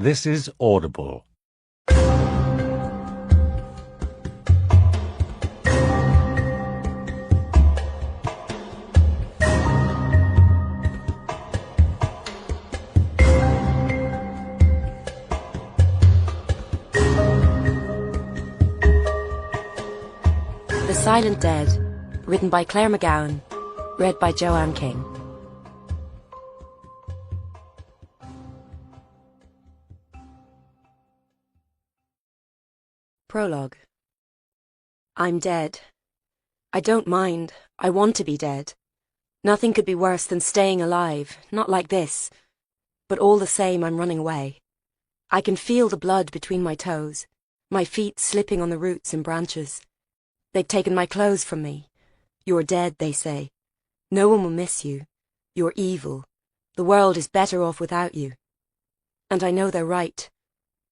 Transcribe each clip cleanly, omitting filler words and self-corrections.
This is Audible. The Silent Dead, written by Claire McGowan, read by Joanne King. Prologue. I'm dead. I don't mind. I want to be dead. Nothing could be worse than staying alive, not like this. But all the same, I'm running away. I can feel the blood between my toes, my feet slipping on the roots and branches. They've taken my clothes from me. You're dead, they say. No one will miss you. You're evil. The world is better off without you. And I know they're right,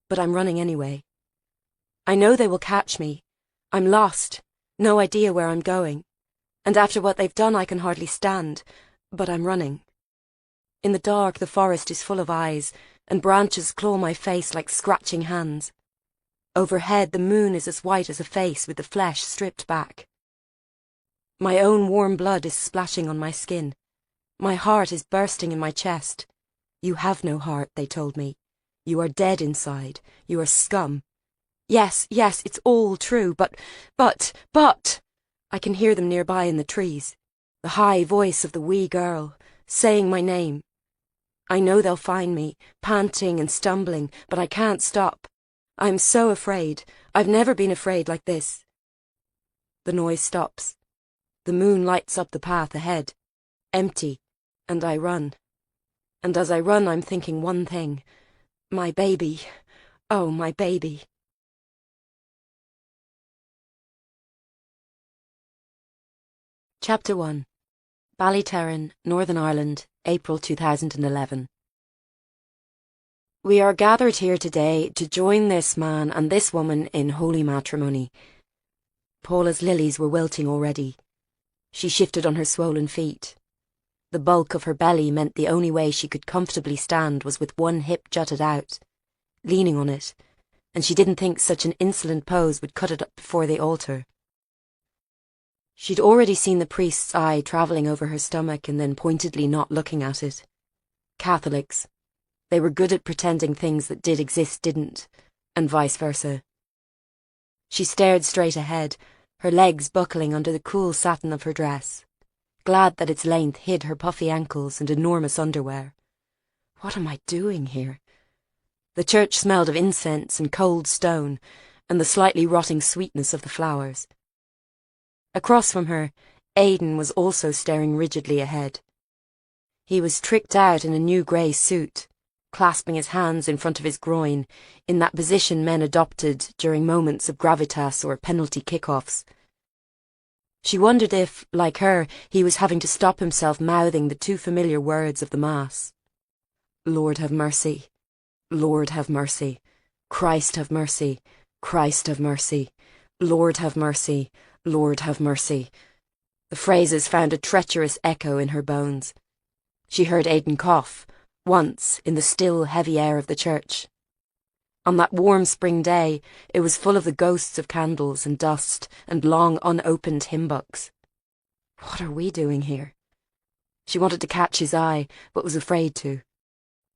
but I'm running anyway. I know they will catch me. I'm lost, no idea where I'm going. And after what they've done I can hardly stand, but I'm running. In the dark the forest is full of eyes, and branches claw my face like scratching hands. Overhead the moon is as white as a face with the flesh stripped back. My own warm blood is splashing on my skin. My heart is bursting in my chest. You have no heart, they told me. You are dead inside. You are scum. Yes, it's all true, but... I can hear them nearby in the trees. The high voice of the wee girl, saying my name. I know they'll find me, panting and stumbling, but I can't stop. I'm so afraid. I've never been afraid like this. The noise stops. The moon lights up the path ahead, empty, and I run. And as I run, I'm thinking one thing. My baby. Oh, my baby. Chapter 1. Ballyterran, Northern Ireland, April 2011. We are gathered here today to join this man and this woman in holy matrimony. Paula's lilies were wilting already. She shifted on her swollen feet. The bulk of her belly meant the only way she could comfortably stand was with one hip jutted out, leaning on it, and she didn't think such an insolent pose would cut it up before the altar. She'd already seen the priest's eye travelling over her stomach and then pointedly not looking at it. Catholics. They were good at pretending things that did exist didn't, and vice versa. She stared straight ahead, her legs buckling under the cool satin of her dress, glad that its length hid her puffy ankles and enormous underwear. What am I doing here? The church smelled of incense and cold stone, and the slightly rotting sweetness of the flowers. Across from her, Aidan was also staring rigidly ahead. He was tricked out in a new grey suit, clasping his hands in front of his groin, in that position men adopted during moments of gravitas or penalty kick-offs. She wondered if, like her, he was having to stop himself mouthing the too familiar words of the Mass. Lord have mercy. Lord have mercy. Christ have mercy. Christ have mercy. Lord have mercy. Lord have mercy. The phrases found a treacherous echo in her bones. She heard Aidan cough, once, in the still, heavy air of the church. On that warm spring day, it was full of the ghosts of candles and dust and long unopened hymn books. What are we doing here? She wanted to catch his eye, but was afraid to.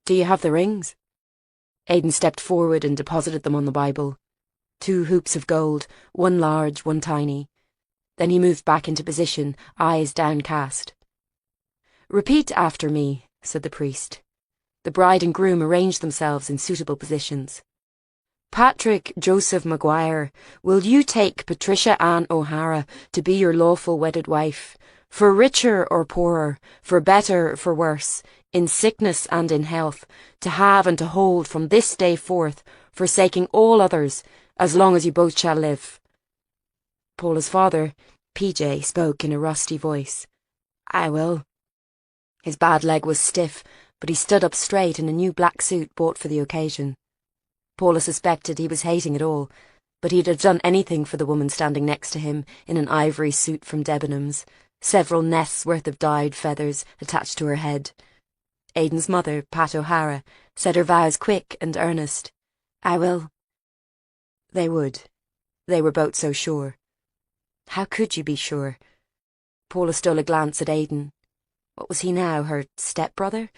Do you have the rings? Aidan stepped forward and deposited them on the Bible. 2 hoops of gold, one large, one tiny. Then he moved back into position, eyes downcast. Repeat after me, said the priest. The bride and groom arranged themselves in suitable positions. Patrick Joseph Maguire, will you take Patricia Ann O'Hara to be your lawful wedded wife, for richer or poorer, for better, for worse, in sickness and in health, to have and to hold from this day forth, forsaking all others, as long as you both shall live? Paula's father, PJ, spoke in a rusty voice. I will. His bad leg was stiff, but he stood up straight in a new black suit bought for the occasion. Paula suspected he was hating it all, but he'd have done anything for the woman standing next to him in an ivory suit from Debenhams, several nests worth of dyed feathers attached to her head. Aidan's mother, Pat O'Hara, said her vows quick and earnest. "I will." They would. They were both so sure. How could you be sure? Paula stole a glance at Aidan. What was he now, her stepbrother?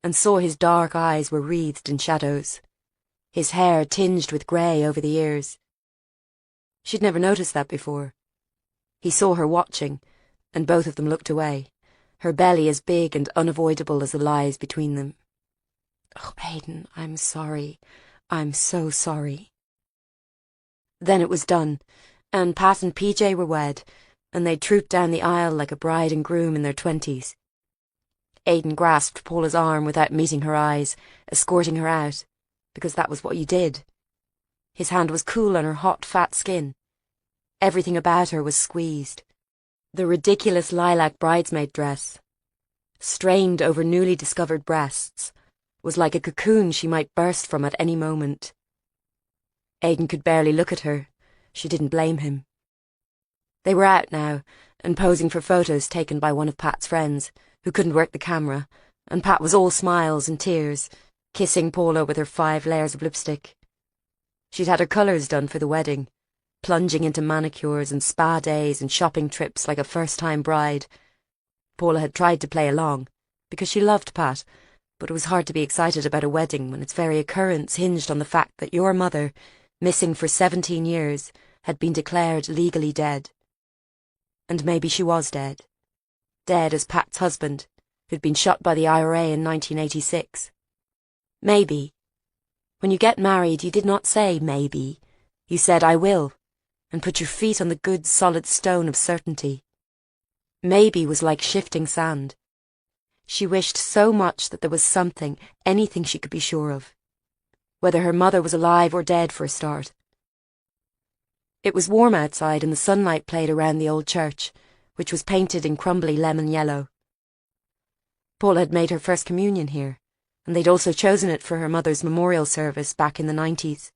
And saw his dark eyes were wreathed in shadows. His hair tinged with grey over the ears. She'd never noticed that before. He saw her watching, and both of them looked away, her belly as big and unavoidable as the lies between them. "Oh, Aidan, I'm sorry. I'm so sorry." Then it was done, and Pat and PJ were wed, and they trooped down the aisle like a bride and groom in their 20s. Aidan grasped Paula's arm without meeting her eyes, escorting her out, because that was what you did. His hand was cool on her hot, fat skin. Everything about her was squeezed. The ridiculous lilac bridesmaid dress, strained over newly discovered breasts, was like a cocoon she might burst from at any moment. Aidan could barely look at her. She didn't blame him. They were out now, and posing for photos taken by one of Pat's friends, who couldn't work the camera, and Pat was all smiles and tears, kissing Paula with her 5 layers of lipstick. She'd had her colours done for the wedding, plunging into manicures and spa days and shopping trips like a first-time bride. Paula had tried to play along, because she loved Pat, but it was hard to be excited about a wedding when its very occurrence hinged on the fact that your mother, missing for 17 years, had been declared legally dead. And maybe she was dead. Dead as Pat's husband, who'd been shot by the IRA in 1986. Maybe. When you get married, you did not say maybe. You said I will, and put your feet on the good solid stone of certainty. Maybe was like shifting sand. She wished so much that there was something, anything she could be sure of. Whether her mother was alive or dead for a start. It was warm outside and the sunlight played around the old church, which was painted in crumbly lemon yellow. Paula had made her first communion here, and they'd also chosen it for her mother's memorial service back in the 90s.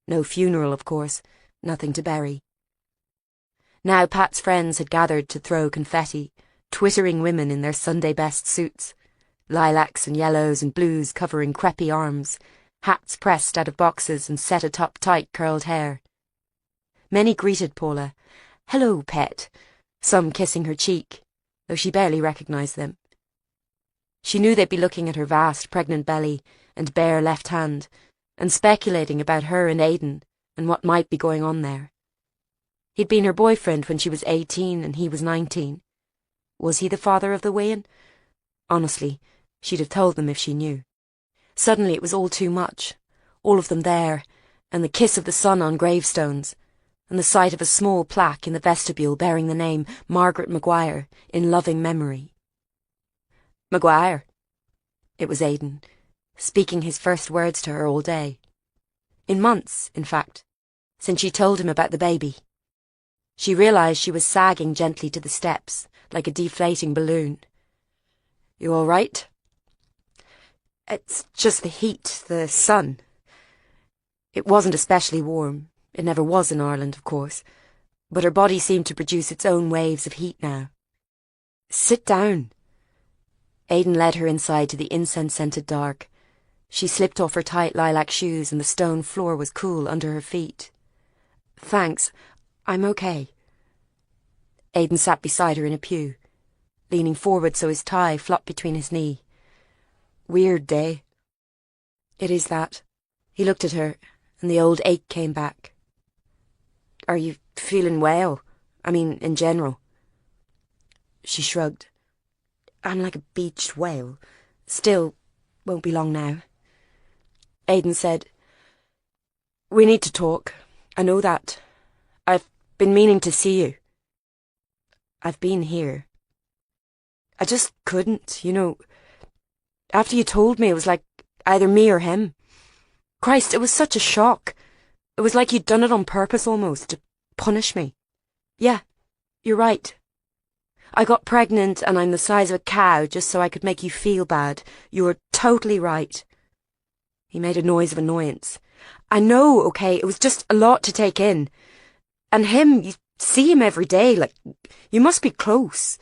No funeral, of course, nothing to bury. Now Pat's friends had gathered to throw confetti, twittering women in their Sunday best suits, lilacs and yellows and blues covering creppy arms, hats pressed out of boxes and set atop tight curled hair. Many greeted Paula. "Hello, pet," some kissing her cheek, though she barely recognised them. She knew they'd be looking at her vast pregnant belly and bare left hand, and speculating about her and Aidan and what might be going on there. He'd been her boyfriend when she was 18 and he was 19. Was he the father of the wean? Honestly, she'd have told them if she knew. Suddenly it was all too much, all of them there, and the kiss of the sun on gravestones, and the sight of a small plaque in the vestibule bearing the name Margaret Maguire in loving memory. "Maguire." It was Aidan, speaking his first words to her all day. In months, in fact, since she told him about the baby. She realised she was sagging gently to the steps, like a deflating balloon. "You all right?" "It's just the heat, the sun." It wasn't especially warm. It never was in Ireland, of course, but her body seemed to produce its own waves of heat now. "Sit down." Aidan led her inside to the incense-scented dark. She slipped off her tight lilac shoes and the stone floor was cool under her feet. "Thanks, I'm okay." Aidan sat beside her in a pew, leaning forward so his tie flopped between his knee. "Weird day." "It is that." He looked at her, and the old ache came back. "Are you feeling well? I mean, in general?" She shrugged. "I'm like a beached whale. Still, won't be long now." Aidan said, "We need to talk. I know that. I've been meaning to see you." "I've been here." "I just couldn't, you know. After you told me, it was like either me or him. Christ, it was such a shock. It was like you'd done it on purpose almost, to punish me. Yeah, you're right. I got pregnant and I'm the size of a cow just so I could make you feel bad. You're totally right." He made a noise of annoyance. "I know, okay, it was just a lot to take in. And him, you see him every day, like, you must be close."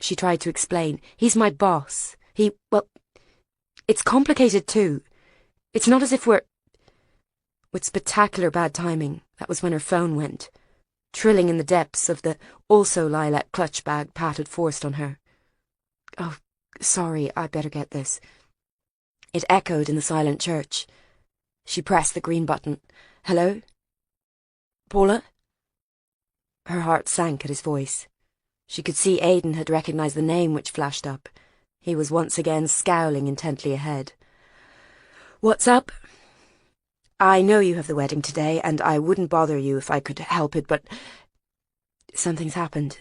She tried to explain. He's my boss. Well, it's complicated too. It's not as if we're... With spectacular bad timing, that was when her phone went, trilling in the depths of the also lilac clutch bag Pat had forced on her. Oh, sorry, I better get this. It echoed in the silent church. She pressed the green button. Hello? Paula? Her heart sank at his voice. She could see Aidan had recognised the name which flashed up. He was once again scowling intently ahead. What's up? I know you have the wedding today, and I wouldn't bother you if I could help it, but... Something's happened.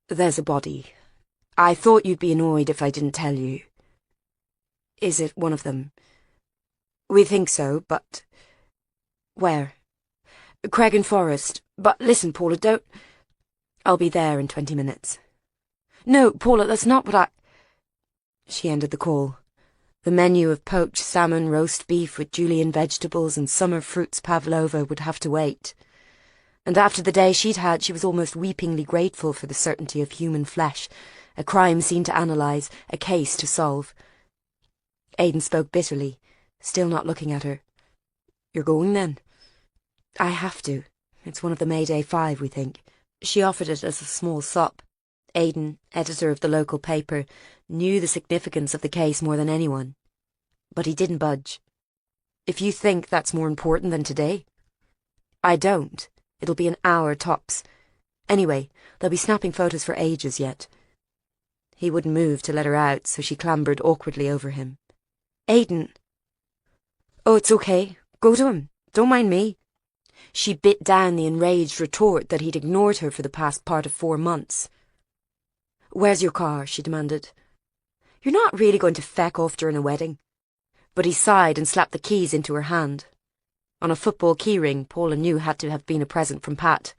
There's a body. I thought you'd be annoyed if I didn't tell you. Is it one of them? We think so, but... Where? Creggan Forest. But listen, Paula, don't... I'll be there in 20 minutes. No, Paula, that's not what I... She ended the call. The menu of poached salmon, roast beef with julienne vegetables and summer fruits pavlova would have to wait. And after the day she'd had, she was almost weepingly grateful for the certainty of human flesh, a crime scene to analyse, a case to solve. Aidan spoke bitterly, still not looking at her. You're going then? I have to. It's one of the Mayday 5, we think. She offered it as a small sop. Aidan, editor of the local paper, knew the significance of the case more than anyone. But he didn't budge. If you think that's more important than today? I don't. It'll be an hour tops. Anyway, they'll be snapping photos for ages yet. He wouldn't move to let her out, so she clambered awkwardly over him. Aidan! Oh, it's okay. Go to him. Don't mind me. She bit down the enraged retort that he'd ignored her for the past part of 4 months. Where's your car? She demanded. You're not really going to feck off during a wedding. But he sighed and slapped the keys into her hand. On a football keyring, Paula knew had to have been a present from Pat.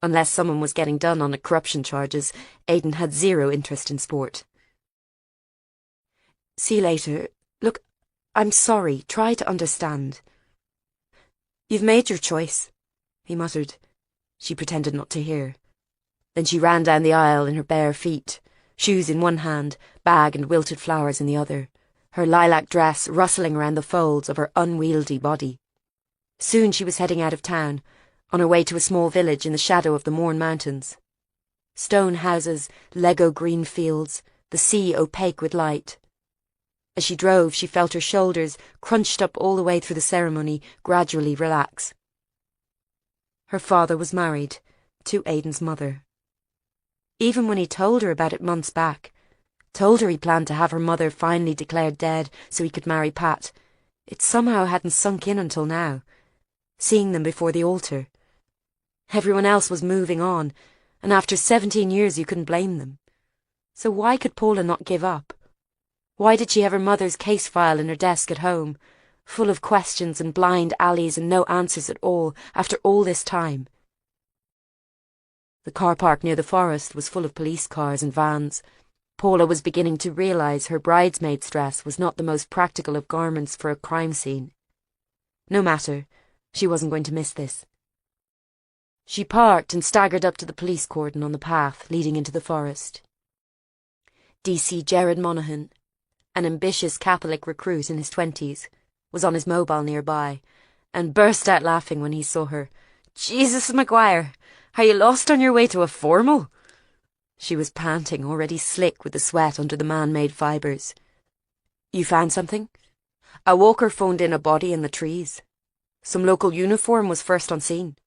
Unless someone was getting done on corruption charges, Aidan had zero interest in sport. See you later. Look, I'm sorry. Try to understand. You've made your choice, he muttered. She pretended not to hear. Then she ran down the aisle in her bare feet, shoes in one hand, bag and wilted flowers in the other, her lilac dress rustling around the folds of her unwieldy body. Soon she was heading out of town, on her way to a small village in the shadow of the Mourne Mountains. Stone houses, Lego green fields, the sea opaque with light. As she drove, she felt her shoulders, crunched up all the way through the ceremony, gradually relax. Her father was married to Aidan's mother. Even when he told her about it months back, told her he planned to have her mother finally declared dead so he could marry Pat, it somehow hadn't sunk in until now, seeing them before the altar. Everyone else was moving on, and after 17 years you couldn't blame them. So why could Paula not give up? Why did she have her mother's case file in her desk at home, full of questions and blind alleys and no answers at all, after all this time? The car park near the forest was full of police cars and vans. Paula was beginning to realise her bridesmaid's dress was not the most practical of garments for a crime scene. No matter, she wasn't going to miss this. She parked and staggered up to the police cordon on the path leading into the forest. DC Jared Monaghan, an ambitious Catholic recruit in his 20s, was on his mobile nearby, and burst out laughing when he saw her. Jesus, Maguire, are you lost on your way to a formal? She was panting, already slick with the sweat under the man-made fibres. You found something? A walker phoned in a body in the trees. Some local uniform was first on scene.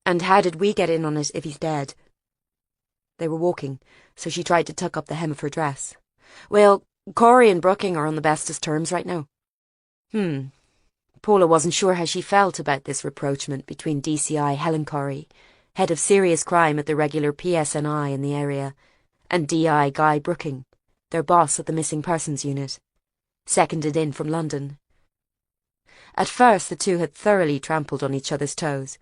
And how did we get in on it if he's dead? They were walking, so she tried to tuck up the hem of her dress. Well, Corey and Brooking are on the bestest terms right now. Paula wasn't sure how she felt about this rapprochement between DCI Helen Corey, head of serious crime at the regular PSNI in the area, and DI Guy Brooking, their boss at the Missing Persons Unit, seconded in from London. At first the two had thoroughly trampled on each other's toes,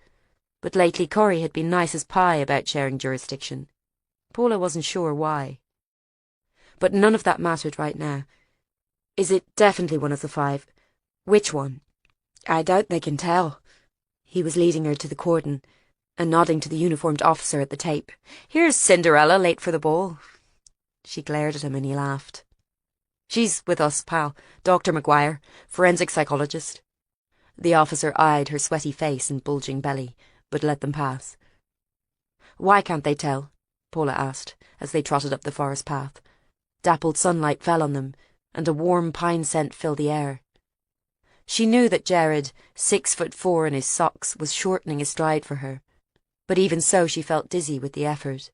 but lately Corey had been nice as pie about sharing jurisdiction. Paula wasn't sure why. But none of that mattered right now. Is it definitely one of the 5? Which one? I doubt they can tell. He was leading her to the cordon. and nodding to the uniformed officer at the tape. "Here's Cinderella, late for the ball." She glared at him and he laughed. "She's with us, pal. Dr. McGuire, forensic psychologist." The officer eyed her sweaty face and bulging belly, but let them pass. "Why can't they tell?" Paula asked, as they trotted up the forest path. Dappled sunlight fell on them, and a warm pine scent filled the air. She knew that Jared, 6'4" in his socks, was shortening his stride for her, but even so she felt dizzy with the effort.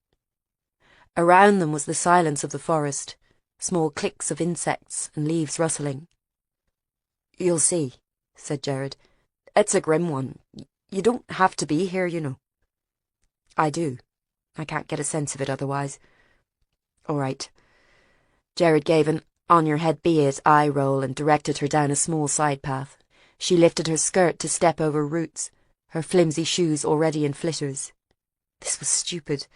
Around them was the silence of the forest, small clicks of insects and leaves rustling. "You'll see," said Jared. "It's a grim one. You don't have to be here, you know." "I do. I can't get a sense of it otherwise." "All right." Jared gave an on-your-head-be-it eye roll and directed her down a small side path. She lifted her skirt to step over roots, her flimsy shoes already in flitters. This was stupid.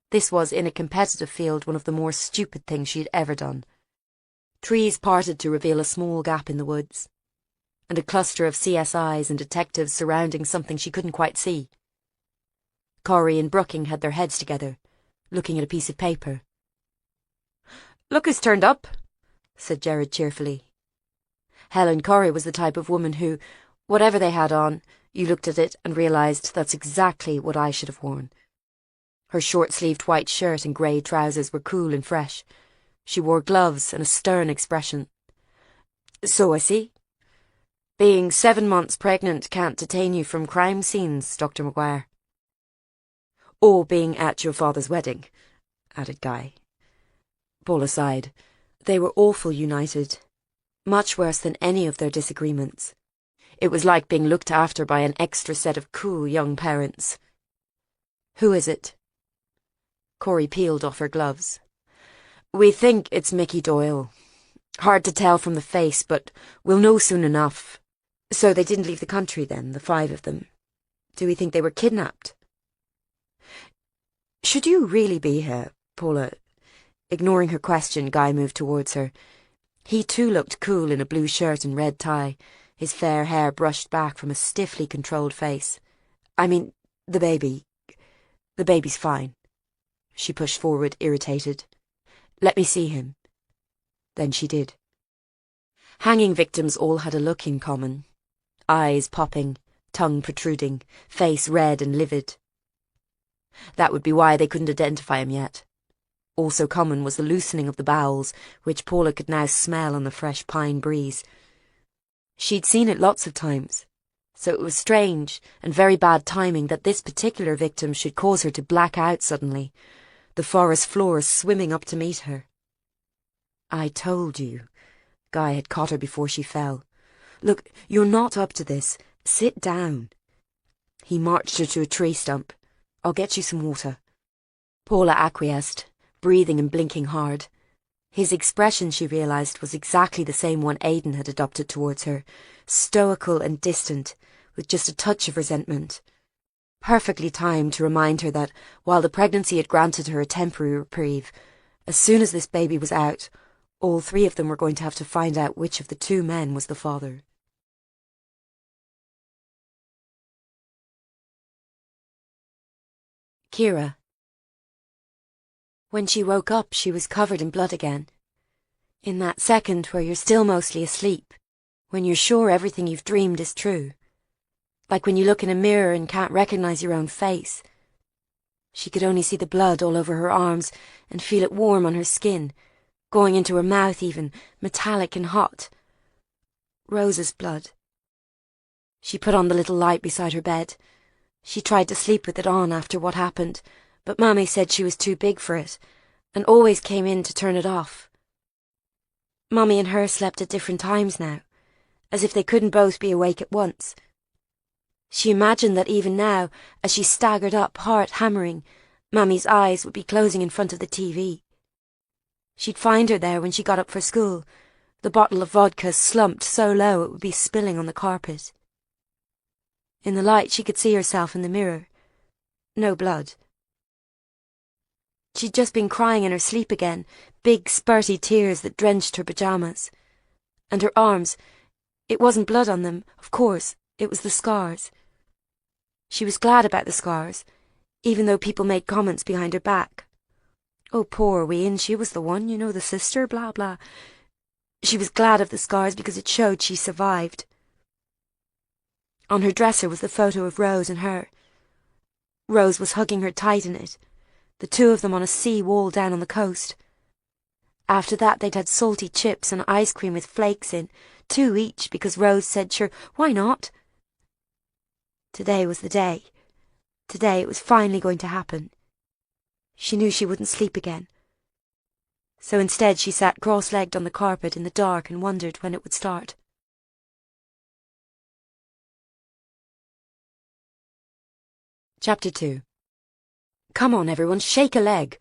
This was, in a competitive field, one of the more stupid things she had ever done. Trees parted to reveal a small gap in the woods, and a cluster of CSIs and detectives surrounding something she couldn't quite see. Corrie and Brooking had their heads together, looking at a piece of paper. "Look who's turned up," said Jared cheerfully. Helen Corrie was the type of woman who, whatever they had on, you looked at it and realised that's exactly what I should have worn. Her short-sleeved white shirt and grey trousers were cool and fresh. She wore gloves and a stern expression. "So I see. Being 7 months pregnant can't detain you from crime scenes, Dr. McGuire." "Or being at your father's wedding," added Guy. Paula sighed. They were awful united. Much worse than any of their disagreements. It was like being looked after by an extra set of cool young parents. "Who is it?" Corrie peeled off her gloves. "We think it's Mickey Doyle. Hard to tell from the face, but we'll know soon enough." "So they didn't leave the country then, the 5 of them? Do we think they were kidnapped?" "Should you really be here, Paula?" Ignoring her question, Guy moved towards her. He too looked cool in a blue shirt and red tie, his fair hair brushed back from a stiffly controlled face. "I mean, the baby. The baby's fine." She pushed forward, irritated. "Let me see him." Then she did. Hanging victims all had a look in common. Eyes popping, tongue protruding, face red and livid. That would be why they couldn't identify him yet. Also common was the loosening of the bowels, which Paula could now smell on the fresh pine breeze. She'd seen it lots of times, so it was strange and very bad timing that this particular victim should cause her to black out suddenly, the forest floor swimming up to meet her. "I told you." Guy had caught her before she fell. "Look, you're not up to this. Sit down." He marched her to a tree stump. "I'll get you some water." Paula acquiesced, breathing and blinking hard. His expression, she realised, was exactly the same one Aidan had adopted towards her, stoical and distant, with just a touch of resentment. Perfectly timed to remind her that, while the pregnancy had granted her a temporary reprieve, as soon as this baby was out, all 3 of them were going to have to find out which of the 2 men was the father. Kira. When she woke up, she was covered in blood again. In that second where you're still mostly asleep, when you're sure everything you've dreamed is true. Like when you look in a mirror and can't recognize your own face. She could only see the blood all over her arms and feel it warm on her skin, going into her mouth even, metallic and hot. Rose's blood. She put on the little light beside her bed. She tried to sleep with it on after what happened, but Mammy said she was too big for it, and always came in to turn it off. Mummy and her slept at different times now, as if they couldn't both be awake at once. She imagined that even now, as she staggered up, heart hammering, Mammy's eyes would be closing in front of the TV. She'd find her there when she got up for school, the bottle of vodka slumped so low it would be spilling on the carpet. In the light she could see herself in the mirror. No blood. She'd just been crying in her sleep again, big spurty tears that drenched her pyjamas. And her arms, it wasn't blood on them, of course, it was the scars. She was glad about the scars. even though people made comments behind her back. Oh, poor Ween, she was the one, you know, the sister, blah, blah. She was glad of the scars because it showed she survived. On her dresser was the photo of Rose and her. Rose was hugging her tight in it, the two of them on a sea wall down on the coast. After that they'd had salty chips and ice cream with flakes in, 2 each, because Rose said, sure, why not? Today was the day. Today it was finally going to happen. She knew she wouldn't sleep again. So instead she sat cross-legged on the carpet in the dark and wondered when it would start. Chapter 2. Come on, everyone, shake a leg.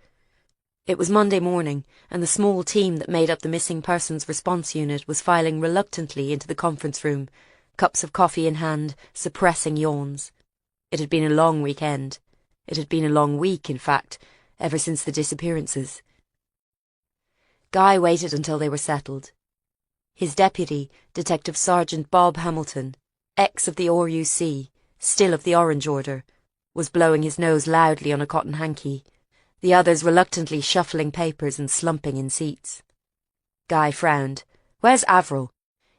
It was Monday morning, and the small team that made up the missing persons response unit was filing reluctantly into the conference room, cups of coffee in hand, suppressing yawns. It had been a long weekend. It had been a long week, in fact, ever since the disappearances. Guy waited until they were settled. His deputy, Detective Sergeant Bob Hamilton, ex of the RUC, still of the Orange Order, was blowing his nose loudly on a cotton hanky, the others reluctantly shuffling papers and slumping in seats. Guy frowned. Where's Avril?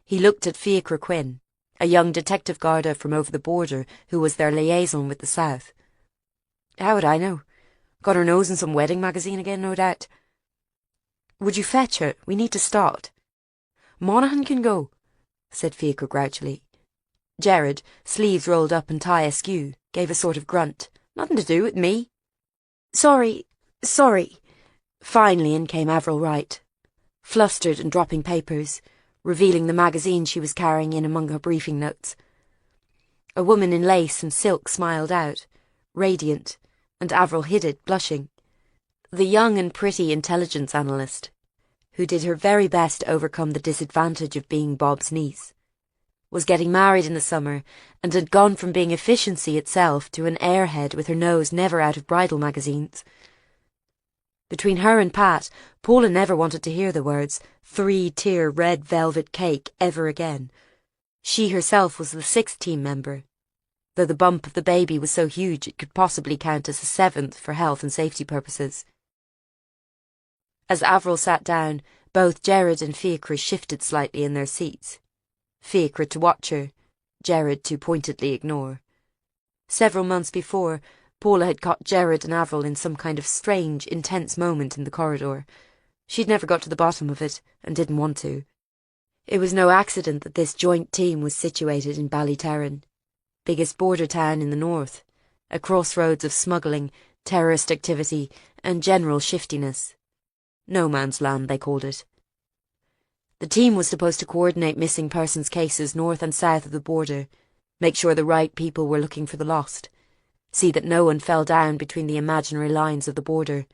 He looked at Fiachra Quinn, a young detective Garda from over the border who was their liaison with the South. How would I know? Got her nose in some wedding magazine again, no doubt. Would you fetch her? We need to start. Monaghan can go, said Fiachra grouchily. Jared, sleeves rolled up and tie askew, gave a sort of grunt. Nothing to do with me. Sorry. Finally in came Avril Wright, flustered and dropping papers, revealing the magazine she was carrying in among her briefing notes. A woman in lace and silk smiled out, radiant, and Avril hid it, blushing. The young and pretty intelligence analyst, who did her very best to overcome the disadvantage of being Bob's niece, was getting married in the summer and had gone from being efficiency itself to an airhead with her nose never out of bridal magazines. Between her and Pat, Paula never wanted to hear the words 3-tier red velvet cake ever again. She herself was the 6th team member, though the bump of the baby was so huge it could possibly count as a 7th for health and safety purposes. As Avril sat down, both Jared and Fiachra shifted slightly in their seats. Fiachra to watch her, Jared to pointedly ignore. Several months before, Paula had caught Jared and Avril in some kind of strange, intense moment in the corridor. She'd never got to the bottom of it, and didn't want to. It was no accident that this joint team was situated in Ballyterran, biggest border town in the north, a crossroads of smuggling, terrorist activity, and general shiftiness. No man's land, they called it. The team was supposed to coordinate missing persons cases north and south of the border, make sure the right people were looking for the lost, see that no one fell down between the imaginary lines of the border.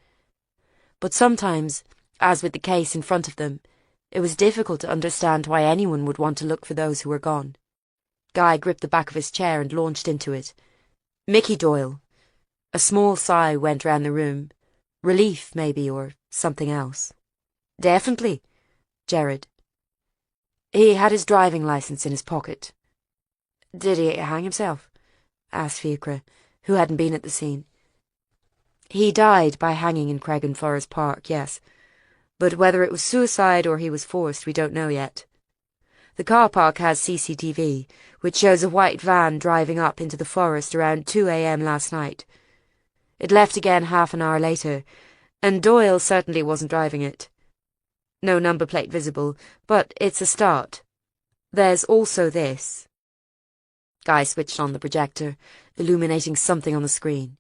But sometimes, as with the case in front of them, it was difficult to understand why anyone would want to look for those who were gone. Guy gripped the back of his chair and launched into it. Mickey Doyle. A small sigh went round the room. Relief, maybe, or something else. Definitely. Jared. He had his driving licence in his pocket. Did he hang himself? Asked Fiachra, who hadn't been at the scene. He died by hanging in Creggan Forest Park, yes. But whether it was suicide or he was forced, we don't know yet. The car park has CCTV, which shows a white van driving up into the forest around 2 a.m. last night. It left again half an hour later, and Doyle certainly wasn't driving it. No number plate visible, but it's a start. There's also this. Guy switched on the projector, illuminating something on the screen.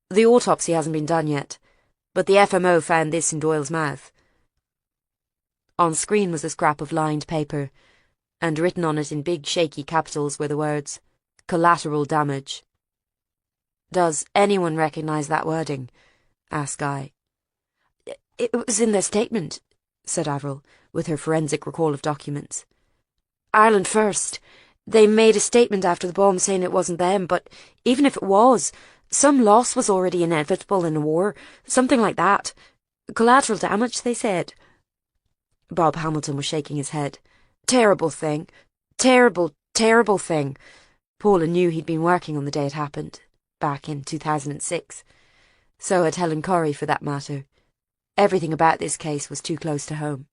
The autopsy hasn't been done yet, but the FMO found this in Doyle's mouth. On screen was a scrap of lined paper, and written on it in big shaky capitals were the words, "Collateral damage." Does anyone recognise that wording? Asked Guy. It was in their statement, said Avril, with her forensic recall of documents. Ireland first. They made a statement after the bomb saying it wasn't them, but even if it was, some loss was already inevitable in a war, something like that. Collateral damage, they said. Bob Hamilton was shaking his head. Terrible thing. Terrible, terrible thing. Paula knew he'd been working on the day it happened. back in 2006. So had Helen Corrie, for that matter. Everything about this case was too close to home.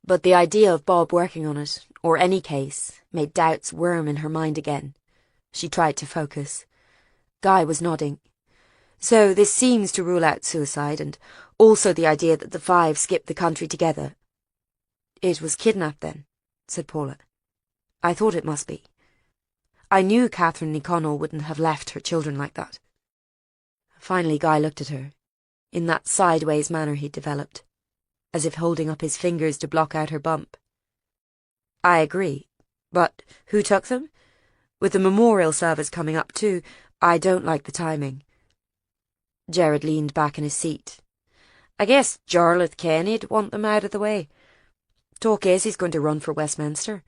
But the idea of Bob working on it, or any case, made doubts worm in her mind again. She tried to focus. Guy was nodding. So this seems to rule out suicide, and also the idea that the five skipped the country together. It was kidnapped then, said Paula. I thought it must be. I knew Catherine Lee wouldn't have left her children like that. Finally Guy looked at her, in that sideways manner he'd developed, as if holding up his fingers to block out her bump. I agree, but who took them? With the memorial service coming up too, I don't like the timing. Gerard leaned back in his seat. I guess Jarlath Kenny'd want them out of the way. Talk is he's going to run for Westminster.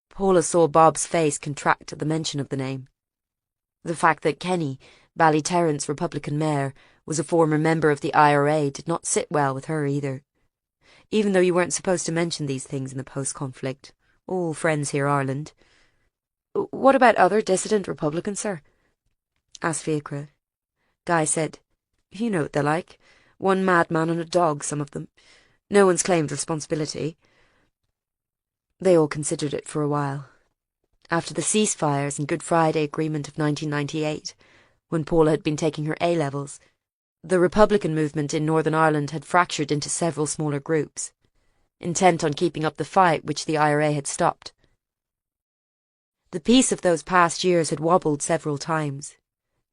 Paula saw Bob's face contract at the mention of the name. The fact that Kenny, Ballyterran's Republican mayor, was a former member of the IRA did not sit well with her either. Even though you weren't supposed to mention these things in the post-conflict. All friends here, Ireland. What about other dissident Republicans, sir? Asked Fiachra. Guy said, You know what they're like. One madman and a dog, some of them. No one's claimed responsibility. They all considered it for a while. After the ceasefires and Good Friday Agreement of 1998, when Paula had been taking her A-levels, the Republican movement in Northern Ireland had fractured into several smaller groups, intent on keeping up the fight which the IRA had stopped. The peace of those past years had wobbled several times.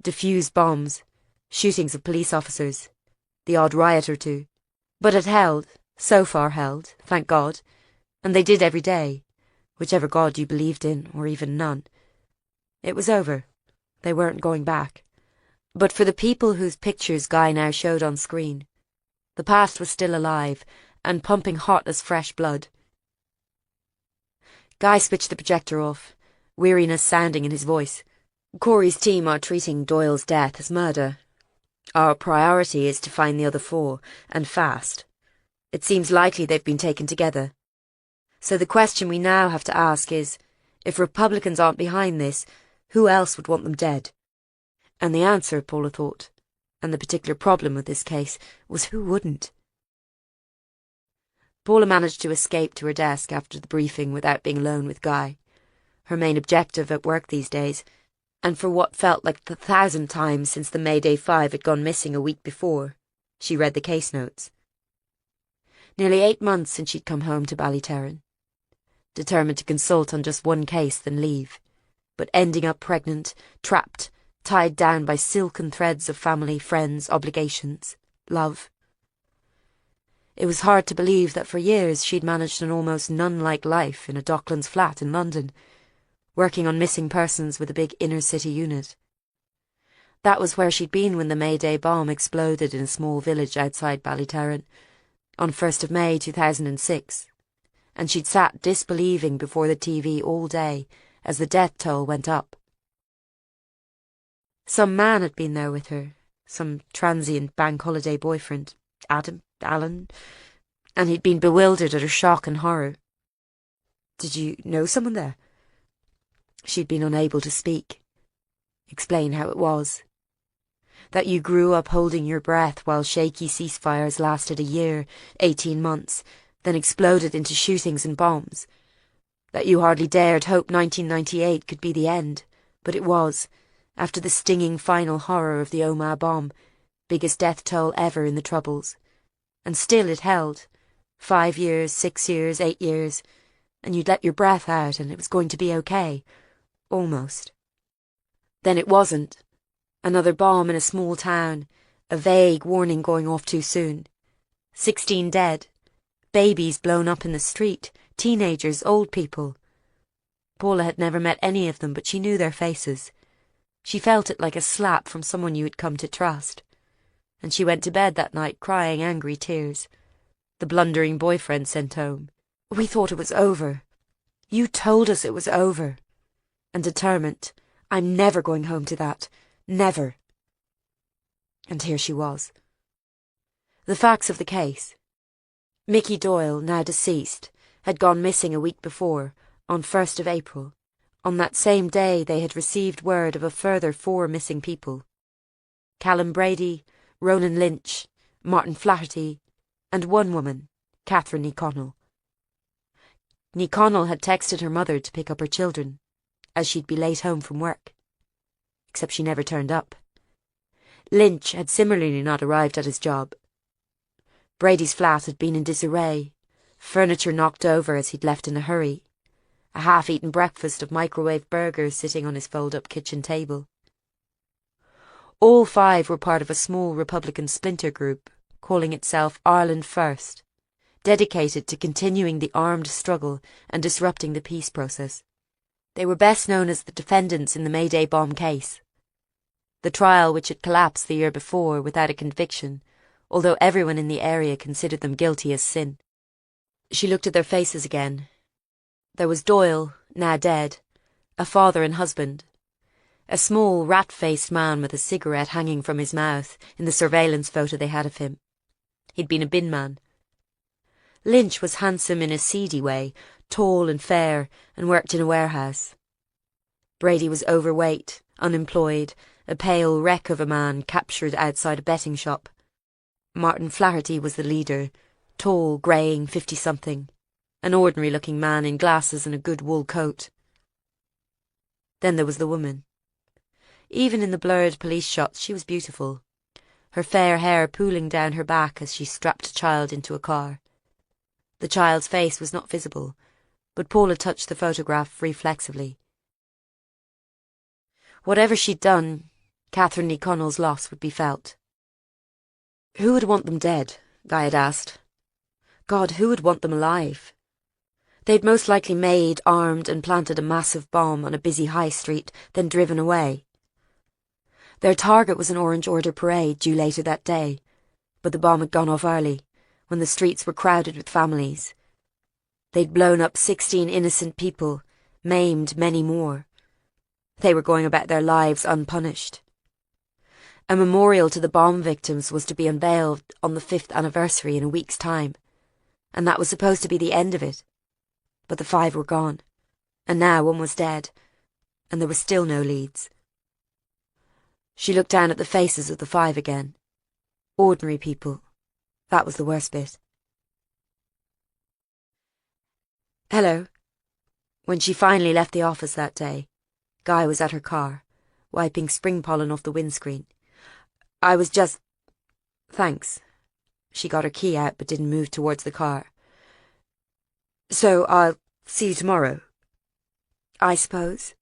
Diffused bombs, shootings of police officers, the odd riot or two. But it held, so far held, thank God, and they did every day, whichever God you believed in, or even none. It was over. They weren't going back. But for the people whose pictures Guy now showed on screen, the past was still alive and pumping hot as fresh blood. Guy switched the projector off, weariness sounding in his voice. Corey's team are treating Doyle's death as murder. Our priority is to find the other four, and fast. It seems likely they've been taken together. So the question we now have to ask is, if Republicans aren't behind this, who else would want them dead? And the answer, Paula thought, and the particular problem with this case, was who wouldn't? Paula managed to escape to her desk after the briefing without being alone with Guy. Her main objective at work these days, and for what felt like the 1,000th time since the Mayday 5 had gone missing a week before, she read the case notes. Nearly 8 months since she'd come home to Ballyterran. Determined to consult on just one case, then leave, but ending up pregnant, trapped, tied down by silken threads of family, friends, obligations, love. It was hard to believe that for years she'd managed an almost nun-like life in a Docklands flat in London, working on missing persons with a big inner-city unit. That was where she'd been when the Mayday bomb exploded in a small village outside Ballyterran, on 1st of May 2006, and she'd sat disbelieving before the TV all day as the death toll went up. Some man had been there with her, some transient bank holiday boyfriend, Alan, and he'd been bewildered at her shock and horror. Did you know someone there? She'd been unable to speak, explain how it was. That you grew up holding your breath while shaky ceasefires lasted a year, 18 months, then exploded into shootings and bombs. That you hardly dared hope 1998 could be the end, but it was, after the stinging final horror of the Omagh bomb, biggest death toll ever in the Troubles. And still it held. 5 years, 6 years, 8 years, and you'd let your breath out and it was going to be okay. Almost. Then it wasn't. Another bomb in a small town, a vague warning going off too soon. 16 dead. Babies blown up in the street, teenagers, old people. Paula had never met any of them, but she knew their faces. She felt it like a slap from someone you had come to trust. And she went to bed that night crying angry tears. The blundering boyfriend sent home. We thought it was over. You told us it was over. And determined, I'm never going home to that. Never. And here she was. The facts of the case. Mickey Doyle, now deceased, had gone missing a week before, on 1st of April, On that same day they had received word of a further 4 missing people. Callum Brady, Ronan Lynch, Martin Flaherty, and one woman, Catherine Ní Connell. Ní Connell had texted her mother to pick up her children, as she'd be late home from work. Except she never turned up. Lynch had similarly not arrived at his job. Brady's flat had been in disarray, furniture knocked over as he'd left in a hurry, a half-eaten breakfast of microwave burgers sitting on his fold-up kitchen table. All 5 were part of a small Republican splinter group, calling itself Ireland First, dedicated to continuing the armed struggle and disrupting the peace process. They were best known as the defendants in the May Day bomb case. The trial which had collapsed the year before without a conviction, although everyone in the area considered them guilty as sin. She looked at their faces again. There was Doyle, now dead, a father and husband, a small rat-faced man with a cigarette hanging from his mouth in the surveillance photo they had of him. He'd been a bin man. Lynch was handsome in a seedy way, tall and fair, and worked in a warehouse. Brady was overweight, unemployed, a pale wreck of a man captured outside a betting shop. Martin Flaherty was the leader, tall, greying, 50-something, an ordinary-looking man in glasses and a good wool coat. Then there was the woman. Even in the blurred police shots she was beautiful, her fair hair pooling down her back as she strapped a child into a car. The child's face was not visible, but Paula touched the photograph reflexively. Whatever she'd done, Catherine Ní Connell's loss would be felt. Who would want them dead? Guy had asked. God, who would want them alive? They'd most likely made, armed, and planted a massive bomb on a busy high street, then driven away. Their target was an Orange Order parade due later that day, but the bomb had gone off early, when the streets were crowded with families. They'd blown up 16 innocent people, maimed many more. They were going about their lives unpunished. A memorial to the bomb victims was to be unveiled on the 5th anniversary in a week's time, and that was supposed to be the end of it. But the 5 were gone, and now one was dead, and there were still no leads. She looked down at the faces of the 5 again. Ordinary people. That was the worst bit. Hello. When she finally left the office that day, Guy was at her car, wiping spring pollen off the windscreen. I was just... Thanks. She got her key out but didn't move towards the car. So I'll see you tomorrow. I suppose.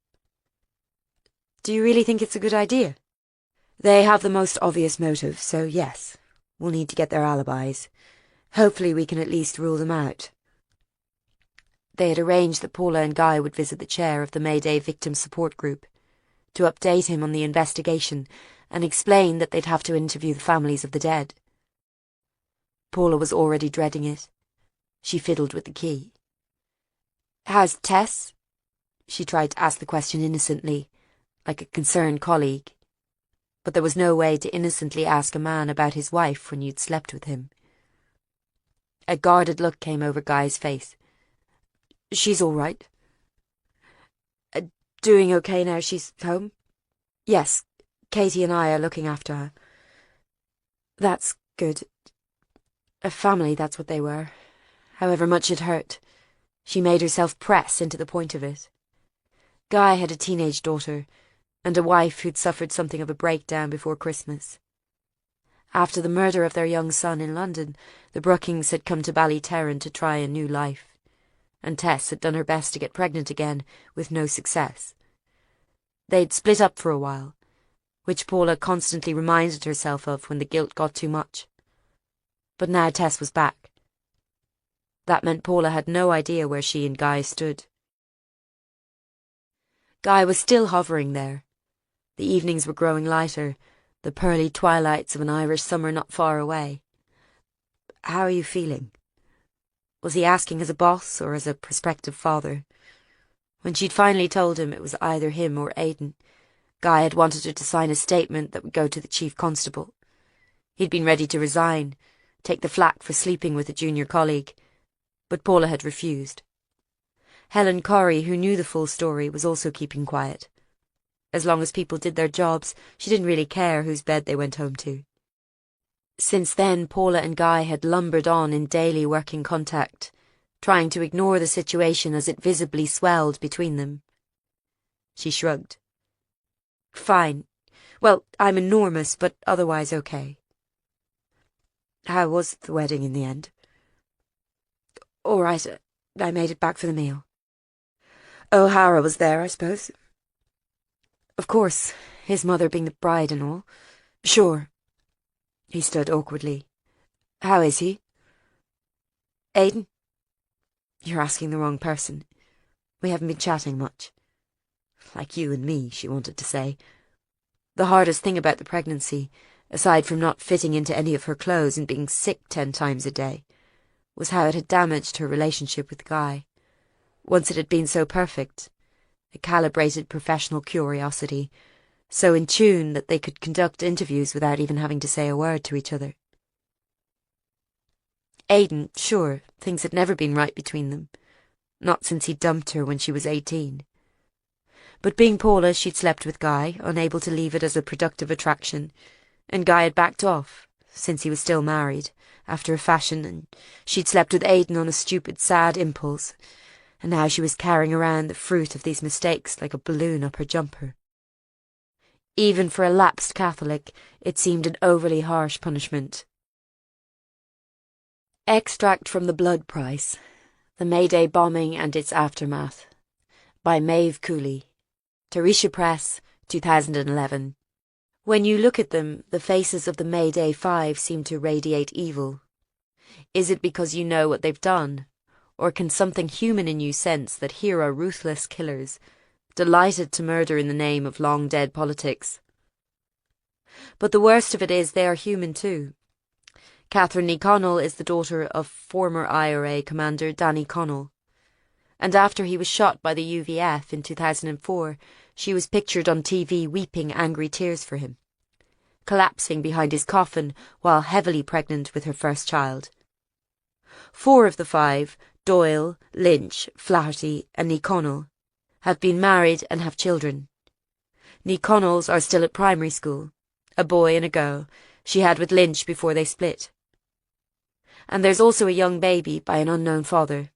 Do you really think it's a good idea? They have the most obvious motive, so yes. We'll need to get their alibis. Hopefully we can at least rule them out. They had arranged that Paula and Guy would visit the chair of the May Day Victim Support Group to update him on the investigation and explain that they'd have to interview the families of the dead. Paula was already dreading it. She fiddled with the key. How's Tess? She tried to ask the question innocently, like a concerned colleague. But there was no way to innocently ask a man about his wife when you'd slept with him. A guarded look came over Guy's face. She's all right. Doing okay now she's home? Yes, Katie and I are looking after her. That's good. A family, that's what they were. However much it hurt, she made herself press into the point of it. Guy had a teenage daughter, and a wife who'd suffered something of a breakdown before Christmas. After the murder of their young son in London, the Brookings had come to Ballyterran to try a new life, and Tess had done her best to get pregnant again, with no success. They'd split up for a while, which Paula constantly reminded herself of when the guilt got too much. But now Tess was back. That meant Paula had no idea where she and Guy stood. Guy was still hovering there. The evenings were growing lighter, the pearly twilights of an Irish summer not far away. How are you feeling? Was he asking as a boss or as a prospective father? When she'd finally told him it was either him or Aidan, Guy had wanted her to sign a statement that would go to the chief constable. He'd been ready to resign, take the flak for sleeping with a junior colleague, but Paula had refused. Helen Corrie, who knew the full story, was also keeping quiet. As long as people did their jobs, she didn't really care whose bed they went home to. Since then, Paula and Guy had lumbered on in daily working contact, trying to ignore the situation as it visibly swelled between them. She shrugged. Fine. Well, I'm enormous, but otherwise okay. How was the wedding in the end? All right, I made it back for the meal. O'Hara was there, I suppose? Of course, his mother being the bride and all. Sure. He stood awkwardly. How is he? Aidan? You're asking the wrong person. We haven't been chatting much. Like you and me, she wanted to say. The hardest thing about the pregnancy, aside from not fitting into any of her clothes and being sick 10 times a day, was how it had damaged her relationship with Guy. Once it had been so perfect, a calibrated professional curiosity, so in tune that they could conduct interviews without even having to say a word to each other. Aidan, sure, things had never been right between them, not since he dumped her when she was 18. But being Paula, she'd slept with Guy, unable to leave it as a productive attraction, and Guy had backed off, since he was still married, after a fashion, and she'd slept with Aidan on a stupid, sad impulse, and now she was carrying around the fruit of these mistakes like a balloon up her jumper. Even for a lapsed Catholic, it seemed an overly harsh punishment. Extract from The Blood Price, The Mayday Bombing and Its Aftermath, by Maeve Cooley, Tarisha Press, 2011. When you look at them, the faces of the Mayday 5 seem to radiate evil. Is it because you know what they've done? Or can something human in you sense that here are ruthless killers, delighted to murder in the name of long-dead politics? But the worst of it is they are human too. Catherine Ní Connell is the daughter of former IRA commander Danny Connell, and after he was shot by the UVF in 2004, she was pictured on TV weeping angry tears for him, collapsing behind his coffin while heavily pregnant with her first child. 4 of the 5, Doyle, Lynch, Flaherty and Ní Connell, have been married and have children. Ní Connells are still at primary school, a boy and a girl, she had with Lynch before they split. And there's also a young baby by an unknown father.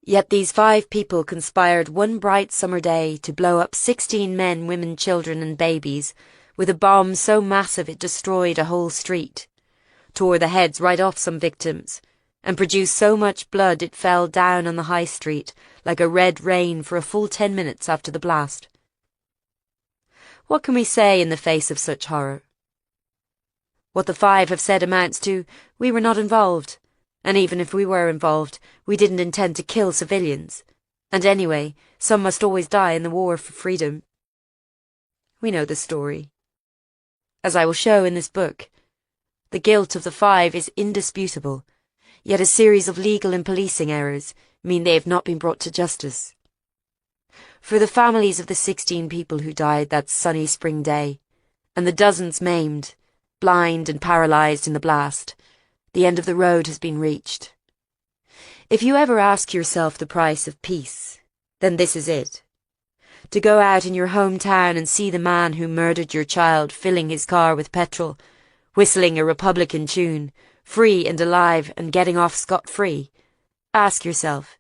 Yet these 5 people conspired one bright summer day to blow up 16 men, women, children and babies with a bomb so massive it destroyed a whole street, tore the heads right off some victims, and produced so much blood it fell down on the high street like a red rain for a full 10 minutes after the blast. What can we say in the face of such horror? What the 5 have said amounts to, we were not involved, and even if we were involved, we didn't intend to kill civilians, and anyway, some must always die in the war for freedom. We know the story. As I will show in this book, the guilt of the 5 is indisputable, yet a series of legal and policing errors mean they have not been brought to justice. For the families of the 16 people who died that sunny spring day, and the dozens maimed, blind and paralysed in the blast, the end of the road has been reached. If you ever ask yourself the price of peace, then this is it. To go out in your hometown and see the man who murdered your child filling his car with petrol, whistling a Republican tune, free and alive and getting off scot-free. Ask yourself,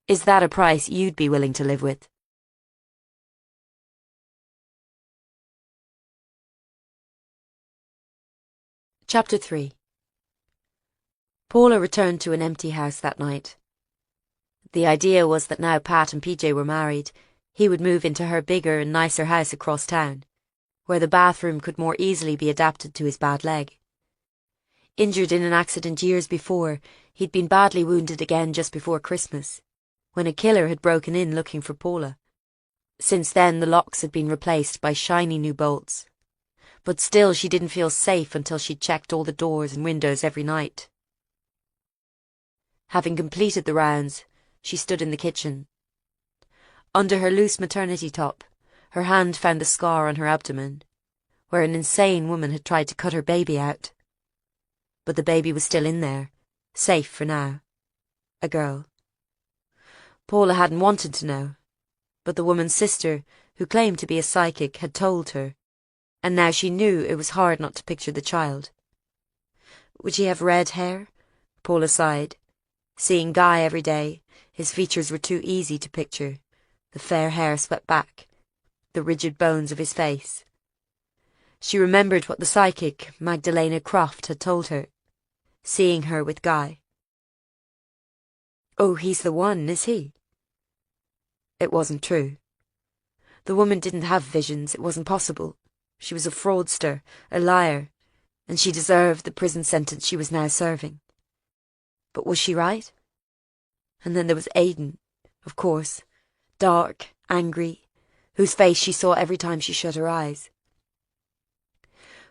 is that a price you'd be willing to live with? Chapter 3. Paula returned to an empty house that night. The idea was that now Pat and PJ were married, he would move into her bigger and nicer house across town, where the bathroom could more easily be adapted to his bad leg. Injured in an accident years before, he'd been badly wounded again just before Christmas, when a killer had broken in looking for Paula. Since then, the locks had been replaced by shiny new bolts. But still she didn't feel safe until she'd checked all the doors and windows every night. Having completed the rounds, she stood in the kitchen. Under her loose maternity top, her hand found the scar on her abdomen, where an insane woman had tried to cut her baby out. But the baby was still in there, safe for now. A girl. Paula hadn't wanted to know, but the woman's sister, who claimed to be a psychic, had told her, and now she knew it was hard not to picture the child. Would she have red hair? Paula sighed. Seeing Guy every day, his features were too easy to picture, the fair hair swept back, the rigid bones of his face. She remembered what the psychic, Magdalena Croft, had told her, seeing her with Guy. Oh, he's the one, is he? It wasn't true. The woman didn't have visions, it wasn't possible. She was a fraudster, a liar, and she deserved the prison sentence she was now serving. But was she right? And then there was Aidan, of course, dark, angry, whose face she saw every time she shut her eyes.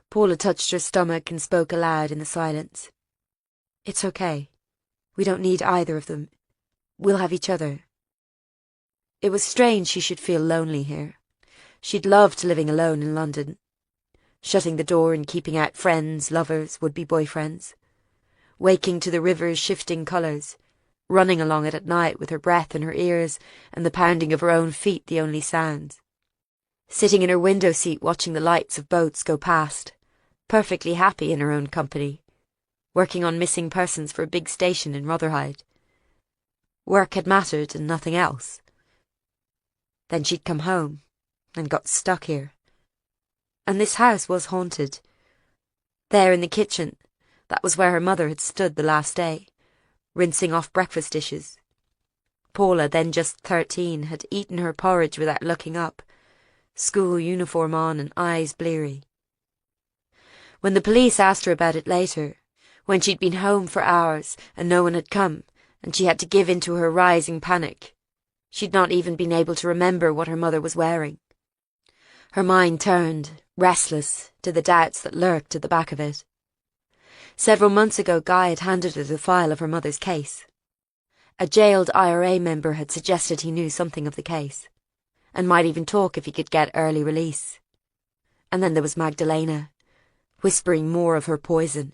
Paula touched her stomach and spoke aloud in the silence. It's okay. We don't need either of them. We'll have each other. It was strange she should feel lonely here. She'd loved living alone in London, shutting the door and keeping out friends, lovers, would-be boyfriends, waking to the river's shifting colours, running along it at night with her breath in her ears and the pounding of her own feet the only sounds, sitting in her window seat watching the lights of boats go past, perfectly happy in her own company, working on missing persons for a big station in Rotherhithe. Work had mattered and nothing else. Then she'd come home and got stuck here. And this house was haunted. There in the kitchen, that was where her mother had stood the last day, rinsing off breakfast dishes. Paula, then just 13, had eaten her porridge without looking up, school uniform on and eyes bleary. When the police asked her about it later, when she'd been home for hours and no one had come, and she had to give in to her rising panic, she'd not even been able to remember what her mother was wearing. Her mind turned, restless, to the doubts that lurked at the back of it. Several months ago, Guy had handed her the file of her mother's case. A jailed IRA member had suggested he knew something of the case, and might even talk if he could get early release. And then there was Magdalena, whispering more of her poison.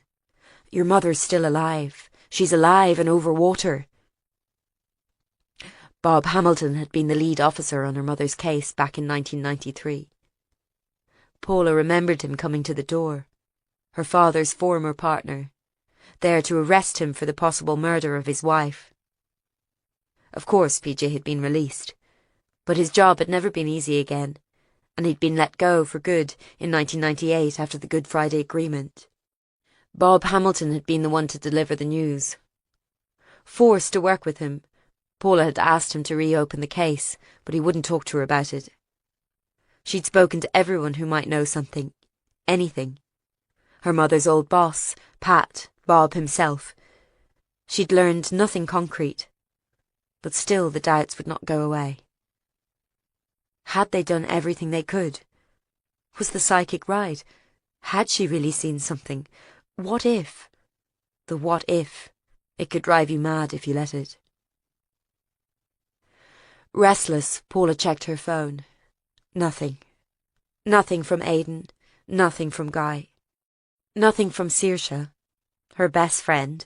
Your mother's still alive. She's alive and over water. Bob Hamilton had been the lead officer on her mother's case back in 1993. Paula remembered him coming to the door, her father's former partner, there to arrest him for the possible murder of his wife. Of course, PJ had been released, but his job had never been easy again, and he'd been let go for good in 1998 after the Good Friday Agreement. Bob Hamilton had been the one to deliver the news. Forced to work with him, Paula had asked him to reopen the case, but he wouldn't talk to her about it. She'd spoken to everyone who might know something, anything. Her mother's old boss, Pat, Bob himself. She'd learned nothing concrete, but still the doubts would not go away. Had they done everything they could? Was the psychic right? Had she really seen something? What if? The what if. It could drive you mad if you let it. Restless, Paula checked her phone. Nothing. Nothing from Aidan. Nothing from Guy. Nothing from Saoirse, her best friend.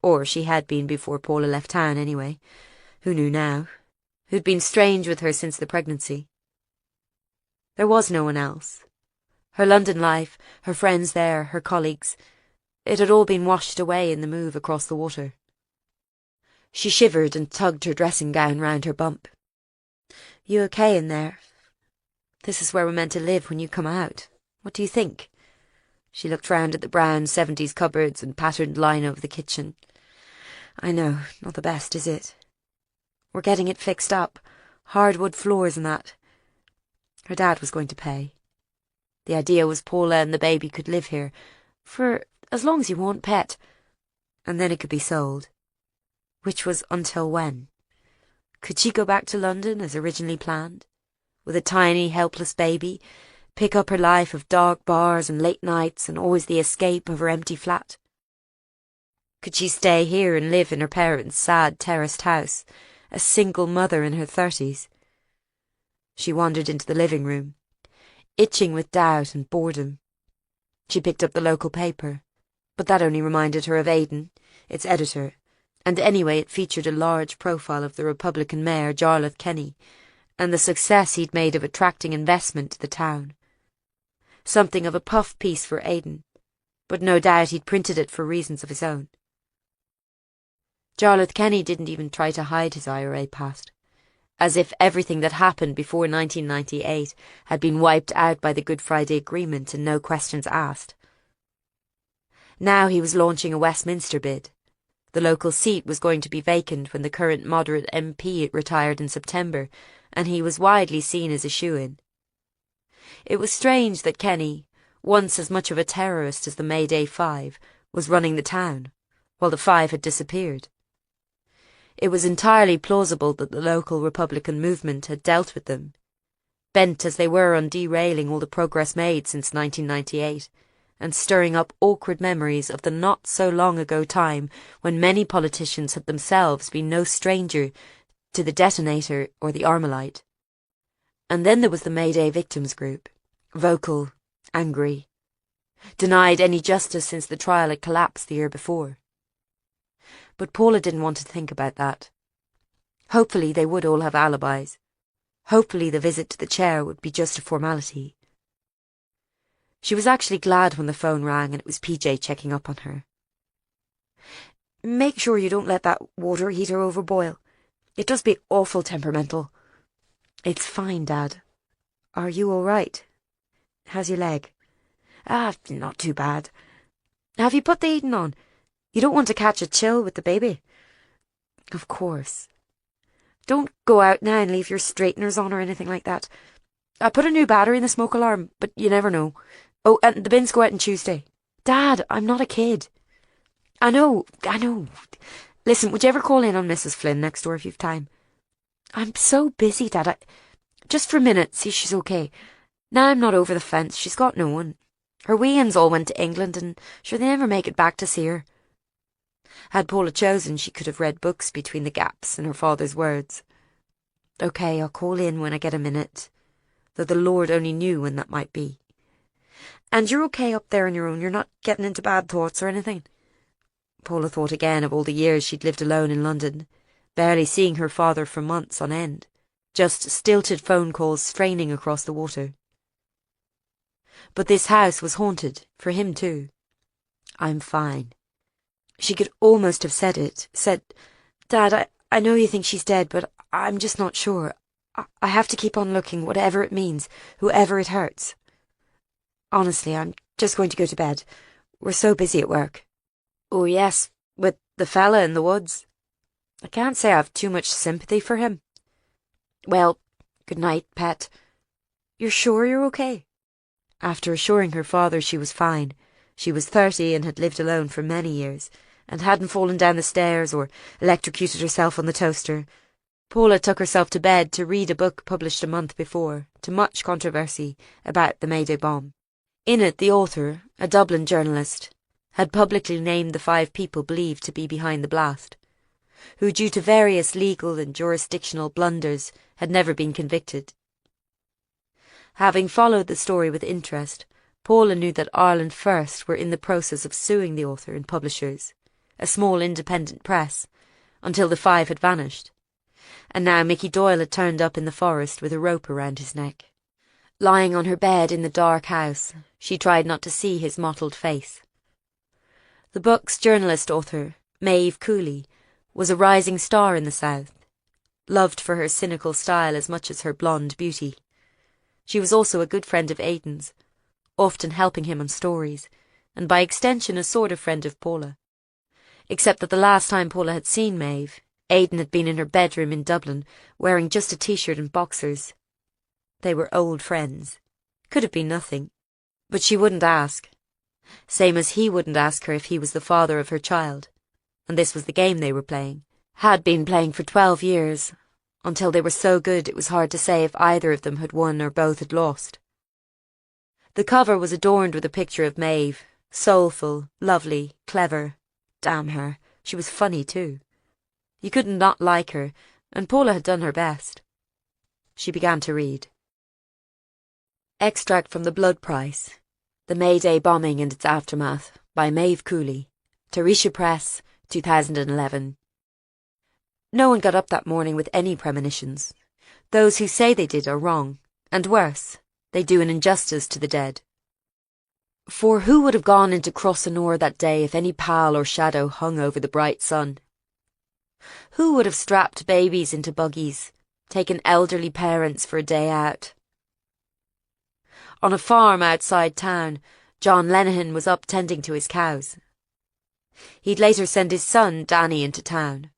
Or she had been before Paula left town anyway. Who knew now? Who'd been strange with her since the pregnancy. There was no one else. Her London life, her friends there, her colleagues, it had all been washed away in the move across the water. She shivered and tugged her dressing gown round her bump. You okay in there? This is where we're meant to live when you come out. What do you think? She looked round at the brown 70s cupboards and patterned lino of the kitchen. I know, not the best, is it? We're getting it fixed up. Hardwood floors and that. Her dad was going to pay. The idea was Paula and the baby could live here for as long as you want, pet. And then it could be sold. Which was until when? Could she go back to London as originally planned? With a tiny, helpless baby, pick up her life of dark bars and late nights and always the escape of her empty flat? Could she stay here and live in her parents' sad terraced house, a single mother in her 30s? She wandered into the living room, itching with doubt and boredom. She picked up the local paper, but that only reminded her of Aidan, its editor, And anyway, it featured a large profile of the Republican mayor, Jarlath Kenny, and the success he'd made of attracting investment to the town. Something of a puff piece for Aidan, but no doubt he'd printed it for reasons of his own. Jarlath Kenny didn't even try to hide his IRA past, as if everything that happened before 1998 had been wiped out by the Good Friday Agreement and no questions asked. Now he was launching a Westminster bid. The local seat was going to be vacant when the current moderate MP retired in September, and he was widely seen as a shoo-in. It was strange that Kenny, once as much of a terrorist as the Mayday Five, was running the town, while the Five had disappeared. It was entirely plausible that the local Republican movement had dealt with them, bent as they were on derailing all the progress made since 1998, and stirring up awkward memories of the not-so-long-ago time when many politicians had themselves been no stranger to the detonator or the Armalite. And then there was the Mayday victims group, vocal, angry, denied any justice since the trial had collapsed the year before. But Paula didn't want to think about that. Hopefully they would all have alibis. Hopefully the visit to the chair would be just a formality. She was actually glad when the phone rang and it was PJ checking up on her. "Make sure you don't let that water heater overboil. It does be awful temperamental." "It's fine, Dad. Are you all right? How's your leg?" Not too bad." "Have you put the heating on? You don't want to catch a chill with the baby." "Of course. Don't go out now and leave your straighteners on or anything like that. I put a new battery in the smoke alarm, but you never know. Oh, and the bins go out on Tuesday." "Dad, I'm not a kid." I know. Listen, would you ever call in on Mrs. Flynn next door if you've time?" "I'm so busy, Dad. Just for a minute, see if she's okay. Now I'm not over the fence, she's got no one. Her weans all went to England, and sure they never make it back to see her." Had Paula chosen, she could have read books between the gaps in her father's words. "Okay, I'll call in when I get a minute, though the Lord only knew when that might be. And you're okay up there on your own? You're not getting into bad thoughts or anything?" Paula thought again of all the years she'd lived alone in London, barely seeing her father for months on end, just stilted phone calls straining across the water. But this house was haunted, for him too. "I'm fine." She could almost have said it, "Dad, I know you think she's dead, but I'm just not sure. I have to keep on looking, whatever it means, whoever it hurts. Honestly, I'm just going to go to bed. We're so busy at work." "Oh yes, with the fella in the woods. I can't say I've too much sympathy for him." "Well, good night, pet. You're sure you're okay?" After assuring her father she was fine, she was 30 and had lived alone for many years, and hadn't fallen down the stairs or electrocuted herself on the toaster, Paula took herself to bed to read a book published a month before, to much controversy, about the Mayday bomb. In it, the author, a Dublin journalist, had publicly named the 5 people believed to be behind the blast, who, due to various legal and jurisdictional blunders, had never been convicted. Having followed the story with interest, Paula knew that Ireland First were in the process of suing the author and publishers, a small independent press, until the 5 had vanished. And now Mickey Doyle had turned up in the forest with a rope around his neck. Lying on her bed in the dark house, she tried not to see his mottled face. The book's journalist-author, Maeve Cooley, was a rising star in the South, loved for her cynical style as much as her blonde beauty. She was also a good friend of Aidan's, often helping him on stories, and by extension a sort of friend of Paula. Except that the last time Paula had seen Maeve, Aidan had been in her bedroom in Dublin, wearing just a t-shirt and boxers. They were old friends. Could have been nothing. But she wouldn't ask. Same as he wouldn't ask her if he was the father of her child. And this was the game they were playing. Had been playing for 12 years, until they were so good it was hard to say if either of them had won or both had lost. The cover was adorned with a picture of Maeve, soulful, lovely, clever. Damn her, she was funny too. You couldn't not like her, and Paula had done her best. She began to read. Extract from The Blood Price, The Mayday Bombing and Its Aftermath, by Maeve Cooley, Tarisha Press, 2011, No one got up that morning with any premonitions. Those who say they did are wrong, and worse, they do an injustice to the dead. For who would have gone into Crossanour that day if any pall or shadow hung over the bright sun? Who would have strapped babies into buggies, taken elderly parents for a day out? On a farm outside town, John Lenihan was up tending to his cows. He'd later send his son, Danny, into town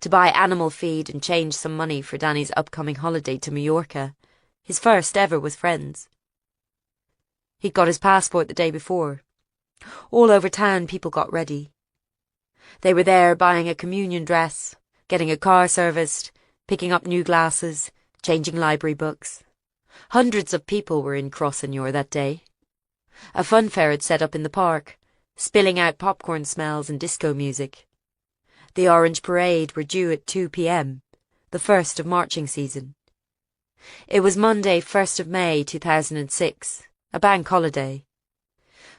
to buy animal feed and change some money for Danny's upcoming holiday to Majorca, his first ever with friends. He'd got his passport the day before. All over town people got ready. They were there buying a communion dress, getting a car serviced, picking up new glasses, changing library books. Hundreds of people were in Crossanour that day. A funfair had set up in the park, spilling out popcorn smells and disco music. The Orange Parade were due at 2 p.m, the first of marching season. It was Monday, 1st of May 2006, a bank holiday.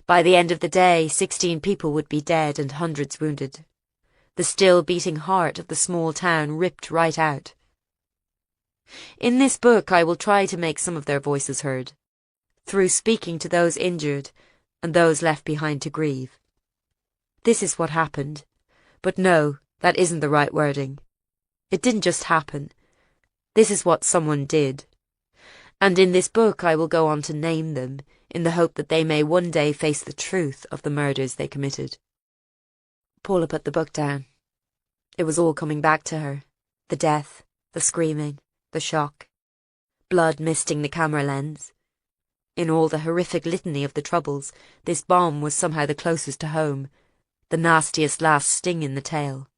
By the end of the day, 16 people would be dead and hundreds wounded. The still beating heart of the small town ripped right out. In this book I will try to make some of their voices heard, through speaking to those injured and those left behind to grieve. This is what happened. But no, that isn't the right wording. It didn't just happen. This is what someone did. And in this book I will go on to name them, in the hope that they may one day face the truth of the murders they committed. Paula put the book down. It was all coming back to her. The death, the screaming, the shock. Blood misting the camera lens. In all the horrific litany of the troubles, this bomb was somehow the closest to home, the nastiest last sting in the tail.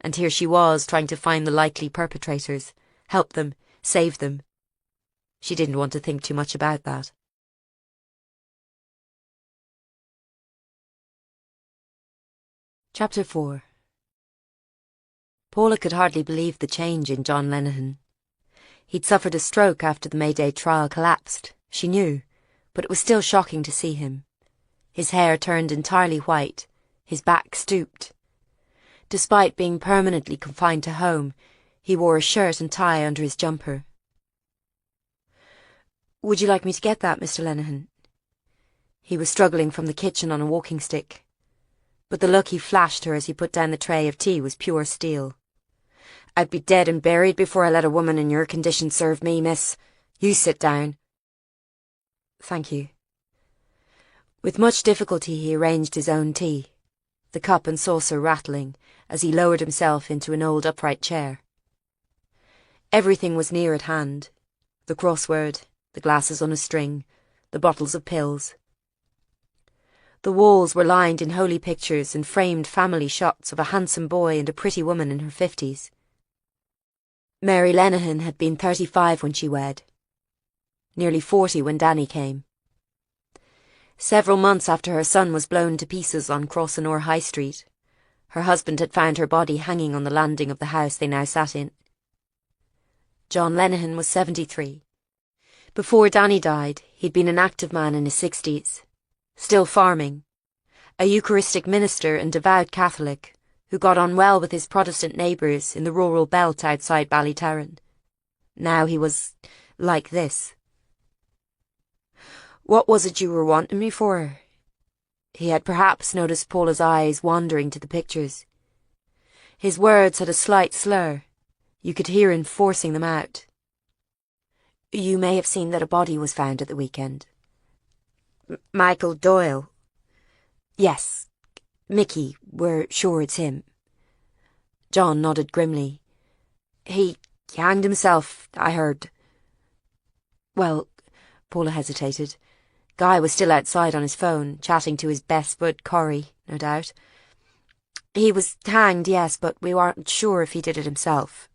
And here she was trying to find the likely perpetrators, help them, save them. She didn't want to think too much about that. Chapter 4. Paula could hardly believe the change in John Lenihan. He'd suffered a stroke after the Mayday trial collapsed, she knew, but it was still shocking to see him. His hair turned entirely white, his back stooped. Despite being permanently confined to home, he wore a shirt and tie under his jumper. "Would you like me to get that, Mr. Lenihan?" He was struggling from the kitchen on a walking stick, but the look he flashed her as he put down the tray of tea was pure steel. "I'd be dead and buried before I let a woman in your condition serve me, miss. You sit down." "Thank you." With much difficulty he arranged his own tea, the cup and saucer rattling as he lowered himself into an old upright chair. Everything was near at hand. The crossword, the glasses on a string, the bottles of pills. The walls were lined in holy pictures and framed family shots of a handsome boy and a pretty woman in her 50s. Mary Lenihan had been 35 when she wed. Nearly 40 when Danny came. Several months after her son was blown to pieces on Crossanour High Street, her husband had found her body hanging on the landing of the house they now sat in. John Lenihan was 73. Before Danny died, he'd been an active man in his 60s, still farming, a Eucharistic minister and devout Catholic who got on well with his Protestant neighbours in the rural belt outside Ballytarran. Now he was like this. "What was it you were wanting me for?" He had perhaps noticed Paula's eyes wandering to the pictures. His words had a slight slur. You could hear him forcing them out. "You may have seen that a body was found at the weekend." "Michael Doyle?" "Yes. Mickey, we're sure it's him." John nodded grimly. He hanged himself, I heard." "Well," Paula hesitated. Guy was still outside on his phone, chatting to his best bud Corrie, no doubt. "He was hanged, yes, but we weren't sure if he did it himself."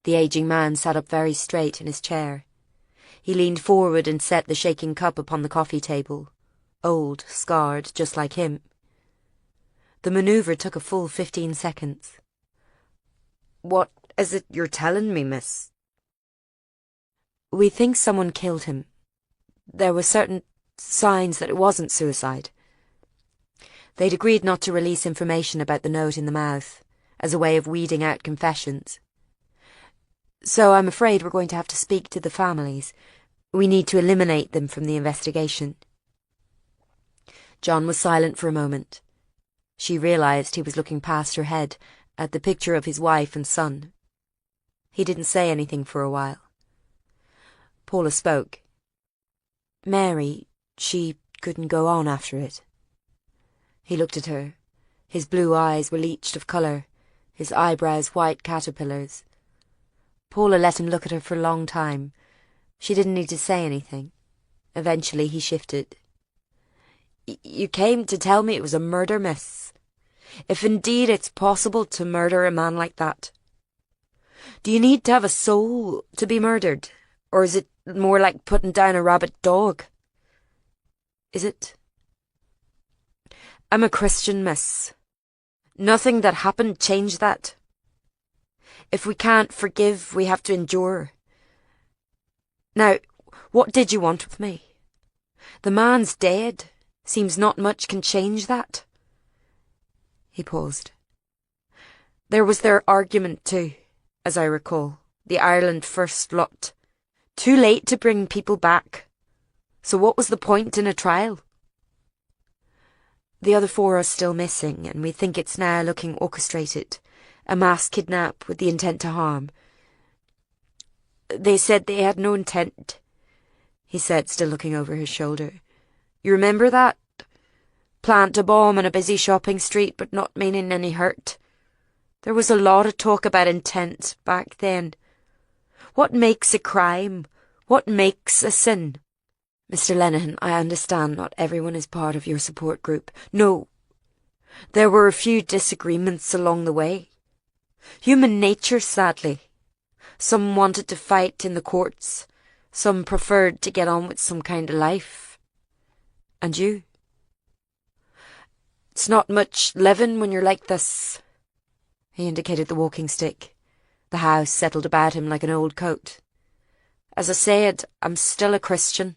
The ageing man sat up very straight in his chair. He leaned forward and set the shaking cup upon the coffee table. Old, scarred, just like him. The manoeuvre took a full 15 seconds. "What is it you're telling me, miss?" "We think someone killed him. There were certain signs that it wasn't suicide." They'd agreed not to release information about the note in the mouth, as a way of weeding out confessions. So I'm afraid we're going to have to speak to the families. We need to eliminate them from the investigation. John was silent for a moment. She realised he was looking past her head at the picture of his wife and son. He didn't say anything for a while. Paula spoke. Mary, she couldn't go on after it. He looked at her. His blue eyes were leached of colour, his eyebrows white caterpillars. Paula let him look at her for a long time. She didn't need to say anything. Eventually he shifted. You came to tell me it was a murder, miss. If indeed it's possible to murder a man like that. Do you need to have a soul to be murdered? Or is it more like putting down a rabid dog? Is it? I'm a Christian, miss. Nothing that happened changed that. If we can't forgive, we have to endure. Now, what did you want with me? The man's dead. Seems not much can change that. He paused. There was their argument too, as I recall, the Ireland First lot. Too late to bring people back. So what was the point in a trial? The other 4 are still missing, and we think it's now looking orchestrated. A mass kidnap with the intent to harm. They said they had no intent, he said, still looking over his shoulder. You remember that? Plant a bomb in a busy shopping street, but not meaning any hurt. There was a lot of talk about intent back then. What makes a crime? What makes a sin? Mr. Lenihan, I understand not everyone is part of your support group. No. There were a few disagreements along the way. Human nature, sadly. Some wanted to fight in the courts. Some preferred to get on with some kind of life. And you? It's not much living when you're like this. He indicated the walking stick. The house settled about him like an old coat. As I said, I'm still a Christian.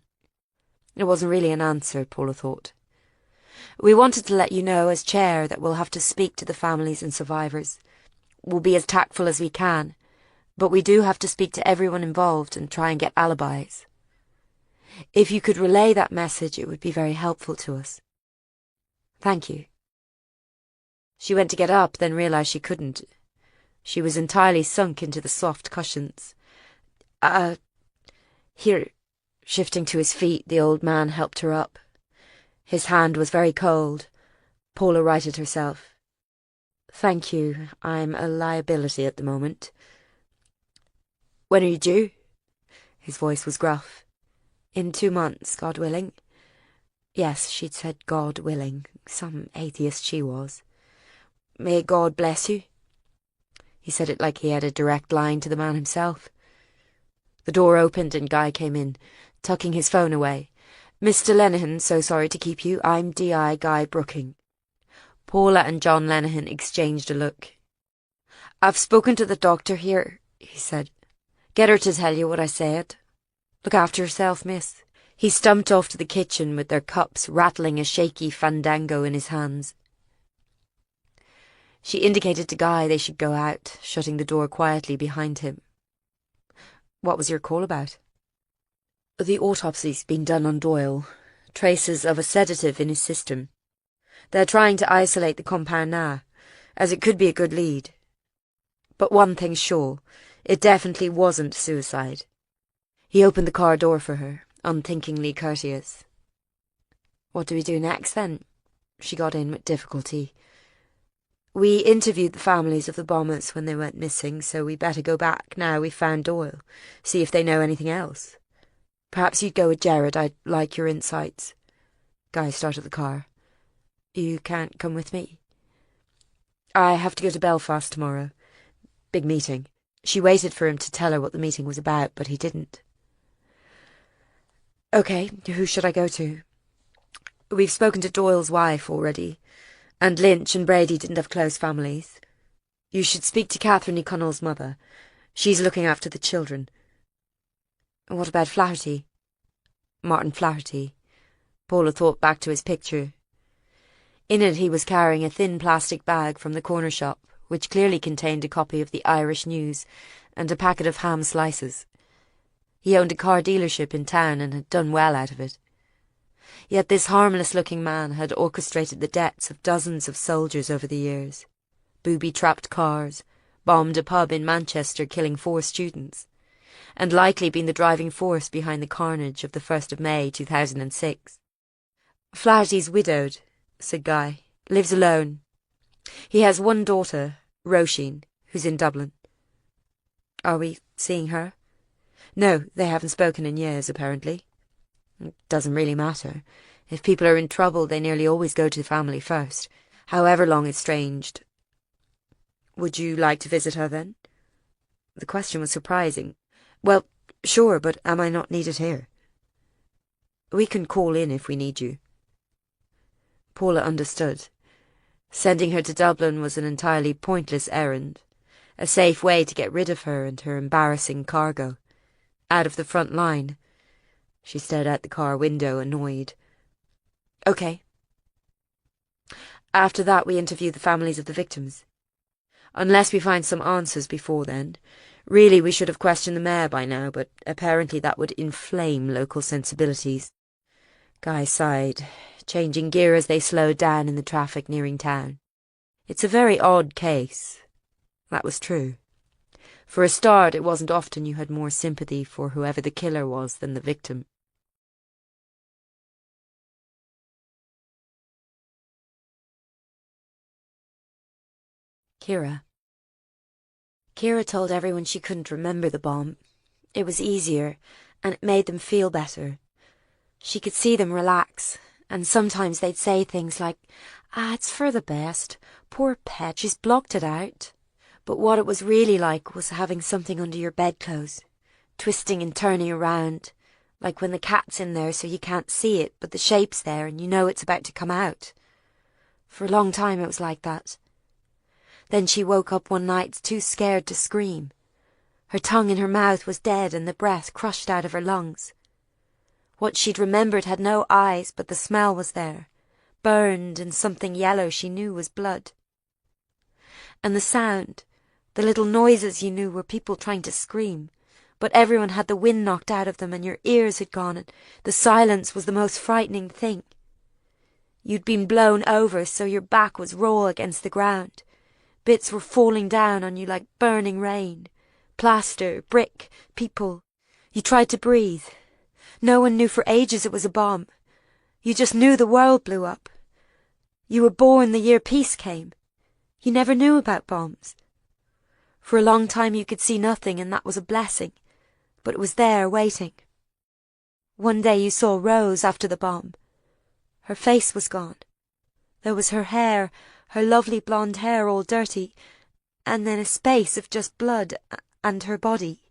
It wasn't really an answer, Paula thought. We wanted to let you know as chair that we'll have to speak to the families and survivors. We'll be as tactful as we can, but we do have to speak to everyone involved and try and get alibis. If you could relay that message, it would be very helpful to us. Thank you. She went to get up, then realised she couldn't. She was entirely sunk into the soft cushions. Here. Shifting to his feet, the old man helped her up. His hand was very cold. Paula righted herself. Thank you. I'm a liability at the moment. When are you due? His voice was gruff. In 2 months, God willing. Yes, she'd said God willing. Some atheist she was. May God bless you. He said it like he had a direct line to the man himself. The door opened and Guy came in, tucking his phone away. Mr. Lenihan, so sorry to keep you. I'm D.I. Guy Brooking. Paula and John Lenihan exchanged a look. I've spoken to the doctor here, he said. Get her to tell you what I said. Look after yourself, miss. He stumped off to the kitchen with their cups, rattling a shaky fandango in his hands. She indicated to Guy they should go out, shutting the door quietly behind him. What was your call about? The autopsy's been done on Doyle. Traces of a sedative in his system. They're trying to isolate the compound now, as it could be a good lead. But one thing's sure, it definitely wasn't suicide. He opened the car door for her, unthinkingly courteous. What do we do next, then? She got in with difficulty. We interviewed the families of the bombers when they went missing, so we better go back now we've found Doyle, see if they know anything else. Perhaps you'd go with Jared. I'd like your insights. Guy started the car. You can't come with me? I have to go to Belfast tomorrow. Big meeting. She waited for him to tell her what the meeting was about, but he didn't. Okay, who should I go to? We've spoken to Doyle's wife already, and Lynch and Brady didn't have close families. You should speak to Catherine O'Connell's mother. She's looking after the children. What about Flaherty? Martin Flaherty. Paula thought back to his picture. In it he was carrying a thin plastic bag from the corner shop, which clearly contained a copy of the Irish News and a packet of ham slices. He owned a car dealership in town and had done well out of it. Yet this harmless-looking man had orchestrated the deaths of dozens of soldiers over the years, booby-trapped cars, bombed a pub in Manchester killing 4 students, and likely been the driving force behind the carnage of the 1st of May 2006. "Flaherty's widowed," said Guy. "Lives alone. He has one daughter, Roisin, who's in Dublin." "Are we seeing her?" "No, they haven't spoken in years, apparently." "It doesn't really matter. If people are in trouble, they nearly always go to the family first, however long estranged." "Would you like to visit her, then?" The question was surprising. "Well, sure, but am I not needed here?" "We can call in if we need you." Paula understood. Sending her to Dublin was an entirely pointless errand, a safe way to get rid of her and her embarrassing cargo. Out of the front line. She stared out the car window, annoyed. "Okay." "After that we interview the families of the victims. Unless we find some answers before then. Really, we should have questioned the mayor by now, but apparently that would inflame local sensibilities." Guy sighed, changing gear as they slowed down in the traffic nearing town. It's a very odd case. That was true. For a start, it wasn't often you had more sympathy for whoever the killer was than the victim. Kira told everyone she couldn't remember the bomb. It was easier, and it made them feel better. She could see them relax, and sometimes they'd say things like, "It's for the best. Poor pet, she's blocked it out." But what it was really like was having something under your bedclothes, twisting and turning around, like when the cat's in there so you can't see it, but the shape's there and you know it's about to come out. For a long time it was like that. Then she woke up one night too scared to scream. Her tongue in her mouth was dead and the breath crushed out of her lungs. What she'd remembered had no eyes, but the smell was there, burned in something yellow she knew was blood. And the sound, the little noises you knew were people trying to scream, but everyone had the wind knocked out of them and your ears had gone and the silence was the most frightening thing. You'd been blown over so your back was raw against the ground. Bits were falling down on you like burning rain. Plaster, brick, people. You tried to breathe. No one knew for ages it was a bomb. You just knew the world blew up. You were born the year peace came. You never knew about bombs. For a long time you could see nothing and that was a blessing, but it was there waiting. One day you saw Rose after the bomb. Her face was gone. There was her hair, her lovely blonde hair all dirty, and then a space of just blood and her body.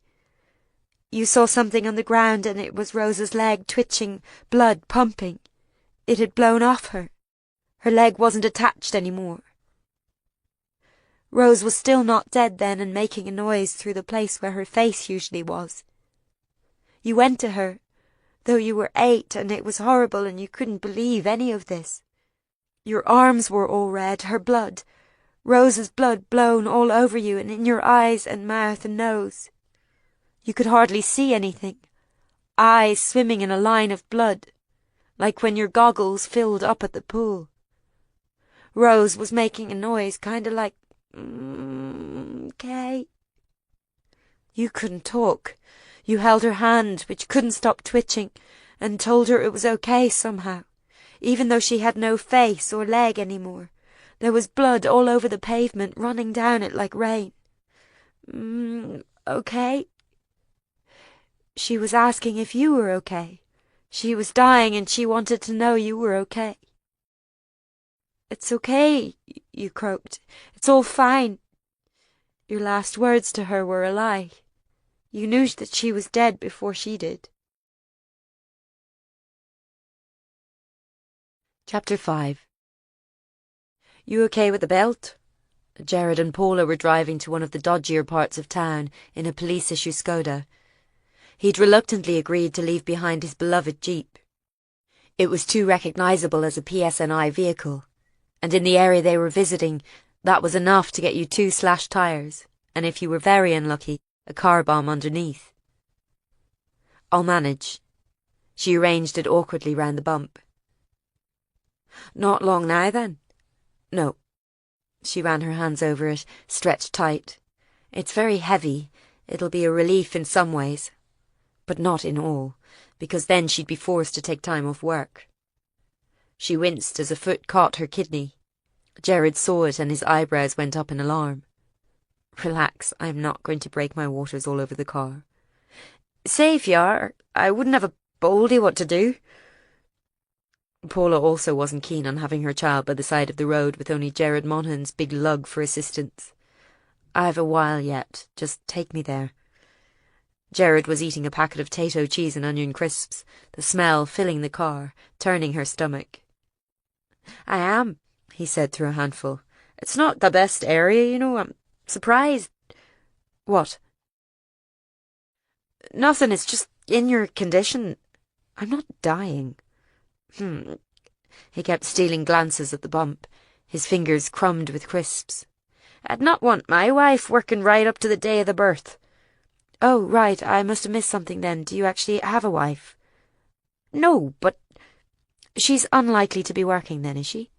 You saw something on the ground and it was Rose's leg twitching, blood pumping. It had blown off her. Her leg wasn't attached anymore. Rose was still not dead then and making a noise through the place where her face usually was. You went to her, though you were 8 and it was horrible and you couldn't believe any of this. Your arms were all red, her blood, Rose's blood blown all over you and in your eyes and mouth and nose. You could hardly see anything, eyes swimming in a line of blood, like when your goggles filled up at the pool. Rose was making a noise kind of like, "Okay." You couldn't talk. You held her hand, which couldn't stop twitching, and told her it was okay somehow, even though she had no face or leg anymore. There was blood all over the pavement, running down it like rain. "Okay." She was asking if you were okay. She was dying and she wanted to know you were okay. "It's okay," you croaked. "It's all fine." Your last words to her were a lie. You knew that she was dead before she did. Chapter 5. "You okay with the belt?" Jared and Paula were driving to one of the dodgier parts of town in a police-issue Skoda. He'd reluctantly agreed to leave behind his beloved Jeep. It was too recognisable as a PSNI vehicle, and in the area they were visiting, That was enough to get you 2 slashed tyres, and if you were very unlucky, a car bomb underneath. I'll manage. She arranged it awkwardly round the bump. Not long now, then? No. She ran her hands over it, stretched tight. It's very heavy. It'll be a relief in some ways. But not in all, because then she'd be forced to take time off work. She winced as a foot caught her kidney. Gerard saw it and his eyebrows went up in alarm. Relax, I'm not going to break my waters all over the car. Say if you are, I wouldn't have a boldy what to do. Paula also wasn't keen on having her child by the side of the road with only Gerard Monaghan's big lug for assistance. I've a while yet, just take me there. Gerard was eating a packet of Tayto cheese and onion crisps, the smell filling the car, turning her stomach. I am, he said through a handful. It's not the best area, you know. I'm surprised. What? Nothing, it's just in your condition. I'm not dying. He kept stealing glances at the bump, his fingers crumbed with crisps. I'd not want my wife working right up to the day of the birth. Oh, right, I must have missed something then. Do you actually have a wife? No, but she's unlikely to be working then, is she?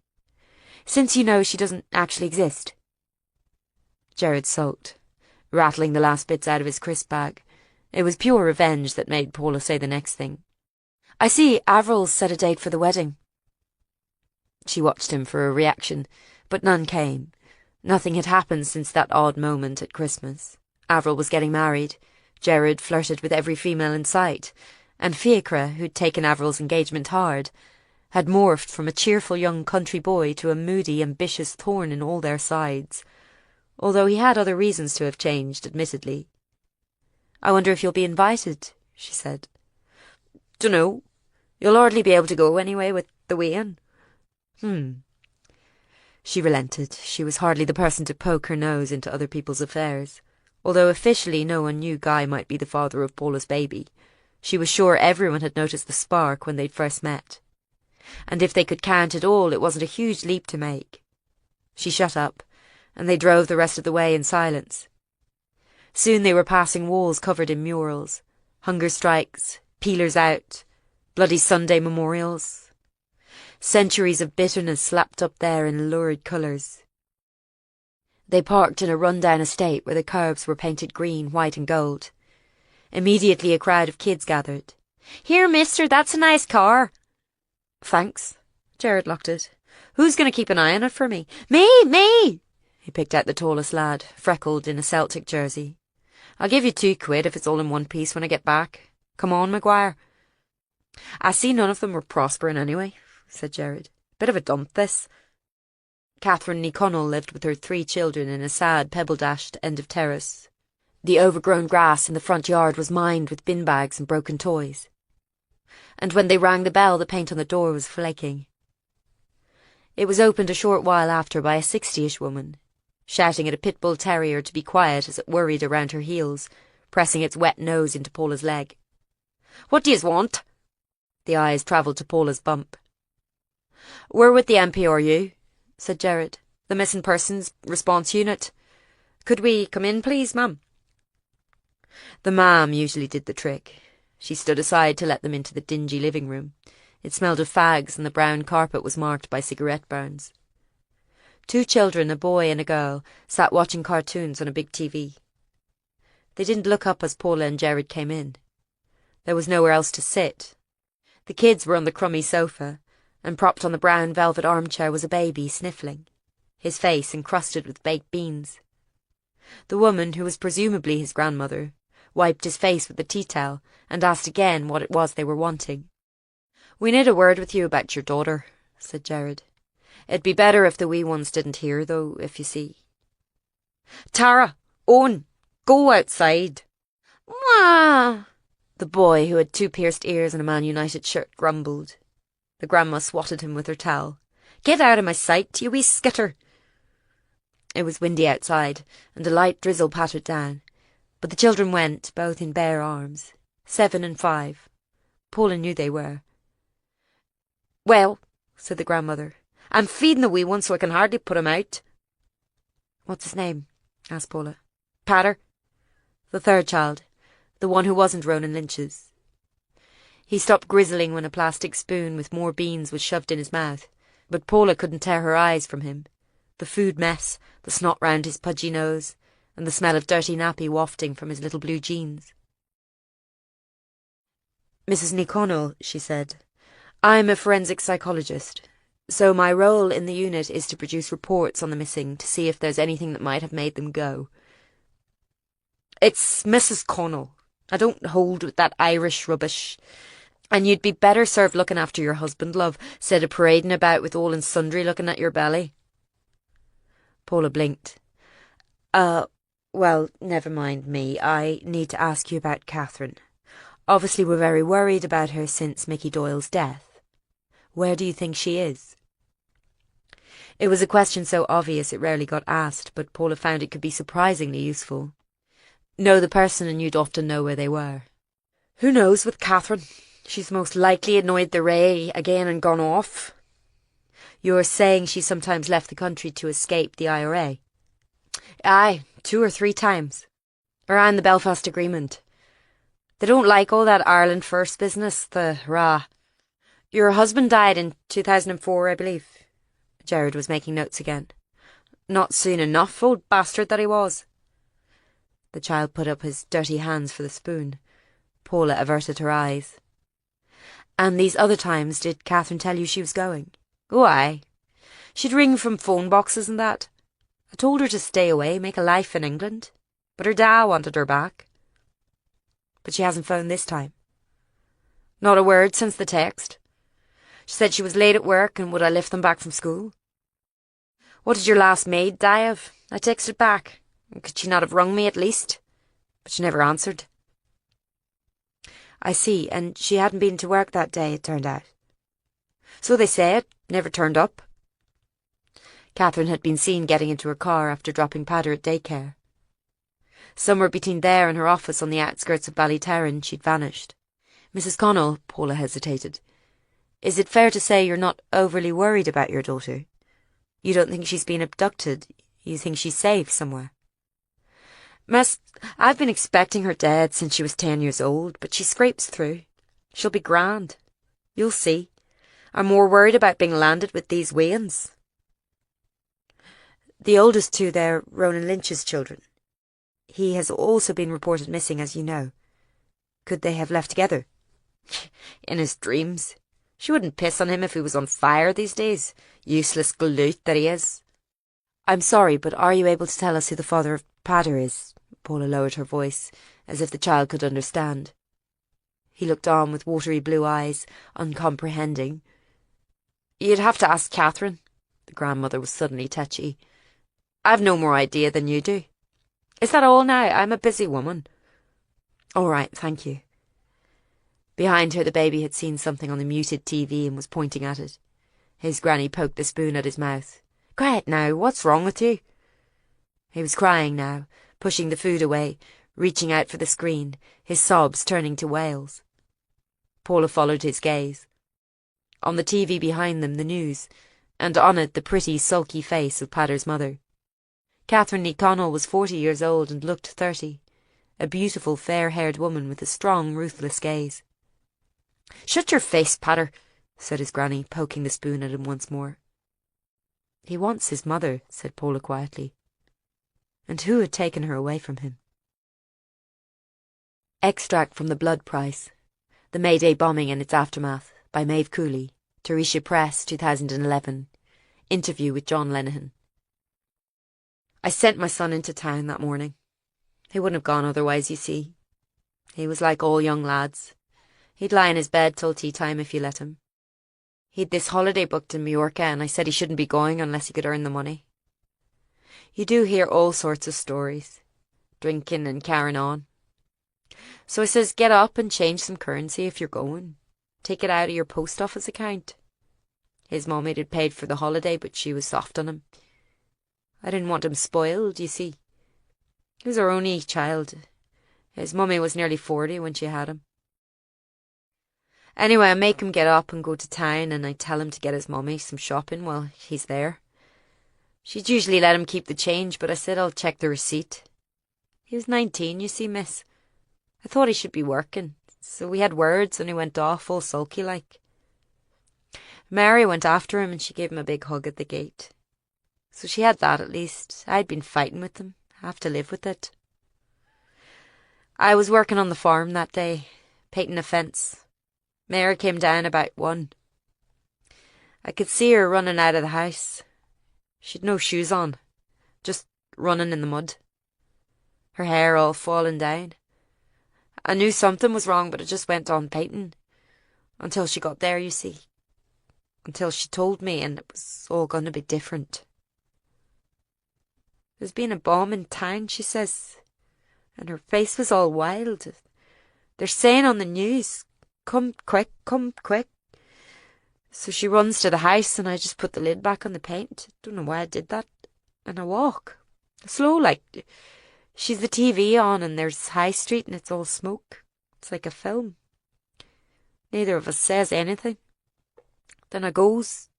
Since you know she doesn't actually exist. Gerard sulked, rattling the last bits out of his crisp bag. It was pure revenge that made Paula say the next thing. I see Avril's set a date for the wedding. She watched him for a reaction, but none came. Nothing had happened since that odd moment at Christmas. Avril was getting married. Gerard flirted with every female in sight, and Fiacre, who'd taken Avril's engagement hard, had morphed from a cheerful young country boy to a moody, ambitious thorn in all their sides, although he had other reasons to have changed, admittedly. I wonder if you'll be invited, she said. Dunno. You'll hardly be able to go anyway with the wean. She relented. She was hardly the person to poke her nose into other people's affairs. Although officially no one knew Guy might be the father of Paula's baby, she was sure everyone had noticed the spark when they'd first met. And if they could count at all, it wasn't a huge leap to make. She shut up, and they drove the rest of the way in silence. Soon they were passing walls covered in murals, hunger strikes, peelers out, bloody Sunday memorials. Centuries of bitterness slapped up there in lurid colours. They parked in a run-down estate where the curbs were painted green, white and gold. Immediately a crowd of kids gathered. Here, mister, that's a nice car. Thanks. Gerard locked it. Who's going to keep an eye on it for me? Me! He picked out the tallest lad, freckled in a Celtic jersey. I'll give you £2 if it's all in one piece when I get back. Come on, Maguire. I see none of them were prospering anyway, said Gerard. Bit of a dump, this. Catherine Niconnell lived with her 3 children in a sad, pebble-dashed end of terrace. The overgrown grass in the front yard was mined with bin bags and broken toys. And when they rang the bell, the paint on the door was flaking. It was opened a short while after by a 60-ish woman, shouting at a pit bull terrier to be quiet as it worried around her heels, pressing its wet nose into Paula's leg. What do yous want? The eyes travelled to Paula's bump. We're with the MPRU, said Gerard, the missing persons response unit. Could we come in, please, ma'am? The ma'am usually did the trick. She stood aside to let them into the dingy living room. It smelled of fags and the brown carpet was marked by cigarette burns. 2 children, a boy and a girl, sat watching cartoons on a big TV. They didn't look up as Paula and Gerard came in. There was nowhere else to sit. The kids were on the crummy sofa, and propped on the brown velvet armchair was a baby sniffling, his face encrusted with baked beans. The woman, who was presumably his grandmother, wiped his face with the tea-towel and asked again what it was they were wanting. We need a word with you about your daughter, said Gerard. It'd be better if the wee ones didn't hear, though, if you see. Tara! Owen! Go outside! Mwah! The boy, who had 2 pierced ears and a Man United shirt, grumbled. The grandma swatted him with her towel. Get out of my sight, you wee skitter! It was windy outside, and a light drizzle pattered down, but the children went, both in bare arms, 7 and 5. Paula knew they were. Well, said the grandmother, I'm feeding the wee one so I can hardly put him out. What's his name? Asked Paula. Pater. The third child. The one who wasn't Ronan Lynch's. He stopped grizzling when a plastic spoon with more beans was shoved in his mouth, but Paula couldn't tear her eyes from him. The food mess, the snot round his pudgy nose, and the smell of dirty nappy wafting from his little blue jeans. Mrs. Niconnell, she said, I'm a forensic psychologist, so my role in the unit is to produce reports on the missing to see if there's anything that might have made them go. It's Mrs. Connell. I don't hold with that Irish rubbish. And you'd be better served looking after your husband, love, instead of parading about with all and sundry looking at your belly. Paula blinked. Well, never mind me. I need to ask you about Catherine. Obviously we're very worried about her since Mickey Doyle's death. Where do you think she is? It was a question so obvious it rarely got asked, but Paula found it could be surprisingly useful. Know the person and you'd often know where they were. Who knows with Catherine? She's most likely annoyed the Ray again and gone off. You're saying she sometimes left the country to escape the IRA? Aye, 2 or 3 times. Around the Belfast Agreement. They don't like all that Ireland First business, the rah. Your husband died in 2004, I believe. Gerard was making notes again. Not soon enough, old bastard that he was. The child put up his dirty hands for the spoon. Paula averted her eyes. And these other times, did Catherine tell you she was going? Oh, aye. She'd ring from phone boxes and that. I told her to stay away, make a life in England. But her da wanted her back. But she hasn't phoned this time. Not a word since the text. She said she was late at work and would I lift them back from school. What did your last maid die of? I texted back. Could she not have rung me at least? But she never answered. I see, and she hadn't been to work that day, it turned out. So they said, never turned up. Catherine had been seen getting into her car after dropping Pater at daycare. Somewhere between there and her office on the outskirts of Ballytarran, she'd vanished. Mrs. Connell, Paula hesitated. Is it fair to say you're not overly worried about your daughter? You don't think she's been abducted? You think she's safe somewhere? Miss, I've been expecting her dead since she was 10 years old, but she scrapes through. She'll be grand. You'll see. I'm more worried about being landed with these Wayans. The oldest 2 there, Ronan Lynch's children. He has also been reported missing, as you know. Could they have left together? In his dreams. She wouldn't piss on him if he was on fire these days. Useless galoot that he is. I'm sorry, but are you able to tell us who the father of Pater is? Paula lowered her voice, as if the child could understand. He looked on with watery blue eyes, uncomprehending. You'd have to ask Catherine. The grandmother was suddenly tetchy. I've no more idea than you do. Is that all now? I'm a busy woman. All right, thank you. Behind her the baby had seen something on the muted TV and was pointing at it. His granny poked the spoon at his mouth. Quiet now, what's wrong with you? He was crying now, pushing the food away, reaching out for the screen, his sobs turning to wails. Paula followed his gaze. On the TV behind them the news, and on it the pretty, sulky face of Pater's mother. Catherine Niconnell was 40 years old and looked 30, a beautiful, fair-haired woman with a strong, ruthless gaze. Shut your face, Pater, said his granny, poking the spoon at him once more. He wants his mother, said Paula quietly. And who had taken her away from him? Extract from The Blood Price, The May Day Bombing and Its Aftermath, by Maeve Cooley, Teresia Press, 2011. Interview with John Lenihan. I sent my son into town that morning. He wouldn't have gone otherwise, you see. He was like all young lads. He'd lie in his bed till tea time if you let him. He'd this holiday booked in Majorca, and I said he shouldn't be going unless he could earn the money. You do hear all sorts of stories, drinking and carrying on. So I says, get up and change some currency if you're going. Take it out of your post office account. His mummy had paid for the holiday, but she was soft on him. I didn't want him spoiled, you see. He was our only child. His mummy was nearly 40 when she had him. Anyway, I make him get up and go to town, and I tell him to get his mummy some shopping while he's there. She'd usually let him keep the change, but I said I'll check the receipt. He was 19, you see, miss. I thought he should be working, so we had words and he went off all sulky like. Mary went after him and she gave him a big hug at the gate. So she had that at least. I'd been fighting with them. I have to live with it. I was working on the farm that day, painting a fence. Mary came down about 1. I could see her running out of the house. She'd no shoes on, just running in the mud. Her hair all falling down. I knew something was wrong, but I just went on painting. Until she got there, you see. Until she told me, and it was all going to be different. There's been a bomb in town, she says, and her face was all wild. They're saying on the news, come quick, come quick. So she runs to the house and I just put the lid back on the paint. Don't know why I did that. And I walk. Slow like. She's the TV on and there's High Street and it's all smoke. It's like a film. Neither of us says anything. Then I goes.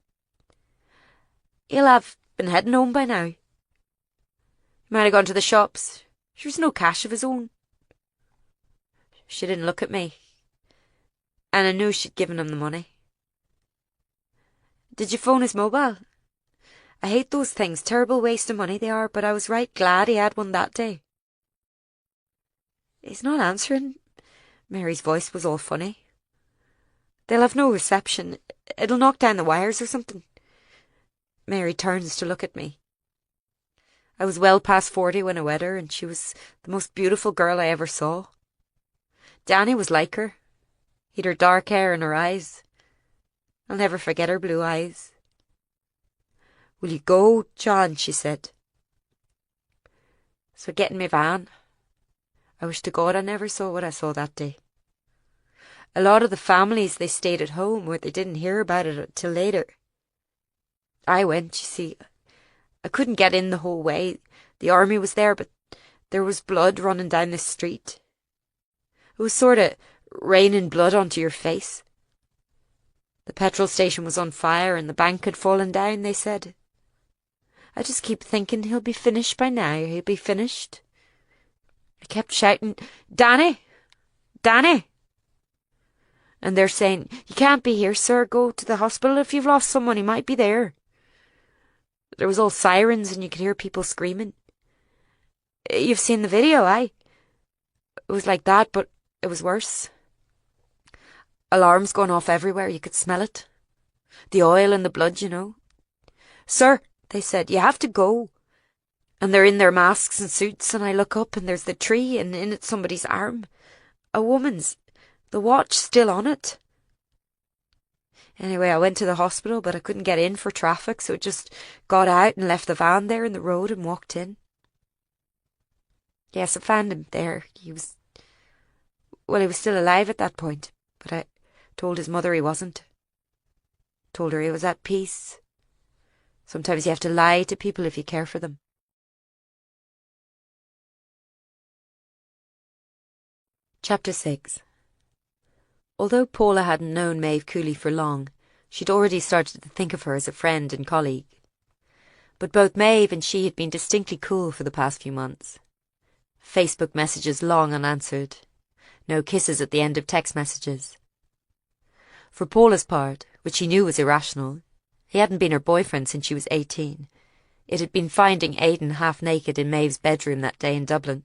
He'll have been heading home by now. He might have gone to the shops. There's no cash of his own. She didn't look at me. And I knew she'd given him the money. Did you phone his mobile? I hate those things. Terrible waste of money they are, but I was right glad he had one that day. He's not answering. Mary's voice was all funny. They'll have no reception. It'll knock down the wires or something. Mary turns to look at me. I was well past 40 when I wed her, and she was the most beautiful girl I ever saw. Danny was like her. He'd her dark hair and her eyes. I'll never forget her blue eyes. Will you go, John? She said. So get in my van. I wish to God I never saw what I saw that day. A lot of the families, they stayed at home where they didn't hear about it till later. I went, you see. I couldn't get in the whole way. The army was there, but there was blood running down the street. It was sort of raining blood onto your face. The petrol station was on fire and the bank had fallen down, they said. I just keep thinking he'll be finished by now, he'll be finished. I kept shouting, Danny! Danny! And they're saying, you can't be here, sir, go to the hospital if you've lost someone, he might be there. There was all sirens and you could hear people screaming. You've seen the video, aye? It was like that, but it was worse. Alarms going off everywhere, you could smell it. The oil and the blood, you know. Sir, they said, you have to go. And they're in their masks and suits, and I look up and there's the tree and in it somebody's arm. A woman's. The watch still on it. Anyway, I went to the hospital, but I couldn't get in for traffic, so I just got out and left the van there in the road and walked in. Yes, I found him there. He was still alive at that point, but I told his mother he wasn't. Told her he was at peace. Sometimes you have to lie to people if you care for them. Chapter 6. Although Paula hadn't known Maeve Cooley for long, she'd already started to think of her as a friend and colleague. But both Maeve and she had been distinctly cool for the past few months. Facebook messages long unanswered. No kisses at the end of text messages. For Paula's part, which she knew was irrational, he hadn't been her boyfriend since she was 18. It had been finding Aidan half naked in Maeve's bedroom that day in Dublin.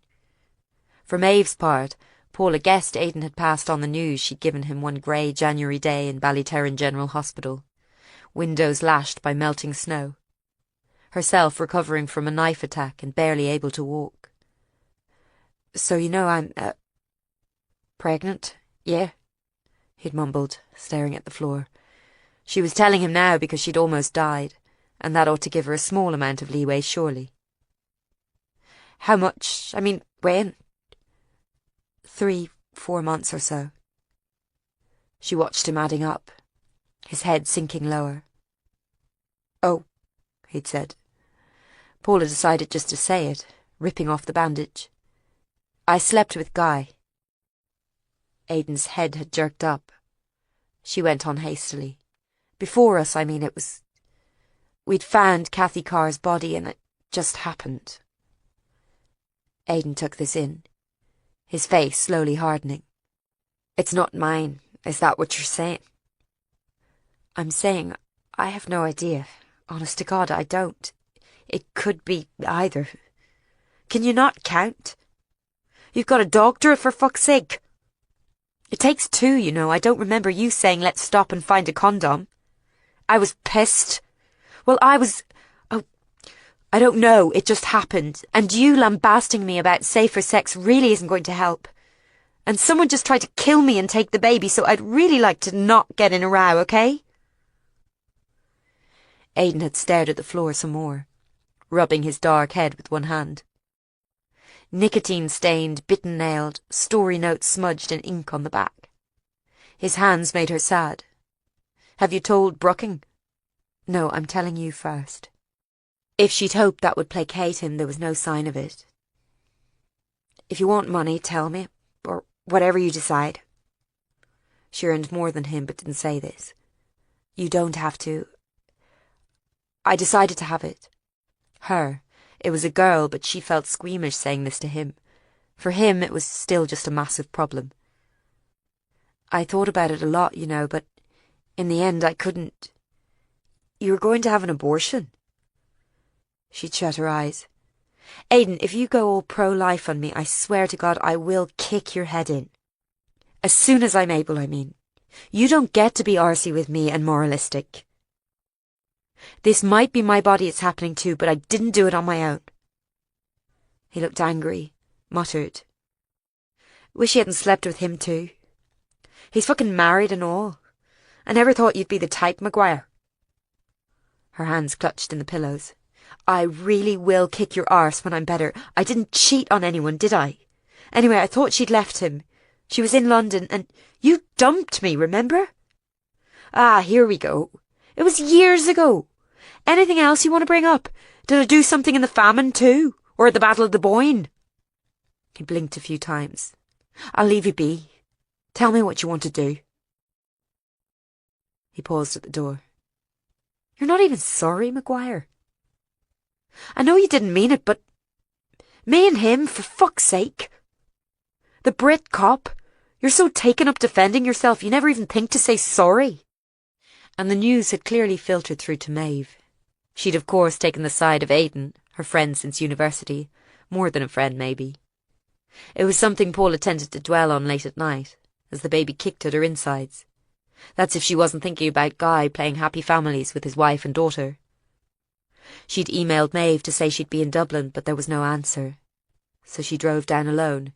For Maeve's part, Paula guessed Aidan had passed on the news she'd given him one grey January day in Ballyterran General Hospital, windows lashed by melting snow, herself recovering from a knife attack and barely able to walk. So you know I'm, pregnant, yeah, he'd mumbled, staring at the floor. She was telling him now because she'd almost died, and that ought to give her a small amount of leeway, surely. How much? I mean, when? 3-4 months or so. She watched him adding up, his head sinking lower. Oh, he'd said. Paula decided just to say it, ripping off the bandage. I slept with Guy. Aidan's head had jerked up. She went on hastily. Before us, I mean, it was... We'd found Kathy Carr's body and it just happened. Aidan took this in, his face slowly hardening. It's not mine, is that what you're saying? I'm saying I have no idea. Honest to God, I don't. It could be either. Can you not count? You've got a doctor, for fuck's sake. It takes two, you know. I don't remember you saying let's stop and find a condom. I was pissed. Well, oh, I don't know, it just happened. And you lambasting me about safer sex really isn't going to help. And someone just tried to kill me and take the baby, so I'd really like to not get in a row, okay? Aidan had stared at the floor some more, rubbing his dark head with one hand. Nicotine-stained, bitten-nailed, story notes smudged in ink on the back. His hands made her sad. Have you told Brooking? No, I'm telling you first. If she'd hoped that would placate him, there was no sign of it. If you want money, tell me, or whatever you decide. She earned more than him, but didn't say this. You don't have to. I decided to have it. Her. It was a girl, but she felt squeamish saying this to him. For him, it was still just a massive problem. I thought about it a lot, you know, but in the end I couldn't. You were going to have an abortion? She'd shut her eyes. Aidan, if you go all pro-life on me, I swear to God I will kick your head in. As soon as I'm able, I mean. You don't get to be arsey with me and moralistic. This might be my body it's happening to, but I didn't do it on my own. He looked angry, muttered. Wish you hadn't slept with him too. He's fucking married and all. I never thought you'd be the type, Maguire. Her hands clutched in the pillows. I really will kick your arse when I'm better. I didn't cheat on anyone, did I? Anyway, I thought she'd left him. She was in London and you dumped me, remember? Ah, here we go. It was years ago. Anything else you want to bring up? Did I do something in the famine too? Or at the Battle of the Boyne? He blinked a few times. I'll leave you be. Tell me what you want to do. He paused at the door. You're not even sorry, Maguire. I know you didn't mean it, but me and him, for fuck's sake. The Brit cop. You're so taken up defending yourself, you never even think to say sorry. And the news had clearly filtered through to Maeve. She'd of course taken the side of Aidan, her friend since university, more than a friend maybe. It was something Paula tended to dwell on late at night, as the baby kicked at her insides. That's if she wasn't thinking about Guy playing happy families with his wife and daughter. She'd emailed Maeve to say she'd be in Dublin, but there was no answer. So she drove down alone,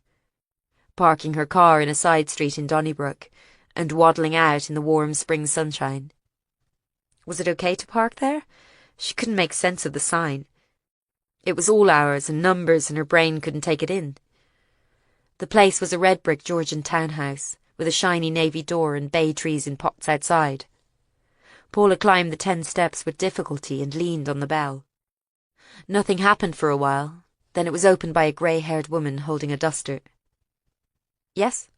parking her car in a side street in Donnybrook and waddling out in the warm spring sunshine. Was it okay to park there? She couldn't make sense of the sign. It was all hours and numbers and her brain couldn't take it in. The place was a red brick Georgian townhouse with a shiny navy door and bay trees in pots outside. Paula climbed the 10 steps with difficulty and leaned on the bell. Nothing happened for a while, then it was opened by a grey-haired woman holding a duster. Yes?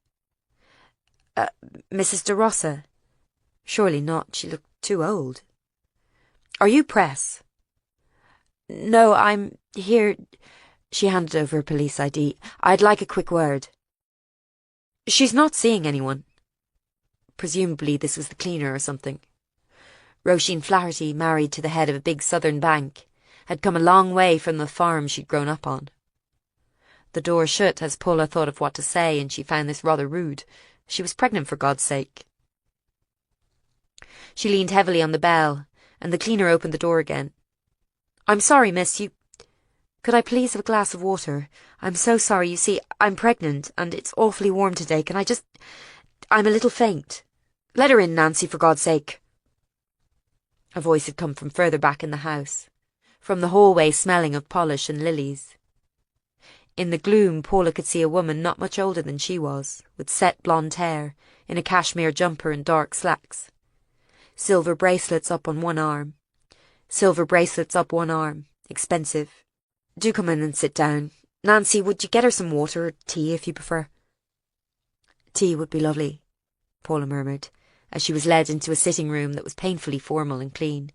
Mrs. de Rossa? Surely not, she looked too old. Are you press? No, I'm here. She handed over her police ID. I'd like a quick word. She's not seeing anyone. Presumably this was the cleaner or something. Roisin Flaherty, married to the head of a big southern bank, had come a long way from the farm she'd grown up on. The door shut as Paula thought of what to say, and she found this rather rude. She was pregnant, for God's sake. She leaned heavily on the bell, and the cleaner opened the door again. I'm sorry, miss, Could I please have a glass of water? I'm so sorry, you see, I'm pregnant, and it's awfully warm today. Can I just... I'm a little faint. Let her in, Nancy, for God's sake. A voice had come from further back in the house, from the hallway smelling of polish and lilies. In the gloom, Paula could see a woman not much older than she was, with set blonde hair, in a cashmere jumper and dark slacks. Silver bracelets up on one arm. Expensive. Do come in and sit down. Nancy, would you get her some water or tea if you prefer? Tea would be lovely, Paula murmured, as she was led into a sitting room that was painfully formal and clean.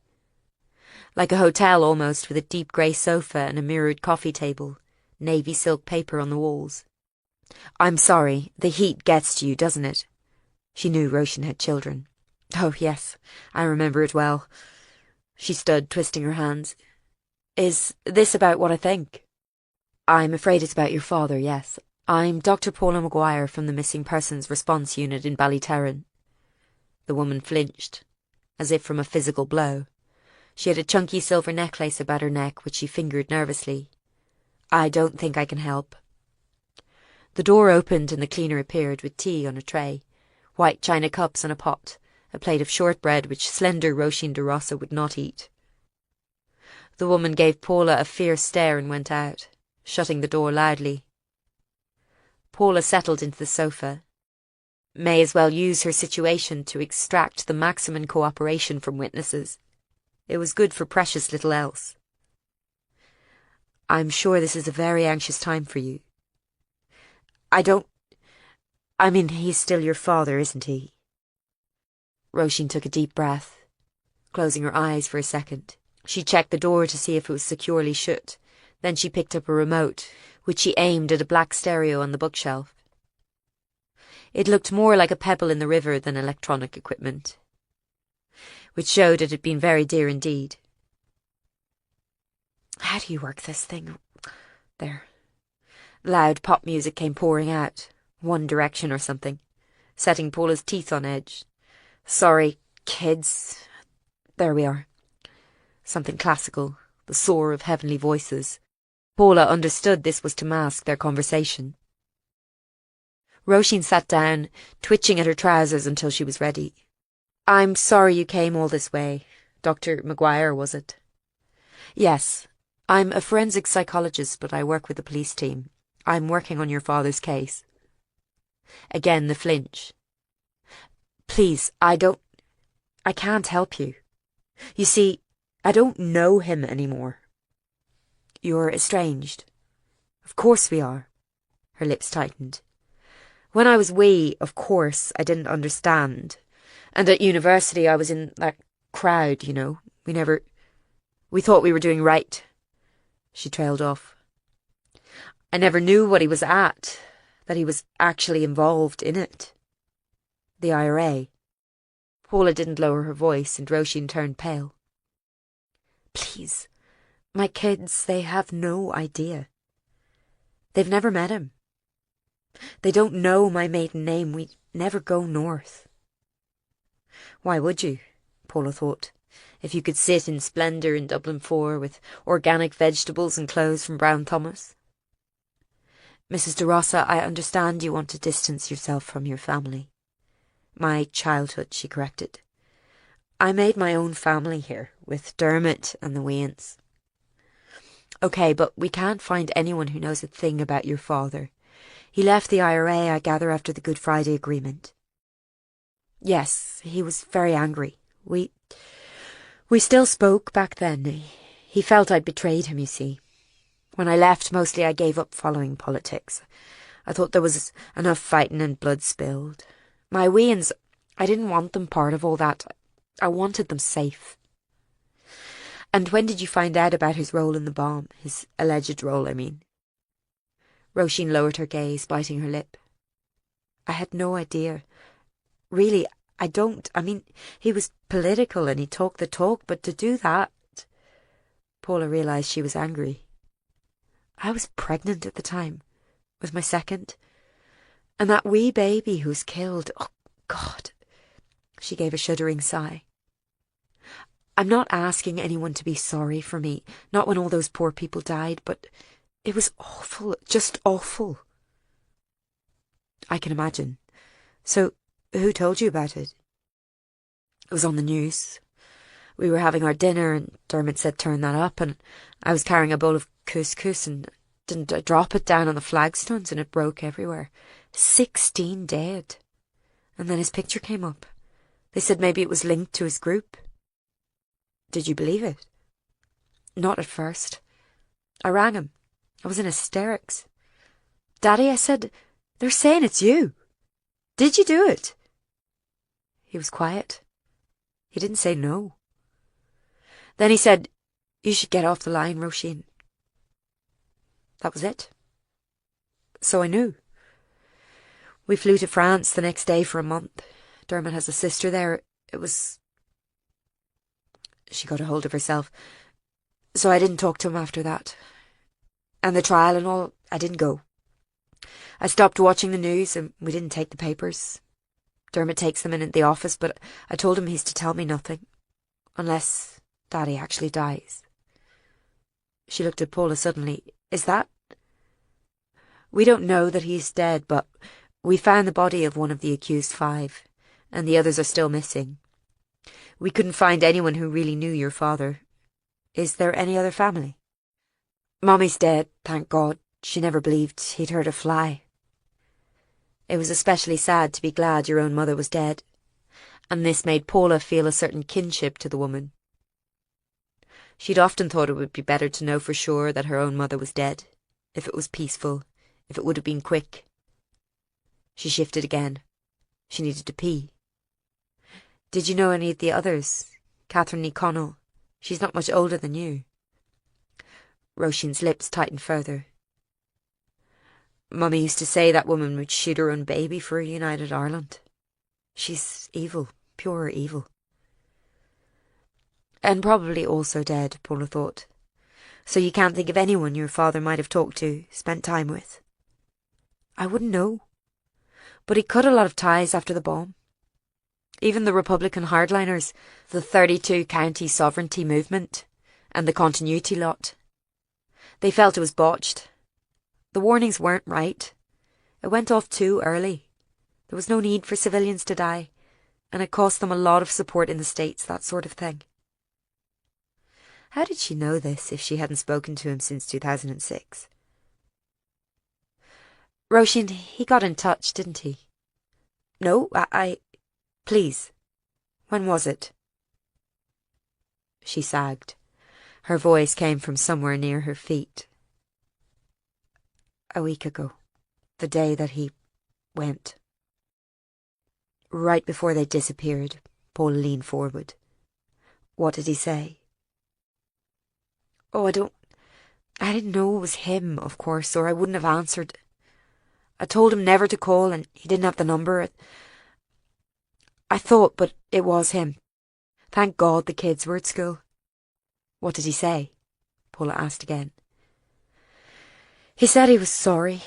Like a hotel almost, with a deep grey sofa and a mirrored coffee table, navy silk paper on the walls. I'm sorry, the heat gets to you, doesn't it? She knew Roshan had children. Oh, yes, I remember it well. She stood, twisting her hands. Is this about what I think? I'm afraid it's about your father, yes. I'm Dr. Paula Maguire from the Missing Persons Response Unit in Ballyterran. The woman flinched, as if from a physical blow. She had a chunky silver necklace about her neck, which she fingered nervously. I don't think I can help. The door opened and the cleaner appeared with tea on a tray, white china cups and a pot, a plate of shortbread which slender Roisin de Rossa would not eat. The woman gave Paula a fierce stare and went out, shutting the door loudly. Paula settled into the sofa. May as well use her situation to extract the maximum cooperation from witnesses. It was good for precious little else. I'm sure this is a very anxious time for you. He's still your father, isn't he? Roisin took a deep breath, closing her eyes for a second. She checked the door to see if it was securely shut. Then she picked up a remote, which she aimed at a black stereo on the bookshelf. It looked more like a pebble in the river than electronic equipment, which showed it had been very dear indeed. How do you work this thing? There. Loud pop music came pouring out, One Direction or something, setting Paula's teeth on edge. Sorry, kids. There we are. Something classical, the soar of heavenly voices. Paula understood this was to mask their conversation. Roisin sat down, twitching at her trousers until she was ready. I'm sorry you came all this way. Dr. Maguire, was it? Yes. I'm a forensic psychologist, but I work with the police team. I'm working on your father's case. Again the flinch. Please, I can't help you. You see, I don't know him anymore. You're estranged. Of course we are. Her lips tightened. When I was wee, of course, I didn't understand. And at university I was in that crowd, you know. We thought we were doing right. She trailed off. I never knew what he was at, that he was actually involved in it. The IRA. Paula didn't lower her voice, and Roisin turned pale. Please, my kids, they have no idea. They've never met him. They don't know my maiden name. We never go north. Why would you? Paula thought. If you could sit in splendour in Dublin 4 with organic vegetables and clothes from Brown Thomas. Mrs. de Rossa, I understand you want to distance yourself from your family. My childhood, she corrected. I made my own family here, with Dermot and the Weans. OK, but we can't find anyone who knows a thing about your father. He left the IRA, I gather, after the Good Friday Agreement. Yes, he was very angry. We still spoke back then. He felt I'd betrayed him, you see. When I left, mostly I gave up following politics. I thought there was enough fighting and blood spilled. My weans, I didn't want them part of all that. I wanted them safe. And when did you find out about his role in the bomb? His alleged role, I mean. Roisin lowered her gaze, biting her lip. I had no idea. Really, I don't. I mean, he was political and he talked the talk, but to do that... Paula realised she was angry. I was pregnant at the time, with my second. And that wee baby who was killed, oh God. She gave a shuddering sigh. I'm not asking anyone to be sorry for me, not when all those poor people died, but it was awful, just awful. I can imagine. So, who told you about it? It was on the news. We were having our dinner and Dermot said turn that up, and I was carrying a bowl of couscous and didn't I drop it down on the flagstones and it broke everywhere. 16 dead. And then his picture came up. They said maybe it was linked to his group. Did you believe it? Not at first. I rang him. I was in hysterics. Daddy, I said, they're saying it's you. Did you do it? He was quiet. He didn't say no. Then he said, "You should get off the line, Roisin." That was it. So I knew. We flew to France the next day for a month. Dermot has a sister there. It was... She got a hold of herself. So I didn't talk to him after that. And the trial and all, I didn't go. I stopped watching the news and we didn't take the papers. Dermot takes them in at the office, but I told him he's to tell me nothing. Unless Daddy actually dies. She looked at Paula suddenly. Is that... We don't know that he's dead, but we found the body of one of the accused 5, and the others are still missing. We couldn't find anyone who really knew your father. Is there any other family? Mommy's dead, thank God. She never believed he'd hurt a fly. It was especially sad to be glad your own mother was dead, and this made Paula feel a certain kinship to the woman. She'd often thought it would be better to know for sure that her own mother was dead, if it was peaceful, if it would have been quick. She shifted again. She needed to pee. Did you know any of the others? Catherine Ní Connell. She's not much older than you. Roisin's lips tightened further. Mummy used to say that woman would shoot her own baby for a united Ireland. She's evil, pure evil. And probably also dead, Paula thought. So you can't think of anyone your father might have talked to, spent time with? I wouldn't know. But he cut a lot of ties after the bomb. Even the Republican hardliners, the 32-county sovereignty movement, and the continuity lot. They felt it was botched. The warnings weren't right. It went off too early. There was no need for civilians to die, and it cost them a lot of support in the States, that sort of thing. How did she know this if she hadn't spoken to him since 2006? Roisin, he got in touch, didn't he? No, Please. When was it? She sagged. Her voice came from somewhere near her feet. A week ago. The day that he went. Right before they disappeared, Paul leaned forward. What did he say? Oh, I didn't know it was him, of course, or I wouldn't have answered. I told him never to call, and he didn't have the number. I thought, but it was him. Thank God the kids were at school. What did he say? Paula asked again. He said he was sorry.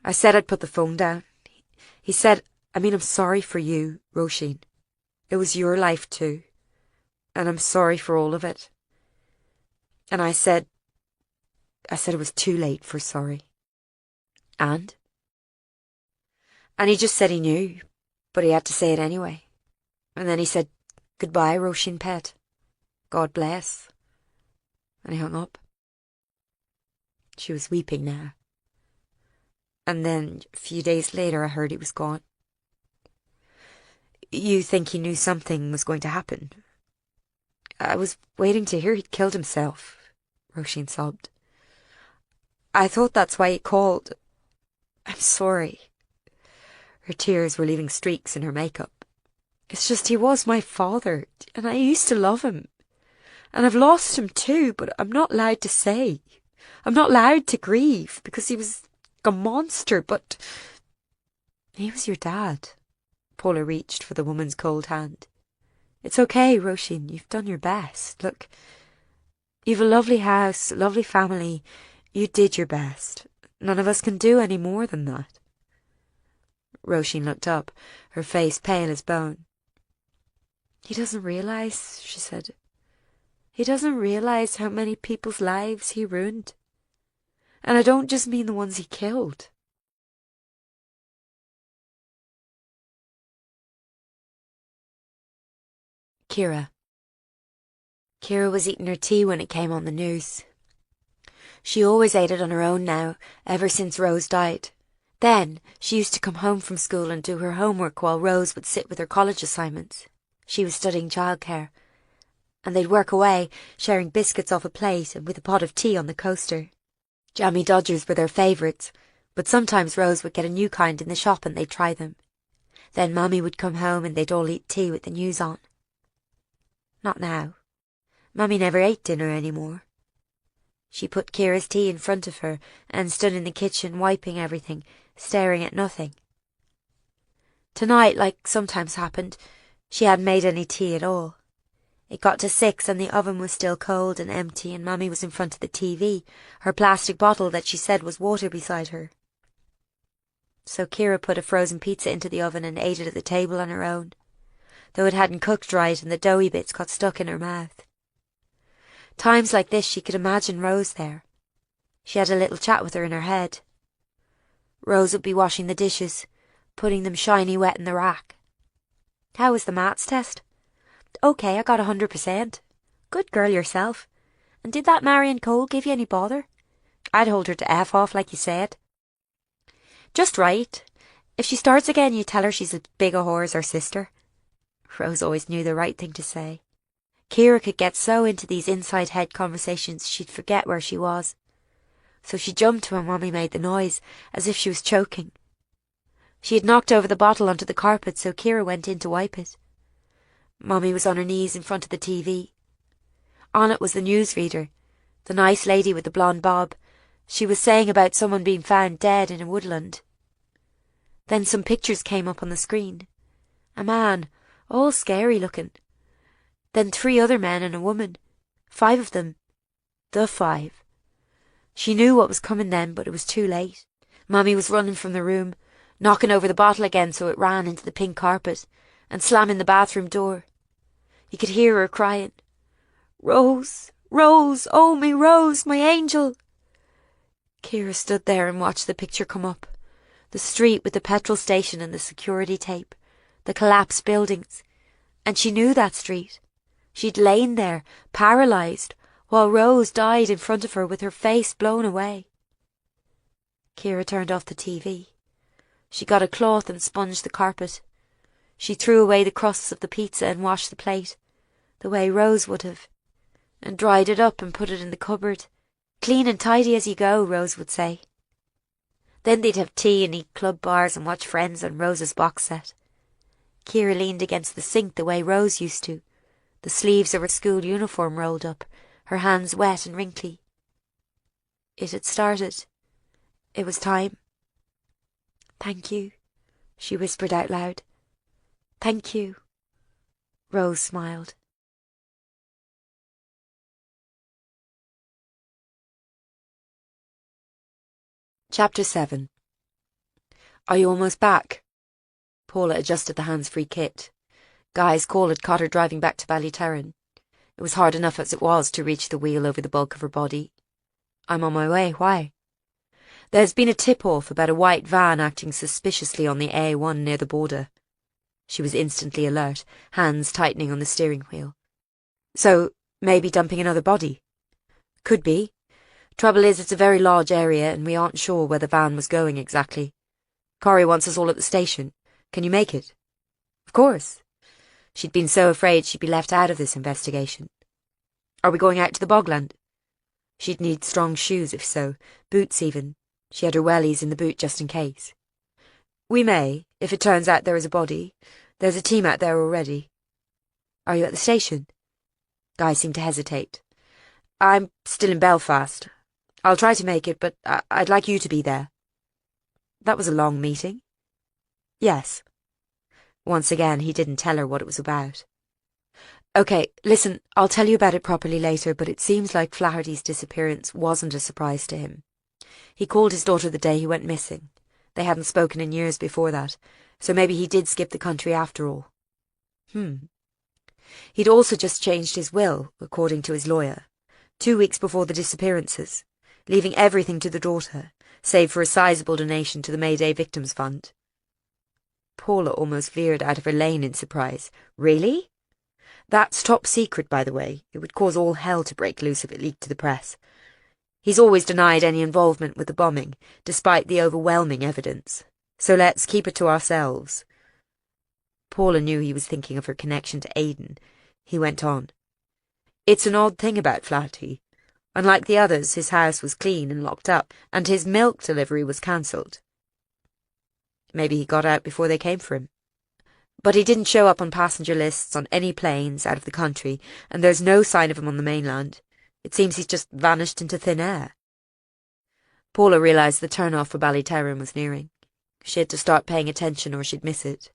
I said I'd put the phone down. He said, I'm sorry for you, Roisin. It was your life too. And I'm sorry for all of it. And I said it was too late for sorry. And he just said he knew, but he had to say it anyway. And then he said, "Goodbye, Roisin pet. God bless." And he hung up. She was weeping now. And then, a few days later, I heard he was gone. You think he knew something was going to happen? I was waiting to hear he'd killed himself, Roisin sobbed. I thought that's why he called. I'm sorry. Her tears were leaving streaks in her makeup. It's just he was my father, and I used to love him. And I've lost him too, but I'm not allowed to say. I'm not allowed to grieve, because he was a monster, but he was your dad. Paula reached for the woman's cold hand. It's okay, Roisin, you've done your best. Look, you've a lovely house, a lovely family. You did your best. None of us can do any more than that. Roisin looked up, her face pale as bone. He doesn't realise, she said. He doesn't realise how many people's lives he ruined. And I don't just mean the ones he killed. Kira. Kira was eating her tea when it came on the news. She always ate it on her own now, ever since Rose died. Then she used to come home from school and do her homework while Rose would sit with her college assignments. She was studying childcare. And they'd work away, sharing biscuits off a plate and with a pot of tea on the coaster. Jammy Dodgers were their favourites, but sometimes Rose would get a new kind in the shop and they'd try them. Then Mummy would come home and they'd all eat tea with the news on. Not now. Mummy never ate dinner anymore. She put Kira's tea in front of her and stood in the kitchen wiping everything, staring at nothing. Tonight, like sometimes happened, she hadn't made any tea at all. It got to 6 and the oven was still cold and empty and Mummy was in front of the TV, her plastic bottle that she said was water beside her. So Kira put a frozen pizza into the oven and ate it at the table on her own, though it hadn't cooked right and the doughy bits got stuck in her mouth. Times like this she could imagine Rose there. She had a little chat with her in her head. Rose would be washing the dishes, putting them shiny wet in the rack. How was the maths test? OK, I got 100%. Good girl yourself. And did that Marion Cole give you any bother? I'd hold her to F off like you said. Just right. If she starts again, you tell her she's as big a whore as her sister. Rose always knew the right thing to say. Kira could get so into these inside-head conversations she'd forget where she was. So she jumped when Mummy made the noise, as if she was choking. She had knocked over the bottle onto the carpet, so Kira went in to wipe it. Mummy was on her knees in front of the TV. On it was the newsreader, the nice lady with the blonde bob. She was saying about someone being found dead in a woodland. Then some pictures came up on the screen. A man, all scary looking. Then 3 other men and a woman. 5 of them. The 5. She knew what was coming then, but it was too late. Mummy was running from the room, knocking over the bottle again so it ran into the pink carpet, and slamming the bathroom door. You could hear her crying, "Rose, Rose, oh me Rose, my angel." Kira stood there and watched the picture come up. The street with the petrol station and the security tape, the collapsed buildings. And she knew that street. She'd lain there, paralysed, while Rose died in front of her with her face blown away. Kira turned off the TV. She got a cloth and sponged the carpet. She threw away the crusts of the pizza and washed the plate, the way Rose would have, and dried it up and put it in the cupboard. Clean and tidy as you go, Rose would say. Then they'd have tea and eat club bars and watch Friends on Rose's box set. Kira leaned against the sink the way Rose used to, the sleeves of her school uniform rolled up, her hands wet and wrinkly. It had started. It was time. "Thank you," she whispered out loud. "Thank you." Rose smiled. Chapter 7. "Are you almost back?" Paula adjusted the hands-free kit. Guy's call had caught her driving back to Ballyterran. It was hard enough as it was to reach the wheel over the bulk of her body. "I'm on my way. Why?" "There's been a tip-off about a white van acting suspiciously on the A1 near the border." She was instantly alert, hands tightening on the steering wheel. "So, maybe dumping another body?" "Could be. Trouble is, it's a very large area and we aren't sure where the van was going exactly. Corrie wants us all at the station. Can you make it?" "Of course." She'd been so afraid she'd be left out of this investigation. "Are we going out to the bogland?" She'd need strong shoes if so, boots even. She had her wellies in the boot just in case. "We may, if it turns out there is a body. There's a team out there already." "Are you at the station?" Guy seemed to hesitate. "I'm still in Belfast. I'll try to make it, but I'd like you to be there." That was a long meeting. "Yes." Once again, he didn't tell her what it was about. "OK, listen, I'll tell you about it properly later, but it seems like Flaherty's disappearance wasn't a surprise to him. He called his daughter the day he went missing. They hadn't spoken in years before that, so maybe he did skip the country after all. He'd also just changed his will, according to his lawyer, 2 weeks before the disappearances, leaving everything to the daughter, save for a sizable donation to the Mayday Victims Fund. Paula almost veered out of her lane in surprise. "Really?" "That's top secret, by the way. It would cause all hell to break loose if it leaked to the press. He's always denied any involvement with the bombing, despite the overwhelming evidence. So let's keep it to ourselves." Paula knew he was thinking of her connection to Aidan. He went on. "It's an odd thing about Flaherty. Unlike the others, his house was clean and locked up, and his milk delivery was cancelled. Maybe he got out before they came for him." But he didn't show up on passenger lists on any planes out of the country, and there's no sign of him on the mainland. It seems he's just vanished into thin air. Paula realised the turn-off for Ballyterran was nearing. She had to start paying attention or she'd miss it.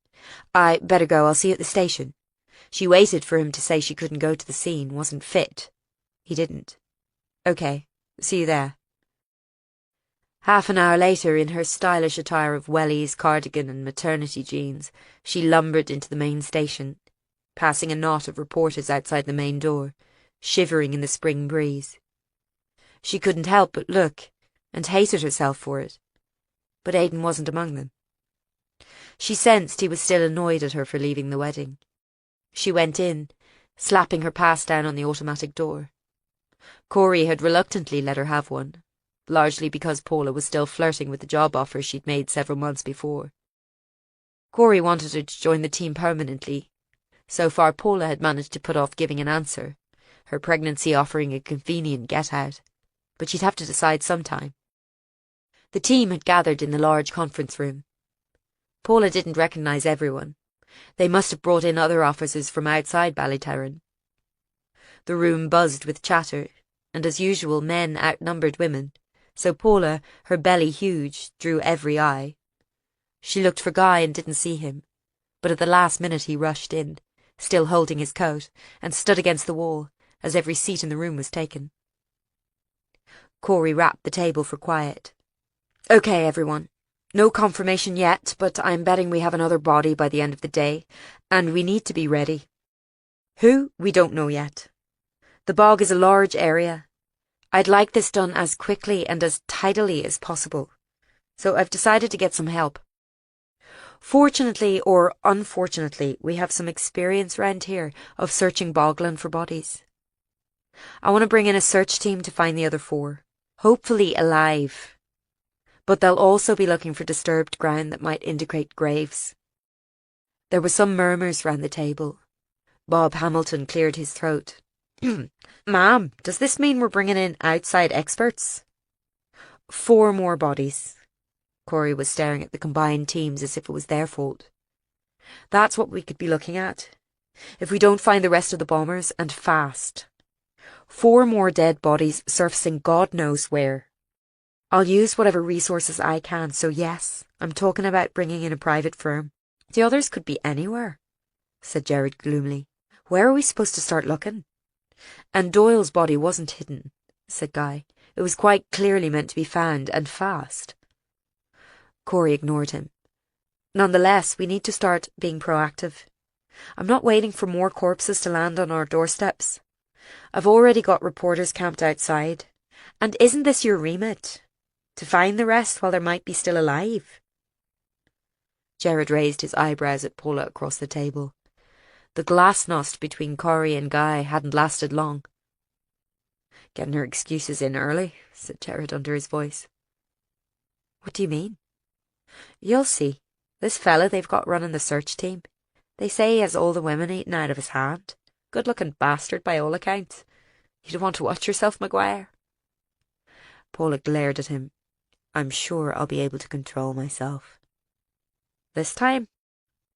I better go, I'll see you at the station. She waited for him to say she couldn't go to the scene, wasn't fit. He didn't. OK, see you there. Half an hour later, in her stylish attire of wellies, cardigan and maternity jeans, she lumbered into the main station, passing a knot of reporters outside the main door, shivering in the spring breeze. She couldn't help but look, and hated herself for it. But Aidan wasn't among them. She sensed he was still annoyed at her for leaving the wedding. She went in, slapping her pass down on the automatic door. Corey had reluctantly let her have one, largely because Paula was still flirting with the job offer she'd made several months before. Corey wanted her to join the team permanently. So far Paula had managed to put off giving an answer, her pregnancy offering a convenient get-out, but she'd have to decide sometime. The team had gathered in the large conference room. Paula didn't recognise everyone. They must have brought in other officers from outside Ballyterran. The room buzzed with chatter, and as usual men outnumbered women, so Paula, her belly huge, drew every eye. She looked for Guy and didn't see him, but at the last minute he rushed in, still holding his coat, and stood against the wall, as every seat in the room was taken. Corey rapped the table for quiet. OK, everyone. No confirmation yet, but I'm betting we have another body by the end of the day, and we need to be ready. Who? We don't know yet. The bog is a large area. I'd like this done as quickly and as tidily as possible, so I've decided to get some help. Fortunately or unfortunately, we have some experience round here of searching bogland for bodies. I want to bring in a search team to find the other 4, hopefully alive. But they'll also be looking for disturbed ground that might indicate graves. There were some murmurs round the table. Bob Hamilton cleared his throat. Ma'am, does this mean we're bringing in outside experts? 4 more bodies. Corey was staring at the combined teams as if it was their fault. That's what we could be looking at, if we don't find the rest of the bombers, and fast. 4 more dead bodies surfacing God knows where. I'll use whatever resources I can, so yes, I'm talking about bringing in a private firm. The others could be anywhere, said Jared gloomily. Where are we supposed to start looking? And Doyle's body wasn't hidden, said Guy. It was quite clearly meant to be found, and fast. Corey ignored him. Nonetheless, we need to start being proactive. I'm not waiting for more corpses to land on our doorsteps. I've already got reporters camped outside. And isn't this your remit? To find the rest while they might be still alive? Jared raised his eyebrows at Paula across the table. The glasnost between Corey and Guy hadn't lasted long. Getting her excuses in early, said Jared under his voice. What do you mean? You'll see. This fella they've got running the search team. They say he has all the women eaten out of his hand. Good-looking bastard by all accounts. You'd want to watch yourself, Maguire. Paula glared at him. I'm sure I'll be able to control myself. This time?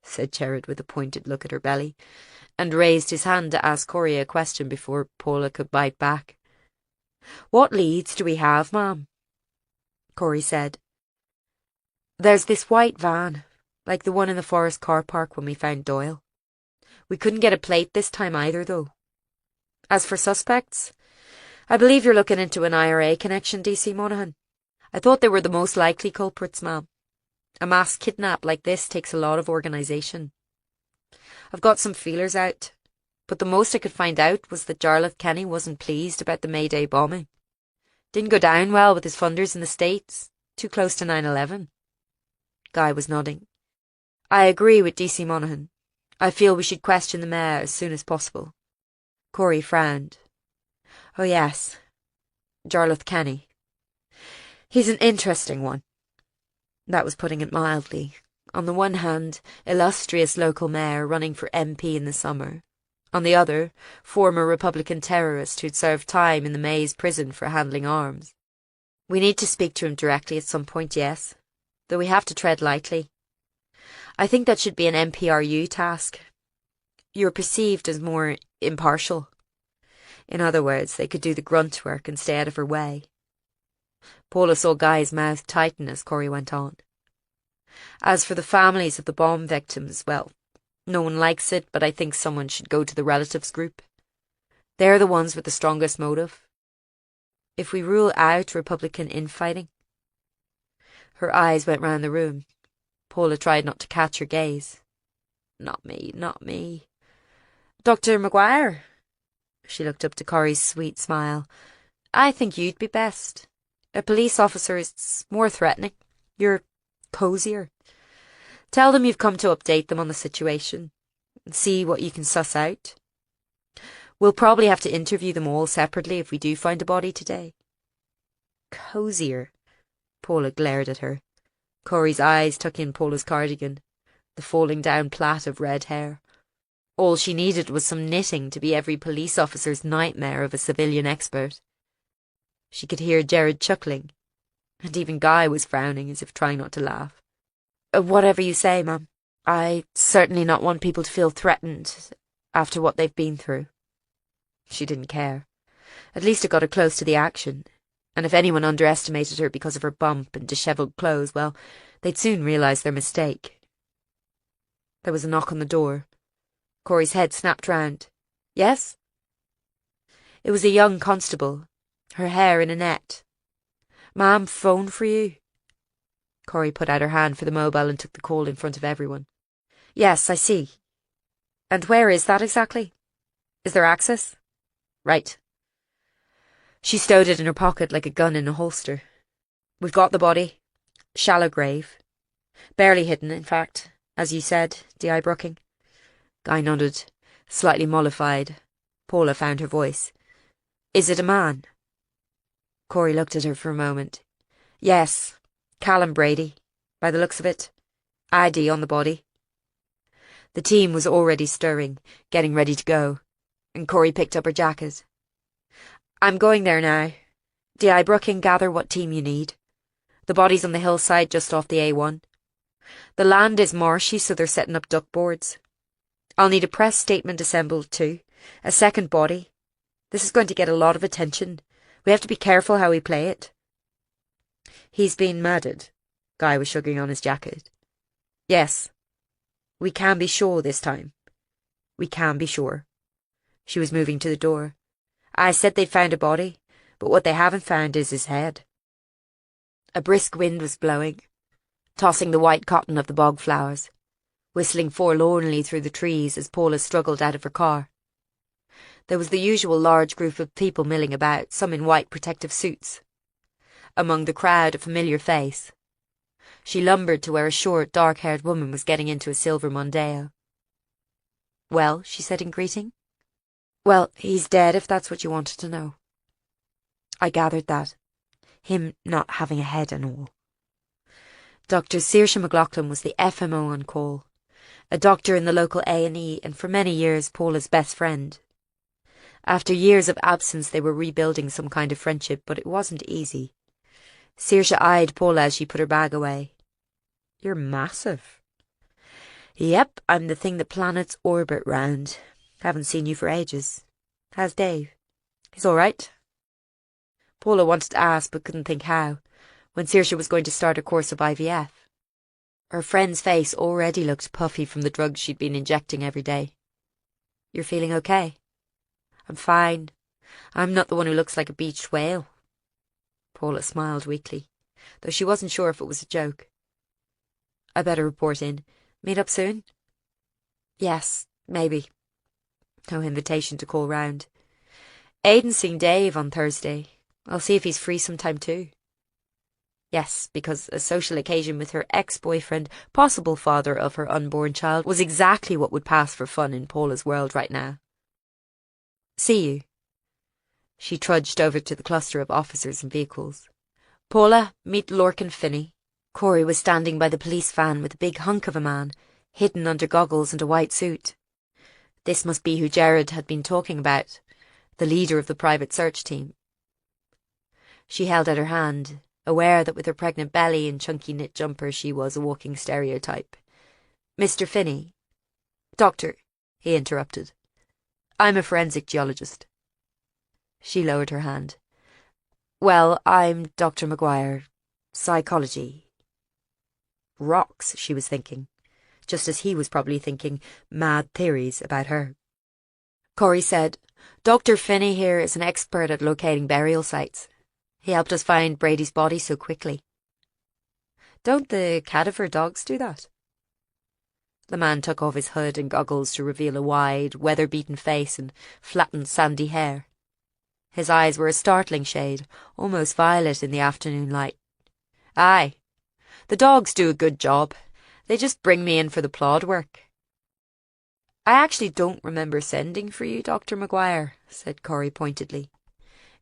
Said Jared with a pointed look at her belly, and raised his hand to ask Corey a question before Paula could bite back. What leads do we have, ma'am? Corey said. There's this white van, like the one in the Forest car park when we found Doyle. We couldn't get a plate this time either, though. As for suspects, I believe you're looking into an IRA connection, DC Monaghan. I thought they were the most likely culprits, ma'am. A mass kidnap like this takes a lot of organisation. I've got some feelers out, but the most I could find out was that Jarlath Kenny wasn't pleased about the May Day bombing. Didn't go down well with his funders in the States, too close to 9/11. Guy was nodding. I agree with DC Monaghan. I feel we should question the mayor as soon as possible. Corey frowned. Oh yes, Jarlath Kenny. He's an interesting one. That was putting it mildly. On the one hand, illustrious local mayor running for MP in the summer. On the other, former Republican terrorist who'd served time in the Maze prison for handling arms. We need to speak to him directly at some point, yes, though we have to tread lightly. I think that should be an MPRU task. You're perceived as more impartial. In other words, they could do the grunt work and stay out of her way. Paula saw Guy's mouth tighten as Corey went on. As for the families of the bomb victims, well, no one likes it, but I think someone should go to the relatives group. They're the ones with the strongest motive. If we rule out Republican infighting. Her eyes went round the room. Paula tried not to catch her gaze. Not me, not me. Dr. Maguire. She looked up to Corey's sweet smile. I think you'd be best. A police officer is more threatening. You're cosier. Tell them you've come to update them on the situation. See what you can suss out. We'll probably have to interview them all separately if we do find a body today. Cosier. Paula glared at her. Corey's eyes took in Paula's cardigan, the falling down plait of red hair. All she needed was some knitting to be every police officer's nightmare of a civilian expert. She could hear Jared chuckling, and even Guy was frowning as if trying not to laugh. Whatever you say, Mum. I certainly not want people to feel threatened after what they've been through. She didn't care. At least it got her close to the action, and if anyone underestimated her because of her bump and dishevelled clothes, well, they'd soon realise their mistake. There was a knock on the door. Corey's head snapped round. Yes? It was a young constable, her hair in a net. Ma'am, phone for you. Corey put out her hand for the mobile and took the call in front of everyone. Yes, I see. And where is that exactly? Is there access? Right. She stowed it in her pocket like a gun in a holster. We've got the body. Shallow grave. Barely hidden, in fact, as you said, D.I. Brooking. Guy nodded, slightly mollified. Paula found her voice. Is it a man? Corey looked at her for a moment. Yes, Callum Brady, by the looks of it. ID on the body. The team was already stirring, getting ready to go, and Corey picked up her jacket. I'm going there now. D.I. Brooking, gather what team you need. The body's on the hillside just off the A1. The land is marshy, so they're setting up duck boards. I'll need a press statement assembled too. A second body. This is going to get a lot of attention. We have to be careful how we play it. He's been murdered. Guy was shrugging on his jacket. Yes. We can be sure this time. We can be sure. She was moving to the door. I said they'd found a body, but what they haven't found is his head. A brisk wind was blowing, tossing the white cotton of the bog flowers, whistling forlornly through the trees as Paula struggled out of her car. There was the usual large group of people milling about, some in white protective suits. Among the crowd, a familiar face. She lumbered to where a short, dark-haired woman was getting into a silver Mondeo. Well, she said in greeting. Well, he's dead, if that's what you wanted to know. I gathered that. Him not having a head and all. Dr. Saoirse McLaughlin was the FMO on call, a doctor in the local A&E and for many years Paula's best friend. After years of absence they were rebuilding some kind of friendship, but it wasn't easy. Saoirse eyed Paula as she put her bag away. You're massive. Yep, I'm the thing the planets orbit round. Haven't seen you for ages. How's Dave? He's all right. Paula wanted to ask but couldn't think how, when Saoirse was going to start a course of IVF. Her friend's face already looked puffy from the drugs she'd been injecting every day. You're feeling okay? I'm fine. I'm not the one who looks like a beached whale. Paula smiled weakly, though she wasn't sure if it was a joke. I better report in. Meet up soon? Yes, maybe. No invitation to call round. Aidan's seeing Dave on Thursday. I'll see if he's free sometime too. Yes, because a social occasion with her ex-boyfriend, possible father of her unborn child, was exactly what would pass for fun in Paula's world right now. See you. She trudged over to the cluster of officers and vehicles. Paula, meet Lorcan Finney. Corey was standing by the police van with a big hunk of a man, hidden under goggles and a white suit. This must be who Jared had been talking about, the leader of the private search team. She held out her hand, aware that with her pregnant belly and chunky knit jumper she was a walking stereotype. Mr. Finney. Doctor, he interrupted. I'm a forensic geologist. She lowered her hand. Well, I'm Dr. Maguire. Psychology. Rocks, she was thinking, just as he was probably thinking mad theories about her. Corey said, Dr. Finney here is an expert at locating burial sites. He helped us find Brady's body so quickly. Don't the cadaver dogs do that? The man took off his hood and goggles to reveal a wide, weather-beaten face and flattened sandy hair. His eyes were a startling shade, almost violet in the afternoon light. Aye, the dogs do a good job. They just bring me in for the plod work. I actually don't remember sending for you, Dr. Maguire, said Corey pointedly.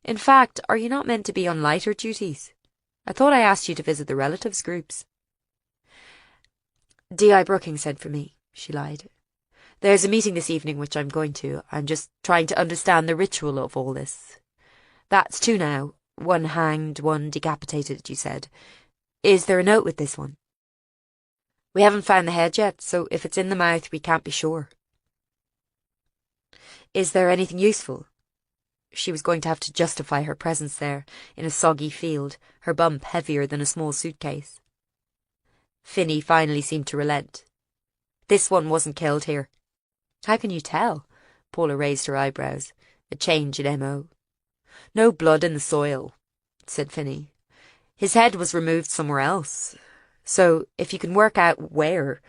In fact, are you not meant to be on lighter duties? I thought I asked you to visit the relatives groups. D.I. Brookings sent for me, she lied. There's a meeting this evening which I'm going to. I'm just trying to understand the ritual of all this. That's two now. One hanged, one decapitated, you said. Is there a note with this one? We haven't found the head yet, so if it's in the mouth, we can't be sure. Is there anything useful? She was going to have to justify her presence there, in a soggy field, her bump heavier than a small suitcase. Finney finally seemed to relent. This one wasn't killed here. How can you tell? Paula raised her eyebrows, a change in M.O. No blood in the soil, said Finney. His head was removed somewhere else. So, if you can work out where,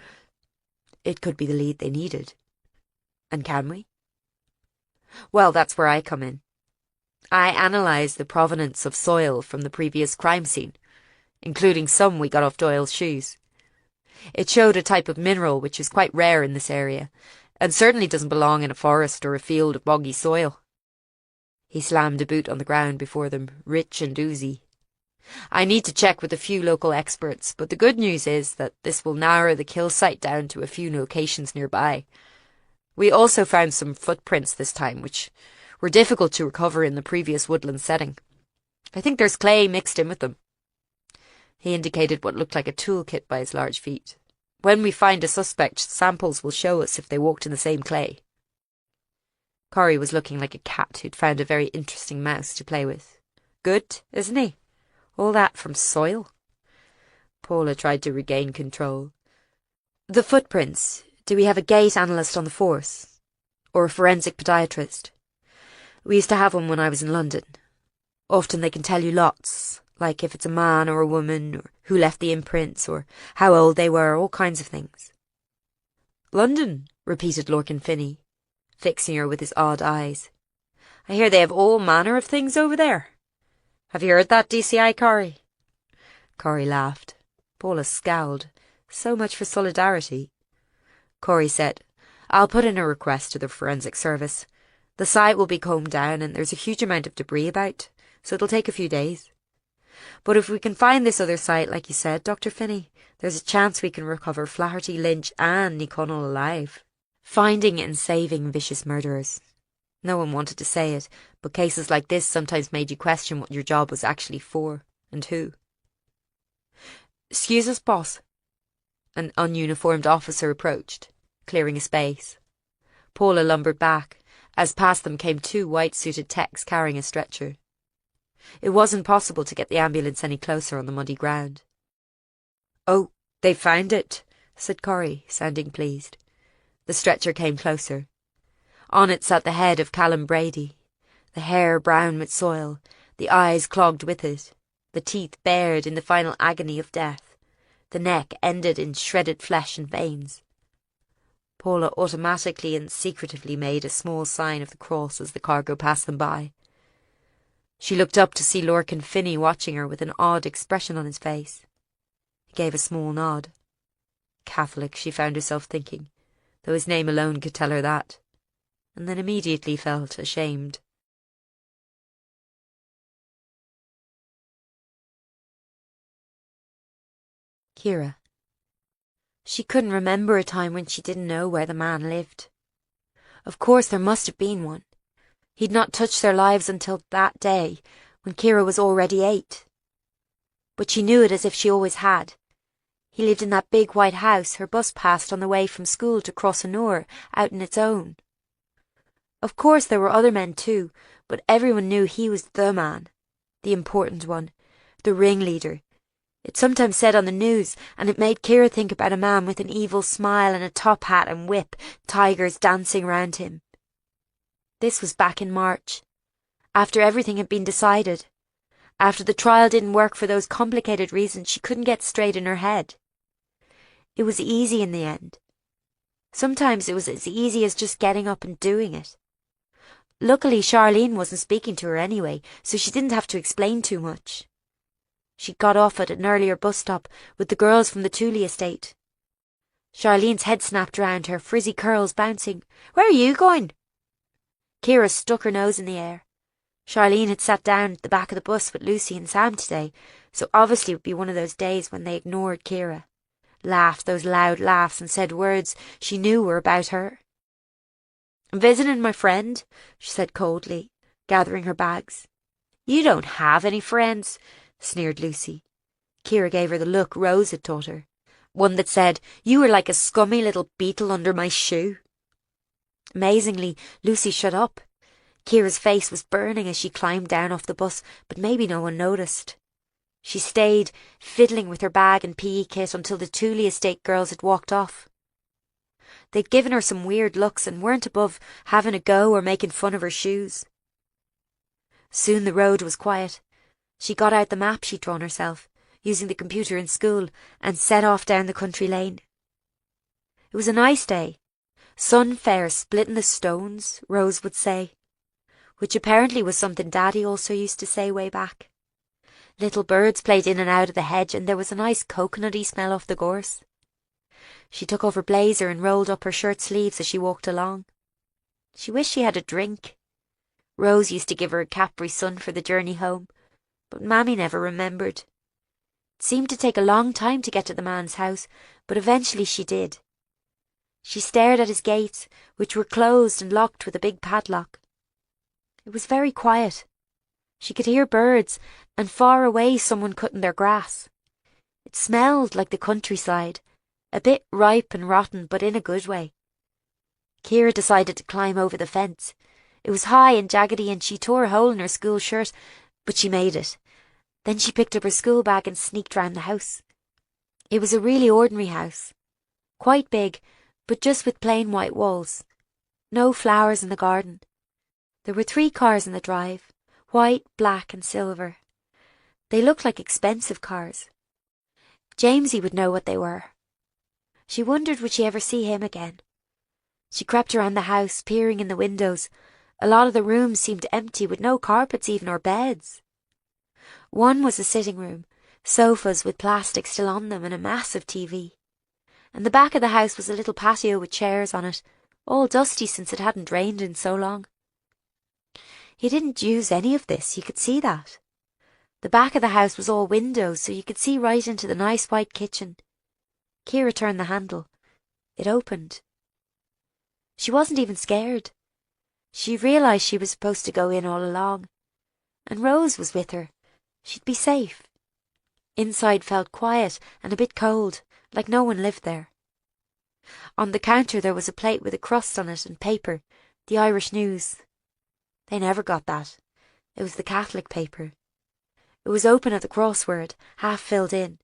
it could be the lead they needed. And can we? Well, that's where I come in. I analysed the provenance of soil from the previous crime scene, including some we got off Doyle's shoes. It showed a type of mineral which is quite rare in this area, and certainly doesn't belong in a forest or a field of boggy soil. He slammed a boot on the ground before them, rich and oozy. I need to check with a few local experts, but the good news is that this will narrow the kill site down to a few locations nearby. We also found some footprints this time, which were difficult to recover in the previous woodland setting. I think there's clay mixed in with them. He indicated what looked like a toolkit by his large feet. When we find a suspect, samples will show us if they walked in the same clay. Corey was looking like a cat who'd found a very interesting mouse to play with. Good, isn't he? All that from soil? Paula tried to regain control. The footprints. Do we have a gait analyst on the force? Or a forensic podiatrist? We used to have one when I was in London. Often they can tell you lots, like if it's a man or a woman, or who left the imprints, or how old they were, all kinds of things. London, repeated Lorcan Finney, fixing her with his odd eyes. I hear they have all manner of things over there. Have you heard that, DCI Corey? Corey laughed. Paula scowled. So much for solidarity. Corey said, I'll put in a request to the forensic service. The site will be combed down and there's a huge amount of debris about, so it'll take a few days. But if we can find this other site, like you said, Dr. Finney, there's a chance we can recover Flaherty, Lynch and Ní Chonaill alive. Finding and saving vicious murderers. No one wanted to say it, but cases like this sometimes made you question what your job was actually for, and who. Excuse us, boss. An ununiformed officer approached, clearing a space. Paula lumbered back, as past them came two white-suited techs carrying a stretcher. It wasn't possible to get the ambulance any closer on the muddy ground. Oh, they found it, said Corey, sounding pleased. The stretcher came closer. On it sat the head of Callum Brady, the hair brown with soil, the eyes clogged with it, the teeth bared in the final agony of death, the neck ended in shredded flesh and veins. Paula automatically and secretively made a small sign of the cross as the cargo passed them by. She looked up to see Lorcan Finney watching her with an odd expression on his face. He gave a small nod. Catholic, she found herself thinking, though his name alone could tell her that, and then immediately felt ashamed. Kira. She couldn't remember a time when she didn't know where the man lived. Of course there must have been one. He'd not touched their lives until that day, when Kira was already 8. But she knew it as if she always had. He lived in that big white house her bus passed on the way from school to Crossannure, out in its own. Of course there were other men too, but everyone knew he was the man, the important one, the ringleader. It sometimes said on the news, and it made Ciara think about a man with an evil smile and a top hat and whip, tigers dancing round him. This was back in March, after everything had been decided, after the trial didn't work for those complicated reasons she couldn't get straight in her head. It was easy in the end. Sometimes it was as easy as just getting up and doing it. Luckily, Charlene wasn't speaking to her anyway, so she didn't have to explain too much. She got off at an earlier bus stop with the girls from the Tooley estate. Charlene's head snapped round, her frizzy curls bouncing. "Where are you going?" Ciara stuck her nose in the air. Charlene had sat down at the back of the bus with Lucy and Sam today, so obviously it would be one of those days when they ignored Ciara, laughed those loud laughs and said words she knew were about her. "I'm visiting my friend," she said coldly, gathering her bags. "You don't have any friends," sneered Lucy. Ciara gave her the look Rose had taught her, one that said, "You were like a scummy little beetle under my shoe." Amazingly, Lucy shut up. Ciara's face was burning as she climbed down off the bus, but maybe no one noticed. She stayed, fiddling with her bag and PE kit until the Tooley estate girls had walked off. They'd given her some weird looks and weren't above having a go or making fun of her shoes. Soon the road was quiet. She got out the map she'd drawn herself, using the computer in school, and set off down the country lane. It was a nice day. Sun fair splitting the stones, Rose would say, which apparently was something Daddy also used to say way back. Little birds played in and out of the hedge, and there was a nice coconutty smell off the gorse. She took off her blazer and rolled up her shirt sleeves as she walked along. She wished she had a drink. Rose used to give her a Capri Sun for the journey home, but Mammy never remembered. It seemed to take a long time to get to the man's house, but eventually she did. She stared at his gates, which were closed and locked with a big padlock. It was very quiet. She could hear birds, and far away someone cutting their grass. It smelled like the countryside, a bit ripe and rotten, but in a good way. Ciara decided to climb over the fence. It was high and jaggedy, and she tore a hole in her school shirt, but she made it. Then she picked up her school bag and sneaked round the house. It was a really ordinary house, quite big, but just with plain white walls. No flowers in the garden. There were 3 cars in the drive, white, black and silver. They looked like expensive cars. Jamesy would know what they were. She wondered would she ever see him again. She crept around the house, peering in the windows. A lot of the rooms seemed empty, with no carpets even or beds. One was a sitting room, sofas with plastic still on them and a massive TV. And the back of the house was a little patio with chairs on it, all dusty since it hadn't rained in so long. He didn't use any of this, you could see that. The back of the house was all windows, so you could see right into the nice white kitchen. Ciara turned the handle. It opened. She wasn't even scared. She realised she was supposed to go in all along. And Rose was with her. She'd be safe. Inside felt quiet and a bit cold, like no one lived there. On the counter there was a plate with a crust on it and paper, the Irish News. They never got that. It was the Catholic paper. It was open at the crossword, half filled in.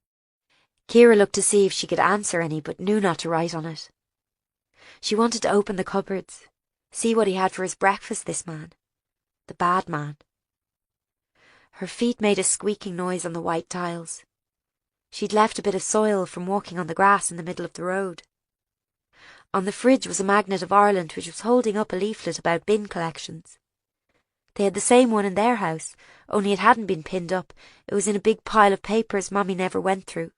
Ciara looked to see if she could answer any, but knew not to write on it. She wanted to open the cupboards, see what he had for his breakfast, this man. The bad man. Her feet made a squeaking noise on the white tiles. She'd left a bit of soil from walking on the grass in the middle of the road. On the fridge was a magnet of Ireland which was holding up a leaflet about bin collections. They had the same one in their house, only it hadn't been pinned up. It was in a big pile of papers Mommy never went through.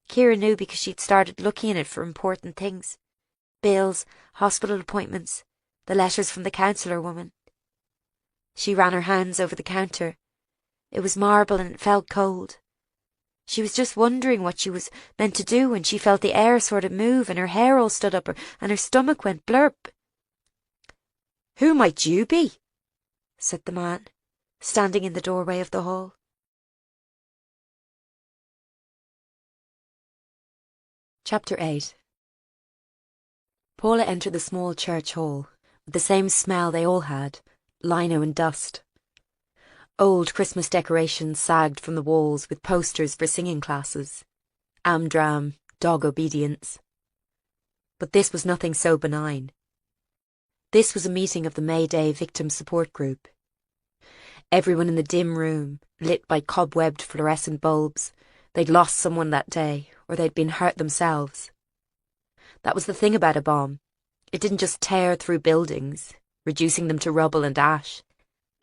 Ciara knew because she'd started looking in it for important things. Bills, hospital appointments, the letters from the counsellor woman. She ran her hands over the counter. It was marble and it felt cold. She was just wondering what she was meant to do when she felt the air sort of move and her hair all stood up and her stomach went blurp. "Who might you be?" said the man, standing in the doorway of the hall. Chapter 8. Paula entered the small church hall, with the same smell they all had, lino and dust. Old Christmas decorations sagged from the walls with posters for singing classes. Amdram, dog obedience. But this was nothing so benign. This was a meeting of the May Day Victim Support Group. Everyone in the dim room, lit by cobwebbed fluorescent bulbs, they'd lost someone that day, or they'd been hurt themselves. That was the thing about a bomb. It didn't just tear through buildings, reducing them to rubble and ash.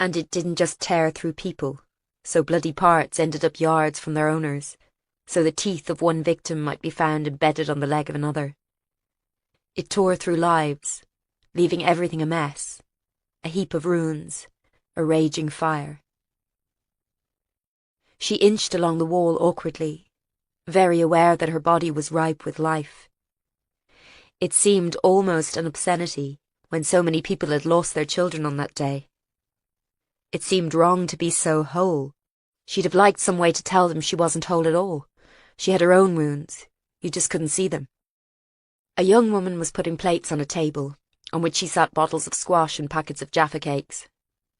And it didn't just tear through people, so bloody parts ended up yards from their owners, so the teeth of one victim might be found embedded on the leg of another. It tore through lives, leaving everything a mess, a heap of ruins, a raging fire. She inched along the wall awkwardly, very aware that her body was ripe with life. It seemed almost an obscenity when so many people had lost their children on that day. It seemed wrong to be so whole. She'd have liked some way to tell them she wasn't whole at all. She had her own wounds. You just couldn't see them. A young woman was putting plates on a table, on which she sat bottles of squash and packets of Jaffa cakes.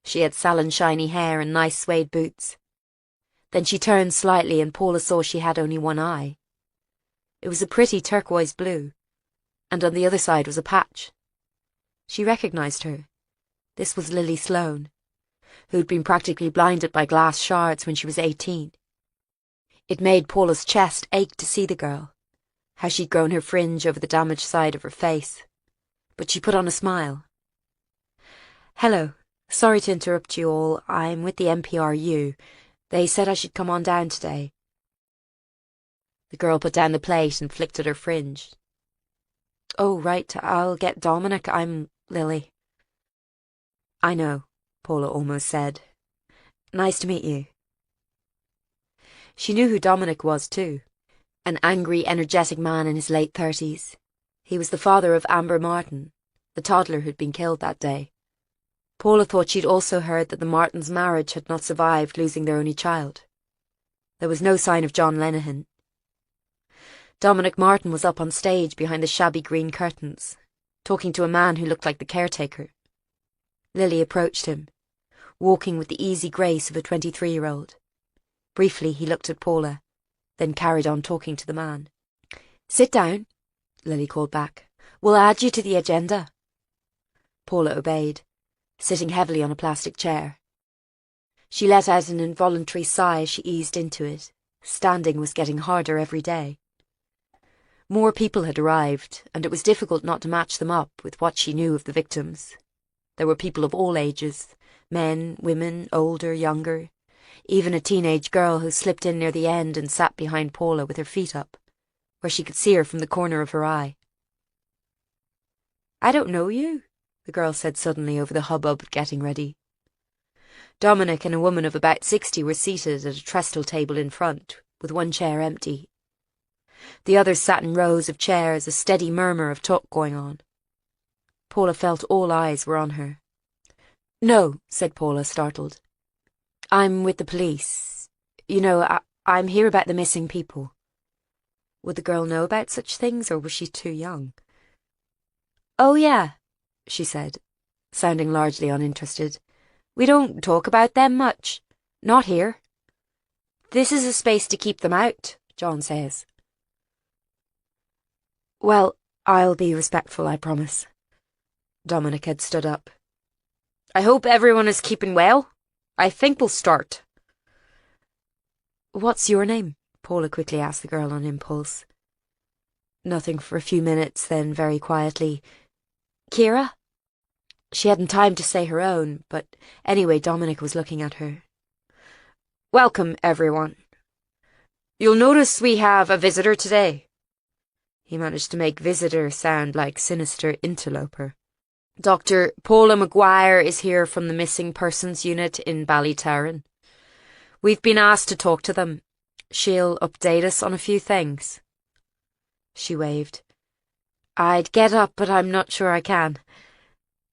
She had salon shiny hair and nice suede boots. Then she turned slightly and Paula saw she had only one eye. It was a pretty turquoise blue, and on the other side was a patch. She recognized her. This was Lily Sloane, who'd been practically blinded by glass shards when she was 18. It made Paula's chest ache to see the girl, how she'd grown her fringe over the damaged side of her face. But she put on a smile. "Hello. Sorry to interrupt you all. I'm with the MPRU. They said I should come on down today." The girl put down the plate and flicked at her fringe. "Oh, right. I'll get Dominic. I'm Lily." "I know," Paula almost said. "Nice to meet you." She knew who Dominic was too. An angry, energetic man in his late 30s. He was the father of Amber Martin, the toddler who'd been killed that day. Paula thought she'd also heard that the Martins' marriage had not survived losing their only child. There was no sign of John Lenihan. Dominic Martin was up on stage behind the shabby green curtains, talking to a man who looked like the caretaker. Lily approached him, walking with the easy grace of a 23-year-old. Briefly he looked at Paula, then carried on talking to the man. "Sit down," Lily called back. "We'll add you to the agenda." Paula obeyed, sitting heavily on a plastic chair. She let out an involuntary sigh as she eased into it. Standing was getting harder every day. More people had arrived, and it was difficult not to match them up with what she knew of the victims. There were people of all ages, men, women, older, younger, even a teenage girl who slipped in near the end and sat behind Paula with her feet up, where she could see her from the corner of her eye. "I don't know you," the girl said suddenly over the hubbub of getting ready. Dominic and a woman of about 60 were seated at a trestle table in front, with one chair empty. The others sat in rows of chairs, a steady murmur of talk going on. Paula felt all eyes were on her. "No," said Paula, startled. "I'm with the police. You know, I'm here about the missing people." Would the girl know about such things, or was she too young? "Oh, yeah," she said, sounding largely uninterested. "We don't talk about them much. Not here. This is a space to keep them out, John says." "Well, I'll be respectful, I promise." Dominic had stood up. "I hope everyone is keeping well. I think we'll start." "What's your name?" Paula quickly asked the girl on impulse. Nothing for a few minutes, then very quietly, "Kira?" She hadn't time to say her own, but anyway Dominic was looking at her. "Welcome, everyone. You'll notice we have a visitor today." He managed to make visitor sound like sinister interloper. "Dr. Paula Maguire is here from the Missing Persons Unit in Ballytarran. We've been asked to talk to them. She'll update us on a few things." She waved. "I'd get up, but I'm not sure I can."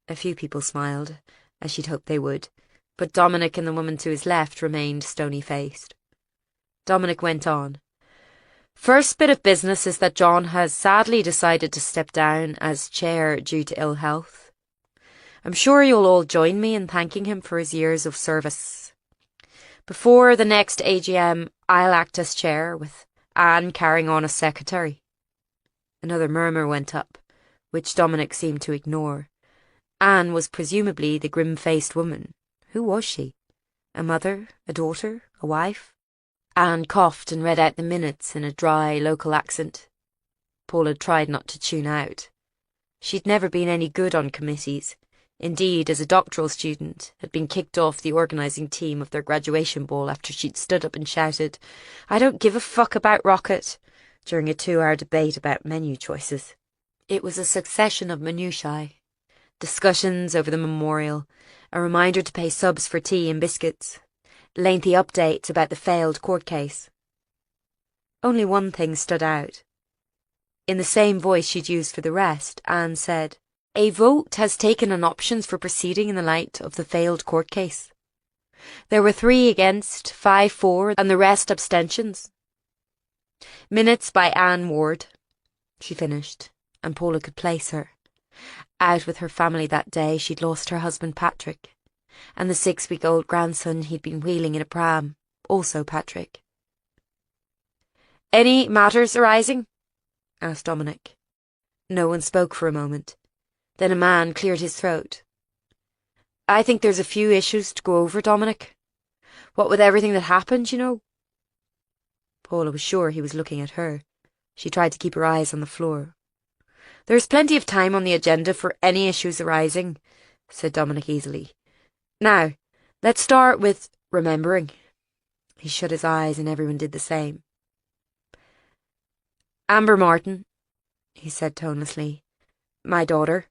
A few people smiled, as she'd hoped they would, but Dominic and the woman to his left remained stony-faced. Dominic went on. First bit of business is that John has sadly decided to step down as chair due to ill health. I'm sure you'll all join me in thanking him for his years of service. Before the next AGM, I'll act as chair, with Anne carrying on as secretary. Another murmur went up, which Dominic seemed to ignore. Anne was presumably the grim-faced woman. Who was she? A mother? A daughter? A wife? Anne coughed and read out the minutes in a dry, local accent. Paula tried not to tune out. She'd never been any good on committees. Indeed, as a doctoral student, had been kicked off the organising team of their graduation ball after she'd stood up and shouted, "I don't give a fuck about Rocket," during a 2-hour debate about menu choices. It was a succession of minutiae. Discussions over the memorial, a reminder to pay subs for tea and biscuits, lengthy updates about the failed court case. Only one thing stood out. In the same voice she'd used for the rest, Anne said, "A vote has taken on options for proceeding in the light of the failed court case. There were 3 against, 5 for, and the rest abstentions." Minutes by Anne Ward, she finished, and Paula could place her. Out with her family that day, she'd lost her husband Patrick, and the 6-week-old grandson he'd been wheeling in a pram, also Patrick. "Any matters arising?" asked Dominic. No one spoke for a moment. Then a man cleared his throat. "I think there's a few issues to go over, Dominic. What with everything that happened, you know." Paula was sure he was looking at her. She tried to keep her eyes on the floor. "There's plenty of time on the agenda for any issues arising," said Dominic easily. "Now, let's start with remembering." He shut his eyes and everyone did the same. "Amber Martin," he said tonelessly. "My daughter."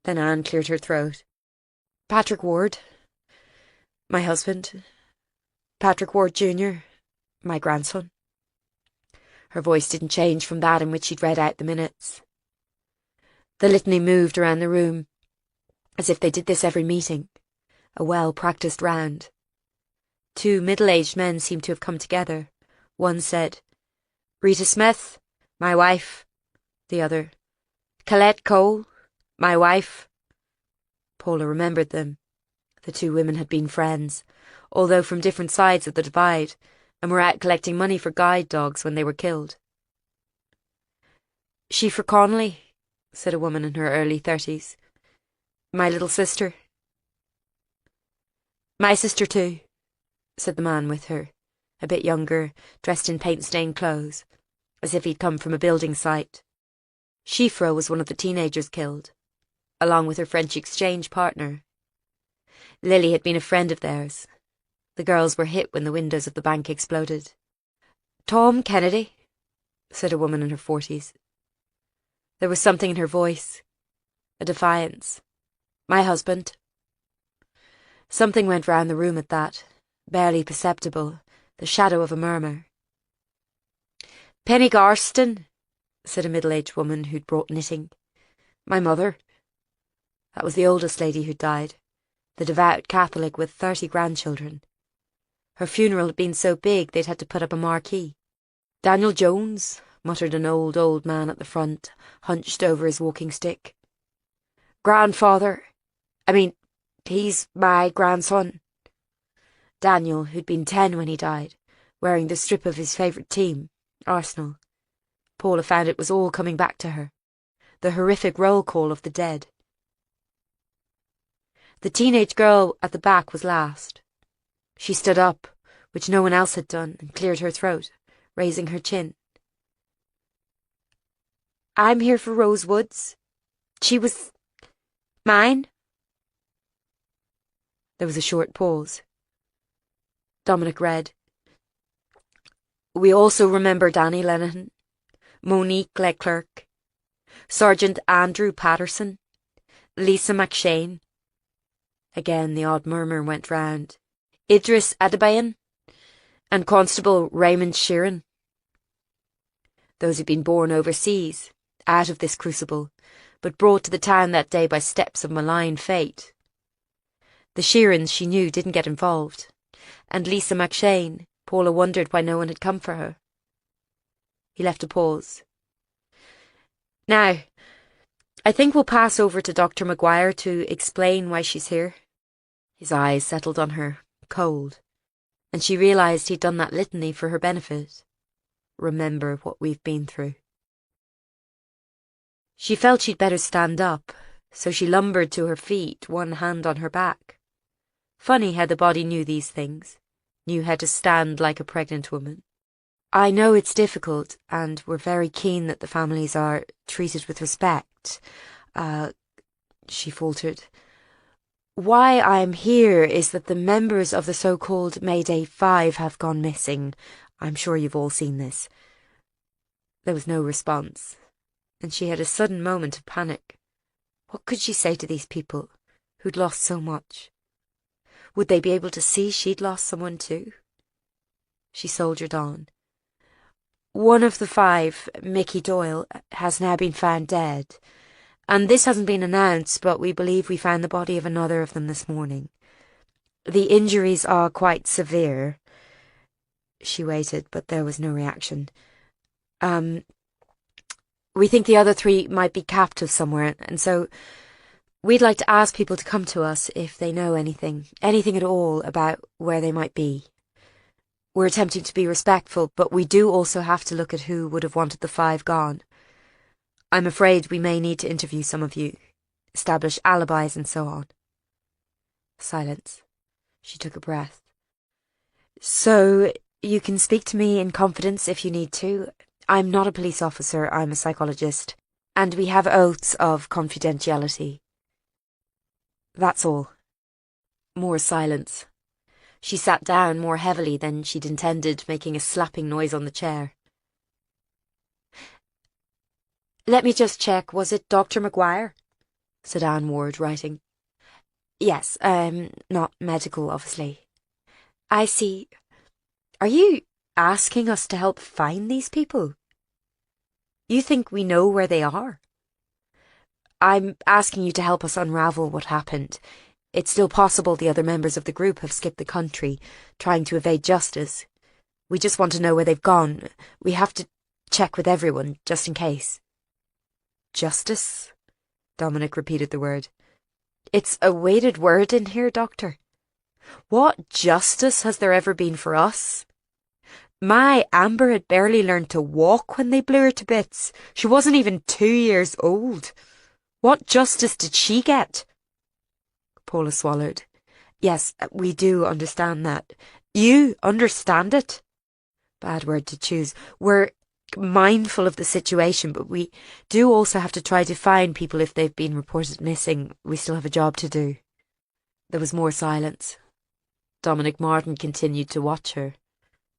Then Anne cleared her throat. "Patrick Ward. My husband. Patrick Ward Jr. My grandson." Her voice didn't change from that in which she'd read out the minutes. The litany moved around the room, as if they did this every meeting, a well-practiced round. 2 middle-aged men seemed to have come together. One said, "Rita Smith, my wife." The other, "Colette Cole, my wife." Paula remembered them. The 2 women had been friends, although from different sides of the divide, and were out collecting money for guide dogs when they were killed. "Siofra Connolly," said a woman in her early 30s. "My little sister." "My sister too," said the man with her, a bit younger, dressed in paint-stained clothes, as if he'd come from a building site. Siofra was one of the teenagers killed, along with her French exchange partner. Lily had been a friend of theirs. The girls were hit when the windows of the bank exploded. "Tom Kennedy," said a woman in her 40s. There was something in her voice, a defiance. "My husband." Something went round the room at that, barely perceptible, the shadow of a murmur. "Penny Garston," said a middle-aged woman who'd brought knitting. "My mother." That was the oldest lady who'd died, the devout Catholic with 30 grandchildren. Her funeral had been so big they'd had to put up a marquee. "Daniel Jones," muttered an old man at the front, hunched over his walking stick. He's my grandson." Daniel, who'd been 10 when he died, wearing the strip of his favourite team, Arsenal. Paula found it was all coming back to her. The horrific roll call of the dead. The teenage girl at the back was last. She stood up, which no one else had done, and cleared her throat, raising her chin. "I'm here for Rose Woods. She was mine." There was a short pause. Dominic read, "We also remember Danny Lenihan, Monique Leclerc, Sergeant Andrew Patterson, Lisa McShane." Again the odd murmur went round. "Idris Adebayan, and Constable Raymond Sheeran." Those who'd been born overseas, out of this crucible, but brought to the town that day by steps of malign fate. The Sheerans she knew didn't get involved, and Lisa McShane, Paula wondered why no one had come for her. He left a pause. Now, I think we'll pass over to Dr. Maguire to explain why she's here. His eyes settled on her, cold, and she realised he'd done that litany for her benefit. Remember what we've been through. She felt she'd better stand up, so she lumbered to her feet, one hand on her back. Funny how the body knew these things, knew how to stand like a pregnant woman. I know it's difficult, and we're very keen that the families are treated with respect. She faltered. Why I'm here is that the members of the so-called Mayday 5 have gone missing. I'm sure you've all seen this. There was no response, and she had a sudden moment of panic. What could she say to these people who'd lost so much? Would they be able to see she'd lost someone too? She soldiered on. One of the 5, Mickey Doyle, has now been found dead. And this hasn't been announced, but we believe we found the body of another of them this morning. The injuries are quite severe. She waited, but there was no reaction. We think the other 3 might be captive somewhere, and so we'd like to ask people to come to us if they know anything at all about where they might be. We're attempting to be respectful, but we do also have to look at who would have wanted the 5 gone. I'm afraid we may need to interview some of you, establish alibis and so on. Silence. She took a breath. So, you can speak to me in confidence if you need to. I'm not a police officer, I'm a psychologist, and we have oaths of confidentiality. That's all. More silence. She sat down more heavily than she'd intended, making a slapping noise on the chair. Let me just check, was it Dr. Maguire? Said Anne Ward, writing. Yes, not medical, obviously. I see. Are you asking us to help find these people? You think we know where they are? I'm asking you to help us unravel what happened. It's still possible the other members of the group have skipped the country, trying to evade justice. We just want to know where they've gone. We have to check with everyone, just in case. Justice? Dominic repeated the word. It's a weighted word in here, Doctor. What justice has there ever been for us? My Amber had barely learned to walk when they blew her to bits. She wasn't even 2 years old. What justice did she get? Paula swallowed. Yes, we do understand that. You understand it? Bad word to choose. We're mindful of the situation, but we do also have to try to find people if they've been reported missing. We still have a job to do. There was more silence. Dominic Martin continued to watch her.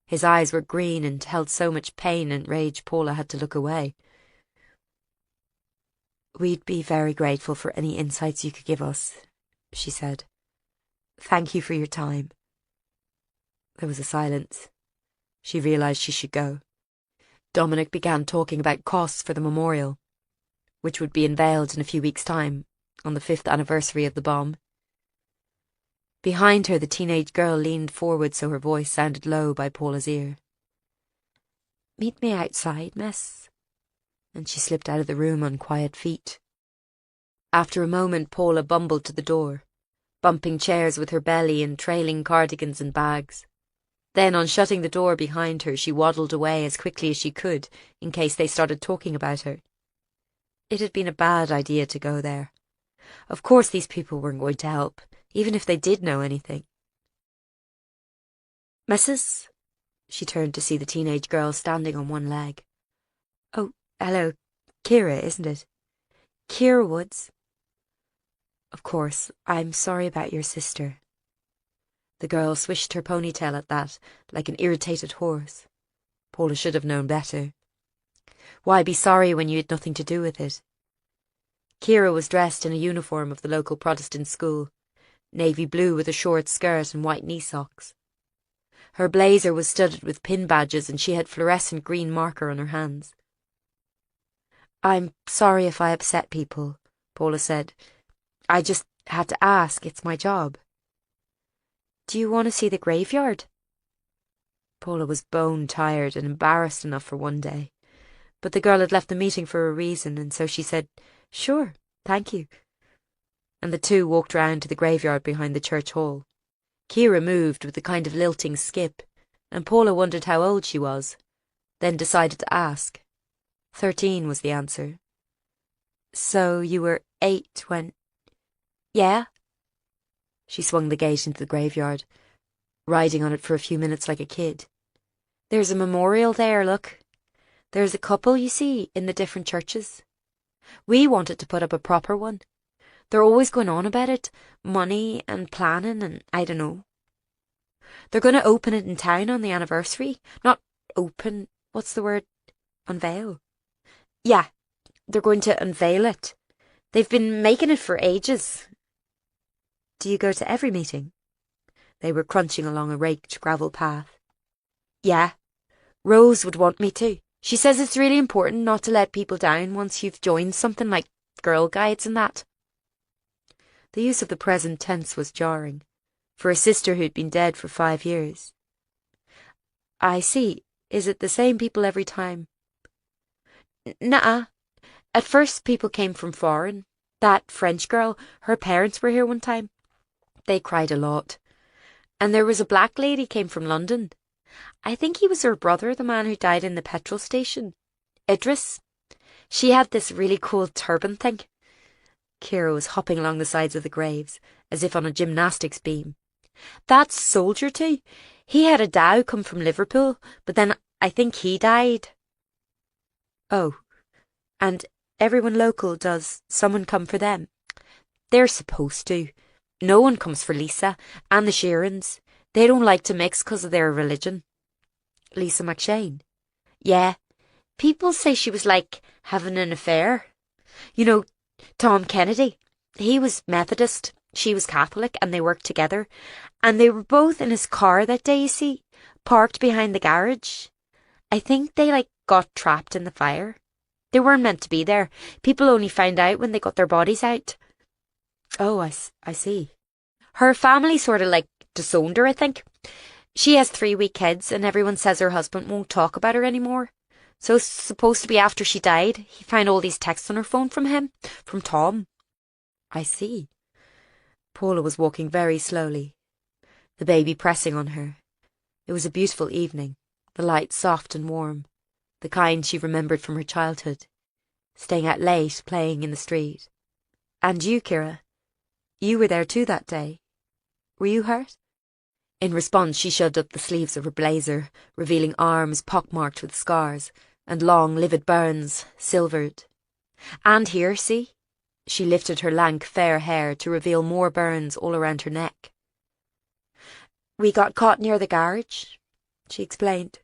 His eyes were green and held so much pain and rage Paula had to look away. We'd be very grateful for any insights you could give us, she said. Thank you for your time. There was a silence. She realised she should go. Dominic began talking about costs for the memorial, which would be unveiled in a few weeks' time, on the 5th anniversary of the bomb. Behind her, the teenage girl leaned forward so her voice sounded low by Paula's ear. Meet me outside, miss. And she slipped out of the room on quiet feet. After a moment, Paula bumbled to the door, bumping chairs with her belly and trailing cardigans and bags. Then, on shutting the door behind her, she waddled away as quickly as she could, in case they started talking about her. It had been a bad idea to go there. Of course these people weren't going to help, even if they did know anything. Mrs.? She turned to see the teenage girl standing on one leg. Oh, hello. Kira, isn't it? Kira Woods. Of course, I'm sorry about your sister. The girl swished her ponytail at that, like an irritated horse. Paula should have known better. Why be sorry when you had nothing to do with it? Kira was dressed in a uniform of the local Protestant school, navy blue with a short skirt and white knee socks. Her blazer was studded with pin badges and she had fluorescent green marker on her hands. I'm sorry if I upset people, Paula said. I just had to ask, it's my job. Do you want to see the graveyard? Paula was bone-tired and embarrassed enough for one day. but the girl had left the meeting for a reason, and so she said, "Sure, thank you." And the two walked round to the graveyard behind the church hall. Ciara moved with a kind of lilting skip, and Paula wondered how old she was, then decided to ask. 13 was the answer. "So you were 8 when—" "Yeah." She swung the gate into the graveyard, riding on it for a few minutes like a kid. "There's a memorial there, look. There's a couple, you see, in the different churches. We wanted to put up a proper one. They're always going on about it, money and planning and I don't know. They're going to open it in town on the anniversary. Not open, what's the word? Unveil. Yeah, they're going to unveil it. They've been making it for ages." "Do you go to every meeting?" They were crunching along a raked gravel path. "Yeah, Rose would want me to. She says it's really important not to let people down once you've joined something like Girl Guides and that." The use of the present tense was jarring, for a sister who'd been dead for 5 years. "I see. Is it the same people every time?" "Nuh-uh. At first people came from foreign. That French girl, her parents were here one time. They cried a lot. And there was a black lady came from London. I think he was her brother, the man who died in the petrol station. Idris. She had this really cool turban thing." Ciara was hopping along the sides of the graves, as if on a gymnastics beam. "That soldier too. He had a dhow come from Liverpool, but then I think he died." "Oh, and everyone local, does someone come for them?" "They're supposed to. No one comes for Lisa, and the Sheerans. They don't like to mix 'cause of their religion." "Lisa McShane?" "Yeah. People say she was like having an affair. You know, Tom Kennedy. He was Methodist, she was Catholic, and they worked together. And they were both in his car that day, you see, parked behind the garage. I think they got trapped in the fire. They weren't meant to be there. People only found out when they got their bodies out." "Oh, I see." "Her family sort of disowned her, I think. She has 3 weak kids, and everyone says her husband won't talk about her anymore. So it's supposed to be after she died. He found all these texts on her phone from him, from Tom." "I see." Paula was walking very slowly, the baby pressing on her. It was a beautiful evening, the light soft and warm, the kind she remembered from her childhood, staying out late, playing in the street. "And you, Ciara, you were there too that day. Were you hurt?" In response, she shoved up the sleeves of her blazer, revealing arms pockmarked with scars, and long, livid burns, silvered. "And here, see?" She lifted her lank, fair hair to reveal more burns all around her neck. "We got caught near the garage," she explained.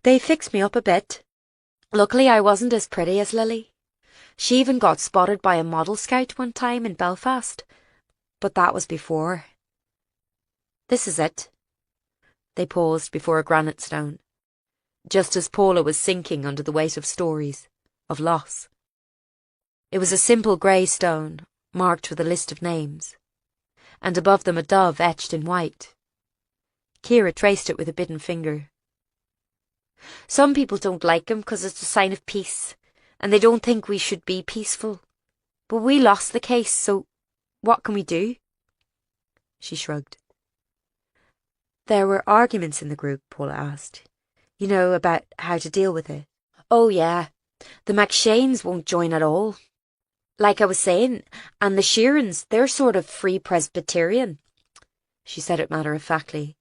"They fixed me up a bit. Luckily I wasn't as pretty as Lily. She even got spotted by a model scout one time in Belfast. But that was before. This is it." They paused before a granite stone, just as Paula was sinking under the weight of stories, of loss. It was a simple grey stone, marked with a list of names, and above them a dove etched in white. Ciara traced it with a bitten finger. "Some people don't like him 'cause it's a sign of peace, and they don't think we should be peaceful. But we lost the case, so what can we do?" She shrugged. "There were arguments in the group," Paula asked. "You know, about how to deal with it." "Oh, yeah. The McShanes won't join at all. Like I was saying, and the Sheerans, they're sort of free Presbyterian." She said it matter-of-factly.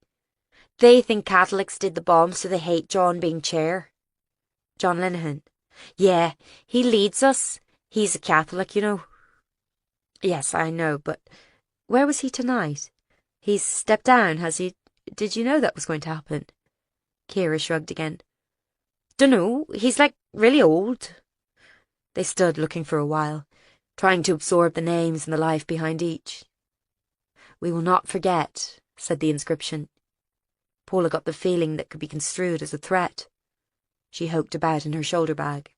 "They think Catholics did the bomb, so they hate John being chair." "John Linehan?" "Yeah, he leads us. He's a Catholic, you know." "Yes, I know, but where was he tonight? He's stepped down, has he? Did you know that was going to happen?" Ciara shrugged again. "Dunno, he's really old." They stood looking for a while, trying to absorb the names and the life behind each. "We will not forget," said the inscription. Paula got the feeling that could be construed as a threat. She hoped about in her shoulder bag.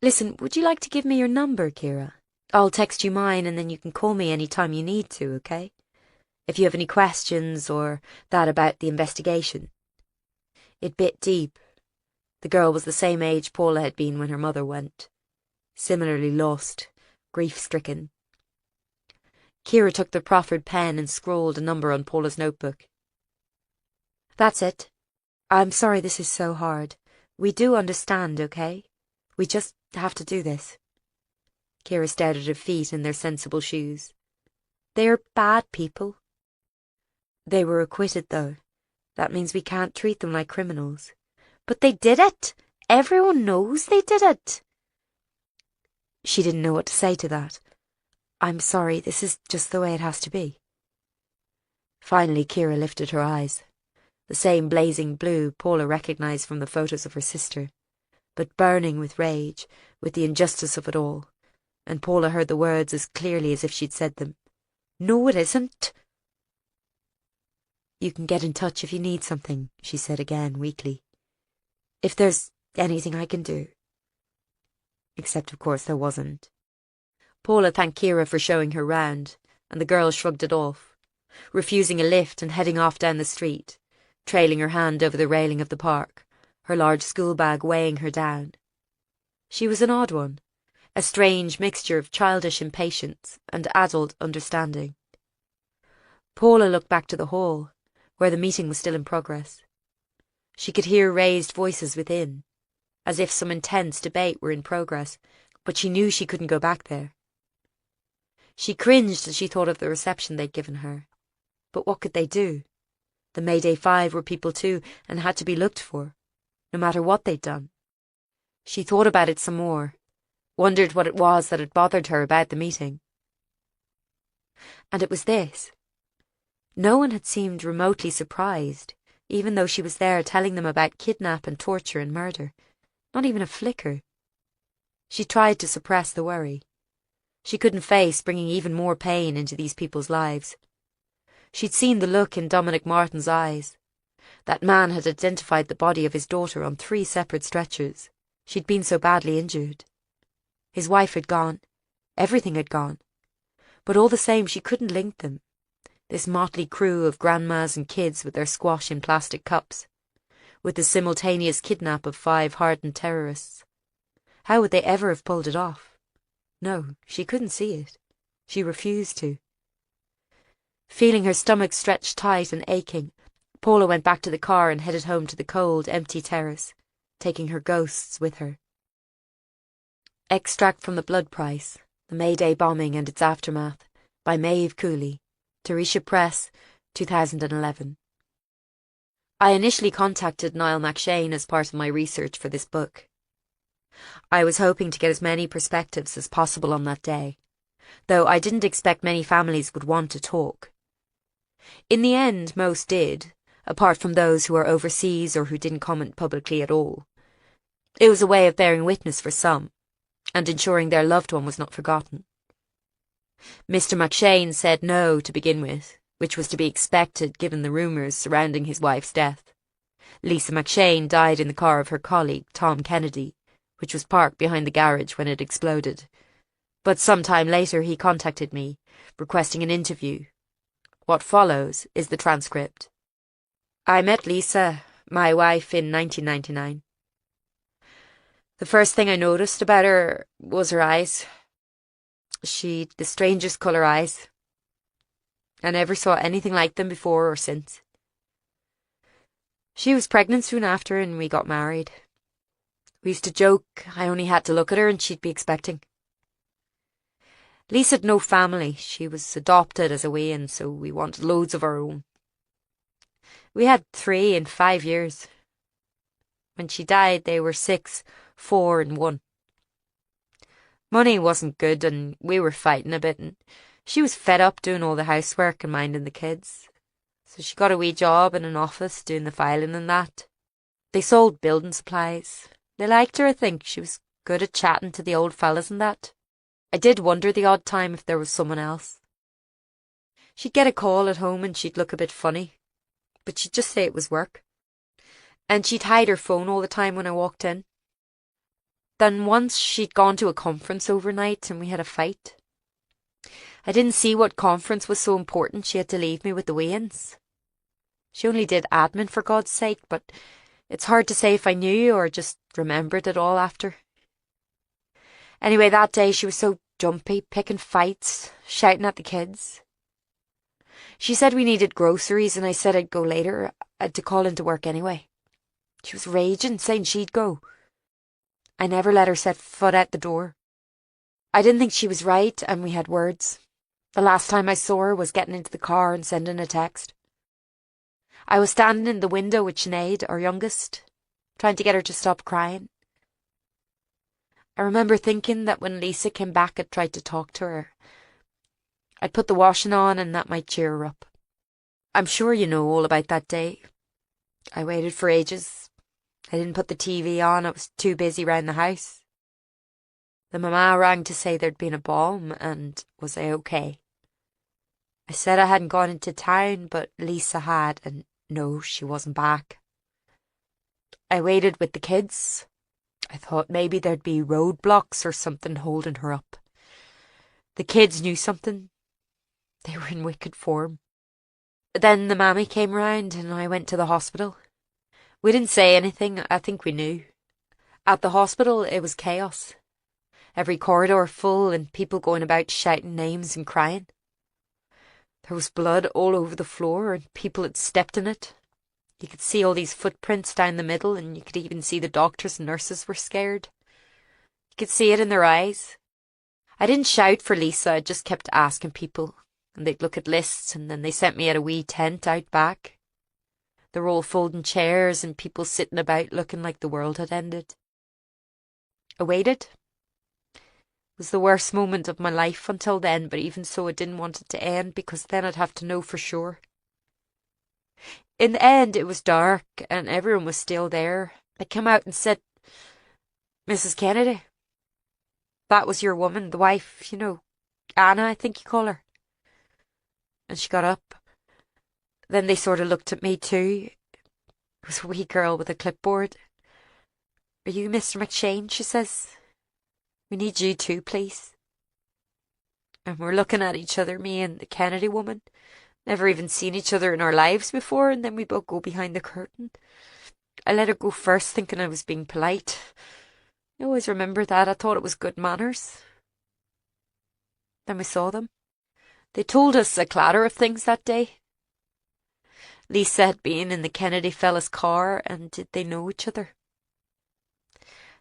"Listen, would you like to give me your number, Ciara? I'll text you mine and then you can call me any time you need to, okay? If you have any questions or that about the investigation." It bit deep, The girl was the same age Paula had been when her mother went. Similarly lost, grief-stricken. Kira took the proffered pen and scrawled a number on Paula's notebook. "That's it. I'm sorry this is so hard. We do understand, okay? We just have to do this." Kira stared at her feet in their sensible shoes. "They're bad people." "They were acquitted, though. That means we can't treat them like criminals." "But they did it! Everyone knows they did it!" She didn't know what to say to that. "I'm sorry, this is just the way it has to be." Finally, Kira lifted her eyes. The same blazing blue Paula recognized from the photos of her sister, but burning with rage, with the injustice of it all, and Paula heard the words as clearly as if she'd said them. "No, it isn't." "You can get in touch if you need something," she said again, weakly. "If there's anything I can do." Except, of course, there wasn't. Paula thanked Kira for showing her round, and the girl shrugged it off, refusing a lift and heading off down the street, trailing her hand over the railing of the park, her large school bag weighing her down. She was an odd one, a strange mixture of childish impatience and adult understanding. Paula looked back to the hall, where the meeting was still in progress. She could hear raised voices within, as if some intense debate were in progress, but she knew she couldn't go back there. She cringed as she thought of the reception they'd given her. But what could they do? The Mayday 5 were people too, and had to be looked for, no matter what they'd done. She thought about it some more, wondered what it was that had bothered her about the meeting. And it was this. No one had seemed remotely surprised, even though she was there telling them about kidnap and torture and murder. Not even a flicker. She tried to suppress the worry. She couldn't face bringing even more pain into these people's lives. She'd seen the look in Dominic Martin's eyes. That man had identified the body of his daughter on 3 separate stretchers. She'd been so badly injured. His wife had gone. Everything had gone. But all the same, she couldn't link them. This motley crew of grandmas and kids with their squash in plastic cups, with the simultaneous kidnap of 5 hardened terrorists. How would they ever have pulled it off? No, she couldn't see it. She refused to. Feeling her stomach stretched tight and aching, Paula went back to the car and headed home to the cold, empty terrace, taking her ghosts with her. Extract from The Blood Price, The Mayday Bombing and Its Aftermath, by Maeve Cooley, Tarisha Press, 2011. I initially contacted Niall McShane as part of my research for this book. I was hoping to get as many perspectives as possible on that day, though I didn't expect many families would want to talk. In the end, most did, apart from those who are overseas or who didn't comment publicly at all. It was a way of bearing witness for some, and ensuring their loved one was not forgotten. Mr. McShane said no to begin with, which was to be expected given the rumours surrounding his wife's death. Lisa McShane died in the car of her colleague, Tom Kennedy, which was parked behind the garage when it exploded. But some time later he contacted me, requesting an interview. What follows is the transcript. I met Lisa, my wife, in 1999. The first thing I noticed about her was her eyes. She'd the strangest colour eyes. I never saw anything like them before or since. She was pregnant soon after and we got married. We used to joke I only had to look at her and she'd be expecting. Lisa had no family. She was adopted as a wee, and so we wanted loads of our own. We had 3 in 5 years. When she died, they were 6, 4 and 1. Money wasn't good and we were fighting a bit, and she was fed up doing all the housework and minding the kids. So she got a wee job in an office doing the filing and that. They sold building supplies. They liked her, I think. She was good at chatting to the old fellas and that. I did wonder the odd time if there was someone else. She'd get a call at home and she'd look a bit funny, but she'd just say it was work. And she'd hide her phone all the time when I walked in. Then once she'd gone to a conference overnight and we had a fight. I didn't see what conference was so important she had to leave me with the weans. She only did admin for God's sake, but It's hard to say if I knew or just remembered it all after. Anyway, that day she was so jumpy, picking fights, shouting at the kids. She said we needed groceries and I said I'd go later. I had to call into work anyway. She was raging, saying she'd go. I never let her set foot out the door. I didn't think she was right, and we had words. The last time I saw her was getting into the car and sending a text. I was standing in the window with Sinead, our youngest, trying to get her to stop crying. I remember thinking that when Lisa came back I'd tried to talk to her. I'd put the washing on and that might cheer her up. I'm sure you know all about that day. I waited for ages. I didn't put the TV on, I was too busy round the house. The mama rang to say there'd been a bomb and was I okay. I said I hadn't gone into town, but Lisa had, and no, she wasn't back. I waited with the kids. I thought maybe there'd be roadblocks or something holding her up. The kids knew something. They were in wicked form. Then the mammy came round and I went to the hospital. We didn't say anything, I think we knew. At the hospital it was chaos. Every corridor full and people going about shouting names and crying. There was blood all over the floor and people had stepped in it. You could see all these footprints down the middle and you could even see the doctors and nurses were scared. You could see it in their eyes. I didn't shout for Lisa, I just kept asking people. And they'd look at lists and then they sent me at a wee tent out back. There were all folding chairs and people sitting about looking like the world had ended. I waited. It was the worst moment of my life until then, but even so I didn't want it to end because then I'd have to know for sure. In the end it was dark and everyone was still there. I came out and said, "Mrs. Kennedy, that was your woman, the wife, you know, Anna, I think you call her." And she got up. Then they sort of looked at me too. It was a wee girl with a clipboard. "Are you Mr. McShane?" she says. "We need you too, please." And we're looking at each other, me and the Kennedy woman. Never even seen each other in our lives before, and then we both go behind the curtain. I let her go first, thinking I was being polite. I always remember that. I thought it was good manners. Then we saw them. They told us a clatter of things that day. Lisa had been in the Kennedy fella's car, and did they know each other?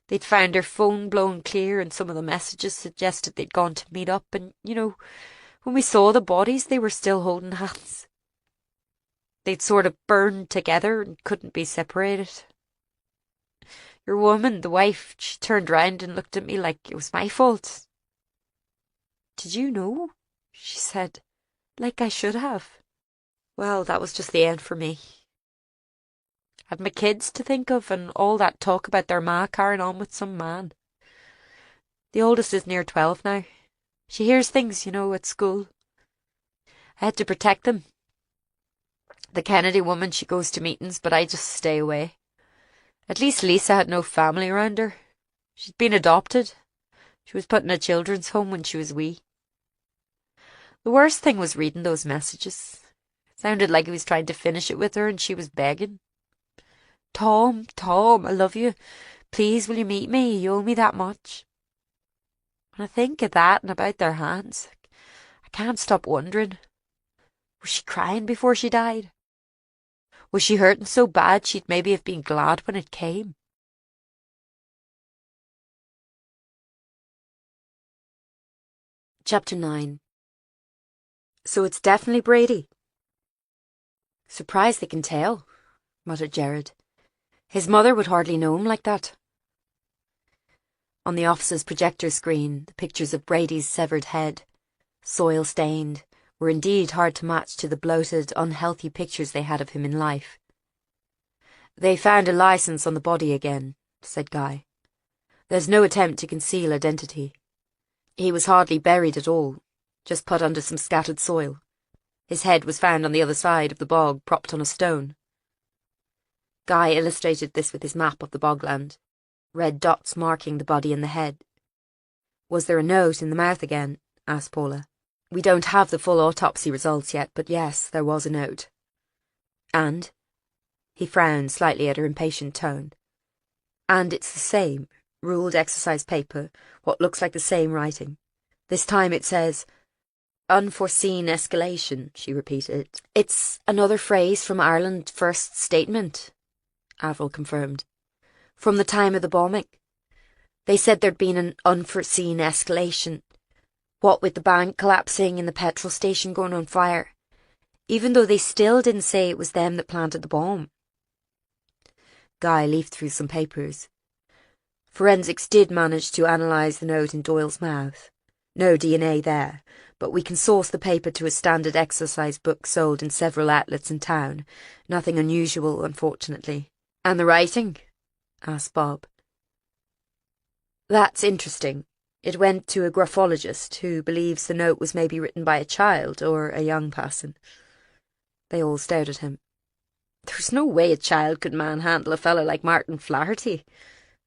They'd found her phone blown clear, and some of the messages suggested they'd gone to meet up, and, you know, when we saw the bodies, they were still holding hands. They'd sort of burned together and couldn't be separated. Your woman, the wife, she turned round and looked at me like it was my fault. "Did you know?" she said, "like I should have." Well, that was just the end for me. Had my kids to think of and all that talk about their ma carrying on with some man. The oldest is near 12 now. She hears things, you know, at school. I had to protect them. The Kennedy woman, she goes to meetings, but I just stay away. At least Lisa had no family around her. She'd been adopted. She was put in a children's home when she was wee. The worst thing was reading those messages. It sounded like he was trying to finish it with her and she was begging. Tom, I love you. Please, will you meet me? You owe me that much." When I think of that and about their hands, I can't stop wondering. Was she crying before she died? Was she hurting so bad she'd maybe have been glad when it came? Chapter 9. "So it's definitely Brady." "Surprised they can tell," muttered Gerard. "His mother would hardly know him like that." On the office's projector screen, the pictures of Brady's severed head, soil-stained, were indeed hard to match to the bloated, unhealthy pictures they had of him in life. "They found a licence on the body again," said Guy. "There's no attempt to conceal identity. He was hardly buried at all, just put under some scattered soil. His head was found on the other side of the bog, propped on a stone." Guy illustrated this with his map of the bogland, red dots marking the body and the head. "Was there a note in the mouth again?" asked Paula. "We don't have the full autopsy results yet, but yes, there was a note." "And?" He frowned slightly at her impatient tone. And it's the same, ruled exercise paper, what looks like the same writing. This time it says, "Unforeseen escalation," she repeated. "It's another phrase from Ireland's first statement," Avril confirmed. "From the time of the bombing. They said there'd been an unforeseen escalation. What with the bank collapsing and the petrol station going on fire. Even though they still didn't say it was them that planted the bomb." Guy leafed through some papers. "Forensics did manage to analyse the note in Doyle's mouth. No DNA there, but we can source the paper to a standard exercise book sold in several outlets in town. Nothing unusual, unfortunately." "And the writing?" asked Bob. "That's interesting. It went to a graphologist who believes the note was maybe written by a child or a young person." They all stared at him. "There's no way a child could manhandle a fella like Martin Flaherty,"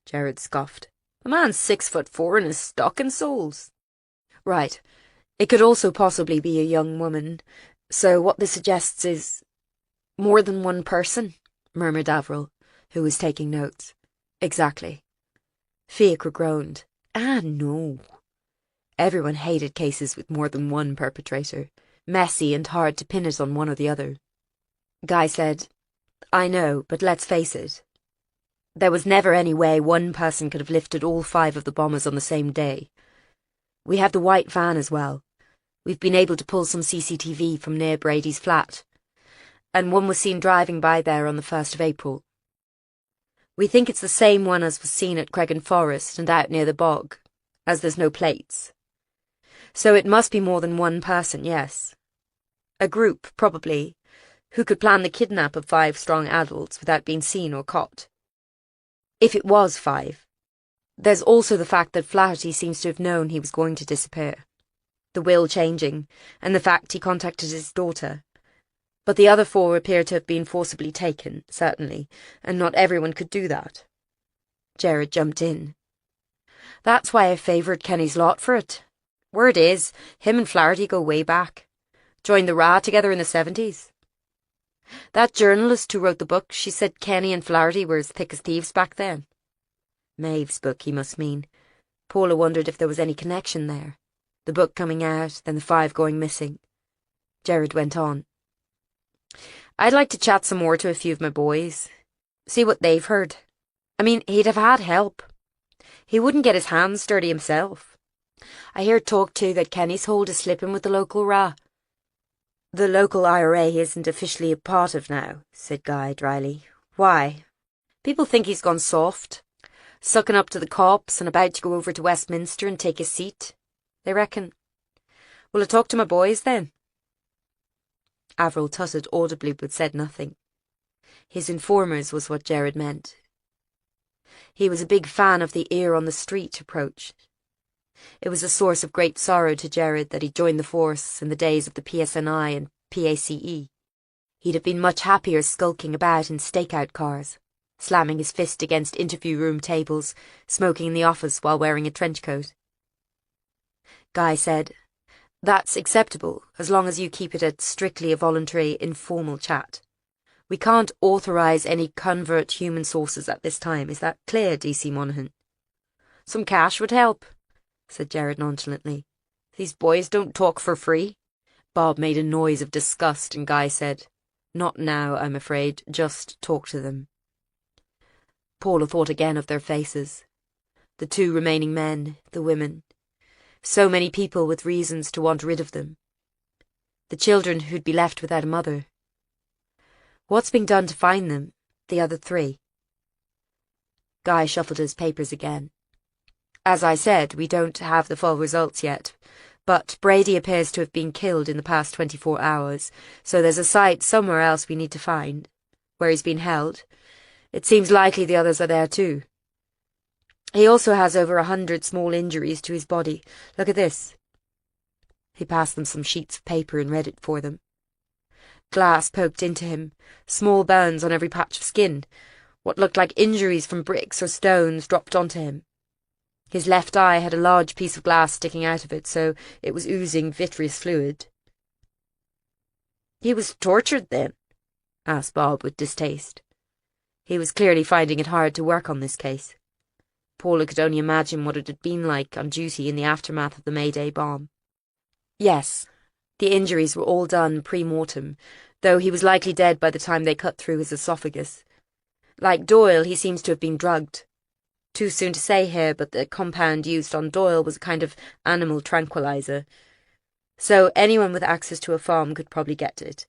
Jared scoffed. "The man's 6'4" in his stocking soles." "Right. It could also possibly be a young woman. So what this suggests is more than one person," murmured Avril, who was taking notes. "Exactly." Fiacre groaned. "Ah, no." Everyone hated cases with more than one perpetrator. Messy and hard to pin it on one or the other. Guy said, "I know, but let's face it. There was never any way one person could have lifted all 5 of the bombers on the same day. We have the white van as well. We've been able to pull some CCTV from near Brady's flat. And one was seen driving by there on the 1st of April. We think it's the same one as was seen at Cregan Forest and out near the bog, as there's no plates. So it must be more than one person, yes. A group, probably, who could plan the kidnap of 5 strong adults without being seen or caught. If it was 5. There's also the fact that Flaherty seems to have known he was going to disappear. The will changing, and the fact he contacted his daughter. But the other 4 appear to have been forcibly taken, certainly, and not everyone could do that." Jared jumped in. "That's why I favoured Kenny's lot for it. Word is, him and Flaherty go way back. Joined the Ra together in the 70s. That journalist who wrote the book, she said Kenny and Flaherty were as thick as thieves back then." Maeve's book, he must mean. Paula wondered if there was any connection there. The book coming out, then the 5 going missing. Jared went on. "I'd like to chat some more to a few of my boys. See what they've heard. I mean, he'd have had help. He wouldn't get his hands dirty himself. I hear talk too that Kenny's hold is slipping with the local Ra." "The local IRA isn't officially a part of now," said Guy dryly. "Why? People think he's gone soft. Sucking up to the cops and about to go over to Westminster and take his seat, they reckon. Will I talk to my boys then?" Avril tutted audibly but said nothing. His informers was what Jared meant. He was a big fan of the ear on the street approach. It was a source of great sorrow to Jared that he joined the force in the days of the PSNI and PACE. He'd have been much happier skulking about in stakeout cars, slamming his fist against interview room tables, smoking in the office while wearing a trench coat. Guy said, "That's acceptable, as long as you keep it strictly a voluntary, informal chat. We can't authorise any covert human sources at this time. Is that clear, DC Monaghan?" "Some cash would help," said Jared nonchalantly. "These boys don't talk for free." Bob made a noise of disgust and Guy said, "Not now, I'm afraid. Just talk to them." Paula thought again of their faces. The 2 remaining men, the women. So many people with reasons to want rid of them. The children who'd be left without a mother. What's being done to find them, the other 3? Guy shuffled his papers again. "As I said, we don't have the full results yet, but Brady appears to have been killed in the past 24 hours, so there's a site somewhere else we need to find, where he's been held. It seems likely the others are there too. He also has over 100 small injuries to his body. Look at this." He passed them some sheets of paper and read it for them. Glass poked into him, small burns on every patch of skin. What looked like injuries from bricks or stones dropped onto him. His left eye had a large piece of glass sticking out of it, so it was oozing vitreous fluid. "He was tortured then?" asked Bob with distaste. He was clearly finding it hard to work on this case. Paula could only imagine what it had been like on duty in the aftermath of the Mayday bomb. Yes, the injuries were all done pre-mortem, though he was likely dead by the time they cut through his esophagus. Like Doyle, he seems to have been drugged. Too soon to say here, but the compound used on Doyle was a kind of animal tranquilizer. So anyone with access to a farm could probably get it.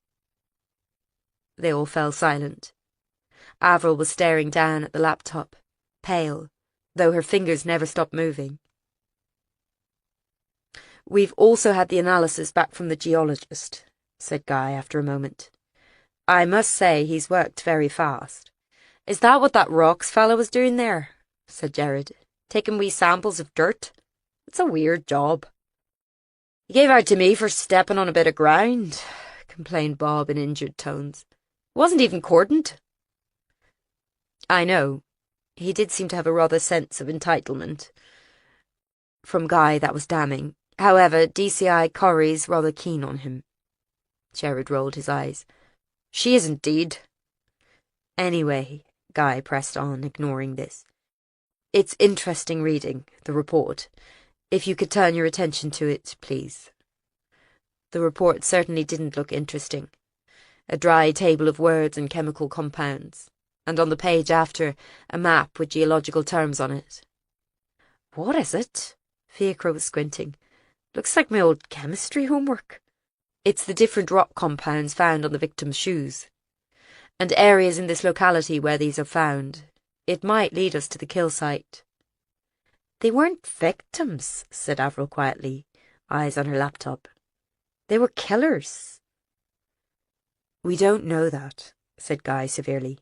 They all fell silent. Avril was staring down at the laptop, pale, though her fingers never stopped moving. "We've also had the analysis back from the geologist," said Guy after a moment. "I must say he's worked very fast." "Is that what that Rocks fellow was doing there?" said Jared. "Taking wee samples of dirt? It's a weird job." "He gave out to me for stepping on a bit of ground," complained Bob in injured tones. "It wasn't even cordoned." "I know. He did seem to have a rather sense of entitlement." From Guy, that was damning. However, DCI Corrie's rather keen on him. Jared rolled his eyes. "She is indeed." "Anyway," Guy pressed on, ignoring this. "It's interesting reading, the report. If you could turn your attention to it, please." The report certainly didn't look interesting. A dry table of words and chemical compounds, and on the page after, a map with geological terms on it. "What is it?" Fiacre was squinting. "Looks like my old chemistry homework." "It's the different rock compounds found on the victim's shoes, and areas in this locality where these are found. It might lead us to the kill site." "They weren't victims," said Avril quietly, eyes on her laptop. "They were killers." "We don't know that," said Guy severely.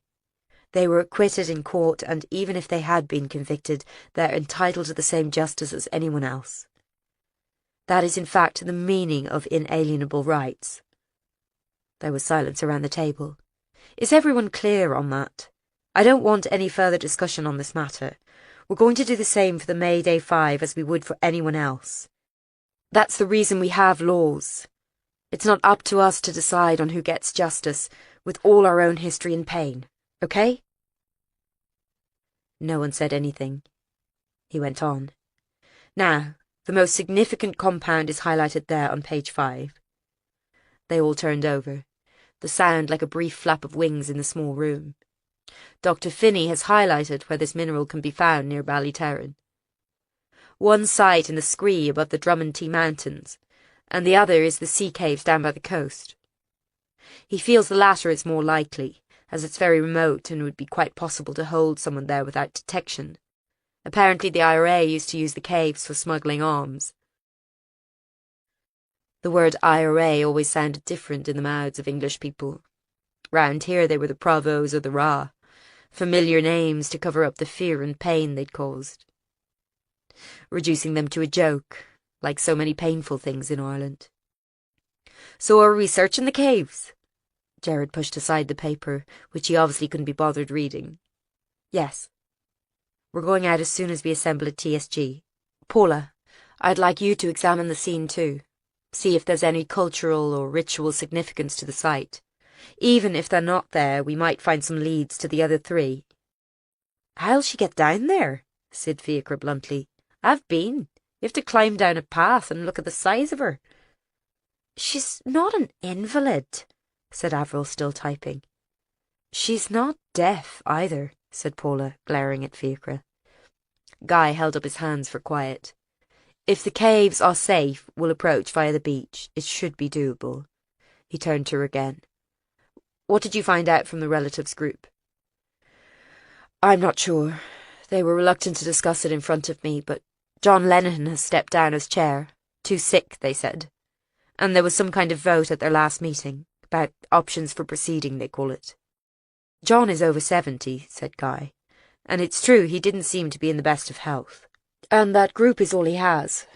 "They were acquitted in court, and even if they had been convicted, they're entitled to the same justice as anyone else. That is in fact the meaning of inalienable rights." There was silence around the table. "Is everyone clear on that? I don't want any further discussion on this matter. We're going to do the same for the Mayday 5 as we would for anyone else. That's the reason we have laws. It's not up to us to decide on who gets justice, with all our own history and pain, okay?" No one said anything. He went on. "Now, the most significant compound is highlighted there on page 5. They all turned over, the sound like a brief flap of wings in the small room. Dr. Finney has highlighted where this mineral can be found near Ballyterran. One site in the scree above the Drummond Mountains, and the other is the sea caves down by the coast. He feels the latter is more likely, as it's very remote and would be quite possible to hold someone there without detection. Apparently the IRA used to use the caves for smuggling arms." The word IRA always sounded different in the mouths of English people. Round here they were the Provos or the Ra, familiar names to cover up the fear and pain they'd caused, reducing them to a joke, like so many painful things in Ireland. "So are we searching the caves?" Jared pushed aside the paper, which he obviously couldn't be bothered reading. "Yes. We're going out as soon as we assemble at TSG. Paula, I'd like you to examine the scene too. See if there's any cultural or ritual significance to the site. Even if they're not there, we might find some leads to the other 3. "How'll she get down there?" said Fiacre bluntly. "I've been. You have to climb down a path and look at the size of her." "She's not an invalid," said Avril, still typing. "She's not deaf either," said Paula, glaring at Fiacre. Guy held up his hands for quiet. "If the caves are safe, we'll approach via the beach. It should be doable." He turned to her again. "What did you find out from the relatives group?" "I'm not sure. They were reluctant to discuss it in front of me, but John Lennon has stepped down as chair. Too sick, they said. And there was some kind of vote at their last meeting, about options for proceeding, they call it." "John is over 70, said Guy, "and it's true he didn't seem to be in the best of health. And that group is all he has.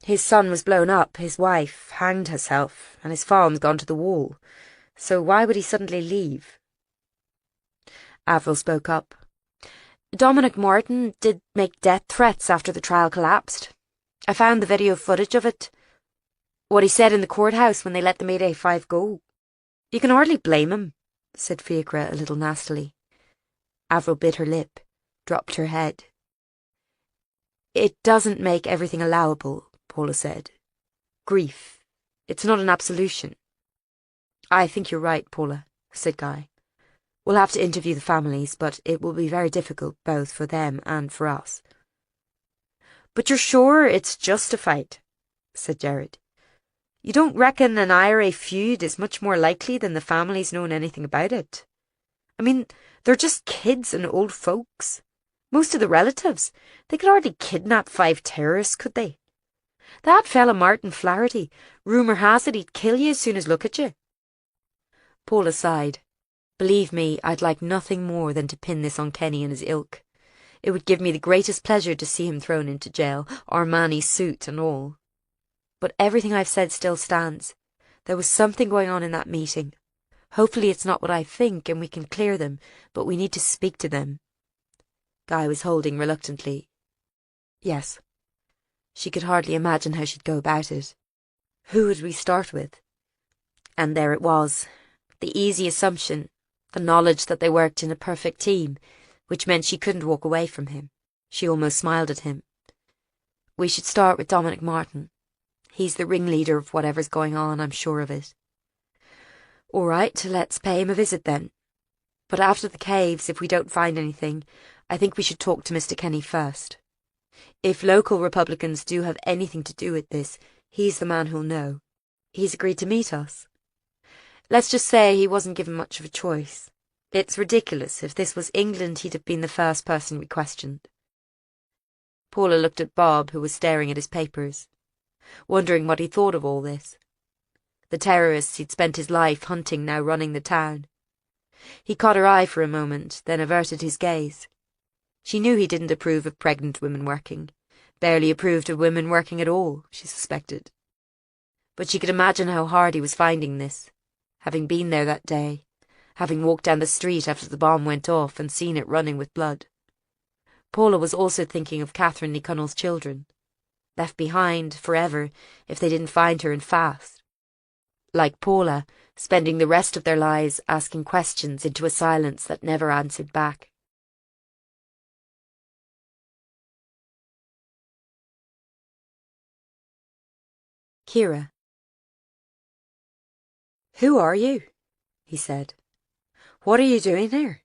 His son was blown up, his wife hanged herself, and his farm's gone to the wall. So why would he suddenly leave?" Avril spoke up. "Dominic Martin did make death threats after the trial collapsed. I found the video footage of it. What he said in the courthouse when they let the Mayday 5 go. You can hardly blame him," said Fiacre a little nastily. Avril bit her lip, dropped her head. It doesn't make everything allowable, Paula said. Grief. It's not an absolution. I think you're right, Paula, said Guy. We'll have to interview the families, but it will be very difficult both for them and for us. But you're sure it's justified, said Jared. You don't reckon an IRA feud is much more likely than the families knowing anything about it? I mean, they're just kids and old folks. Most of the relatives, they could hardly kidnap 5 terrorists, could they? That fella Martin Flaherty, rumour has it he'd kill you as soon as look at you. Paula sighed. Believe me, I'd like nothing more than to pin this on Kenny and his ilk. It would give me the greatest pleasure to see him thrown into jail, Armani suit and all. But everything I've said still stands. There was something going on in that meeting. Hopefully it's not what I think and we can clear them, but we need to speak to them. Guy was holding reluctantly. Yes. She could hardly imagine how she'd go about it. Who would we start with? And there it was. The easy assumption, the knowledge that they worked in a perfect team, which meant she couldn't walk away from him. She almost smiled at him. We should start with Dominic Martin. He's the ringleader of whatever's going on, I'm sure of it. All right, let's pay him a visit then. But after the caves, if we don't find anything, I think we should talk to Mr. Kenny first. If local Republicans do have anything to do with this, he's the man who'll know. He's agreed to meet us. Let's just say he wasn't given much of a choice. It's ridiculous. If this was England, he'd have been the first person we questioned. Paula looked at Bob, who was staring at his papers, wondering what he thought of all this. The terrorists he'd spent his life hunting now running the town. He caught her eye for a moment, then averted his gaze. She knew he didn't approve of pregnant women working, barely approved of women working at all, she suspected. But she could imagine how hard he was finding this, having been there that day, having walked down the street after the bomb went off and seen it running with blood. Paula was also thinking of Catherine Lee Cunnell's children, left behind forever if they didn't find her and fast. Like Paula, spending the rest of their lives asking questions into a silence that never answered back. Kira. Who are you? He said. What are you doing here?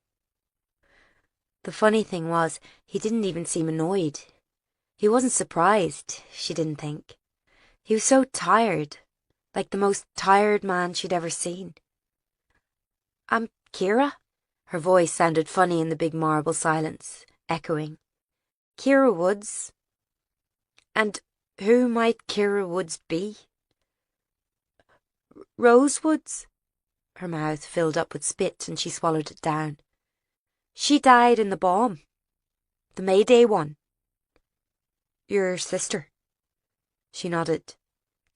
The funny thing was, he didn't even seem annoyed. He wasn't surprised, she didn't think. He was so tired, like the most tired man she'd ever seen. I'm Kira? Her voice sounded funny in the big marble silence, echoing. Kira Woods. And who might Kira Woods be? Rose Woods? Her mouth filled up with spit and she swallowed it down. She died in the bomb. The May Day one. Your sister? She nodded.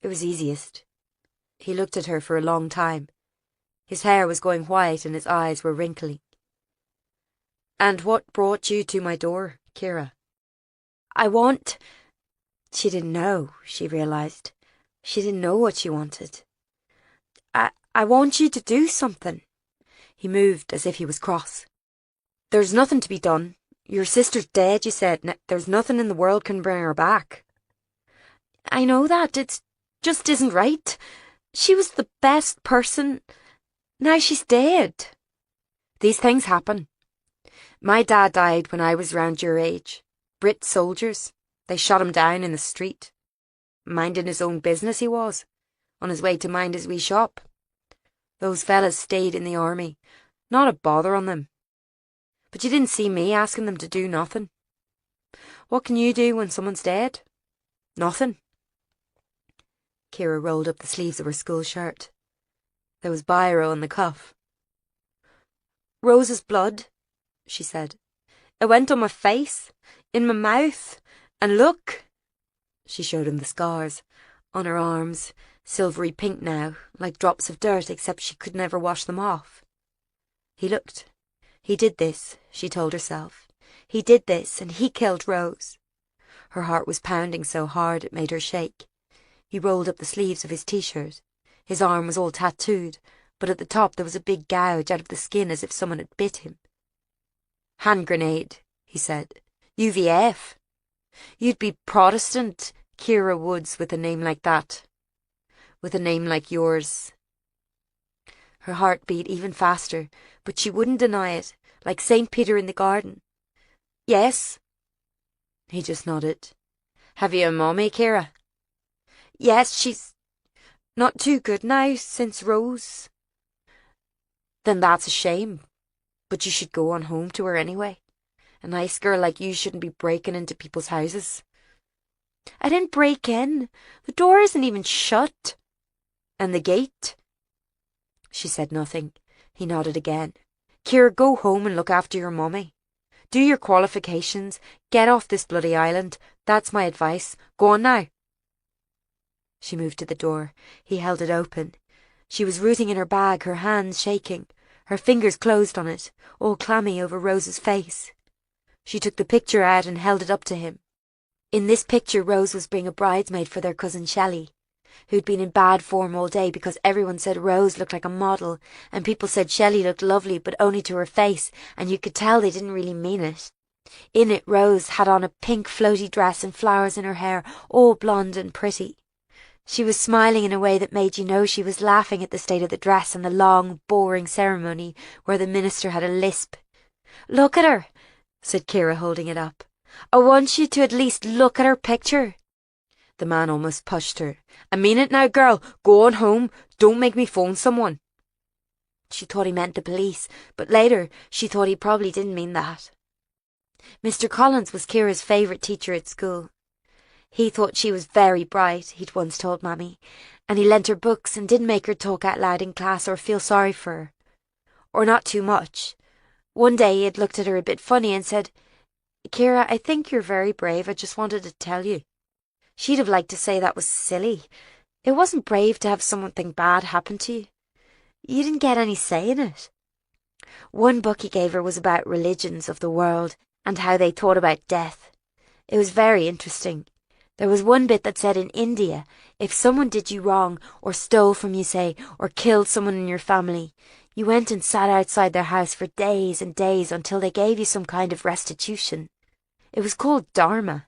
It was easiest. He looked at her for a long time. His hair was going white and his eyes were wrinkling. And what brought you to my door, Kira? I want... She didn't know, she realised. She didn't know what she wanted. I want you to do something. He moved as if he was cross. There's nothing to be done. Your sister's dead, you said. There's nothing in the world can bring her back. I know that. It just isn't right. She was the best person. Now she's dead. These things happen. My dad died when I was round your age. Brit soldiers. They shot him down in the street. Minding his own business he was, on his way to mind his wee shop. Those fellas stayed in the army. Not a bother on them. But you didn't see me asking them to do nothing. What can you do when someone's dead? Nothing. Kira rolled up the sleeves of her school shirt. There was biro on the cuff. Rose's blood, she said. It went on my face, in my mouth, and look. She showed him the scars, on her arms, silvery pink now, like drops of dirt, except she could never wash them off. He looked. He did this, she told herself. He did this, and he killed Rose. Her heart was pounding so hard it made her shake. He rolled up the sleeves of his t-shirt. His arm was all tattooed, but at the top there was a big gouge out of the skin as if someone had bit him. Hand grenade, he said. UVF. You'd be Protestant, Kira Woods, with a name like that. With a name like yours. Her heart beat even faster, but she wouldn't deny it, like St. Peter in the garden. Yes. He just nodded. Have you a mommy, Kira? Yes, she's not too good now, since Rose. Then that's a shame. But you should go on home to her anyway. A nice girl like you shouldn't be breaking into people's houses. I didn't break in. The door isn't even shut. And the gate? She said nothing. He nodded again. Kira, go home and look after your mummy. Do your qualifications. Get off this bloody island. That's my advice. Go on now. She moved to the door. He held it open. She was rooting in her bag, her hands shaking. Her fingers closed on it, all clammy over Rose's face. She took the picture out and held it up to him. In this picture, Rose was being a bridesmaid for their cousin Shelley, who'd been in bad form all day because everyone said Rose looked like a model, and people said Shelley looked lovely but only to her face, and you could tell they didn't really mean it. In it, Rose had on a pink floaty dress and flowers in her hair, all blonde and pretty. She was smiling in a way that made you know she was laughing at the state of the dress and the long, boring ceremony where the minister had a lisp. Look at her, said Kira, holding it up. I want you to at least look at her picture. The man almost pushed her. I mean it now, girl. Go on home. Don't make me phone someone. She thought he meant the police, but later she thought he probably didn't mean that. Mr. Collins was Kira's favourite teacher at school. He thought she was very bright, he'd once told Mammy, and he lent her books and didn't make her talk out loud in class or feel sorry for her. Or not too much. One day he had looked at her a bit funny and said, Kira, I think you're very brave. I just wanted to tell you. She'd have liked to say that was silly. It wasn't brave to have something bad happen to you. You didn't get any say in it. One book he gave her was about religions of the world and how they thought about death. It was very interesting. There was one bit that said in India, if someone did you wrong, or stole from you, say, or killed someone in your family, you went and sat outside their house for days and days until they gave you some kind of restitution. It was called dharma.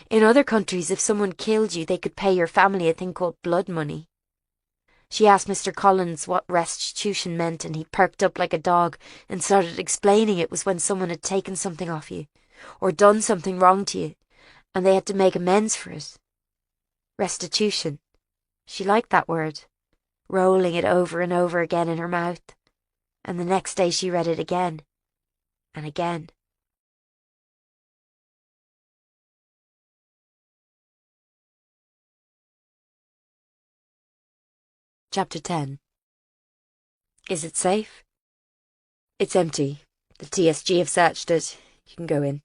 In other countries, if someone killed you, they could pay your family a thing called blood money. She asked Mr. Collins what restitution meant, and he perked up like a dog and started explaining it was when someone had taken something off you, or done something wrong to you, and they had to make amends for it. Restitution. She liked that word, rolling it over and over again in her mouth, and the next day she read it again and again. Chapter 10. Is it safe? It's empty. The TSG have searched it. You can go in.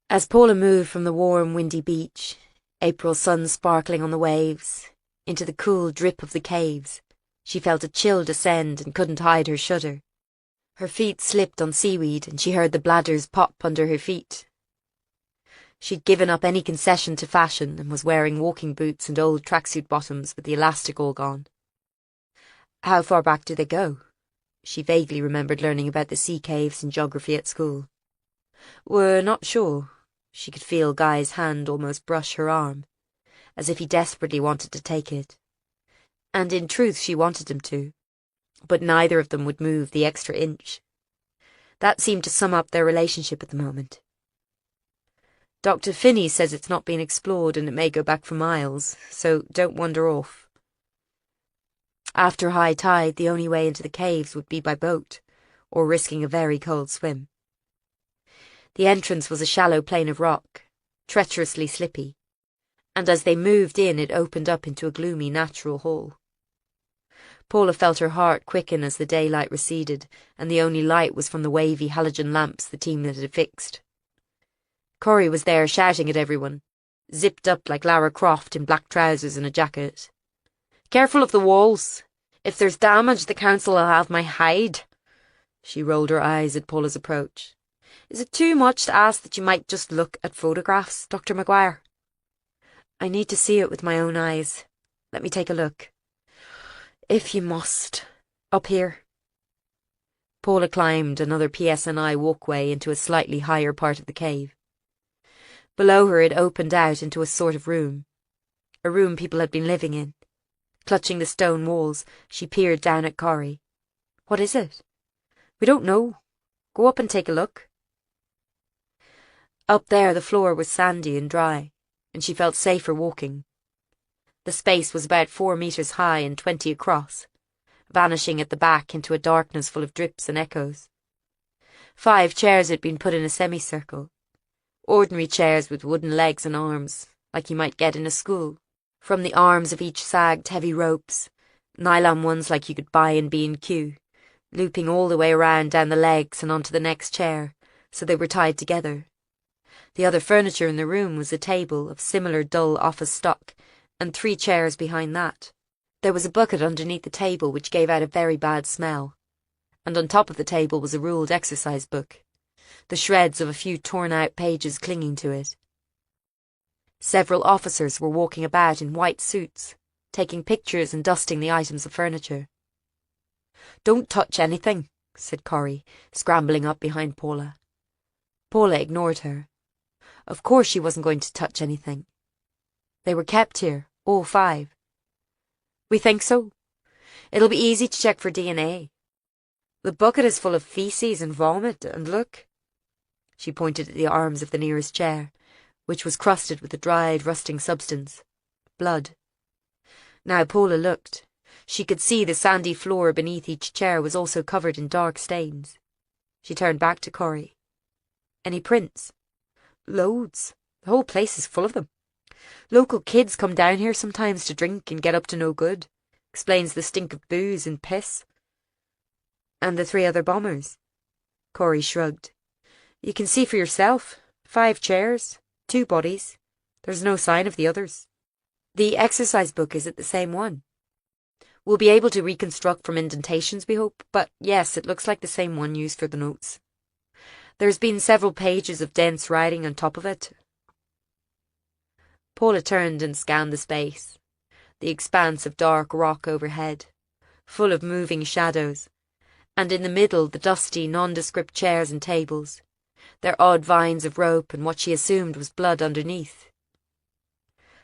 As Paula moved from the warm, windy beach, April sun sparkling on the waves, into the cool drip of the caves, she felt a chill descend and couldn't hide her shudder. Her feet slipped on seaweed and she heard the bladders pop under her feet. She'd given up any concession to fashion and was wearing walking boots and old tracksuit bottoms with the elastic all gone. How far back do they go? She vaguely remembered learning about the sea caves in geography at school. We're not sure. She could feel Guy's hand almost brush her arm, as if he desperately wanted to take it. And in truth she wanted him to, but neither of them would move the extra inch. That seemed to sum up their relationship at the moment. Dr. Finney says it's not been explored and it may go back for miles, so don't wander off. After high tide, the only way into the caves would be by boat, or risking a very cold swim. The entrance was a shallow plain of rock, treacherously slippy, and as they moved in it opened up into a gloomy natural hall. Paula felt her heart quicken as the daylight receded, and the only light was from the wavy halogen lamps the team had fixed. Corey was there shouting at everyone, zipped up like Lara Croft in black trousers and a jacket. Careful of the walls. If there's damage, the council will have my hide. She rolled her eyes at Paula's approach. Is it too much to ask that you might just look at photographs, Dr. Maguire? I need to see it with my own eyes. Let me take a look. If you must. Up here. Paula climbed another PSNI walkway into a slightly higher part of the cave. Below her it opened out into a sort of room. A room people had been living in. Clutching the stone walls, she peered down at Corrie. "What is it?" "We don't know. Go up and take a look." Up there the floor was sandy and dry, and she felt safer walking. The space was about 4 meters high and 20 across, vanishing at the back into a darkness full of drips and echoes. 5 chairs had been put in a semicircle. Ordinary chairs with wooden legs and arms, like you might get in a school. From the arms of each sagged heavy ropes, nylon ones like you could buy in B&Q, looping all the way around down the legs and onto the next chair, so they were tied together. The other furniture in the room was a table of similar dull office stock, and 3 chairs behind that. There was a bucket underneath the table which gave out a very bad smell, and on top of the table was a ruled exercise book, the shreds of a few torn-out pages clinging to it. Several officers were walking about in white suits, taking pictures and dusting the items of furniture. "Don't touch anything," said Corrie, scrambling up behind Paula. Paula ignored her. Of course she wasn't going to touch anything. They were kept here, all 5. "We think so. It'll be easy to check for DNA. The bucket is full of feces and vomit, and look." She pointed at the arms of the nearest chair, which was crusted with a dried, rusting substance. Blood. Now Paula looked. She could see the sandy floor beneath each chair was also covered in dark stains. She turned back to Corrie. "Any prints?" "Loads. The whole place is full of them. Local kids come down here sometimes to drink and get up to no good. Explains the stink of booze and piss." "And the 3 other bombers?" Corrie shrugged. "You can see for yourself. 5 chairs. 2 bodies. There's no sign of the others." "The exercise book, is it the same one?" "We'll be able to reconstruct from indentations, we hope, but yes, it looks like the same one used for the notes. There's been several pages of dense writing on top of it." Paula turned and scanned the space, the expanse of dark rock overhead, full of moving shadows, and in the middle the dusty, nondescript chairs and tables, their odd vines of rope and what she assumed was blood underneath.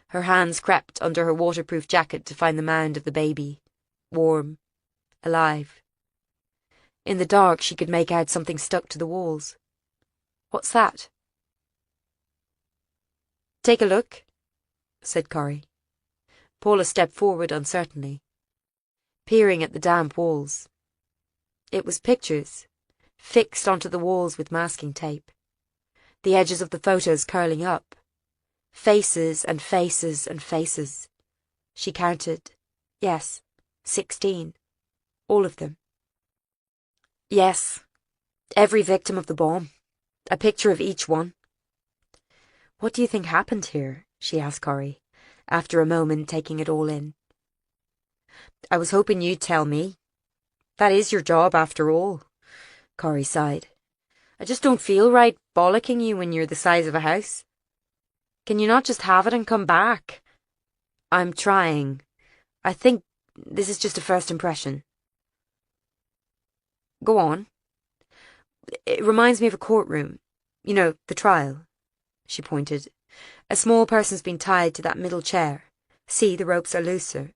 Her hands crept under her waterproof jacket to find the mound of the baby, warm, alive. In the dark she could make out something stuck to the walls. "What's that?" "Take a look," said Corrie. Paula stepped forward uncertainly, peering at the damp walls. It was pictures, fixed onto the walls with masking tape, the edges of the photos curling up. Faces and faces and faces. She counted. Yes, 16. All of them. Yes, every victim of the bomb. A picture of each one. "What do you think happened here?" she asked Corrie, after a moment taking it all in. "I was hoping you'd tell me. That is your job, after all," Corrie sighed. "I just don't feel right bollocking you when you're the size of a house. Can you not just have it and come back?" "I'm trying. I think this is just a first impression." "Go on." "It reminds me of a courtroom. You know, the trial." She pointed. "A small person's been tied to that middle chair. See, the ropes are looser.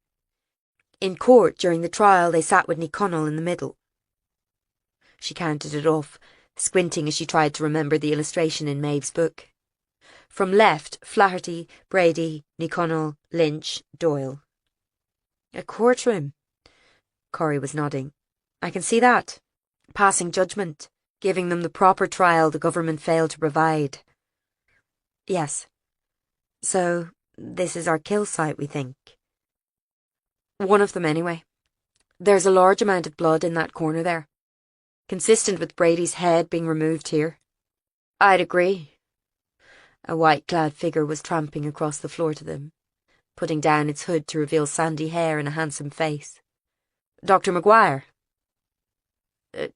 In court, during the trial, they sat with Ní Chonaill in the middle." She counted it off, squinting as she tried to remember the illustration in Maeve's book. From left, Flaherty, Brady, Ní Chonaill, Lynch, Doyle. "A courtroom." Corrie was nodding. "I can see that. Passing judgment, giving them the proper trial the government failed to provide." "Yes. So, this is our kill site, we think." "One of them, anyway. There's a large amount of blood in that corner there. Consistent with Brady's head being removed here." "I'd agree." A white-clad figure was tramping across the floor to them, putting down its hood to reveal sandy hair and a handsome face. "Dr. McGuire."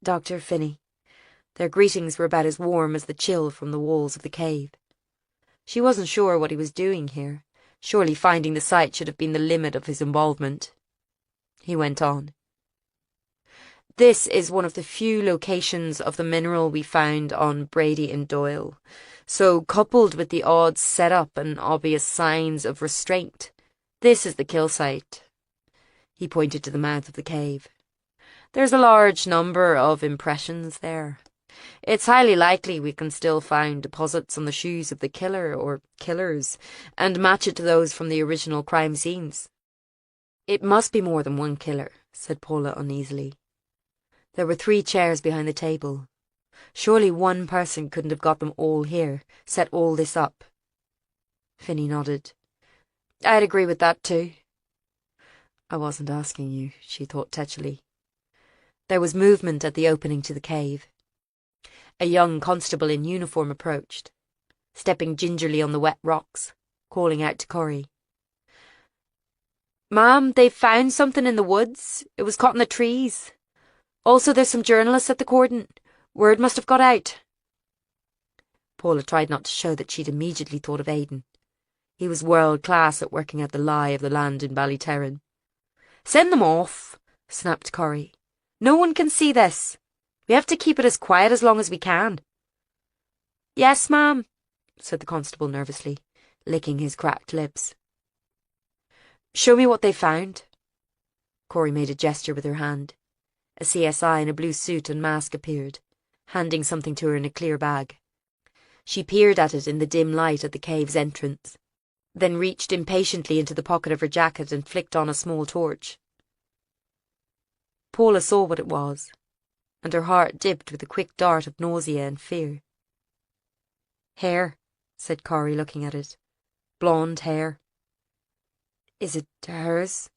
"Dr. Finney." Their greetings were about as warm as the chill from the walls of the cave. She wasn't sure what he was doing here. Surely finding the site should have been the limit of his involvement. He went on. This is one of the few locations of the mineral we found on Brady and Doyle. So, coupled with the odd setup and obvious signs of restraint, this is the kill site. He pointed to the mouth of the cave. There's a large number of impressions there. It's highly likely we can still find deposits on the shoes of the killer or killers and match it to those from the original crime scenes. It must be more than one killer, said Paula uneasily. There were 3 chairs behind the table. Surely one person couldn't have got them all here, set all this up. Finney nodded. I'd agree with that too. I wasn't asking you, she thought tetchily. There was movement at the opening to the cave. A young constable in uniform approached, stepping gingerly on the wet rocks, calling out to Corrie. Ma'am, they've found something in the woods. It was caught in the trees. Also, there's some journalists at the cordon. Word must have got out. Paula tried not to show that she'd immediately thought of Aidan. He was world-class at working out the lie of the land in Ballyterran. Send them off, snapped Corrie. No one can see this. We have to keep it as quiet as long as we can. Yes, ma'am, said the constable nervously, licking his cracked lips. Show me what they found. Corrie made a gesture with her hand. A CSI in a blue suit and mask appeared, handing something to her in a clear bag. She peered at it in the dim light at the cave's entrance, then reached impatiently into the pocket of her jacket and flicked on a small torch. Paula saw what it was, and her heart dipped with a quick dart of nausea and fear. Hair, said Corrie, looking at it. Blonde hair. Is it hers?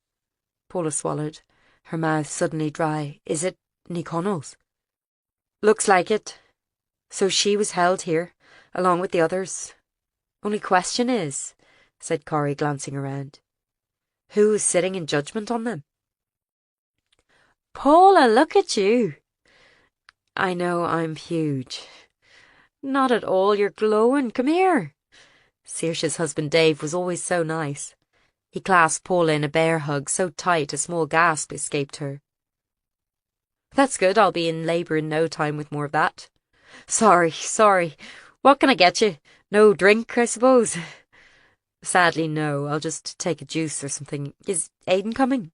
Paula swallowed, her mouth suddenly dry. Is it Ní Chonaile's? Looks like it. So she was held here, along with the others. Only question is, said Corrie, glancing around, who is sitting in judgment on them? Paula, look at you. I know I'm huge. Not at all, you're glowing. Come here. Saoirse's husband Dave was always so nice. He clasped Paula in a bear hug so tight a small gasp escaped her. That's good, I'll be in labour in no time with more of that. Sorry. What can I get you? No drink, I suppose? Sadly, no. I'll just take a juice or something. Is Aidan coming?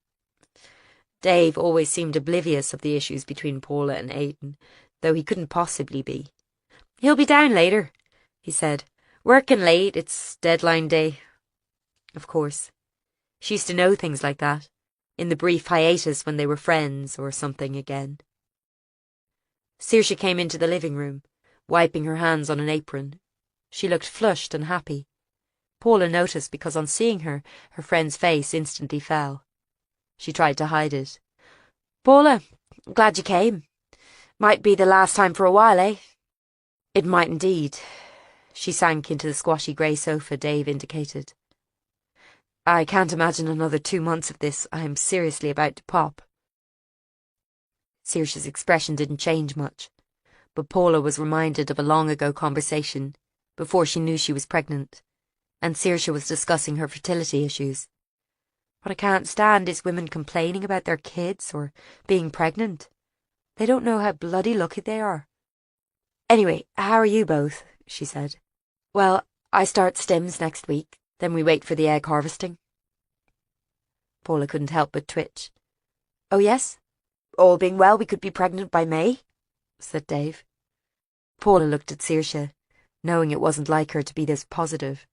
Dave always seemed oblivious of the issues between Paula and Aidan, though he couldn't possibly be. He'll be down later, he said. Working late, it's deadline day. Of course. She used to know things like that, in the brief hiatus when they were friends or something again. Saoirse came into the living room, wiping her hands on an apron. She looked flushed and happy. Paula noticed because on seeing her, her friend's face instantly fell. She tried to hide it. Paula, glad you came. Might be the last time for a while, eh? It might indeed. She sank into the squashy grey sofa Dave indicated. I can't imagine another 2 months of this. I am seriously about to pop. Saoirse's expression didn't change much, but Paula was reminded of a long-ago conversation, before she knew she was pregnant, and Saoirse was discussing her fertility issues. What I can't stand is women complaining about their kids or being pregnant. They don't know how bloody lucky they are. Anyway, how are you both? She said. Well, I start stims next week, then we wait for the egg harvesting. Paula couldn't help but twitch. Oh yes? All being well, we could be pregnant by May, said Dave. Paula looked at Saoirse, knowing it wasn't like her to be this positive.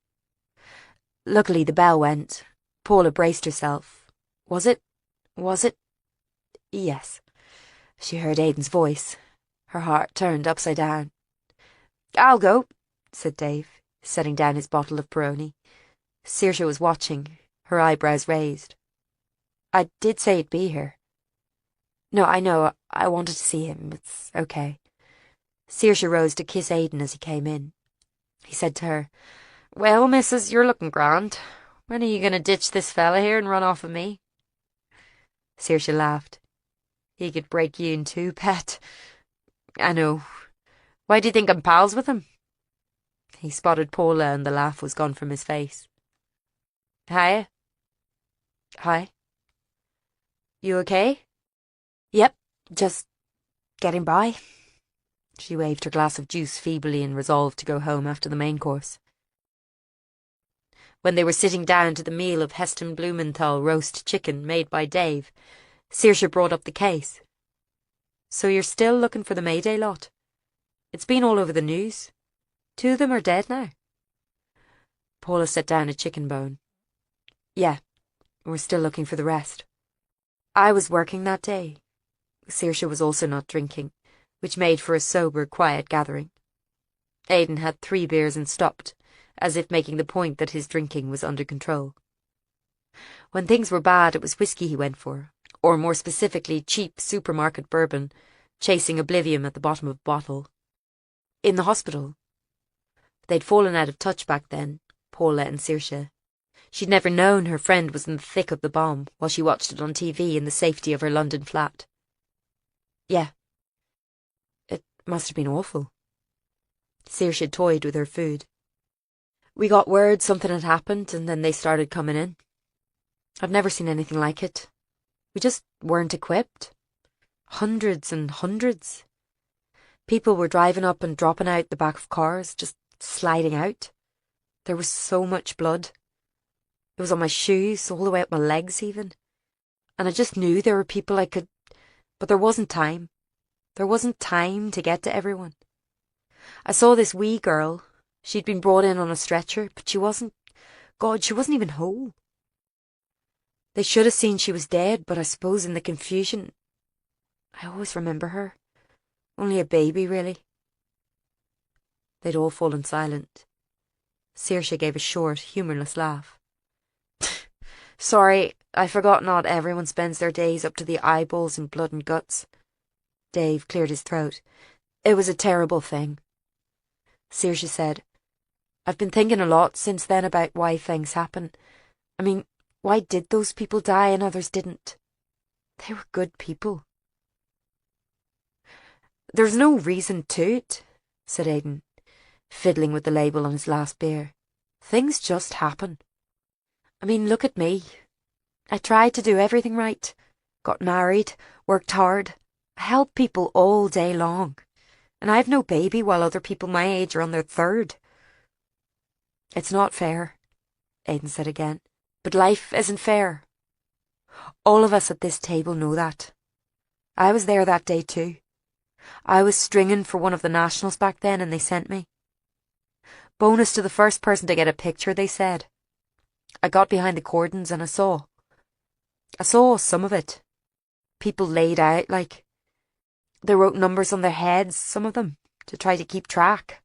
Luckily the bell went. Paula braced herself. Was it? Yes. She heard Aidan's voice. Her heart turned upside down. I'll go, said Dave, setting down his bottle of Peroni. Saoirse was watching, her eyebrows raised. I did say he'd be here. No, I know. I wanted to see him. It's okay. Saoirse rose to kiss Aidan as he came in. He said to her, Well, missus, you're looking grand. When are you going to ditch this fella here and run off with me? Saoirse laughed. He could break you in two, pet. I know. Why do you think I'm pals with him? He spotted Paula and the laugh was gone from his face. Hi. You okay? Yep, Just getting by. She waved her glass of juice feebly and resolved to go home after the main course. When they were sitting down to the meal of Heston Blumenthal roast chicken made by Dave, Saoirse brought up the case. "So you're still looking for the Mayday lot? It's been all over the news. 2 of them are dead now." Paula set down a chicken bone. "Yeah, we're still looking for the rest. I was working that day." Saoirse was also not drinking, which made for a sober, quiet gathering. Aidan had 3 beers and stopped, as if making the point that his drinking was under control. When things were bad, it was whiskey he went for, or more specifically cheap supermarket bourbon, chasing oblivion at the bottom of a bottle. In the hospital. They'd fallen out of touch back then, Paula and Saoirse. She'd never known her friend was in the thick of the bomb while she watched it on TV in the safety of her London flat. Yeah. It must have been awful. Saoirse toyed with her food. "We got word something had happened, and then they started coming in. I've never seen anything like it. We just weren't equipped. Hundreds and hundreds. People were driving up and dropping out the back of cars, just sliding out. There was so much blood. It was on my shoes, all the way up my legs even. And I just knew there were people I could... But there wasn't time. There wasn't time to get to everyone. I saw this wee girl. She'd been brought in on a stretcher, but she wasn't... God, she wasn't even whole. They should have seen she was dead, but I suppose in the confusion... I always remember her. Only a baby, really." They'd all fallen silent. Saoirse gave a short, humourless laugh. "Sorry, I forgot not everyone spends their days up to the eyeballs in blood and guts." Dave cleared his throat. "It was a terrible thing." Saoirse said, "I've been thinking a lot since then about why things happen. I mean, why did those people die and others didn't? They were good people." "There's no reason to it," said Aidan, fiddling with the label on his last beer. "Things just happen. I mean, look at me. I tried to do everything right. Got married, worked hard. I help people all day long. And I've no baby while other people my age are on their 3rd. It's not fair," Aidan said again. "But life isn't fair. All of us at this table know that. I was there that day too. I was stringing for one of the nationals back then and they sent me. Bonus to the first person to get a picture, they said. I got behind the cordons and I saw some of it. People laid out like... They wrote numbers on their heads, some of them, to try to keep track.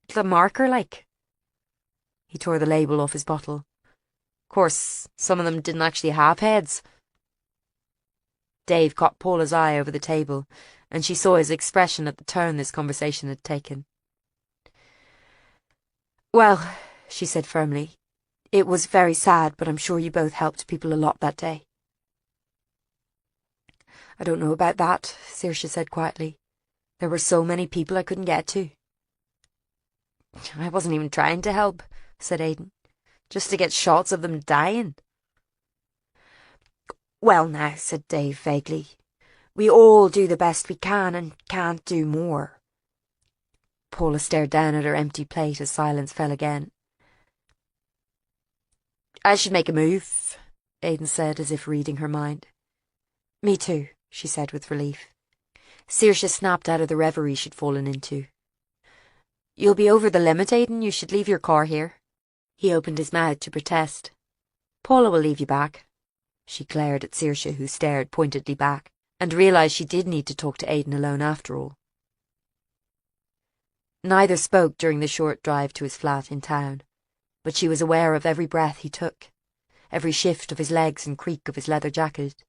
The marker, like." He tore the label off his bottle. "Of course, some of them didn't actually have heads." Dave caught Paula's eye over the table, and she saw his expression at the turn this conversation had taken. "Well," she said firmly, "it was very sad, but I'm sure you both helped people a lot that day." "I don't know about that," Saoirse said quietly. "There were so many people I couldn't get to." "I wasn't even trying to help," said Aidan. "Just to get shots of them dying." "Well now," said Dave vaguely, "we all do the best we can and can't do more." Paula stared down at her empty plate as silence fell again. "I should make a move," Aidan said, as if reading her mind. "Me too," she said with relief. Saoirse snapped out of the reverie she'd fallen into. "You'll be over the limit, Aidan. You should leave your car here." He opened his mouth to protest. "Paula will leave you back." She glared at Saoirse, who stared pointedly back, and realised she did need to talk to Aidan alone after all. Neither spoke during the short drive to his flat in town, but she was aware of every breath he took, every shift of his legs and creak of his leather jacket.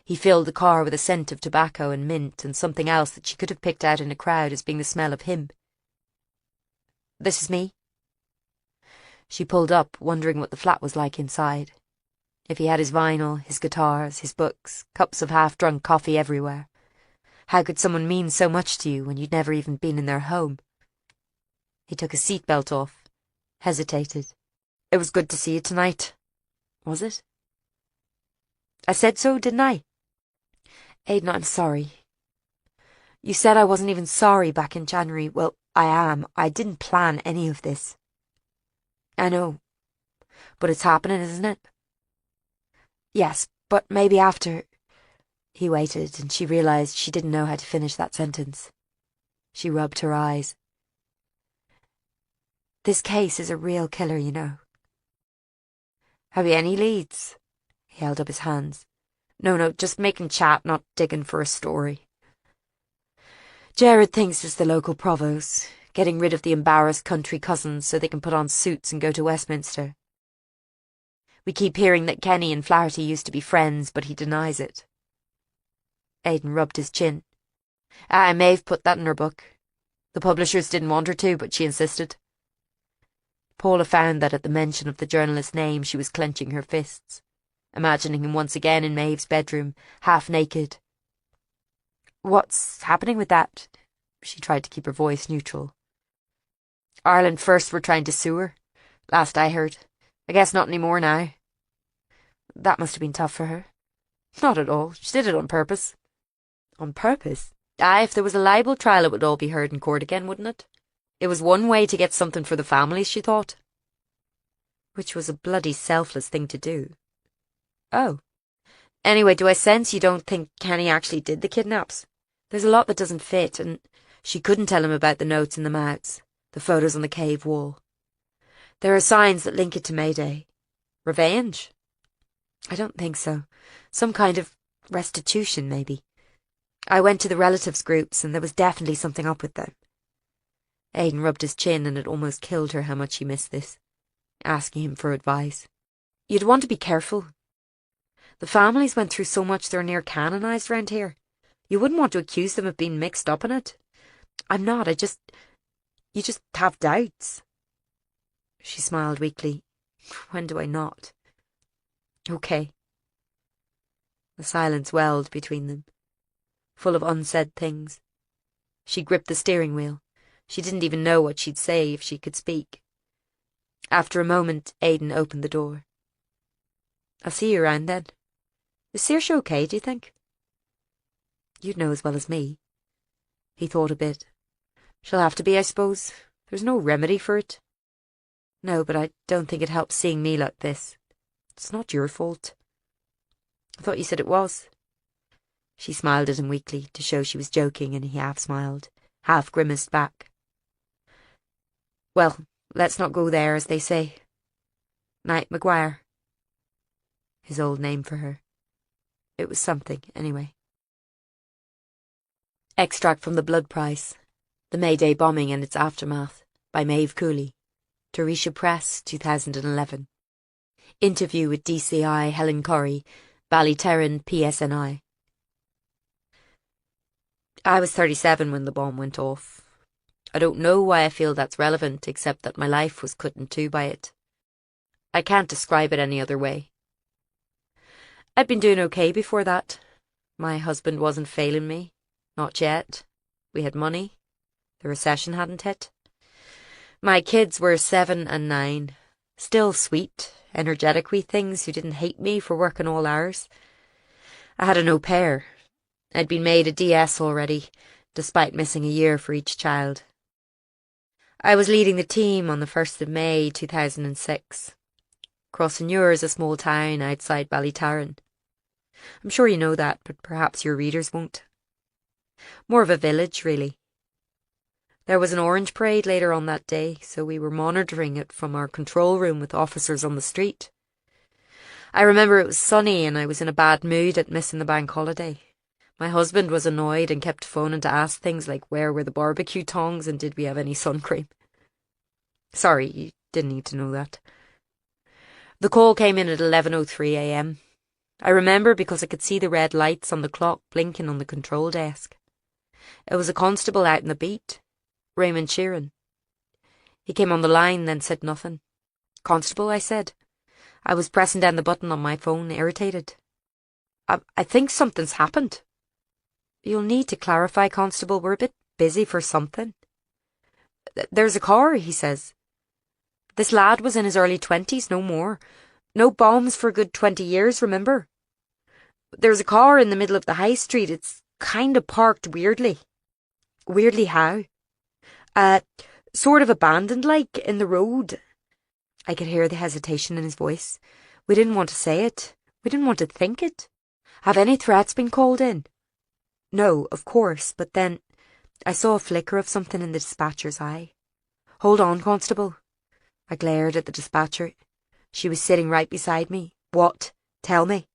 He filled the car with a scent of tobacco and mint and something else that she could have picked out in a crowd as being the smell of him. "This is me." She pulled up, wondering what the flat was like inside. If he had his vinyl, his guitars, his books, cups of half-drunk coffee everywhere. How could someone mean so much to you when you'd never even been in their home? He took his seatbelt off, hesitated. "It was good to see you tonight." "Was it?" "I said so, didn't I?" Aidan, I'm sorry. You said I wasn't even sorry back in January. Well, I am. I didn't plan any of this. I know. But it's happening, isn't it? Yes, but maybe after... He waited, and she realised she didn't know how to finish that sentence. She rubbed her eyes. This case is a real killer, you know. Have you any leads? He held up his hands. No, just making chat, not digging for a story. Jared thinks it's the local provost, getting rid of the embarrassed country cousins so they can put on suits and go to Westminster. We keep hearing that Kenny and Flaherty used to be friends, but he denies it. Aidan rubbed his chin. Maeve put that in her book. The publishers didn't want her to, but she insisted. Paula found that at the mention of the journalist's name she was clenching her fists, imagining him once again in Maeve's bedroom, half naked. What's happening with that? She tried to keep her voice neutral. Ireland First were trying to sue her, last I heard. I guess not any more now. That must have been tough for her. Not at all. She did it on purpose. On purpose? If there was a libel trial it would all be heard in court again, wouldn't it? It was one way to get something for the families, she thought. Which was a bloody selfless thing to do. Oh. Anyway, do I sense you don't think Kenny actually did the kidnaps? There's a lot that doesn't fit, and she couldn't tell him about the notes in the mouths, the photos on the cave wall. There are signs that link it to Mayday. Revenge? I don't think so. Some kind of restitution, maybe. I went to the relatives groups, and there was definitely something up with them. Aidan rubbed his chin, and it almost killed her how much he missed this, asking him for advice. You'd want to be careful. The families went through so much they're near canonised round here. You wouldn't want to accuse them of being mixed up in it. I'm not, you just have doubts. She smiled weakly. When do I not? Okay. The silence welled between them, full of unsaid things. She gripped the steering wheel. She didn't even know what she'd say if she could speak. After a moment, Aidan opened the door. I'll see you around then. Is Saoirse okay, do you think? You'd know as well as me. He thought a bit. She'll have to be, I suppose. There's no remedy for it. No, but I don't think it helps seeing me like this. It's not your fault. I thought you said it was. She smiled at him weakly to show she was joking, and he half smiled, half grimaced back. Well, let's not go there, as they say. Night, Maguire. His old name for her. It was something, anyway. Extract from The Blood Price, The Mayday Bombing and Its Aftermath, by Maeve Cooley. Tarisha Press, 2011. Interview with DCI Helen Corrie, Ballyterran PSNI. I was 37 when the bomb went off. I don't know why I feel that's relevant, except that my life was cut in two by it. I can't describe it any other way. I'd been doing okay before that. My husband wasn't failing me. Not yet. We had money. The recession hadn't hit. My kids were 7 and 9. Still sweet, energetic wee things who didn't hate me for working all hours. I had an au pair. I'd been made a DS already, despite missing a year for each child. I was leading the team on the 1st of May 2006. Crossanure is a small town outside Ballytarran. I'm sure you know that, but perhaps your readers won't. More of a village, really. There was an orange parade later on that day, so we were monitoring it from our control room with officers on the street. I remember it was sunny and I was in a bad mood at missing the bank holiday. My husband was annoyed and kept phoning to ask things like where were the barbecue tongs and did we have any sun cream. Sorry, you didn't need to know that. The call came in at 11:03 a.m. I remember because I could see the red lights on the clock blinking on the control desk. It was a constable out in the beat, Raymond Sheeran. He came on the line, then said nothing. Constable, I said. I was pressing down the button on my phone, irritated. I think something's happened. You'll need to clarify, Constable. We're a bit busy for something. There's a car, he says. This lad was in his early 20s, no more. No bombs for a good 20 years, remember? There's a car in the middle of the high street. It's kind of parked weirdly. Weirdly how? Sort of abandoned like in the road. I could hear the hesitation in his voice. We didn't want to say it. We didn't want to think it. Have any threats been called in? No, of course, but then I saw a flicker of something in the dispatcher's eye. Hold on, Constable. I glared at the dispatcher. She was sitting right beside me. What? Tell me.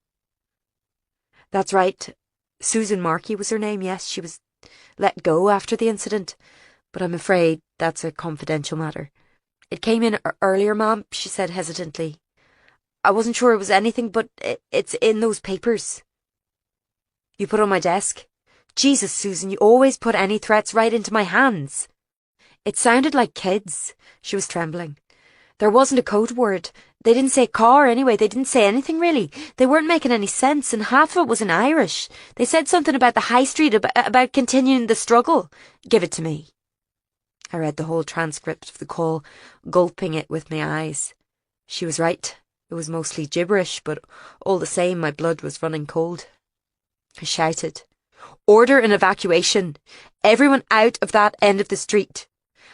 That's right. Susan Markey was her name, yes. She was let go after the incident, but I'm afraid that's a confidential matter. It came in earlier, ma'am, she said hesitantly. I wasn't sure it was anything, but it's in those papers. You put on my desk? Jesus, Susan, you always put any threats right into my hands. It sounded like kids. She was trembling. There wasn't a code word. They didn't say car anyway. They didn't say anything really. They weren't making any sense, and half of it was in Irish. They said something about the high street, about continuing the struggle. Give it to me. I read the whole transcript of the call, gulping it with my eyes. She was right. It was mostly gibberish, but all the same my blood was running cold. I shouted, "Order an evacuation! Everyone out of that end of the street!"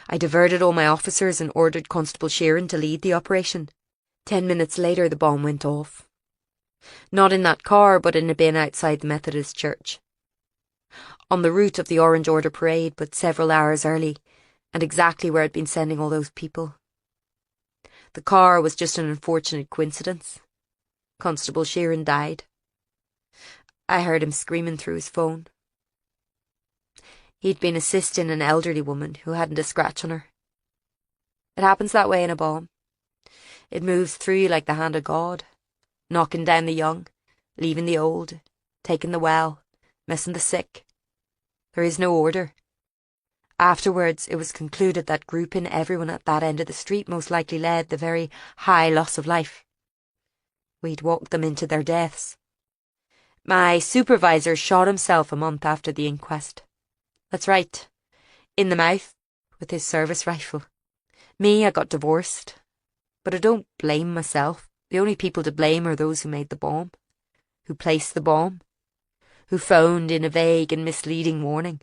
I diverted all my officers and ordered Constable Sheeran to lead the operation. 10 minutes later the bomb went off. Not in that car, but in a bin outside the Methodist church. On the route of the Orange Order parade, but several hours early, and exactly where I'd been sending all those people. The car was just an unfortunate coincidence. Constable Sheeran died. I heard him screaming through his phone. He'd been assisting an elderly woman who hadn't a scratch on her. It happens that way in a bomb. It moves through you like the hand of God, knocking down the young, leaving the old, taking the well, missing the sick. There is no order. Afterwards, it was concluded that grouping everyone at that end of the street most likely led the very high loss of life. We'd walked them into their deaths. My supervisor shot himself a month after the inquest. That's right, in the mouth, with his service rifle. Me, I got divorced. But I don't blame myself. The only people to blame are those who made the bomb, who placed the bomb, who phoned in a vague and misleading warning.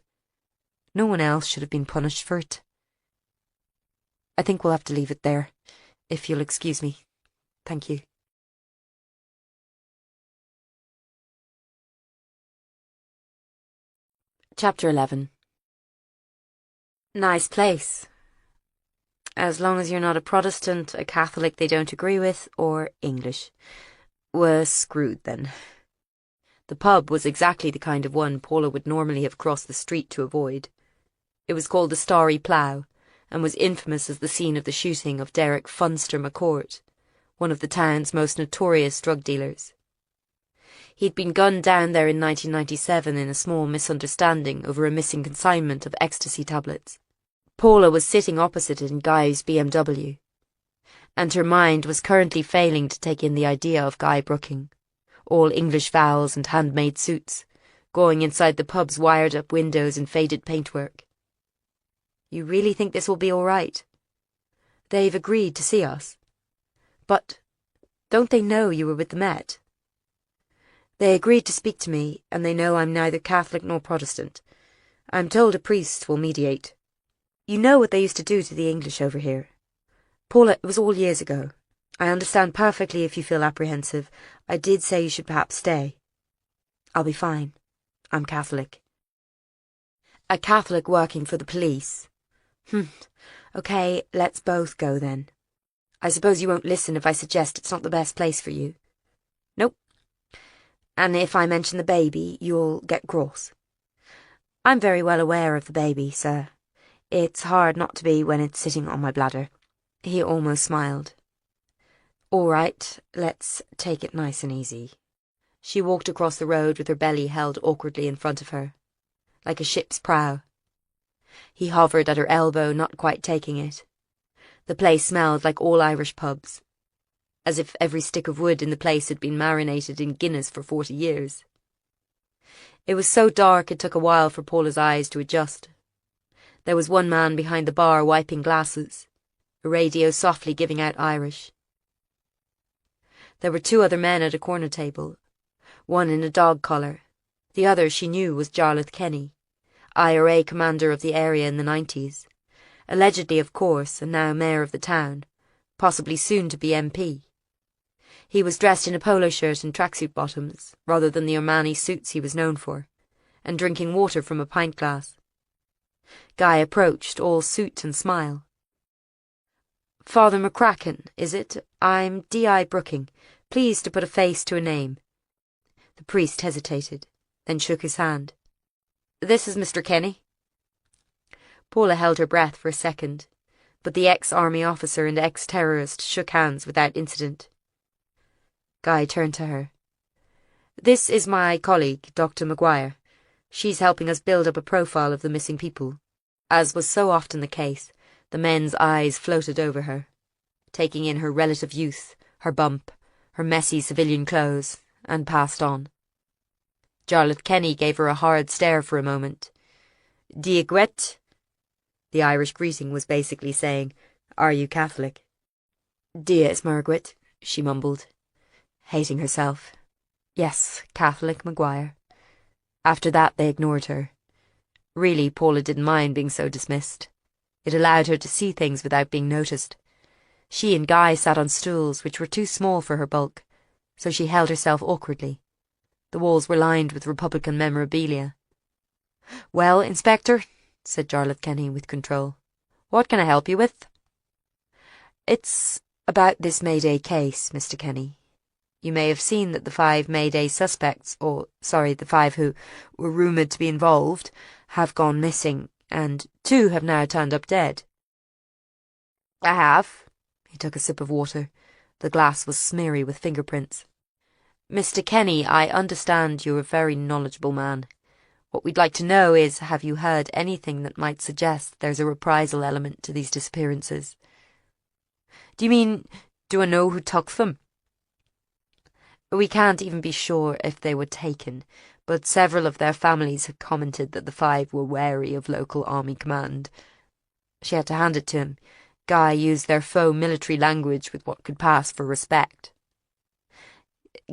No one else should have been punished for it. I think we'll have to leave it there, if you'll excuse me. Thank you. Chapter 11. Nice place. As long as you're not a Protestant, a Catholic they don't agree with, or English. We're screwed then. The pub was exactly the kind of one Paula would normally have crossed the street to avoid. It was called the Starry Plough, and was infamous as the scene of the shooting of Derek Funster McCourt, one of the town's most notorious drug dealers. He'd been gunned down there in 1997 in a small misunderstanding over a missing consignment of ecstasy tablets. Paula was sitting opposite in Guy's BMW, and her mind was currently failing to take in the idea of Guy Brooking, all English vowels and handmade suits, going inside the pub's wired-up windows and faded paintwork. You really think this will be all right? They've agreed to see us. But don't they know you were with the Met? They agreed to speak to me, and they know I'm neither Catholic nor Protestant. I'm told a priest will mediate. You know what they used to do to the English over here. Paula, it was all years ago. I understand perfectly if you feel apprehensive. I did say you should perhaps stay. I'll be fine. I'm Catholic. A Catholic working for the police. OK, let's both go then. I suppose you won't listen if I suggest it's not the best place for you. Nope. And if I mention the baby, you'll get cross. I'm very well aware of the baby, sir. It's hard not to be when it's sitting on my bladder. He almost smiled. All right, let's take it nice and easy. She walked across the road with her belly held awkwardly in front of her, like a ship's prow. He hovered at her elbow, not quite taking it. The place smelled like all Irish pubs, as if every stick of wood in the place had been marinated in Guinness for 40 years. It was so dark it took a while for Paula's eyes to adjust. There was one man behind the bar wiping glasses, a radio softly giving out Irish. There were 2 other men at a corner table. one in a dog collar. The other she knew was Jarlath Kenny, IRA commander of the area in the 90s. Allegedly, of course, and now mayor of the town, possibly soon to be MP. He was dressed in a polo shirt and tracksuit bottoms, rather than the Armani suits he was known for, and drinking water from a pint glass. Guy approached, all suit and smile. "Father McCracken, is it? I'm D.I. Brooking, pleased to put a face to a name." The priest hesitated, then shook his hand. "This is Mr. Kenny." Paula held her breath for a second, but the ex-army officer and ex-terrorist shook hands without incident. Guy turned to her. "This is my colleague, Dr. Maguire. She's helping us build up a profile of the missing people." As was so often the case, the men's eyes floated over her, taking in her relative youth, her bump, her messy civilian clothes, and passed on. Jarlath Kenny gave her a hard stare for a moment. "Diagwet?" The Irish greeting was basically saying, "Are you Catholic?" "Dias Margaret," she mumbled, hating herself. Yes, Catholic Maguire. After that they ignored her. Really, Paula didn't mind being so dismissed. It allowed her to see things without being noticed. She and Guy sat on stools which were too small for her bulk, so she held herself awkwardly. The walls were lined with Republican memorabilia. "Well, Inspector," said Jarlath Kenny with control, "what can I help you with?" "It's about this Mayday case, Mr. Kenny. You may have seen that the 5 Mayday suspects, the 5 who were rumoured to be involved, have gone missing, and 2 have now turned up dead." "I have." He took a sip of water. The glass was smeary with fingerprints. "Mr. Kenny, I understand you're a very knowledgeable man. What we'd like to know is, have you heard anything that might suggest there's a reprisal element to these disappearances?" "Do you mean, do I know who took them?" "We can't even be sure if they were taken, but several of their families had commented that the 5 were wary of local army command." She had to hand it to him. Guy used their faux military language with what could pass for respect.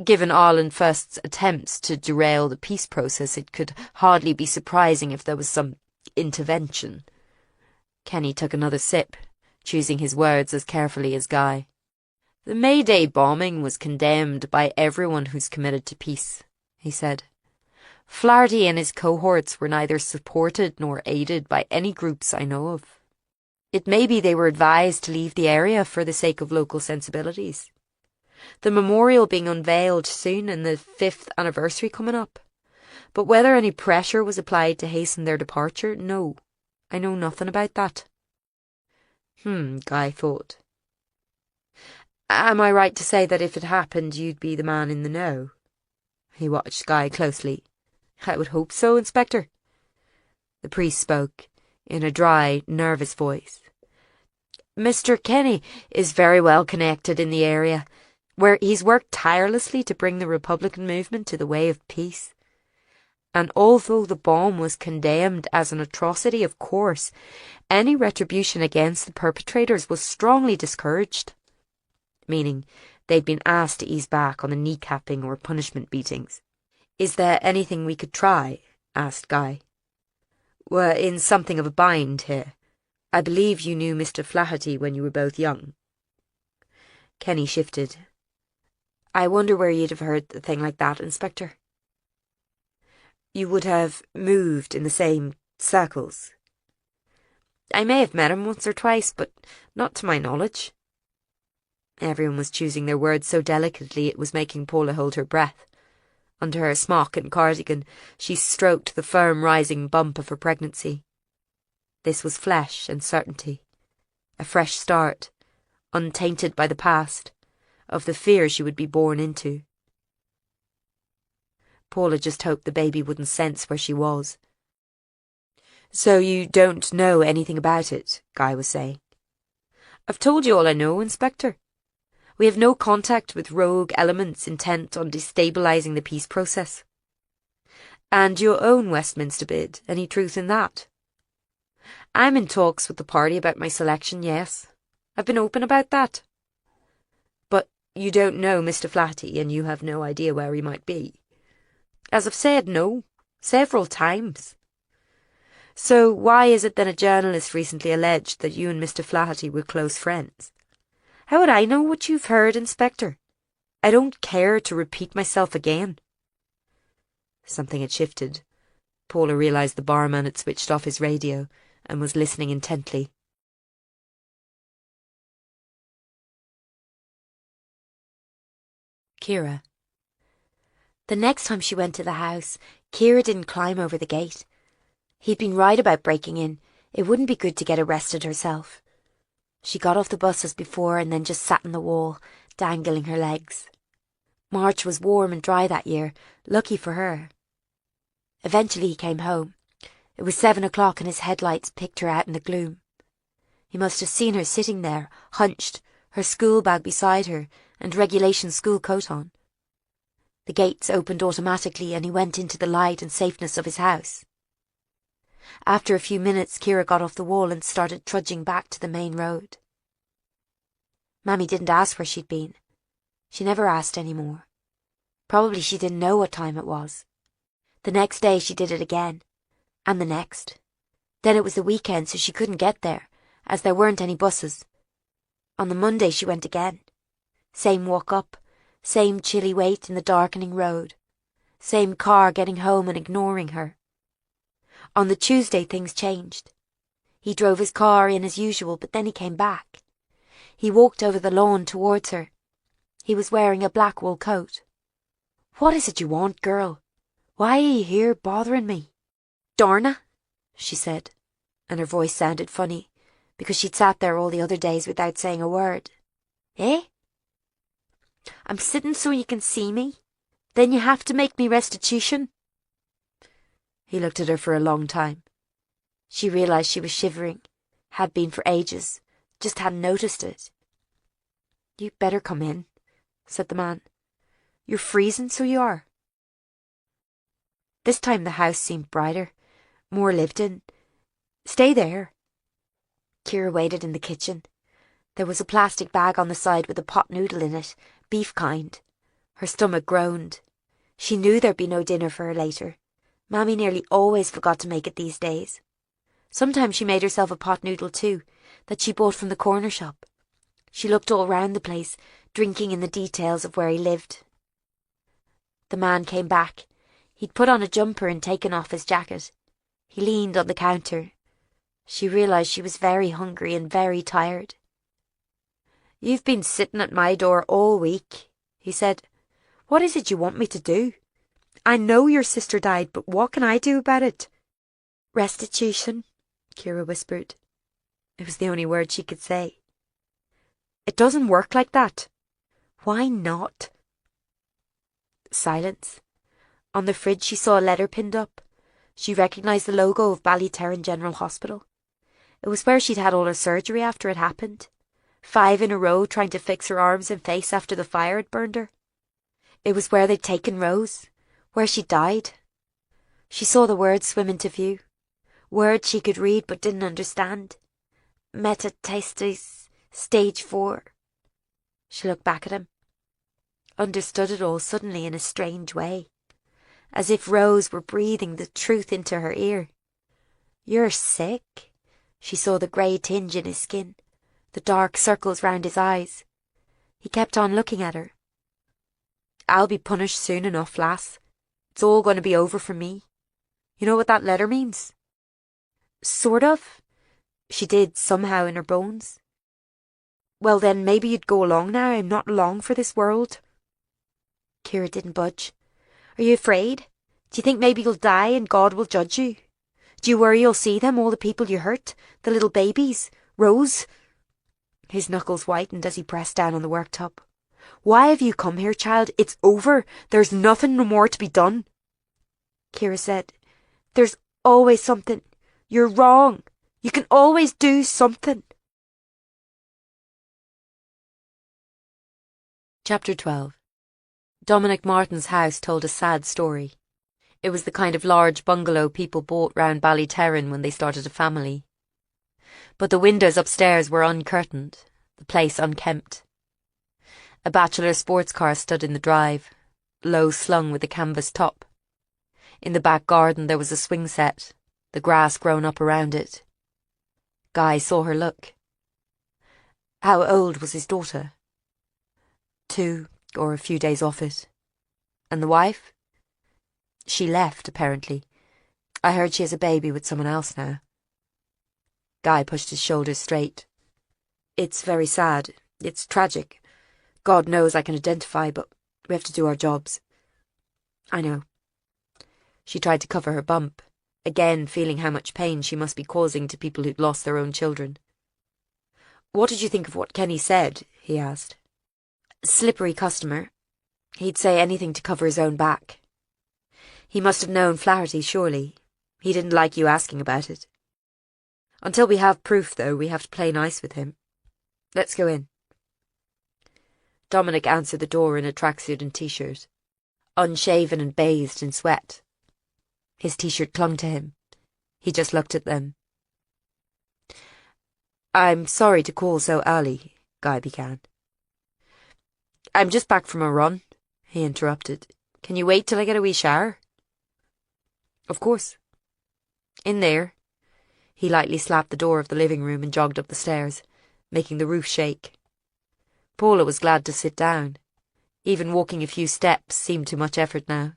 "Given Ireland First's attempts to derail the peace process, it could hardly be surprising if there was some intervention." Kenny took another sip, choosing his words as carefully as Guy. "The Mayday bombing was condemned by everyone who's committed to peace," he said. "Flaherty and his cohorts were neither supported nor aided by any groups I know of. It may be they were advised to leave the area for the sake of local sensibilities. The memorial being unveiled soon and the 5th anniversary coming up. But whether any pressure was applied to hasten their departure, no. I know nothing about that." Guy thought. "Am I right to say that if it happened, you'd be the man in the know?" He watched Guy closely. "I would hope so, Inspector." The priest spoke, in a dry, nervous voice. "Mr. Kenny is very well connected in the area, where he's worked tirelessly to bring the Republican movement to the way of peace. And although the bomb was condemned as an atrocity, of course, any retribution against the perpetrators was strongly discouraged. Meaning, they'd been asked to ease back on the kneecapping or punishment beatings." "Is there anything we could try?" asked Guy. "We're in something of a bind here. I believe you knew Mr. Flaherty when you were both young." Kenny shifted. "I wonder where you'd have heard a thing like that, Inspector." "You would have moved in the same circles." "I may have met him once or twice, but not to my knowledge." Everyone was choosing their words so delicately it was making Paula hold her breath. Under her smock and cardigan, she stroked the firm rising bump of her pregnancy. This was flesh and certainty. A fresh start, untainted by the past, of the fear she would be born into. Paula just hoped the baby wouldn't sense where she was. "So you don't know anything about it," Guy was saying. "I've told you all I know, Inspector. We have no contact with rogue elements intent on destabilising the peace process. And your own Westminster bid, any truth in that?" "I'm in talks with the party about my selection, yes. I've been open about that." "But you don't know Mr. Flaherty, and you have no idea where he might be." As I've said no, several times. So why is it then a journalist recently alleged that you and Mr. Flaherty were close friends? How would I know what you've heard, Inspector? I don't care to repeat myself again. Something had shifted. Paula realised the barman had switched off his radio and was listening intently. Kira. The next time she went to the house, Kira didn't climb over the gate. He'd been right about breaking in. It wouldn't be good to get arrested herself. She got off the bus as before and then just sat on the wall, dangling her legs. March was warm and dry that year, lucky for her. Eventually he came home. It was 7 o'clock and his headlights picked her out in the gloom. He must have seen her sitting there, hunched, her school bag beside her and regulation school coat on. The gates opened automatically and he went into the light and safeness of his house. After a few minutes, Kira got off the wall and started trudging back to the main road. Mammy didn't ask where she'd been. She never asked any more. Probably she didn't know what time it was. The next day she did it again, and the next. Then it was the weekend, so she couldn't get there, as there weren't any buses. On the Monday she went again. Same walk up, same chilly wait in the darkening road, same car getting home and ignoring her. On the Tuesday things changed. He drove his car in as usual, but then he came back. He walked over the lawn towards her. He was wearing a black wool coat. "What is it you want, girl? Why are you here bothering me?" "Darna," she said, and her voice sounded funny, because she'd sat there all the other days without saying a word. "Eh?" "I'm sitting so you can see me. Then you have to make me restitution." He looked at her for a long time. She realised she was shivering, had been for ages, just hadn't noticed it. "You'd better come in," said the man. "You're freezing, so you are." This time the house seemed brighter, more lived in. "Stay there." Kira waited in the kitchen. There was a plastic bag on the side with a pot noodle in it, beef kind. Her stomach groaned. She knew there'd be no dinner for her later. Mammy nearly always forgot to make it these days. Sometimes she made herself a pot noodle too, that she bought from the corner shop. She looked all round the place, drinking in the details of where he lived. The man came back. He'd put on a jumper and taken off his jacket. He leaned on the counter. She realised she was very hungry and very tired. "You've been sitting at my door all week," he said. "What is it you want me to do? I know your sister died, but what can I do about it?" "Restitution," Kira whispered. It was the only word she could say. "It doesn't work like that." "Why not?" Silence. On the fridge she saw a letter pinned up. She recognised the logo of Ballyterran General Hospital. It was where she'd had all her surgery after it happened. 5 in a row trying to fix her arms and face after the fire had burned her. It was where they'd taken Rose, where she died. She saw the words swim into view. Words she could read but didn't understand. Metastasis, stage 4. She looked back at him. Understood it all suddenly in a strange way. As if Rose were breathing the truth into her ear. "You're sick." She saw the grey tinge in his skin, the dark circles round his eyes. He kept on looking at her. "I'll be punished soon enough, lass. It's all going to be over for me. You know what that letter means?" "Sort of." She did, somehow, in her bones. "Well then, maybe you'd go along now. I'm not long for this world." Kira didn't budge. "Are you afraid? Do you think maybe you'll die and God will judge you? Do you worry you'll see them, all the people you hurt, the little babies, Rose?" His knuckles whitened as he pressed down on the worktop. "Why have you come here, child? It's over. There's nothing no more to be done." Kira said, "There's always something. You're wrong. You can always do something." Chapter 12. Dominic Martin's house told a sad story. It was the kind of large bungalow people bought round Ballyterran when they started a family. But the windows upstairs were uncurtained, the place unkempt. A bachelor sports car stood in the drive, low slung with a canvas top. In the back garden there was a swing set, the grass grown up around it. Guy saw her look. How old was his daughter? 2, or a few days off it. And the wife? She left, apparently. I heard she has a baby with someone else now. Guy pushed his shoulders straight. It's very sad. It's tragic. God knows I can identify, but we have to do our jobs. I know. She tried to cover her bump, again feeling how much pain she must be causing to people who'd lost their own children. What did you think of what Kenny said? He asked. Slippery customer. He'd say anything to cover his own back. He must have known Flaherty, surely. He didn't like you asking about it. Until we have proof, though, we have to play nice with him. Let's go in. Dominic answered the door in a tracksuit and t-shirt, unshaven and bathed in sweat. His t-shirt clung to him. He just looked at them. I'm sorry to call so early, Guy began. I'm just back from a run, he interrupted. Can you wait till I get a wee shower? Of course. In there. He lightly slapped the door of the living room and jogged up the stairs, making the roof shake. Paula was glad to sit down. Even walking a few steps seemed too much effort now.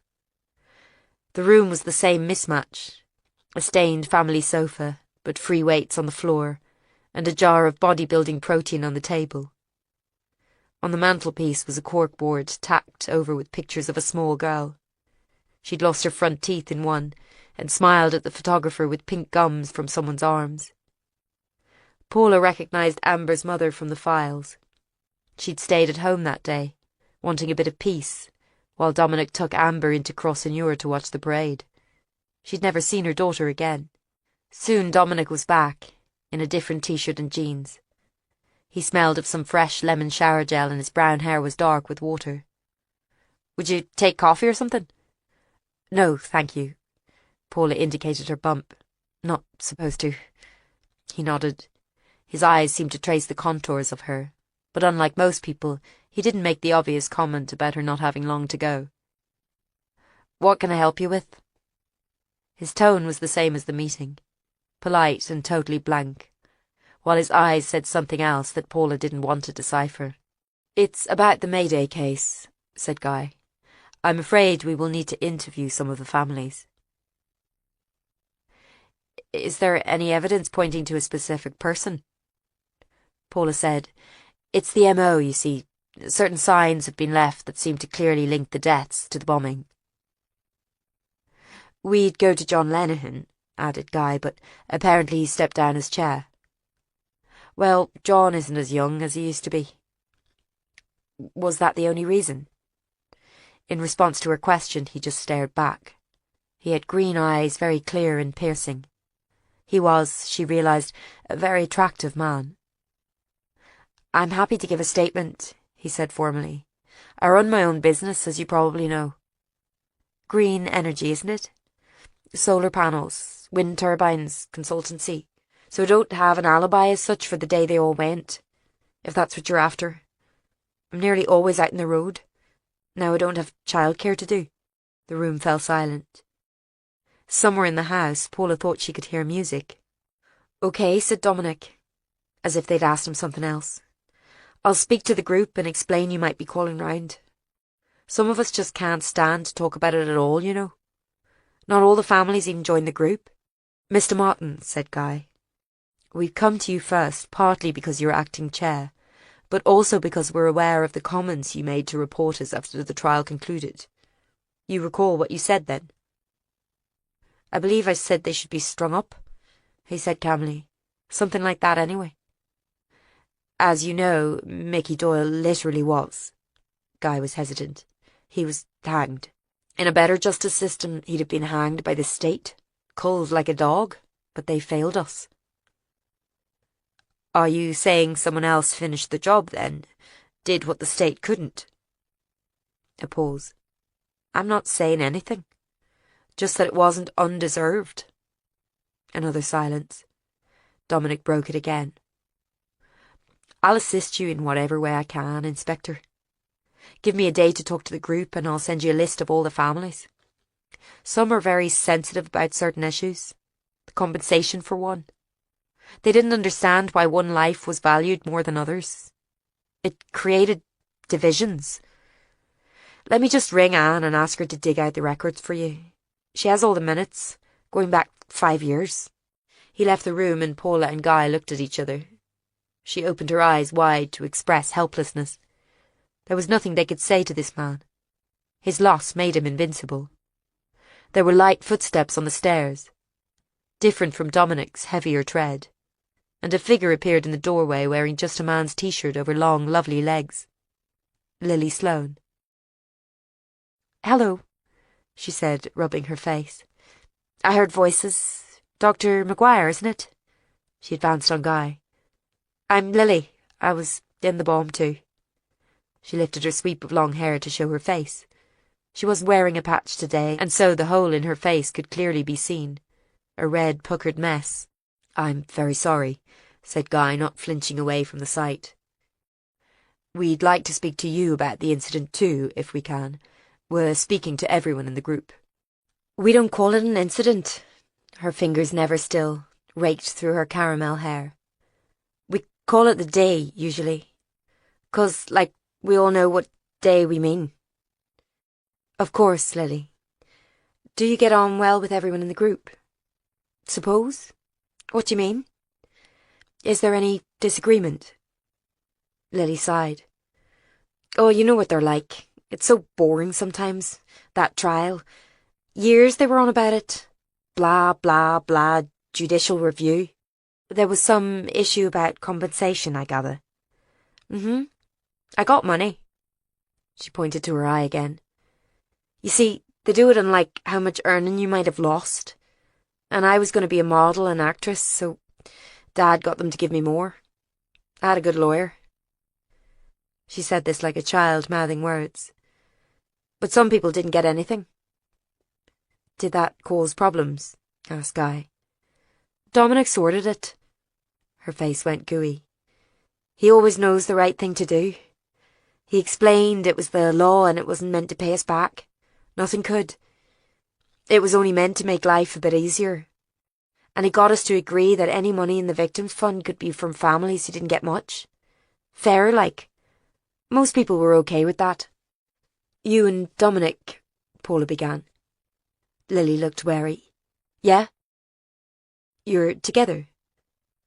The room was the same mismatch. A stained family sofa, but free weights on the floor, and a jar of bodybuilding protein on the table. On the mantelpiece was a corkboard tacked over with pictures of a small girl. She'd lost her front teeth in one, and smiled at the photographer with pink gums from someone's arms. Paula recognised Amber's mother from the files. She'd stayed at home that day, wanting a bit of peace, while Dominic took Amber into Cross-Inure to watch the parade. She'd never seen her daughter again. Soon Dominic was back, in a different t-shirt and jeans. He smelled of some fresh lemon shower gel and his brown hair was dark with water. Would you take coffee or something? No, thank you. Paula indicated her bump. Not supposed to. He nodded. His eyes seemed to trace the contours of her, but unlike most people, he didn't make the obvious comment about her not having long to go. What can I help you with? His tone was the same as the meeting, polite and totally blank, while his eyes said something else that Paula didn't want to decipher. It's about the Mayday case, said Guy. I'm afraid we will need to interview some of the families. Is there any evidence pointing to a specific person? Paula said, It's the MO, you see. Certain signs have been left that seem to clearly link the deaths to the bombing. We'd go to John Lenihan, added Guy, but apparently he stepped down his chair. Well, John isn't as young as he used to be. Was that the only reason? In response to her question, he just stared back. He had green eyes, very clear and piercing. He was, she realised, a very attractive man. I'm happy to give a statement, he said formally. I run my own business, as you probably know. Green energy, isn't it? Solar panels, wind turbines, consultancy. So I don't have an alibi as such for the day they all went, if that's what you're after. I'm nearly always out in the road. Now I don't have childcare to do. The room fell silent. Somewhere in the house, Paula thought she could hear music. Okay, said Dominic, as if they'd asked him something else. I'll speak to the group and explain you might be calling round. Some of us just can't stand to talk about it at all, you know. Not all the families even join the group. Mr. Martin, said Guy, we've come to you first, partly because you're acting chair, but also because we're aware of the comments you made to reporters after the trial concluded. You recall what you said then? I believe I said they should be strung up, he said calmly. Something like that anyway. As you know, Mickey Doyle literally was. Guy was hesitant. He was hanged. In a better justice system, he'd have been hanged by the state, culled like a dog, but they failed us. Are you saying someone else finished the job then? Did what the state couldn't? A pause. I'm not saying anything. Just that it wasn't undeserved. Another silence. Dominic broke it again. I'll assist you in whatever way I can, Inspector. Give me a day to talk to the group and I'll send you a list of all the families. Some are very sensitive about certain issues. The compensation for one. They didn't understand why one life was valued more than others. It created divisions. Let me just ring Anne and ask her to dig out the records for you. She has all the minutes, going back 5 years. He left the room and Paula and Guy looked at each other. She opened her eyes wide to express helplessness. There was nothing they could say to this man. His loss made him invincible. There were light footsteps on the stairs, different from Dominic's heavier tread, and a figure appeared in the doorway wearing just a man's t-shirt over long, lovely legs. Lily Sloane. "Hello," she said, rubbing her face. "I heard voices. Dr. McGuire, isn't it?" She advanced on Guy. "I'm Lily. I was in the bomb too." She lifted her sweep of long hair to show her face. She wasn't wearing a patch today, and so the hole in her face could clearly be seen. A red, puckered mess. "I'm very sorry," said Guy, not flinching away from the sight. "We'd like to speak to you about the incident too, if we can. We're speaking to everyone in the group." "We don't call it an incident." Her fingers, never still, raked through her caramel hair. "We call it the day, usually. 'Cause, like, we all know what day we mean." "Of course, Lily. Do you get on well with everyone in the group?" "Suppose? What do you mean? Is there any disagreement?" Lily sighed. "Oh, you know what they're like. It's so boring sometimes, that trial. Years they were on about it. Blah, blah, blah, judicial review. There was some issue about compensation, I gather." "I got money." She pointed to her eye again. "You see, they do it on like how much earning you might have lost. And I was going to be a model and actress, so Dad got them to give me more. I had a good lawyer." She said this like a child mouthing words. "But some people didn't get anything." "Did that cause problems?" asked Guy. "Dominic sorted it." Her face went gooey. "He always knows the right thing to do. He explained it was the law and it wasn't meant to pay us back. Nothing could. It was only meant to make life a bit easier. And he got us to agree that any money in the victims' fund could be from families who didn't get much. Fair, like. Most people were okay with that." "You and Dominic," Paula began. Lily looked wary. "Yeah?" "You're together?"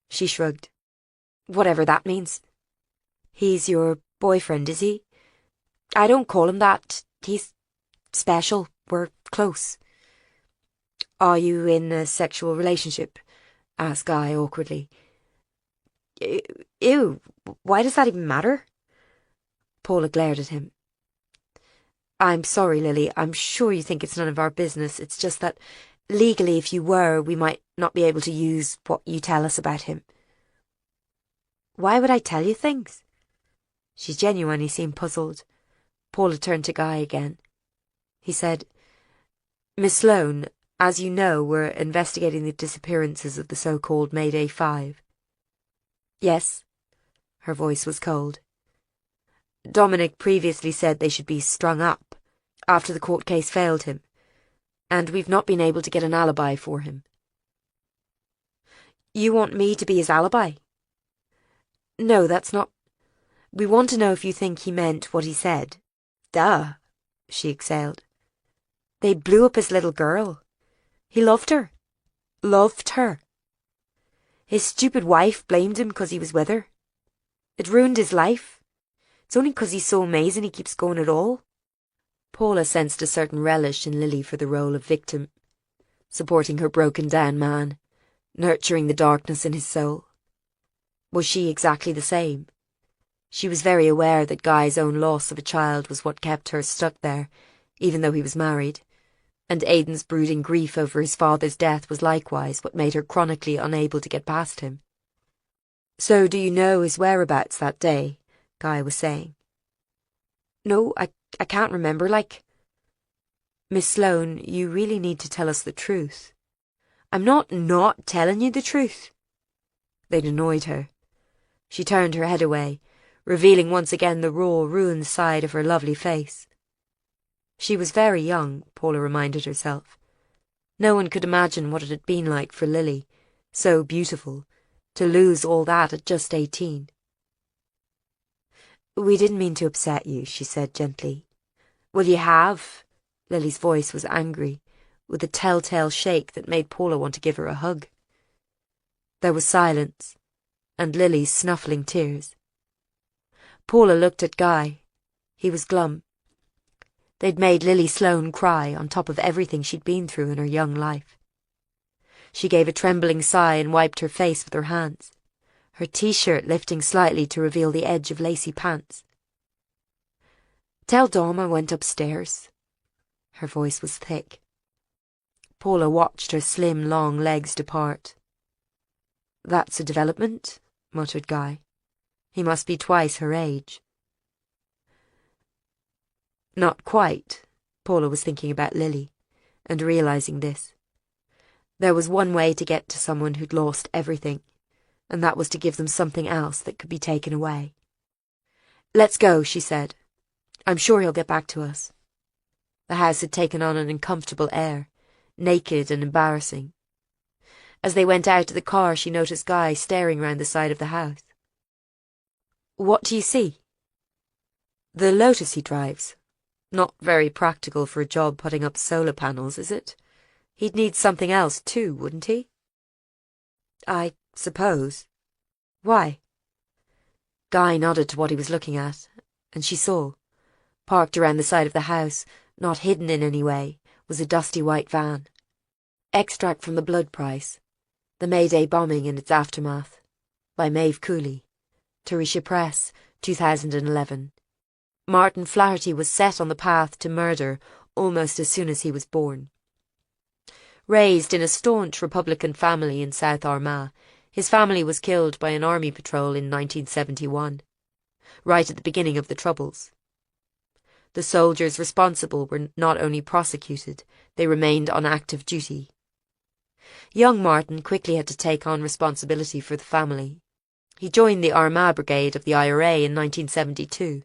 She shrugged. "Whatever that means." "He's your boyfriend, is he?" "I don't call him that. He's special. We're close." "Are you in a sexual relationship?" asked Guy awkwardly. Ew, why does that even matter?" Paula glared at him. "I'm sorry, Lily. I'm sure you think it's none of our business. It's just that, legally, if you were, we might not be able to use what you tell us about him." "Why would I tell you things?" She genuinely seemed puzzled. Paula turned to Guy again. He said, "Miss Sloane, as you know, we're investigating the disappearances of the so-called Mayday 5. "Yes." Her voice was cold. "Dominic previously said they should be strung up, after the court case failed him, and we've not been able to get an alibi for him." "You want me to be his alibi?" "No, that's not... We want to know if you think he meant what he said." "Duh," she exhaled. "They blew up his little girl. He loved her. Loved her. His stupid wife blamed him because he was with her. It ruined his life. It's only because he's so amazing he keeps going at all." Paula sensed a certain relish in Lily for the role of victim, supporting her broken-down man, nurturing the darkness in his soul. Was she exactly the same? She was very aware that Guy's own loss of a child was what kept her stuck there, even though he was married, and Aidan's brooding grief over his father's death was likewise what made her chronically unable to get past him. "So do you know his whereabouts that day?" Guy was saying. "No, I can't remember, like..." "Miss Sloane, you really need to tell us the truth." "I'm not telling you the truth." They'd annoyed her. She turned her head away, revealing once again the raw, ruined side of her lovely face. She was very young, Paula reminded herself. No one could imagine what it had been like for Lily, so beautiful, to lose all that at just 18. "We didn't mean to upset you," she said gently. "Well, you have." Lily's voice was angry, with a telltale shake that made Paula want to give her a hug. There was silence, and Lily's snuffling tears. Paula looked at Guy. He was glum. They'd made Lily Sloane cry on top of everything she'd been through in her young life. She gave a trembling sigh and wiped her face with her hands, her t-shirt lifting slightly to reveal the edge of lacy pants. "Tell Dom I went upstairs." Her voice was thick. Paula watched her slim, long legs depart. "That's a development," muttered Guy. "He must be twice her age." Not quite. Paula was thinking about Lily, and realizing this. There was one way to get to someone who'd lost everything, and that was to give them something else that could be taken away. "Let's go," she said. "I'm sure he'll get back to us." The house had taken on an uncomfortable air, naked and embarrassing. As they went out to the car, she noticed Guy staring round the side of the house. "What do you see?" "The Lotus he drives. Not very practical for a job putting up solar panels, is it? He'd need something else too, wouldn't he?" "I suppose. Why?" Guy nodded to what he was looking at, and she saw, parked around the side of the house, not hidden in any way, was a dusty white van. Extract from The Blood Price, The May Day Bombing and Its Aftermath, by Maeve Cooley, Tarisha Press, 2011. Martin Flaherty was set on the path to murder almost as soon as he was born. Raised in a staunch Republican family in South Armagh, his family was killed by an army patrol in 1971, right at the beginning of the Troubles. The soldiers responsible were not only prosecuted, they remained on active duty. Young Martin quickly had to take on responsibility for the family. He joined the Armagh Brigade of the IRA in 1972.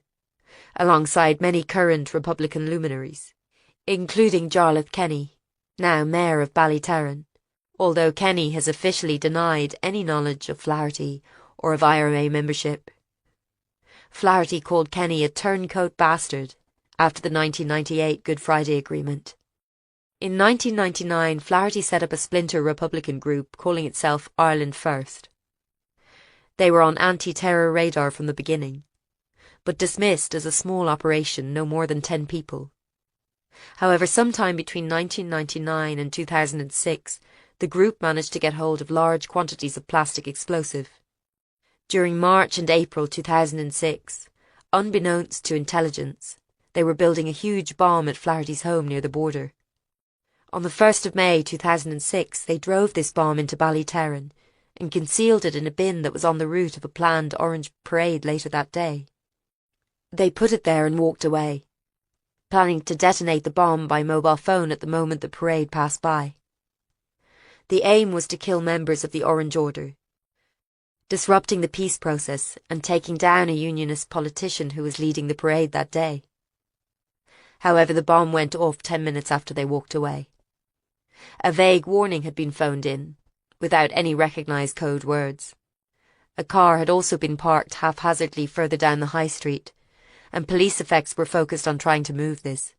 Alongside many current Republican luminaries, including Jarlath Kenny, now Mayor of Ballyterran, although Kenny has officially denied any knowledge of Flaherty or of IRA membership. Flaherty called Kenny a turncoat bastard after the 1998 Good Friday Agreement. In 1999, Flaherty set up a splinter Republican group calling itself Ireland First. They were on anti-terror radar from the beginning, but dismissed as a small operation, no more than 10 people. However, sometime between 1999 and 2006, the group managed to get hold of large quantities of plastic explosive. During March and April 2006, unbeknownst to intelligence, they were building a huge bomb at Flaherty's home near the border. On the 1st of May 2006, they drove this bomb into Ballyterran and concealed it in a bin that was on the route of a planned Orange parade later that day. They put it there and walked away, planning to detonate the bomb by mobile phone at the moment the parade passed by. The aim was to kill members of the Orange Order, disrupting the peace process and taking down a unionist politician who was leading the parade that day. However, the bomb went off 10 minutes after they walked away. A vague warning had been phoned in, without any recognised code words. A car had also been parked haphazardly further down the high street, and police effects were focused on trying to move this.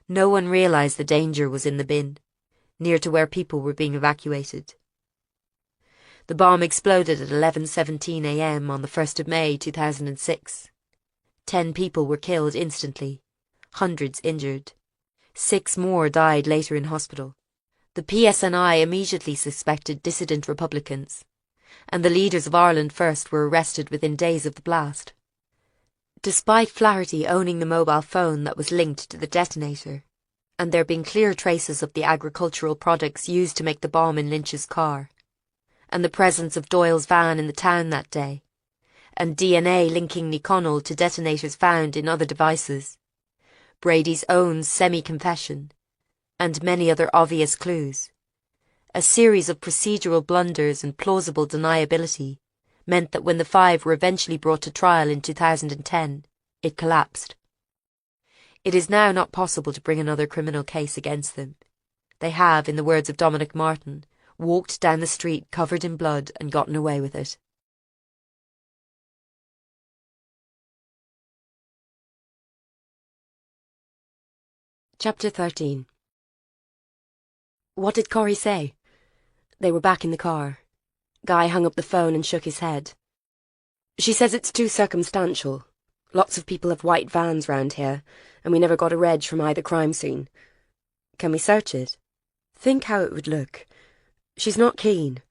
No one realised the danger was in the bin, near to where people were being evacuated. The bomb exploded at 11:17 a.m. on the 1st of May 2006. 10 people were killed instantly, hundreds injured. 6 more died later in hospital. The PSNI immediately suspected dissident Republicans, and the leaders of Ireland First were arrested within days of the blast. Despite Flaherty owning the mobile phone that was linked to the detonator, and there being clear traces of the agricultural products used to make the bomb in Lynch's car, and the presence of Doyle's van in the town that day, and DNA linking Niconnell to detonators found in other devices, Brady's own semi-confession, and many other obvious clues, a series of procedural blunders and plausible deniability meant that when the 5 were eventually brought to trial in 2010, it collapsed. It is now not possible to bring another criminal case against them. They have, in the words of Dominic Martin, walked down the street covered in blood and gotten away with it. Chapter 13. What did Corrie say? They were back in the car. Guy hung up the phone and shook his head. She says it's too circumstantial. Lots of people have white vans round here, and we never got a reg from either crime scene. Can we search it? Think how it would look. She's not keen.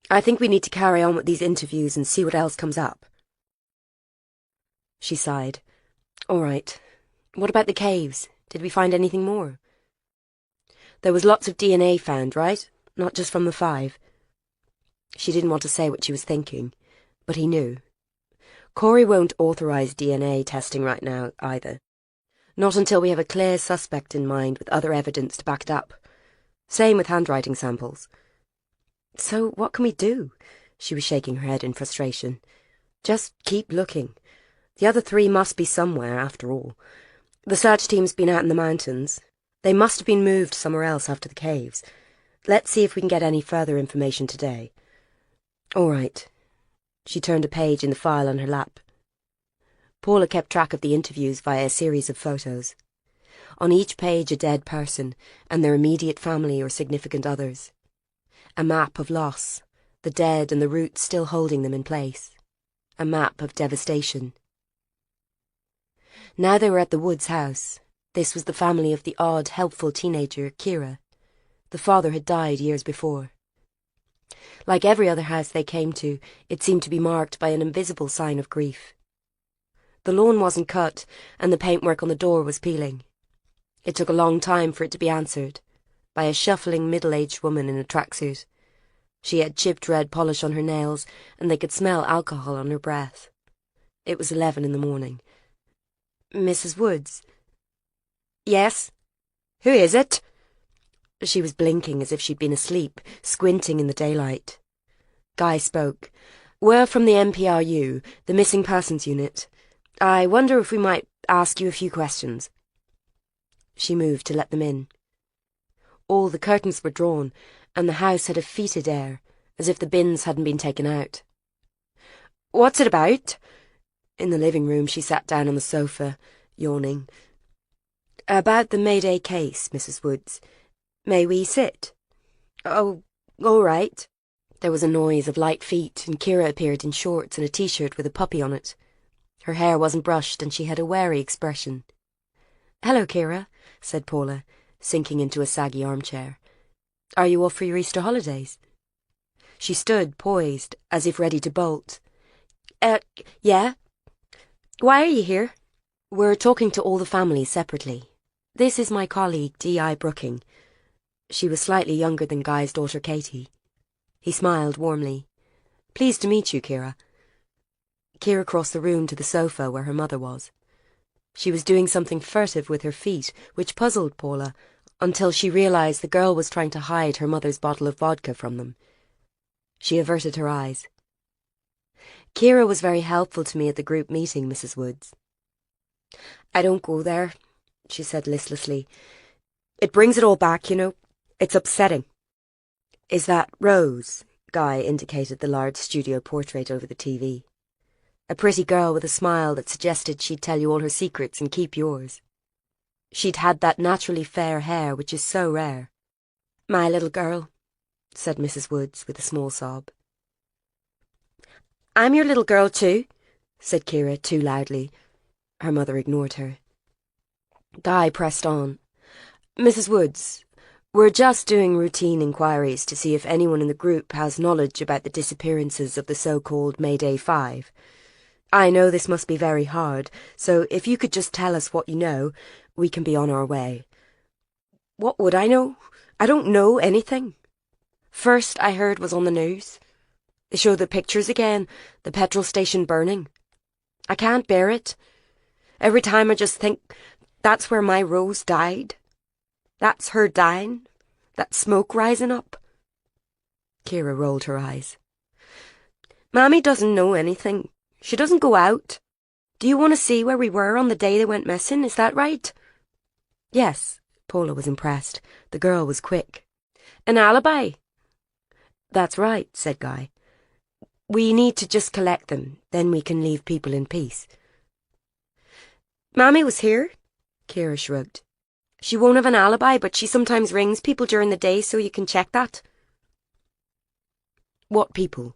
I think we need to carry on with these interviews and see what else comes up. She sighed. All right. What about the caves? Did we find anything more? There was lots of DNA found, right? Not just from the 5. She didn't want to say what she was thinking, but he knew. Corrie won't authorise DNA testing right now, either. Not until we have a clear suspect in mind with other evidence to back it up. Same with handwriting samples. So what can we do? She was shaking her head in frustration. Just keep looking. The other 3 must be somewhere, after all. The search team's been out in the mountains. They must have been moved somewhere else after the caves. Let's see if we can get any further information today. All right. She turned a page in the file on her lap. Paula kept track of the interviews via a series of photos. On each page a dead person, and their immediate family or significant others. A map of loss, the dead and the roots still holding them in place. A map of devastation. Now they were at the Woods house. This was the family of the odd, helpful teenager, Kira. The father had died years before. Like every other house they came to, it seemed to be marked by an invisible sign of grief. The lawn wasn't cut, and the paintwork on the door was peeling. It took a long time for it to be answered, by a shuffling middle-aged woman in a tracksuit. She had chipped red polish on her nails, and they could smell alcohol on her breath. It was 11 in the morning. Mrs. Woods? Yes? Who is it? She was blinking as if she'd been asleep, squinting in the daylight. Guy spoke. We're from the MPRU, the Missing Persons Unit. I wonder if we might ask you a few questions. She moved to let them in. All the curtains were drawn, and the house had a fetid air, as if the bins hadn't been taken out. What's it about? In the living room she sat down on the sofa, yawning. About the Mayday case, Mrs. Woods. May we sit? Oh, all right. There was a noise of light feet, and Kira appeared in shorts and a t-shirt with a puppy on it. Her hair wasn't brushed, and she had a wary expression. Hello, Kira, said Paula, sinking into a saggy armchair. Are you off for your Easter holidays? She stood, poised, as if ready to bolt. Yeah. Why are you here? We're talking to all the families separately. This is my colleague, D.I. Brooking. She was slightly younger than Guy's daughter, Katie. He smiled warmly. Pleased to meet you, Kira. Kira crossed the room to the sofa where her mother was. She was doing something furtive with her feet, which puzzled Paula, until she realised the girl was trying to hide her mother's bottle of vodka from them. She averted her eyes. Kira was very helpful to me at the group meeting, Mrs. Woods. I don't go there, she said listlessly. It brings it all back, you know. It's upsetting. Is that Rose? Guy indicated the large studio portrait over the TV. A pretty girl with a smile that suggested she'd tell you all her secrets and keep yours. She'd had that naturally fair hair which is so rare. My little girl, said Mrs. Woods with a small sob. I'm your little girl too, said Kira too loudly. Her mother ignored her. Guy pressed on. Mrs. Woods, we're just doing routine inquiries to see if anyone in the group has knowledge about the disappearances of the so-called Mayday 5. I know this must be very hard, so if you could just tell us what you know, we can be on our way. What would I know? I don't know anything. First I heard was on the news. They show the pictures again, the petrol station burning. I can't bear it. Every time I just think, that's where my Rose died. That's her dying. That smoke rising up. Kira rolled her eyes. Mammy doesn't know anything. She doesn't go out. Do you want to see where we were on the day they went missing, is that right? Yes, Paula was impressed. The girl was quick. An alibi? That's right, said Guy. We need to just collect them, then we can leave people in peace. Mammy was here, Kira shrugged. She won't have an alibi, but she sometimes rings people during the day so you can check that. What people?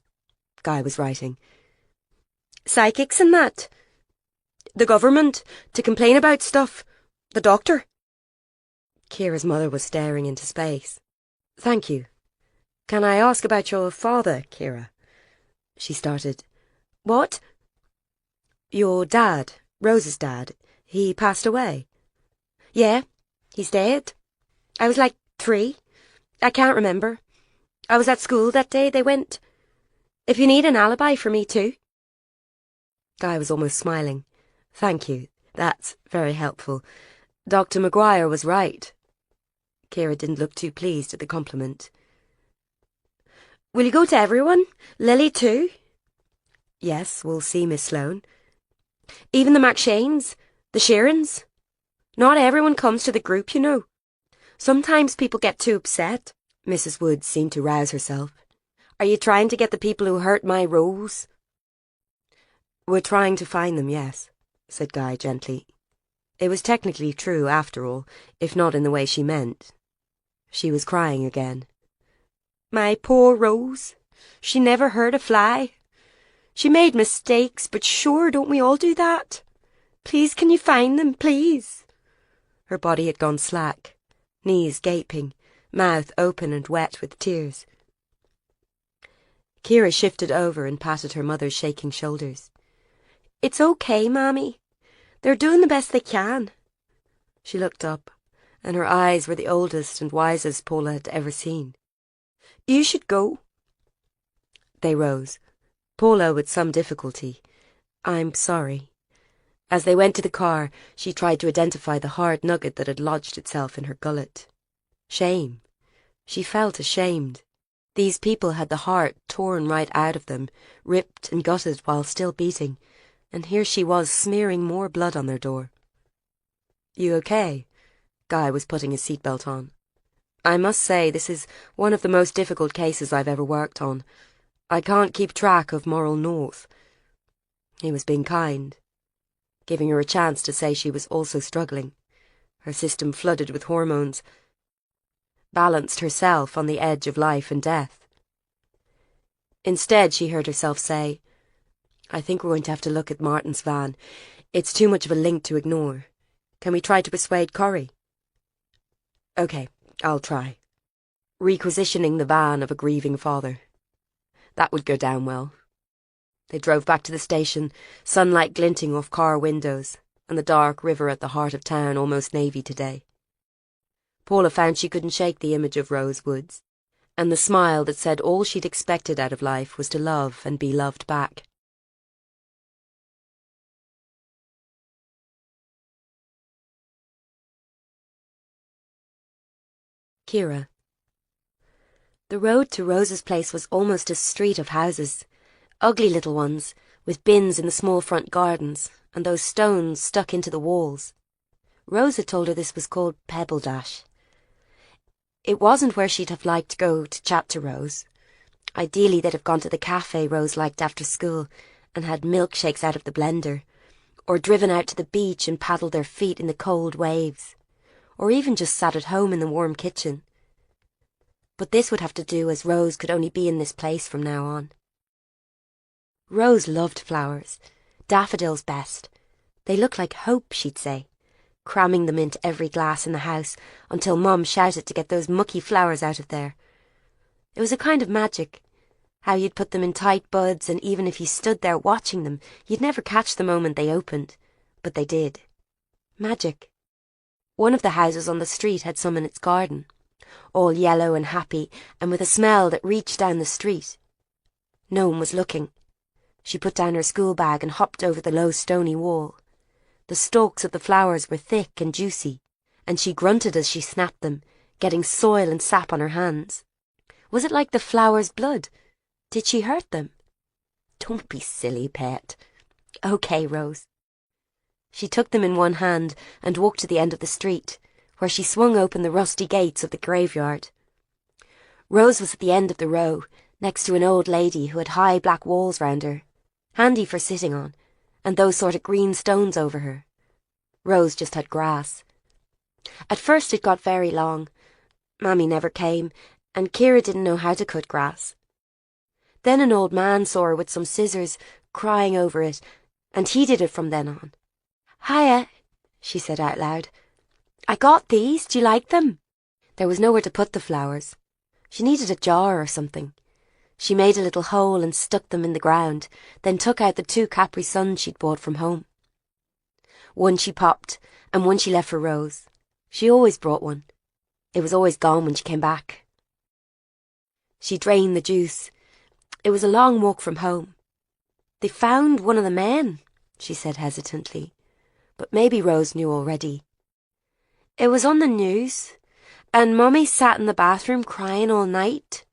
Guy was writing. Psychics and that. The government, to complain about stuff. The doctor. Kira's mother was staring into space. Thank you. Can I ask about your father, Kira? She started. What? Your dad, Rose's dad. He passed away. Yeah, he's dead. I was like 3. I can't remember. I was at school that day they went. If you need an alibi for me too. Guy was almost smiling. Thank you. That's very helpful. Dr. Maguire was right. Kira didn't look too pleased at the compliment. Will you go to everyone? Lily too? Yes, we'll see Miss Sloane. Even the McShanes? The Sheerans? Not everyone comes to the group, you know. Sometimes people get too upset. Mrs. Wood seemed to rouse herself. Are you trying to get the people who hurt my Rose? We're trying to find them, yes, said Guy gently. It was technically true, after all, if not in the way she meant. She was crying again. My poor Rose. She never hurt a fly. She made mistakes, but sure, don't we all do that? Please, can you find them, please? Her body had gone slack, knees gaping, mouth open and wet with tears. Kira shifted over and patted her mother's shaking shoulders. It's okay, Mammy. They're doing the best they can. She looked up, and her eyes were the oldest and wisest Paula had ever seen. You should go. They rose, Paula with some difficulty. I'm sorry. As they went to the car, she tried to identify the hard nugget that had lodged itself in her gullet. Shame. She felt ashamed. These people had the heart torn right out of them, ripped and gutted while still beating, and here she was smearing more blood on their door. You okay? Guy was putting his seatbelt on. I must say this is one of the most difficult cases I've ever worked on. I can't keep track of Moral North. He was being kind, giving her a chance to say she was also struggling. Her system flooded with hormones, balanced herself on the edge of life and death. Instead, she heard herself say, I think we're going to have to look at Martin's van. It's too much of a link to ignore. Can we try to persuade Corrie? Okay, I'll try. Requisitioning the van of a grieving father. That would go down well. They drove back to the station, sunlight glinting off car windows, and the dark river at the heart of town almost navy today. Paula found she couldn't shake the image of Rose Woods, and the smile that said all she'd expected out of life was to love and be loved back. Kira. The road to Rose's place was almost a street of houses, ugly little ones, with bins in the small front gardens, and those stones stuck into the walls. Rose had told her this was called Pebble Dash. It wasn't where she'd have liked to go to chat to Rose. Ideally, they'd have gone to the cafe Rose liked after school and had milkshakes out of the blender, or driven out to the beach and paddled their feet in the cold waves, or even just sat at home in the warm kitchen. But this would have to do, as Rose could only be in this place from now on. Rose loved flowers, daffodils best. They looked like hope, she'd say, cramming them into every glass in the house until Mum shouted to get those mucky flowers out of there. It was a kind of magic, how you'd put them in tight buds, and even if you stood there watching them, you'd never catch the moment they opened. But they did. Magic. One of the houses on the street had some in its garden, all yellow and happy, and with a smell that reached down the street. No one was looking. She put down her school bag and hopped over the low stony wall. The stalks of the flowers were thick and juicy, and she grunted as she snapped them, getting soil and sap on her hands. Was it like the flowers' blood? Did she hurt them? Don't be silly, pet. Okay, Rose. She took them in one hand and walked to the end of the street, where she swung open the rusty gates of the graveyard. Rose was at the end of the row, next to an old lady who had high black walls round her, handy for sitting on, and those sort of green stones over her. Rose just had grass. At first it got very long. Mammy never came, and Kira didn't know how to cut grass. Then an old man saw her with some scissors, crying over it, and he did it from then on. "Hiya," she said out loud. "I got these. Do you like them?" There was nowhere to put the flowers. She needed a jar or something. She made a little hole and stuck them in the ground, then took out the 2 Capri Suns she'd bought from home. One she popped, and one she left for Rose. She always brought one. It was always gone when she came back. She drained the juice. It was a long walk from home. "They found one of the men," she said hesitantly, but maybe Rose knew already. "It was on the news, and Mummy sat in the bathroom crying all night.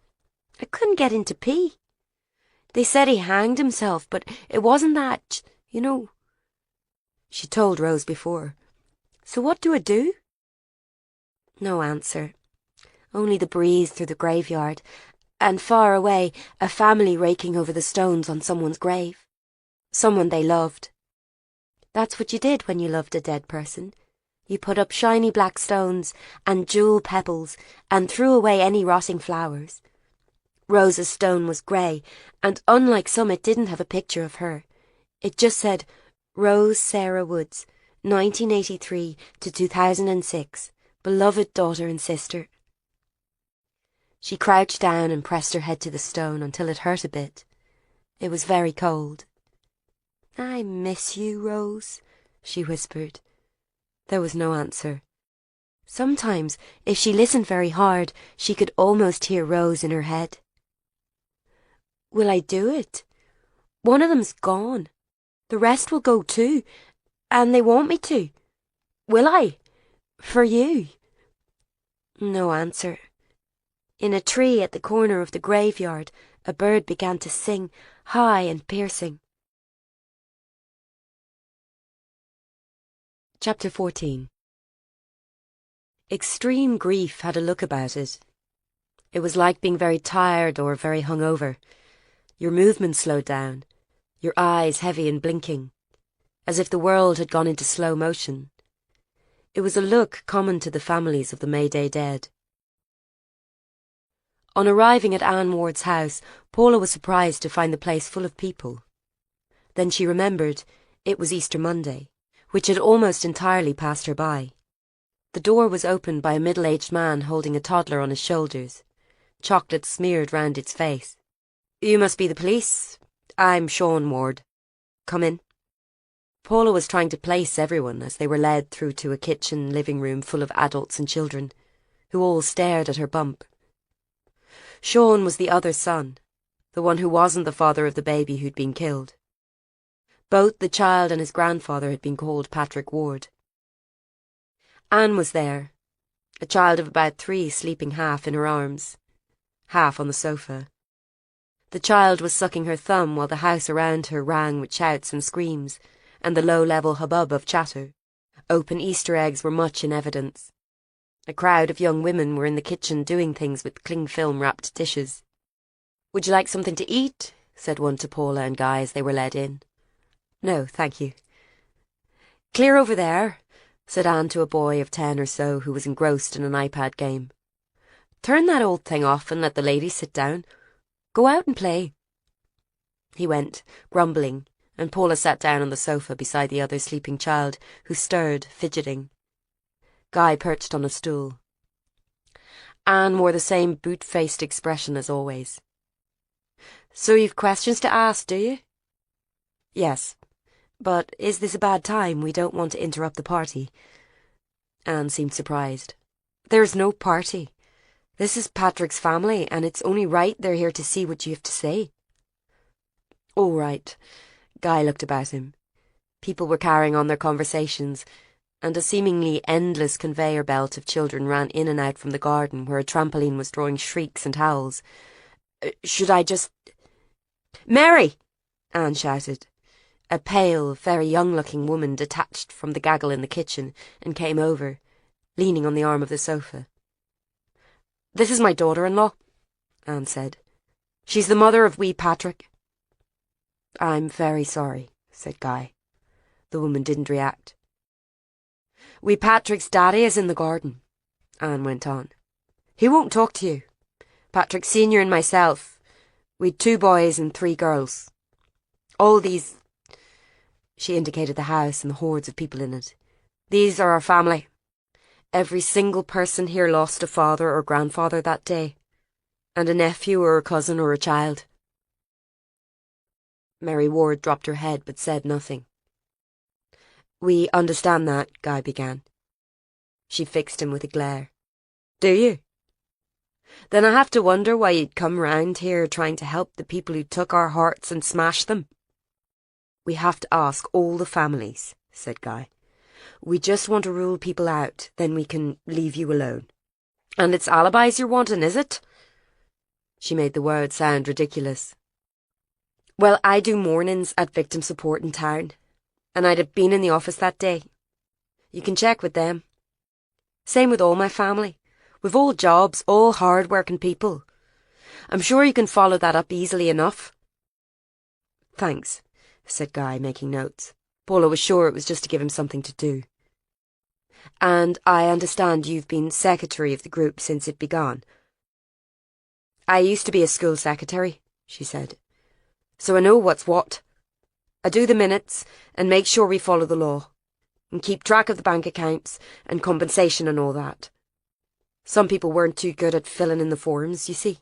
I couldn't get in to pee. They said he hanged himself, but it wasn't that, you know." She told Rose before. "So what do I do?" No answer. Only the breeze through the graveyard, and far away, a family raking over the stones on someone's grave. Someone they loved. That's what you did when you loved a dead person. You put up shiny black stones and jewel pebbles and threw away any rotting flowers. Rose's stone was grey, and unlike some, it didn't have a picture of her. It just said, "Rose Sarah Woods, 1983 to 2006, beloved daughter and sister." She crouched down and pressed her head to the stone until it hurt a bit. It was very cold. "I miss you, Rose," she whispered. There was no answer. Sometimes, if she listened very hard, she could almost hear Rose in her head. "Will I do it? One of them's gone. The rest will go too, and they want me to. Will I? For you?" No answer. In a tree at the corner of the graveyard, a bird began to sing, high and piercing. Chapter 14. Extreme grief had a look about it. It was like being very tired or very hungover. Your movements slowed down, your eyes heavy and blinking, as if the world had gone into slow motion. It was a look common to the families of the Mayday dead. On arriving at Anne Ward's house, Paula was surprised to find the place full of people. Then she remembered it was Easter Monday, which had almost entirely passed her by. The door was opened by a middle-aged man holding a toddler on his shoulders, chocolate smeared round its face. "You must be the police. I'm Sean Ward. Come in." Paula was trying to place everyone as they were led through to a kitchen living room full of adults and children, who all stared at her bump. Sean was the other son, the one who wasn't the father of the baby who'd been killed. Both the child and his grandfather had been called Patrick Ward. Anne was there, a child of about 3 sleeping half in her arms, half on the sofa. The child was sucking her thumb while the house around her rang with shouts and screams, and the low-level hubbub of chatter. Open Easter eggs were much in evidence. A crowd of young women were in the kitchen doing things with cling film-wrapped dishes. "Would you like something to eat?" said one to Paula and Guy as they were led in. "No, thank you." "Clear over there," said Anne to a boy of 10 or so who was engrossed in an iPad game. "Turn that old thing off and let the ladies sit down. Go out and play." He went, grumbling, and Paula sat down on the sofa beside the other sleeping child, who stirred, fidgeting. Guy perched on a stool. Anne wore the same boot-faced expression as always. "So you've questions to ask, do you?" "Yes. But is this a bad time? We don't want to interrupt the party." Anne seemed surprised. "There's no party. This is Patrick's family, and it's only right they're here to see what you have to say." "All right." Guy looked about him. People were carrying on their conversations, and a seemingly endless conveyor belt of children ran in and out from the garden where a trampoline was drawing shrieks and howls. "Should I just—" "Mary!" Anne shouted, A pale, very young-looking woman detached from the gaggle in the kitchen and came over, leaning on the arm of the sofa. "This is my daughter-in-law," Anne said. "She's the mother of wee Patrick." "I'm very sorry," said Guy. The woman didn't react. "Wee Patrick's daddy is in the garden," Anne went on. "He won't talk to you. Patrick Senior and myself, we'd 2 boys and 3 girls. All these—" she indicated the house and the hordes of people in it. "These are our family. Every single person here lost a father or grandfather that day, and a nephew or a cousin or a child." Mary Ward dropped her head but said nothing. "We understand that," Guy began. She fixed him with a glare. "Do you? Then I have to wonder why you'd come round here trying to help the people who took our hearts and smashed them." "We have to ask all the families," said Guy. "We just want to rule people out, then we can leave you alone." "And it's alibis you're wanting, is it?" She made the word sound ridiculous. "Well, I do mornings at victim support in town, and I'd have been in the office that day. You can check with them. Same with all my family. We've all jobs, all hard-working people. I'm sure you can follow that up easily enough." "Thanks," said Guy, making notes. Paula was sure it was just to give him something to do. "And I understand you've been secretary of the group since it began." "I used to be a school secretary," she said, "so I know what's what. I do the minutes and make sure we follow the law, and keep track of the bank accounts and compensation and all that. Some people weren't too good at filling in the forms, you see."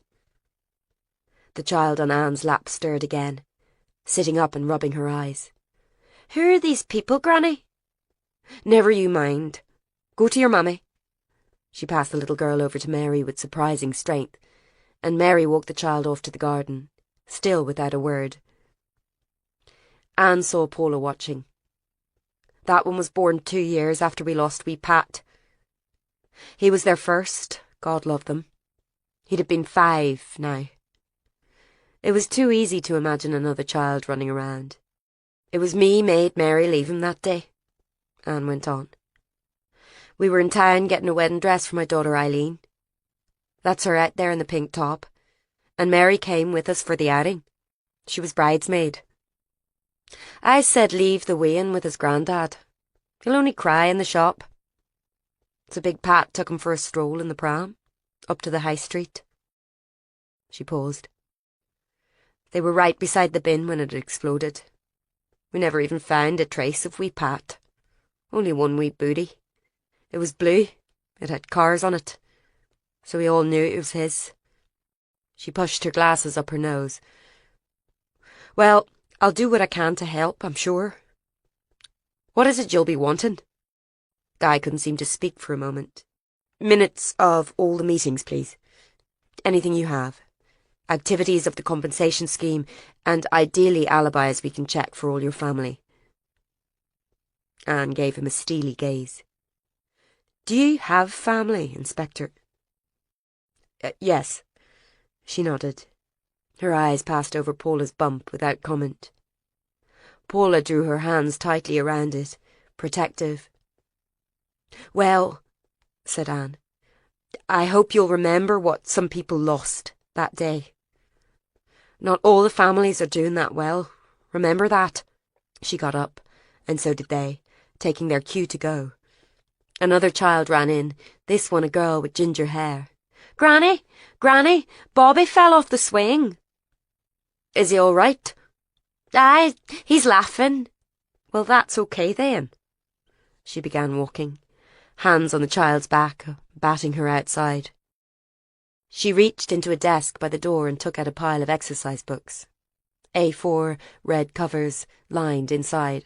The child on Anne's lap stirred again, sitting up and rubbing her eyes. "Who are these people, Granny?" "Never you mind. Go to your mammy." She passed the little girl over to Mary with surprising strength, and Mary walked the child off to the garden, still without a word. Anne saw Paula watching. "That one was born 2 years after we lost wee Pat. He was their first, God love them. He'd have been 5 now." It was too easy to imagine another child running around. "It was me made Mary leave him that day," Anne went on. "We were in town getting a wedding dress for my daughter Eileen. That's her out there in the pink top. And Mary came with us for the outing. She was bridesmaid. I said leave the wean with his granddad. He'll only cry in the shop. So Big Pat took him for a stroll in the pram, up to the high street." She paused. "They were right beside the bin when it exploded. We never even found a trace of wee Pat. Only one wee booty. It was blue. It had cars on it. So we all knew it was his." She pushed her glasses up her nose. "Well, I'll do what I can to help, I'm sure. What is it you'll be wanting?" Guy couldn't seem to speak for a moment. "Minutes of all the meetings, please. Anything you have. Activities of the compensation scheme, and ideally alibis we can check for all your family." Anne gave him a steely gaze. "Do you have family, Inspector?" Yes." She nodded. Her eyes passed over Paula's bump without comment. Paula drew her hands tightly around it, protective. "Well," said Anne, "I hope you'll remember what some people lost that day. Not all the families are doing that well. Remember that." She got up, and so did they, taking their cue to go. Another child ran in, this one a girl with ginger hair. "Granny! Granny! Bobby fell off the swing." "Is he all right?" "Aye, he's laughing." "Well, that's okay then." She began walking, hands on the child's back, batting her outside. She reached into a desk by the door and took out a pile of exercise books. A4, red covers, lined inside.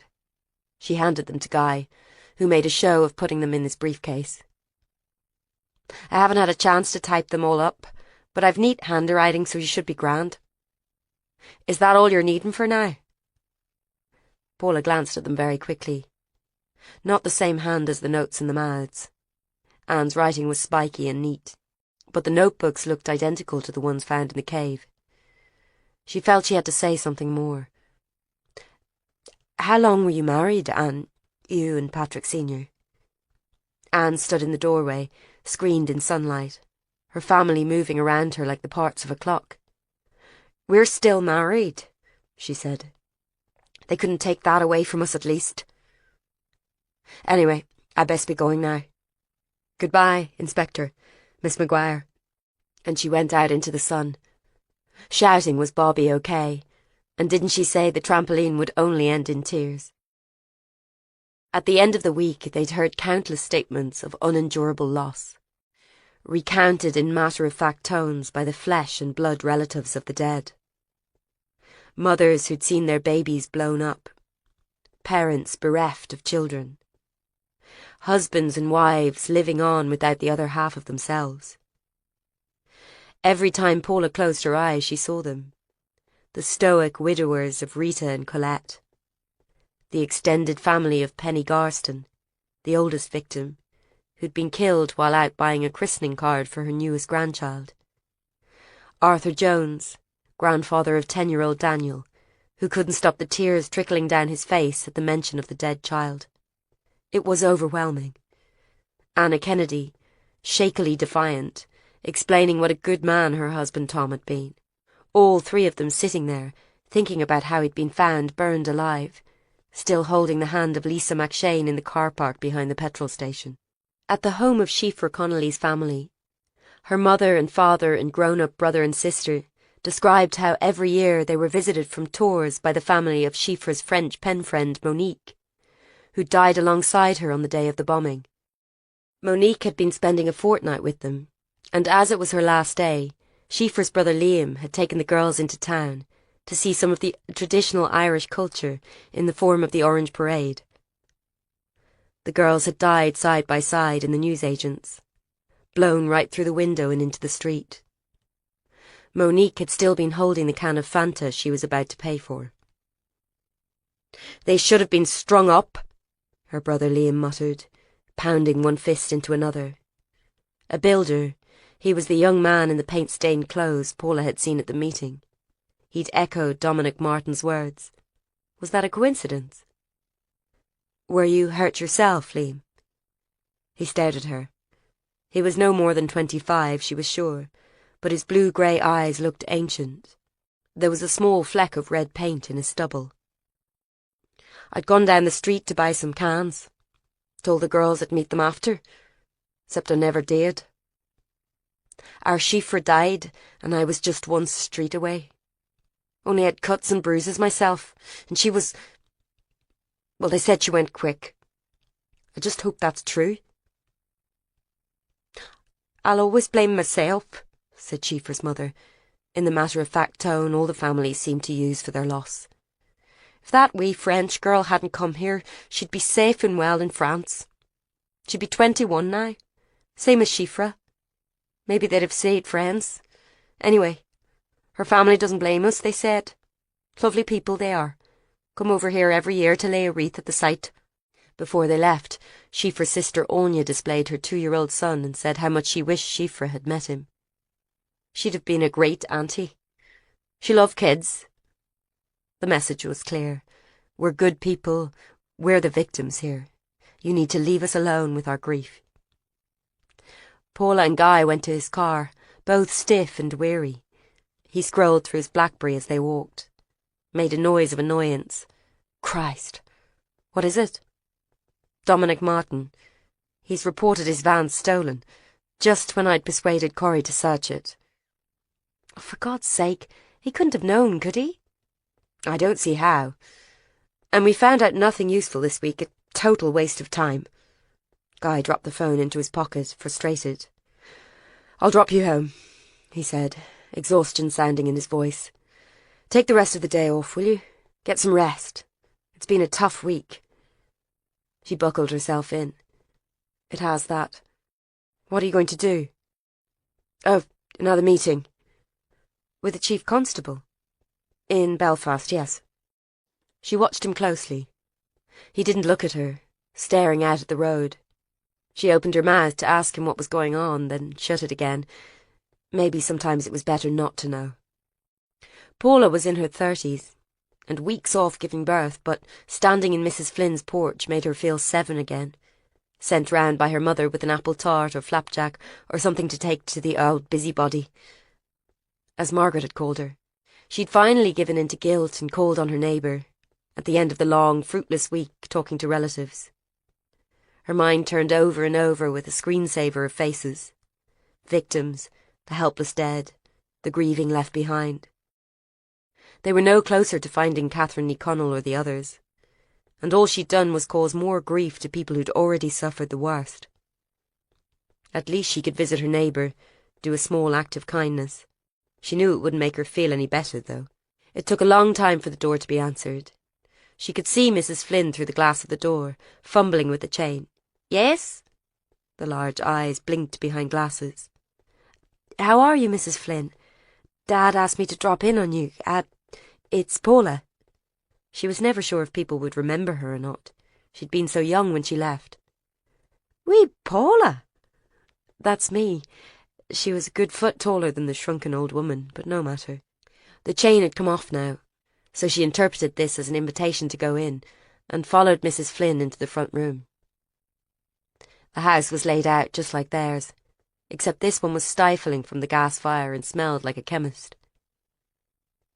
She handed them to Guy, who made a show of putting them in his briefcase. "I haven't had a chance to type them all up, but I've neat handwriting, so you should be grand. Is that all you're needing for now?" Paula glanced at them very quickly. Not the same hand as the notes in the mouths. Anne's writing was spiky and neat, but the notebooks looked identical to the ones found in the cave. She felt she had to say something more. How long were you married, Anne? You and Patrick Sr.? Anne stood in the doorway, screened in sunlight, her family moving around her like the parts of a clock. We're still married, she said. They couldn't take that away from us at least. Anyway, I best be going now. Goodbye, Inspector, Miss Maguire. And she went out into the sun. Shouting was Bobby okay, and didn't she say the trampoline would only end in tears? At the end of the week, they'd heard countless statements of unendurable loss, recounted in matter-of-fact tones by the flesh and blood relatives of the dead. Mothers who'd seen their babies blown up, parents bereft of children, husbands and wives living on without the other half of themselves. Every time Paula closed her eyes, she saw them, the stoic widowers of Rita and Colette, the extended family of Penny Garston, the oldest victim, who'd been killed while out buying a christening card for her newest grandchild. Arthur Jones, grandfather of 10-year-old Daniel, who couldn't stop the tears trickling down his face at the mention of the dead child. It was overwhelming. Anna Kennedy, shakily defiant, explaining what a good man her husband Tom had been. All three of them sitting there, thinking about how he'd been found burned alive, still holding the hand of Lisa McShane in the car park behind the petrol station. At the home of Schieffer Connolly's family, her mother and father and grown-up brother and sister described how every year they were visited from tours by the family of Schieffer's French pen friend Monique, who died alongside her on the day of the bombing. Monique had been spending a fortnight with them, and as it was her last day, Schieffer's brother Liam had taken the girls into town to see some of the traditional Irish culture in the form of the Orange Parade. The girls had died side by side in the newsagents, blown right through the window and into the street. Monique had still been holding the can of Fanta she was about to pay for. "They should have been strung up," her brother Liam muttered, pounding one fist into another. A builder, he was the young man in the paint-stained clothes Paula had seen at the meeting. He'd echoed Dominic Martin's words. Was that a coincidence? "Were you hurt yourself, Liam?" He stared at her. He was no more than 25, she was sure, but his blue-grey eyes looked ancient. There was a small fleck of red paint in his stubble. "I'd gone down the street to buy some cans. Told the girls I'd meet them after, except I never did. Our Schieffer died, and I was just one street away. Only had cuts and bruises myself, and she was... Well, they said she went quick. I just hope that's true." "I'll always blame myself," said Schieffer's mother, in the matter-of-fact tone all the family seemed to use for their loss. "If that wee French girl hadn't come here, she'd be safe and well in France. She'd be 21 now, same as Schieffer. Maybe they'd have stayed friends. Anyway, her family doesn't blame us, they said. Lovely people they are. Come over here every year to lay a wreath at the site." Before they left, Schieffer's sister Anya displayed her 2-year-old son and said how much she wished Schieffer had met him. She'd have been a great auntie. She loved kids. The message was clear. We're good people. We're the victims here. You need to leave us alone with our grief. Paula and Guy went to his car, both stiff and weary. He scrolled through his BlackBerry as they walked. Made a noise of annoyance. "Christ. What is it?" "Dominic Martin. He's reported his van stolen, just when I'd persuaded Corrie to search it." "Oh, for God's sake, he couldn't have known, could he?" "I don't see how. And we found out nothing useful this week, a total waste of time." Guy dropped the phone into his pocket, frustrated. "I'll drop you home," he said, exhaustion sounding in his voice. "Take the rest of the day off, will you? Get some rest. It's been a tough week." She buckled herself in. "It has that. What are you going to do?" "Oh, another meeting." "With the Chief Constable?" "In Belfast, yes." She watched him closely. He didn't look at her, staring out at the road. She opened her mouth to ask him what was going on, then shut it again. Maybe sometimes it was better not to know. Paula was in her 30s. and weeks off giving birth, but standing in Mrs. Flynn's porch made her feel 7 again, sent round by her mother with an apple tart or flapjack or something to take to the old busybody, as Margaret had called her. She'd finally given in to guilt and called on her neighbour, at the end of the long, fruitless week, talking to relatives. Her mind turned over and over with a screensaver of faces. Victims, the helpless dead, the grieving left behind. They were no closer to finding Catherine Ní Connell or the others, and all she'd done was cause more grief to people who'd already suffered the worst. At least she could visit her neighbour, do a small act of kindness. She knew it wouldn't make her feel any better, though. It took a long time for the door to be answered. She could see Mrs. Flynn through the glass of the door, fumbling with the chain. "Yes?" The large eyes blinked behind glasses. "How are you, Mrs. Flynn? Dad asked me to drop in on you. It's Paula." She was never sure if people would remember her or not. She'd been so young when she left. "Wee Paula?" "That's me." She was a good foot taller than the shrunken old woman, but no matter. The chain had come off now, so she interpreted this as an invitation to go in, and followed Mrs. Flynn into the front room. The house was laid out just like theirs, except this one was stifling from the gas fire and smelled like a chemist.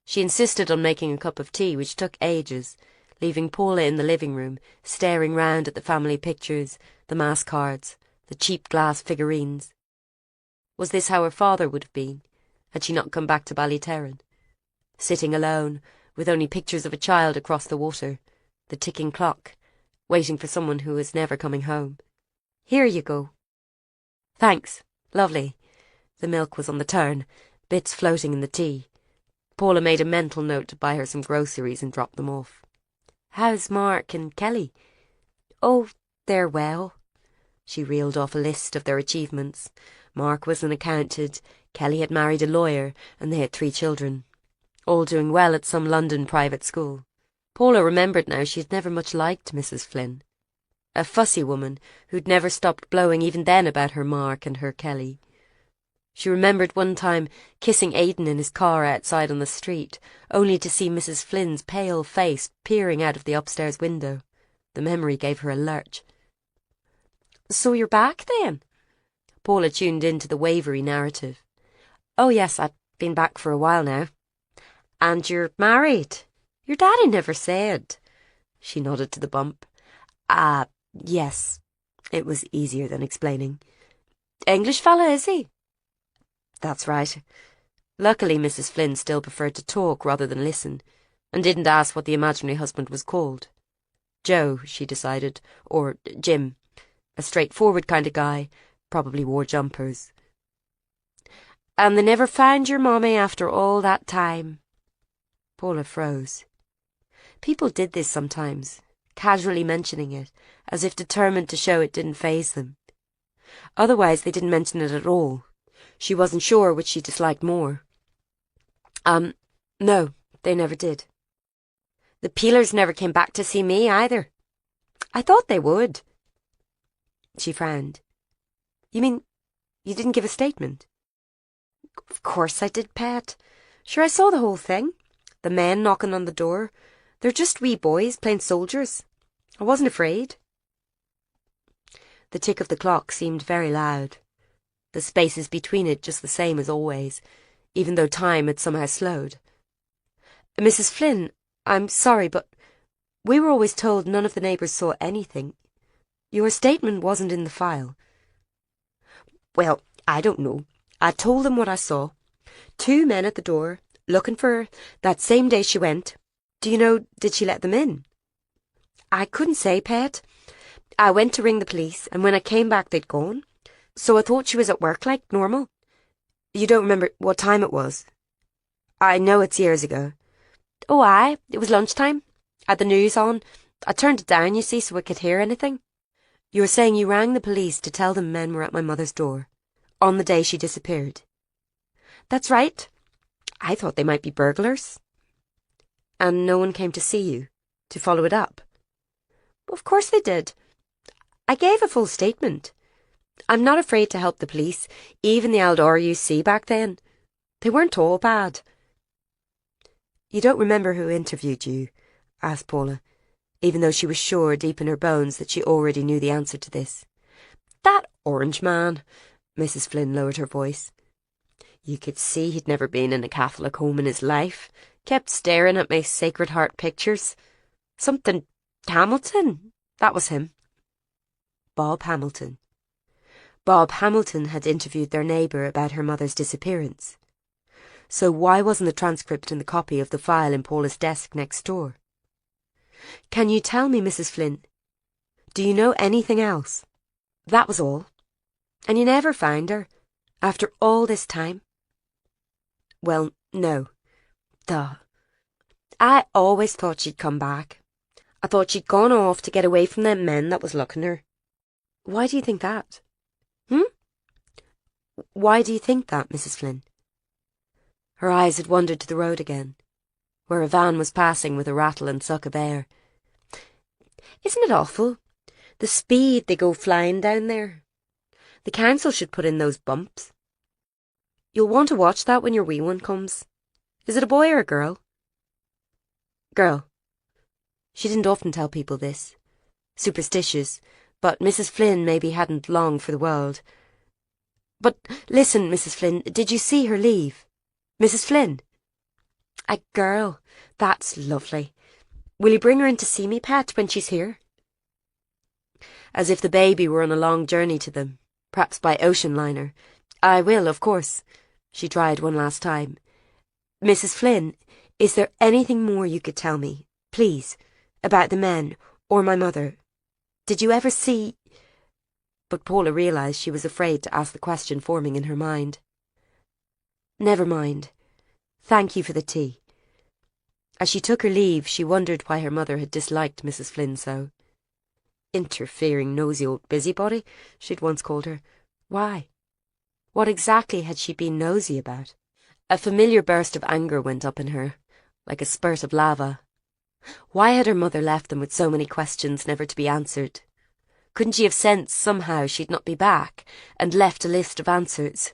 She insisted on making a cup of tea, which took ages, leaving Paula in the living room, staring round at the family pictures, the mass cards, the cheap glass figurines. Was this how her father would have been, had she not come back to Ballyterran? Sitting alone, with only pictures of a child across the water, the ticking clock, waiting for someone who was never coming home. "Here you go." "Thanks. Lovely." The milk was on the turn, bits floating in the tea. Paula made a mental note to buy her some groceries and drop them off. "How's Mark and Kelly?" "Oh, they're well." She reeled off a list of their achievements. Mark was an accountant, Kelly had married a lawyer, and they had 3 children, all doing well at some London private school. Paula remembered now she had never much liked Mrs. Flynn. A fussy woman who'd never stopped blowing even then about her Mark and her Kelly. She remembered one time kissing Aidan in his car outside on the street, only to see Mrs. Flynn's pale face peering out of the upstairs window. The memory gave her a lurch. "So you're back, then?" Paula tuned into the wavery narrative. "Oh yes, I've been back for a while now." "And you're married? Your daddy never said." She nodded to the bump. Yes." It was easier than explaining. "English fella, is he?" "That's right." Luckily, Mrs. Flynn still preferred to talk rather than listen, and didn't ask what the imaginary husband was called. Joe, she decided, or Jim. A straightforward kind of guy, probably wore jumpers. "And they never found your mommy after all that time?" Paula froze. People did this sometimes, casually mentioning it, as if determined to show it didn't faze them. Otherwise they didn't mention it at all. She wasn't sure which she disliked more. No, they never did." "The Peelers never came back to see me either." "I thought they would." She frowned. "You mean you didn't give a statement?" "Of course I did, Pat. Sure, I saw the whole thing. The men knocking on the door. They're just wee boys playing soldiers. I wasn't afraid." The tick of the clock seemed very loud. The spaces between it just the same as always, even though time had somehow slowed. "Mrs. Flynn, I'm sorry, but we were always told none of the neighbours saw anything. Your statement wasn't in the file." "Well, I don't know. I told them what I saw. 2 men at the door, looking for her, that same day she went. Do you know, did she let them in?" "I couldn't say, Pet. I went to ring the police, and when I came back they'd gone. So I thought she was at work like normal." "You don't remember what time it was?" "I know it's years ago." "Oh, aye, it was lunchtime. I had the news on. I turned it down, you see, so I could hear anything." "You're saying you rang the police to tell them men were at my mother's door, on the day she disappeared?" "That's right. I thought they might be burglars." "And no one came to see you, to follow it up?" "Of course they did. I gave a full statement. I'm not afraid to help the police, even the old RUC back then. They weren't all bad." You don't remember who interviewed you? Asked Paula, even though she was sure deep in her bones that she already knew the answer to this. That orange man. Mrs. Flynn lowered her voice. You could see he'd never been in a Catholic home in his life. Kept staring at my Sacred Heart pictures. Something Hamilton. That was him. Bob Hamilton. Bob Hamilton had interviewed their neighbour about her mother's disappearance. So why wasn't the transcript in the copy of the file in Paula's desk next door? Can you tell me, Mrs. Flynn? Do you know anything else? That was all. And you never found her, after all this time? Well, no. Duh. I always thought she'd come back. I thought she'd gone off to get away from them men that was looking her. Why do you think that? Why do you think that, Mrs. Flynn? Her eyes had wandered to the road again, where a van was passing with a rattle and suck of air. Isn't it awful? The speed they go flying down there. The council should put in those bumps. You'll want to watch that when your wee one comes. Is it a boy or a girl? Girl. She didn't often tell people this. Superstitious, but Mrs. Flynn maybe hadn't long for the world. But listen, Mrs. Flynn, did you see her leave? Mrs. Flynn? A girl. That's lovely. Will you bring her in to see me, Pet, when she's here? As if the baby were on a long journey to them, perhaps by ocean liner. I will, of course. She tried one last time. Mrs. Flynn, is there anything more you could tell me, please, about the men or my mother? Did you ever see... But Paula realised she was afraid to ask the question forming in her mind. Never mind. Thank you for the tea. As she took her leave, she wondered why her mother had disliked Mrs. Flynn so. Interfering, nosy old busybody, she'd once called her. Why? What exactly had she been nosy about? A familiar burst of anger went up in her, like a spurt of lava. Why had her mother left them with so many questions never to be answered? Couldn't she have sensed somehow she'd not be back, and left a list of answers?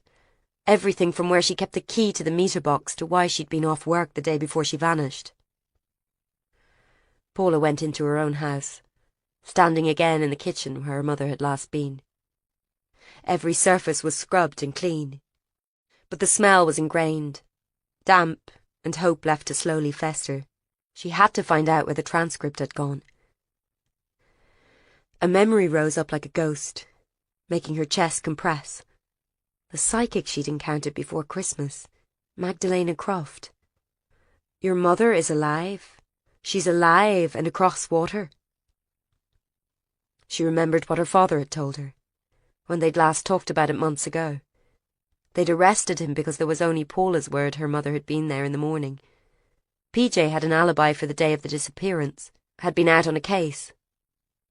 Everything from where she kept the key to the meter box to why she'd been off work the day before she vanished. Paula went into her own house, standing again in the kitchen where her mother had last been. Every surface was scrubbed and clean, but the smell was ingrained, damp, and hope left to slowly fester. She had to find out where the transcript had gone. A memory rose up like a ghost, making her chest compress. The psychic she'd encountered before Christmas, Magdalena Croft. Your mother is alive. She's alive and across water. She remembered what her father had told her, when they'd last talked about it months ago. They'd arrested him because there was only Paula's word her mother had been there in the morning. PJ had an alibi for the day of the disappearance, had been out on a case.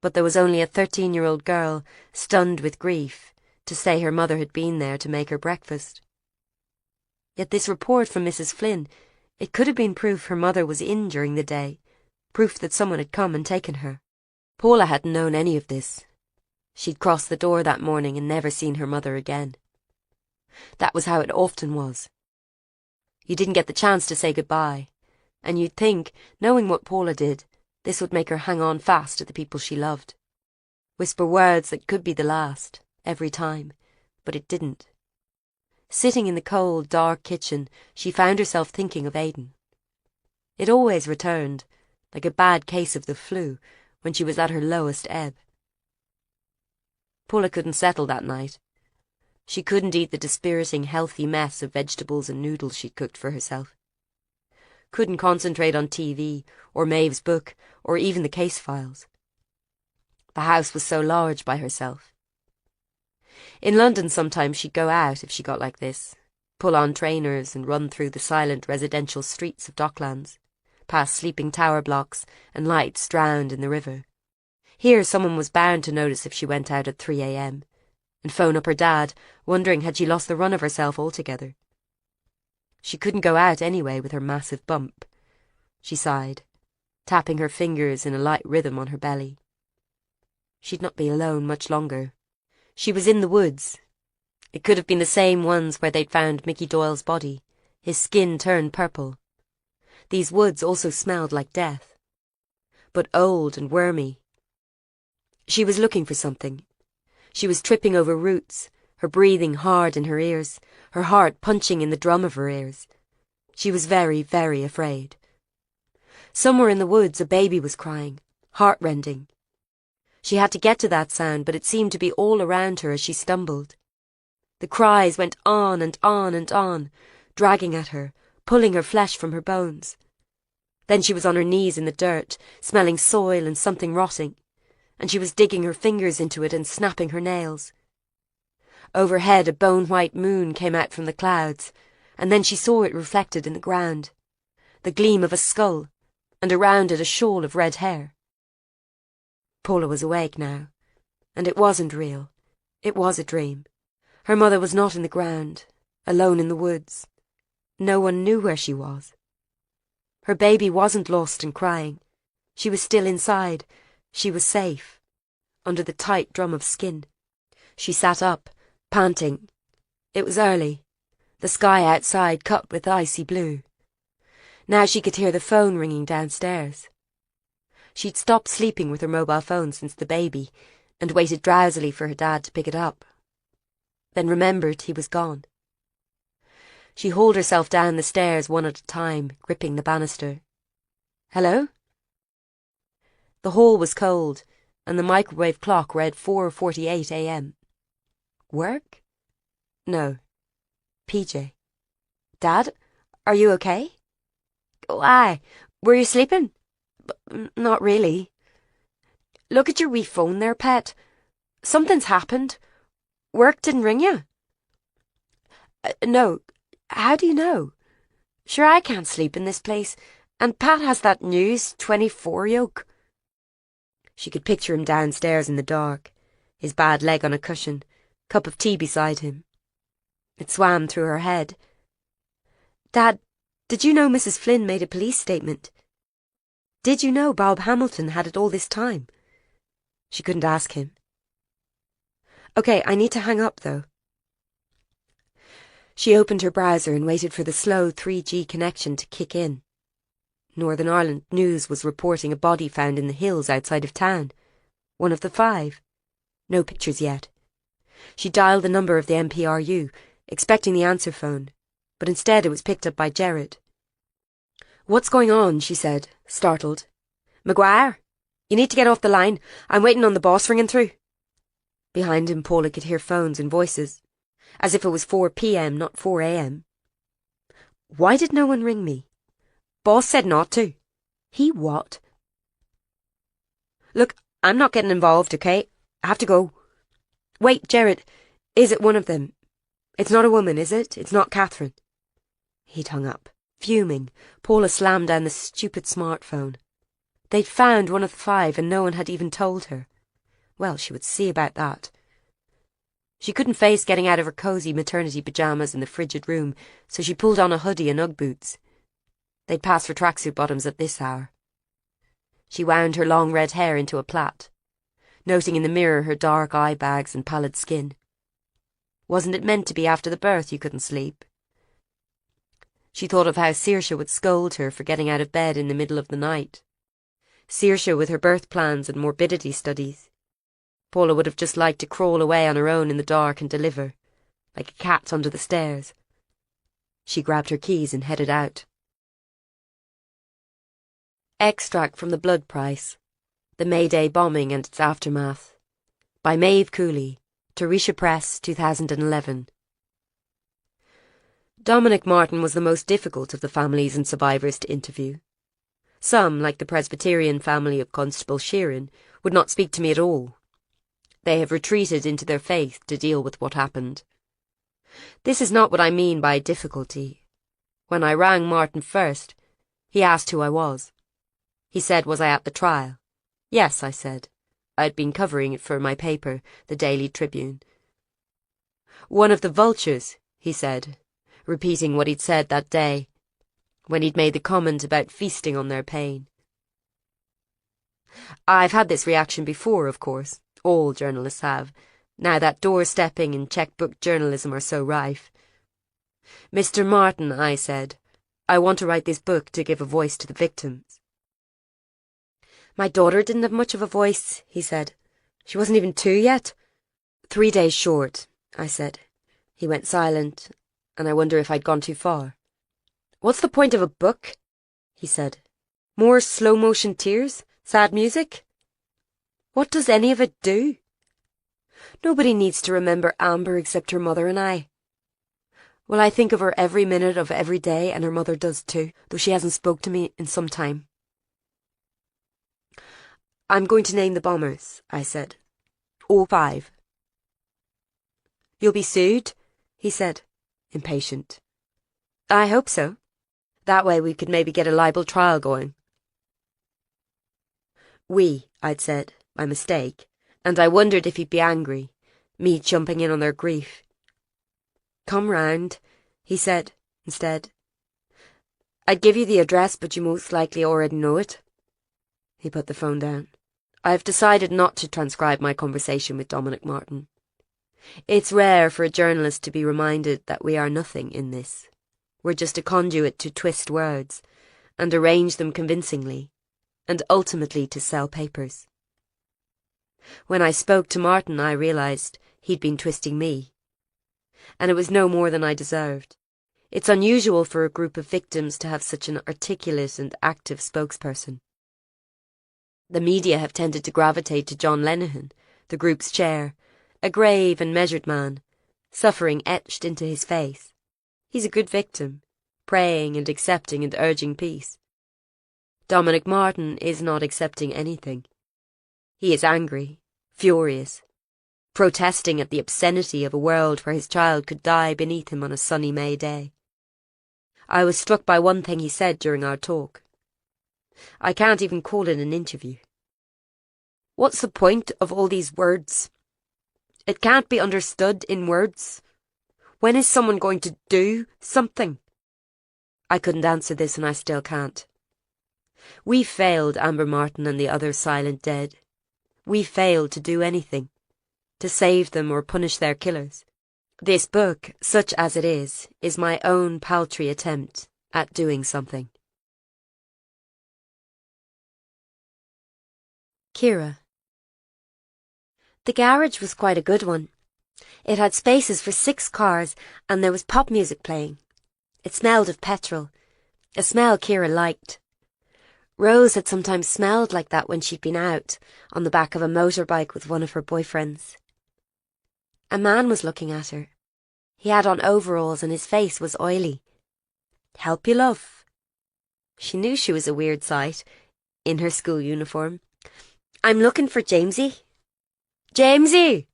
But there was only a 13-year-old girl, stunned with grief, to say her mother had been there to make her breakfast. Yet this report from Mrs. Flynn, it could have been proof her mother was in during the day, proof that someone had come and taken her. Paula hadn't known any of this. She'd crossed the door that morning and never seen her mother again. That was how it often was. You didn't get the chance to say goodbye, and you'd think, knowing what Paula did, this would make her hang on fast to the people she loved. Whisper words that could be the last, every time, but it didn't. Sitting in the cold, dark kitchen, she found herself thinking of Aidan. It always returned, like a bad case of the flu, when she was at her lowest ebb. Paula couldn't settle that night. She couldn't eat the dispiriting, healthy mess of vegetables and noodles she'd cooked for herself. Couldn't concentrate on TV, or Maeve's book, or even the case files. The house was so large by herself. In London sometimes she'd go out if she got like this, pull on trainers and run through the silent residential streets of Docklands, past sleeping tower blocks and lights drowned in the river. Here someone was bound to notice if she went out at 3 a.m, and phone up her dad, wondering had she lost the run of herself altogether. She couldn't go out anyway with her massive bump. She sighed, tapping her fingers in a light rhythm on her belly. She'd not be alone much longer. She was in the woods. It could have been the same ones where they'd found Mickey Doyle's body, his skin turned purple. These woods also smelled like death, but old and wormy. She was looking for something. She was tripping over roots, her breathing hard in her ears, her heart punching in the drum of her ears. She was very, very afraid. Somewhere in the woods a baby was crying, heart-rending. She had to get to that sound, but it seemed to be all around her as she stumbled. The cries went on and on and on, dragging at her, pulling her flesh from her bones. Then she was on her knees in the dirt, smelling soil and something rotting, and she was digging her fingers into it and snapping her nails. Overhead a bone-white moon came out from the clouds, and then she saw it reflected in the ground, the gleam of a skull, and around it a shawl of red hair. Paula was awake now, and it wasn't real. It was a dream. Her mother was not in the ground, alone in the woods. No one knew where she was. Her baby wasn't lost and crying. She was still inside. She was safe, under the tight drum of skin. She sat up, panting. It was early, the sky outside cut with icy blue. Now she could hear the phone ringing downstairs. She'd stopped sleeping with her mobile phone since the baby, and waited drowsily for her dad to pick it up. Then remembered he was gone. She hauled herself down the stairs one at a time, gripping the banister. Hello? The hall was cold, and the microwave clock read 4:48 a.m. Work? No. PJ. Dad, are you okay? Why? Were you sleeping? Not really. Look at your wee phone there, pet. Something's happened. Work didn't ring you? No. How do you know? Sure, I can't sleep in this place, and Pat has that News 24 yoke. She could picture him downstairs in the dark, his bad leg on a cushion, cup of tea beside him. It swam through her head. Dad, did you know Mrs. Flynn made a police statement? Did you know Bob Hamilton had it all this time? She couldn't ask him. Okay, I need to hang up, though. She opened her browser and waited for the slow 3G connection to kick in. Northern Ireland News was reporting a body found in the hills outside of town. One of the 5. No pictures yet. She dialed the number of the MPRU, expecting the answer phone, but instead it was picked up by Jared. What's going on? She said, startled. Maguire, you need to get off the line. I'm waiting on the boss ringing through. Behind him, Paula could hear phones and voices, as if it was 4 p.m, not 4 a.m. Why did no one ring me? Boss said not to. He what? Look, I'm not getting involved, okay? I have to go. Wait, Jared, is it one of them? It's not a woman, is it? It's not Catherine. He'd hung up. Fuming, Paula slammed down the stupid smartphone. They'd found one of the 5 and no one had even told her. Well, she would see about that. She couldn't face getting out of her cosy maternity pyjamas in the frigid room, so she pulled on a hoodie and Ugg boots. They'd pass for tracksuit bottoms at this hour. She wound her long red hair into a plait, noting in the mirror her dark eye bags and pallid skin. Wasn't it meant to be after the birth you couldn't sleep? She thought of how Saoirse would scold her for getting out of bed in the middle of the night. Saoirse with her birth plans and morbidity studies. Paula would have just liked to crawl away on her own in the dark and deliver, like a cat under the stairs. She grabbed her keys and headed out. Extract from The Blood Price, The Mayday Bombing and Its Aftermath, by Maeve Cooley, Tarisha Press, 2011. Dominic Martin was the most difficult of the families and survivors to interview. Some, like the Presbyterian family of Constable Sheeran, would not speak to me at all. They have retreated into their faith to deal with what happened. This is not what I mean by difficulty. When I rang Martin first, he asked who I was. He said, was I at the trial? Yes, I said. I had been covering it for my paper, the Daily Tribune. One of the vultures, he said, repeating what he'd said that day, when he'd made the comment about feasting on their pain. I've had this reaction before, of course. All journalists have, now that doorstepping and checkbook journalism are so rife. Mr. Martin, I said, I want to write this book to give a voice to the victims. My daughter didn't have much of a voice, he said. She wasn't even 2 yet. 3 days short, I said. He went silent, and I wonder if I'd gone too far. What's the point of a book? He said. More slow-motion tears? Sad music? What does any of it do? Nobody needs to remember Amber except her mother and I. Well, I think of her every minute of every day, and her mother does too, though she hasn't spoke to me in some time. I'm going to name the bombers, I said. All 5. You'll be sued? He said, impatient. I hope so. That way we could maybe get a libel trial going. I'd said, by mistake, and I wondered if he'd be angry, me jumping in on their grief. Come round, he said, instead. I'd give you the address, but you most likely already know it. He put the phone down. I've decided not to transcribe my conversation with Dominic Martin. It's rare for a journalist to be reminded that we are nothing in this. We're just a conduit to twist words, and arrange them convincingly, and ultimately to sell papers. When I spoke to Martin, I realised he'd been twisting me. And it was no more than I deserved. It's unusual for a group of victims to have such an articulate and active spokesperson. The media have tended to gravitate to John Lenihan, the group's chair, a grave and measured man, suffering etched into his face. He's a good victim, praying and accepting and urging peace. Dominic Martin is not accepting anything. He is angry, furious, protesting at the obscenity of a world where his child could die beneath him on a sunny May day. I was struck by one thing he said during our talk. I can't even call it an interview. What's the point of all these words? It can't be understood in words. When is someone going to do something? I couldn't answer this, and I still can't. We failed Amber Martin and the other silent dead. We failed to do anything, to save them or punish their killers. This book, such as it is my own paltry attempt at doing something. Kira. The garage was quite a good one. It had spaces for 6 cars, and there was pop music playing. It smelled of petrol, a smell Kira liked. Rose had sometimes smelled like that when she'd been out, on the back of a motorbike with one of her boyfriends. A man was looking at her. He had on overalls and his face was oily. Help you, love? She knew she was a weird sight, in her school uniform. I'm looking for Jamesy. Jamesy!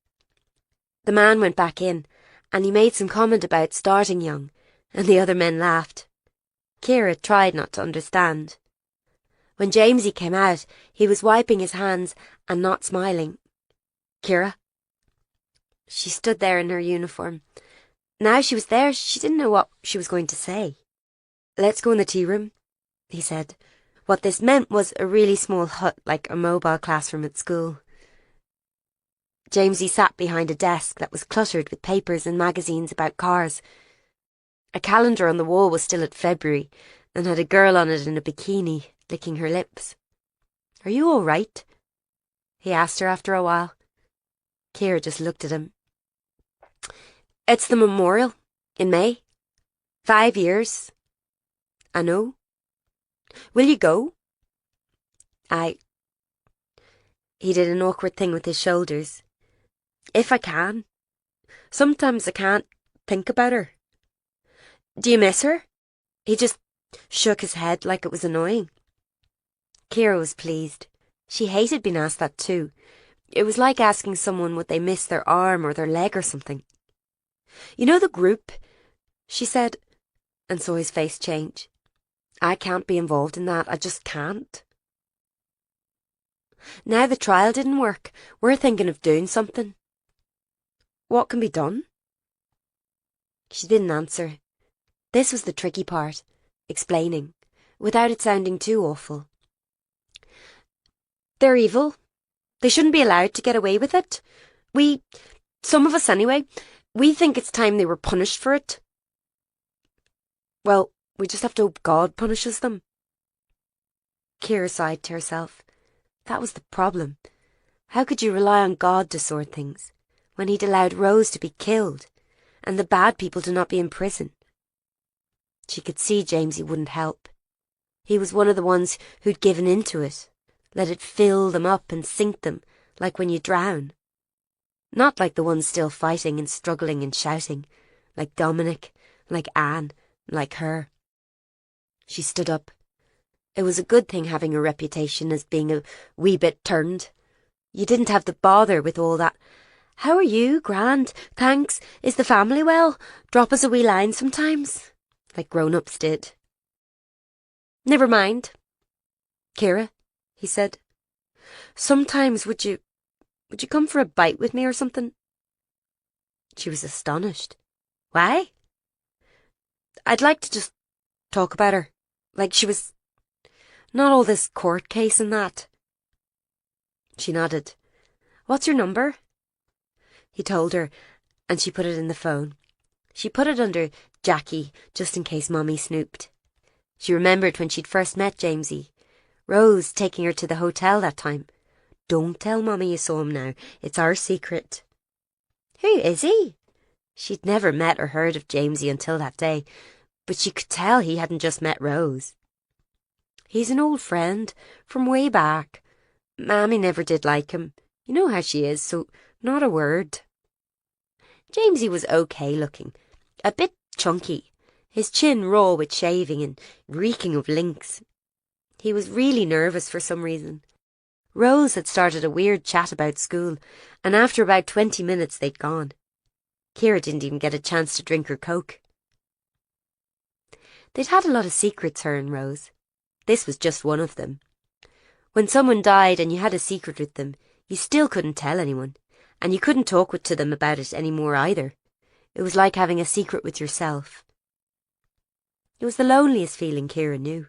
The man went back in, and he made some comment about starting young, and the other men laughed. Kira tried not to understand. When Jamesy came out, he was wiping his hands and not smiling. Kira? She stood there in her uniform. Now she was there, she didn't know what she was going to say. Let's go in the tea room, he said. What this meant was a really small hut, like a mobile classroom at school. Jamesy sat behind a desk that was cluttered with papers and magazines about cars. A calendar on the wall was still at February, and had a girl on it in a bikini, licking her lips. Are you all right? He asked her after a while. Kira just looked at him. It's the memorial, in May. 5 years. I know. Will you go? He did an awkward thing with his shoulders. If I can. Sometimes I can't think about her. Do you miss her? He just shook his head like it was annoying. Kira was pleased. She hated being asked that too. It was like asking someone would they miss their arm or their leg or something. You know the group? She said, and saw his face change. I can't be involved in that. I just can't. Now the trial didn't work. We're thinking of doing something. What can be done? She didn't answer. This was the tricky part, explaining, without it sounding too awful. They're evil. They shouldn't be allowed to get away with it. Some of us anyway, we think it's time they were punished for it. Well, We just have to hope God punishes them. Ciara sighed to herself. That was the problem. How could you rely on God to sort things, when he'd allowed Rose to be killed, and the bad people to not be in prison? She could see Jamesy wouldn't help. He was one of the ones who'd given into it, let it fill them up and sink them, like when you drown. Not like the ones still fighting and struggling and shouting, like Dominic, like Anne, like her. She stood up. It was a good thing having a reputation as being a wee bit turned. You didn't have the bother with all that. How are you? Grand. Thanks. Is the family well? Drop us a wee line sometimes, like grown-ups did. Never mind. Ciara, he said. Sometimes would you come for a bite with me or something? She was astonished. Why? I'd like to just talk about her, like she was... Not all this court case and that. She nodded. What's your number? He told her, and she put it in the phone. She put it under Jackie, just in case Mommy snooped. She remembered when she'd first met Jamesy. Rose taking her to the hotel that time. Don't tell Mommy you saw him now. It's our secret. Who is he? She'd never met or heard of Jamesy until that day, but she could tell he hadn't just met Rose. He's an old friend, from way back. Mammy never did like him. You know how she is, so not a word. Jamesy was okay looking, a bit chunky, his chin raw with shaving and reeking of links. He was really nervous for some reason. Rose had started a weird chat about school, and after about 20 minutes they'd gone. Ciara didn't even get a chance to drink her Coke. They'd had a lot of secrets, her and Rose. This was just one of them. When someone died and you had a secret with them, you still couldn't tell anyone, and you couldn't talk to them about it anymore either. It was like having a secret with yourself. It was the loneliest feeling Ciara knew.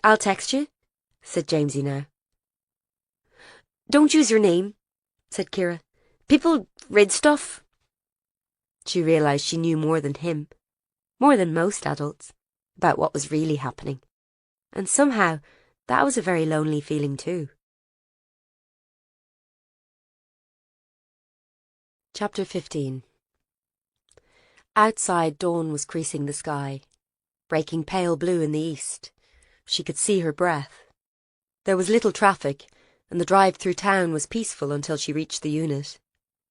I'll text you, said Jamesy now. Don't use your name, said Ciara. People read stuff. She realised she knew more than him, more than most adults, about what was really happening. And somehow, that was a very lonely feeling too. Chapter 15. Outside, dawn was creasing the sky, breaking pale blue in the east. She could see her breath. There was little traffic, and the drive through town was peaceful until she reached the unit,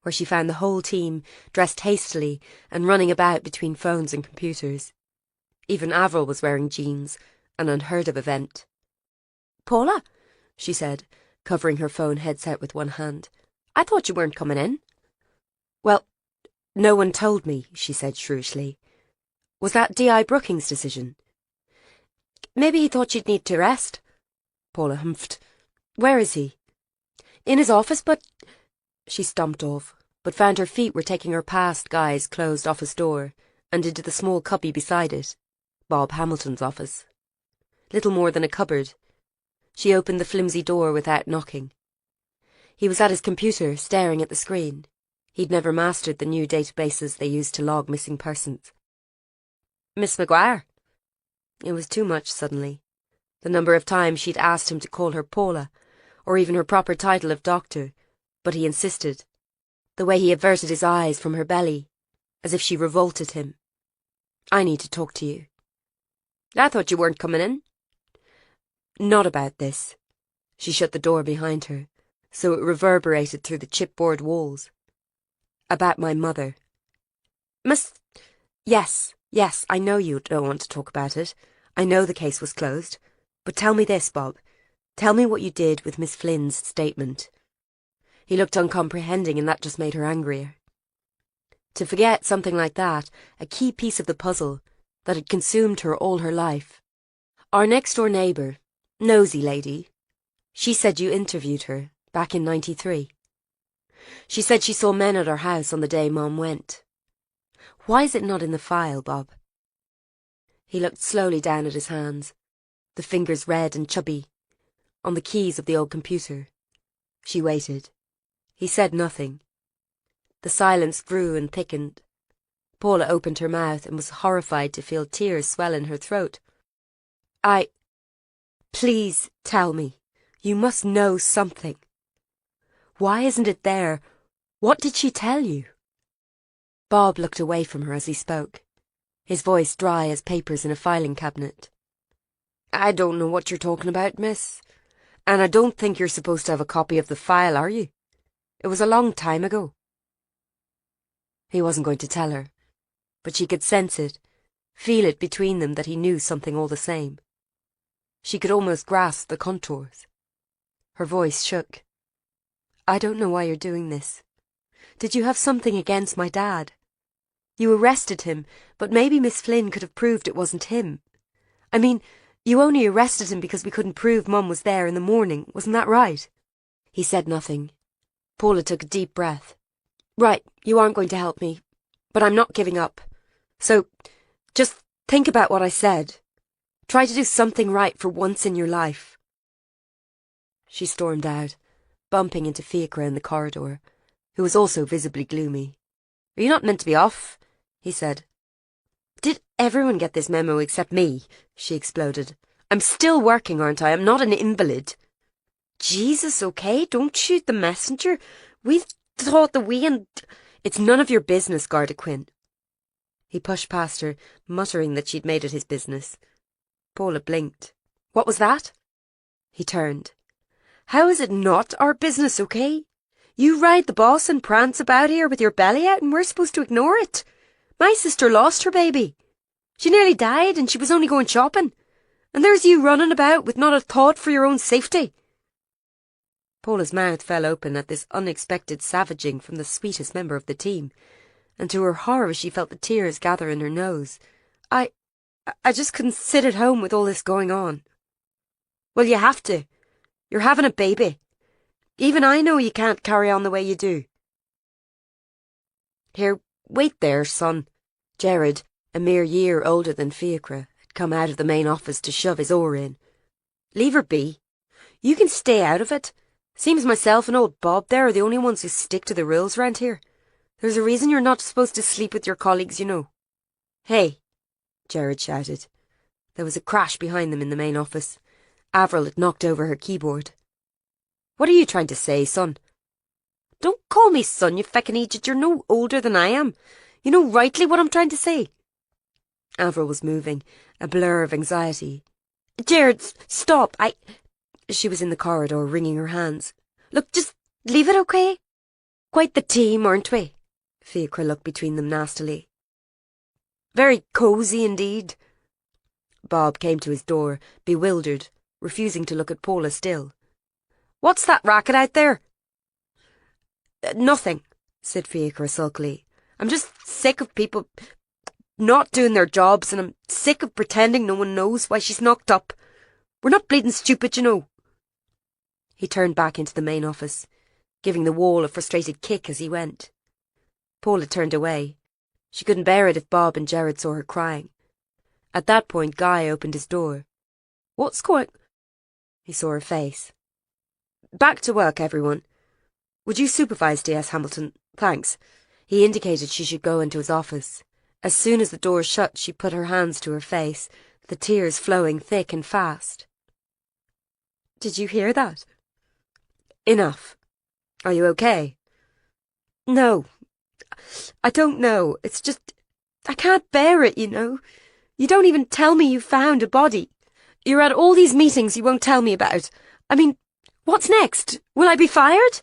where she found the whole team dressed hastily and running about between phones and computers. Even Avril was wearing jeans, an unheard-of event. Paula, she said, covering her phone headset with one hand. I thought you weren't coming in. Well, no one told me, she said shrewishly. Was that D.I. Brookings' decision? Maybe he thought you'd need to rest. Paula humphed. Where is he? In his office, but... She stomped off, but found her feet were taking her past Guy's closed office door and into the small cubby beside it, Bob Hamilton's office. Little more than a cupboard. She opened the flimsy door without knocking. He was at his computer, staring at the screen. He'd never mastered the new databases they used to log missing persons. Miss McGuire? It was too much suddenly. The number of times she'd asked him to call her Paula, or even her proper title of doctor, but he insisted. The way he averted his eyes from her belly, as if she revolted him. I need to talk to you. I thought you weren't coming in. Not about this. She shut the door behind her, so it reverberated through the chipboard walls. About my mother. Yes, I know you don't want to talk about it. I know the case was closed. But tell me this, Bob. Tell me what you did with Miss Flynn's statement. He looked uncomprehending, and that just made her angrier. To forget something like that, a key piece of the puzzle, that had consumed her all her life. Our next-door neighbour, nosy lady, she said you interviewed her back in '93. She said she saw men at our house on the day Mom went. Why is it not in the file, Bob? He looked slowly down at his hands, the fingers red and chubby, on the keys of the old computer. She waited. He said nothing. The silence grew and thickened. Paula opened her mouth and was horrified to feel tears swell in her throat. Please tell me. You must know something. Why isn't it there? What did she tell you? Bob looked away from her as he spoke, his voice dry as papers in a filing cabinet. I don't know what you're talking about, miss. And I don't think you're supposed to have a copy of the file, are you? It was a long time ago. He wasn't going to tell her, but she could sense it, feel it between them that he knew something all the same. She could almost grasp the contours. Her voice shook. I don't know why you're doing this. Did you have something against my dad? You arrested him, but maybe Miss Flynn could have proved it wasn't him. I mean, you only arrested him because we couldn't prove Mum was there in the morning, wasn't that right? He said nothing. Paula took a deep breath. Right, you aren't going to help me, but I'm not giving up. So, just think about what I said. Try to do something right for once in your life. She stormed out, bumping into Fiachra in the corridor, who was also visibly gloomy. Are you not meant to be off? He said. Did everyone get this memo except me? She exploded. I'm still working, aren't I? I'm not an invalid. Jesus, okay, don't shoot the messenger. We've thought that we and... It's none of your business, Garda Quinn. He pushed past her, muttering that she'd made it his business. Paula blinked. What was that? He turned. How is it not our business, okay? You ride the boss and prance about here with your belly out and we're supposed to ignore it. My sister lost her baby. She nearly died and she was only going shopping. And there's you running about with not a thought for your own safety. Paula's mouth fell open at this unexpected savaging from the sweetest member of the team, and to her horror she felt the tears gather in her nose. I just couldn't sit at home with all this going on. Well, you have to. You're having a baby. Even I know you can't carry on the way you do. Here, wait there, son. Jared, a mere year older than Fiachra, had come out of the main office to shove his oar in. Leave her be. You can stay out of it. Seems myself and old Bob there are the only ones who stick to the rules round here. There's a reason you're not supposed to sleep with your colleagues, you know. Hey, Jared shouted. There was a crash behind them in the main office. Avril had knocked over her keyboard. What are you trying to say, son? Don't call me son, you feckin' idiot. You're no older than I am. You know rightly what I'm trying to say. Avril was moving, a blur of anxiety. Jared, stop. She was in the corridor, wringing her hands. Look, just leave it, okay? Quite the team, aren't we? Fiachra looked between them nastily. Very cosy indeed. Bob came to his door, bewildered, refusing to look at Paula still. What's that racket out there? Nothing, said Fiachra sulkily. I'm just sick of people not doing their jobs, and I'm sick of pretending no one knows why she's knocked up. We're not bleeding stupid, you know. He turned back into the main office, giving the wall a frustrated kick as he went. Paula turned away. She couldn't bear it if Bob and Jared saw her crying. At that point, Guy opened his door. What's going... He saw her face. Back to work, everyone. Would you supervise D.S. Hamilton? Thanks. He indicated she should go into his office. As soon as the door shut, she put her hands to her face, the tears flowing thick and fast. Did you hear that? Enough. Are you okay? No. I don't know. It's just... I can't bear it, you know. You don't even tell me you found a body. You're at all these meetings you won't tell me about. I mean, what's next? Will I be fired?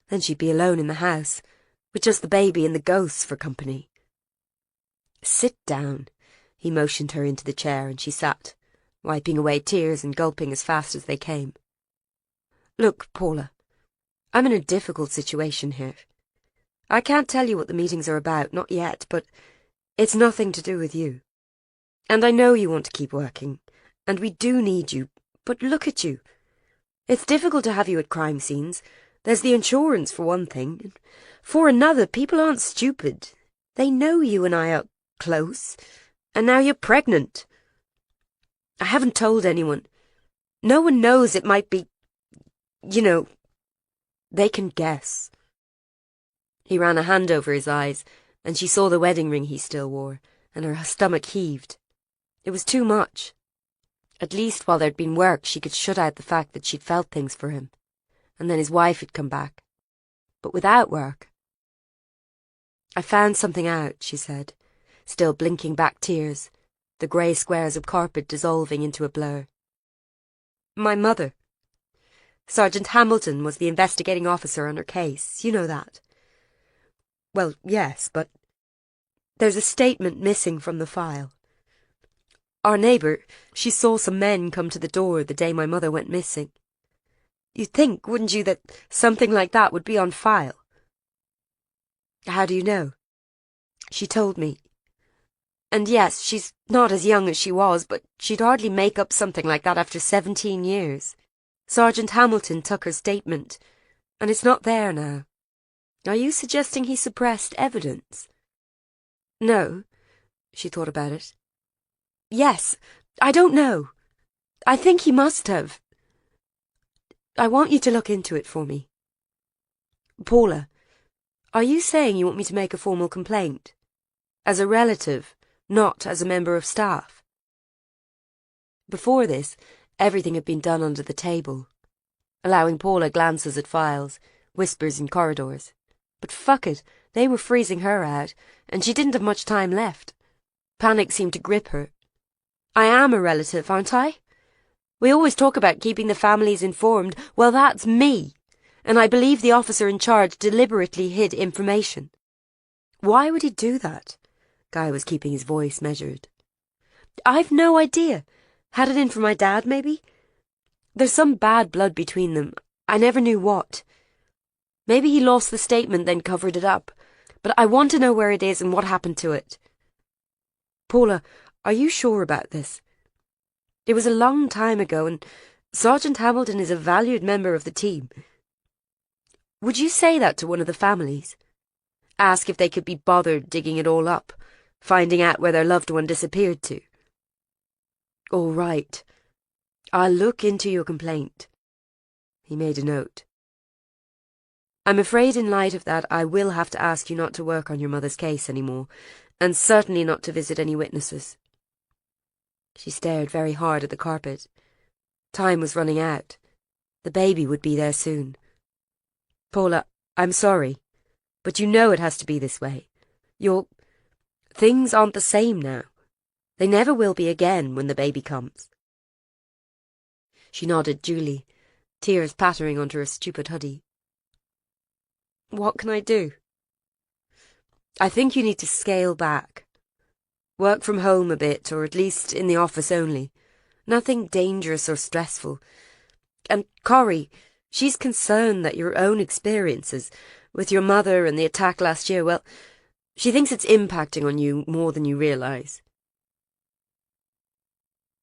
Then she'd be alone in the house, with just the baby and the ghosts for company. Sit down. He motioned her into the chair and she sat, wiping away tears and gulping as fast as they came. Look, Paula, I'm in a difficult situation here. I can't tell you what the meetings are about, not yet, but it's nothing to do with you. And I know you want to keep working, and we do need you, but look at you. It's difficult to have you at crime scenes. There's the insurance for one thing, and for another, people aren't stupid. They know you and I are close, and now you're pregnant. I haven't told anyone. No one knows it might be, you know, they can guess. He ran a hand over his eyes, and she saw the wedding ring he still wore, and her stomach heaved. It was too much. At least while there'd been work, she could shut out the fact that she'd felt things for him, and then his wife had come back. But without work... I found something out, she said, still blinking back tears, the grey squares of carpet dissolving into a blur. My mother. Sergeant Hamilton was the investigating officer on her case, you know that. Well, yes, but there's a statement missing from the file. Our neighbour, she saw some men come to the door the day my mother went missing. You'd think, wouldn't you, that something like that would be on file? How do you know? She told me. And yes, she's not as young as she was, but she'd hardly make up something like that after 17 years. Sergeant Hamilton took her statement, and it's not there now. Are you suggesting he suppressed evidence? No. She thought about it. Yes, I don't know. I think he must have. I want you to look into it for me. Paula, are you saying you want me to make a formal complaint? As a relative, not as a member of staff? Before this, everything had been done under the table, allowing Paula glances at files, whispers in corridors. But fuck it, they were freezing her out, and she didn't have much time left. Panic seemed to grip her. I am a relative, aren't I? We always talk about keeping the families informed. Well, that's me, and I believe the officer in charge deliberately hid information. Why would he do that? Guy was keeping his voice measured. I've no idea. Had it in from my dad, maybe? There's some bad blood between them. I never knew what. Maybe he lost the statement, then covered it up. But I want to know where it is and what happened to it. Paula, are you sure about this? It was a long time ago, and Sergeant Hamilton is a valued member of the team. Would you say that to one of the families? Ask if they could be bothered digging it all up, finding out where their loved one disappeared to. All right. I'll look into your complaint. He made a note. I'm afraid in light of that I will have to ask you not to work on your mother's case anymore, and certainly not to visit any witnesses. She stared very hard at the carpet. Time was running out. The baby would be there soon. Paula, I'm sorry, but you know it has to be this way. Things aren't the same now. They never will be again when the baby comes. She nodded duly, tears pattering onto her stupid hoodie. What can I do? I think you need to scale back. Work from home a bit, or at least in the office only. Nothing dangerous or stressful. And Corrie, she's concerned that your own experiences with your mother and the attack last year, well, she thinks it's impacting on you more than you realise.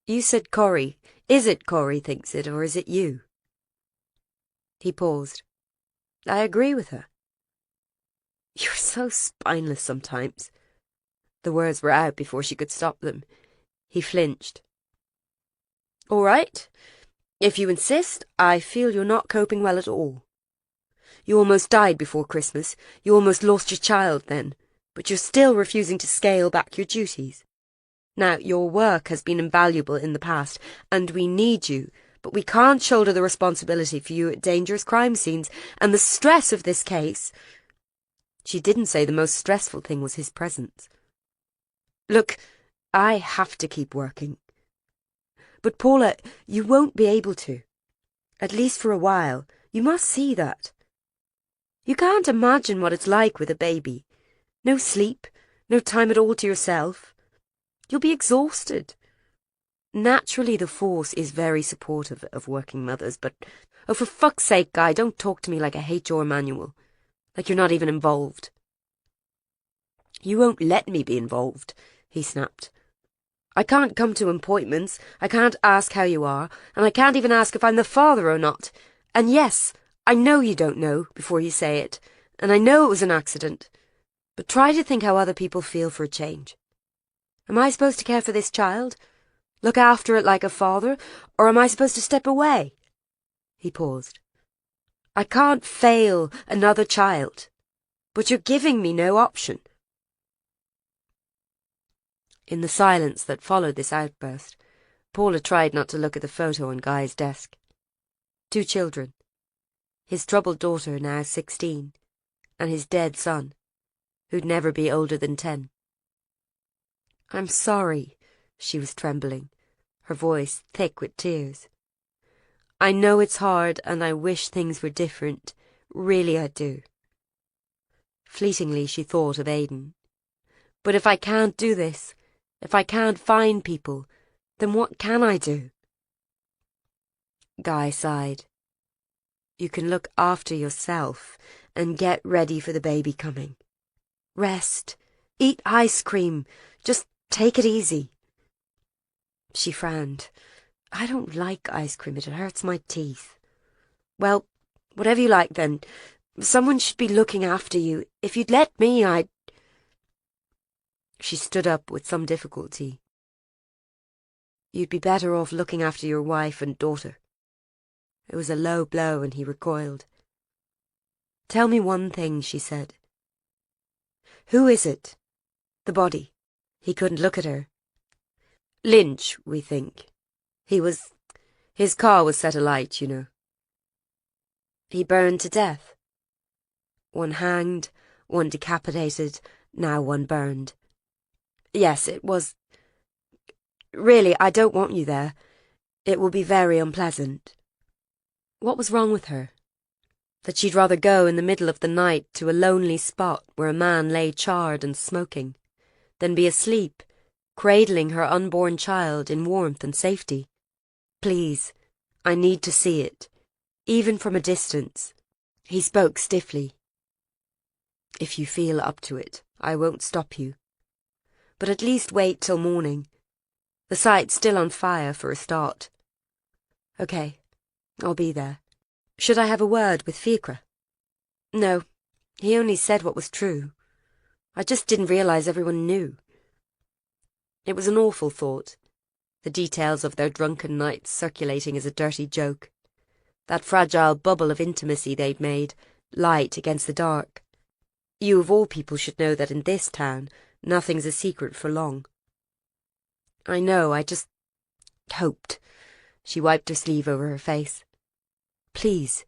You said Corrie. Is it Corrie thinks it, or is it you? He paused. I agree with her. You're so spineless sometimes. The words were out before she could stop them. He flinched. All right. If you insist, I feel you're not coping well at all. You almost died before Christmas. You almost lost your child then. But you're still refusing to scale back your duties. Now, your work has been invaluable in the past, and we need you, but we can't shoulder the responsibility for you at dangerous crime scenes, and the stress of this case... She didn't say the most stressful thing was his presence. Look, I have to keep working. But Paula, you won't be able to. At least for a while. You must see that. You can't imagine what it's like with a baby. No sleep, no time at all to yourself. You'll be exhausted. Naturally, the force is very supportive of working mothers, but... Oh, for fuck's sake, Guy, don't talk to me like a HR manual. Like you're not even involved. You won't let me be involved, he snapped. I can't come to appointments, I can't ask how you are, and I can't even ask if I'm the father or not. And yes, I know you don't know before you say it, and I know it was an accident. But try to think how other people feel for a change. Am I supposed to care for this child? Look after it like a father? Or am I supposed to step away? He paused. I can't fail another child. But you're giving me no option. In the silence that followed this outburst, Paula tried not to look at the photo on Guy's desk. 2 children. His troubled daughter, now 16, and his dead son, who'd never be older than 10. "I'm sorry," she was trembling, her voice thick with tears. "I know it's hard and I wish things were different. Really I do." Fleetingly she thought of Aidan. "But if I can't do this, if I can't find people, then what can I do?" Guy sighed. "You can look after yourself and get ready for the baby coming. Rest. Eat ice cream. Just take it easy." She frowned. "I don't like ice cream. It hurts my teeth." "Well, whatever you like then. Someone should be looking after you. If you'd let me, I'd—" She stood up with some difficulty. "You'd be better off looking after your wife and daughter." It was a low blow and he recoiled. "Tell me one thing," she said. "Who is it?" "The body." He couldn't look at her. "Lynch, we think. His car was set alight, you know." "He burned to death?" "One hanged, one decapitated, now one burned." "Yes, it was... Really, I don't want you there. It will be very unpleasant." What was wrong with her? That she'd rather go in the middle of the night to a lonely spot where a man lay charred and smoking, than be asleep, cradling her unborn child in warmth and safety. "Please, I need to see it, even from a distance." He spoke stiffly. "If you feel up to it, I won't stop you. But at least wait till morning. The site's still on fire for a start." "Okay, I'll be there." "Should I have a word with Fiachra?" "No, he only said what was true. I just didn't realise everyone knew." It was an awful thought, the details of their drunken nights circulating as a dirty joke, that fragile bubble of intimacy they'd made, light against the dark. You of all people should know that in this town nothing's a secret for long. "I know, I just hoped." She wiped her sleeve over her face. "Please,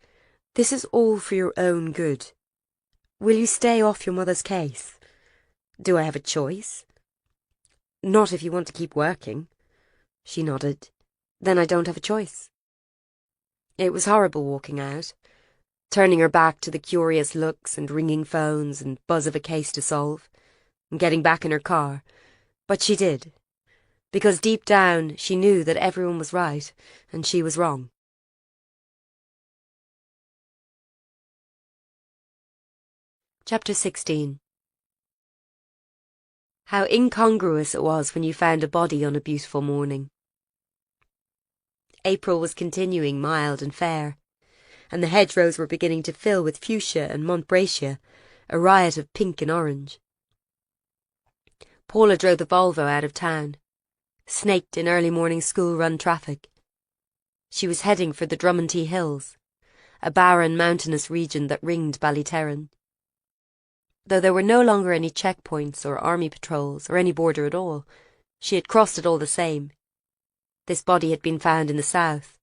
this is all for your own good. Will you stay off your mother's case?" "Do I have a choice?" "Not if you want to keep working." She nodded. "Then I don't have a choice." It was horrible walking out, turning her back to the curious looks and ringing phones and buzz of a case to solve, and getting back in her car. But she did, because deep down she knew that everyone was right and she was wrong. Chapter 16. How incongruous it was when you found a body on a beautiful morning. April was continuing mild and fair, and the hedgerows were beginning to fill with fuchsia and montbrachia, a riot of pink and orange. Paula drove the Volvo out of town, snaked in early morning school-run traffic. She was heading for the Drummondtee Hills, a barren mountainous region that ringed Ballyterran. Though there were no longer any checkpoints or army patrols or any border at all, she had crossed it all the same. This body had been found in the south,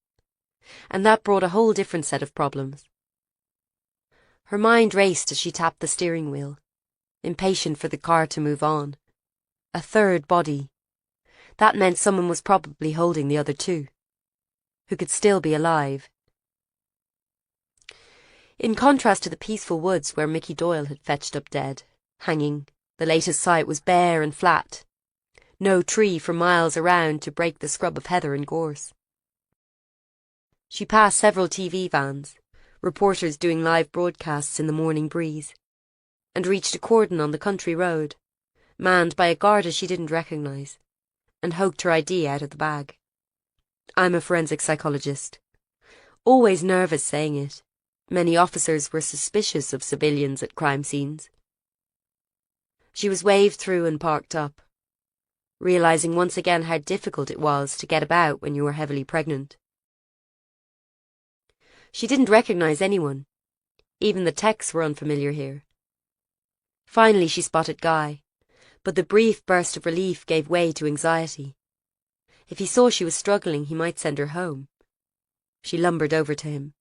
and that brought a whole different set of problems. Her mind raced as she tapped the steering wheel, impatient for the car to move on. A third body. That meant someone was probably holding the other 2, who could still be alive. In contrast to the peaceful woods where Mickey Doyle had fetched up dead, hanging, the latest site was bare and flat. No tree for miles around to break the scrub of heather and gorse. She passed several TV vans, reporters doing live broadcasts in the morning breeze, and reached a cordon on the country road, manned by a Garda she didn't recognise, and hoked her ID out of the bag. "I'm a forensic psychologist." Always nervous saying it. Many officers were suspicious of civilians at crime scenes. She was waved through and parked up, realising once again how difficult it was to get about when you were heavily pregnant. She didn't recognise anyone. Even the techs were unfamiliar here. Finally she spotted Guy, but the brief burst of relief gave way to anxiety. If he saw she was struggling, he might send her home. She lumbered over to him.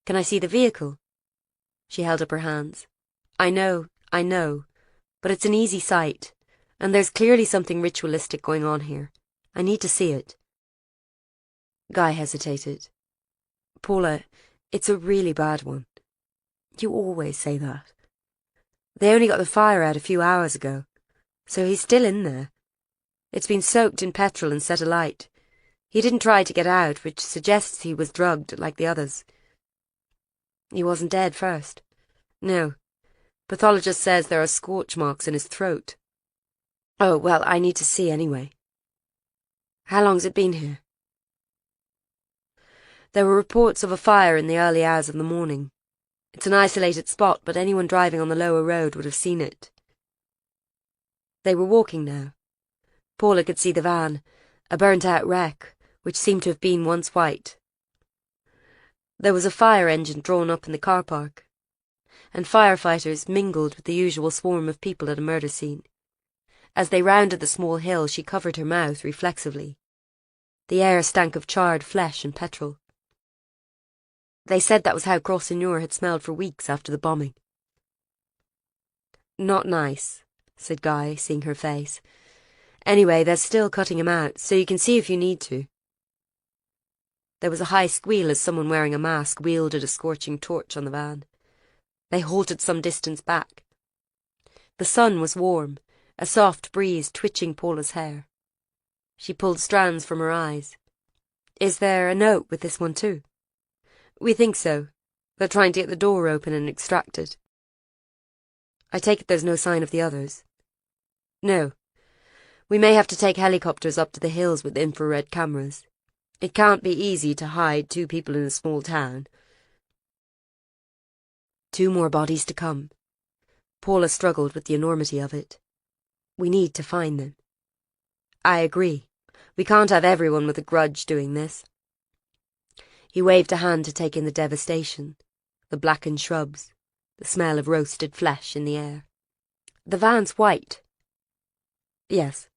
"Can I see the vehicle?" She held up her hands. I know, but it's an easy sight, and there's clearly something ritualistic going on here. I need to see it." Guy hesitated. "Paula, it's a really bad one. You always say that. They only got the fire out a few hours ago, so he's still in there. It's been soaked in petrol and set alight. He didn't try to get out, which suggests he was drugged like the others. He wasn't dead first. No. Pathologist says there are scorch marks in his throat. Oh, well, I need to see anyway. How long's it been here?" There were reports of a fire in the early hours of the morning. It's an isolated spot, but anyone driving on the lower road would have seen it. They were walking now. Paula could see the van, a burnt-out wreck, which seemed to have been once white. There was a fire engine drawn up in the car park, and firefighters mingled with the usual swarm of people at a murder scene. As they rounded the small hill, she covered her mouth reflexively. The air stank of charred flesh and petrol. They said that was how Cross-Seigneur had smelled for weeks after the bombing. "Not nice," said Guy, seeing her face. "Anyway, they're still cutting him out, so you can see if you need to." There was a high squeal as someone wearing a mask wielded a scorching torch on the van. They halted some distance back. The sun was warm, a soft breeze twitching Paula's hair. She pulled strands from her eyes. "Is there a note with this one too?" "We think so. They're trying to get the door open and extract it." "I take it there's no sign of the others?" "No. We may have to take helicopters up to the hills with infrared cameras. It can't be easy to hide 2 people in a small town." 2 more bodies to come. Paula struggled with the enormity of it. "We need to find them." "I agree. We can't have everyone with a grudge doing this." He waved a hand to take in the devastation, the blackened shrubs, the smell of roasted flesh in the air. "The van's white." "Yes."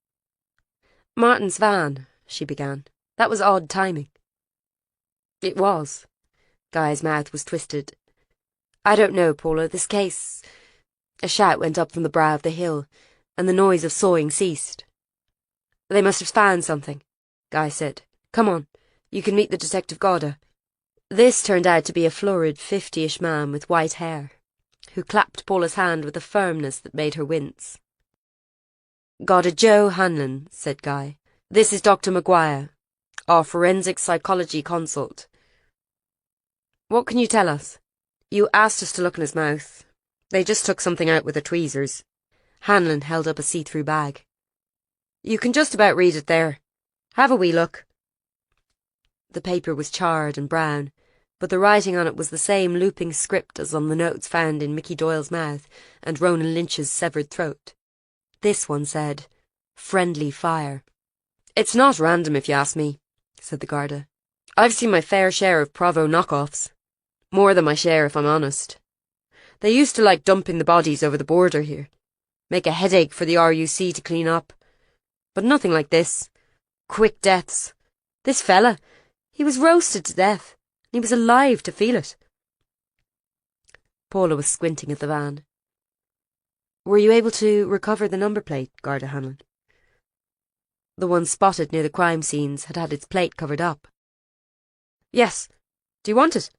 "Martin's van," she began. "That was odd timing." "It was." Guy's mouth was twisted. "I don't know, Paula, this case—" A shout went up from the brow of the hill, and the noise of sawing ceased. "They must have found something," Guy said. "Come on, you can meet the Detective Gauda." This turned out to be a florid 50-ish man with white hair, who clapped Paula's hand with a firmness that made her wince. "Gauda Joe Hanlon," said Guy. "This is Dr. Maguire, our forensic psychology consult. What can you tell us?" "You asked us to look in his mouth. They just took something out with their tweezers." Hanlon held up a see-through bag. "You can just about read it there. Have a wee look." The paper was charred and brown, but the writing on it was the same looping script as on the notes found in Mickey Doyle's mouth and Ronan Lynch's severed throat. This one said, "Friendly fire." "It's not random if you ask me," said the Garda. "I've seen my fair share of Provo knockoffs. More than my share, if I'm honest. They used to like dumping the bodies over the border here. Make a headache for the RUC to clean up. But nothing like this. Quick deaths. This fella, he was roasted to death. He was alive to feel it." Paula was squinting at the van. "Were you able to recover the number plate, Garda Hanlon?" The one spotted near the crime scenes had had its plate covered up. "Yes. Do you want it?"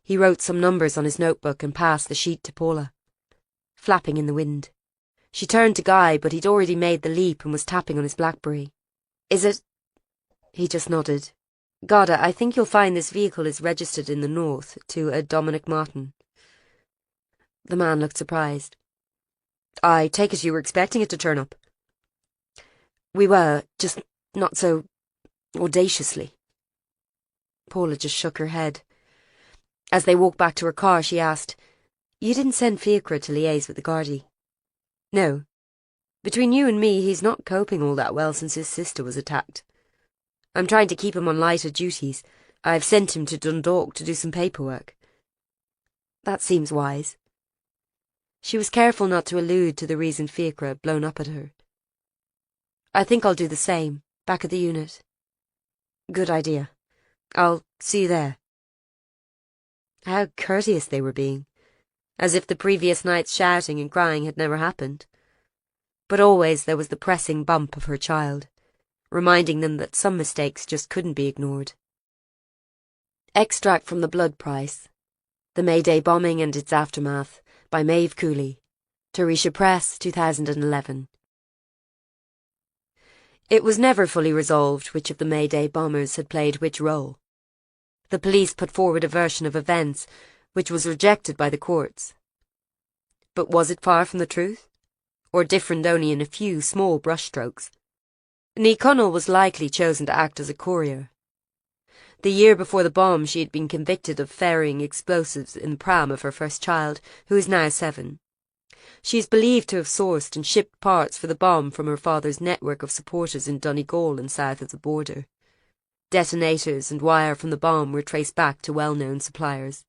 He wrote some numbers on his notebook and passed the sheet to Paula, flapping in the wind. She turned to Guy, but he'd already made the leap and was tapping on his BlackBerry. "Is it—" He just nodded. "Garda, I think you'll find this vehicle is registered in the north to a Dominic Martin." The man looked surprised. "I take it you were expecting it to turn up?" "We were, just not so audaciously." Paula just shook her head. As they walked back to her car, she asked, "You didn't send Fiacre to liaise with the Gardaí?" "No. Between you and me, he's not coping all that well since his sister was attacked. I'm trying to keep him on lighter duties. I've sent him to Dundalk to do some paperwork." "That seems wise." She was careful not to allude to the reason Fiachra had blown up at her. I think I'll do the same, back at the unit. Good idea. I'll see you there. How courteous they were being, as if the previous night's shouting and crying had never happened. But always there was the pressing bump of her child, reminding them that some mistakes just couldn't be ignored. Extract from The Blood Price, The May Day Bombing and Its Aftermath, by Maeve Cooley, Tarisha Press, 2011. It was never fully resolved which of the May Day bombers had played which role. The police put forward a version of events which was rejected by the courts. But was it far from the truth? Or different only in a few small brushstrokes? Ní Chonaill was likely chosen to act as a courier. The year before the bomb she had been convicted of ferrying explosives in the pram of her first child, who is now 7. She is believed to have sourced and shipped parts for the bomb from her father's network of supporters in Donegal and south of the border. Detonators and wire from the bomb were traced back to well-known suppliers.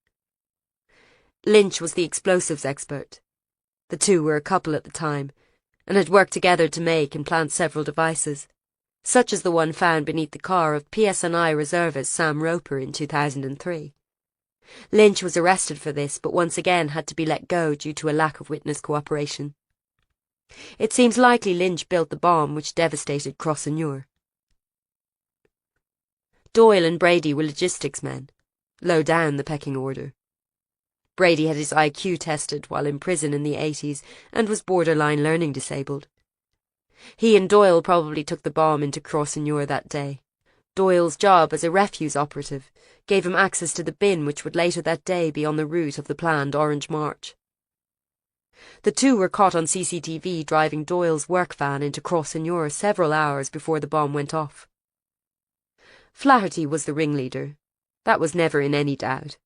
Lynch was the explosives expert. The two were a couple at the time, and had worked together to make and plant several devices, such as the one found beneath the car of PSNI reservist Sam Roper in 2003. Lynch was arrested for this, but once again had to be let go due to a lack of witness cooperation. It seems likely Lynch built the bomb which devastated Crossannure. Doyle and Brady were logistics men, low down the pecking order. Brady had his IQ tested while in prison in the 80s and was borderline learning disabled. He and Doyle probably took the bomb into Crossannure that day. Doyle's job as a refuse operative gave him access to the bin which would later that day be on the route of the planned Orange March. The two were caught on CCTV driving Doyle's work van into Crossannure several hours before the bomb went off. Flaherty was the ringleader. That was never in any doubt.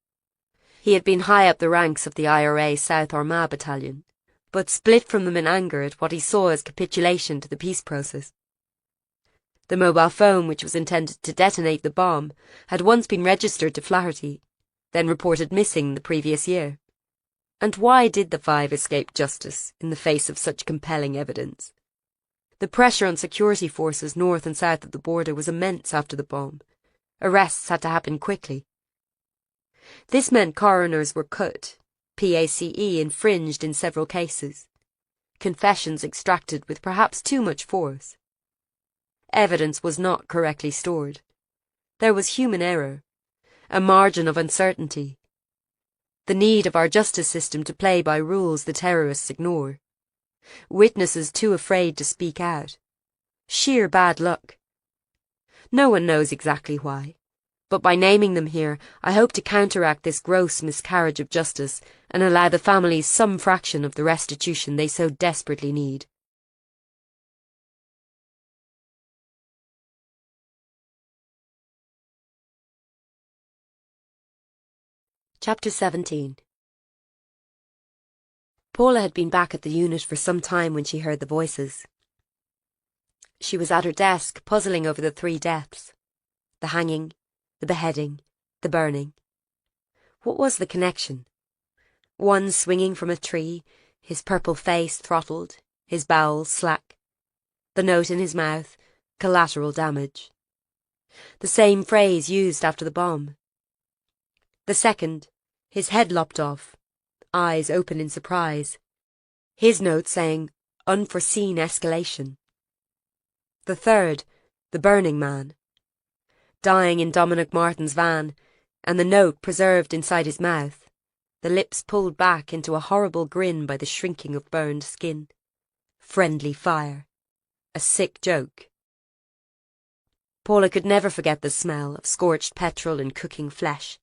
He had been high up the ranks of the IRA South Armagh Battalion, but split from them in anger at what he saw as capitulation to the peace process. The mobile phone which was intended to detonate the bomb had once been registered to Flaherty, then reported missing the previous year. And why did the 5 escape justice in the face of such compelling evidence? The pressure on security forces north and south of the border was immense after the bomb. Arrests had to happen quickly. This meant coroners were cut, PACE infringed in several cases, confessions extracted with perhaps too much force. Evidence was not correctly stored. There was human error, a margin of uncertainty, the need of our justice system to play by rules the terrorists ignore, witnesses too afraid to speak out, sheer bad luck. No one knows exactly why, but by naming them here, I hope to counteract this gross miscarriage of justice and allow the families some fraction of the restitution they so desperately need. Chapter 17. Paula had been back at the unit for some time when she heard the voices. She was at her desk, puzzling over the 3 deaths. The hanging, the beheading, the burning. What was the connection? One swinging from a tree, his purple face throttled, his bowels slack. The note in his mouth, collateral damage. The same phrase used after the bomb. The second, his head lopped off, eyes open in surprise. His note saying, unforeseen escalation. The third, the burning man. Dying in Dominic Martin's van, and the note preserved inside his mouth, the lips pulled back into a horrible grin by the shrinking of burned skin. Friendly fire. A sick joke. Paula could never forget the smell of scorched petrol and cooking flesh.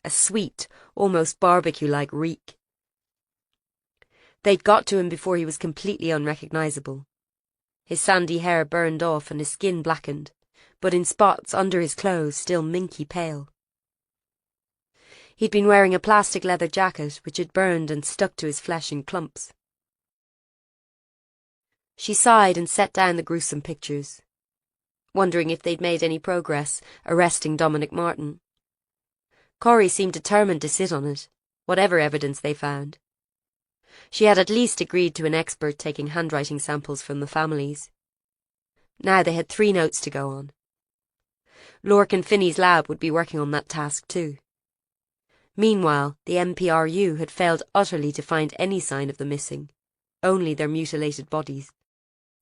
A sweet, almost barbecue-like reek. They'd got to him before he was completely unrecognisable. His sandy hair burned off and his skin blackened, but in spots under his clothes still minky pale. He'd been wearing a plastic leather jacket which had burned and stuck to his flesh in clumps. She sighed and set down the gruesome pictures, wondering if they'd made any progress arresting Dominic Martin. Corrie seemed determined to sit on it, whatever evidence they found. She had at least agreed to an expert taking handwriting samples from the families. Now they had 3 notes to go on. Lorcan Finney's lab would be working on that task too. Meanwhile, the MPRU had failed utterly to find any sign of the missing, only their mutilated bodies.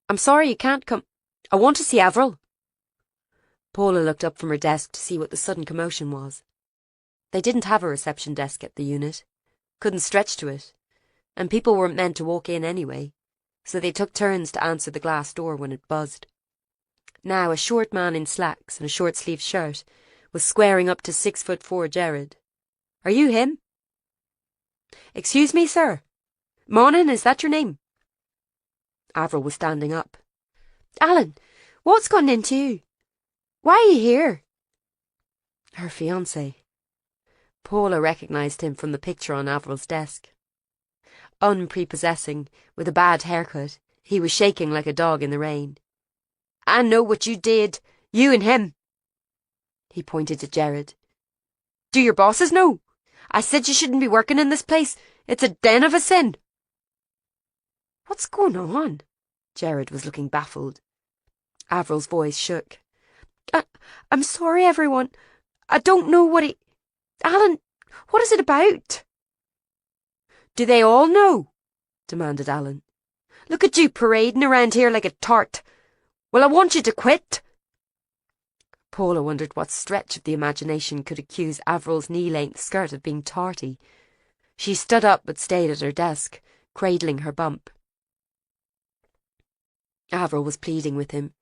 "I'm sorry you can't come. I want to see Avril." Paula looked up from her desk to see what the sudden commotion was. They didn't have a reception desk at the unit, couldn't stretch to it, and people weren't meant to walk in anyway, so they took turns to answer the glass door when it buzzed. Now a short man in slacks and a short-sleeved shirt was squaring up to 6'4" Jared. "Are you him?" "Excuse me, sir. Monin, is that your name?" Avril was standing up. "Alan, what's gone into you? Why are you here?" Her fiancé. Paula recognised him from the picture on Avril's desk. Unprepossessing, with a bad haircut, he was shaking like a dog in the rain. "I know what you did. You and him." He pointed to Jared. "Do your bosses know? I said you shouldn't be working in this place. It's a den of a sin." "What's going on?" Jared was looking baffled. Avril's voice shook. I'm sorry, everyone. I don't know what he... Alan, what is it about?" "Do they all know?" demanded Alan. "Look at you parading around here like a tart. Well, I want you to quit." Paula wondered what stretch of the imagination could accuse Avril's knee-length skirt of being tarty. She stood up but stayed at her desk, cradling her bump. Avril was pleading with him.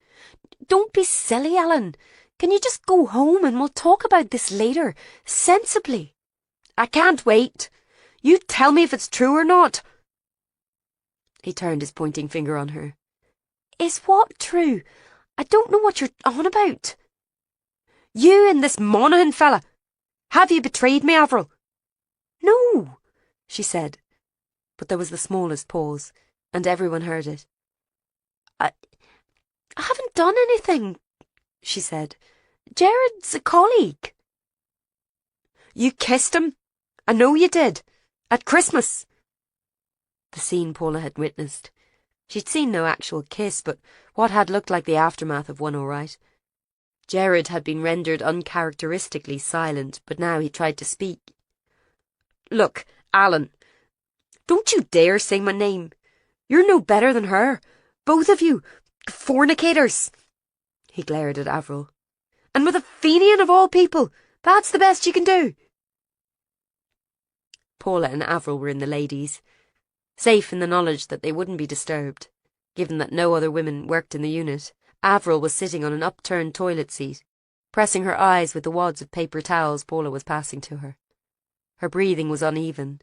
"Don't be silly, Alan. Can you just go home and we'll talk about this later, sensibly?" "I can't wait. You tell me if it's true or not." He turned his pointing finger on her. "Is what true? I don't know what you're on about." "You and this Monaghan fella. Have you betrayed me, Avril?" "No," she said, but there was the smallest pause, and everyone heard it. I haven't done anything," she said. "Jared's a colleague." "You kissed him? I know you did. At Christmas." The scene Paula had witnessed. She'd seen no actual kiss, but what had looked like the aftermath of one all right. Jared had been rendered uncharacteristically silent, but now he tried to speak. "Look, Alan, don't you dare say my name. You're no better than her. Both of you. Fornicators." He glared at Avril. "And with a Fenian of all people. That's the best you can do." Paula and Avril were in the ladies, safe in the knowledge that they wouldn't be disturbed, given that no other women worked in the unit. Avril was sitting on an upturned toilet seat, pressing her eyes with the wads of paper towels Paula was passing to her. Her breathing was uneven.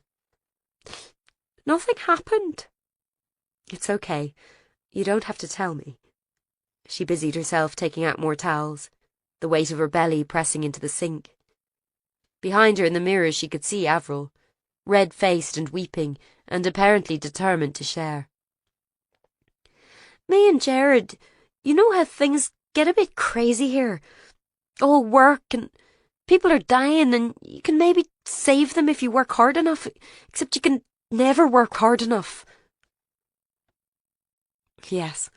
"Nothing happened." "It's okay. You don't have to tell me." She busied herself taking out more towels, the weight of her belly pressing into the sink. Behind her in the mirror she could see Avril, red-faced and weeping, and apparently determined to share. "Me and Jared, you know how things get a bit crazy here. All work and people are dying and you can maybe save them if you work hard enough, except you can never work hard enough." "Yes.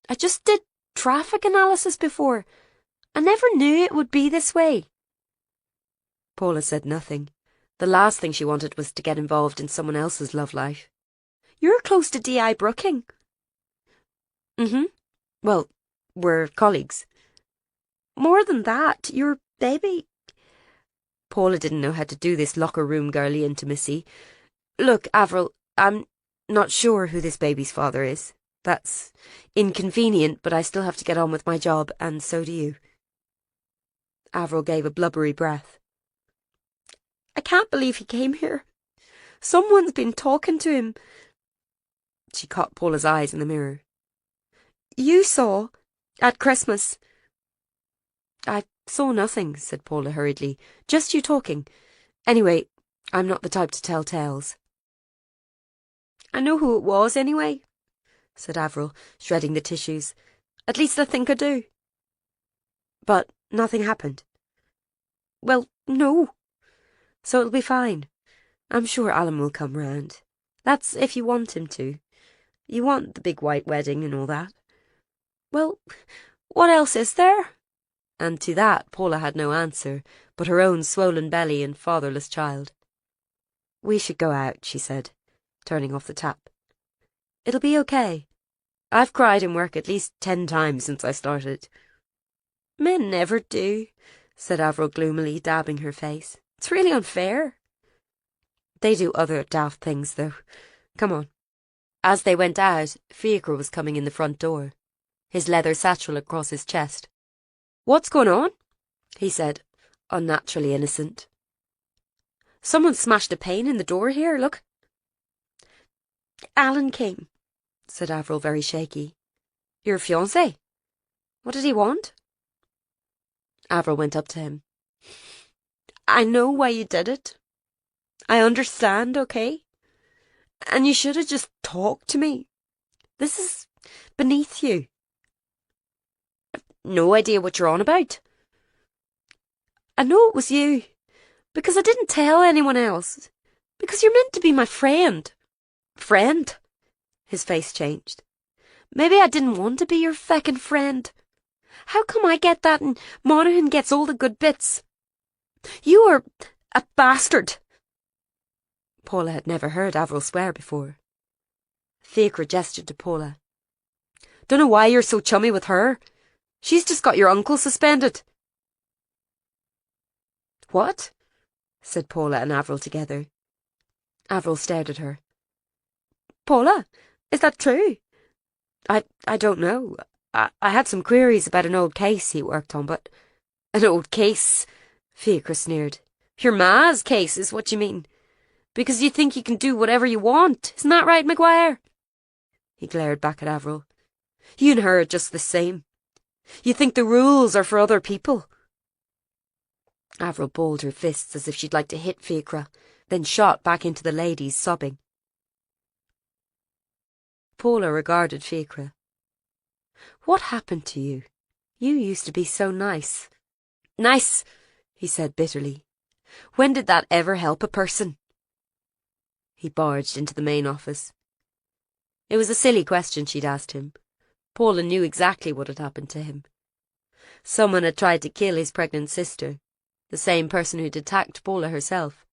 I just did traffic analysis before. I never knew it would be this way." Paula said nothing. The last thing she wanted was to get involved in someone else's love life. "You're close to D.I. Brooking." "Mm-hmm. Well, we're colleagues." "More than that, your baby..." Paula didn't know how to do this locker room girly intimacy. "Look, Avril, I'm not sure who this baby's father is. That's inconvenient, but I still have to get on with my job, and so do you." Avril gave a blubbery breath. "I can't believe he came here. Someone's been talking to him." She caught Paula's eyes in the mirror. "You saw, at Christmas." "I saw nothing," said Paula hurriedly. "Just you talking. Anyway, I'm not the type to tell tales." "I know who it was anyway," said Avril, shredding the tissues. "At least I think I do." "But nothing happened?" "Well, no. So it'll be fine. I'm sure Alan will come round. That's if you want him to. You want the big white wedding and all that. Well, what else is there? And to that Paula had no answer, but her own swollen belly and fatherless child. We should go out, she said, turning off the tap. It'll be okay. I've cried in work at least 10 times since I started. Men never do, said Avril gloomily, dabbing her face. It's really unfair. They do other daft things, though. Come on. As they went out, Fiacre was coming in the front door, his leather satchel across his chest. What's going on? He said, unnaturally innocent. Someone smashed a pane in the door here, look. Alan came, said Avril, very shaky. Your fiancé? What did he want? Avril went up to him. I know why you did it. I understand, okay? And you should have just talked to me. This is beneath you. I've no idea what you're on about. I know it was you, because I didn't tell anyone else. Because you're meant to be my friend. Friend? His face changed. Maybe I didn't want to be your feckin' friend. How come I get that and Monaghan gets all the good bits? You are a bastard. Paula had never heard Avril swear before. Fiacre gestured to Paula. Dunno why you're so chummy with her. She's just got your uncle suspended. What? Said Paula and Avril together. Avril stared at her. Paula, is that true? I don't know. I had some queries about an old case he worked on, but... An old case? Fiacre sneered. Your ma's case is what you mean. Because you think you can do whatever you want. Isn't that right, Maguire? He glared back at Avril. You and her are just the same. You think the rules are for other people. Avril balled her fists as if she'd like to hit Fiacre, then shot back into the ladies, sobbing. Paula regarded Fiacre. What happened to you? You used to be so nice. Nice, he said bitterly. When did that ever help a person? He barged into the main office. It was a silly question she'd asked him. Paula knew exactly what had happened to him. Someone had tried to kill his pregnant sister, the same person who'd attacked Paula herself,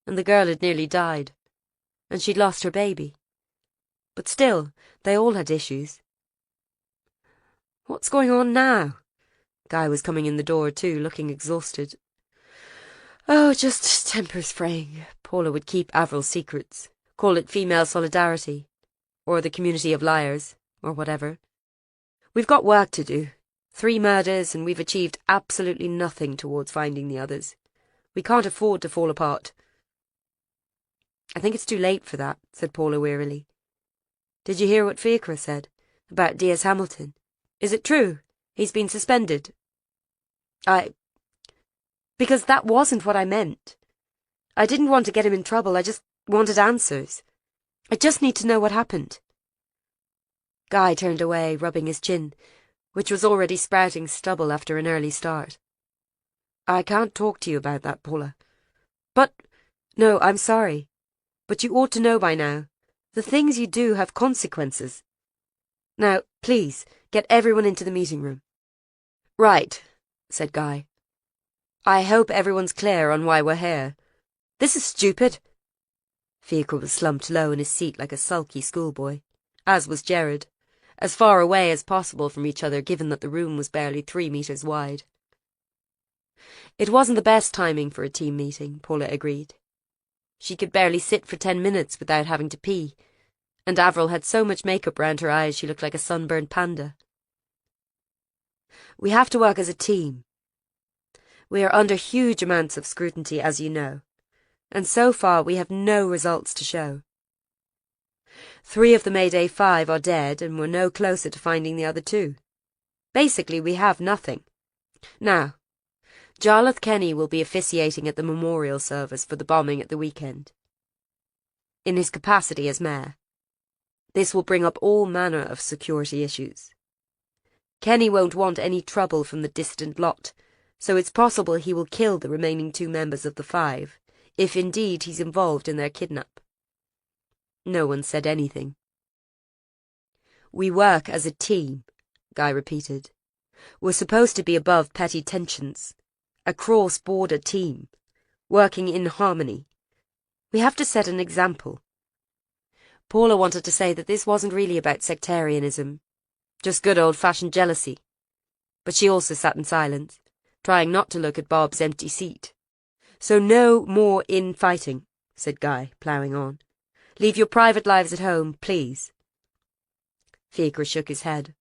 and the girl had nearly died, and she'd lost her baby. But still, they all had issues. What's going on now? Guy was coming in the door too, looking exhausted. Oh, just tempers fraying. Paula would keep Avril's secrets, call it female solidarity, or the community of liars, or whatever. We've got work to do. 3 murders, and we've achieved absolutely nothing towards finding the others. We can't afford to fall apart. I think it's too late for that, said Paula wearily. Did you hear what Fiacre said about Diaz Hamilton? Is it true? He's been suspended. Because that wasn't what I meant. I didn't want to get him in trouble, I just wanted answers. I just need to know what happened. Guy turned away, rubbing his chin, which was already sprouting stubble after an early start. I can't talk to you about that, Paula. But... No, I'm sorry. But you ought to know by now. The things you do have consequences. Now, please, get everyone into the meeting room. Right, said Guy. I hope everyone's clear on why we're here. This is stupid. Fiacre was slumped low in his seat like a sulky schoolboy, as was Gerard, as far away as possible from each other given that the room was barely 3 meters wide. It wasn't the best timing for a team meeting, Paula agreed. She could barely sit for 10 minutes without having to pee, and Avril had so much makeup round her eyes she looked like a sunburned panda. We have to work as a team. We are under huge amounts of scrutiny, as you know, and so far we have no results to show. 3 of the Mayday 5 are dead, and we're no closer to finding the other 2. Basically, we have nothing. Now, Jarlath Kenny will be officiating at the memorial service for the bombing at the weekend, in his capacity as mayor. This will bring up all manner of security issues. Kenny won't want any trouble from the distant lot, so it's possible he will kill the remaining 2 members of the 5, if indeed he's involved in their kidnap. No one said anything. We work as a team, Guy repeated. We're supposed to be above petty tensions. A cross-border team, working in harmony. We have to set an example. Paula wanted to say that this wasn't really about sectarianism, just good old-fashioned jealousy. But she also sat in silence, trying not to look at Bob's empty seat. So no more infighting, said Guy, ploughing on. Leave your private lives at home, please. Fiacre shook his head,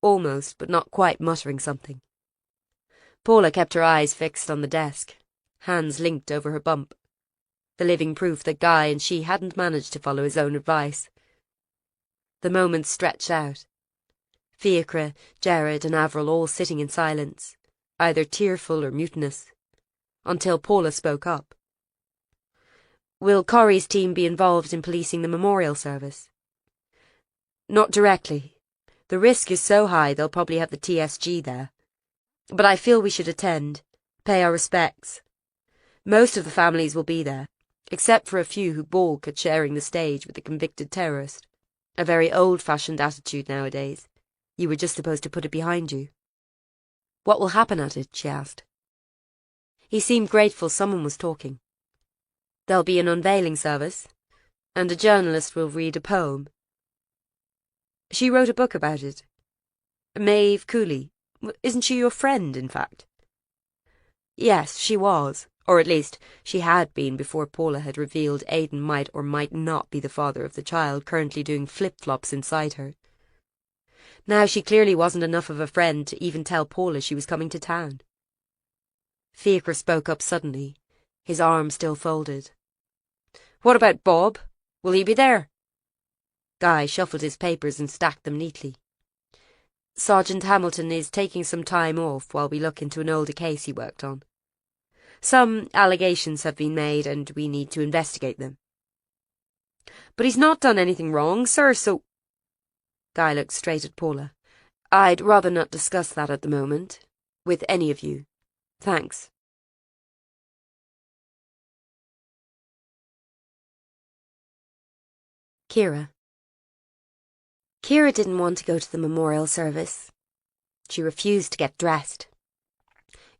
almost but not quite muttering something. Paula kept her eyes fixed on the desk, hands linked over her bump, the living proof that Guy and she hadn't managed to follow his own advice. The moments stretched out. Fiacre, Jared and Avril all sitting in silence, either tearful or mutinous, until Paula spoke up. Will Corrie's team be involved in policing the memorial service? Not directly. The risk is so high they'll probably have the TSG there. But I feel we should attend, pay our respects. Most of the families will be there, except for a few who balk at sharing the stage with a convicted terrorist. A very old-fashioned attitude nowadays. You were just supposed to put it behind you. What will happen at it? She asked. He seemed grateful someone was talking. There'll be an unveiling service, and a journalist will read a poem. She wrote a book about it. Maeve Cooley. Isn't she your friend, in fact? Yes, she was, or at least she had been before Paula had revealed Aidan might or might not be the father of the child currently doing flip-flops inside her. Now she clearly wasn't enough of a friend to even tell Paula she was coming to town. Fiacre spoke up suddenly, his arms still folded. What about Bob? Will he be there? Guy shuffled his papers and stacked them neatly. Sergeant Hamilton is taking some time off while we look into an older case he worked on. Some allegations have been made and we need to investigate them. But he's not done anything wrong, sir, so... Guy looked straight at Paula. I'd rather not discuss that at the moment, with any of you. Thanks. Kira. Kira didn't want to go to the memorial service. She refused to get dressed.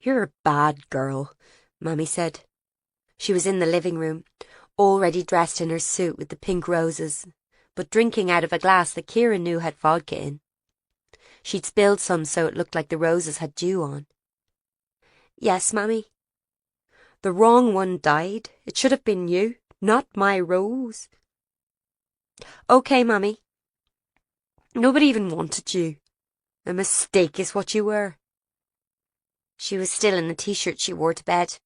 You're a bad girl, Mummy said. She was in the living room, already dressed in her suit with the pink roses, but drinking out of a glass that Kira knew had vodka in. She'd spilled some so it looked like the roses had dew on. Yes, Mummy. The wrong one died. It should have been you, not my Rose. Okay, Mummy. Nobody even wanted you. A mistake is what you were. She was still in the t-shirt she wore to bed.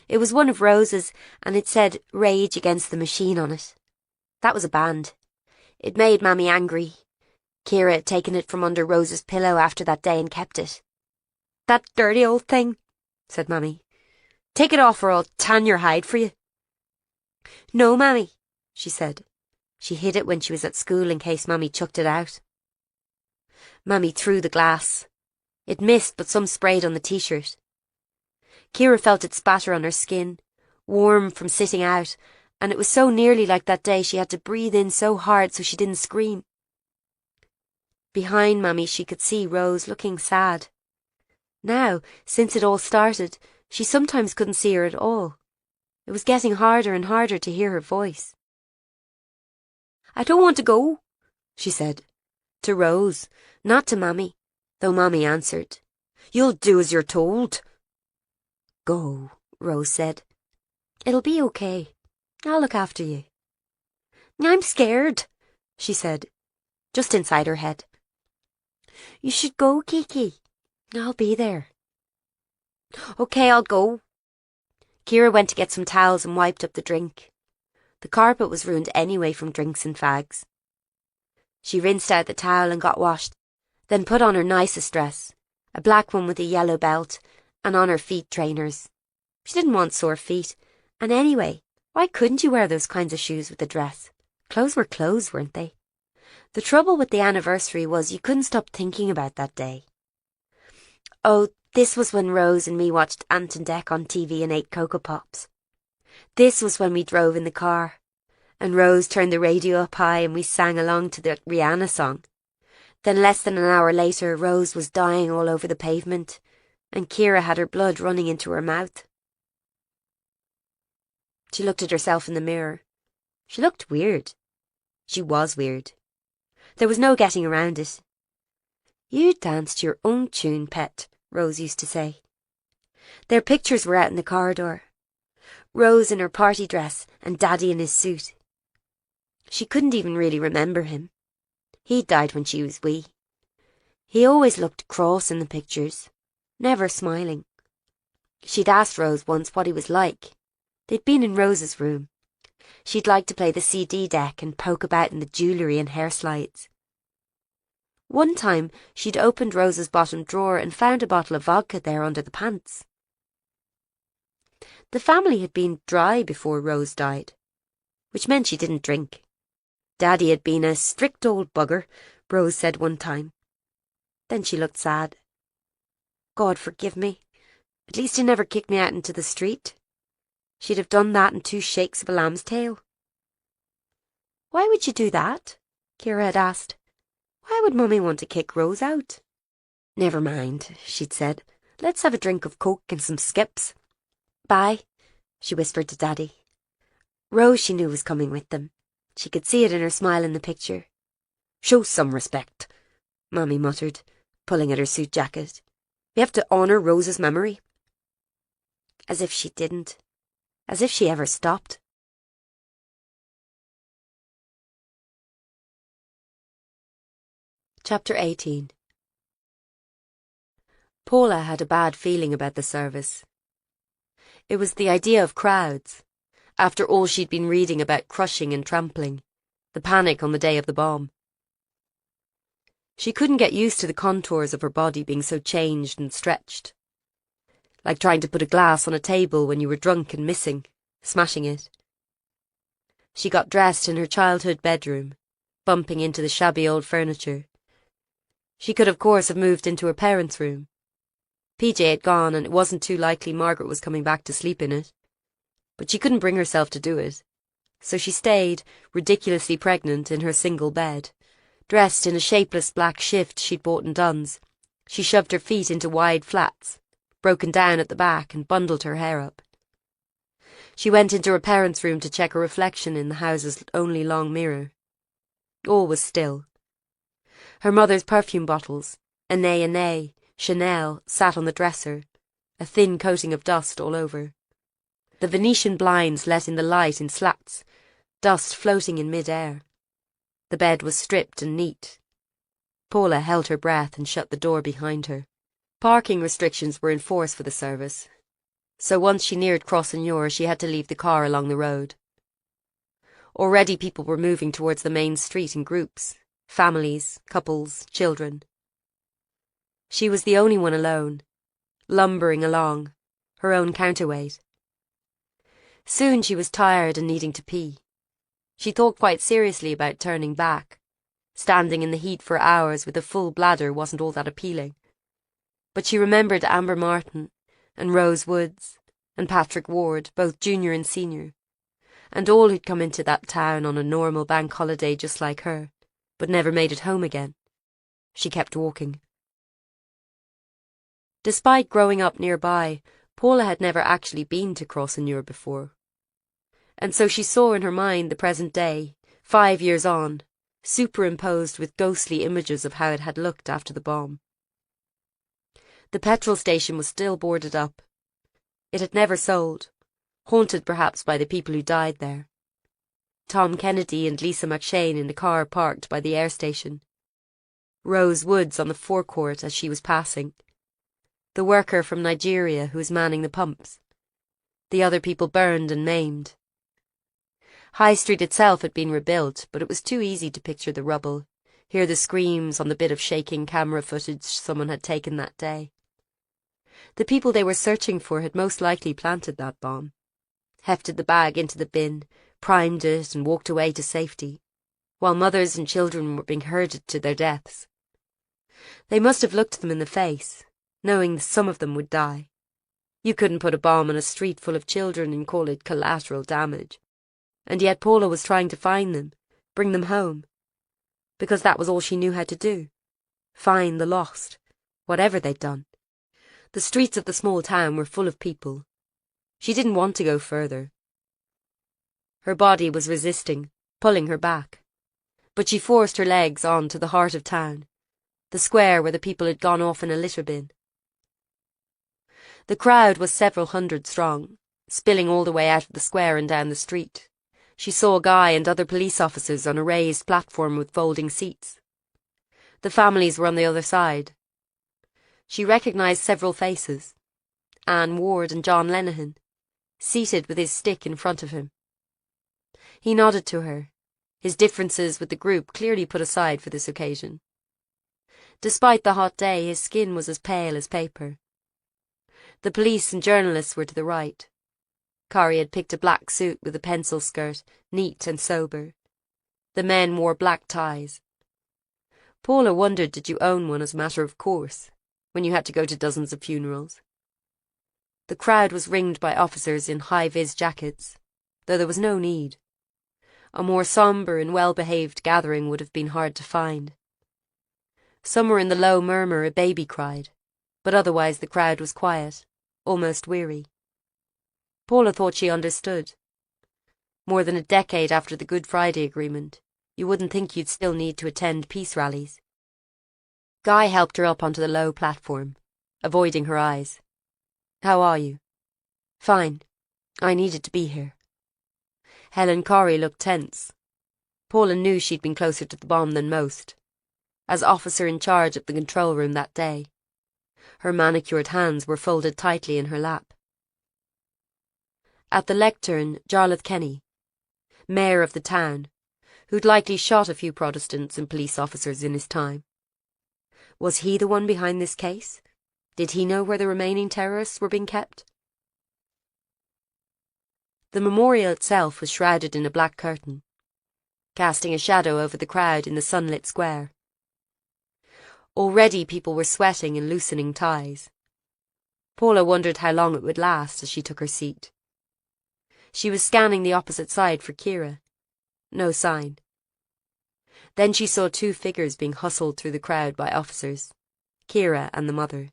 It was one of Rose's, and it said Rage Against the Machine on it. That was a band. It made Mammy angry. Kira had taken it from under Rose's pillow after that day and kept it. That dirty old thing, said Mammy. Take it off or I'll tan your hide for you. No, Mammy, she said. She hid it when she was at school in case Mammy chucked it out. Mammy threw the glass. It missed, but some sprayed on the t-shirt. Kira felt it spatter on her skin, warm from sitting out, and it was so nearly like that day she had to breathe in so hard so she didn't scream. Behind Mammy she could see Rose looking sad. Now, since it all started, she sometimes couldn't see her at all. It was getting harder and harder to hear her voice. I don't want to go, she said. To Rose, not to Mammy, though Mammy answered. You'll do as you're told. Go, Rose said. It'll be okay. I'll look after you. I'm scared, she said, just inside her head. You should go, Kiki. I'll be there. Okay, I'll go. Kira went to get some towels and wiped up the drink. The carpet was ruined anyway from drinks and fags. She rinsed out the towel and got washed, then put on her nicest dress, a black one with a yellow belt, and on her feet trainers. She didn't want sore feet, and anyway, why couldn't you wear those kinds of shoes with the dress? Clothes were clothes, weren't they? The trouble with the anniversary was you couldn't stop thinking about that day. Oh, this was when Rose and me watched Ant and Dec on TV and ate Cocoa Pops. This was when we drove in the car, and Rose turned the radio up high and we sang along to the Rihanna song. Then less than an hour later, Rose was dying all over the pavement, and Kira had her blood running into her mouth. She looked at herself in the mirror. She looked weird. She was weird. There was no getting around it. You danced your own tune, pet, Rose used to say. Their pictures were out in the corridor. Rose in her party dress and Daddy in his suit. She couldn't even really remember him. He'd died when she was wee. He always looked cross in the pictures, never smiling. She'd asked Rose once what he was like. They'd been in Rose's room. She'd like to play the CD deck and poke about in the jewellery and hair slides. One time, she'd opened Rose's bottom drawer and found a bottle of vodka there under the pants. The family had been dry before Rose died, which meant she didn't drink. Daddy had been a strict old bugger, Rose said one time. Then she looked sad. God forgive me. At least he never kicked me out into the street. She'd have done that in 2 shakes of a lamb's tail. Why would you do that? Kira had asked. Why would Mummy want to kick Rose out? Never mind, she'd said. Let's have a drink of Coke and some skips. Bye, she whispered to Daddy. Rose, she knew, was coming with them. She could see it in her smile in the picture. Show some respect, Mummy muttered, pulling at her suit jacket. We have to honour Rose's memory. As if she didn't. As if she ever stopped. Chapter 18. Paula had a bad feeling about the service. It was the idea of crowds. After all she'd been reading about crushing and trampling, the panic on the day of the bomb. She couldn't get used to the contours of her body being so changed and stretched. Like trying to put a glass on a table when you were drunk and missing, smashing it. She got dressed in her childhood bedroom, bumping into the shabby old furniture. She could of course have moved into her parents' room. PJ had gone and it wasn't too likely Margaret was coming back to sleep in it. But she couldn't bring herself to do it. So she stayed, ridiculously pregnant, in her single bed. Dressed in a shapeless black shift she'd bought in Dunn's, she shoved her feet into wide flats, broken down at the back, and bundled her hair up. She went into her parents' room to check her reflection in the house's only long mirror. All was still. Her mother's perfume bottles, Anais, Chanel, sat on the dresser, a thin coating of dust all over. The Venetian blinds let in the light in slats, dust floating in mid-air. The bed was stripped and neat. Paula held her breath and shut the door behind her. Parking restrictions were in force for the service, so once she neared Crossagnour she had to leave the car along the road. Already people were moving towards the main street in groups, families, couples, children. She was the only one alone, lumbering along, her own counterweight. Soon she was tired and needing to pee. She thought quite seriously about turning back. Standing in the heat for hours with a full bladder wasn't all that appealing. But she remembered Amber Martin, and Rose Woods, and Patrick Ward, both junior and senior, and all who'd come into that town on a normal bank holiday just like her, but never made it home again. She kept walking. Despite growing up nearby, Paula had never actually been to Crossagnour before. And so she saw in her mind the present day, 5 years on, superimposed with ghostly images of how it had looked after the bomb. The petrol station was still boarded up. It had never sold, haunted perhaps by the people who died there. Tom Kennedy and Lisa McShane in the car parked by the air station. Rose Woods on the forecourt as she was passing. The worker from Nigeria who was manning the pumps. The other people burned and maimed. High Street itself had been rebuilt, but it was too easy to picture the rubble, hear the screams on the bit of shaking camera footage someone had taken that day. The people they were searching for had most likely planted that bomb, hefted the bag into the bin, primed it and walked away to safety, while mothers and children were being herded to their deaths. They must have looked them in the face, knowing some of them would die. You couldn't put a bomb on a street full of children and call it collateral damage. And yet Paula was trying to find them, bring them home. Because that was all she knew how to do. Find the lost, whatever they'd done. The streets of the small town were full of people. She didn't want to go further. Her body was resisting, pulling her back. But she forced her legs on to the heart of town, the square where the people had gone off in a litter bin. The crowd was several hundred strong, spilling all the way out of the square and down the street. She saw Guy and other police officers on a raised platform with folding seats. The families were on the other side. She recognised several faces. Anne Ward and John Lenihan, seated with his stick in front of him. He nodded to her, his differences with the group clearly put aside for this occasion. Despite the hot day, his skin was as pale as paper. The police and journalists were to the right. Corrie had picked a black suit with a pencil skirt, neat and sober. The men wore black ties. Paula wondered, did you own one as a matter of course, when you had to go to dozens of funerals? The crowd was ringed by officers in high-vis jackets, though there was no need. A more sombre and well-behaved gathering would have been hard to find. Somewhere in the low murmur a baby cried, but otherwise the crowd was quiet, almost weary. Paula thought she understood. More than a decade after the Good Friday Agreement, you wouldn't think you'd still need to attend peace rallies. Guy helped her up onto the low platform, avoiding her eyes. How are you? Fine. I needed to be here. Helen Corrie looked tense. Paula knew she'd been closer to the bomb than most, as officer in charge of the control room that day. Her manicured hands were folded tightly in her lap. At the lectern, Jarlath Kenny, mayor of the town, who'd likely shot a few Protestants and police officers in his time. Was he the one behind this case? Did he know where the remaining terrorists were being kept? The memorial itself was shrouded in a black curtain, casting a shadow over the crowd in the sunlit square. Already people were sweating and loosening ties. Paula wondered how long it would last as she took her seat. She was scanning the opposite side for Kira. No sign. Then she saw two figures being hustled through the crowd by officers, Kira and the mother.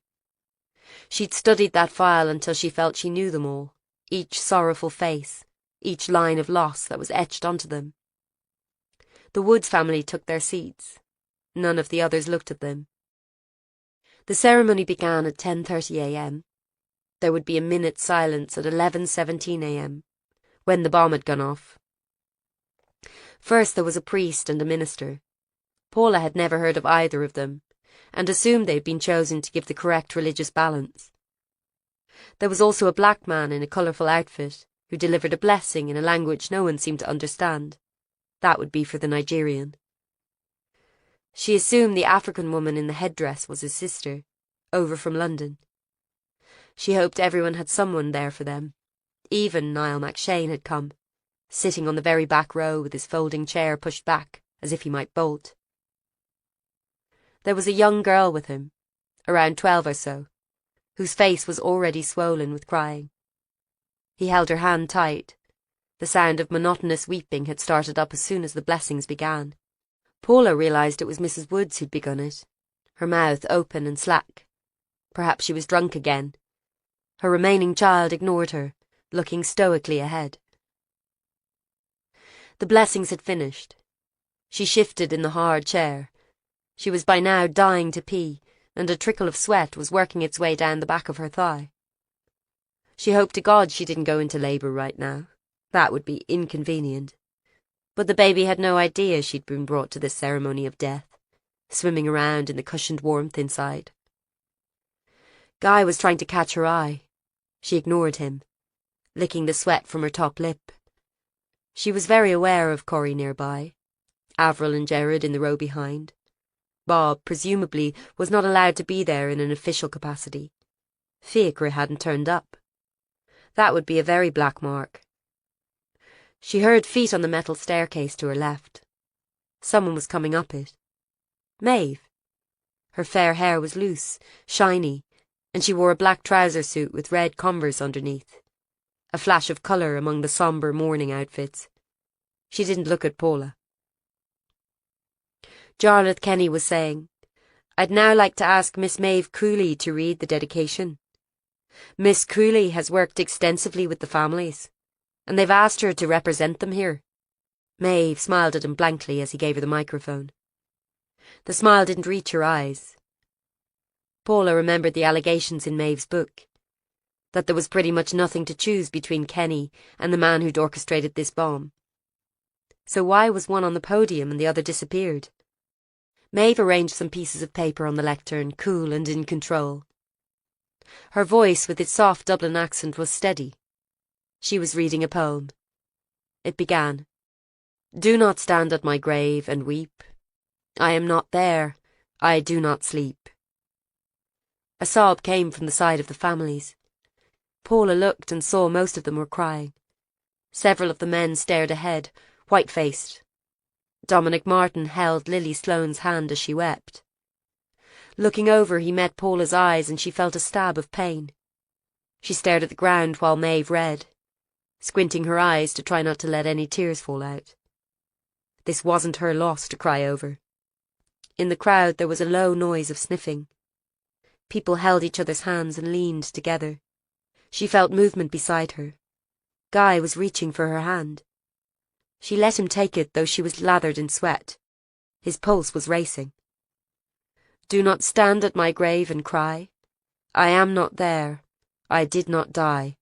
She'd studied that file until she felt she knew them all, each sorrowful face, each line of loss that was etched onto them. The Woods family took their seats. None of the others looked at them. The ceremony began at 10:30 a.m. There would be a minute's silence at 11:17 a.m, when the bomb had gone off. First there was a priest and a minister. Paula had never heard of either of them, and assumed they'd been chosen to give the correct religious balance. There was also a black man in a colourful outfit, who delivered a blessing in a language no one seemed to understand. That would be for the Nigerian. She assumed the African woman in the headdress was his sister, over from London. She hoped everyone had someone there for them. Even Niall McShane had come, sitting on the very back row with his folding chair pushed back, as if he might bolt. There was a young girl with him, around 12 or so, whose face was already swollen with crying. He held her hand tight. The sound of monotonous weeping had started up as soon as the blessings began. Paula realised it was Mrs. Woods who'd begun it, her mouth open and slack. Perhaps she was drunk again. Her remaining child ignored her, looking stoically ahead. The blessings had finished. She shifted in the hard chair. She was by now dying to pee, and a trickle of sweat was working its way down the back of her thigh. She hoped to God she didn't go into labour right now. That would be inconvenient. But the baby had no idea she'd been brought to this ceremony of death, swimming around in the cushioned warmth inside. Guy was trying to catch her eye. She ignored him, licking the sweat from her top lip. She was very aware of Corrie nearby, Avril and Gerard in the row behind. Bob, presumably, was not allowed to be there in an official capacity. Fiacre hadn't turned up. That would be a very black mark. She heard feet on the metal staircase to her left. Someone was coming up it. Maeve. Her fair hair was loose, shiny, and she wore a black trouser suit with red Converse underneath, a flash of colour among the sombre morning outfits. She didn't look at Paula. Jarlath Kenny was saying, "I'd now like to ask Miss Maeve Cooley to read the dedication. Miss Cooley has worked extensively with the families, and they've asked her to represent them here." Maeve smiled at him blankly as he gave her the microphone. The smile didn't reach her eyes. Paula remembered the allegations in Maeve's book, that there was pretty much nothing to choose between Kenny and the man who'd orchestrated this bomb. So why was one on the podium and the other disappeared? Maeve arranged some pieces of paper on the lectern, cool and in control. Her voice, with its soft Dublin accent, was steady. She was reading a poem. It began, "Do not stand at my grave and weep. I am not there. I do not sleep." A sob came from the side of the families. Paula looked and saw most of them were crying. Several of the men stared ahead, white-faced. Dominic Martin held Lily Sloane's hand as she wept. Looking over, he met Paula's eyes and she felt a stab of pain. She stared at the ground while Maeve read, squinting her eyes to try not to let any tears fall out. This wasn't her loss to cry over. In the crowd there was a low noise of sniffing. People held each other's hands and leaned together. She felt movement beside her. Guy was reaching for her hand. She let him take it, though she was lathered in sweat. His pulse was racing. "Do not stand at my grave and cry. I am not there. I did not die."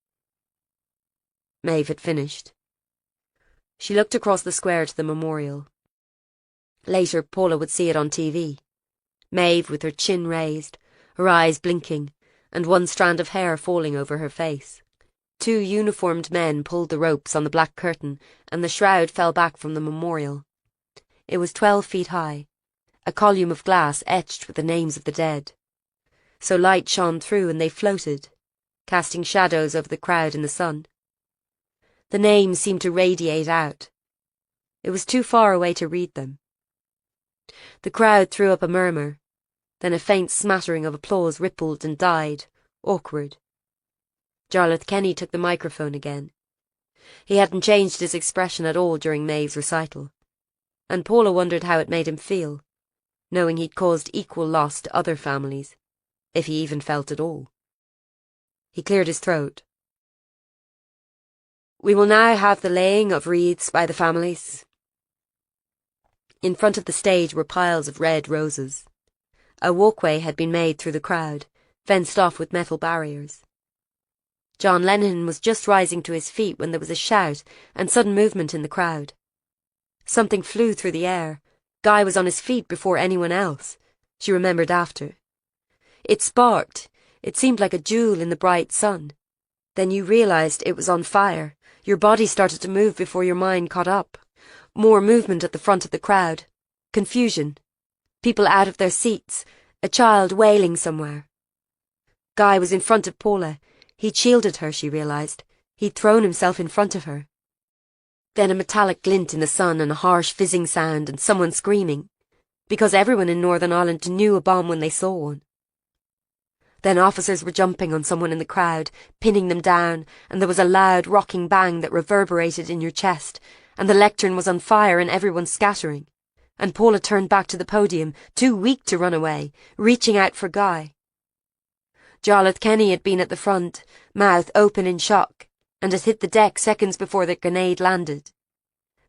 Maeve had finished. She looked across the square to the memorial. Later, Paula would see it on TV. Maeve with her chin raised, her eyes blinking, and one strand of hair falling over her face. Two uniformed men pulled the ropes on the black curtain, and the shroud fell back from the memorial. It was 12 feet high, a column of glass etched with the names of the dead. So light shone through and they floated, casting shadows over the crowd in the sun. The names seemed to radiate out. It was too far away to read them. The crowd threw up a murmur, then a faint smattering of applause rippled and died, awkward. Jarlath Kenny took the microphone again. He hadn't changed his expression at all during Maeve's recital, and Paula wondered how it made him feel, knowing he'd caused equal loss to other families, if he even felt at all. He cleared his throat. "We will now have the laying of wreaths by the families." In front of the stage were piles of red roses. A walkway had been made through the crowd, fenced off with metal barriers. John Lennon was just rising to his feet when there was a shout and sudden movement in the crowd. Something flew through the air. Guy was on his feet before anyone else, she remembered after. It sparked. It seemed like a jewel in the bright sun. Then you realised it was on fire. Your body started to move before your mind caught up. More movement at the front of the crowd. Confusion. People out of their seats. A child wailing somewhere. Guy was in front of Paula. He'd shielded her, she realised. He'd thrown himself in front of her. Then a metallic glint in the sun and a harsh fizzing sound and someone screaming, because everyone in Northern Ireland knew a bomb when they saw one. Then officers were jumping on someone in the crowd, pinning them down, and there was a loud rocking bang that reverberated in your chest, and the lectern was on fire and everyone scattering. And Paula turned back to the podium, too weak to run away, reaching out for Guy. Jarlath Kenny had been at the front, mouth open in shock, and had hit the deck seconds before the grenade landed.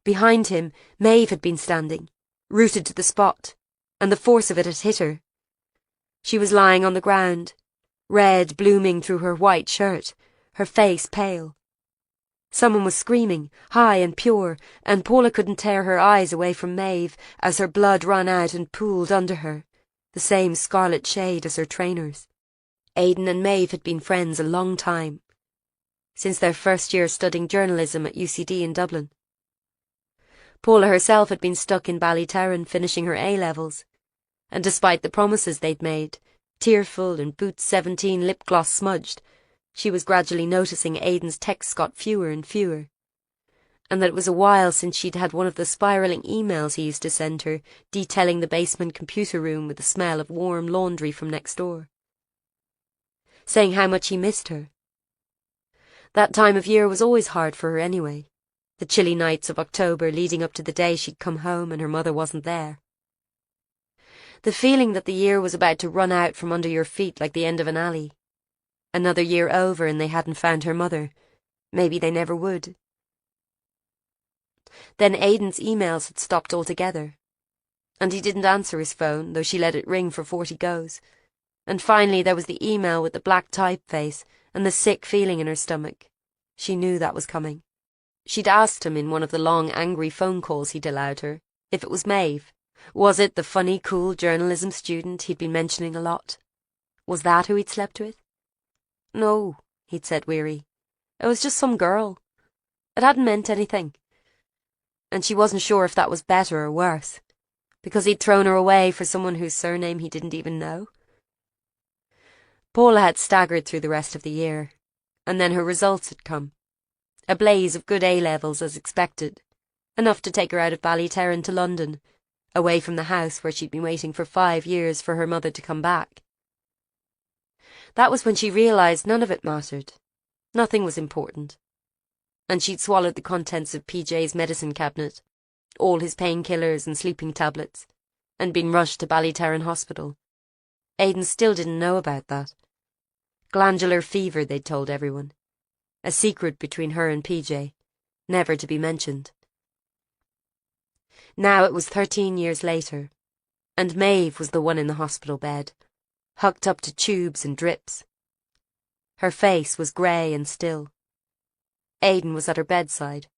Behind him, Maeve had been standing, rooted to the spot, and the force of it had hit her. She was lying on the ground, red blooming through her white shirt, her face pale. Someone was screaming, high and pure, and Paula couldn't tear her eyes away from Maeve as her blood ran out and pooled under her, the same scarlet shade as her trainers. Aidan and Maeve had been friends a long time, since their first year studying journalism at UCD in Dublin. Paula herself had been stuck in Ballyterran finishing her A-levels, and despite the promises they'd made, tearful and boots 17 lip gloss smudged, she was gradually noticing Aidan's texts got fewer and fewer, and that it was a while since she'd had one of the spiralling emails he used to send her, detailing the basement computer room with the smell of warm laundry from next door. saying how much he missed her. That time of year was always hard for her anyway, the chilly nights of October leading up to the day she'd come home and her mother wasn't there. The feeling that the year was about to run out from under your feet like the end of an alley. Another year over and they hadn't found her mother. Maybe they never would. Then Aidan's emails had stopped altogether. And he didn't answer his phone, though she let it ring for 40 goes. And finally there was the email with the black typeface and the sick feeling in her stomach. She knew that was coming. She'd asked him in one of the long, angry phone calls he'd allowed her if it was Maeve. Was it the funny, cool journalism student he'd been mentioning a lot? Was that who he'd slept with? No, he'd said, weary. It was just some girl. It hadn't meant anything. And she wasn't sure if that was better or worse, because he'd thrown her away for someone whose surname he didn't even know. Paula had staggered through the rest of the year, and then her results had come. A blaze of good A-levels as expected, enough to take her out of Ballyterran to London, away from the house where she'd been waiting for 5 years for her mother to come back. That was when she realised none of it mattered. Nothing was important. And she'd swallowed the contents of PJ's medicine cabinet, all his painkillers and sleeping tablets, and been rushed to Ballyterran Hospital. Aidan still didn't know about that. Glandular fever, they'd told everyone. A secret between her and PJ, never to be mentioned. Now it was 13 years later, and Maeve was the one in the hospital bed, hucked up to tubes and drips. Her face was grey and still. Aidan was at her bedside,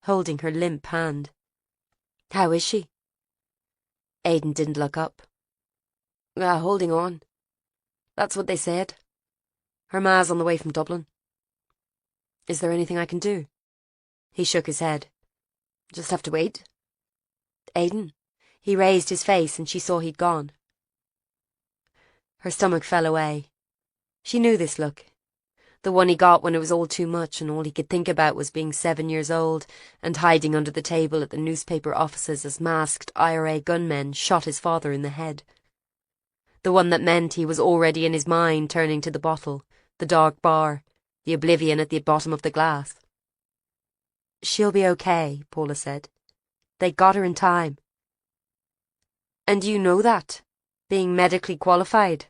holding her limp hand. How is she? Aidan didn't look up. Holding on. That's what they said. Her ma's on the way from Dublin. Is there anything I can do? He shook his head. Just have to wait. Aidan. He raised his face and she saw he'd gone. Her stomach fell away. She knew this look. The one he got when it was all too much and all he could think about was being 7 years old and hiding under the table at the newspaper offices as masked IRA gunmen shot his father in the head. The one that meant he was already in his mind turning to the bottle, the dark bar, the oblivion at the bottom of the glass. She'll be okay, Paula said. They got her in time. And you know that, being medically qualified.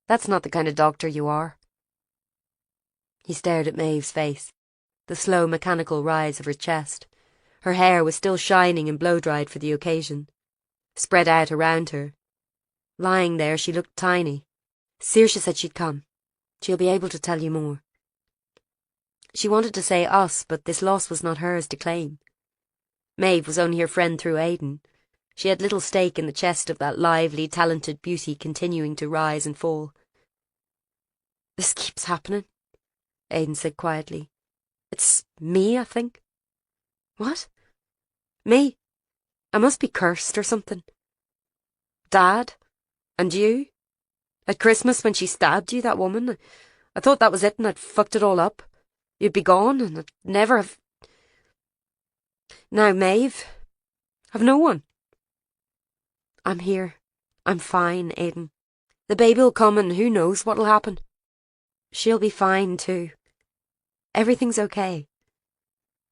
That's not the kind of doctor you are. He stared at Maeve's face, the slow mechanical rise of her chest. Her hair was still shining and blow-dried for the occasion, spread out around her. Lying there, she looked tiny. Saoirse said she'd come. She'll be able to tell you more. She wanted to say us, but this loss was not hers to claim. Maeve was only her friend through Aidan. She had little stake in the chest of that lively, talented beauty continuing to rise and fall. This keeps happening, Aidan said quietly. It's me, I think. What? Me? I must be cursed or something. Dad? And you? At Christmas when she stabbed you, that woman, I thought that was it and I'd fucked it all up. You'd be gone and I'd never have... Now, Maeve, I've no one. I'm here. I'm fine, Aidan. The baby'll come and who knows what'll happen. She'll be fine too. Everything's okay.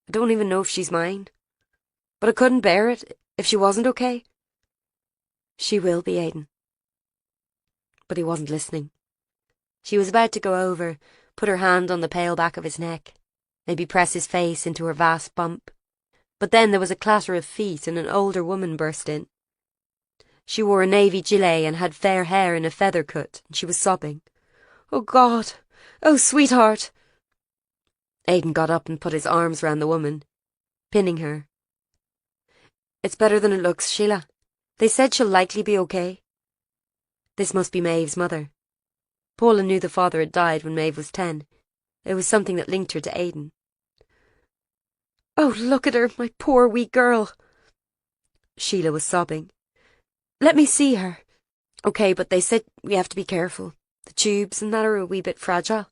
I don't even know if she's mine. But I couldn't bear it if she wasn't okay. She will be, Aidan. But he wasn't listening. She was about to go over, put her hand on the pale back of his neck, maybe press his face into her vast bump. But then there was a clatter of feet and an older woman burst in. She wore a navy gilet and had fair hair in a feather cut, and she was sobbing. Oh, God! Oh, sweetheart! Aidan got up and put his arms round the woman, pinning her. It's better than it looks, Sheila. They said she'll likely be okay. This must be Maeve's mother. Paula knew the father had died when Maeve was 10. It was something that linked her to Aidan. Oh, look at her, my poor wee girl. Sheila was sobbing. Let me see her. Okay, but they said we have to be careful. The tubes and that are a wee bit fragile.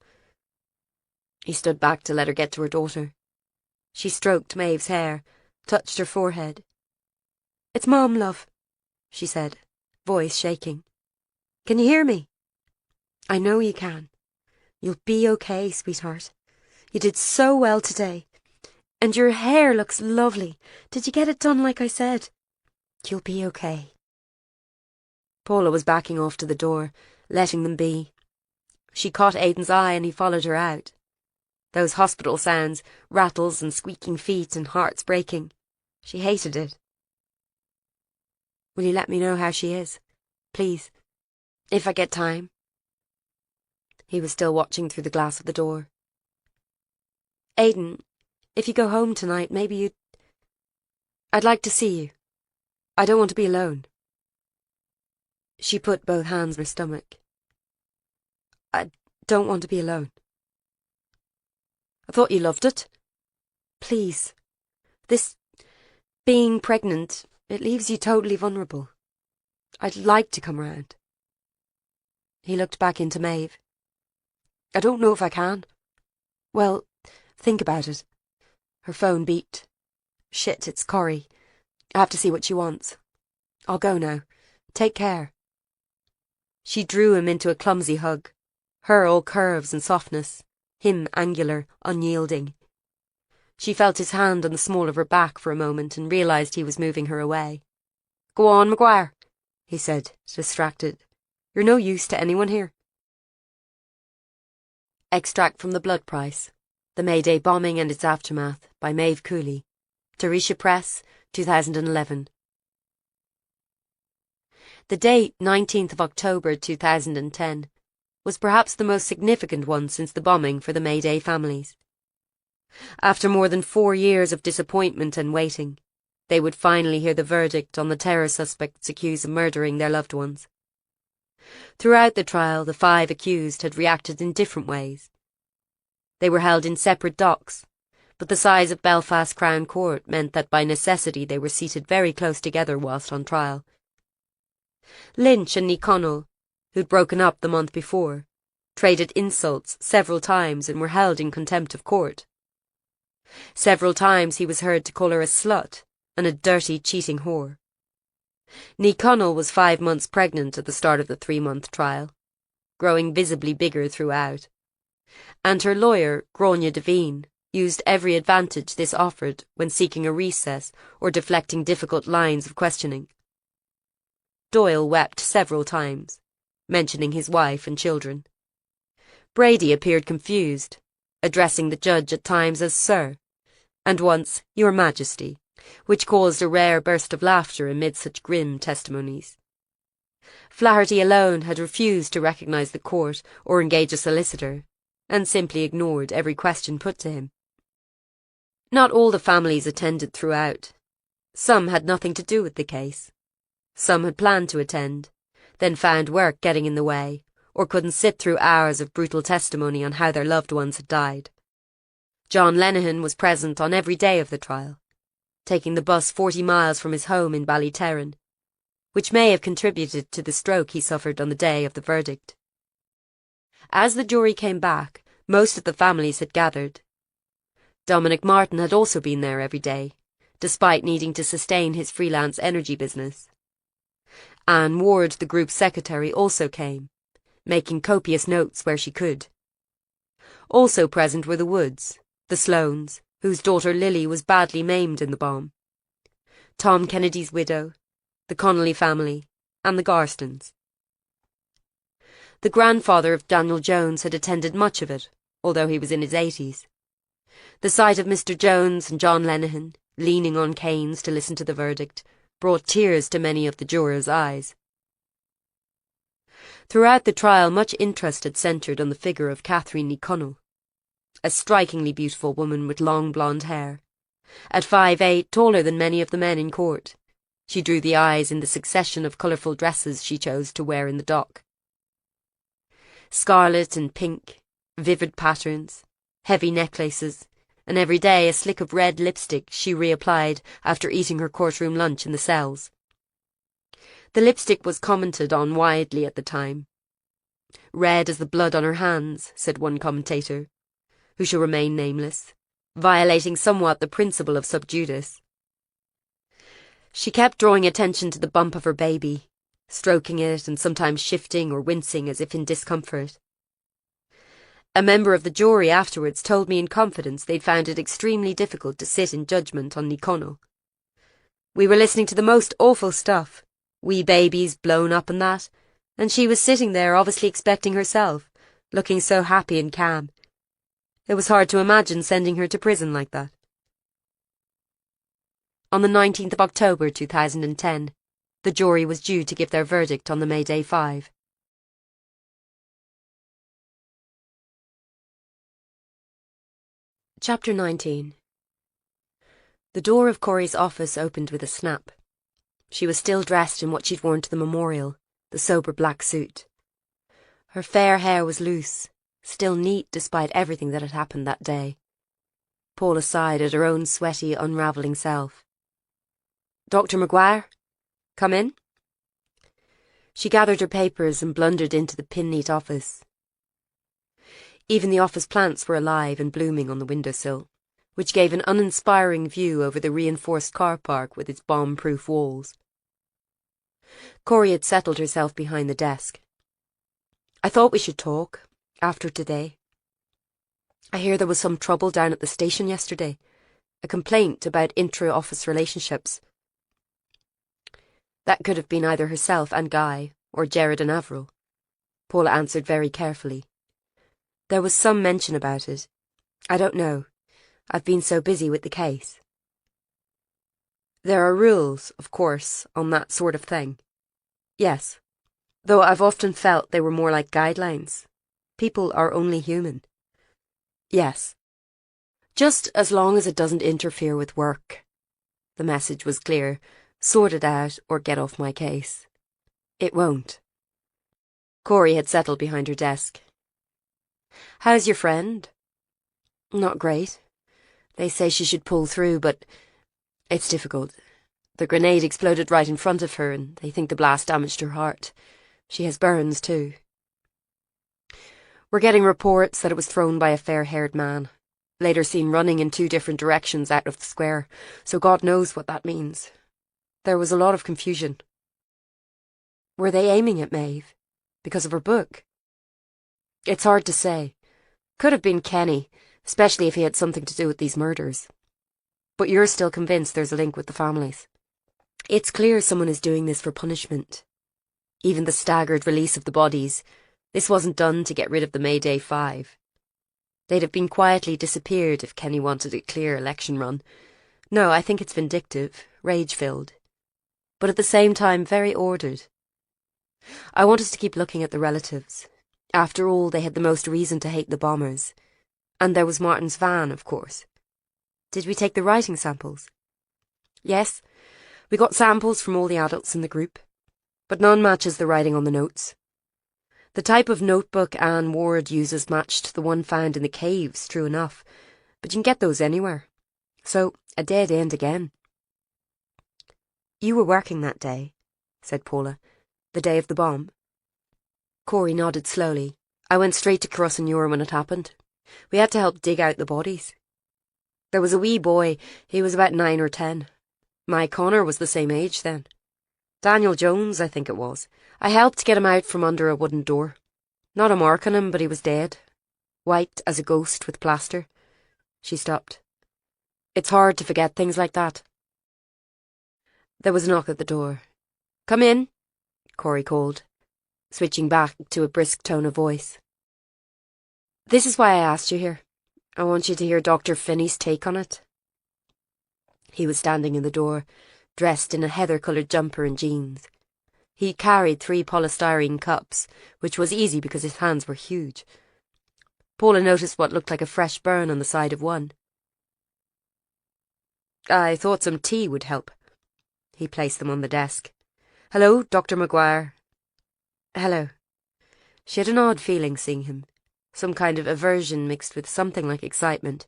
He stood back to let her get to her daughter. She stroked Maeve's hair, touched her forehead. It's Mom, love, she said, voice shaking. Can you hear me? I know you can. You'll be okay, sweetheart. You did so well today. And your hair looks lovely. Did you get it done like I said? You'll be okay. Paula was backing off to the door, letting them be. She caught Aidan's eye and he followed her out. Those hospital sounds, rattles and squeaking feet and hearts breaking. She hated it. Will you let me know how she is? Please. If I get time. He was still watching through the glass of the door. Aidan, if you go home tonight, maybe you'd... I'd like to see you. I don't want to be alone. She put both hands on her stomach. I don't want to be alone. I thought you loved it. Please. This being pregnant, it leaves you totally vulnerable. I'd like to come round. He looked back into Maeve. I don't know if I can. Well, think about it. Her phone beeped. Shit, it's Corrie. I have to see what she wants. I'll go now. Take care. She drew him into a clumsy hug, her all curves and softness, him angular, unyielding. She felt his hand on the small of her back for a moment and realised he was moving her away. Go on, Maguire, he said, distracted. You're no use to anyone here. Extract from The Blood Price, The Mayday Bombing and Its Aftermath by Maeve Cooley. Tarisha Press, 2011. The date, 19th of October 2010, was perhaps the most significant one since the bombing for the Mayday families. After more than 4 years of disappointment and waiting, they would finally hear the verdict on the terror suspects accused of murdering their loved ones. Throughout the trial, the 5 accused had reacted in different ways. They were held in separate docks, but the size of Belfast Crown Court meant that by necessity they were seated very close together whilst on trial. Lynch and Ní Chonaill, who'd broken up the month before, traded insults several times and were held in contempt of court. Several times he was heard to call her a slut and a dirty, cheating whore. Ní Chonaill was 5 months pregnant at the start of the 3-month trial, growing visibly bigger throughout, and her lawyer, Gráinne Devine, used every advantage this offered when seeking a recess or deflecting difficult lines of questioning. Doyle wept several times, mentioning his wife and children. Brady appeared confused, addressing the judge at times as Sir, and once Your Majesty, which caused a rare burst of laughter amid such grim testimonies. Flaherty alone had refused to recognise the court or engage a solicitor, and simply ignored every question put to him. Not all the families attended throughout. Some had nothing to do with the case. Some had planned to attend, then found work getting in the way, or couldn't sit through hours of brutal testimony on how their loved ones had died. John Lenihan was present on every day of the trial, taking the bus 40 miles from his home in Ballyterran, which may have contributed to the stroke he suffered on the day of the verdict. As the jury came back, most of the families had gathered. Dominic Martin had also been there every day, despite needing to sustain his freelance energy business. Anne Ward, the group's secretary, also came, making copious notes where she could. Also present were the Woods, the Sloanes, whose daughter Lily was badly maimed in the bomb, Tom Kennedy's widow, the Connolly family, and the Garstons. The grandfather of Daniel Jones had attended much of it, although he was in his 80s. The sight of Mr. Jones and John Lenihan, leaning on canes to listen to the verdict, brought tears to many of the jurors' eyes. Throughout the trial, much interest had centred on the figure of Catherine Ní Chonaill, a strikingly beautiful woman with long blonde hair. At 5'8", taller than many of the men in court, she drew the eyes in the succession of colourful dresses she chose to wear in the dock. Scarlet and pink, vivid patterns, heavy necklaces, and every day a slick of red lipstick she reapplied after eating her courtroom lunch in the cells. The lipstick was commented on widely at the time. Red as the blood on her hands, said one commentator, who shall remain nameless, violating somewhat the principle of sub judice. She kept drawing attention to the bump of her baby, stroking it and sometimes shifting or wincing as if in discomfort. A member of the jury afterwards told me in confidence they'd found it extremely difficult to sit in judgment on Ní Chonaill. We were listening to the most awful stuff, wee babies blown up and that, and she was sitting there obviously expecting herself, looking so happy and calm. It was hard to imagine sending her to prison like that. On the 19th of October 2010, the jury was due to give their verdict on the Mayday 5. Chapter 19. The door of Corey's office opened with a snap. She was still dressed in what she'd worn to the memorial, the sober black suit. Her fair hair was loose, still neat despite everything that had happened that day. Paula sighed at her own sweaty, unravelling self. Dr. McGuire? Come in? She gathered her papers and blundered into the pin-neat office. Even the office plants were alive and blooming on the windowsill, which gave an uninspiring view over the reinforced car park with its bomb-proof walls. Corey had settled herself behind the desk. I thought we should talk, after today. I hear there was some trouble down at the station yesterday, a complaint about intra-office relationships. That could have been either herself and Guy, or Jared and Avril. Paula answered very carefully. There was some mention about it. I don't know. I've been so busy with the case. There are rules, of course, on that sort of thing. Yes. Though I've often felt they were more like guidelines. People are only human. Yes. Just as long as it doesn't interfere with work. The message was clear. Sort it out or get off my case. It won't. Corey had settled behind her desk. How's your friend? Not great. They say she should pull through, but it's difficult. The grenade exploded right in front of her, and they think the blast damaged her heart. She has burns, too. We're getting reports that it was thrown by a fair-haired man, later seen running in 2 different directions out of the square, so God knows what that means. There was a lot of confusion. Were they aiming at Maeve? Because of her book? It's hard to say. Could have been Kenny, especially if he had something to do with these murders. But you're still convinced there's a link with the families. It's clear someone is doing this for punishment. Even the staggered release of the bodies. This wasn't done to get rid of the Mayday 5. They'd have been quietly disappeared if Kenny wanted a clear election run. No, I think it's vindictive, rage-filled. But at the same time very ordered. I want us to keep looking at the relatives. After all, they had the most reason to hate the bombers. And there was Martin's van, of course. Did we take the writing samples? Yes, we got samples from all the adults in the group, but none matches the writing on the notes. The type of notebook Anne Ward uses matched the one found in the caves, true enough, but you can get those anywhere. So, a dead end again. You were working that day, said Paula. The day of the bomb. Corey nodded slowly. I went straight to Crossing-Ure when it happened. We had to help dig out the bodies. There was a wee boy. He was about 9 or 10. My Connor was the same age then. Daniel Jones, I think it was. I helped get him out from under a wooden door. Not a mark on him, but he was dead. White as a ghost with plaster. She stopped. It's hard to forget things like that. There was a knock at the door. Come in, Corey called, switching back to a brisk tone of voice. This is why I asked you here. I want you to hear Dr. Finney's take on it. He was standing in the door, dressed in a heather-coloured jumper and jeans. He carried 3 polystyrene cups, which was easy because his hands were huge. Paula noticed what looked like a fresh burn on the side of one. I thought some tea would help. He placed them on the desk. Hello, Dr. McGuire. Hello. She had an odd feeling seeing him, some kind of aversion mixed with something like excitement.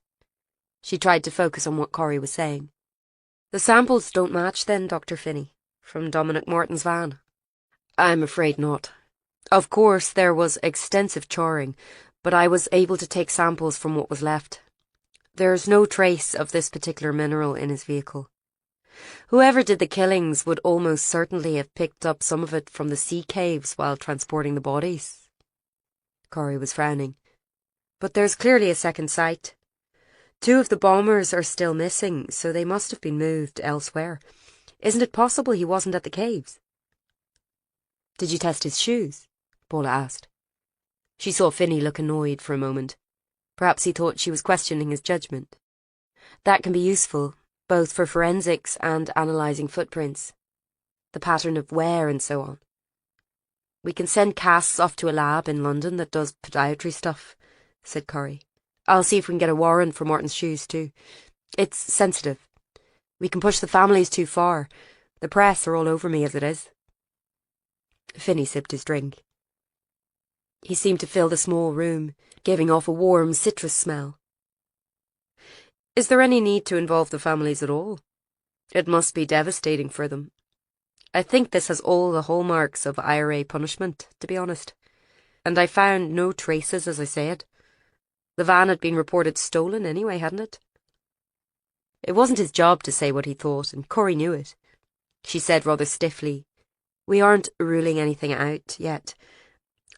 She tried to focus on what Corey was saying. The samples don't match then, Dr. Finney, from Dominic Martin's van. I'm afraid not. Of course, there was extensive charring, but I was able to take samples from what was left. There's no trace of this particular mineral in his vehicle. Whoever did the killings would almost certainly have picked up some of it from the sea caves while transporting the bodies. Corey was frowning. But there's clearly a second site. 2 of the bombers are still missing, so they must have been moved elsewhere. Isn't it possible he wasn't at the caves? Did you test his shoes? Paula asked. She saw Finney look annoyed for a moment. Perhaps he thought she was questioning his judgment. That can be useful, both for forensics and analysing footprints, the pattern of wear and so on. We can send casts off to a lab in London that does podiatry stuff, said Corrie. I'll see if we can get a warrant for Morton's shoes too. It's sensitive. We can push the families too far. The press are all over me as it is. Finney sipped his drink. He seemed to fill the small room, giving off a warm citrus smell. Is there any need to involve the families at all? It must be devastating for them. I think this has all the hallmarks of IRA punishment, to be honest. And I found no traces, as I said. The van had been reported stolen anyway, hadn't it? It wasn't his job to say what he thought, and Corrie knew it. She said rather stiffly, We aren't ruling anything out yet.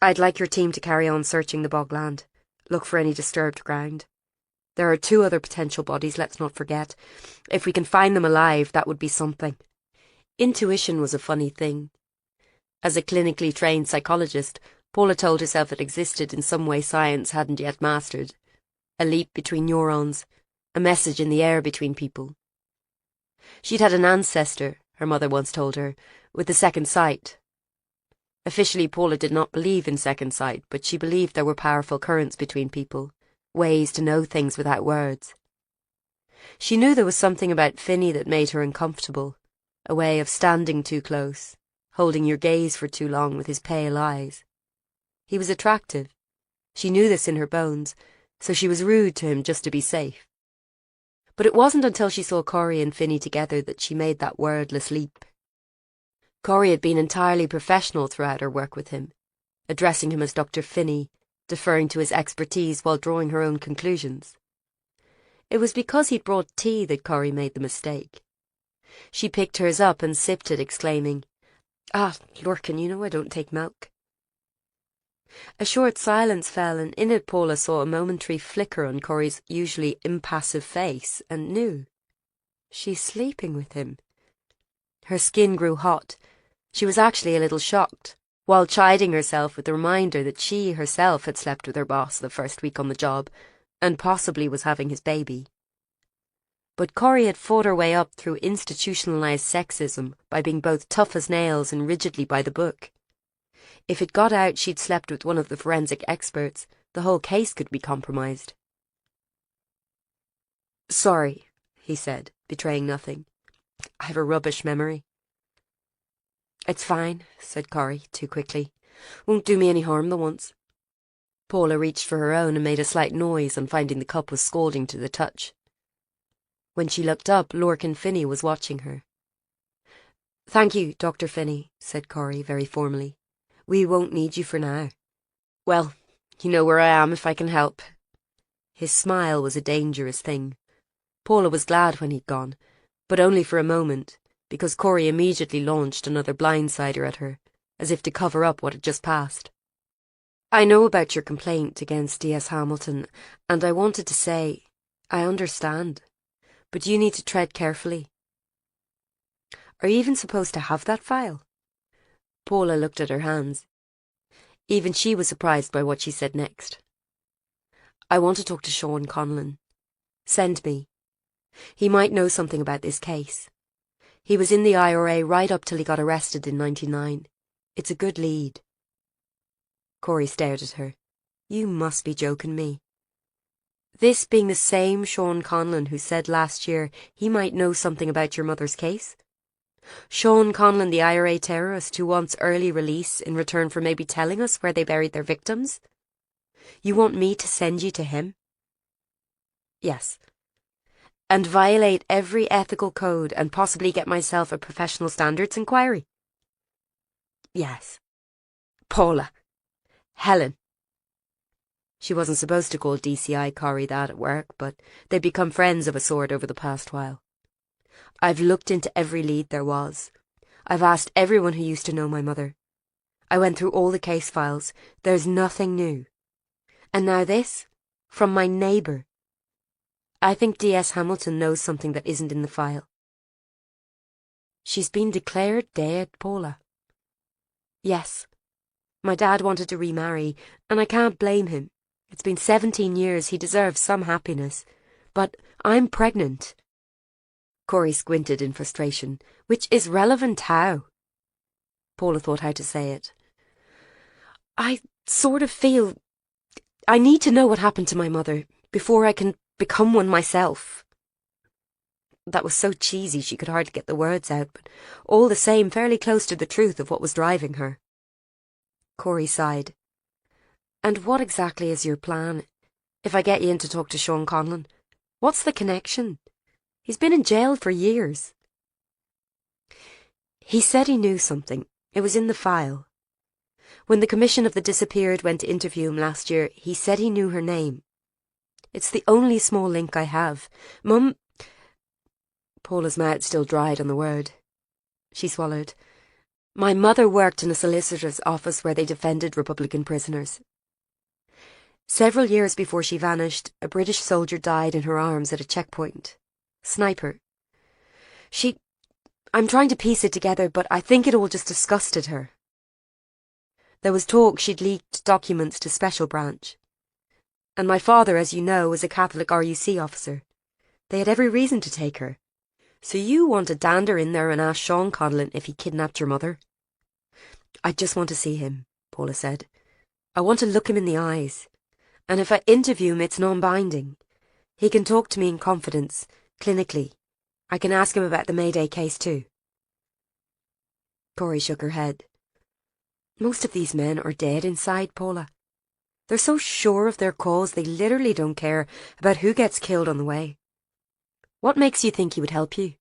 I'd like your team to carry on searching the bogland. Look for any disturbed ground. There are 2 other potential bodies, let's not forget. If we can find them alive, that would be something. Intuition was a funny thing. As a clinically trained psychologist, Paula told herself it existed in some way science hadn't yet mastered. A leap between neurons, a message in the air between people. She'd had an ancestor, her mother once told her, with the second sight. Officially, Paula did not believe in second sight, but she believed there were powerful currents between people, ways to know things without words. She knew there was something about Finney that made her uncomfortable, a way of standing too close, holding your gaze for too long with his pale eyes. He was attractive. She knew this in her bones, so she was rude to him just to be safe. But it wasn't until she saw Corrie and Finney together that she made that wordless leap. Corrie had been entirely professional throughout her work with him, addressing him as Dr. Finney, deferring to his expertise while drawing her own conclusions. It was because he'd brought tea that Corrie made the mistake. She picked hers up and sipped it, exclaiming, "Ah, Lorcan, you know I don't take milk." A short silence fell, and in it Paula saw a momentary flicker on Corrie's usually impassive face, and knew. She's sleeping with him. Her skin grew hot. She was actually a little shocked, while chiding herself with the reminder that she herself had slept with her boss the first week on the job, and possibly was having his baby. But Corrie had fought her way up through institutionalized sexism by being both tough as nails and rigidly by the book. If it got out she'd slept with one of the forensic experts, the whole case could be compromised. "Sorry," he said, betraying nothing. "I have a rubbish memory." "It's fine," said Corrie, too quickly. "Won't do me any harm the once." Paula reached for her own and made a slight noise on finding the cup was scalding to the touch. When she looked up, Lorcan Finney was watching her. "Thank you, Dr. Finney," said Corrie very formally. "We won't need you for now." "Well, you know where I am if I can help." His smile was a dangerous thing. Paula was glad when he'd gone, but only for a moment, because Corrie immediately launched another blindsider at her, as if to cover up what had just passed. "I know about your complaint against D.S. Hamilton, and I wanted to say, I understand, but you need to tread carefully." "Are you even supposed to have that file?" Paula looked at her hands. Even she was surprised by what she said next. "I want to talk to Sean Conlon. Send me. He might know something about this case. He was in the IRA right up till he got arrested in '99. It's a good lead." Corrie stared at her. "You must be joking me." This being the same Sean Conlon who said last year he might know something about your mother's case? Sean Conlon, the IRA terrorist who wants early release in return for maybe telling us where they buried their victims? You want me to send you to him? Yes. And violate every ethical code and possibly get myself a professional standards inquiry? Yes. Paula. Helen. She wasn't supposed to call DCI Corrie that at work, but they'd become friends of a sort over the past while. "I've looked into every lead there was. I've asked everyone who used to know my mother. I went through all the case files. There's nothing new. And now this? From my neighbour. I think D.S. Hamilton knows something that isn't in the file. She's been declared dead, Paula. Yes. My dad wanted to remarry, and I can't blame him. It's been 17 years, he deserves some happiness. But I'm pregnant. Corey squinted in frustration. Which is relevant how? Paula thought how to say it. I sort of feel I need to know what happened to my mother before I can become one myself. That was so cheesy she could hardly get the words out, but all the same fairly close to the truth of what was driving her. Corey sighed. And what exactly is your plan, if I get you in to talk to Sean Conlon? What's the connection? He's been in jail for years. He said he knew something. It was in the file. When the Commission of the Disappeared went to interview him last year, he said he knew her name. It's the only small link I have. Mum... Paula's mouth still dried on the word. She swallowed. My mother worked in a solicitor's office where they defended Republican prisoners. Several years before she vanished, a British soldier died in her arms at a checkpoint. Sniper. I'm trying to piece it together, but I think it all just disgusted her. There was talk she'd leaked documents to Special Branch. And my father, as you know, was a Catholic RUC officer. They had every reason to take her. So you want to dander in there and ask Sean Conlon if he kidnapped your mother? I just want to see him, Paula said. I want to look him in the eyes. And if I interview him, it's non-binding. He can talk to me in confidence, clinically. I can ask him about the Mayday case too. Corey shook her head. Most of these men are dead inside, Paula. They're so sure of their cause they literally don't care about who gets killed on the way. What makes you think he would help you?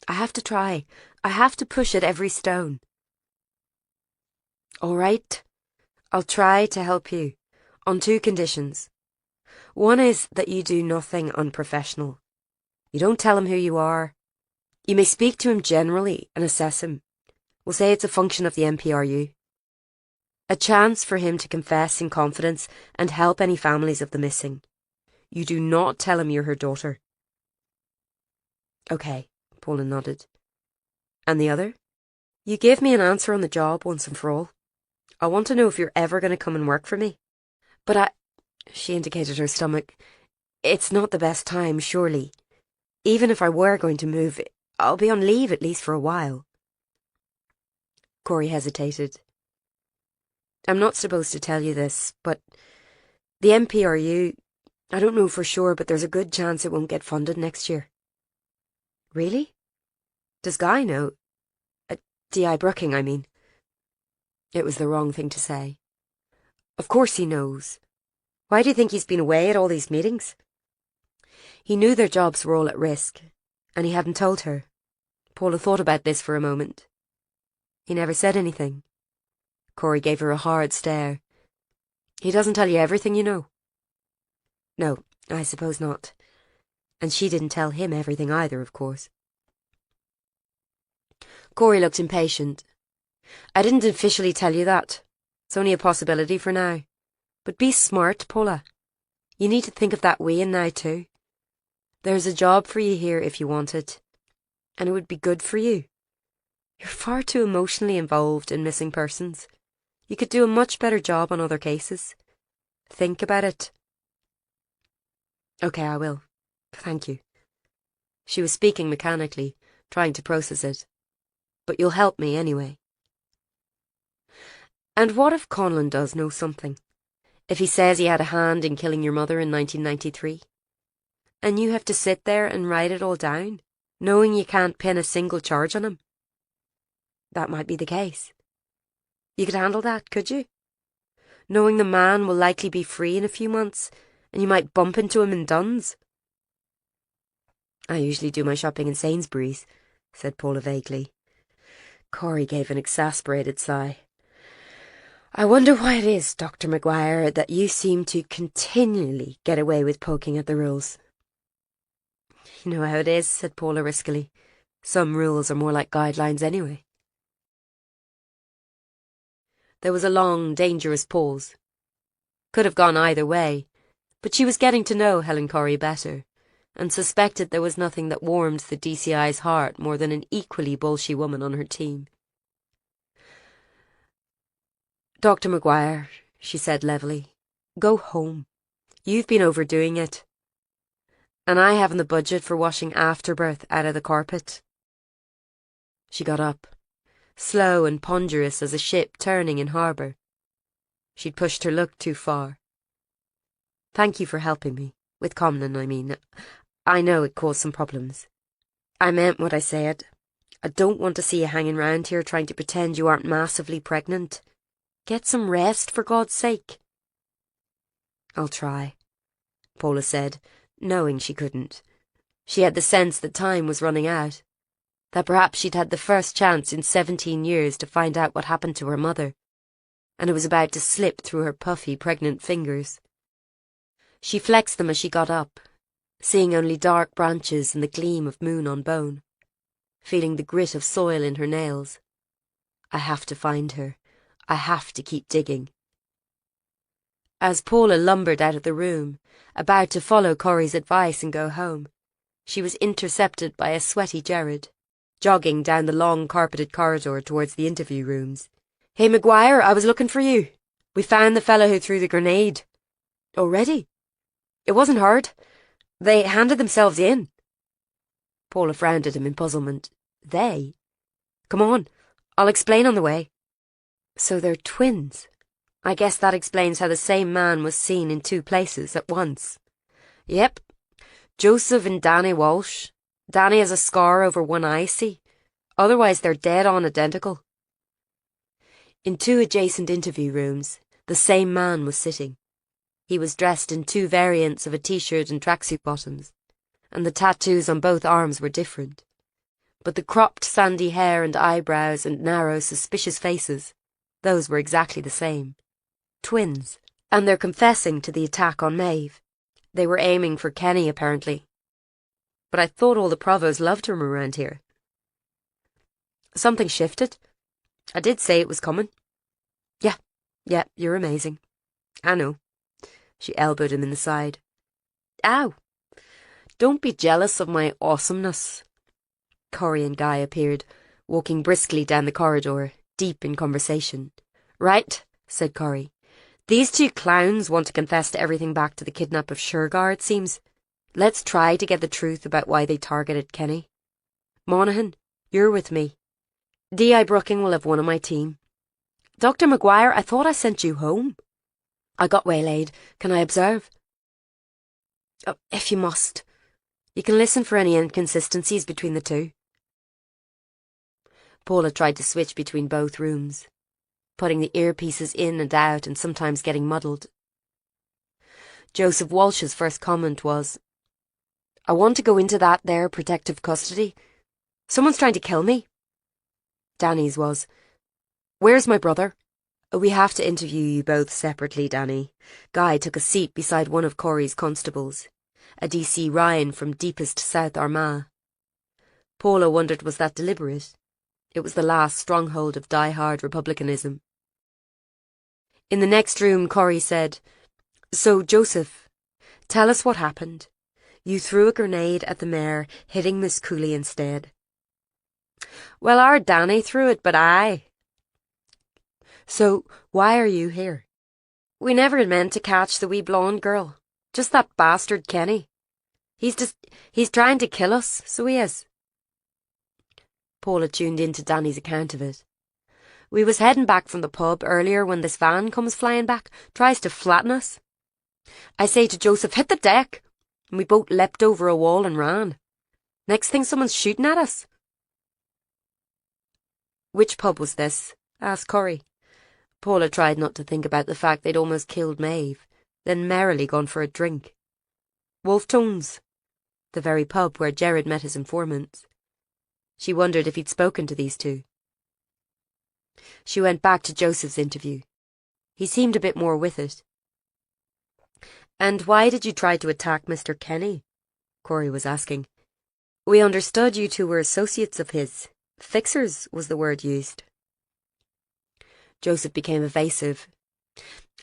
I have to try. I have to push at every stone. All right. I'll try to help you, on 2 conditions. One is that you do nothing unprofessional. You don't tell him who you are. You may speak to him generally and assess him. We'll say it's a function of the MPRU. A chance for him to confess in confidence and help any families of the missing. You do not tell him you're her daughter. Okay, Paula nodded. And the other? You give me an answer on the job once and for all. I want to know if you're ever going to come and work for me. But she indicated her stomach. It's not the best time, surely. Even if I were going to move, I'll be on leave at least for a while. Corey hesitated. I'm not supposed to tell you this, but the MPRU, I don't know for sure, but there's a good chance it won't get funded next year. Really? Does Guy know? D.I. Brooking, I mean. It was the wrong thing to say. Of course he knows. Why do you think he's been away at all these meetings? He knew their jobs were all at risk, and he hadn't told her. Paula thought about this for a moment. He never said anything. Corey gave her a hard stare. He doesn't tell you everything, you know. No, I suppose not. And she didn't tell him everything either, of course. Corey looked impatient. I didn't officially tell you that. It's only a possibility for now. But be smart, Paula. You need to think of that way now too. There's a job for you here if you want it. And it would be good for you. You're far too emotionally involved in missing persons. You could do a much better job on other cases. Think about it. Okay, I will. Thank you. She was speaking mechanically, trying to process it. But you'll help me anyway. And what if Conlon does know something? If he says he had a hand in killing your mother in 1993? And you have to sit there and write it all down, knowing you can't pin a single charge on him? That might be the case. You could handle that, could you? Knowing the man will likely be free in a few months, and you might bump into him in Dunn's? I usually do my shopping in Sainsbury's, said Paula vaguely. Corey gave an exasperated sigh. I wonder why it is, Dr. McGuire, that you seem to continually get away with poking at the rules. You know how it is, said Paula riskily. Some rules are more like guidelines anyway. There was a long, dangerous pause. Could have gone either way, but she was getting to know Helen Corrie better, and suspected there was nothing that warmed the DCI's heart more than an equally bullshy woman on her team. "Dr. Maguire," she said levelly, "go home. You've been overdoing it. And I haven't the budget for washing Afterbirth out of the carpet." She got up, slow and ponderous as a ship turning in harbour. She'd pushed her luck too far. "Thank you for helping me. With Comnan, I mean. I know it caused some problems. I meant what I said. I don't want to see you hanging round here trying to pretend you aren't massively pregnant. Get some rest, for God's sake." "I'll try," Paula said, knowing she couldn't. She had the sense that time was running out, that perhaps she'd had the first chance in 17 years to find out what happened to her mother, and it was about to slip through her puffy, pregnant fingers. She flexed them as she got up, seeing only dark branches and the gleam of moon on bone, feeling the grit of soil in her nails. I have to find her. I have to keep digging. As Paula lumbered out of the room, about to follow Corrie's advice and go home, she was intercepted by a sweaty Gerard, jogging down the long carpeted corridor towards the interview rooms. "Hey, Maguire, I was looking for you. We found the fellow who threw the grenade." "Already?" "It wasn't hard. They handed themselves in." Paula frowned at him in puzzlement. "They?" "Come on, I'll explain on the way." "So they're twins. I guess that explains how the same man was seen in 2 places at once." "Yep. Joseph and Danny Walsh. Danny has a scar over one eye, see? Otherwise they're dead on identical." In 2 adjacent interview rooms, the same man was sitting. He was dressed in 2 variants of a t-shirt and tracksuit bottoms, and the tattoos on both arms were different. But the cropped sandy hair and eyebrows and narrow, suspicious faces, those were exactly the same. Twins. And they're confessing to the attack on Maeve. They were aiming for Kenny, apparently. But I thought all the provos loved him around here. Something shifted. I did say it was coming. Yeah, you're amazing. I know. She elbowed him in the side. "Ow! Don't be jealous of my awesomeness." Corrie and Guy appeared, walking briskly down the corridor, deep in conversation. "Right," said Corrie. "These 2 clowns want to confess to everything back to the kidnap of Shergar, it seems. Let's try to get the truth about why they targeted Kenny. Monaghan, you're with me. D.I. Brooking will have one on my team. Dr. Maguire, I thought I sent you home." "I got waylaid. Can I observe?" "Oh, if you must. You can listen for any inconsistencies between the 2. Paula tried to switch between both rooms, putting the earpieces in and out and sometimes getting muddled. Joseph Walsh's first comment was, "I want to go into that there protective custody. Someone's trying to kill me." Danny's was, "Where's my brother?" "We have to interview you both separately, Danny." Guy took a seat beside one of Corrie's constables, a DC Ryan from deepest South Armagh. Paula wondered, was that deliberate? It was the last stronghold of die-hard republicanism. In the next room, Corrie said, "So, Joseph, tell us what happened. You threw a grenade at the mayor, hitting Miss Cooley instead." "Well, our Danny threw it, but I." "So, why are you here?" "We never meant to catch the wee blonde girl. Just that bastard Kenny. He's trying to kill us, so he is." Paula tuned into Danny's account of it. "We was heading back from the pub earlier when this van comes flying back, tries to flatten us. I say to Joseph, 'Hit the deck!' and we both leapt over a wall and ran. Next thing someone's shooting at us." "Which pub was this?" asked Corrie. Paula tried not to think about the fact they'd almost killed Maeve, then merrily gone for a drink. Wolftones, the very pub where Gerard met his informants. She wondered if he'd spoken to these 2. She went back to Joseph's interview. He seemed a bit more with it. "And why did you try to attack Mr. Kenny?" Corrie was asking. "We understood you 2 were associates of his. Fixers was the word used." Joseph became evasive.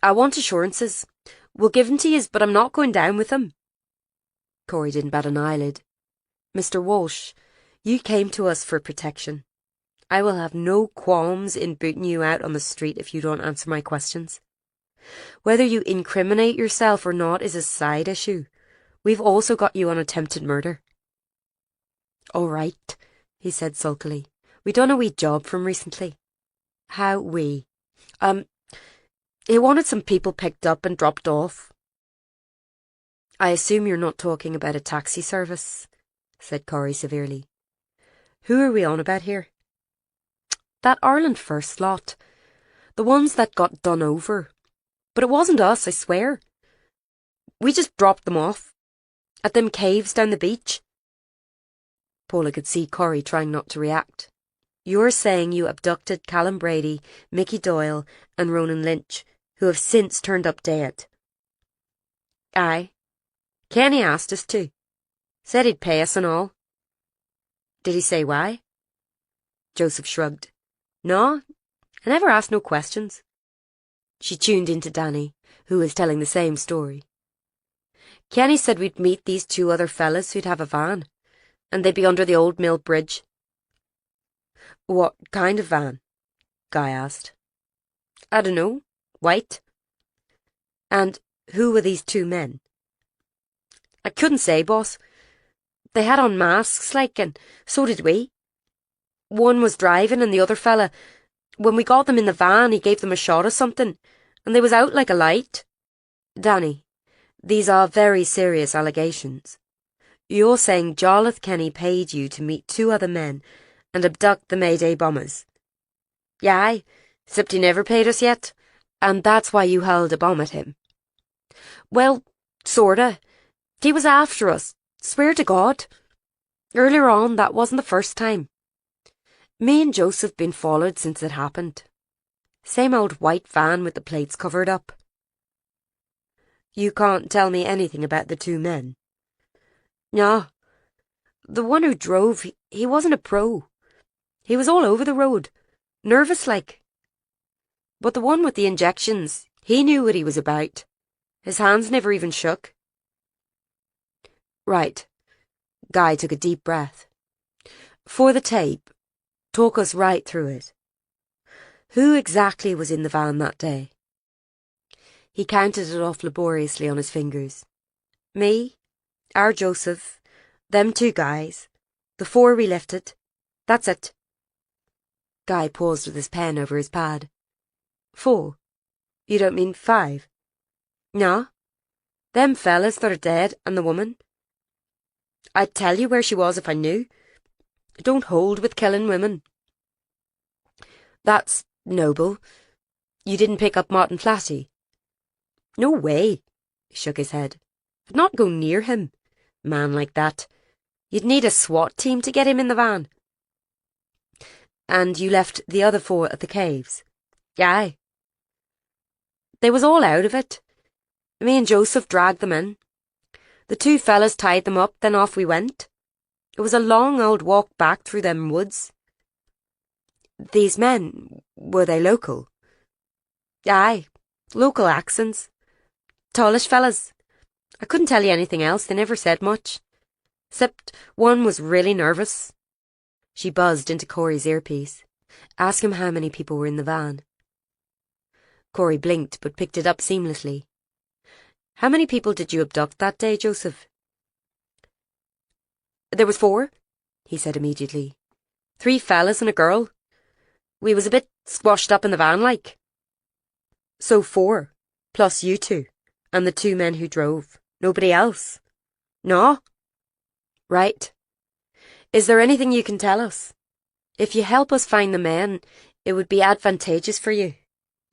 "I want assurances. We'll give him to yous, but I'm not going down with him. Corey didn't bat an eyelid. Mr. Walsh, you came to us for protection. I will have no qualms in booting you out on the street if you don't answer my questions. Whether you incriminate yourself or not is a side issue. We've also got you on attempted murder. All right, he said sulkily. We done a wee job from recently. How we? He wanted some people picked up and dropped off. I assume you're not talking about a taxi service, said Corey severely. Who are we on about here? That Ireland First lot. The ones that got done over. But it wasn't us, I swear. We just dropped them off. At them caves down the beach. Paula could see Corey trying not to react. You're saying you abducted Callum Brady, Mickey Doyle and Ronan Lynch, who have since turned up dead. Aye. Kenny asked us to. Said he'd pay us and all. Did he say why? Joseph shrugged. No, I never asked no questions. She tuned into Danny, who was telling the same story. Kenny said we'd meet these two other fellas who'd have a van, and they'd be under the old mill bridge. What kind of van? Guy asked. I dunno. White. And who were these two men? I couldn't say, boss. They had on masks, like, and so did we. One was driving and the other fella, when we got them in the van, he gave them a shot of something, and they was out like a light. Danny, these are very serious allegations. You're saying Jarlath Kenny paid you to meet two other men and abduct the Mayday bombers? Yai, except he never paid us yet, and that's why you hurled a bomb at him. Well, sorta. He was after us, swear to God. Earlier on, that wasn't the first time. Me and Joseph been followed since it happened. Same old white van with the plates covered up. You can't tell me anything about the two men? No. The one who drove, he wasn't a pro. He was all over the road, nervous like. But the one with the injections, he knew what he was about. His hands never even shook. Right. Guy took a deep breath. For the tape, talk us right through it. Who exactly was in the van that day? He counted it off laboriously on his fingers. Me, our Joseph, them two guys, the four we lifted. That's it. Guy paused with his pen over his pad. 4? You don't mean 5? No. Them fellas that are dead and the woman. I'd tell you where she was if I knew. I don't hold with killing women. That's noble. You didn't pick up Martin Flatty? No way. He shook his head. I'd not go near him. Man like that. You'd need a SWAT team to get him in the van. And you left the other 4 at the caves? Aye. They was all out of it. Me and Joseph dragged them in. The two fellas tied them up, then off we went. It was a long old walk back through them woods. These men, were they local? Aye, local accents. Tallish fellas. I couldn't tell you anything else, they never said much. Except one was really nervous. She buzzed into Corey's earpiece. Ask him how many people were in the van. Corey blinked but picked it up seamlessly. How many people did you abduct that day, Joseph? There was 4, he said immediately. 3 fellas and a girl. We was a bit squashed up in the van, like. So 4, plus you 2, and the 2 men who drove. Nobody else? No? Right. Is there anything you can tell us? If you help us find the men, it would be advantageous for you.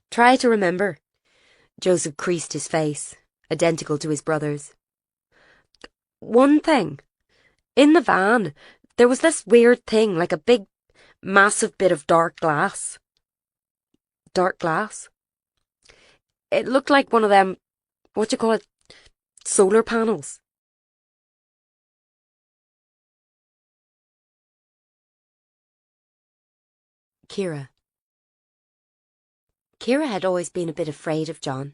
Try to remember. Joseph creased his face, identical to his brother's. One thing. In the van, there was this weird thing, like a big, massive bit of dark glass. Dark glass? It looked like one of them, solar panels. Kira. Kira had always been a bit afraid of John.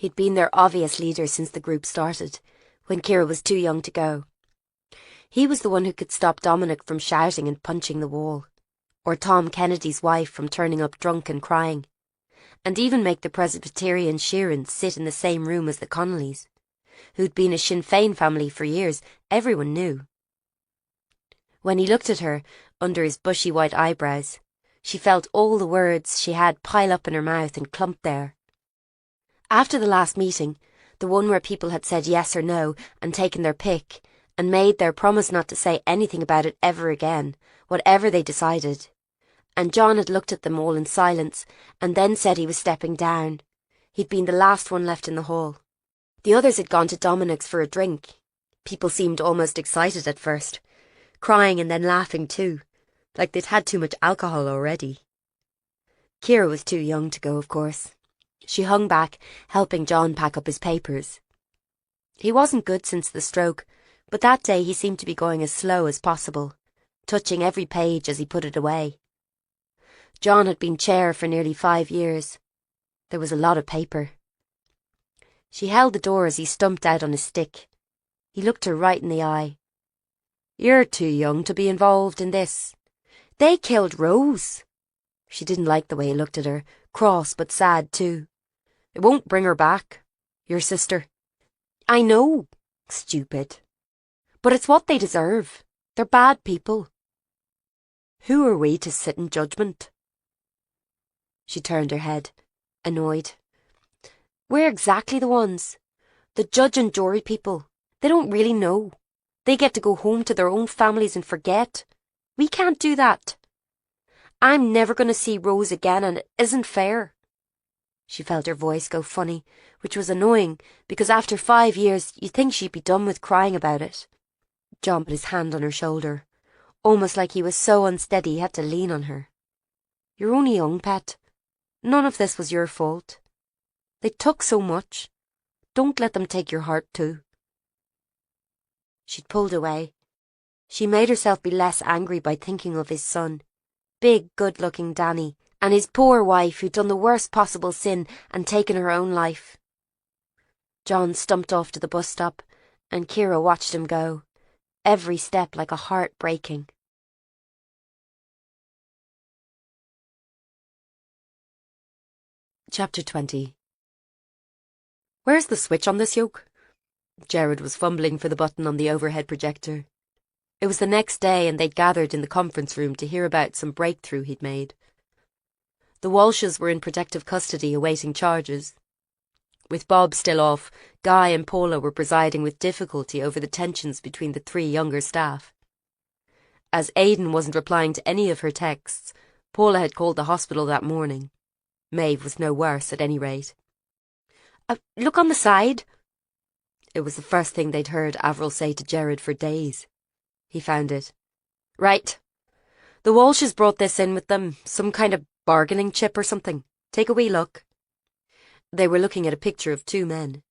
He'd been their obvious leader since the group started, when Ciara was too young to go. He was the one who could stop Dominic from shouting and punching the wall, or Tom Kennedy's wife from turning up drunk and crying, and even make the Presbyterian Sheerans sit in the same room as the Connollys, who'd been a Sinn Féin family for years, everyone knew. When he looked at her, under his bushy white eyebrows, she felt all the words she had pile up in her mouth and clump there. After the last meeting, the one where people had said yes or no and taken their pick, and made their promise not to say anything about it ever again, whatever they decided, and John had looked at them all in silence and then said he was stepping down. He'd been the last one left in the hall. The others had gone to Dominic's for a drink. People seemed almost excited at first, crying and then laughing too, like they'd had too much alcohol already. Ciara was too young to go, of course. She hung back, helping John pack up his papers. He wasn't good since the stroke, but that day he seemed to be going as slow as possible, touching every page as he put it away. John had been chair for nearly 5 years. There was a lot of paper. She held the door as he stumped out on his stick. He looked her right in the eye. "You're too young to be involved in this. They killed Rose." She didn't like the way he looked at her, cross but sad too. "It won't bring her back. Your sister." "I know. Stupid. But it's what they deserve. They're bad people." "Who are we to sit in judgment?" She turned her head, annoyed. "We're exactly the ones. The judge and jury people. They don't really know. They get to go home to their own families and forget. We can't do that. I'm never going to see Rose again, and it isn't fair." She felt her voice go funny, which was annoying, because after 5 years you'd think she'd be done with crying about it. John put his hand on her shoulder, almost like he was so unsteady he had to lean on her. "You're only young, Pet. None of this was your fault. They took so much. Don't let them take your heart too." She'd pulled away. She made herself be less angry by thinking of his son, big, good-looking Danny, and his poor wife who'd done the worst possible sin and taken her own life. John stumped off to the bus stop, and Ciara watched him go, every step like a heart breaking. Chapter 20. "Where's the switch on this yoke?" Gerard was fumbling for the button on the overhead projector. It was the next day and they'd gathered in the conference room to hear about some breakthrough he'd made. The Walshes were in protective custody awaiting charges. With Bob still off, Guy and Paula were presiding with difficulty over the tensions between the 3 younger staff. As Aidan wasn't replying to any of her texts, Paula had called the hospital that morning. Maeve was no worse, at any rate. "Look on the side." It was the first thing they'd heard Avril say to Gerard for days. He found it. "Right. The Walshes brought this in with them, some kind of bargaining chip or something. Take a wee look." They were looking at a picture of 2 men.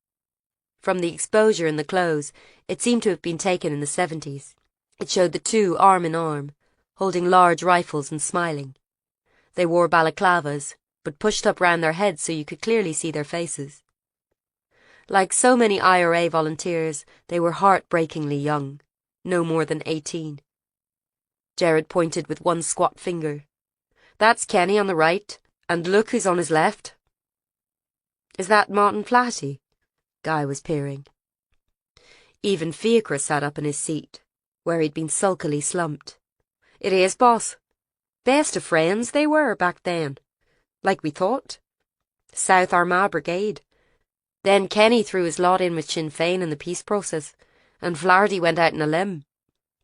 From the exposure in the clothes, it seemed to have been taken in the 70s. It showed the 2 arm in arm, holding large rifles and smiling. They wore balaclavas, but pushed up round their heads so you could clearly see their faces. Like so many IRA volunteers, they were heartbreakingly young, no more than 18. Gerard pointed with one squat finger. "That's Kenny on the right, and look who's on his left." "Is that Martin Flaherty?" Guy was peering. Even Fiacre sat up in his seat, where he'd been sulkily slumped. "It is, boss. Best of friends they were back then. Like we thought. South Armagh Brigade. Then Kenny threw his lot in with Sinn Féin in the peace process, and Flaherty went out on a limb.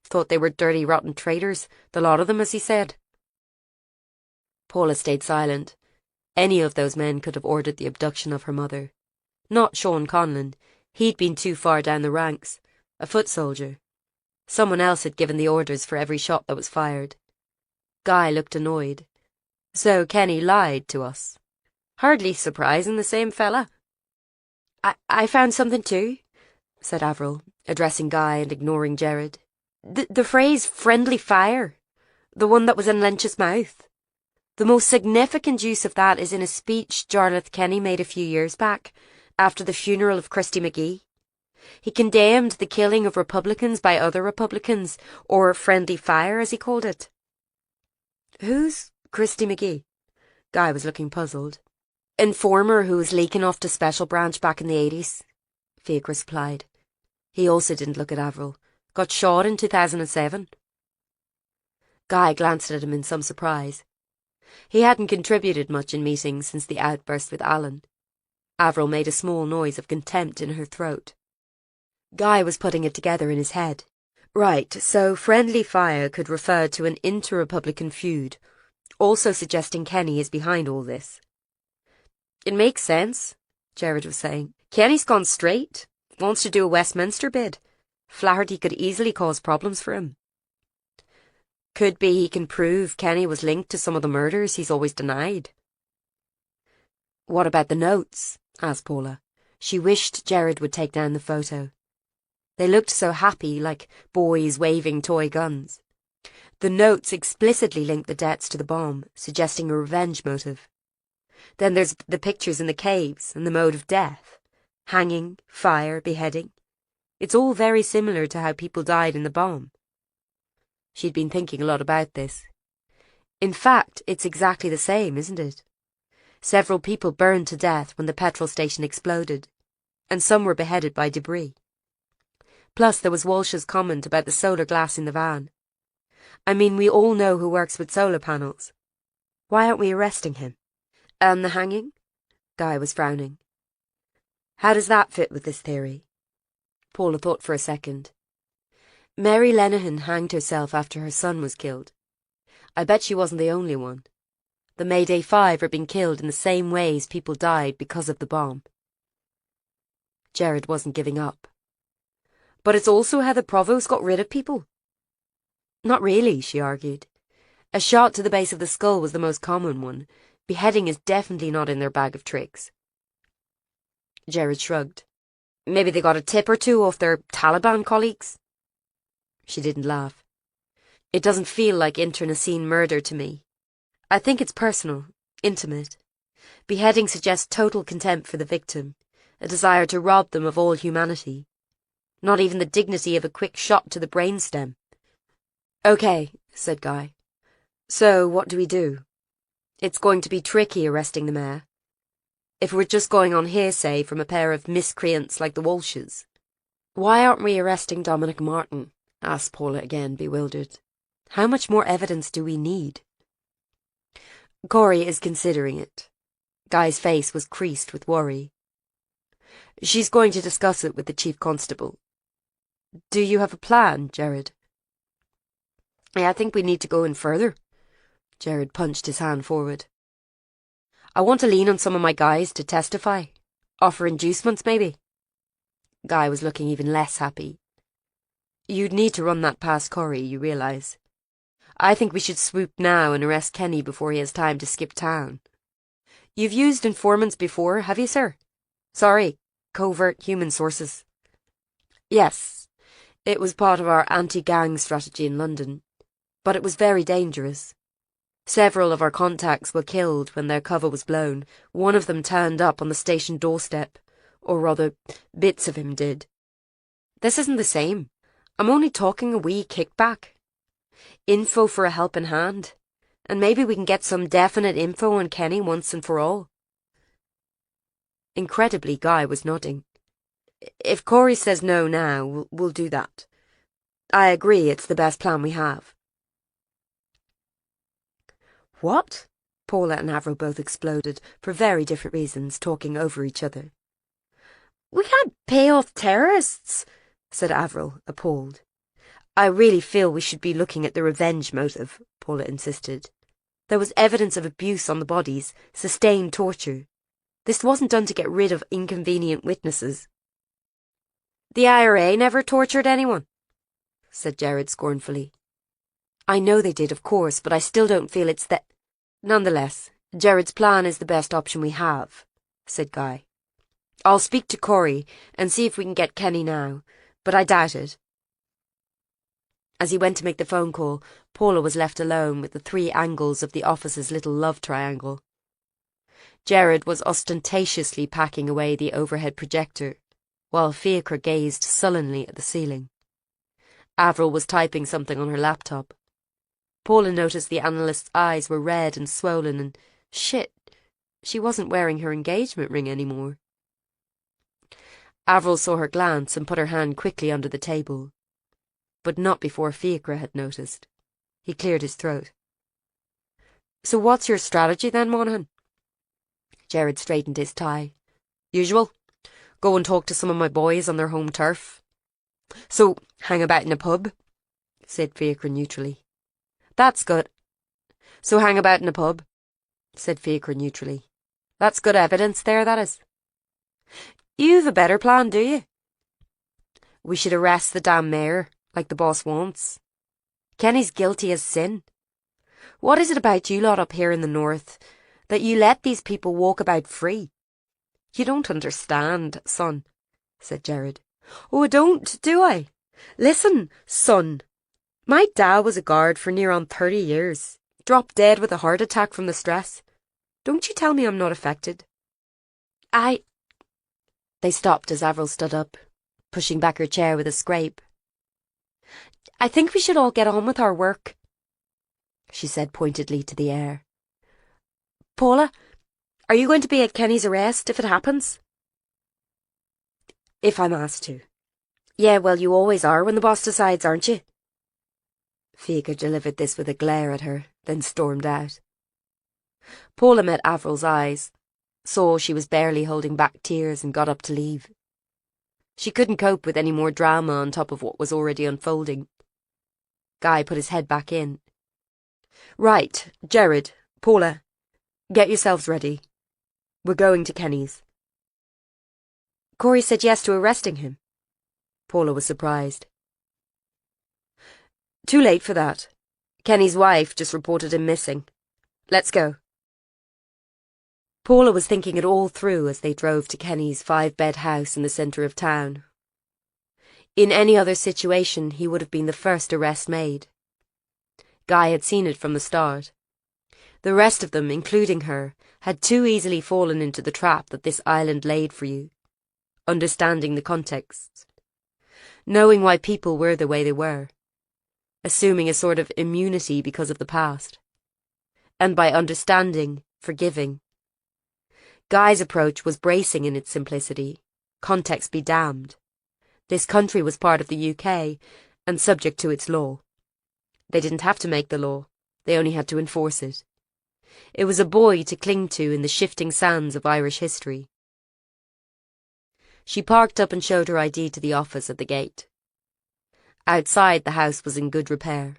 Thought they were dirty, rotten traitors, the lot of them, as he said." Paula stayed silent. Any of those men could have ordered the abduction of her mother. Not Sean Conlon. He'd been too far down the ranks. A foot soldier. Someone else had given the orders for every shot that was fired. Guy looked annoyed. "So Kenny lied to us. Hardly surprising, the same fella." I found something too," said Avril, addressing Guy and ignoring Gerard. The phrase "friendly fire," the one that was in Lynch's mouth. The most significant use of that is in a speech Jarlath Kenny made a few years back, after the funeral of Christy McGee. He condemned the killing of Republicans by other Republicans, or friendly fire as he called it. Who's Christy McGee? Guy was looking puzzled. Informer who was leaking off to Special Branch back in the 80s, Fiacre replied. He also didn't look at Avril. Got shot in 2007. Guy glanced at him in some surprise. He hadn't contributed much in meetings since the outburst with Alan. Avril made a small noise of contempt in her throat. Guy was putting it together in his head. Right, so friendly fire could refer to an inter-Republican feud, also suggesting Kenny is behind all this. It makes sense, Jared was saying. Kenny's gone straight, wants to do a Westminster bid. Flaherty could easily cause problems for him. Could be he can prove Kenny was linked to some of the murders he's always denied. What about the notes? Asked Paula. She wished Jared would take down the photo. They looked so happy, like boys waving toy guns. The notes explicitly linked the deaths to the bomb, suggesting a revenge motive. Then there's the pictures in the caves and the mode of death. Hanging, fire, beheading. It's all very similar to how people died in the bomb. She'd been thinking a lot about this. In fact, it's exactly the same, isn't it? Several people burned to death when the petrol station exploded, and some were beheaded by debris. Plus, there was Walsh's comment about the solar glass in the van. I mean, we all know who works with solar panels. Why aren't we arresting him? And the hanging? Guy was frowning. How does that fit with this theory? Paula thought for a second. Mary Lenihan hanged herself after her son was killed. I bet she wasn't the only one. The Mayday 5 are being killed in the same ways people died because of the bomb. Jared wasn't giving up. But it's also how the Provost got rid of people. Not really, she argued. A shot to the base of the skull was the most common one. Beheading is definitely not in their bag of tricks. Jared shrugged. Maybe they got a tip or two off their Taliban colleagues? She didn't laugh. It doesn't feel like internecine murder to me. I think it's personal, intimate. Beheading suggests total contempt for the victim, a desire to rob them of all humanity. Not even the dignity of a quick shot to the brainstem. Okay, said Guy. So what do we do? It's going to be tricky arresting the mayor. If we're just going on hearsay from a pair of miscreants like the Walshes. Why aren't we arresting Dominic Martin? Asked Paula again, bewildered. How much more evidence do we need? Corey is considering it. Guy's face was creased with worry. She's going to discuss it with the chief constable. Do you have a plan, Jared? I think we need to go in further. Jared punched his hand forward. I want to lean on some of my guys to testify. Offer inducements, maybe. Guy was looking even less happy. You'd need to run that past Corey, you realise. I think we should swoop now and arrest Kenny before he has time to skip town. You've used informants before, have you, sir? Sorry, covert human sources. Yes, it was part of our anti-gang strategy in London, but it was very dangerous. Several of our contacts were killed when their cover was blown. One of them turned up on the station doorstep, or rather, bits of him did. This isn't the same. I'm only talking a wee kickback. Info for a helping hand, and maybe we can get some definite info on Kenny once and for all. Incredibly, Guy was nodding. If Corey says no now, we'll do that. I agree it's the best plan we have. What? Paula and Avril both exploded, for very different reasons, talking over each other. We can't pay off terrorists, said Avril, appalled. I really feel we should be looking at the revenge motive, Paula insisted. There was evidence of abuse on the bodies, sustained torture. This wasn't done to get rid of inconvenient witnesses. The IRA never tortured anyone, said Jared scornfully. I know they did, of course, but I still don't feel it's that. Nonetheless, Jared's plan is the best option we have, said Guy. I'll speak to Corey and see if we can get Kenny now, but I doubt it. As he went to make the phone call, Paula was left alone with the three angles of the officer's little love triangle. Jared was ostentatiously packing away the overhead projector, while Fiachra gazed sullenly at the ceiling. Avril was typing something on her laptop. Paula noticed the analyst's eyes were red and swollen and, shit, she wasn't wearing her engagement ring anymore. Avril saw her glance and put her hand quickly under the table. But not before Fiachra had noticed. He cleared his throat. So what's your strategy then, Monaghan? Jared straightened his tie. Usual. Go and talk to some of my boys on their home turf. So, hang about in a pub, said Fiachra neutrally. That's good. So hang about in a pub, said Fiachra neutrally. That's good evidence there, that is. You've a better plan, do you? We should arrest the damn mayor, like the boss wants. Kenny's guilty as sin. What is it about you lot up here in the north that you let these people walk about free? You don't understand, son, said Jared. Oh, I don't, do I? Listen, son. My dad was a guard for near on 30 years. Dropped dead with a heart attack from the stress. Don't you tell me I'm not affected. They stopped as Avril stood up, pushing back her chair with a scrape. I think we should all get on with our work, she said pointedly to the air. Paula, are you going to be at Kenny's arrest if it happens? If I'm asked to. Yeah, well, you always are when the boss decides, aren't you? Fiachra delivered this with a glare at her, then stormed out. Paula met Avril's eyes, saw she was barely holding back tears and got up to leave. She couldn't cope with any more drama on top of what was already unfolding. Guy put his head back in. Right, Jared, Paula, get yourselves ready. We're going to Kenny's. Corey said yes to arresting him. Paula was surprised. Too late for that. Kenny's wife just reported him missing. Let's go. Paula was thinking it all through as they drove to Kenny's 5-bed house in the centre of town. In any other situation, he would have been the first arrest made. Guy had seen it from the start. The rest of them, including her, had too easily fallen into the trap that this island laid for you, understanding the context, knowing why people were the way they were, assuming a sort of immunity because of the past, and by understanding, forgiving. Guy's approach was bracing in its simplicity, context be damned. This country was part of the UK and subject to its law. They didn't have to make the law, they only had to enforce it. It was a buoy to cling to in the shifting sands of Irish history. She parked up and showed her ID to the office at the gate. Outside, the house was in good repair.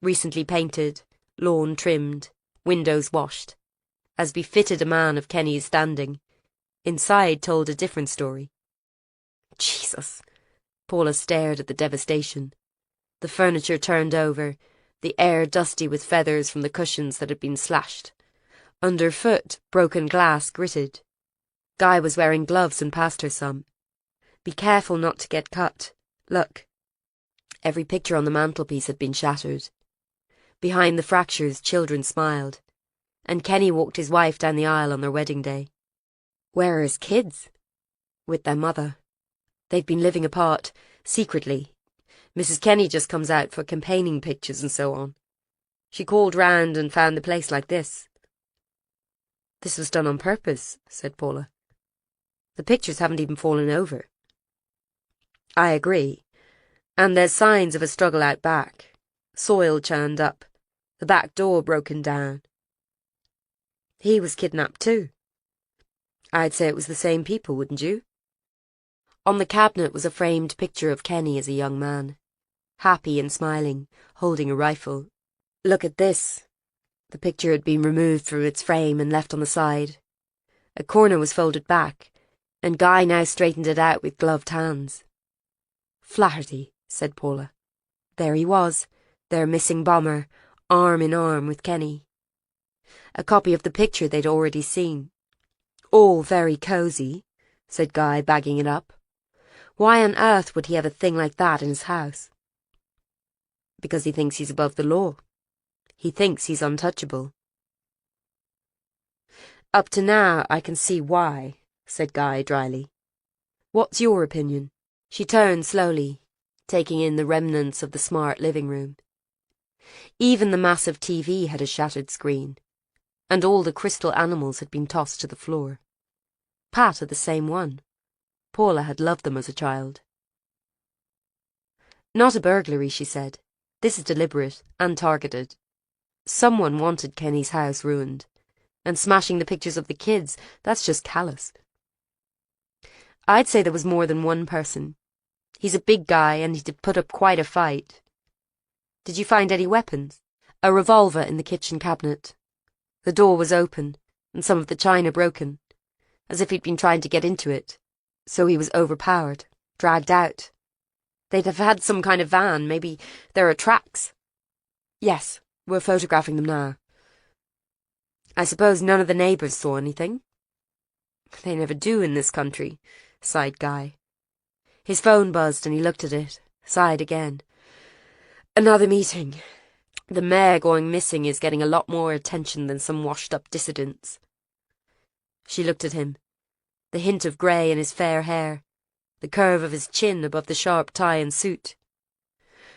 Recently painted, lawn trimmed, windows washed. As befitted a man of Kenny's standing. Inside told a different story. Jesus! Paula stared at the devastation. The furniture turned over, the air dusty with feathers from the cushions that had been slashed. Underfoot, broken glass gritted. Guy was wearing gloves and passed her some. Be careful not to get cut. Look. Every picture on the mantelpiece had been shattered. Behind the fractures, children smiled. And Kenny walked his wife down the aisle on their wedding day. Where are his kids? With their mother. They've been living apart, secretly. Mrs. Kenny just comes out for campaigning pictures and so on. She called round and found the place like this. This was done on purpose, said Paula. The pictures haven't even fallen over. I agree. And there's signs of a struggle out back. Soil churned up. The back door broken down. He was kidnapped too. I'd say it was the same people, wouldn't you? On the cabinet was a framed picture of Kenny as a young man. Happy and smiling, holding a rifle. Look at this. The picture had been removed from its frame and left on the side. A corner was folded back, and Guy now straightened it out with gloved hands. Flaherty, said Paula. There he was, their missing bomber, arm in arm with Kenny. A copy of the picture they'd already seen. All very cosy, said Guy, bagging it up. Why on earth would he have a thing like that in his house? Because he thinks he's above the law. He thinks he's untouchable. Up to now, I can see why, said Guy dryly. What's your opinion? She turned slowly, taking in the remnants of the smart living room. Even the massive TV had a shattered screen, and all the crystal animals had been tossed to the floor. Pat had the same one. Paula had loved them as a child. Not a burglary, she said. This is deliberate and targeted. Someone wanted Kenny's house ruined, and smashing the pictures of the kids, that's just callous. I'd say there was more than one person. He's a big guy and he'd put up quite a fight. Did you find any weapons? A revolver in the kitchen cabinet. The door was open, and some of the china broken, as if he'd been trying to get into it. So he was overpowered, dragged out. They'd have had some kind of van, maybe there are tracks. Yes, we're photographing them now. I suppose none of the neighbours saw anything? They never do in this country, sighed Guy. His phone buzzed and he looked at it, sighed again. Another meeting. The mayor going missing is getting a lot more attention than some washed-up dissidents. She looked at him, the hint of grey in his fair hair, the curve of his chin above the sharp tie and suit.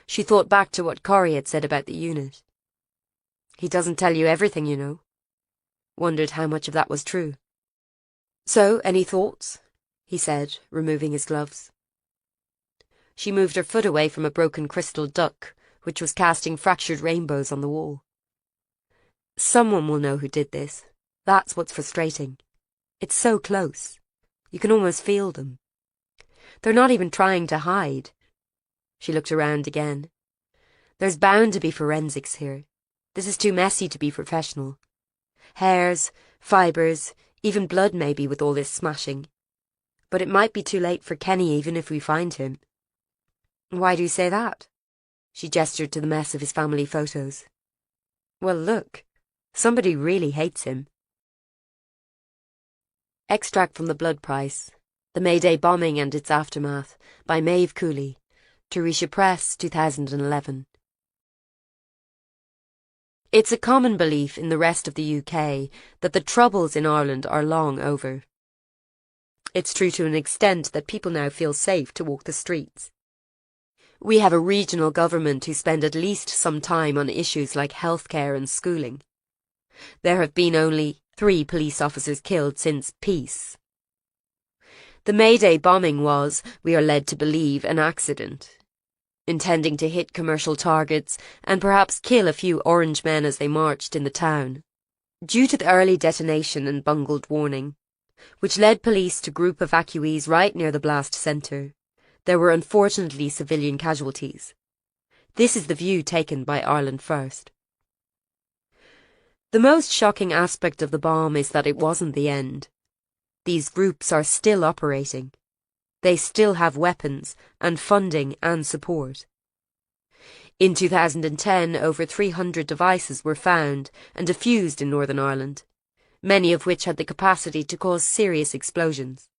She thought back to what Corrie had said about the unit. He doesn't tell you everything, you know. Wondered how much of that was true. So, any thoughts? He said, removing his gloves. She moved her foot away from a broken crystal duck, which was casting fractured rainbows on the wall. Someone will know who did this. That's what's frustrating. It's so close. You can almost feel them. They're not even trying to hide. She looked around again. There's bound to be forensics here. This is too messy to be professional. Hairs, fibres, even blood maybe with all this smashing. But it might be too late for Kenny even if we find him. Why do you say that? She gestured to the mess of his family photos. Well, look. Somebody really hates him. Extract from The Blood Price, The Mayday Bombing and Its Aftermath, by Maeve Cooley, Turisha Press, 2011. It's a common belief in the rest of the UK that the troubles in Ireland are long over. It's true to an extent that people now feel safe to walk the streets. We have a regional government who spend at least some time on issues like healthcare and schooling. There have been only 3 police officers killed since peace. The Mayday bombing was, we are led to believe, an accident, intending to hit commercial targets and perhaps kill a few orange men as they marched in the town. Due to the early detonation and bungled warning, which led police to group evacuees right near the blast centre, there were unfortunately civilian casualties. This is the view taken by Ireland First. The most shocking aspect of the bomb is that it wasn't the end. These groups are still operating. They still have weapons and funding and support. In 2010, over 300 devices were found and defused in Northern Ireland, many of which had the capacity to cause serious explosions.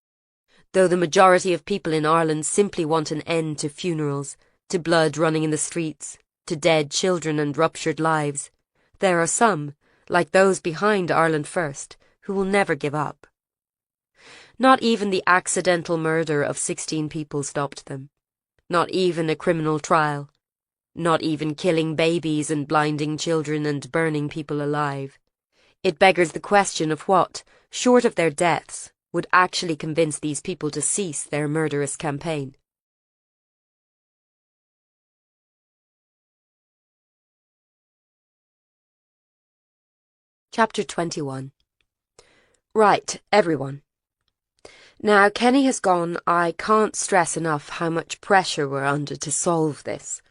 Though the majority of people in Ireland simply want an end to funerals, to blood running in the streets, to dead children and ruptured lives, there are some, like those behind Ireland First, who will never give up. Not even the accidental murder of 16 people stopped them. Not even a criminal trial. Not even killing babies and blinding children and burning people alive. It beggars the question of what, short of their deaths, would actually convince these people to cease their murderous campaign. Chapter 21. Right, everyone. Now Kenny has gone, I can't stress enough how much pressure we're under to solve this.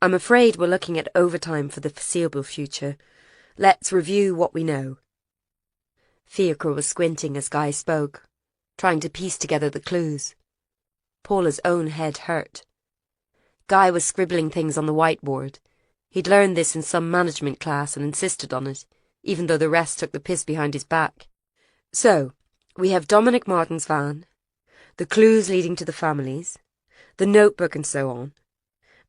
I'm afraid we're looking at overtime for the foreseeable future. Let's review what we know. Fiacre was squinting as Guy spoke, trying to piece together the clues. Paula's own head hurt. Guy was scribbling things on the whiteboard. He'd learned this in some management class and insisted on it, even though the rest took the piss behind his back. So, we have Dominic Martin's van, the clues leading to the families, the notebook and so on,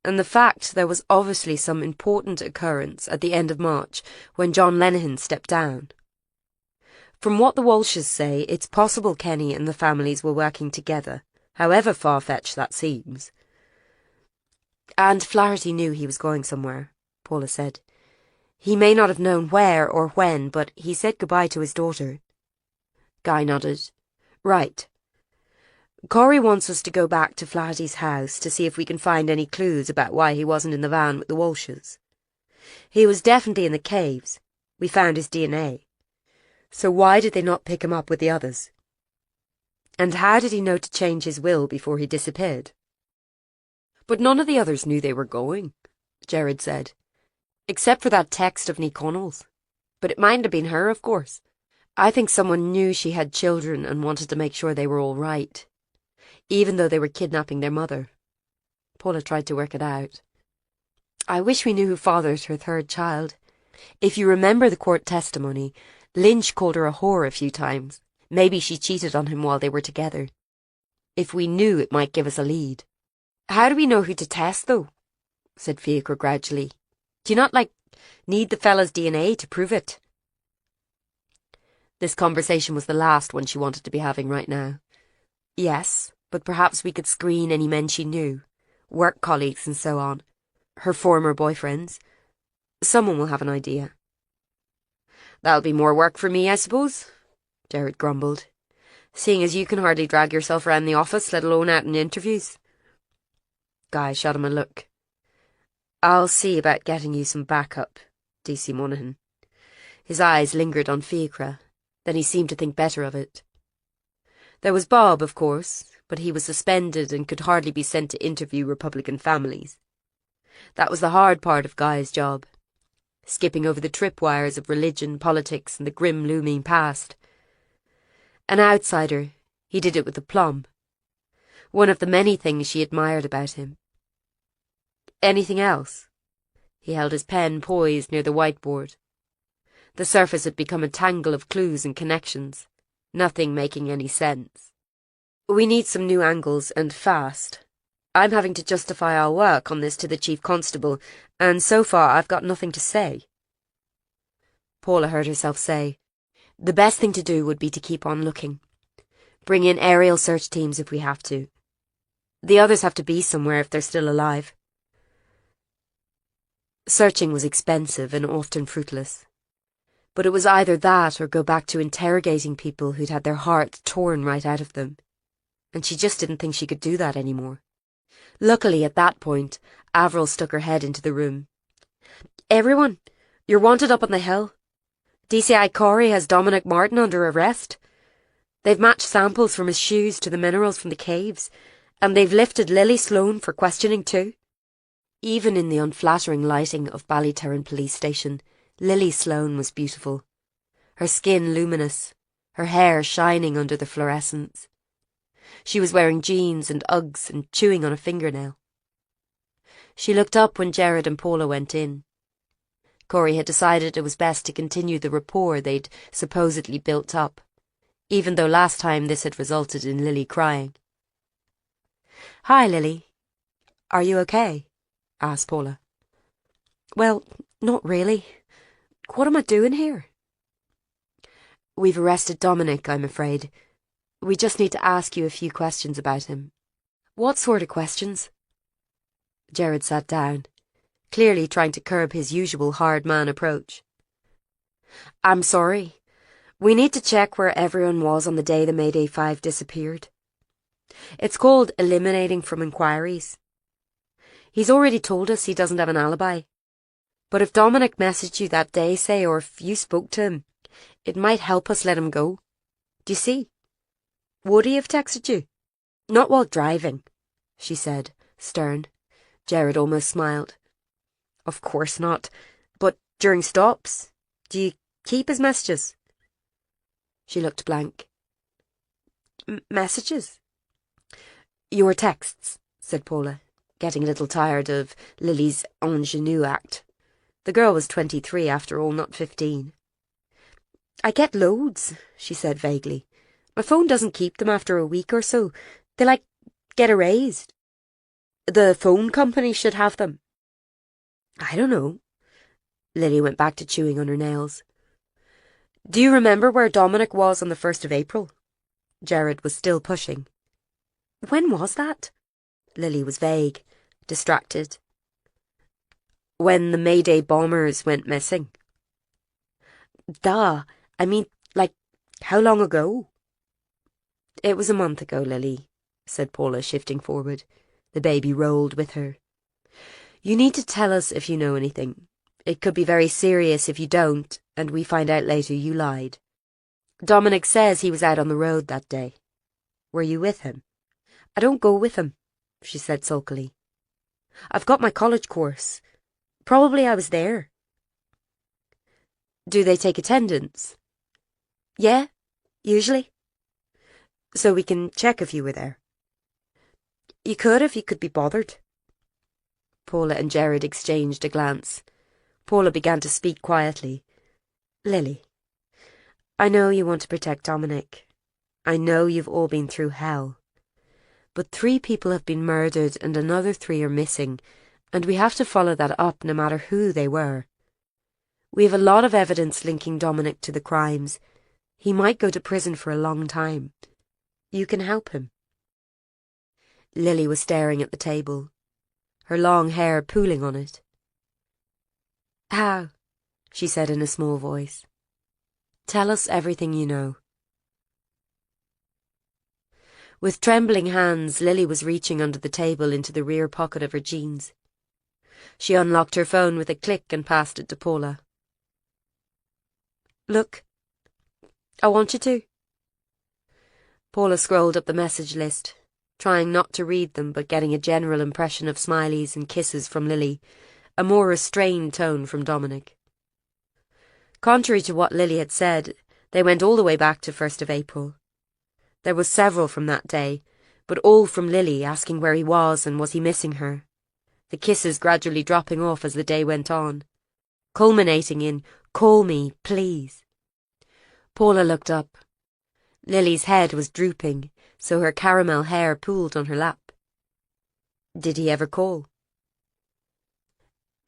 and the fact there was obviously some important occurrence at the end of March when John Lenihan stepped down. From what the Walshes say, it's possible Kenny and the families were working together, however far-fetched that seems. And Flaherty knew he was going somewhere, Paula said. He may not have known where or when, but he said goodbye to his daughter. Guy nodded. Right. Corey wants us to go back to Flaherty's house to see if we can find any clues about why he wasn't in the van with the Walshes. He was definitely in the caves. We found his DNA. So why did they not pick him up with the others? And how did he know to change his will before he disappeared? But none of the others knew they were going, Jared said. Except for that text of Nick Connell's. But it mightn't have been her, of course. I think someone knew she had children and wanted to make sure they were all right, even though they were kidnapping their mother. Paula tried to work it out. I wish we knew who fathered her third child. If you remember the court testimony, Lynch called her a whore a few times. Maybe she cheated on him while they were together. If we knew, it might give us a lead. How do we know who to test, though? Said Fiacre gradually. Do you not, need the fella's DNA to prove it? This conversation was the last one she wanted to be having right now. Yes, but perhaps we could screen any men she knew, work colleagues and so on, her former boyfriends. Someone will have an idea. That'll be more work for me, I suppose, Jared grumbled, seeing as you can hardly drag yourself around the office, let alone out in interviews. Guy shot him a look. I'll see about getting you some backup, DC Monaghan. His eyes lingered on Fiacre, then he seemed to think better of it. There was Bob, of course, but he was suspended and could hardly be sent to interview Republican families. That was the hard part of Guy's job, skipping over the tripwires of religion, politics, and the grim looming past. An outsider, he did it with aplomb. One of the many things she admired about him. Anything else? He held his pen poised near the whiteboard. The surface had become a tangle of clues and connections, nothing making any sense. We need some new angles, and fast. I'm having to justify our work on this to the Chief Constable, and so far I've got nothing to say. Paula heard herself say, the best thing to do would be to keep on looking. Bring in aerial search teams if we have to. The others have to be somewhere if they're still alive. Searching was expensive and often fruitless. But it was either that or go back to interrogating people who'd had their hearts torn right out of them. And she just didn't think she could do that anymore. Luckily, at that point, Avril stuck her head into the room. Everyone, you're wanted up on the hill. DCI Corey has Dominic Martin under arrest. They've matched samples from his shoes to the minerals from the caves, and they've lifted Lily Sloan for questioning too. Even in the unflattering lighting of Ballyturren Police Station, Lily Sloan was beautiful. Her skin luminous, her hair shining under the fluorescence. She was wearing jeans and Uggs and chewing on a fingernail. She looked up when Jared and Paula went in. Corey had decided it was best to continue the rapport they'd supposedly built up, even though last time this had resulted in Lily crying. Hi, Lily. Are you okay? Asked Paula. Well, not really. What am I doing here? We've arrested Dominic, I'm afraid. We just need to ask you a few questions about him. What sort of questions? Jared sat down, clearly trying to curb his usual hard man approach. I'm sorry. We need to check where everyone was on the day the Mayday 5 disappeared. It's called eliminating from inquiries. He's already told us he doesn't have an alibi. But if Dominic messaged you that day, say, or if you spoke to him, it might help us let him go. Do you see? Would he have texted you? Not while driving, she said, stern. Jared almost smiled. Of course not. But during stops? Do you keep his messages? She looked blank. Messages? Your texts, said Paula, getting a little tired of Lily's ingenue act. The girl was 23 after all, not 15. I get loads, she said vaguely. My phone doesn't keep them after a week or so. They, get erased. The phone company should have them. I don't know. Lily went back to chewing on her nails. Do you remember where Dominic was on the 1st of April? Jared was still pushing. When was that? Lily was vague, distracted. When the Mayday bombers went missing. Duh. I mean, like, how long ago? It was a month ago, Lily, said Paula, shifting forward. The baby rolled with her. You need to tell us if you know anything. It could be very serious if you don't, and we find out later you lied. Dominic says he was out on the road that day. Were you with him? I don't go with him, she said sulkily. I've got my college course. Probably I was there. Do they take attendance? Yeah, usually. So we can check if you were there. You could if you could be bothered. Paula and Jared exchanged a glance. Paula began to speak quietly. Lily, I know you want to protect Dominic. I know you've all been through hell. But 3 people have been murdered and another 3 are missing, and we have to follow that up no matter who they were. We have a lot of evidence linking Dominic to the crimes. He might go to prison for a long time. You can help him. Lily was staring at the table, her long hair pooling on it. How? She said in a small voice. Tell us everything you know. With trembling hands, Lily was reaching under the table into the rear pocket of her jeans. She unlocked her phone with a click and passed it to Paula. Look, I want you to. Paula scrolled up the message list, trying not to read them but getting a general impression of smileys and kisses from Lily, a more restrained tone from Dominic. Contrary to what Lily had said, they went all the way back to 1st of April. There were several from that day, but all from Lily asking where he was and was he missing her. The kisses gradually dropping off as the day went on, culminating in, "Call me, please." Paula looked up. Lily's head was drooping, so her caramel hair pooled on her lap. Did he ever call?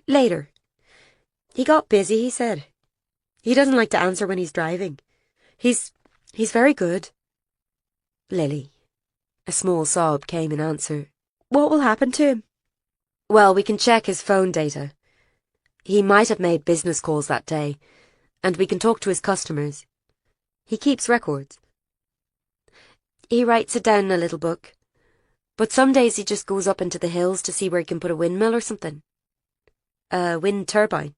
Later. He got busy, he said. He doesn't like to answer when he's driving. He's very good. Lily. A small sob came in answer. What will happen to him? Well, we can check his phone data. He might have made business calls that day, and we can talk to his customers. He keeps records. He writes it down in a little book. But some days he just goes up into the hills to see where he can put a windmill or something. A wind turbine.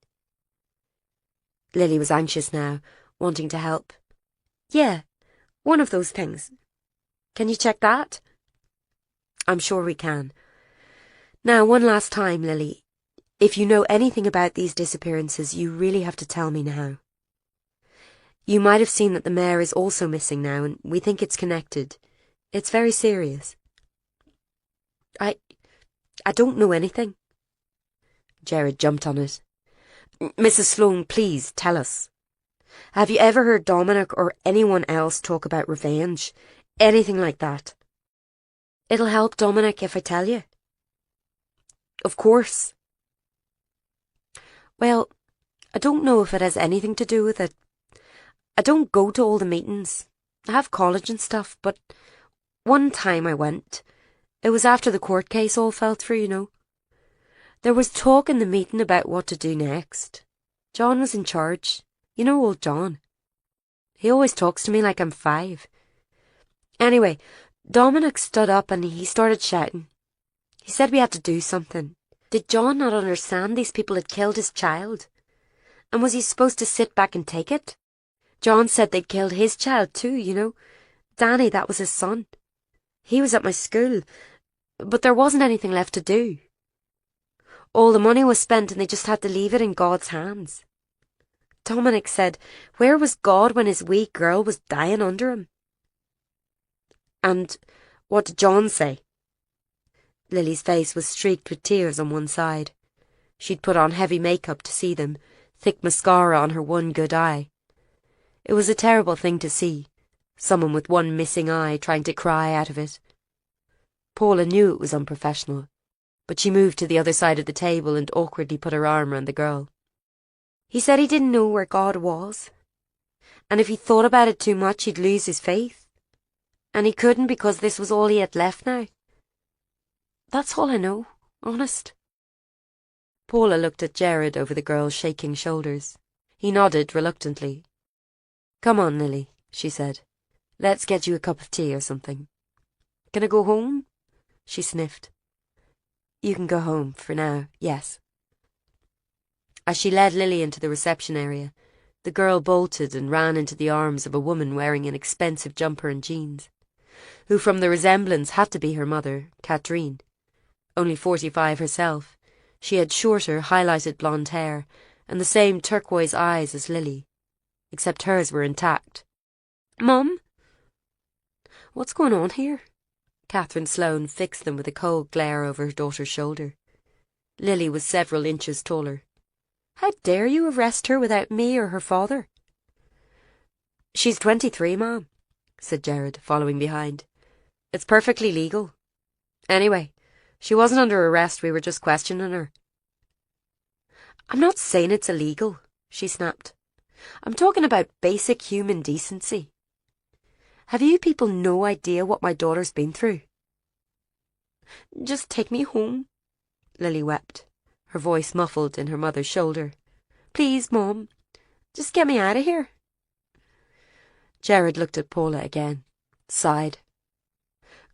Lily was anxious now, wanting to help. Yeah, one of those things. Can you check that? I'm sure we can. Now, one last time, Lily. If you know anything about these disappearances, you really have to tell me now. You might have seen that the mayor is also missing now, and we think it's connected. It's very serious. I don't know anything. Jared jumped on it. Mrs. Sloane, please, tell us. Have you ever heard Dominic or anyone else talk about revenge? Anything like that? It'll help Dominic if I tell you. Of course. Well, I don't know if it has anything to do with it. I don't go to all the meetings. I have college and stuff, but one time I went. It was after the court case all fell through, you know. There was talk in the meeting about what to do next. John was in charge. You know old John. He always talks to me like I'm 5. Anyway, Dominic stood up and he started shouting. He said we had to do something. Did John not understand these people had killed his child? And was he supposed to sit back and take it? John said they'd killed his child too, you know. Danny, that was his son. He was at my school, but there wasn't anything left to do. All the money was spent and they just had to leave it in God's hands. Dominic said, where was God when his wee girl was dying under him? And what did John say? Lily's face was streaked with tears on one side. She'd put on heavy makeup to see them, thick mascara on her one good eye. It was a terrible thing to see, someone with one missing eye trying to cry out of it. Paula knew it was unprofessional, but she moved to the other side of the table and awkwardly put her arm around the girl. He said he didn't know where God was. And if he thought about it too much, he'd lose his faith. And he couldn't because this was all he had left now. That's all I know, honest. Paula looked at Jared over the girl's shaking shoulders. He nodded reluctantly. Come on, Lily, she said. Let's get you a cup of tea or something. Can I go home? She sniffed. You can go home for now, yes. As she led Lily into the reception area, the girl bolted and ran into the arms of a woman wearing an expensive jumper and jeans, who from the resemblance had to be her mother, Katrine. Only 45 herself, she had shorter, highlighted blonde hair and the same turquoise eyes as Lily, except hers were intact. Mum? What's going on here? Catherine Sloane fixed them with a cold glare over her daughter's shoulder. Lily was several inches taller. How dare you arrest her without me or her father? She's 23, Ma'am, said Jared, following behind. It's perfectly legal. Anyway, she wasn't under arrest, we were just questioning her. I'm not saying it's illegal, she snapped. I'm talking about basic human decency. Have you people no idea what my daughter's been through? Just take me home, Lily wept, her voice muffled in her mother's shoulder. Please, Mom, just get me out of here. Jared looked at Paula again, sighed.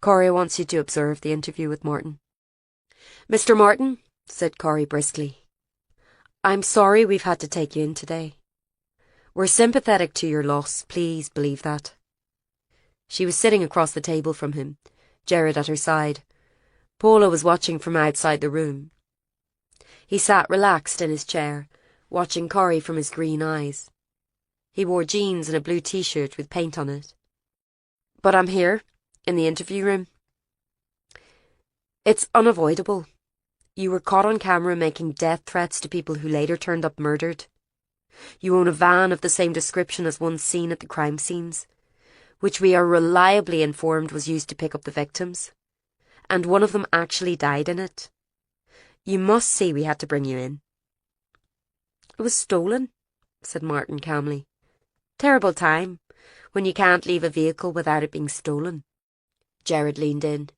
Corey wants you to observe the interview with Martin. Mr. Martin, said Corey briskly, I'm sorry we've had to take you in today. We're sympathetic to your loss, please believe that. She was sitting across the table from him, Jared at her side. Paula was watching from outside the room. He sat relaxed in his chair, watching Corey from his green eyes. He wore jeans and a blue t-shirt with paint on it. But I'm here, in the interview room. It's unavoidable. You were caught on camera making death threats to people who later turned up murdered. You own a van of the same description as one seen at the crime scenes, which we are reliably informed was used to pick up the victims. And one of them actually died in it. You must see we had to bring you in. It was stolen, said Martin calmly. Terrible time, when you can't leave a vehicle without it being stolen. Jared leaned in.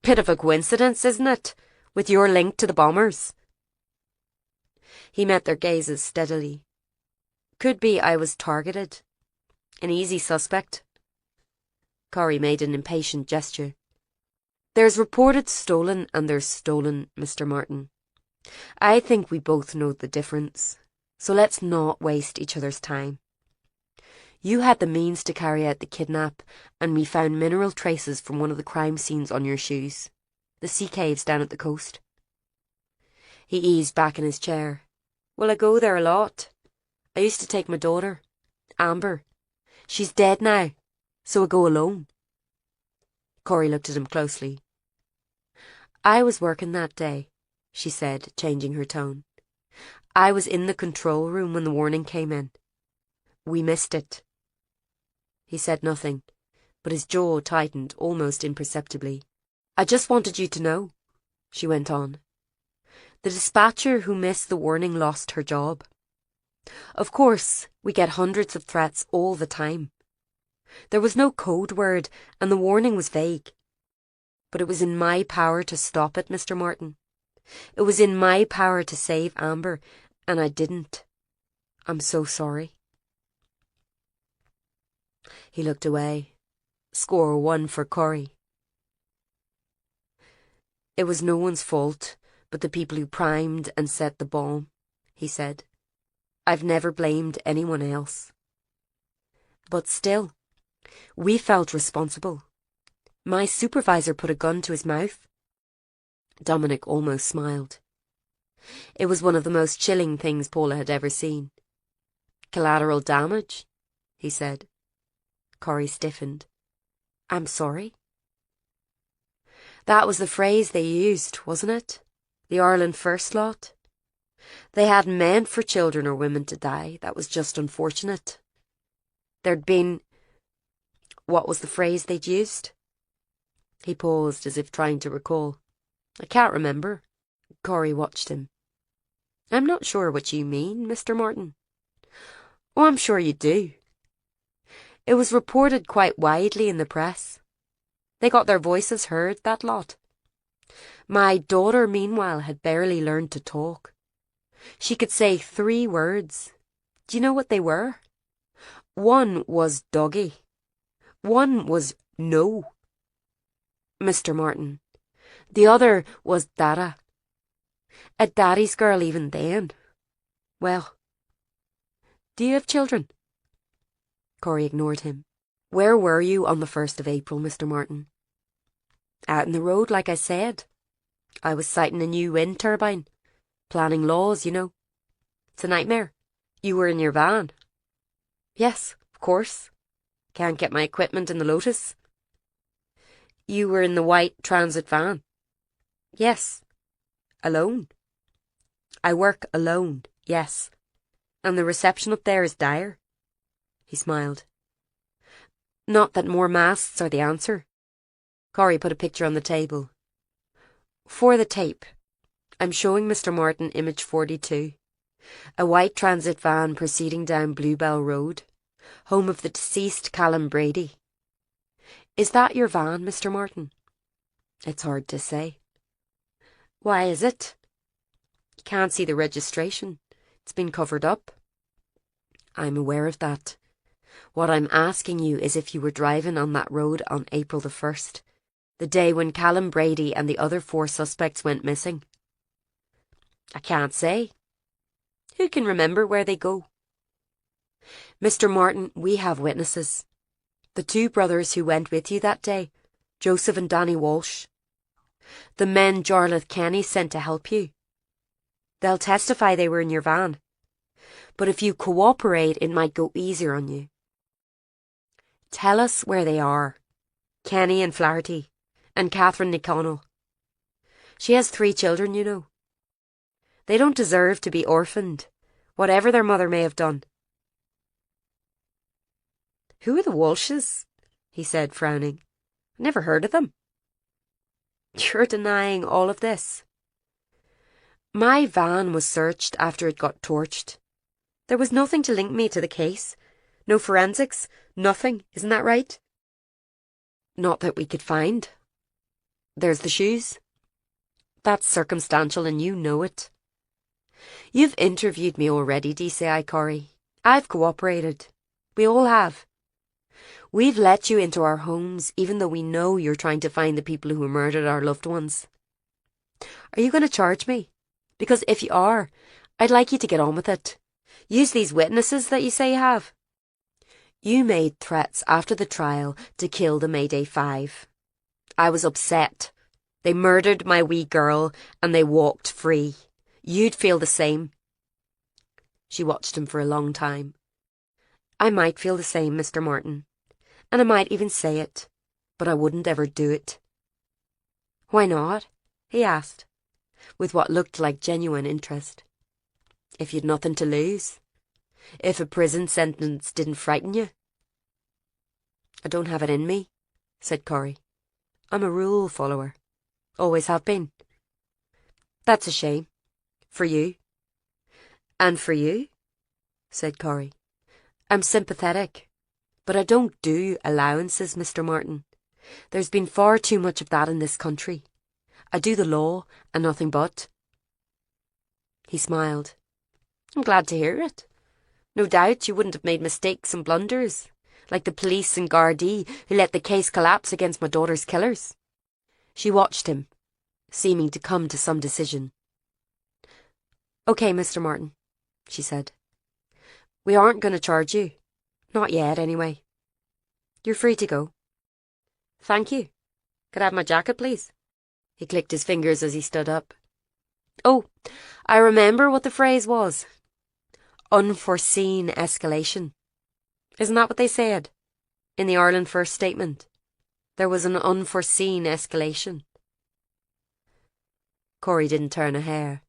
Bit of a coincidence, isn't it, with your link to the bombers? He met their gazes steadily. Could be I was targeted. An easy suspect. Corey made an impatient gesture. There's reported stolen and there's stolen, Mr. Martin. I think we both know the difference, so let's not waste each other's time. You had the means to carry out the kidnap, and we found mineral traces from one of the crime scenes on your shoes, the sea caves down at the coast. He eased back in his chair. Well, I go there a lot. I used to take my daughter, Amber. She's dead now, so I go alone. Corey looked at him closely. I was working that day, she said, changing her tone. I was in the control room when the warning came in. We missed it. He said nothing, but his jaw tightened almost imperceptibly. I just wanted you to know, she went on. The dispatcher who missed the warning lost her job. Of course, we get hundreds of threats all the time. There was no code word, and the warning was vague. But it was in my power to stop it, Mr. Martin. It was in my power to save Amber, and I didn't. I'm so sorry. He looked away. Score 1 for Corey. It was no one's fault but the people who primed and set the bomb, he said. I've never blamed anyone else. But still, we felt responsible. My supervisor put a gun to his mouth. Dominic almost smiled. It was one of the most chilling things Paula had ever seen. Collateral damage, he said. Corey stiffened. I'm sorry. That was the phrase they used, wasn't it? The Ireland First lot. They hadn't meant for children or women to die. That was just unfortunate. There'd been... What was the phrase they'd used? He paused as if trying to recall. I can't remember. Corey watched him. I'm not sure what you mean, Mr. Martin. Oh, I'm sure you do, It was reported quite widely in the press. They got their voices heard, that lot. My daughter, meanwhile, had barely learned to talk. She could say 3 words. Do you know what they were? One was doggy. One was no, Mr. Martin. The other was Dada. A daddy's girl even then. Well, do you have children? Corey ignored him. Where were you on the 1st of April, Mr. Martin? Out in the road, like I said. I was siting a new wind turbine. Planning laws, you know. It's a nightmare. You were in your van. Yes, of course. Can't get my equipment in the Lotus. You were in the white transit van. Yes. Alone. I work alone, yes. And the reception up there is dire. He smiled. Not that more masts are the answer. Corey put a picture on the table. For the tape, I'm showing Mr. Martin image 42. A white transit van proceeding down Bluebell Road, home of the deceased Callum Brady. Is that your van, Mr. Martin? It's hard to say. Why is it? You can't see the registration. It's been covered up. I'm aware of that. What I'm asking you is if you were driving on that road on April the 1st, the day when Callum Brady and the other 4 suspects went missing. I can't say. Who can remember where they go? Mr. Martin, we have witnesses. The 2 brothers who went with you that day, Joseph and Danny Walsh. The men Jarlath Kenny sent to help you. They'll testify they were in your van. But if you cooperate, it might go easier on you. Tell us where they are. Kenny and Flaherty, and Catherine Niconnell. She has 3 children, you know. They don't deserve to be orphaned, whatever their mother may have done. Who are the Walshes? He said, frowning. I never heard of them. You're denying all of this. My van was searched after it got torched. There was nothing to link me to the case. No forensics, nothing, isn't that right? Not that we could find. There's the shoes. That's circumstantial and you know it. You've interviewed me already, DCI Corey. I've cooperated. We all have. We've let you into our homes even though we know you're trying to find the people who murdered our loved ones. Are you going to charge me? Because if you are, I'd like you to get on with it. Use these witnesses that you say you have. You made threats after the trial to kill the Mayday 5. I was upset. They murdered my wee girl and they walked free. You'd feel the same. She watched him for a long time. I might feel the same, Mr. Martin. And I might even say it, but I wouldn't ever do it. Why not? He asked, with what looked like genuine interest. If you'd nothing to lose. If a prison sentence didn't frighten you. I don't have it in me, said Corey. I'm a rule follower. Always have been. That's a shame. For you. And for you, said Corey. I'm sympathetic. But I don't do allowances, Mr. Martin. There's been far too much of that in this country. I do the law and nothing but. He smiled. I'm glad to hear it. No doubt you wouldn't have made mistakes and blunders, like the police and Gardaí who let the case collapse against my daughter's killers. She watched him, seeming to come to some decision. OK, Mr. Martin, she said. We aren't going to charge you. Not yet, anyway. You're free to go. Thank you. Could I have my jacket, please? He clicked his fingers as he stood up. Oh, I remember what the phrase was. Unforeseen escalation. Isn't that what they said? In the Ireland First Statement. There was an unforeseen escalation. Corey didn't turn a hair.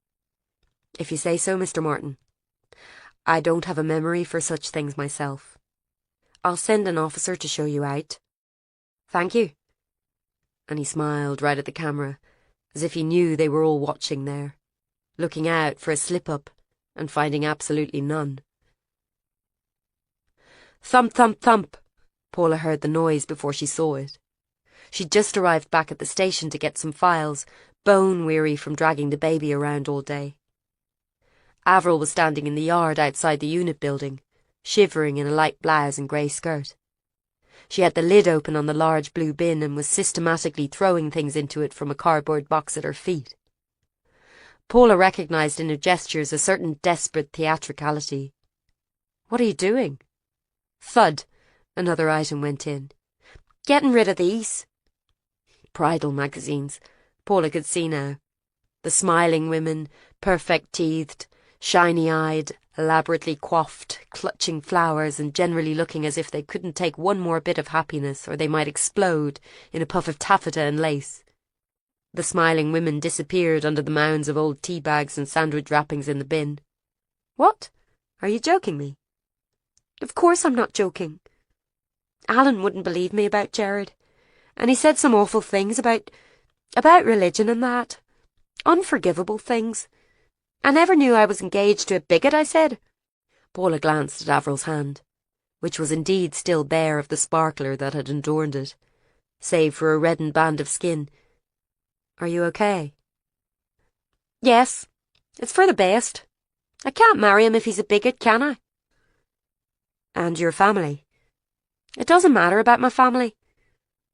If you say so, Mr. Martin. I don't have a memory for such things myself. I'll send an officer to show you out. Thank you. And he smiled right at the camera, as if he knew they were all watching there, looking out for a slip-up and finding absolutely none. Thump, thump, thump, Paula heard the noise before she saw it. She'd just arrived back at the station to get some files, bone-weary from dragging the baby around all day. Avril was standing in the yard outside the unit building, shivering in a light blouse and grey skirt. She had the lid open on the large blue bin and was systematically throwing things into it from a cardboard box at her feet. Paula recognised in her gestures a certain desperate theatricality. "What are you doing?" Thud. Another item went in. "Getting rid of these." Bridal magazines, Paula could see now. The smiling women, perfect-teethed, shiny-eyed, elaborately coiffed, clutching flowers and generally looking as if they couldn't take one more bit of happiness or they might explode in a puff of taffeta and lace. The smiling women disappeared under the mounds of old tea bags and sandwich wrappings in the bin. "What? Are you joking me?" "Of course I'm not joking. Alan wouldn't believe me about Gerard, and he said some awful things about religion and that. Unforgivable things. I never knew I was engaged to a bigot, I said." Paula glanced at Avril's hand, which was indeed still bare of the sparkler that had adorned it, save for a reddened band of skin. "Are you okay?" "Yes. It's for the best. I can't marry him if he's a bigot, can I?" "And your family?" "It doesn't matter about my family."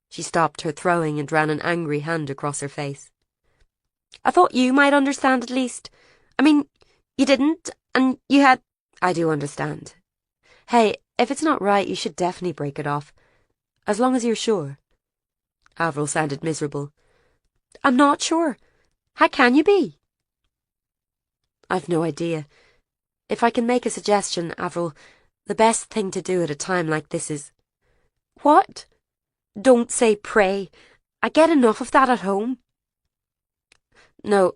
She stopped her throwing and ran an angry hand across her face. "I thought you might understand at least. I mean, you didn't, and you had—" "I do understand. Hey, if it's not right, you should definitely break it off. As long as you're sure." Avril sounded miserable. "I'm not sure. How can you be?" "I've no idea. If I can make a suggestion, Avril, the best thing to do at a time like this is—" "What? Don't say pray. I get enough of that at home." "No,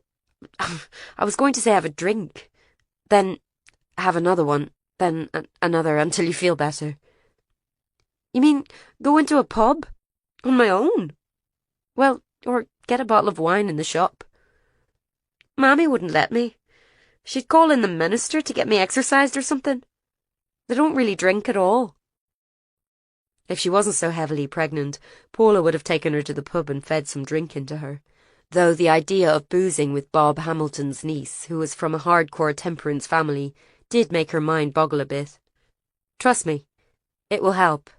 I was going to say have a drink, then have another one, then another until you feel better." "You mean go into a pub? On my own?" "Well, or get a bottle of wine in the shop." "Mammy wouldn't let me. She'd call in the minister to get me exercised or something. They don't really drink at all." If she wasn't so heavily pregnant, Paula would have taken her to the pub and fed some drink into her, though the idea of boozing with Bob Hamilton's niece, who was from a hardcore temperance family, did make her mind boggle a bit. "Trust me, it will help.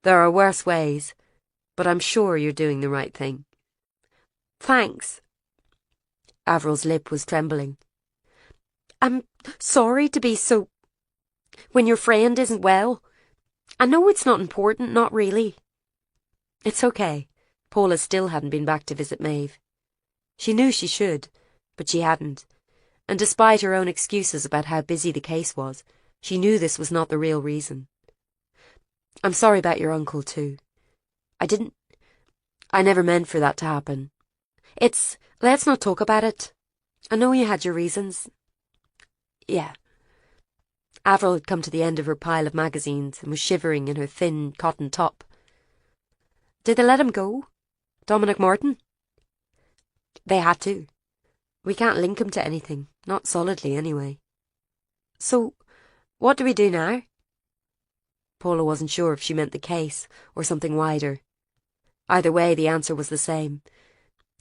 There are worse ways, but I'm sure you're doing the right thing." "Thanks." Avril's lip was trembling. "I'm sorry to be so... when your friend isn't well. I know it's not important, not really." It's okay. Paula still hadn't been back to visit Maeve. She knew she should, but she hadn't, and despite her own excuses about how busy the case was, she knew this was not the real reason. "I'm sorry about your uncle, too. I never meant for that to happen. Let's not talk about it. I know you had your reasons." "Yeah." Avril had come to the end of her pile of magazines and was shivering in her thin cotton top. "Did they let him go? Dominic Morton?" "They had to. We can't link him to anything, not solidly anyway." "So, what do we do now?" Paula wasn't sure if she meant the case or something wider. Either way, the answer was the same.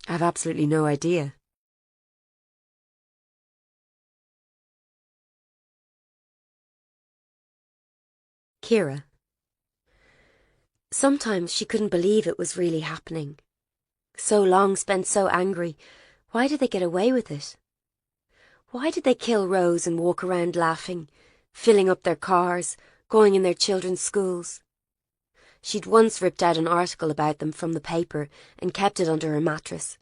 "I've absolutely no idea." Kira. Sometimes she couldn't believe it was really happening. So long spent so angry. Why did they get away with it? Why did they kill Rose and walk around laughing, filling up their cars, going in their children's schools? She'd once ripped out an article about them from the paper and kept it under her mattress.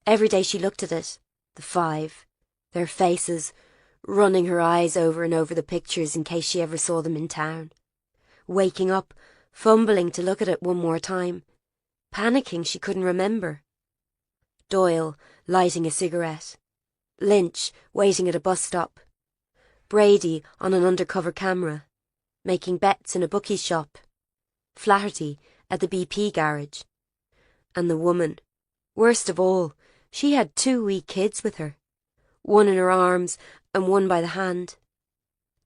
Every day she looked at it, the five, their faces, running her eyes over and over the pictures in case she ever saw them in town. Waking up, fumbling to look at it one more time, panicking she couldn't remember. Doyle lighting a cigarette. Lynch waiting at a bus stop. Brady on an undercover camera, making bets in a bookie shop. Flaherty at the BP garage. And the woman, worst of all, she had 2 wee kids with her, one in her arms and one by the hand.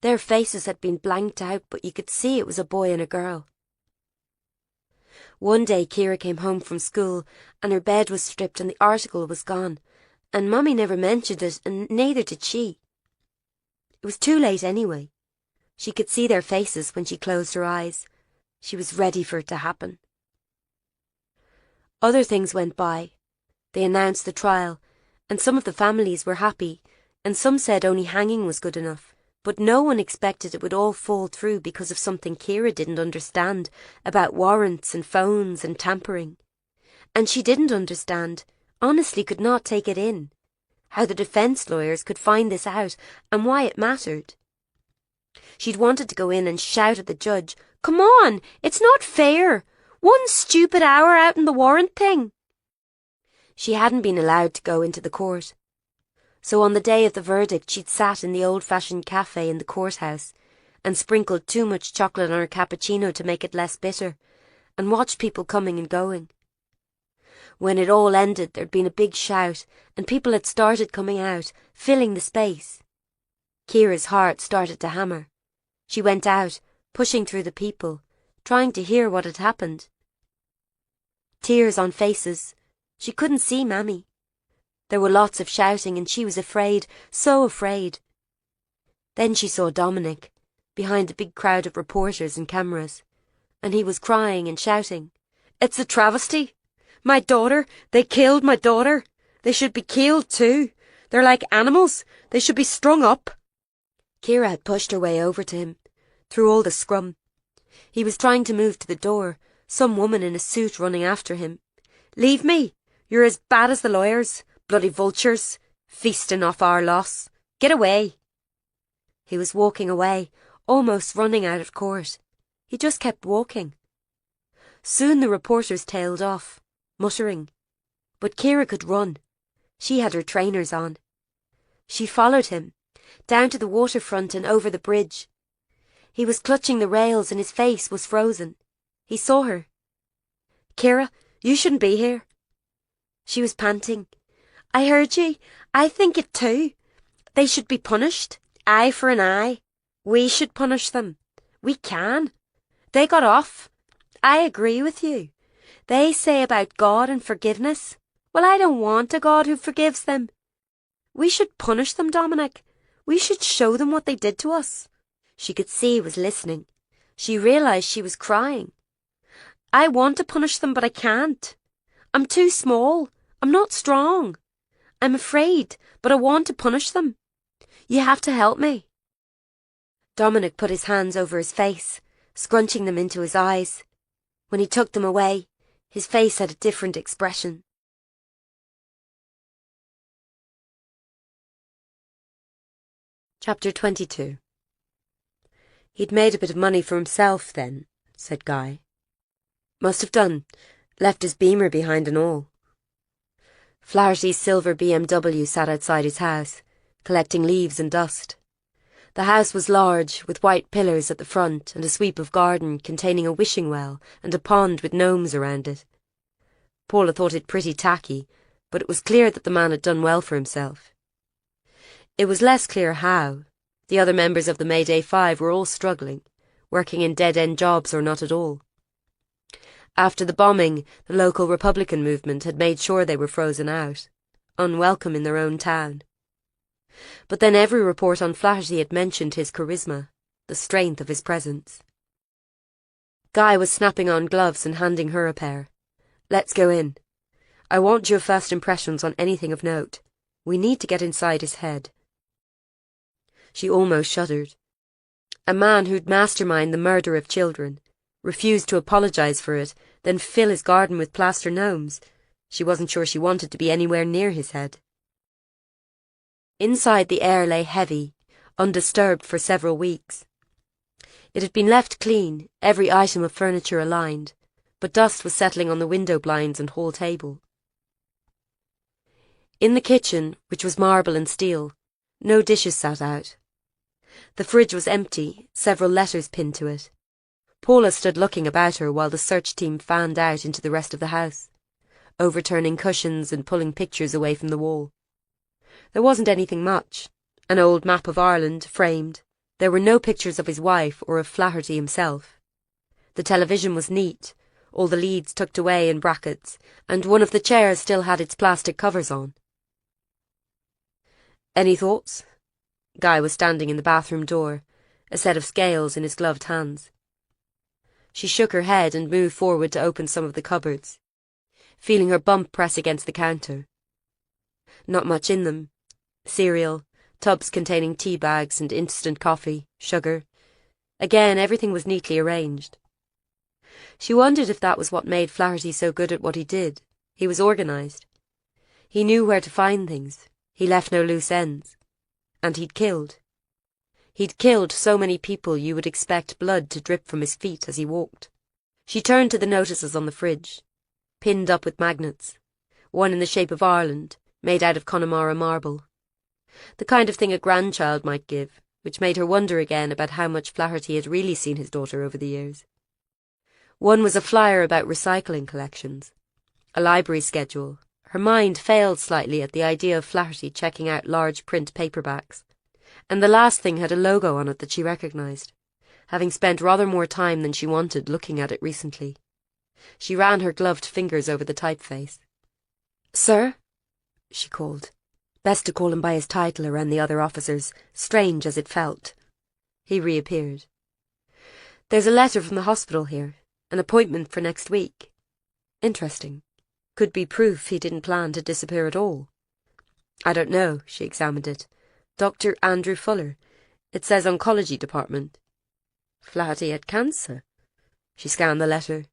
Their faces had been blanked out, but you could see it was a boy and a girl. One day Ciara came home from school and her bed was stripped and the article was gone, and Mummy never mentioned it and neither did she. It was too late anyway. She could see their faces when she closed her eyes. She was ready for it to happen. Other things went by. They announced the trial, and some of the families were happy, and some said only hanging was good enough. But no one expected it would all fall through because of something Ciara didn't understand about warrants and phones and tampering. And she didn't understand, honestly could not take it in, how the defence lawyers could find this out and why it mattered. She'd wanted to go in and shout at the judge, "Come on, it's not fair! One stupid hour out in the warrant thing!" She hadn't been allowed to go into the court. So on the day of the verdict she'd sat in the old-fashioned cafe in the courthouse and sprinkled too much chocolate on her cappuccino to make it less bitter, and watched people coming and going. When it all ended there'd been a big shout, and people had started coming out, filling the space. Ciara's heart started to hammer. She went out, pushing through the people, trying to hear what had happened. Tears on faces. She couldn't see Mammy. There were lots of shouting and she was afraid, so afraid. Then she saw Dominic, behind a big crowd of reporters and cameras, and he was crying and shouting, "It's a travesty! My daughter! They killed my daughter! They should be killed too! They're like animals! They should be strung up!" Ciara had pushed her way over to him, through all the scrum. He was trying to move to the door, some woman in a suit running after him. "Leave me! You're as bad as the lawyers! Bloody vultures! Feasting off our loss! Get away!" He was walking away, almost running out of court. He just kept walking. Soon the reporters tailed off, muttering. But Ciara could run. She had her trainers on. She followed him, down to the waterfront and over the bridge. He was clutching the rails and his face was frozen. He saw her. "Ciara, you shouldn't be here." She was panting. "I heard ye. I think it too. They should be punished. Eye for an eye. We should punish them. We can. They got off. I agree with you. They say about God and forgiveness. Well, I don't want a God who forgives them. We should punish them, Dominic. We should show them what they did to us." She could see he was listening. She realised she was crying. "I want to punish them, but I can't. I'm too small. I'm not strong. I'm afraid, but I want to punish them. You have to help me." Dominic put his hands over his face, scrunching them into his eyes. When he took them away, his face had a different expression. Chapter 22. "He'd made a bit of money for himself then," said Guy. "Must have done. Left his Beamer behind and all." Flaherty's silver BMW sat outside his house, collecting leaves and dust. The house was large, with white pillars at the front and a sweep of garden containing a wishing well and a pond with gnomes around it. Paula thought it pretty tacky, but it was clear that the man had done well for himself. It was less clear how. The other members of the Mayday Five were all struggling, working in dead-end jobs or not at all. After the bombing, the local Republican movement had made sure they were frozen out, unwelcome in their own town. But then every report on Flaherty had mentioned his charisma, the strength of his presence. Guy was snapping on gloves and handing her a pair. "Let's go in. I want your first impressions on anything of note. We need to get inside his head." She almost shuddered. A man who'd masterminded the murder of children, refused to apologise for it, then fill his garden with plaster gnomes. She wasn't sure she wanted to be anywhere near his head. Inside the air lay heavy, undisturbed for several weeks. It had been left clean, every item of furniture aligned, but dust was settling on the window blinds and hall table. In the kitchen, which was marble and steel, no dishes sat out. The fridge was empty, several letters pinned to it. Paula stood looking about her while the search team fanned out into the rest of the house, overturning cushions and pulling pictures away from the wall. There wasn't anything much. An old map of Ireland, framed. There were no pictures of his wife or of Flaherty himself. The television was neat, all the leads tucked away in brackets, and one of the chairs still had its plastic covers on. "Any thoughts?" Guy was standing in the bathroom door, a set of scales in his gloved hands. She shook her head and moved forward to open some of the cupboards, feeling her bump press against the counter. Not much in them. Cereal, tubs containing tea bags and instant coffee, sugar. Again, everything was neatly arranged. She wondered if that was what made Flaherty so good at what he did. He was organised. He knew where to find things. He left no loose ends. And he'd killed. He'd killed so many people you would expect blood to drip from his feet as he walked. She turned to the notices on the fridge, pinned up with magnets, one in the shape of Ireland, made out of Connemara marble. The kind of thing a grandchild might give, which made her wonder again about how much Flaherty had really seen his daughter over the years. One was a flyer about recycling collections, a library schedule. Her mind failed slightly at the idea of Flaherty checking out large print paperbacks. And the last thing had a logo on it that she recognised, having spent rather more time than she wanted looking at it recently. She ran her gloved fingers over the typeface. "Sir?" she called. Best to call him by his title around the other officers, strange as it felt. He reappeared. "There's a letter from the hospital here. An appointment for next week. Interesting. Could be proof he didn't plan to disappear at all." "I don't know," she examined it. "Dr. Andrew Fuller. It says oncology department." Flaherty had cancer. She scanned the letter.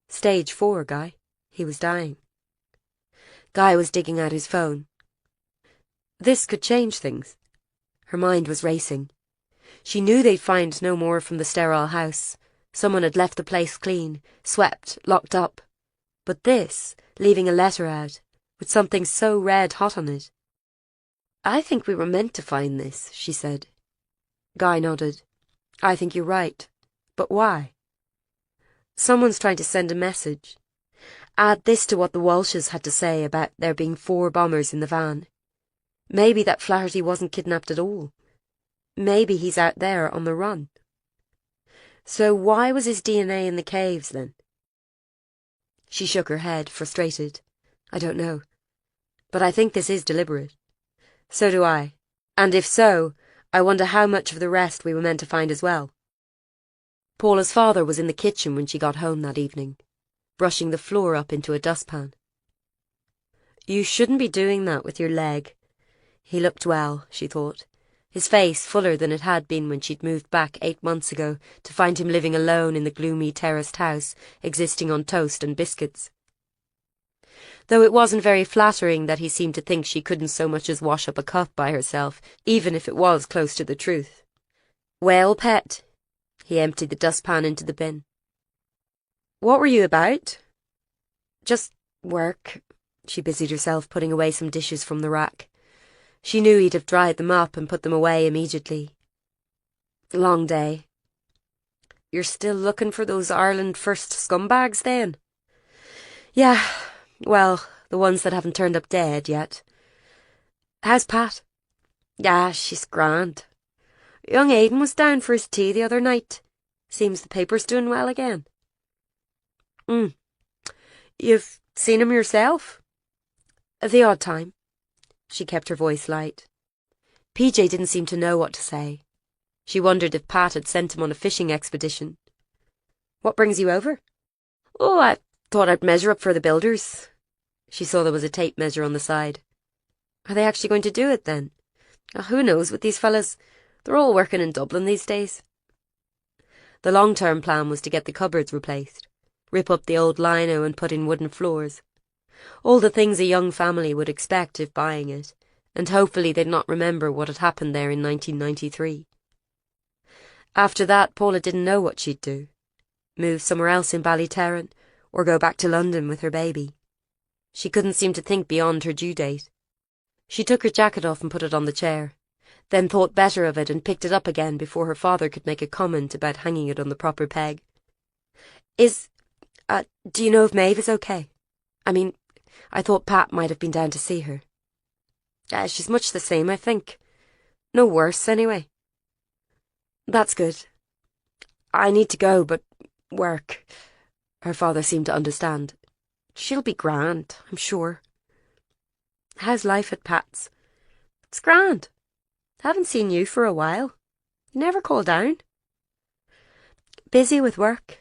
Stage 4, Guy. He was dying. Guy was digging out his phone. This could change things. Her mind was racing. She knew they'd find no more from the sterile house. Someone had left the place clean, swept, locked up. But this, leaving a letter out, with something so red-hot on it. "I think we were meant to find this," she said. Guy nodded. "I think you're right. But why?" "Someone's trying to send a message. Add this to what the Walshes had to say about there being 4 bombers in the van. Maybe that Flaherty wasn't kidnapped at all. Maybe he's out there on the run. So why was his DNA in the caves, then?" She shook her head, frustrated. "I don't know. But I think this is deliberate." "So do I. And if so, I wonder how much of the rest we were meant to find as well." Paula's father was in the kitchen when she got home that evening, brushing the floor up into a dustpan. "You shouldn't be doing that with your leg." He looked well, she thought, his face fuller than it had been when she'd moved back 8 months ago to find him living alone in the gloomy terraced house, existing on toast and biscuits. Though it wasn't very flattering that he seemed to think she couldn't so much as wash up a cup by herself, even if it was close to the truth. "Well, pet," he emptied the dustpan into the bin. "What were you about?" "Just work." She busied herself putting away some dishes from the rack. She knew he'd have dried them up and put them away immediately. "Long day." "You're still looking for those Ireland First scumbags, then?" "Yeah. Well, the ones that haven't turned up dead yet." "How's Pat?" "Yeah, she's grand. Young Aidan was down for his tea the other night. Seems the paper's doing well again." You've seen him yourself?" "The odd time." She kept her voice light. PJ didn't seem to know what to say. She wondered if Pat had sent him on a fishing expedition. "What brings you over?" "Oh, I thought I'd measure up for the builders." She saw there was a tape measure on the side. "Are they actually going to do it, then?" Who knows with these fellas. They're all working in Dublin these days." The long-term plan was to get the cupboards replaced, rip up the old lino and put in wooden floors. All the things a young family would expect if buying it, and hopefully they'd not remember what had happened there in 1993. After that, Paula didn't know what she'd do. Move somewhere else in Ballyterran, or go back to London with her baby. She couldn't seem to think beyond her due date. She took her jacket off and put it on the chair, then thought better of it and picked it up again before her father could make a comment about hanging it on the proper peg. Do you know if Maeve is okay? I mean, I thought Pat might have been down to see her." She's much the same, I think. No worse, anyway." "That's good. I need to go, but work. Her father seemed to understand. "She'll be grand, I'm sure." "How's life at Pat's?" "It's grand. Haven't seen you for a while. You never call down." "Busy with work?"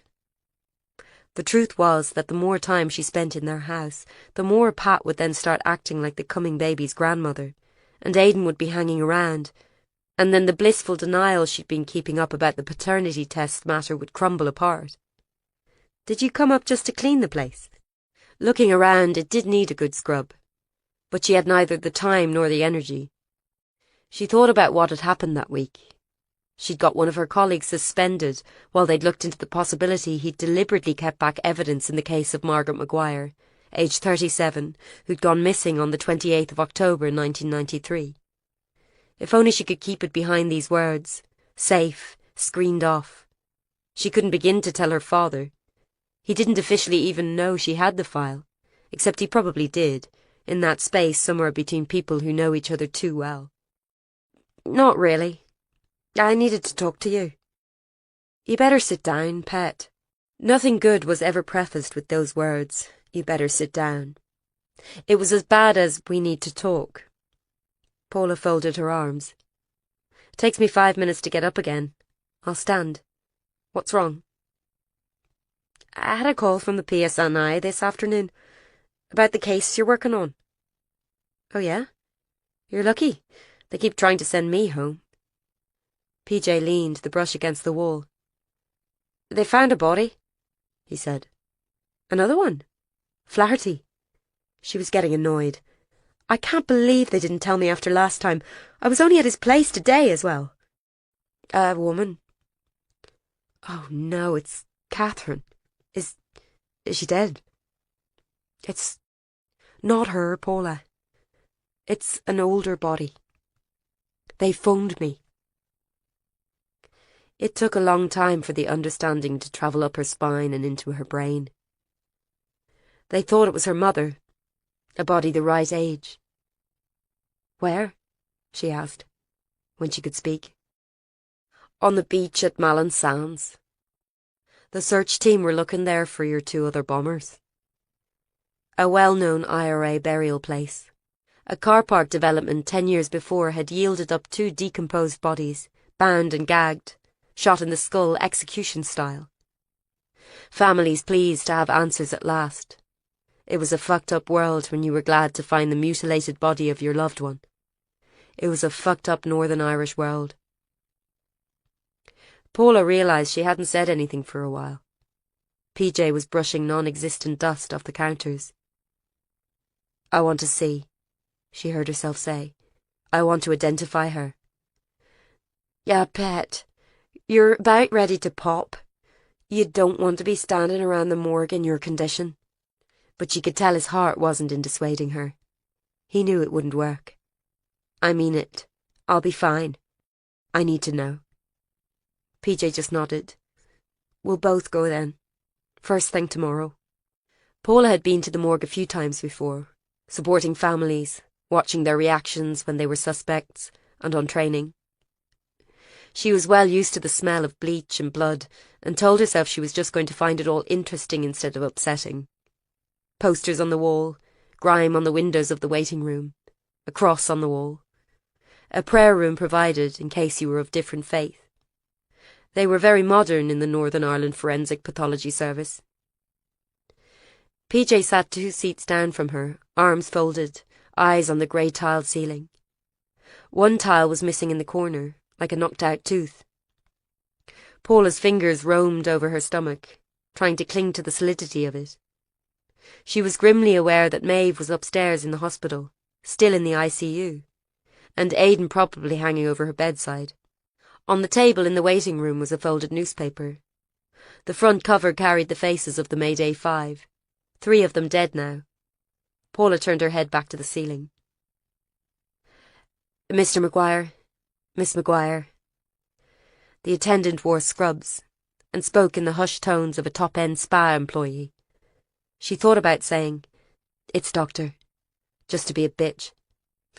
The truth was that the more time she spent in their house, the more Pat would then start acting like the coming baby's grandmother, and Aidan would be hanging around, and then the blissful denial she'd been keeping up about the paternity test matter would crumble apart. "Did you come up just to clean the place?" Looking around, it did need a good scrub, but she had neither the time nor the energy. She thought about what had happened that week. She'd got one of her colleagues suspended while they'd looked into the possibility he'd deliberately kept back evidence in the case of Margaret Maguire, aged 37, who'd gone missing on the 28th of October 1993. If only she could keep it behind these words, safe, screened off. She couldn't begin to tell her father. He didn't officially even know she had the file, except he probably did, in that space somewhere between people who know each other too well. "Not really. I needed to talk to you." "You better sit down, pet." Nothing good was ever prefaced with those words, "You better sit down." It was as bad as, "We need to talk." Paula folded her arms. "It takes me 5 minutes to get up again. I'll stand. What's wrong?" "I had a call from the PSNI this afternoon about the case you're working on." "Oh yeah? You're lucky. They keep trying to send me home." PJ leaned, the brush against the wall. "They found a body," he said. "Another one? Flaherty." She was getting annoyed. "I can't believe they didn't tell me after last time. I was only at his place today as well." "A woman." "Oh no, it's Catherine. Is she dead?" "It's not her, Paula. It's an older body. They phoned me." It took a long time for the understanding to travel up her spine and into her brain. They thought it was her mother, a body the right age. "Where?" she asked, when she could speak. "On the beach at Malin Sands. The search team were looking there for your 2 other bombers." A well-known IRA burial place. A car park development 10 years before had yielded up 2 decomposed bodies, bound and gagged, shot in the skull execution style. Families pleased to have answers at last. It was a fucked up world when you were glad to find the mutilated body of your loved one. It was a fucked up Northern Irish world. Paula realised she hadn't said anything for a while. PJ was brushing non-existent dust off the counters. "I want to see," she heard herself say. "I want to identify her." "Yeah, pet. You're about ready to pop. You don't want to be standing around the morgue in your condition." But she could tell his heart wasn't in dissuading her. He knew it wouldn't work. "I mean it. I'll be fine. I need to know." PJ just nodded. "We'll both go then. First thing tomorrow." Paula had been to the morgue a few times before, supporting families, watching their reactions when they were suspects, and on training. She was well used to the smell of bleach and blood, and told herself she was just going to find it all interesting instead of upsetting. Posters on the wall, grime on the windows of the waiting room, a cross on the wall. A prayer room provided in case you were of different faith. They were very modern in the Northern Ireland Forensic Pathology Service. PJ sat 2 seats down from her, arms folded, eyes on the grey tiled ceiling. One tile was missing in the corner, like a knocked-out tooth. Paula's fingers roamed over her stomach, trying to cling to the solidity of it. She was grimly aware that Maeve was upstairs in the hospital, still in the ICU, and Aidan probably hanging over her bedside. On the table in the waiting room was a folded newspaper. The front cover carried the faces of the Mayday 5, 3 of them dead now. Paula turned her head back to the ceiling. "Mr. Maguire, Miss Maguire." The attendant wore scrubs, and spoke in the hushed tones of a top-end spa employee. She thought about saying, "It's Doctor," just to be a bitch.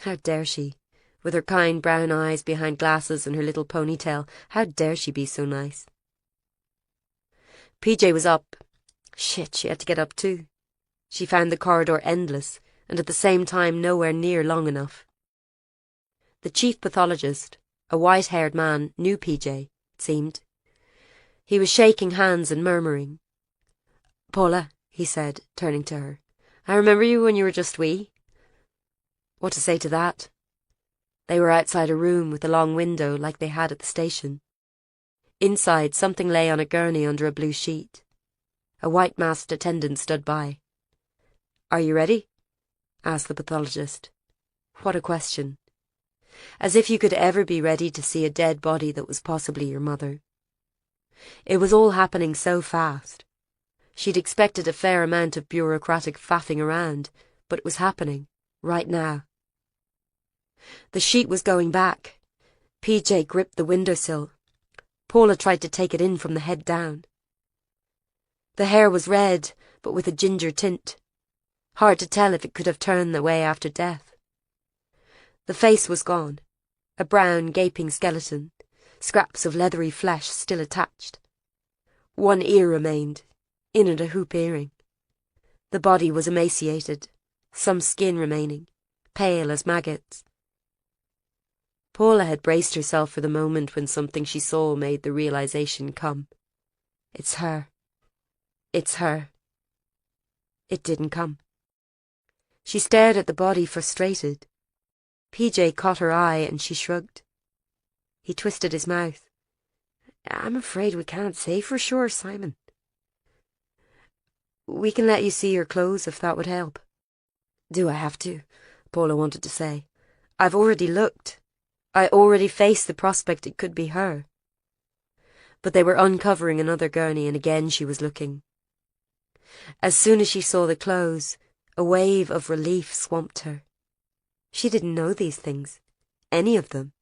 How dare she? With her kind brown eyes behind glasses and her little ponytail, how dare she be so nice? PJ was up, Shit, she had to get up too. She found the corridor endless, and at the same time nowhere near long enough. The chief pathologist, a white-haired man, knew PJ, it seemed. He was shaking hands and murmuring. "Paula," he said, turning to her, "I remember you when you were just wee." What to say to that? They were outside a room with a long window like they had at the station. Inside, something lay on a gurney under a blue sheet. A white-masked attendant stood by. "Are you ready?" asked the pathologist. What a question. As if you could ever be ready to see a dead body that was possibly your mother. It was all happening so fast. She'd expected a fair amount of bureaucratic faffing around, but it was happening, right now. The sheet was going back. PJ gripped the windowsill. Paula tried to take it in from the head down. The hair was red, but with a ginger tint. Hard to tell if it could have turned the way after death. The face was gone, a brown, gaping skeleton, scraps of leathery flesh still attached. One ear remained, in it a hoop earring. The body was emaciated, some skin remaining, pale as maggots. Paula had braced herself for the moment when something she saw made the realization come. It's her. It's her. It didn't come. She stared at the body, frustrated. PJ caught her eye and she shrugged. He twisted his mouth. "I'm afraid we can't say for sure, Simon." "We can let you see your clothes if that would help." "Do I have to?" Paula wanted to say. "I've already looked. I already faced the prospect it could be her." But they were uncovering another gurney and again she was looking. As soon as she saw the clothes, a wave of relief swamped her. She didn't know these things, any of them.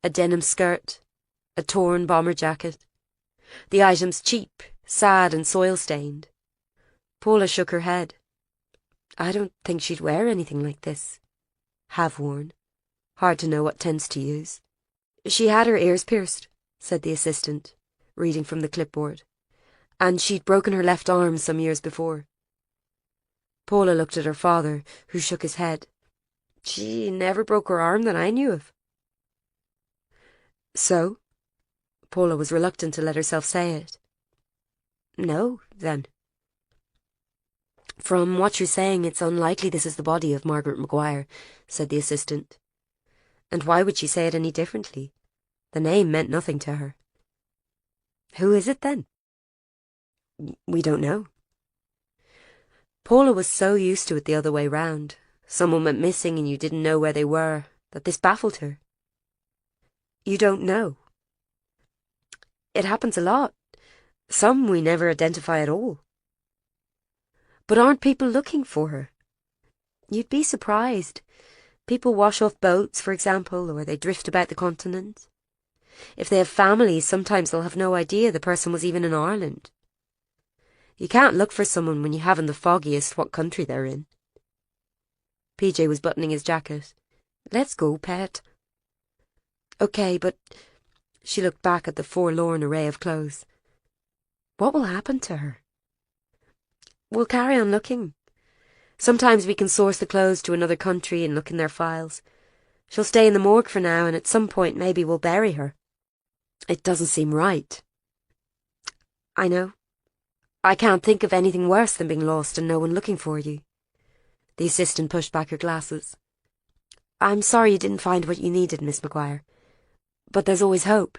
A denim skirt, a torn bomber jacket. The items cheap, sad and soil-stained. Paula shook her head. I don't think she'd wear anything like this. Have worn. Hard to know what tends to use. "She had her ears pierced," said the assistant, reading from the clipboard. "And she'd broken her left arm some years before." Paula looked at her father, who shook his head. "She never broke her arm that I knew of." "So?" Paula was reluctant to let herself say it. "No, then." "From what you're saying, it's unlikely this is the body of Margaret Maguire," said the assistant. And why would she say it any differently? The name meant nothing to her. "Who is it, then?" "We don't know." Paula was so used to it the other way round. Someone went missing and you didn't know where they were, that this baffled her. "You don't know?" "It happens a lot. Some we never identify at all." "But aren't people looking for her? You'd be surprised. People wash off boats, for example, or they drift about the continent. If they have families, sometimes they'll have no idea the person was even in Ireland. You can't look for someone when you haven't the foggiest what country they're in." PJ was buttoning his jacket. "Let's go, pet." "Okay, but..." She looked back at the forlorn array of clothes. "What will happen to her?" "We'll carry on looking. Sometimes we can source the clothes to another country and look in their files. She'll stay in the morgue for now, and at some point maybe we'll bury her." "It doesn't seem right." "I know. I can't think of anything worse than being lost and no one looking for you." The assistant pushed back her glasses. "I'm sorry you didn't find what you needed, Miss Maguire. But there's always hope."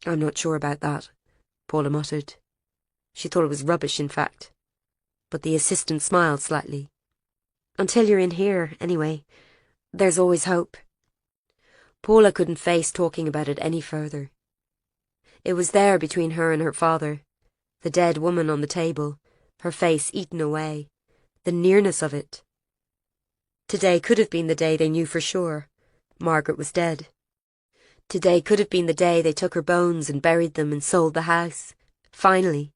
"I'm not sure about that," Paula muttered. She thought it was rubbish, in fact. But the assistant smiled slightly. "Until you're in here, anyway, there's always hope." Paula couldn't face talking about it any further. It was there between her and her father. The dead woman on the table, her face eaten away, the nearness of it. Today could have been the day they knew for sure Margaret was dead. Today could have been the day they took her bones and buried them and sold the house, finally.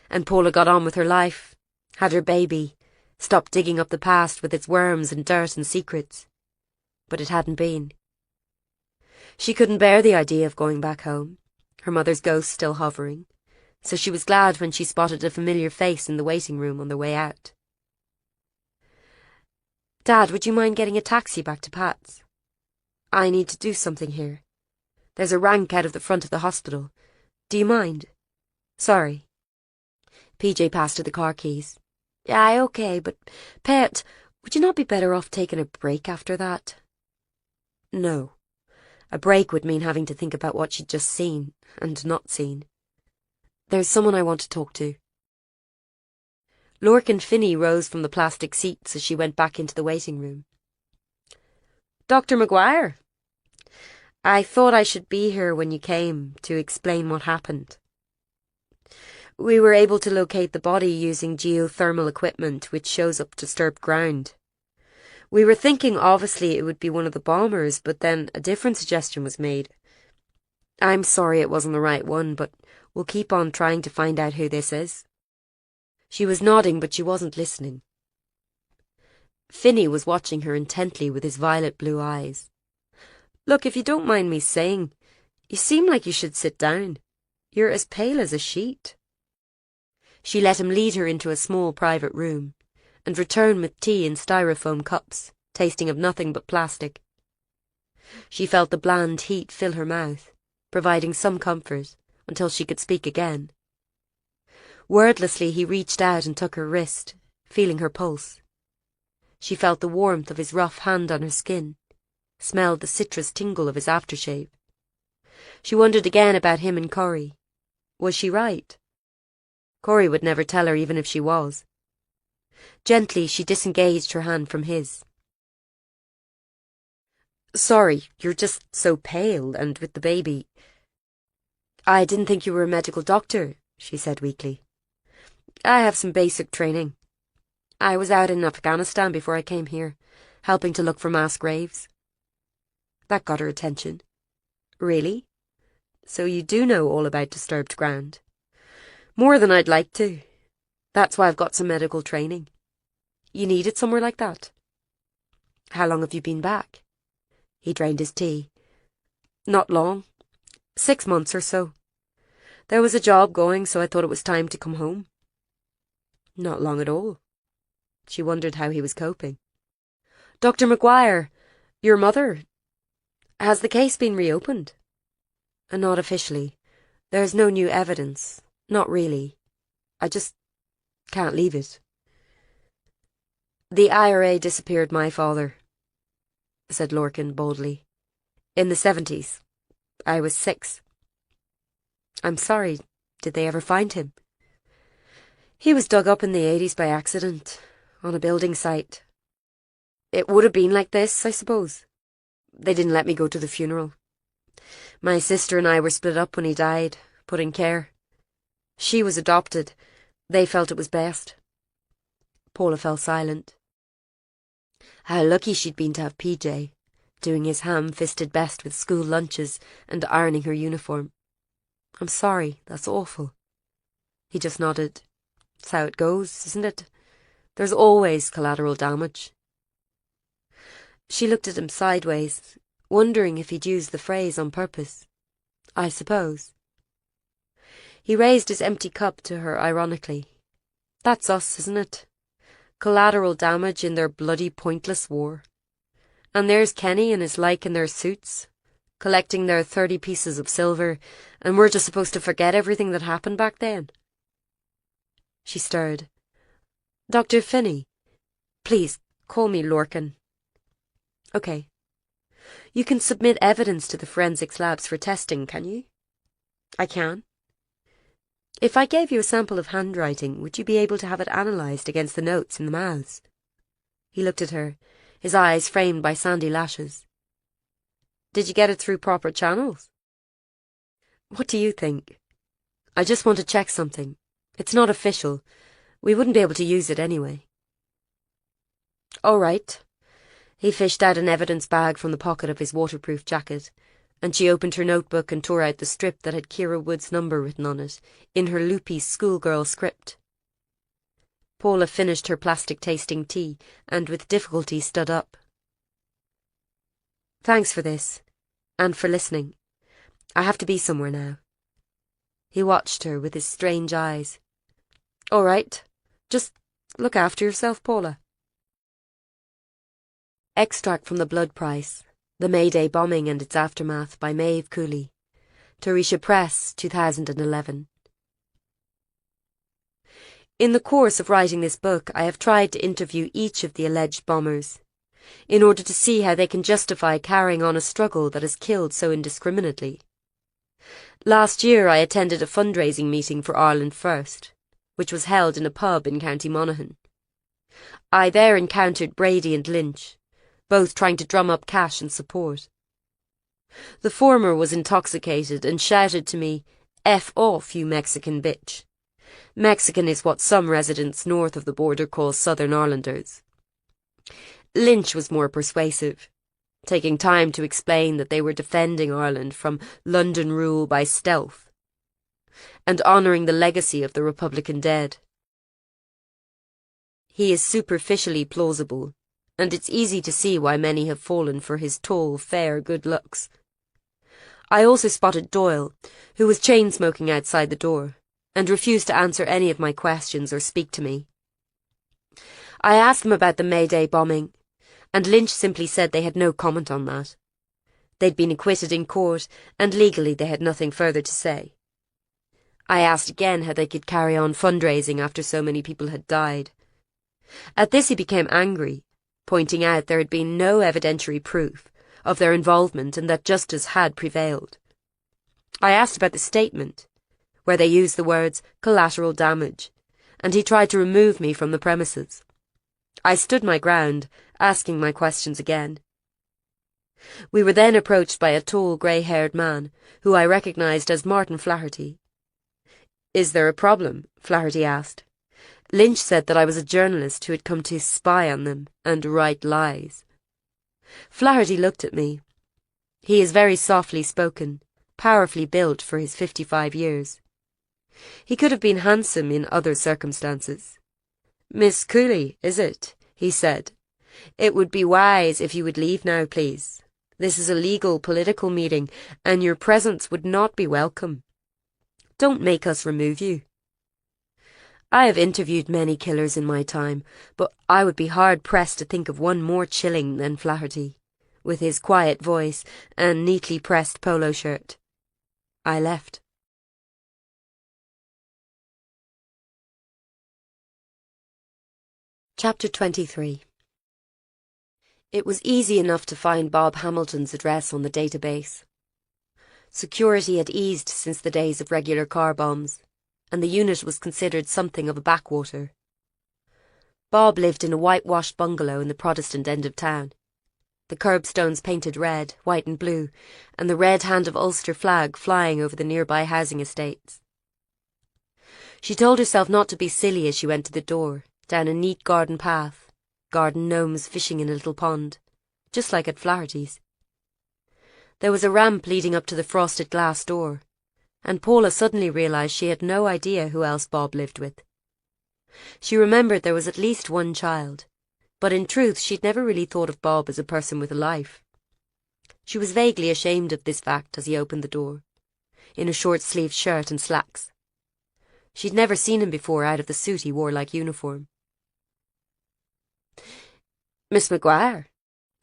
And Paula got on with her life, had her baby, stopped digging up the past with its worms and dirt and secrets. But it hadn't been. She couldn't bear the idea of going back home, her mother's ghost still hovering, so she was glad when she spotted a familiar face in the waiting room on their way out. Dad, would you mind getting a taxi back to Pat's? I need to do something here. There's a rank out of the front of the hospital. Do you mind? Sorry. PJ passed her the car keys. Aye, okay, but, Pet, would you not be better off taking a break after that? No. A break would mean having to think about what she'd just seen, and not seen. There's someone I want to talk to. Lorcan Finney rose from the plastic seats as she went back into the waiting room. Dr. McGuire. I thought I should be here when you came to explain what happened. We were able to locate the body using geothermal equipment which shows up disturbed ground. We were thinking obviously it would be one of the bombers, but then a different suggestion was made. I'm sorry it wasn't the right one, but we'll keep on trying to find out who this is. She was nodding, but she wasn't listening. Finney was watching her intently with his violet blue eyes. Look, if you don't mind me saying, you seem like you should sit down. You're as pale as a sheet. She let him lead her into a small private room, and return with tea in styrofoam cups, tasting of nothing but plastic. She felt the bland heat fill her mouth, providing some comfort, until she could speak again. Wordlessly he reached out and took her wrist, feeling her pulse. She felt the warmth of his rough hand on her skin, smelled the citrus tingle of his aftershave. She wondered again about him and Corey. Was she right? Corey would never tell her even if she was. Gently she disengaged her hand from his. Sorry, you're just so pale, and with the baby. I didn't think you were a medical doctor, she said weakly. I have some basic training. I was out in Afghanistan before I came here, helping to look for mass graves. That got her attention. Really? So you do know all about disturbed ground? More than I'd like to. That's why I've got some medical training. You need it somewhere like that? How long have you been back? He drained his tea. Not long. 6 months or so. There was a job going, so I thought it was time to come home. Not long at all. She wondered how he was coping. Dr. McGuire, your mother, has the case been reopened? Not officially. There's no new evidence. Not really. I just can't leave it. The IRA disappeared my father, said Lorcan boldly. In the 70s. I was 6. I'm sorry. Did they ever find him? He was dug up in the 80s by accident, on a building site. It would have been like this, I suppose. They didn't let me go to the funeral. My sister and I were split up when he died, put in care. She was adopted. They felt it was best. Paula fell silent. How lucky she'd been to have PJ, doing his ham-fisted best with school lunches and ironing her uniform. I'm sorry, that's awful. He just nodded. It's how it goes, isn't it? There's always collateral damage. She looked at him sideways, wondering if he'd used the phrase on purpose. I suppose. He raised his empty cup to her ironically. That's us, isn't it? Collateral damage in their bloody pointless war. And there's Kenny and his like in their suits, collecting their 30 pieces of silver, and we're just supposed to forget everything that happened back then. She stirred. Dr. Finney, please, call me Lorcan. Okay. You can submit evidence to the forensics labs for testing, can you? I can. If I gave you a sample of handwriting, would you be able to have it analysed against the notes in the mouths? He looked at her, his eyes framed by sandy lashes. Did you get it through proper channels? What do you think? I just want to check something. It's not official. We wouldn't be able to use it anyway. All right. He fished out an evidence bag from the pocket of his waterproof jacket, and she opened her notebook and tore out the strip that had Kira Wood's number written on it, in her loopy schoolgirl script. Paula finished her plastic-tasting tea, and with difficulty stood up. Thanks for this, and for listening. I have to be somewhere now. He watched her with his strange eyes. "All right. Just look after yourself, Paula." Extract from The Blood Price, The May Day Bombing and Its Aftermath by Maeve Cooley. Tarisha Press, 2011. In the course of writing this book, I have tried to interview each of the alleged bombers, in order to see how they can justify carrying on a struggle that has killed so indiscriminately. Last year I attended a fundraising meeting for Ireland First, which was held in a pub in County Monaghan. I there encountered Brady and Lynch, both trying to drum up cash and support. The former was intoxicated and shouted to me, "F off, you Mexican bitch." Mexican is what some residents north of the border call Southern Irelanders. Lynch was more persuasive, taking time to explain that they were defending Ireland from London rule by stealth, and honouring the legacy of the Republican dead. He is superficially plausible, and it's easy to see why many have fallen for his tall, fair good looks. I also spotted Doyle, who was chain-smoking outside the door, and refused to answer any of my questions or speak to me. I asked him about the May Day bombing, and Lynch simply said they had no comment on that. They'd been acquitted in court, and legally they had nothing further to say. I asked again how they could carry on fundraising after so many people had died. At this he became angry, pointing out there had been no evidentiary proof of their involvement and that justice had prevailed. I asked about the statement, where they used the words collateral damage, and he tried to remove me from the premises. I stood my ground, asking my questions again. We were then approached by a tall, grey-haired man, who I recognised as Martin Flaherty. "Is there a problem?" Flaherty asked. Lynch said that I was a journalist who had come to spy on them and write lies. Flaherty looked at me. He is very softly spoken, powerfully built for his 55 years. He could have been handsome in other circumstances. "Miss Cooley, is it?" he said. "It would be wise if you would leave now, please. This is a legal political meeting, and your presence would not be welcome. Don't make us remove you." I have interviewed many killers in my time, but I would be hard-pressed to think of one more chilling than Flaherty, with his quiet voice and neatly pressed polo shirt. I left. Chapter 23. It was easy enough to find Bob Hamilton's address on the database. Security had eased since the days of regular car bombs, and the unit was considered something of a backwater. Bob lived in a whitewashed bungalow in the Protestant end of town, the curbstones painted red, white and blue, and the red Hand of Ulster flag flying over the nearby housing estates. She told herself not to be silly as she went to the door, down a neat garden path, garden gnomes fishing in a little pond, just like at Flaherty's. There was a ramp leading up to the frosted glass door, and Paula suddenly realised she had no idea who else Bob lived with. She remembered there was at least one child, but in truth she'd never really thought of Bob as a person with a life. She was vaguely ashamed of this fact as he opened the door, in a short-sleeved shirt and slacks. She'd never seen him before out of the suit he wore like uniform. "Miss McGuire?"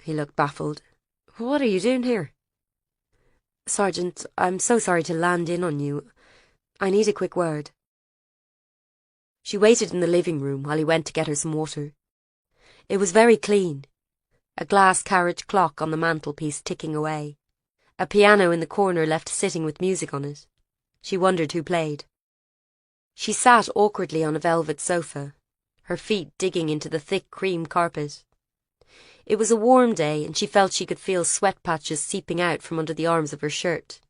He looked baffled. "What are you doing here?" "Sergeant, I'm so sorry to land in on you. I need a quick word." She waited in the living room while he went to get her some water. It was very clean. A glass carriage clock on the mantelpiece ticking away. A piano in the corner left sitting with music on it. She wondered who played. She sat awkwardly on a velvet sofa, her feet digging into the thick cream carpet. It was a warm day, and she felt she could feel sweat patches seeping out from under the arms of her shirt.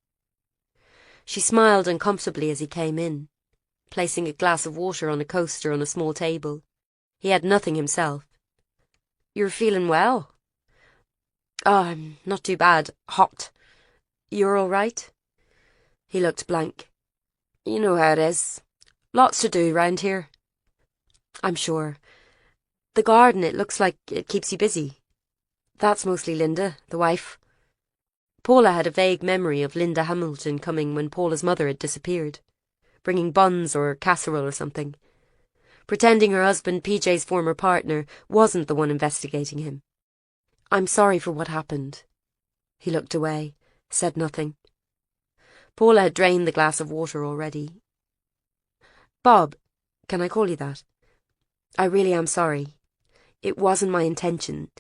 She smiled uncomfortably as he came in, placing a glass of water on a coaster on a small table. He had nothing himself. "You're feeling well?" "Oh, I'm not too bad. Hot. You're all right?" He looked blank. "You know how it is. Lots to do round here." "I'm sure. The garden, it looks like it keeps you busy. That's mostly Linda, the wife." Paula had a vague memory of Linda Hamilton coming when Paula's mother had disappeared. bringing buns or casserole or something, pretending her husband, PJ's former partner, wasn't the one investigating him. "I'm sorry for what happened." He looked away, said nothing. Paula had drained the glass of water already. "Bob, can I call you that? I really am sorry. It wasn't my intention.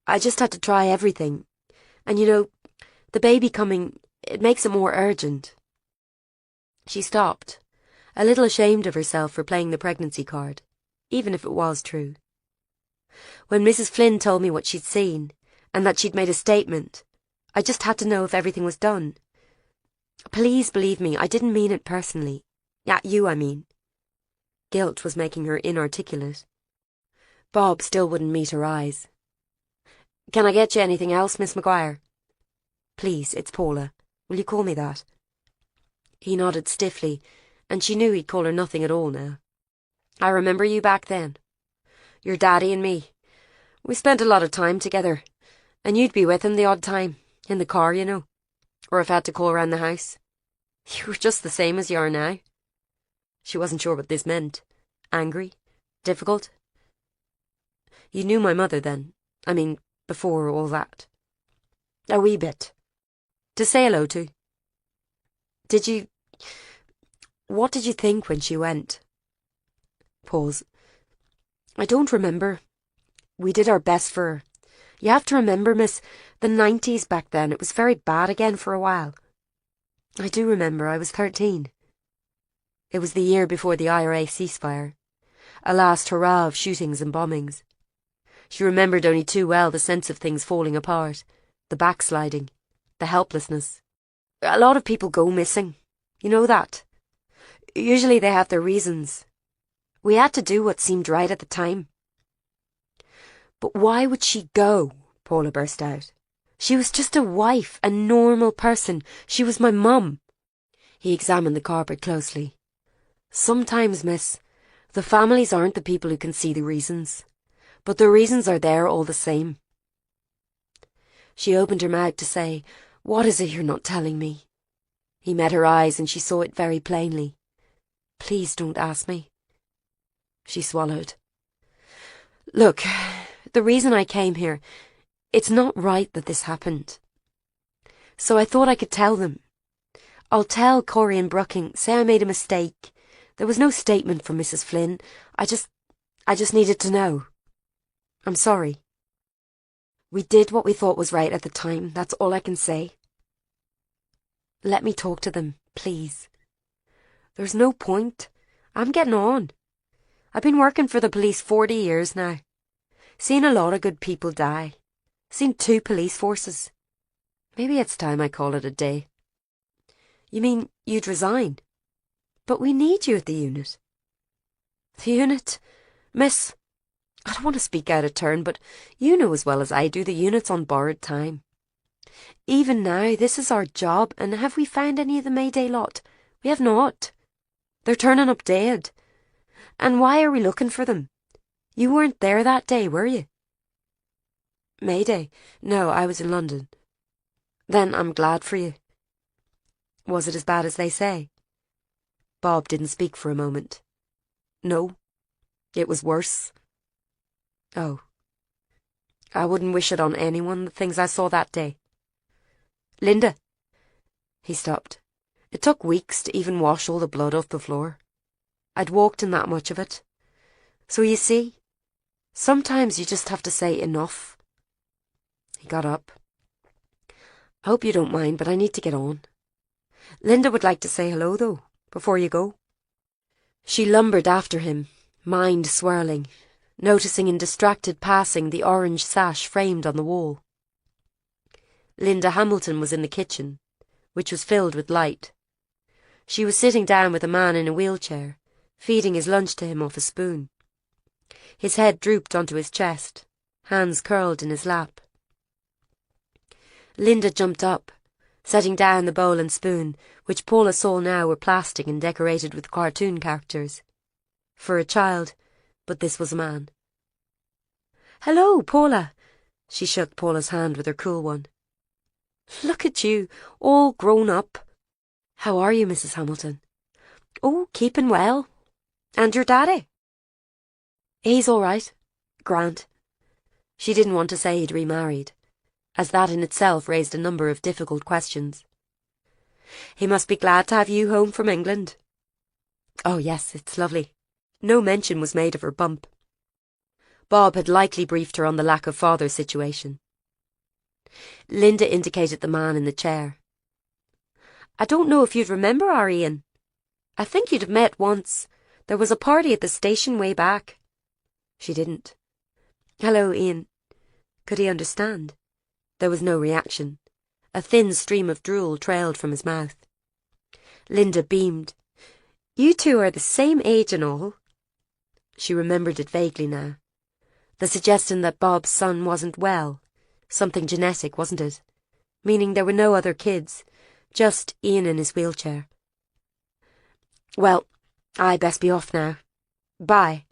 I just had to try everything. And the baby coming, it makes it more urgent." She stopped, a little ashamed of herself for playing the pregnancy card, even if it was true. When Mrs. Flynn told me what she'd seen, and that she'd made a statement, I just had to know if everything was done. Please believe me, I didn't mean it personally. At you, I mean. Guilt was making her inarticulate. Bob still wouldn't meet her eyes. "Can I get you anything else, Miss Maguire?" "Please, it's Paula. Will you call me that?" He nodded stiffly, and she knew he'd call her nothing at all now. "I remember you back then. Your daddy and me. We spent a lot of time together, and you'd be with him the odd time, in the car, or if I had to call round the house. You were just the same as you are now." She wasn't sure what this meant. Angry? Difficult? "You knew my mother then? I mean, before all that?" "A wee bit. To say hello to." What did you think when she went?" Pause. "I don't remember. We did our best for her. You have to remember, miss, the 90s back then, it was very bad again for a while." "I do remember, I was 13. It was the year before the IRA ceasefire, a last hurrah of shootings and bombings. She remembered only too well the sense of things falling apart, the backsliding, the helplessness. A lot of people go missing. You know that. Usually they have their reasons. We had to do what seemed right at the time." "But why would she go?" Paula burst out. "She was just a wife, a normal person. She was my mum." He examined the carpet closely. "Sometimes, miss, the families aren't the people who can see the reasons, but the reasons are there all the same." She opened her mouth to say, "What is it you're not telling me?" He met her eyes and she saw it very plainly. "Please don't ask me." She swallowed. "Look, the reason I came here, it's not right that this happened. So I thought I could tell them. I'll tell Corey and Brooking, say I made a mistake. There was no statement from Mrs. Flynn. I just needed to know. I'm sorry. We did what we thought was right at the time, that's all I can say. Let me talk to them, please. There's no point. I'm getting on. I've been working for the police 40 years now. Seen a lot of good people die. Seen 2 police forces. Maybe it's time I call it a day." "You mean you'd resign? But we need you at the unit." "The unit? Miss, I don't want to speak out of turn, but you know as well as I do the unit's on borrowed time. Even now, this is our job, and have we found any of the Mayday lot? We have not. They're turning up dead. And why are we looking for them? You weren't there that day, were you?" "Mayday? No, I was in London." "Then I'm glad for you. Was it as bad as they say?" Bob didn't speak for a moment. "No, it was worse." "Oh. I wouldn't wish it on anyone, the things I saw that day. Linda." He stopped. It took weeks to even wash all the blood off the floor. I'd walked in that much of it. So you see, sometimes you just have to say enough. He got up. "I hope you don't mind, but I need to get on. Linda would like to say hello, though, before you go." She lumbered after him, mind swirling, noticing in distracted passing the orange sash framed on the wall. Linda Hamilton was in the kitchen, which was filled with light. She was sitting down with a man in a wheelchair, feeding his lunch to him off a spoon. His head drooped onto his chest, hands curled in his lap. Linda jumped up, setting down the bowl and spoon, which Paula saw now were plastic and decorated with cartoon characters. For a child, but this was a man. "Hello, Paula." She shook Paula's hand with her cool one. "Look at you, all grown up." "How are you, Mrs. Hamilton?" Oh, keeping well. And your daddy? He's all right. Grant. She didn't want to say he'd remarried, as that in itself raised a number of difficult questions. He must be glad to have you home from England. Oh yes, it's lovely. No mention was made of her bump. Bob had likely briefed her on the lack of father situation. Linda indicated the man in the chair. I don't know if you'd remember our Ian. I think you'd have met once. There was a party at the station way back. She didn't. Hello, Ian. Could he understand? There was no reaction. A thin stream of drool trailed from his mouth. Linda beamed. You two are the same age and all. She remembered it vaguely now. The suggestion that Bob's son wasn't well. Something genetic, wasn't it? Meaning there were no other kids. Just Ian in his wheelchair. Well, I best be off now. Bye.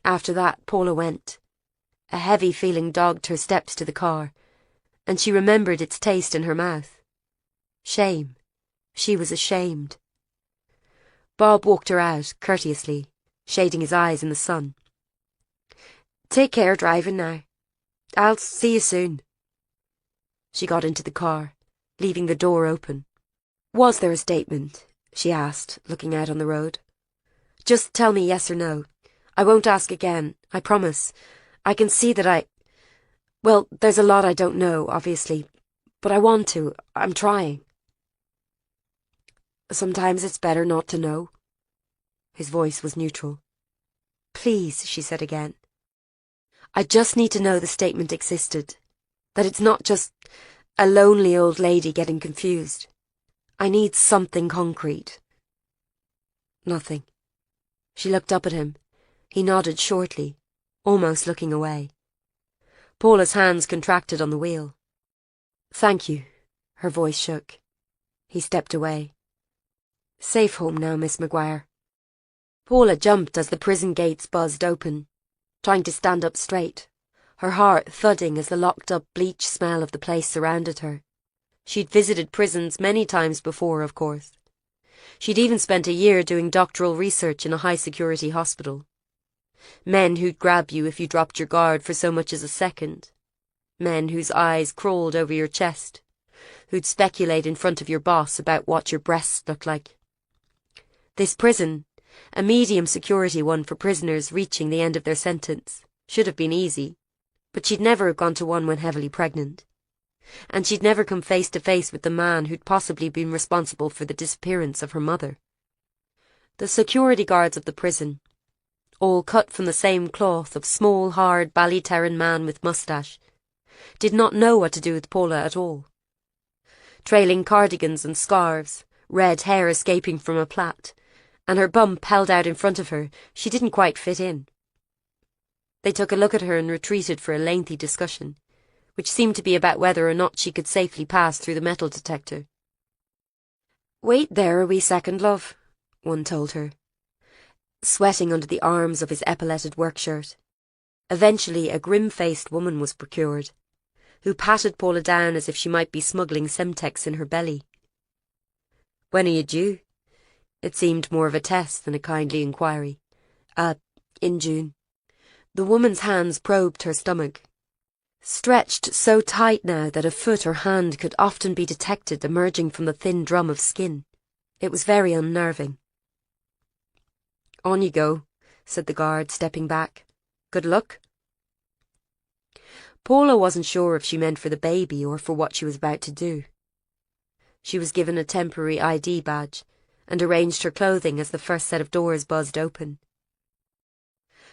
After that, Paula went. A heavy feeling dogged her steps to the car, and she remembered its taste in her mouth. Shame. She was ashamed. Bob walked her out, courteously, shading his eyes in the sun. Take care driving now. I'll see you soon. She got into the car, leaving the door open. Was there a statement? She asked, looking out on the road. Just tell me yes or no. I won't ask again, I promise. I can see that well, there's a lot I don't know, obviously, but I want to. I'm trying. Sometimes it's better not to know. His voice was neutral. Please, she said again. I just need to know the statement existed. That it's not just a lonely old lady getting confused. I need something concrete. Nothing. She looked up at him. He nodded shortly, almost looking away. Paula's hands contracted on the wheel. Thank you. Her voice shook. He stepped away. Safe home now, Miss Maguire. Paula jumped as the prison gates buzzed open, trying to stand up straight, her heart thudding as the locked-up bleach smell of the place surrounded her. She'd visited prisons many times before, of course. She'd even spent a year doing doctoral research in a high-security hospital. Men who'd grab you if you dropped your guard for so much as a second. Men whose eyes crawled over your chest, who'd speculate in front of your boss about what your breasts looked like. This prison, a medium security one for prisoners reaching the end of their sentence, should have been easy, but she'd never have gone to one when heavily pregnant. And she'd never come face to face with the man who'd possibly been responsible for the disappearance of her mother. The security guards of the prison, all cut from the same cloth of small, hard Ballyterran man with moustache, did not know what to do with Paula at all. Trailing cardigans and scarves, red hair escaping from a plait, and her bump held out in front of her, she didn't quite fit in. They took a look at her and retreated for a lengthy discussion, which seemed to be about whether or not she could safely pass through the metal detector. Wait there a wee second, love, one told her, sweating under the arms of his epauletted workshirt. Eventually a grim-faced woman was procured, who patted Paula down as if she might be smuggling Semtex in her belly. When are you due? It seemed more of a test than a kindly inquiry. In June. The woman's hands probed her stomach, stretched so tight now that a foot or hand could often be detected emerging from the thin drum of skin. It was very unnerving. On you go, said the guard, stepping back. Good luck. Paula wasn't sure if she meant for the baby or for what she was about to do. She was given a temporary ID badge and arranged her clothing as the first set of doors buzzed open.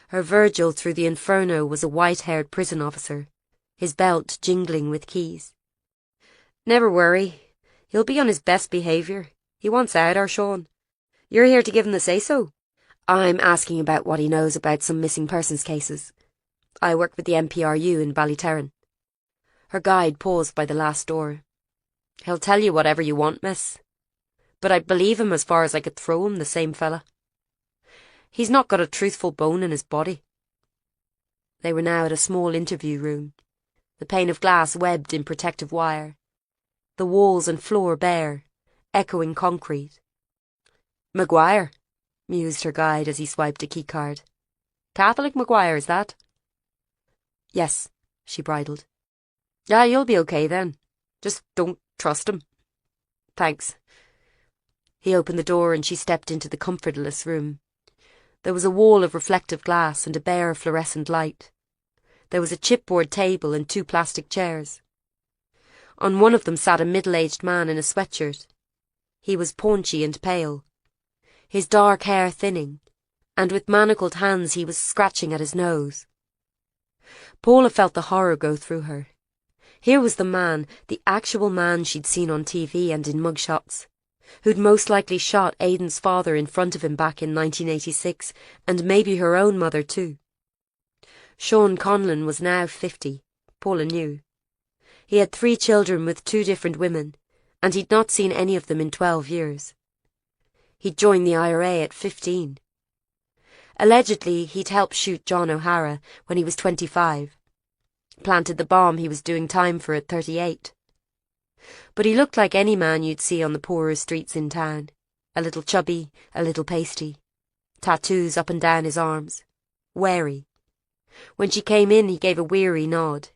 Her Virgil through the inferno was a white-haired prison officer, his belt jingling with keys. Never worry. He'll be on his best behaviour. He wants out, our Sean. You're here to give him the say-so. I'm asking about what he knows about some missing persons cases. I work with the MPRU in Ballyterran. Her guide paused by the last door. He'll tell you whatever you want, miss. But I'd believe him as far as I could throw him, the same fella. He's not got a truthful bone in his body. They were now at a small interview room, the pane of glass webbed in protective wire, the walls and floor bare, echoing concrete. Maguire, mused her guide as he swiped a keycard. Catholic Maguire, is that? Yes, she bridled. Yeah, you'll be okay then. Just don't trust him. Thanks. He opened the door and she stepped into the comfortless room. There was a wall of reflective glass and a bare fluorescent light. There was a chipboard table and 2 plastic chairs. On one of them sat a middle-aged man in a sweatshirt. He was paunchy and pale, his dark hair thinning, and with manacled hands he was scratching at his nose. Paula felt the horror go through her. Here was the man, the actual man she'd seen on TV and in mugshots, who'd most likely shot Aidan's father in front of him back in 1986, and maybe her own mother too. Sean Conlon was now 50, Paula knew. He had 3 children with 2 different women, and he'd not seen any of them in 12 years. He'd joined the IRA at 15. Allegedly, he'd helped shoot John O'Hara when he was 25. Planted the bomb he was doing time for at 38. But he looked like any man you'd see on the poorer streets in town. A little chubby, a little pasty. Tattoos up and down his arms. Wary. When she came in, he gave a weary nod.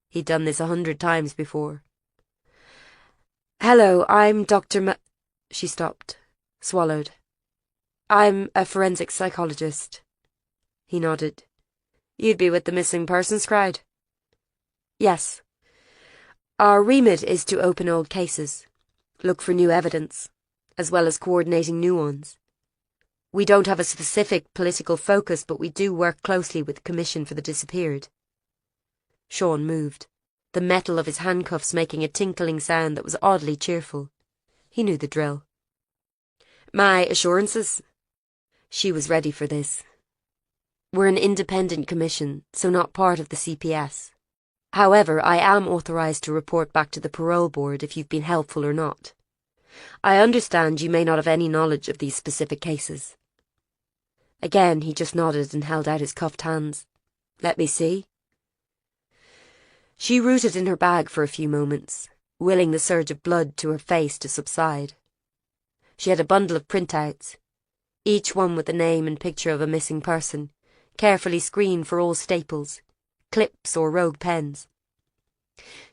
He'd done this 100 times before. Hello, I'm Dr. She stopped, swallowed. I'm a forensic psychologist. He nodded. You'd be with the missing persons crowd? Yes. Our remit is to open old cases, look for new evidence, as well as coordinating new ones. We don't have a specific political focus, but we do work closely with the Commission for the Disappeared. Sean moved, the metal of his handcuffs making a tinkling sound that was oddly cheerful. He knew the drill. My assurances? She was ready for this. We're an independent commission, so not part of the CPS. However, I am authorised to report back to the parole board if you've been helpful or not. I understand you may not have any knowledge of these specific cases. Again, he just nodded and held out his cuffed hands. Let me see. She rooted in her bag for a few moments, willing the surge of blood to her face to subside. She had a bundle of printouts, each one with the name and picture of a missing person, carefully screened for all staples, clips or rogue pens.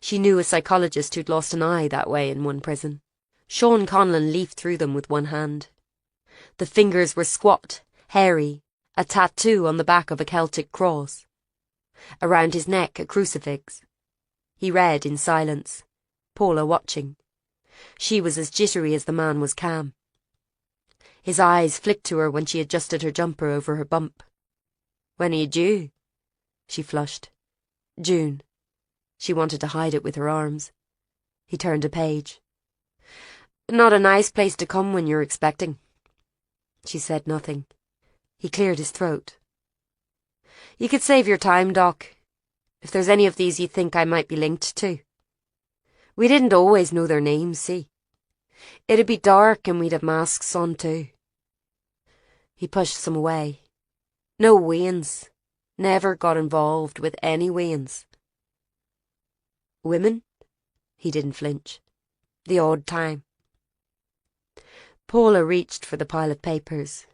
She knew a psychologist who'd lost an eye that way in one prison. Sean Conlon leafed through them with one hand. The fingers were squat, hairy, a tattoo on the back of a Celtic cross. Around his neck, a crucifix. He read in silence, Paula watching. She was as jittery as the man was calm. His eyes flicked to her when she adjusted her jumper over her bump. When are you due? She flushed. June. She wanted to hide it with her arms. He turned a page. Not a nice place to come when you're expecting. She said nothing. He cleared his throat. You could save your time, Doc, if there's any of these you think I might be linked to. We didn't always know their names, see? It'd be dark and we'd have masks on too. He pushed some away. No Wayans. Never got involved with any Wayans. Women? He didn't flinch. The odd time. Paula reached for the pile of papers.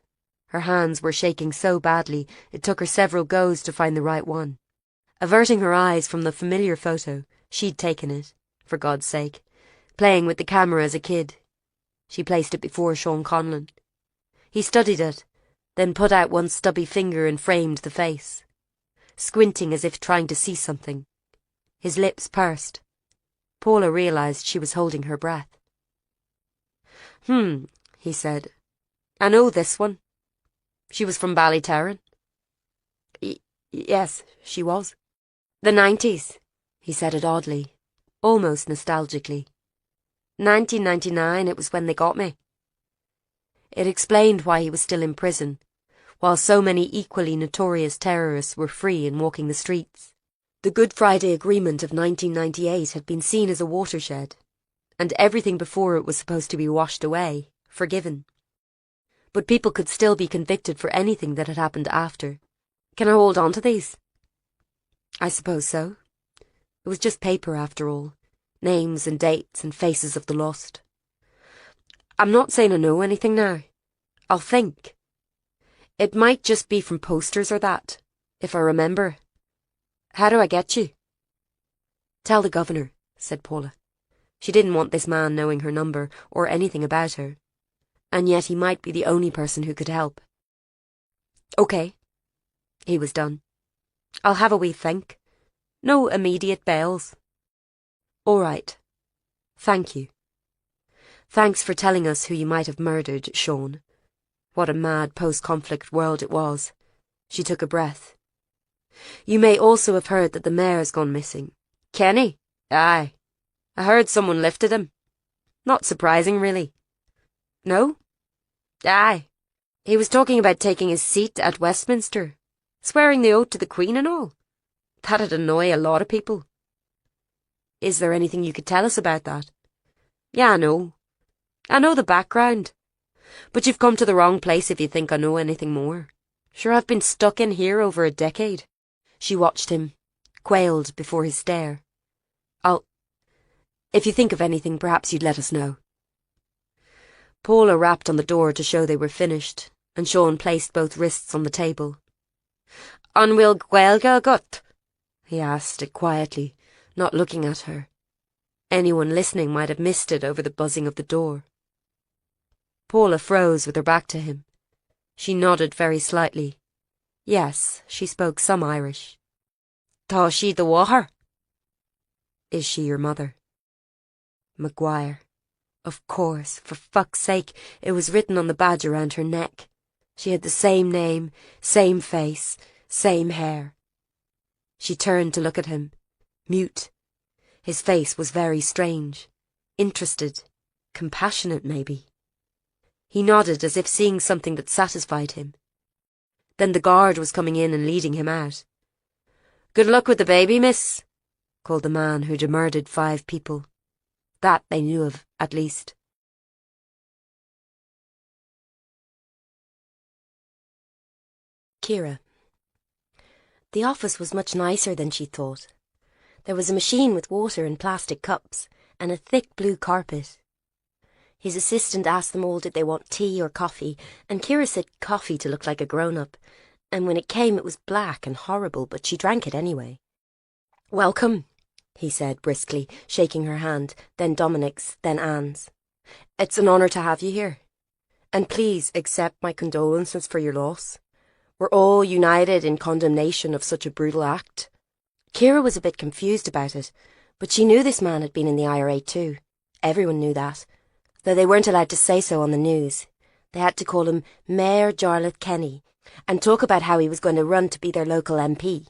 Her hands were shaking so badly it took her several goes to find the right one. Averting her eyes from the familiar photo, she'd taken it, for God's sake, playing with the camera as a kid. She placed it before Sean Conlon. He studied it, then put out one stubby finger and framed the face, squinting as if trying to see something. His lips pursed. Paula realised she was holding her breath. He said. I know this one. She was from Ballyterran. Yes, she was. The 90s, he said it oddly, almost nostalgically. 1999, it was when they got me. It explained why he was still in prison, while so many equally notorious terrorists were free and walking the streets. The Good Friday Agreement of 1998 had been seen as a watershed, and everything before it was supposed to be washed away, forgiven. But people could still be convicted for anything that had happened after. Can I hold on to these? I suppose so. It was just paper after all. Names and dates and faces of the lost. I'm not saying I know anything now. I'll think. It might just be from posters or that, if I remember. How do I get you? Tell the governor, said Paula. She didn't want this man knowing her number or anything about her, and yet he might be the only person who could help. OK. He was done. I'll have a wee think. No immediate bails. All right. Thank you. Thanks for telling us who you might have murdered, Sean. What a mad post-conflict world it was. She took a breath. You may also have heard that the mayor's gone missing. Kenny? Aye. I heard someone lifted him. Not surprising, really. No? Aye. He was talking about taking his seat at Westminster, swearing the oath to the Queen and all. That'd annoy a lot of people. Is there anything you could tell us about that? Yeah, I know. I know the background. But you've come to the wrong place if you think I know anything more. Sure, I've been stuck in here over a decade. She watched him, quailed before his stare. If you think of anything, perhaps you'd let us know. Paula rapped on the door to show they were finished, and Sean placed both wrists on the table. An bhfuil gaeilge agat? He asked it quietly, not looking at her. Anyone listening might have missed it over the buzzing of the door. Paula froze with her back to him. She nodded very slightly. Yes, she spoke some Irish. Tá sí the wather? Is she your mother? Maguire. Of course, for fuck's sake, it was written on the badge around her neck. She had the same name, same face, same hair. She turned to look at him, mute. His face was very strange, interested, compassionate maybe. He nodded as if seeing something that satisfied him. Then the guard was coming in and leading him out. Good luck with the baby, miss, called the man who'd murdered 5 people. That they knew of, at least. Kira. The office was much nicer than she thought. There was a machine with water in plastic cups, and a thick blue carpet. His assistant asked them all did they want tea or coffee, and Kira said coffee to look like a grown-up, and when it came it was black and horrible, but she drank it anyway. Welcome, he said briskly, shaking her hand, then Dominic's, then Anne's. It's an honour to have you here. And please accept my condolences for your loss. We're all united in condemnation of such a brutal act. Kira was a bit confused about it, but she knew this man had been in the IRA too. Everyone knew that, though they weren't allowed to say so on the news. They had to call him Mayor Jarlath Kenny and talk about how he was going to run to be their local MP.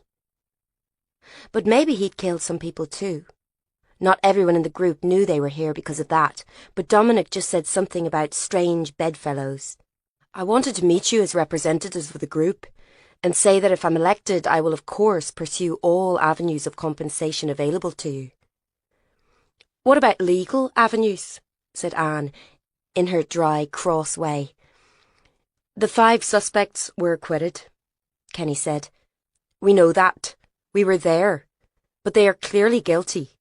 But maybe he'd killed some people too. Not everyone in the group knew they were here because of that, but Dominic just said something about strange bedfellows. I wanted to meet you as representatives of the group and say that if I'm elected, I will of course pursue all avenues of compensation available to you. What about legal avenues? Said Anne, in her dry, cross way. The 5 suspects were acquitted, Kenny said. We know that. We were there. But they are clearly guilty.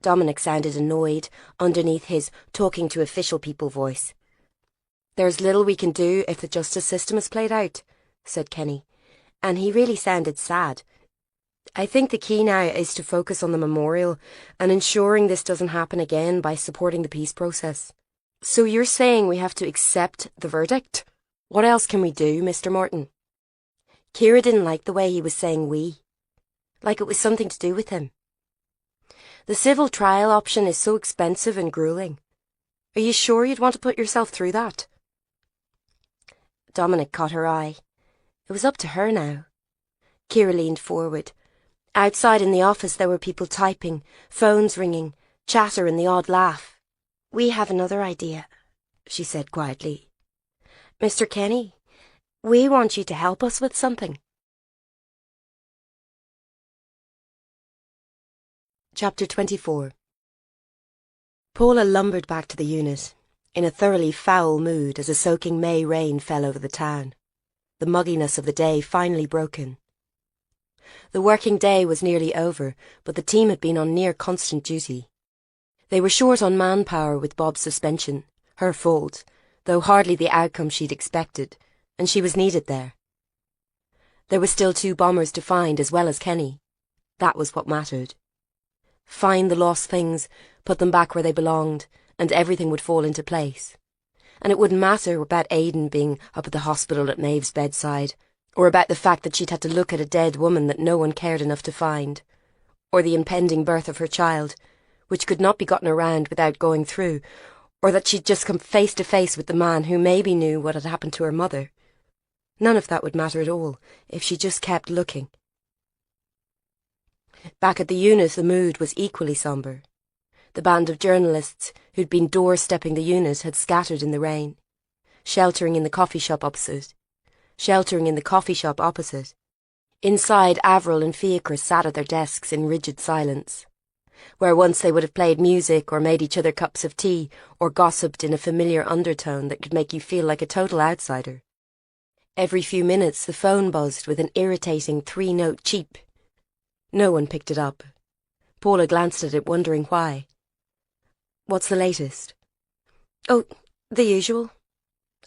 Dominic sounded annoyed underneath his talking to official people voice. There's little we can do if the justice system is played out, said Kenny, and he really sounded sad. I think the key now is to focus on the memorial and ensuring this doesn't happen again by supporting the peace process. So you're saying we have to accept the verdict? What else can we do, Mr. Morton? Kira didn't like the way he was saying we, like it was something to do with him. The civil trial option is so expensive and grueling. Are you sure you'd want to put yourself through that? Dominic caught her eye. It was up to her now. Kira leaned forward. Outside in the office there were people typing, phones ringing, chatter and the odd laugh. We have another idea, she said quietly. Mr. Kenny, we want you to help us with something. Chapter 24. Paula lumbered back to the unit, in a thoroughly foul mood as a soaking May rain fell over the town, the mugginess of the day finally broken. The working day was nearly over, but the team had been on near constant duty. They were short on manpower with Bob's suspension, her fault, though hardly the outcome she'd expected, and she was needed there. There were still 2 bombers to find as well as Kenny. That was what mattered. Find the lost things, put them back where they belonged, and everything would fall into place. And it wouldn't matter about Aidan being up at the hospital at Maeve's bedside, or about the fact that she'd had to look at a dead woman that no one cared enough to find, or the impending birth of her child, which could not be gotten around without going through, or that she'd just come face to face with the man who maybe knew what had happened to her mother. None of that would matter at all if she just kept looking. Back at the unit, the mood was equally sombre. The band of journalists who'd been doorstepping the unit had scattered in the rain, sheltering in the coffee shop opposite. Inside, Avril and Fiacre sat at their desks in rigid silence, where once they would have played music or made each other cups of tea or gossiped in a familiar undertone that could make you feel like a total outsider. Every few minutes the phone buzzed with an irritating 3-note cheep. No one picked it up. Paula glanced at it, wondering why. "What's the latest?" "Oh, the usual."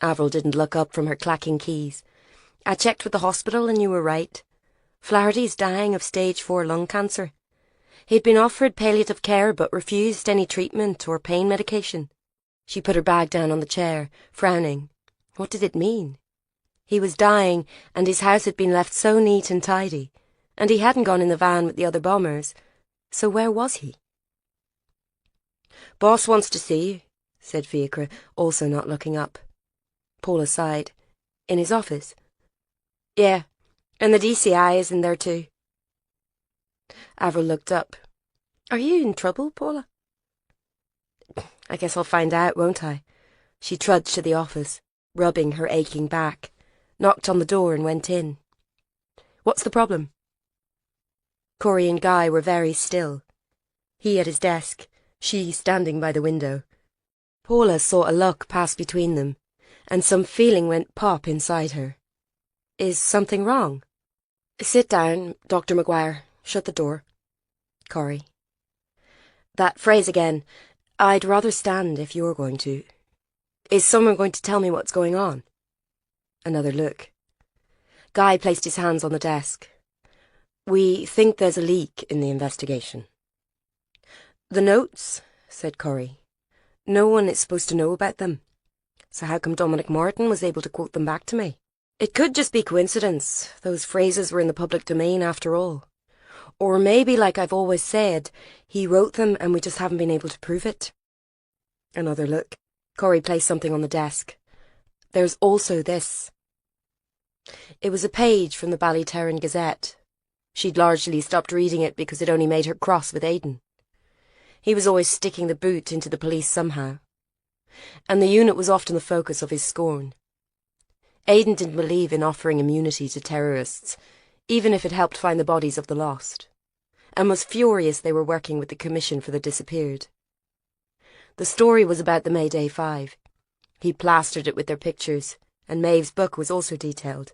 Avril didn't look up from her clacking keys. "I checked with the hospital and you were right. Flaherty's dying of stage 4 lung cancer. He'd been offered palliative care but refused any treatment or pain medication." She put her bag down on the chair, frowning. What did it mean? He was dying, and his house had been left so neat and tidy, and he hadn't gone in the van with the other bombers. So where was he? "Boss wants to see you," said Fiacre, also not looking up. Paula sighed. "In his office?" "Yeah, and the DCI is in there too." Avril looked up. "Are you in trouble, Paula?" "I guess I'll find out, won't I?" She trudged to the office, rubbing her aching back, knocked on the door and went in. "What's the problem?" Corey and Guy were very still. He at his desk, she standing by the window. Paula saw a look pass between them, and some feeling went pop inside her. "Is something wrong?" "Sit down, Dr. Maguire. Shut the door." Corey. "That phrase again. I'd rather stand if you're going to. Is someone going to tell me what's going on?" Another look. Guy placed his hands on the desk. "We think there's a leak in the investigation." "The notes," said Corey. "No one is supposed to know about them. So how come Dominic Martin was able to quote them back to me? It could just be coincidence. Those phrases were in the public domain after all. Or maybe, like I've always said, he wrote them and we just haven't been able to prove it." Another look. Corey placed something on the desk. "There's also this." It was a page from the Ballyterran Gazette. She'd largely stopped reading it because it only made her cross with Aidan. He was always sticking the boot into the police somehow, and the unit was often the focus of his scorn. Aidan didn't believe in offering immunity to terrorists, even if it helped find the bodies of the lost, and was furious they were working with the Commission for the Disappeared. The story was about the Mayday 5. He plastered it with their pictures, and Maeve's book was also detailed,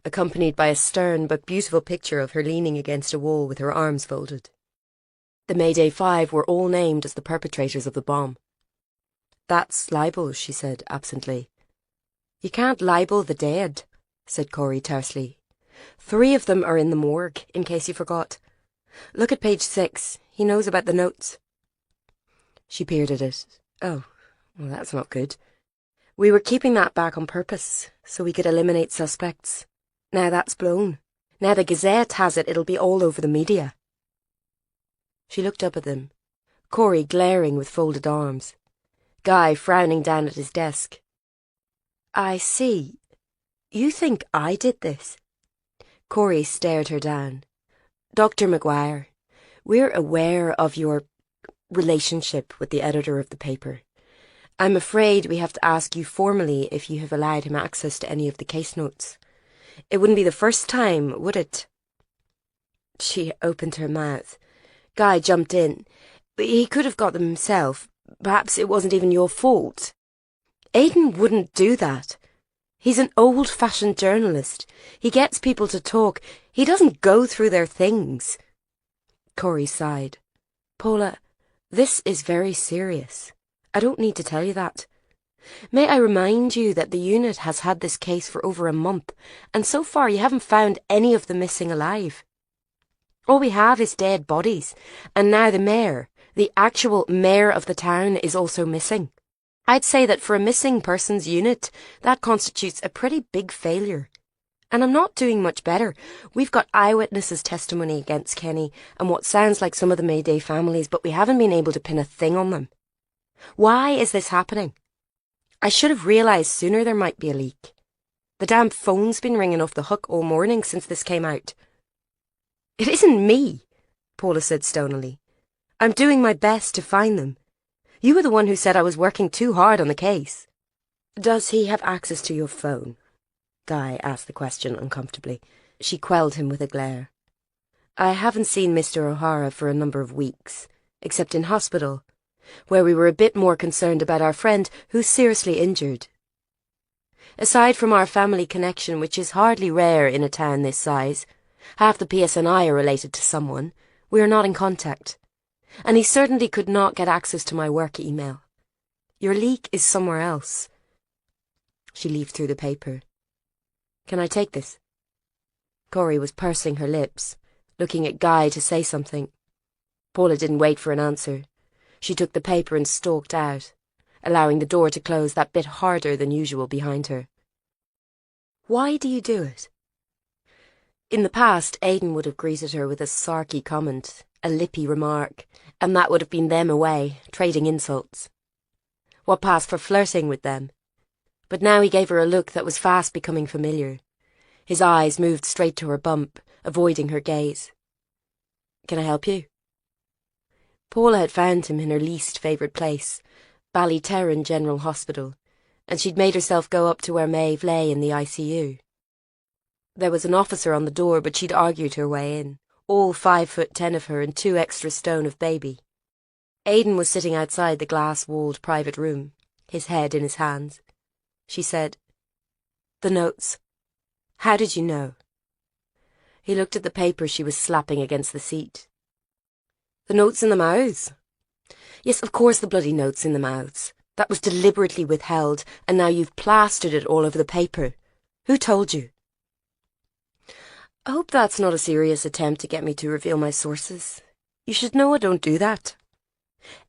accompanied by a stern but beautiful picture of her leaning against a wall with her arms folded. The Mayday 5 were all named as the perpetrators of the bomb. "That's libel," she said absently. "You can't libel the dead," said Corey tersely. 3 of them are in the morgue, in case you forgot. Look at page 6. He knows about the notes." She peered at it. "Oh, well, that's not good. We were keeping that back on purpose, so we could eliminate suspects. Now that's blown. Now the Gazette has it, it'll be all over the media." She looked up at them, Corey glaring with folded arms, Guy frowning down at his desk. "I see. You think I did this?" Corey stared her down. "Dr. Maguire, we're aware of your relationship with the editor of the paper. I'm afraid we have to ask you formally if you have allowed him access to any of the case notes. It wouldn't be the first time, would it?" She opened her mouth. Guy jumped in. "He could have got them himself. Perhaps it wasn't even your fault. Aidan wouldn't do that. He's an old-fashioned journalist. He gets people to talk. He doesn't go through their things." Corey sighed. "Paula, this is very serious. I don't need to tell you that. May I remind you that the unit has had this case for over a month, and so far you haven't found any of the missing alive. All we have is dead bodies, and now the mayor, the actual mayor of the town, is also missing. I'd say that for a missing persons unit, that constitutes a pretty big failure. And I'm not doing much better. We've got eyewitnesses' testimony against Kenny and what sounds like some of the Mayday families, but we haven't been able to pin a thing on them. Why is this happening? I should have realised sooner there might be a leak. The damn phone's been ringing off the hook all morning since this came out. It isn't me, Paula said stonily. I'm doing my best to find them. You were the one who said I was working too hard on the case. Does he have access to your phone? Guy asked the question uncomfortably. She quelled him with a glare. I haven't seen Mr. O'Hara for a number of weeks, except in hospital, where we were a bit more concerned about our friend who's seriously injured. Aside from our family connection, which is hardly rare in a town this size, half the PSNI are related to someone, we are not in contact. And he certainly could not get access to my work email. Your leak is somewhere else. She leafed through the paper. Can I take this? Corey was pursing her lips, looking at Guy to say something. Paula didn't wait for an answer. She took the paper and stalked out, allowing the door to close that bit harder than usual behind her. Why do you do it? In the past, Aidan would have greeted her with a sarky comment, a lippy remark, and that would have been them away, trading insults. What passed for flirting with them? But now he gave her a look that was fast becoming familiar. His eyes moved straight to her bump, avoiding her gaze. Can I help you? Paula had found him in her least favourite place, Ballyterran General Hospital, and she'd made herself go up to where Maeve lay in the ICU. There was an officer on the door, but she'd argued her way in, all 5'10" of her and 2 extra stone of baby. Aidan was sitting outside the glass-walled private room, his head in his hands. She said, The notes. How did you know? He looked at the paper she was slapping against the seat. The notes in the mouths? Yes, of course the bloody notes in the mouths. That was deliberately withheld, and now you've plastered it all over the paper. Who told you? I hope that's not a serious attempt to get me to reveal my sources. You should know I don't do that.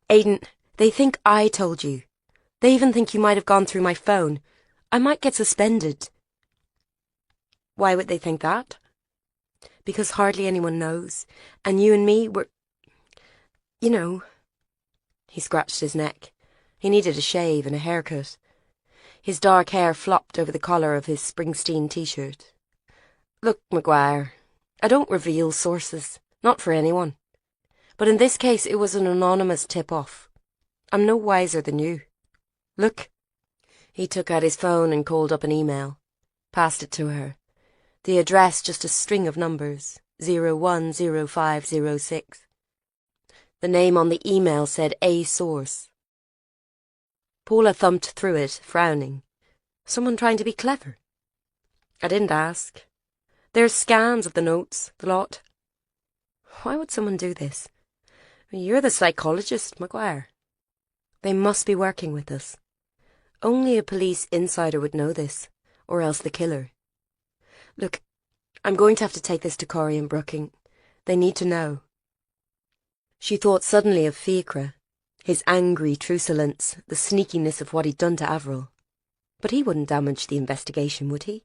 Aidan, they think I told you. They even think you might have gone through my phone. I might get suspended. Why would they think that? Because hardly anyone knows, and you and me were... You know. He scratched his neck. He needed a shave and a haircut. His dark hair flopped over the collar of his Springsteen t-shirt. Look, Maguire, I don't reveal sources, not for anyone. But in this case it was an anonymous tip-off. I'm no wiser than you. Look. He took out his phone and called up an email. Passed it to her. The address just a string of numbers, 010506. The name on the email said A Source. Paula thumped through it, frowning. Someone trying to be clever? I didn't ask. There's scans of the notes, the lot. Why would someone do this? You're the psychologist, Maguire. They must be working with us. Only a police insider would know this, or else the killer. Look, I'm going to have to take this to Corey and Brooking. They need to know. She thought suddenly of Fiachra, his angry truculence, the sneakiness of what he'd done to Avril. But he wouldn't damage the investigation, would he?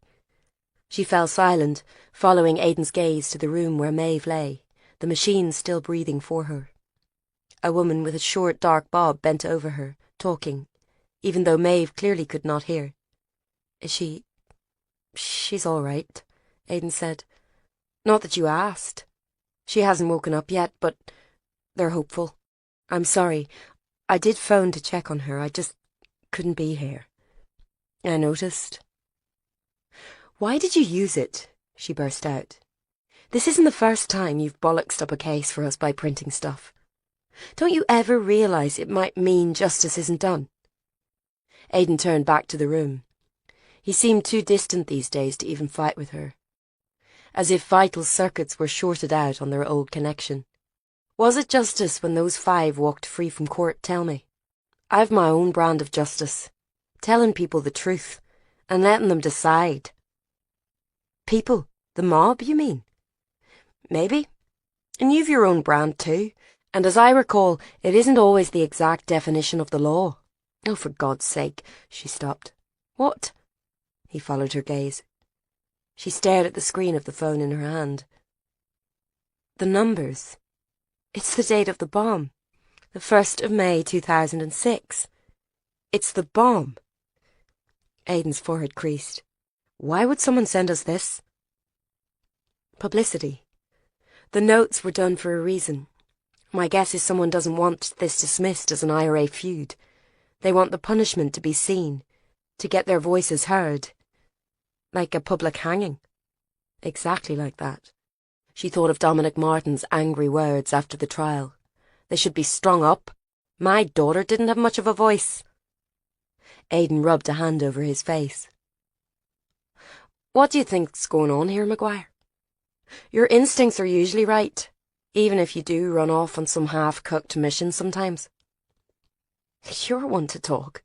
She fell silent, following Aidan's gaze to the room where Maeve lay, the machine still breathing for her. A woman with a short dark bob bent over her, talking, even though Maeve clearly could not hear. Is she... She's all right, Aidan said. Not that you asked. She hasn't woken up yet, but they're hopeful. I'm sorry. I did phone to check on her. I just couldn't be here. I noticed. Why did you use it? She burst out. This isn't the first time you've bollocksed up a case for us by printing stuff. Don't you ever realise it might mean justice isn't done? Aidan turned back to the room. He seemed too distant these days to even fight with her. As if vital circuits were shorted out on their old connection. Was it justice when those 5 walked free from court, tell me? I've my own brand of justice. telling people the truth and letting them decide. People? The mob, you mean? Maybe. And you've your own brand too. And as I recall, it isn't always the exact definition of the law. Oh, for God's sake, she stopped. What? He followed her gaze. She stared at the screen of the phone in her hand. The numbers. It's the date of the bomb. The 1st of May 2006. It's the bomb. Aidan's forehead creased. Why would someone send us this? Publicity. The notes were done for a reason. My guess is someone doesn't want this dismissed as an IRA feud. They want the punishment to be seen, to get their voices heard. Like a public hanging. Exactly like that. She thought of Dominic Martin's angry words after the trial. They should be strung up. My daughter didn't have much of a voice. Aidan rubbed a hand over his face. What do you think's going on here, Maguire? Your instincts are usually right, even if you do run off on some half-cooked mission sometimes. You're one to talk.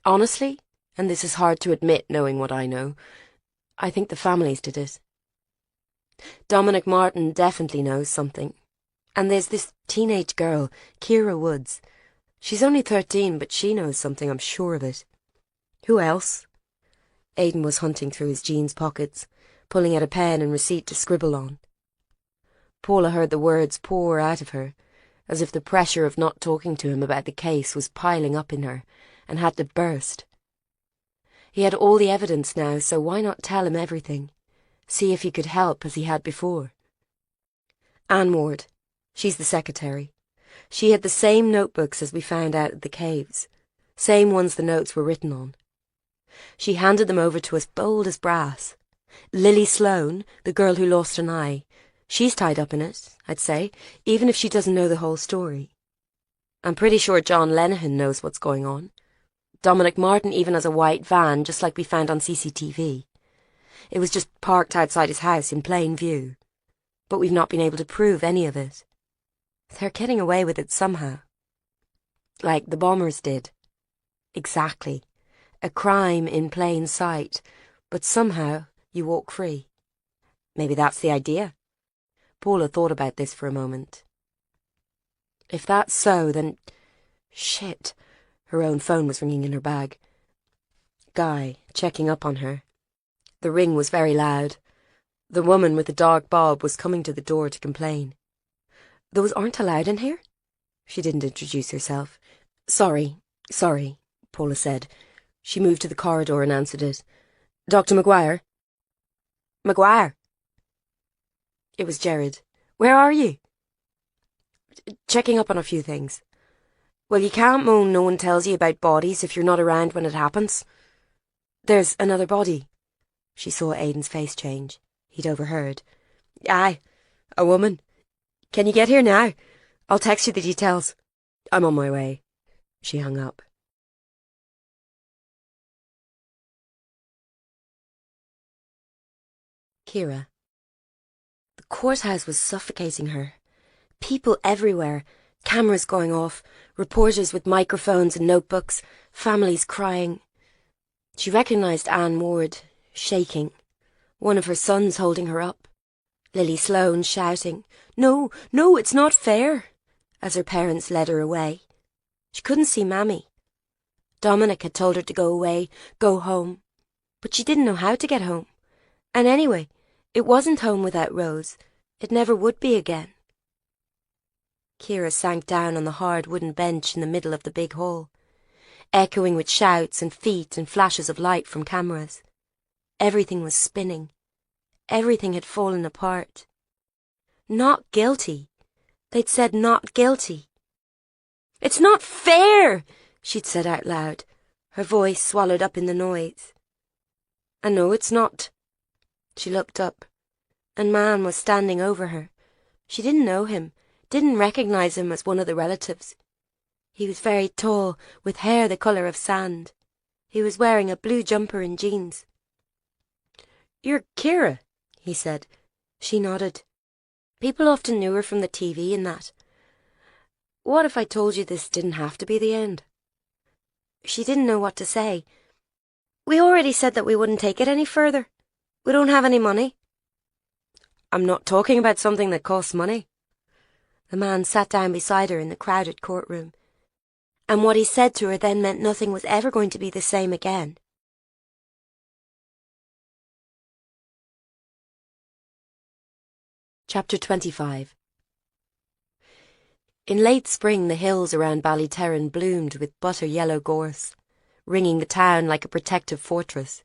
Honestly, and this is hard to admit knowing what I know, I think the families did it. Dominic Martin definitely knows something. And there's this teenage girl, Kira Woods. She's only 13, but she knows something, I'm sure of it. Who else? Aidan was hunting through his jeans pockets, pulling out a pen and receipt to scribble on. Paula heard the words pour out of her, as if the pressure of not talking to him about the case was piling up in her and had to burst. He had all the evidence now, so why not tell him everything? See if he could help as he had before. Anne Ward. She's the secretary. She had the same notebooks as we found out at the caves, same ones the notes were written on. She handed them over to us bold as brass. Lily Sloane, the girl who lost an eye, she's tied up in it, I'd say, even if she doesn't know the whole story. I'm pretty sure John Lenihan knows what's going on. Dominic Martin even has a white van, just like we found on CCTV. It was just parked outside his house in plain view. But we've not been able to prove any of it. They're getting away with it somehow. Like the bombers did. Exactly. A crime in plain sight, but somehow you walk free. Maybe that's the idea. Paula thought about this for a moment. If that's so, then... Shit. Her own phone was ringing in her bag. Guy, checking up on her. The ring was very loud. The woman with the dark bob was coming to the door to complain. Those aren't allowed in here? She didn't introduce herself. Sorry, Paula said. She moved to the corridor and answered it. Dr. Maguire? Maguire? It was Jared. Where are you? Checking up on a few things. Well, you can't moan no one tells you about bodies if you're not around when it happens. There's another body. She saw Aidan's face change. He'd overheard. Aye, a woman. Can you get here now? I'll text you the details. I'm on my way. She hung up. Kira. The courthouse was suffocating her. People everywhere, cameras going off, reporters with microphones and notebooks, families crying. She recognised Anne Ward, shaking, one of her sons holding her up. Lily Sloane shouting, No, it's not fair, as her parents led her away. She couldn't see Mammy. Dominic had told her to go away, go home. But she didn't know how to get home. And anyway, it wasn't home without Rose. It never would be again. Kira sank down on the hard wooden bench in the middle of the big hall, echoing with shouts and feet and flashes of light from cameras. Everything was spinning. Everything had fallen apart. Not guilty. They'd said not guilty. It's not fair, she'd said out loud, her voice swallowed up in the noise. I know it's not. She looked up. A man was standing over her. She didn't know him, didn't recognise him as one of the relatives. He was very tall, with hair the colour of sand. He was wearing a blue jumper and jeans. You're Kira, he said. She nodded. People often knew her from the TV and that. What if I told you this didn't have to be the end? She didn't know what to say, We already said that we wouldn't take it any further. We don't have any money. I'm not talking about something that costs money. The man sat down beside her in the crowded courtroom, and what he said to her then meant nothing was ever going to be the same again. Chapter 25. In late spring the hills around Ballyterran bloomed with butter-yellow gorse, ringing the town like a protective fortress.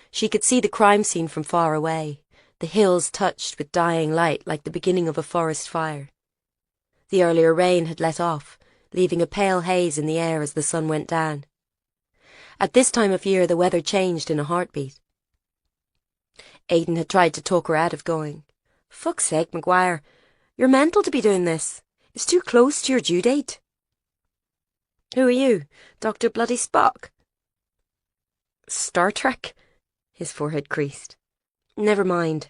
She could see the crime scene from far away, the hills touched with dying light like the beginning of a forest fire. The earlier rain had let off, leaving a pale haze in the air as the sun went down. At this time of year the weather changed in a heartbeat. Aidan had tried to talk her out of going. Fuck's sake, Maguire, you're mental to be doing this. It's too close to your due date. Who are you, Dr. Bloody Spock? Star Trek? His forehead creased. Never mind.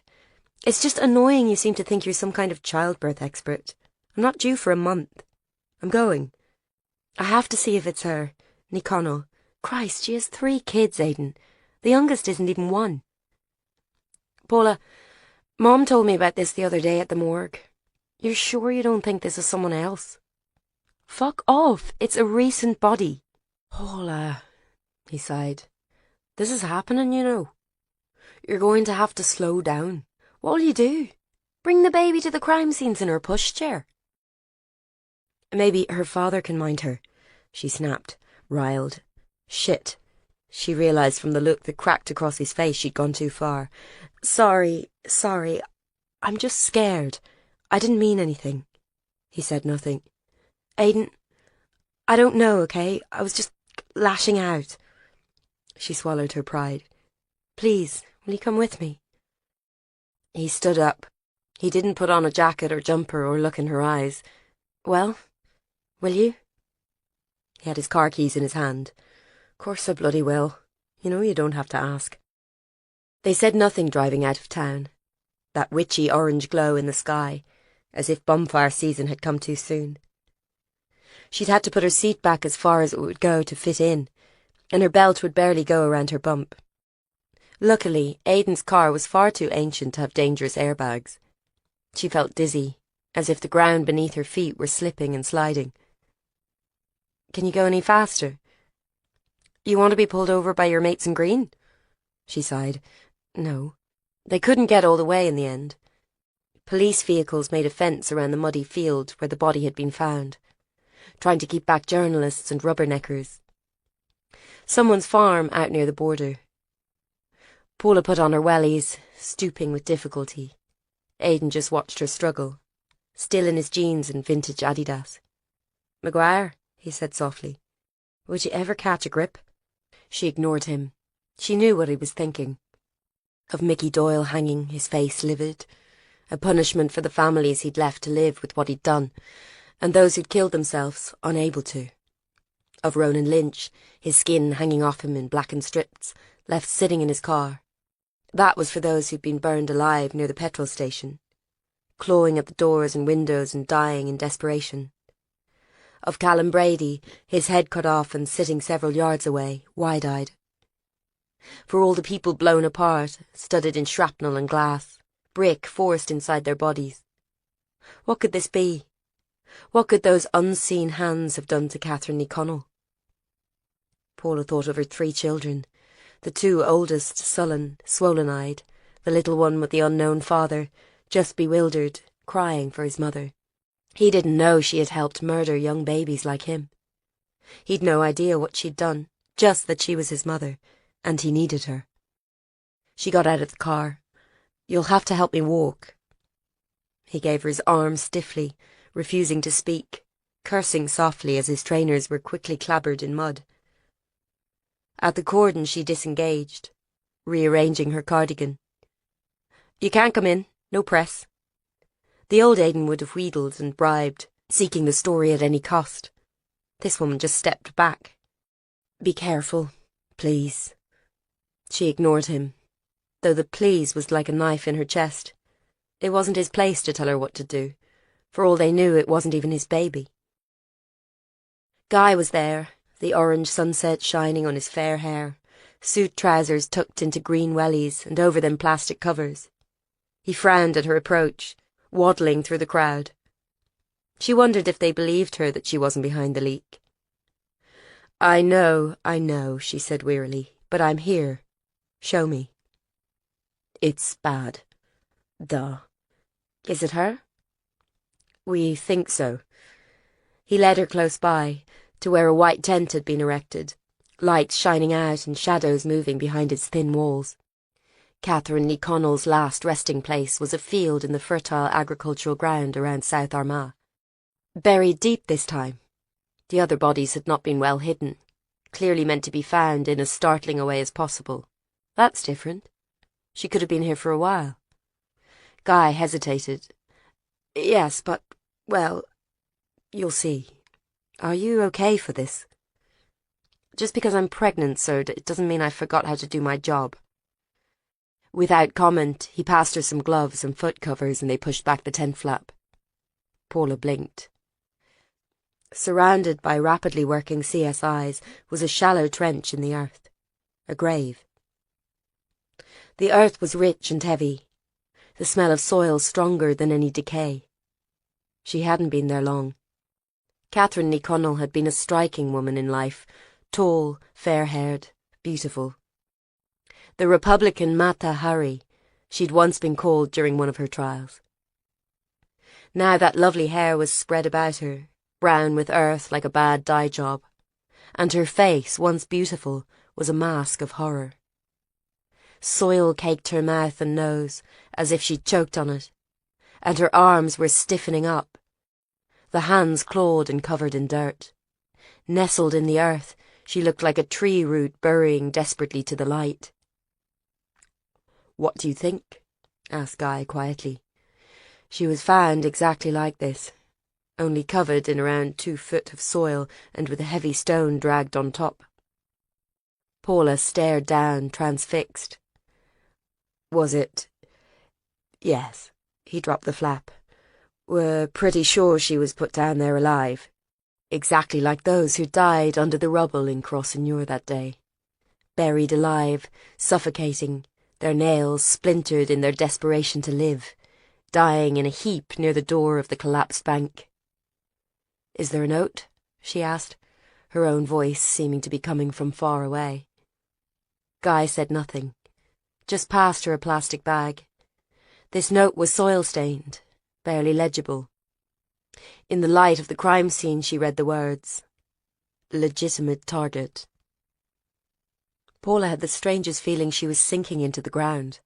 It's just annoying you seem to think you're some kind of childbirth expert. I'm not due for a month. I'm going. I have to see if it's her, Ní Chonaill. Christ, she has 3 kids, Aidan. The youngest isn't even 1. Paula, Mom told me about this the other day at the morgue. You're sure you don't think this is someone else? Fuck off. It's a recent body. Paula, he sighed. This is happening, you know. You're going to have to slow down. What'll you do? Bring the baby to the crime scenes in her pushchair? Maybe her father can mind her, she snapped, riled. Shit. She realised from the look that cracked across his face she'd gone too far. Sorry. I'm just scared. I didn't mean anything. He said nothing. Aidan, I don't know, okay? I was just lashing out. She swallowed her pride. Please, will you come with me? He stood up. He didn't put on a jacket or jumper or look in her eyes. Well, will you? He had his car keys in his hand. Course I bloody will. You know you don't have to ask. They said nothing driving out of town. That witchy orange glow in the sky, as if bonfire season had come too soon. She'd had to put her seat back as far as it would go to fit in, and her belt would barely go around her bump. Luckily, Aidan's car was far too ancient to have dangerous airbags. She felt dizzy, as if the ground beneath her feet were slipping and sliding. Can you go any faster? You want to be pulled over by your mates in green? She sighed. No. They couldn't get all the way in the end. Police vehicles made a fence around the muddy field where the body had been found, trying to keep back journalists and rubberneckers. Someone's farm out near the border. Paula put on her wellies, stooping with difficulty. Aidan just watched her struggle, still in his jeans and vintage Adidas. Maguire, he said softly, would you ever catch a grip? She ignored him. She knew what he was thinking. Of Mickey Doyle hanging, his face livid, a punishment for the families he'd left to live with what he'd done, and those who'd killed themselves, unable to. Of Ronan Lynch, his skin hanging off him in blackened strips, left sitting in his car. That was for those who'd been burned alive near the petrol station, clawing at the doors and windows and dying in desperation. Of Callum Brady, his head cut off and sitting several yards away, wide-eyed. For all the people blown apart, studded in shrapnel and glass, brick forced inside their bodies. What could this be? What could those unseen hands have done to Catherine Ní Chonaill? Paula thought of her 3 children, the 2 oldest sullen, swollen-eyed, the little one with the unknown father, just bewildered, crying for his mother. He didn't know she had helped murder young babies like him. He'd no idea what she'd done, just that she was his mother, and he needed her. She got out of the car. You'll have to help me walk. He gave her his arm stiffly, refusing to speak, cursing softly as his trainers were quickly clabbered in mud. At the cordon she disengaged, rearranging her cardigan. You can't come in, no press. The old Aidan would have wheedled and bribed, seeking the story at any cost. This woman just stepped back. Be careful, please. She ignored him, though the please was like a knife in her chest. It wasn't his place to tell her what to do. For all they knew, it wasn't even his baby. Guy was there, the orange sunset shining on his fair hair, suit trousers tucked into green wellies and over them plastic covers. He frowned at her approach, waddling through the crowd. She wondered if they believed her that she wasn't behind the leak. I know, she said wearily, but I'm here. Show me. It's bad. Duh. Is it her? We think so. He led her close by, to where a white tent had been erected, lights shining out and shadows moving behind its thin walls. Catherine Ní Chonaile's last resting place was a field in the fertile agricultural ground around South Armagh. Buried deep this time. The other bodies had not been well hidden, clearly meant to be found in as startling a way as possible. That's different. She could have been here for a while. Guy hesitated. Yes, but, well, you'll see. Are you okay for this? Just because I'm pregnant, sir, it doesn't mean I forgot how to do my job. Without comment, he passed her some gloves and foot covers and they pushed back the tent flap. Paula blinked. Surrounded by rapidly working CSIs was a shallow trench in the earth. A grave. The earth was rich and heavy, the smell of soil stronger than any decay. She hadn't been there long. Catherine Ní Chonaile had been a striking woman in life, tall, fair-haired, beautiful. The Republican Mata Hari, she'd once been called during one of her trials. Now that lovely hair was spread about her, brown with earth like a bad dye job, and her face, once beautiful, was a mask of horror. Soil caked her mouth and nose, as if she'd choked on it, and her arms were stiffening up. The hands clawed and covered in dirt. Nestled in the earth, she looked like a tree root burrowing desperately to the light. What do you think? Asked Guy quietly. She was found exactly like this, only covered in around 2 foot of soil and with a heavy stone dragged on top. Paula stared down, transfixed. Was it? Yes. He dropped the flap. We're pretty sure she was put down there alive. Exactly like those who died under the rubble in Crossagnour that day. Buried alive, suffocating, their nails splintered in their desperation to live, dying in a heap near the door of the collapsed bank. Is there a note? She asked, her own voice seeming to be coming from far away. Guy said nothing, just passed her a plastic bag. This note was soil-stained, barely legible. In the light of the crime scene she read the words, "Legitimate target." Paula had the strangest feeling she was sinking into the ground.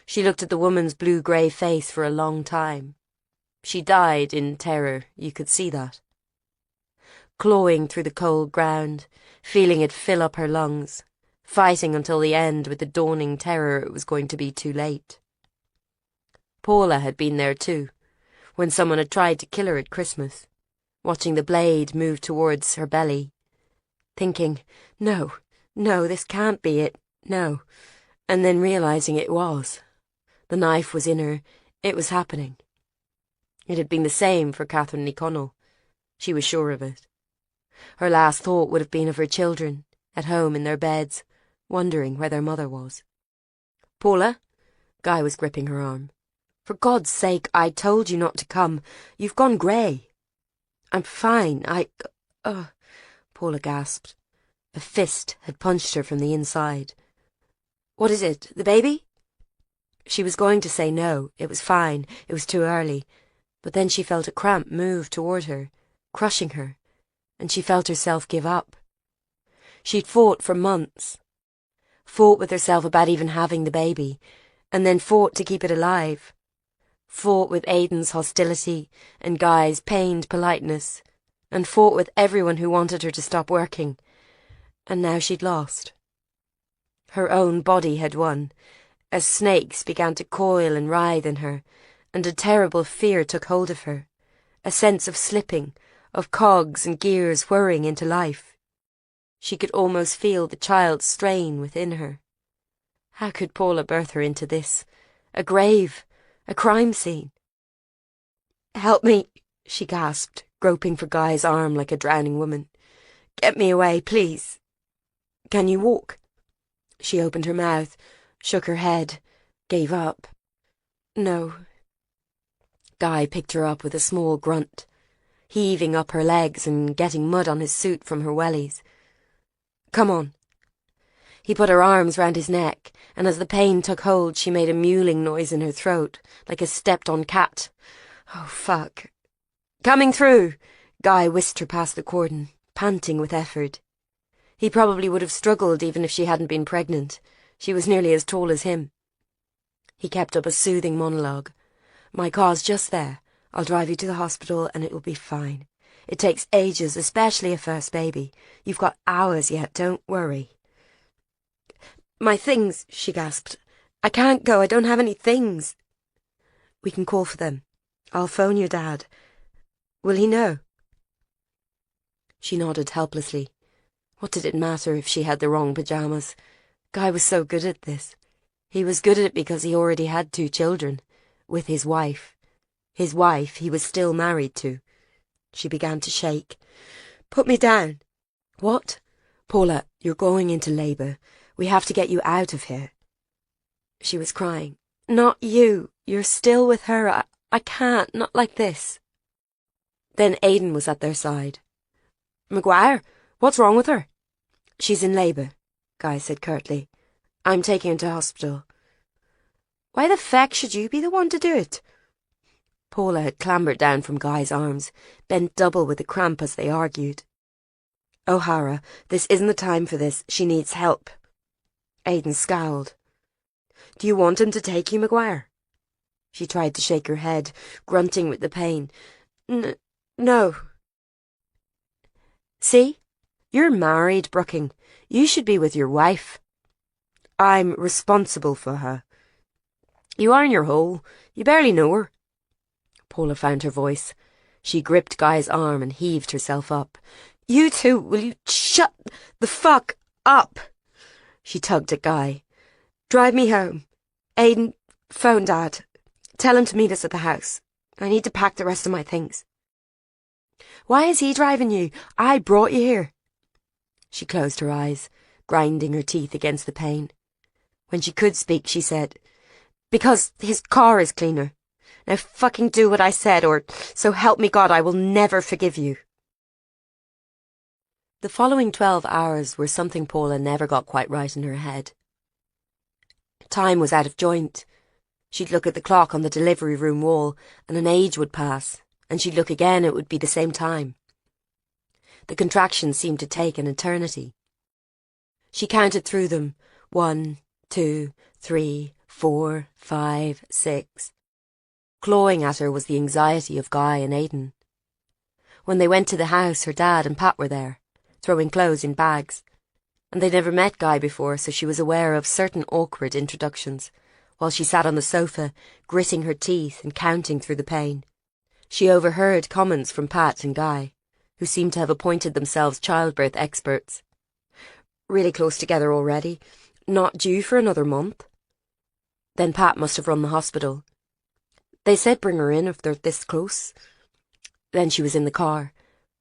She looked at the woman's blue-grey face for a long time. She died in terror, you could see that. Clawing through the cold ground, feeling it fill up her lungs, fighting until the end with the dawning terror it was going to be too late. Paula had been there too, when someone had tried to kill her at Christmas, watching the blade move towards her belly, thinking, no, this can't be it, no, and then realizing it was. The knife was in her, it was happening. It had been the same for Catherine Ní Chonaile. She was sure of it. Her last thought would have been of her children, at home in their beds, wondering where their mother was. Paula? Guy was gripping her arm. For God's sake, I told you not to come. You've gone grey. I'm fine. Paula gasped. A fist had punched her from the inside. What is it, the baby? She was going to say no, it was fine, it was too early, but then she felt a cramp move toward her, crushing her, and she felt herself give up. She'd fought for months. Fought with herself about even having the baby, and then fought to keep it alive. Fought with Aidan's hostility and Guy's pained politeness, and fought with everyone who wanted her to stop working. And now she'd lost. Her own body had won, as snakes began to coil and writhe in her, and a terrible fear took hold of her, a sense of slipping, of cogs and gears whirring into life. She could almost feel the child strain within her. How could Paula birth her into this? A grave, a crime scene. Help me, she gasped, groping for Guy's arm like a drowning woman. Get me away, please. Can you walk? She opened her mouth, shook her head, gave up. No. Guy picked her up with a small grunt, heaving up her legs and getting mud on his suit from her wellies. Come on. He put her arms round his neck, and as the pain took hold she made a mewling noise in her throat, like a stepped-on cat. Oh, fuck. Coming through! Guy whisked her past the cordon, panting with effort. He probably would have struggled even if she hadn't been pregnant. She was nearly as tall as him. He kept up a soothing monologue. My car's just there. I'll drive you to the hospital and it will be fine. It takes ages, especially a first baby. You've got hours yet, don't worry. My things, she gasped. I can't go, I don't have any things. We can call for them. I'll phone your dad. Will he know? She nodded helplessly. What did it matter if she had the wrong pyjamas? Guy was so good at this. He was good at it because he already had 2 children, with his wife. His wife he was still married to. She began to shake. Put me down. What? Paula, you're going into labour. We have to get you out of here. She was crying. Not you. You're still with her. I can't. Not like this. Then Aidan was at their side. McGuire, what's wrong with her? She's in labour, Guy said curtly. I'm taking her to hospital. Why the feck should you be the one to do it? Paula had clambered down from Guy's arms, bent double with the cramp as they argued. O'Hara, this isn't the time for this. She needs help. Aidan scowled. Do you want him to take you, McGuire? She tried to shake her head, grunting with the pain. No. See? You're married, Brooking. You should be with your wife. I'm responsible for her. You are in your hole. You barely know her. Paula found her voice. She gripped Guy's arm and heaved herself up. You two, will you shut the fuck up? She tugged at Guy. Drive me home. Aidan, phone Dad. Tell him to meet us at the house. I need to pack the rest of my things. Why is he driving you? I brought you here. She closed her eyes, grinding her teeth against the pain. When she could speak, she said, Because his car is cleaner. Now fucking do what I said, or so help me God, I will never forgive you. The following 12 hours were something Paula never got quite right in her head. Time was out of joint. She'd look at the clock on the delivery room wall, and an age would pass, and she'd look again, it would be the same time. The contractions seemed to take an eternity. She counted through them. 1, 2, 3, 4, 5, 6. Clawing at her was the anxiety of Guy and Aidan. When they went to the house, her dad and Pat were there, throwing clothes in bags, and they'd never met Guy before, so she was aware of certain awkward introductions, while she sat on the sofa, gritting her teeth and counting through the pain. She overheard comments from Pat and Guy, who seemed to have appointed themselves childbirth experts. Really close together already, not due for another month. Then Pat must have run the hospital. They said bring her in if they're this close. Then she was in the car,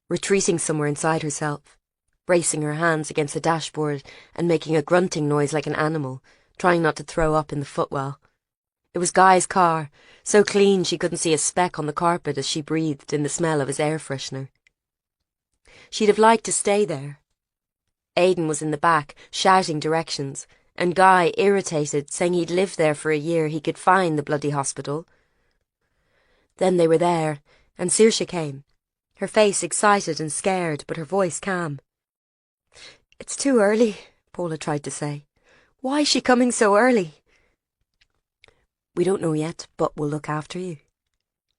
retreating somewhere inside herself, bracing her hands against the dashboard and making a grunting noise like an animal, trying not to throw up in the footwell. It was Guy's car, so clean she couldn't see a speck on the carpet as she breathed in the smell of his air freshener. She'd have liked to stay there. Aidan was in the back, shouting directions, and Guy, irritated, saying he'd lived there for a year, he could find the bloody hospital. Then they were there, and Saoirse came, her face excited and scared, but her voice calm. It's too early, Paula tried to say. Why is she coming so early? We don't know yet, but we'll look after you.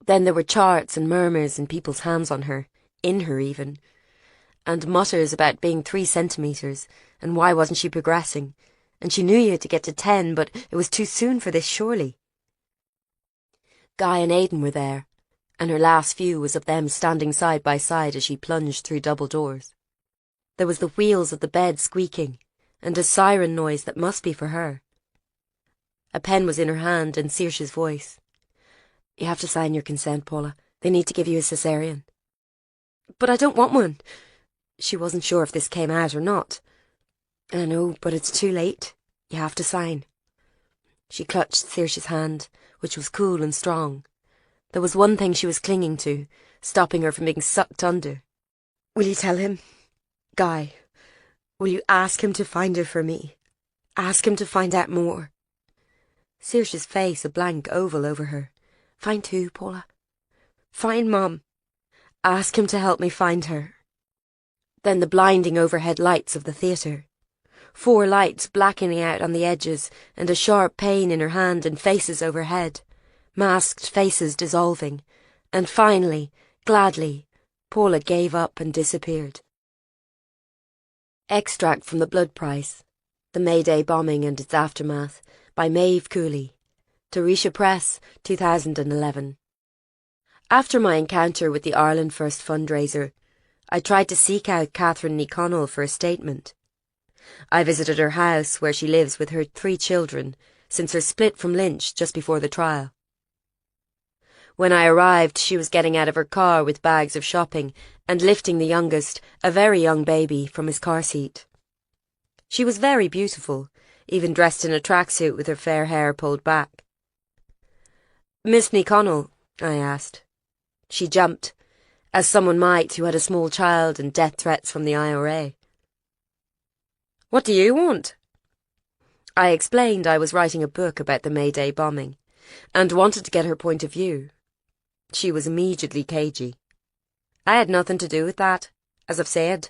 Then there were charts and murmurs and people's hands on her, in her even, and mutters about being 3 centimetres, and why wasn't she progressing, and she knew you had to get to 10, but it was too soon for this, surely. Guy and Aidan were there, and her last view was of them standing side by side as she plunged through double doors. There was the wheels of the bed squeaking, and a siren noise that must be for her. A pen was in her hand, and Saoirse's voice. You have to sign your consent, Paula. They need to give you a cesarean. But I don't want one. She wasn't sure if this came out or not. I know, but it's too late. You have to sign. She clutched Saoirse's hand, which was cool and strong. There was one thing she was clinging to, stopping her from being sucked under. Will you tell him? Guy, will you ask him to find her for me? Ask him to find out more. Saoirse's face a blank oval over her. Find who, Paula? Find Mum. Ask him to help me find her. Then the blinding overhead lights of the theatre. 4 lights blackening out on the edges, and a sharp pain in her hand and faces overhead. Masked faces dissolving. And finally, gladly, Paula gave up and disappeared. Extract from The Blood Price, The Mayday Bombing and Its Aftermath, by Maeve Cooley. Tarisha Press, 2011. After my encounter with the Ireland First fundraiser, I tried to seek out Catherine Ní Connell for a statement. I visited her house where she lives with her 3 children since her split from Lynch just before the trial. When I arrived, she was getting out of her car with bags of shopping and lifting the youngest, a very young baby, from his car seat. She was very beautiful, even dressed in a tracksuit with her fair hair pulled back. "Miss Ní Connell?" I asked. She jumped, as someone might who had a small child and death threats from the IRA. "What do you want?" I explained I was writing a book about the Mayday bombing, and wanted to get her point of view. She was immediately cagey. "I had nothing to do with that, as I've said.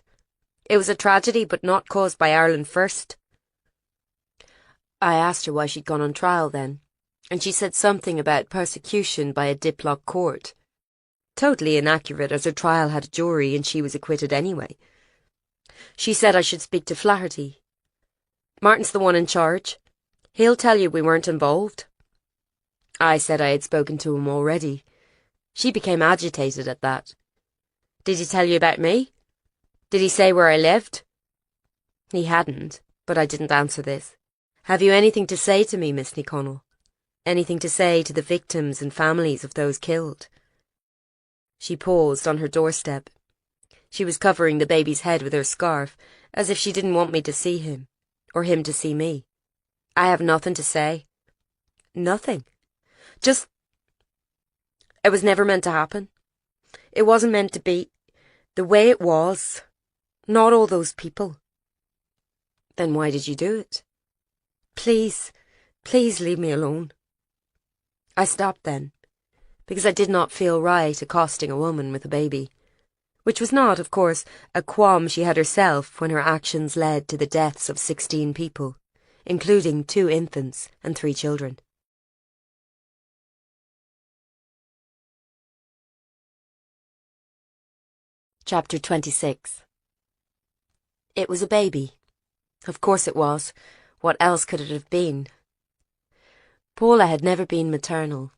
It was a tragedy, but not caused by Ireland First." I asked her why she'd gone on trial then, and she said something about persecution by a Diplock court. Totally inaccurate, as her trial had a jury and she was acquitted anyway. She said I should speak to Flaherty. "Martin's the one in charge. He'll tell you we weren't involved." I said I had spoken to him already. She became agitated at that. "Did he tell you about me? Did he say where I lived?" He hadn't, but I didn't answer this. "Have you anything to say to me, Miss Ní Connell? Anything to say to the victims and families of those killed?" She paused on her doorstep. She was covering the baby's head with her scarf, as if she didn't want me to see him, or him to see me. "I have nothing to say. Nothing. Just... It was never meant to happen. It wasn't meant to be the way it was. Not all those people." "Then why did you do it?" Please leave me alone." I stopped then, because I did not feel right accosting a woman with a baby, which was not, of course, a qualm she had herself when her actions led to the deaths of 16 people, including 2 infants and 3 children. Chapter 26. It was a baby. Of course it was. What else could it have been? Paula had never been maternal.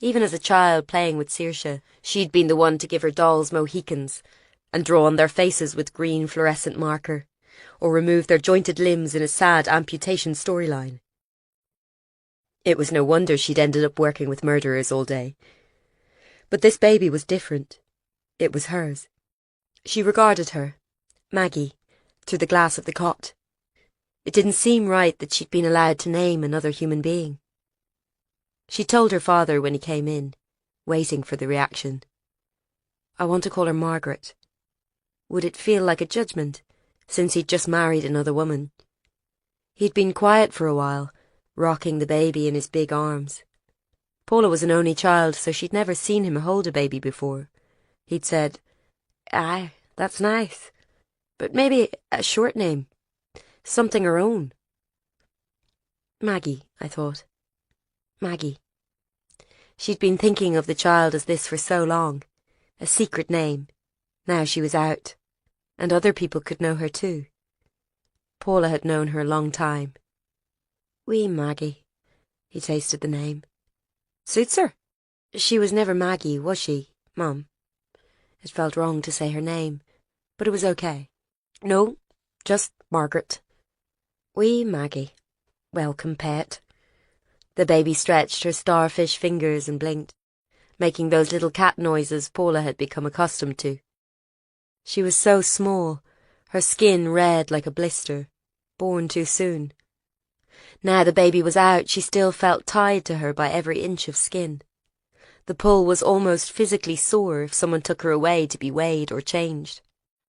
Even as a child playing with Saoirse, she'd been the one to give her dolls Mohicans and draw on their faces with green fluorescent marker, or remove their jointed limbs in a sad amputation storyline. It was no wonder she'd ended up working with murderers all day. But this baby was different. It was hers. She regarded her, Maggie, through the glass of the cot. It didn't seem right that she'd been allowed to name another human being. She told her father when he came in, waiting for the reaction. "I want to call her Margaret." Would it feel like a judgment, since he'd just married another woman? He'd been quiet for a while, rocking the baby in his big arms. Paula was an only child, so she'd never seen him hold a baby before. He'd said, "Aye, that's nice. But maybe a short name. Something her own." Maggie, I thought. Maggie. She'd been thinking of the child as this for so long. A secret name. Now she was out. And other people could know her too. Paula had known her a long time. Wee Maggie. He tasted the name. Suits her. She was never Maggie, was she, Mum? It felt wrong to say her name, but it was okay. No, just Margaret. Wee Maggie. Welcome, pet. The baby stretched her starfish fingers and blinked, making those little cat noises Paula had become accustomed to. She was so small, her skin red like a blister, born too soon. Now the baby was out, she still felt tied to her by every inch of skin. The pull was almost physically sore if someone took her away to be weighed or changed.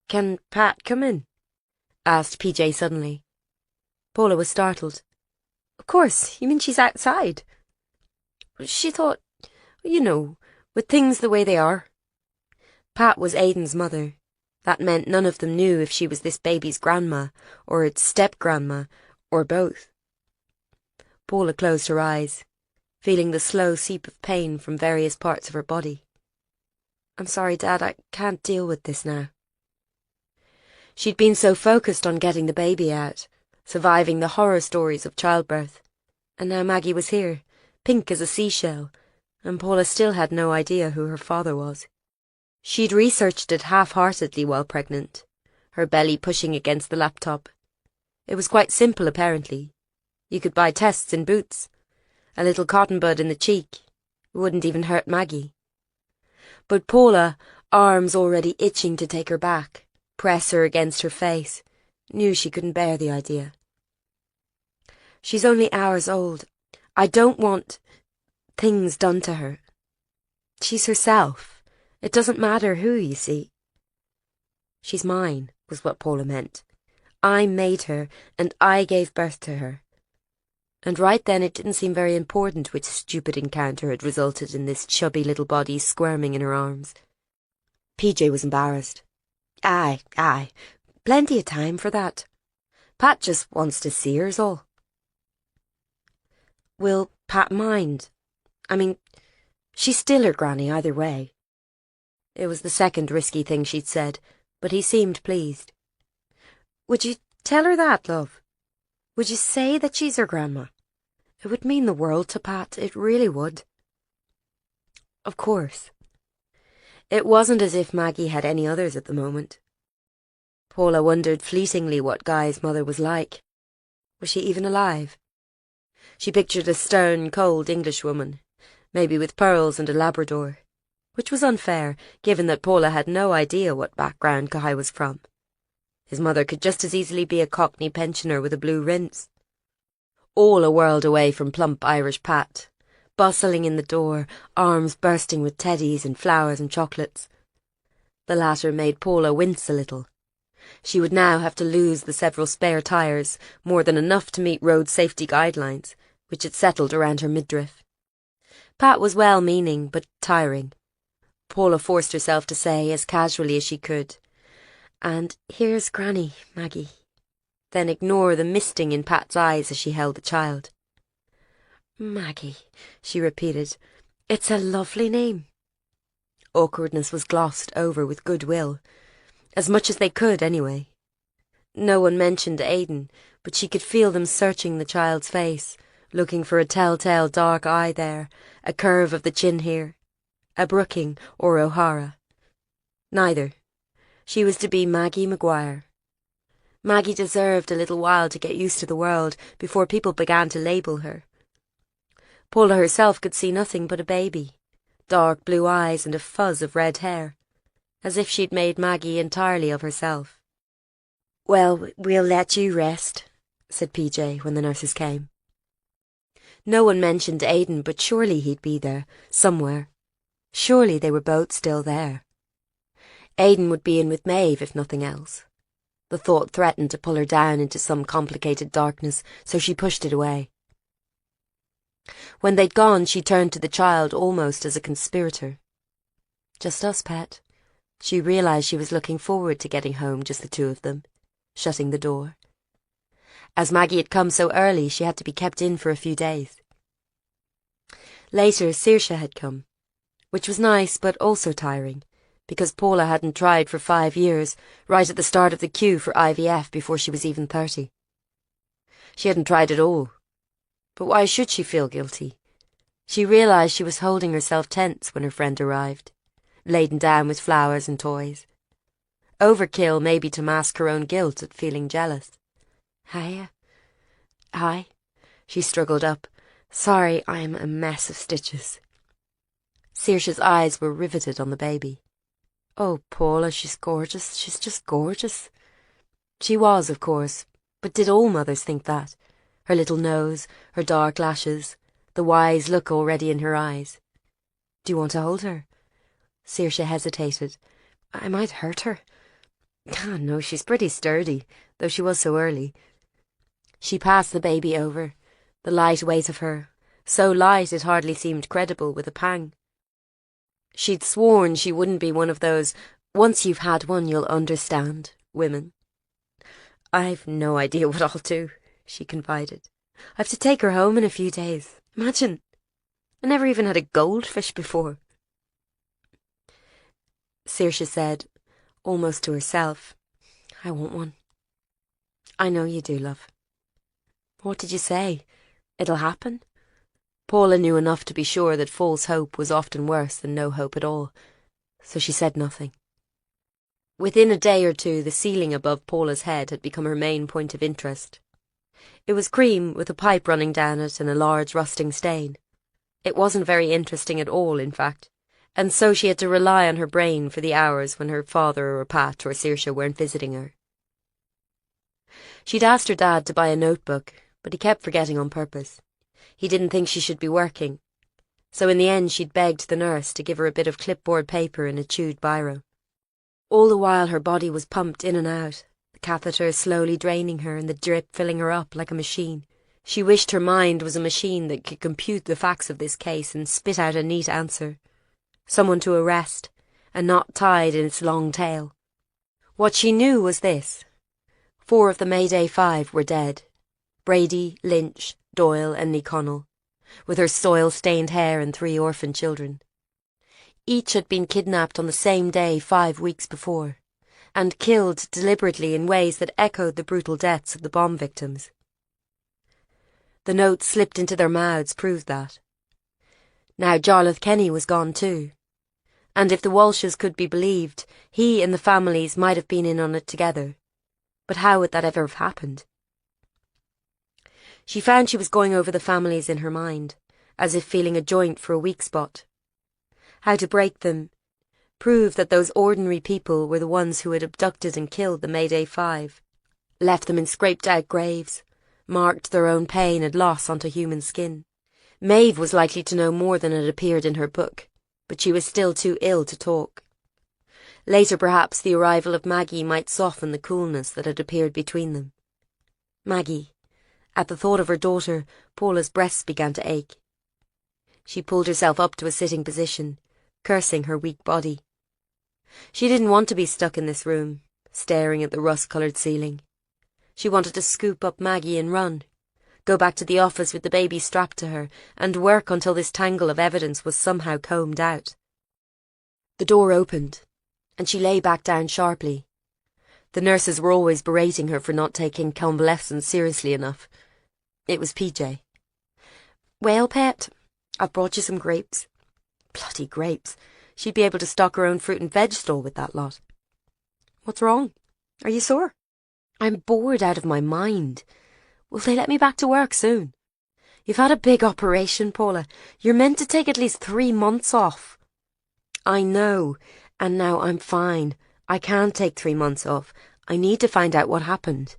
"Can Pat come in?" asked PJ suddenly. Paula was startled. "Of course, you mean she's outside?" She thought, with things the way they are. Pat was Aidan's mother. That meant none of them knew if she was this baby's grandma, or its step-grandma, or both. Paula closed her eyes, feeling the slow seep of pain from various parts of her body. "I'm sorry, Dad, I can't deal with this now." She'd been so focused on getting the baby out, surviving the horror stories of childbirth, and now Maggie was here, pink as a seashell, and Paula still had no idea who her father was. She'd researched it half-heartedly while pregnant, her belly pushing against the laptop. It was quite simple, apparently. You could buy tests in Boots. A little cotton bud in the cheek. It wouldn't even hurt Maggie. But Paula, arms already itching to take her back, press her against her face, knew she couldn't bear the idea. "She's only hours old. I don't want things done to her. She's herself. It doesn't matter who, you see." "She's mine," was what Paula meant. "I made her, and I gave birth to her." And right then it didn't seem very important which stupid encounter had resulted in this chubby little body squirming in her arms. PJ was embarrassed. Aye, plenty of time for that. Pat just wants to see her's all." "Will Pat mind? I mean, she's still her granny either way." It was the second risky thing she'd said, but he seemed pleased. "Would you tell her that, love? Would you say that she's her grandma? It would mean the world to Pat, it really would." "Of course." It wasn't as if Maggie had any others at the moment. Paula wondered fleetingly what Guy's mother was like. Was she even alive? She pictured a stern, cold Englishwoman, maybe with pearls and a Labrador, which was unfair, given that Paula had no idea what background Guy was from. His mother could just as easily be a Cockney pensioner with a blue rinse. All a world away from plump Irish Pat, bustling in the door, arms bursting with teddies and flowers and chocolates. The latter made Paula wince a little. She would now have to lose the several spare tyres, more than enough to meet road safety guidelines, which had settled around her midriff. Pat was well-meaning, but tiring. Paula forced herself to say, as casually as she could, "And here's Granny, Maggie," then ignore the misting in Pat's eyes as she held the child. "Maggie," she repeated. "It's a lovely name." Awkwardness was glossed over with goodwill. As much as they could, anyway. No one mentioned Aidan, but she could feel them searching the child's face, looking for a telltale dark eye there, a curve of the chin here, a Brooking or O'Hara. Neither. She was to be Maggie Maguire. Maggie deserved a little while to get used to the world before people began to label her. Paula herself could see nothing but a baby, dark blue eyes and a fuzz of red hair, as if she'd made Maggie entirely of herself. "Well, we'll let you rest," said PJ when the nurses came. No one mentioned Aidan, but surely he'd be there, somewhere. Surely they were both still there. Aidan would be in with Maeve, if nothing else. The thought threatened to pull her down into some complicated darkness, so she pushed it away. When they'd gone, she turned to the child almost as a conspirator. "Just us, pet." She realised she was looking forward to getting home, just the two of them, shutting the door. As Maggie had come so early, she had to be kept in for a few days. Later, Saoirse had come, which was nice but also tiring, because Paula hadn't tried for 5 years, right at the start of the queue for IVF before she was even 30. She hadn't tried at all. But why should she feel guilty? She realised she was holding herself tense when her friend arrived, laden down with flowers and toys. Overkill maybe to mask her own guilt at feeling jealous. "Hiya." "Hi." She struggled up. "Sorry, I'm a mess of stitches." Saoirse's eyes were riveted on the baby. "Oh, Paula, she's gorgeous. She's just gorgeous." She was, of course, but did all mothers think that? Her little nose, her dark lashes, the wise look already in her eyes. Do you want to hold her? Saoirse hesitated. I might hurt her. Ah, no, she's pretty sturdy, though she was so early. She passed the baby over, the light weight of her, so light it hardly seemed credible, with a pang. She'd sworn she wouldn't be one of those "once you've had one you'll understand" women. I've no idea what I'll do, she confided. I've to take her home in a few days. Imagine! I never even had a goldfish before. Saoirse said, almost to herself, I want one. I know you do, love. What did you say? It'll happen? Paula knew enough to be sure that false hope was often worse than no hope at all, so she said nothing. Within a day or two, the ceiling above Paula's head had become her main point of interest. It was cream, with a pipe running down it and a large rusting stain. It wasn't very interesting at all, in fact, and so she had to rely on her brain for the hours when her father or Pat or Saoirse weren't visiting her. She'd asked her dad to buy a notebook, but he kept forgetting on purpose. He didn't think she should be working, so in the end she'd begged the nurse to give her a bit of clipboard paper and a chewed biro. All the while her body was pumped in and out, the catheter slowly draining her and the drip filling her up like a machine. She wished her mind was a machine that could compute the facts of this case and spit out a neat answer. Someone to arrest, and not tied in its long tail. What she knew was this. 4 of the Mayday 5 were dead. Brady, Lynch, Doyle and Ní Chonaill, with her soil-stained hair and 3 orphan children. Each had been kidnapped on the same day 5 weeks before, and killed deliberately in ways that echoed the brutal deaths of the bomb victims. The notes slipped into their mouths proved that. Now Jarlath Kenny was gone too, and if the Walshes could be believed, he and the families might have been in on it together. But how would that ever have happened? She found she was going over the families in her mind, as if feeling a joint for a weak spot. How to break them, prove that those ordinary people were the ones who had abducted and killed the Mayday 5, left them in scraped-out graves, marked their own pain and loss onto human skin. Maeve was likely to know more than had appeared in her book, but she was still too ill to talk. Later, perhaps, the arrival of Maggie might soften the coolness that had appeared between them. Maggie. At the thought of her daughter, Paula's breasts began to ache. She pulled herself up to a sitting position, cursing her weak body. She didn't want to be stuck in this room, staring at the rust-coloured ceiling. She wanted to scoop up Maggie and run, go back to the office with the baby strapped to her, and work until this tangle of evidence was somehow combed out. The door opened, and she lay back down sharply. The nurses were always berating her for not taking convalescence seriously enough. It was PJ. Well, pet, I've brought you some grapes. Bloody grapes. She'd be able to stock her own fruit and veg stall with that lot. What's wrong? Are you sore? I'm bored out of my mind. Will they let me back to work soon? You've had a big operation, Paula. You're meant to take at least 3 months off. I know, and now I'm fine. I can't take 3 months off. I need to find out what happened.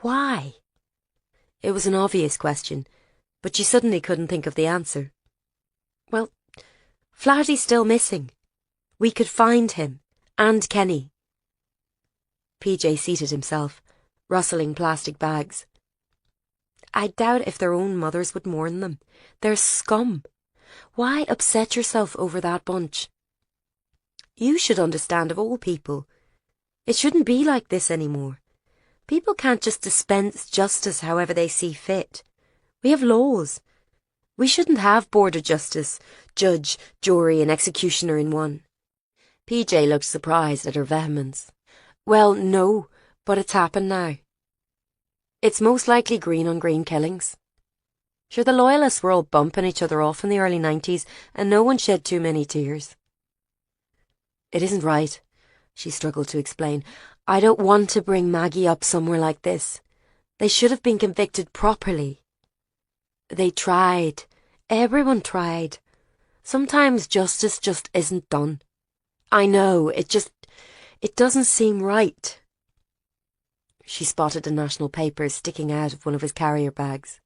Why? It was an obvious question, but she suddenly couldn't think of the answer. Well, Flaherty's still missing. We could find him, and Kenny. PJ seated himself, rustling plastic bags. I doubt if their own mothers would mourn them. They're scum. Why upset yourself over that bunch? You should understand of all people. It shouldn't be like this anymore. People can't just dispense justice however they see fit. We have laws. We shouldn't have border justice, judge, jury and executioner in one. PJ looked surprised at her vehemence. Well, no, but it's happened now. It's most likely green on green killings. Sure, the loyalists were all bumping each other off in the early 90s and no one shed too many tears. It isn't right, she struggled to explain. I don't want to bring Maggie up somewhere like this. They should have been convicted properly. They tried. Everyone tried. Sometimes justice just isn't done. I know, it doesn't seem right. She spotted the national papers sticking out of one of his carrier bags.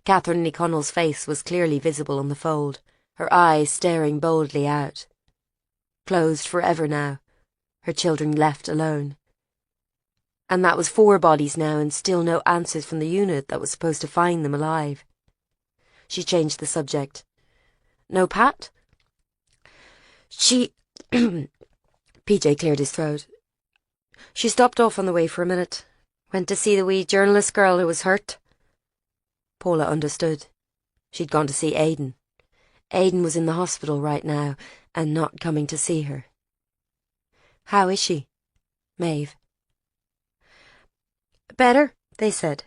Catherine Lee Connell's face was clearly visible on the fold, her eyes staring boldly out. Closed forever now, her children left alone. And that was 4 bodies now, and still no answers from the unit that was supposed to find them alive. She changed the subject. No Pat? She... PJ cleared his throat. She stopped off on the way for a minute. Went to see the wee journalist girl who was hurt. Paula understood. She'd gone to see Aidan. Aidan was in the hospital right now, and not coming to see her. How is she? Maeve. Better, they said.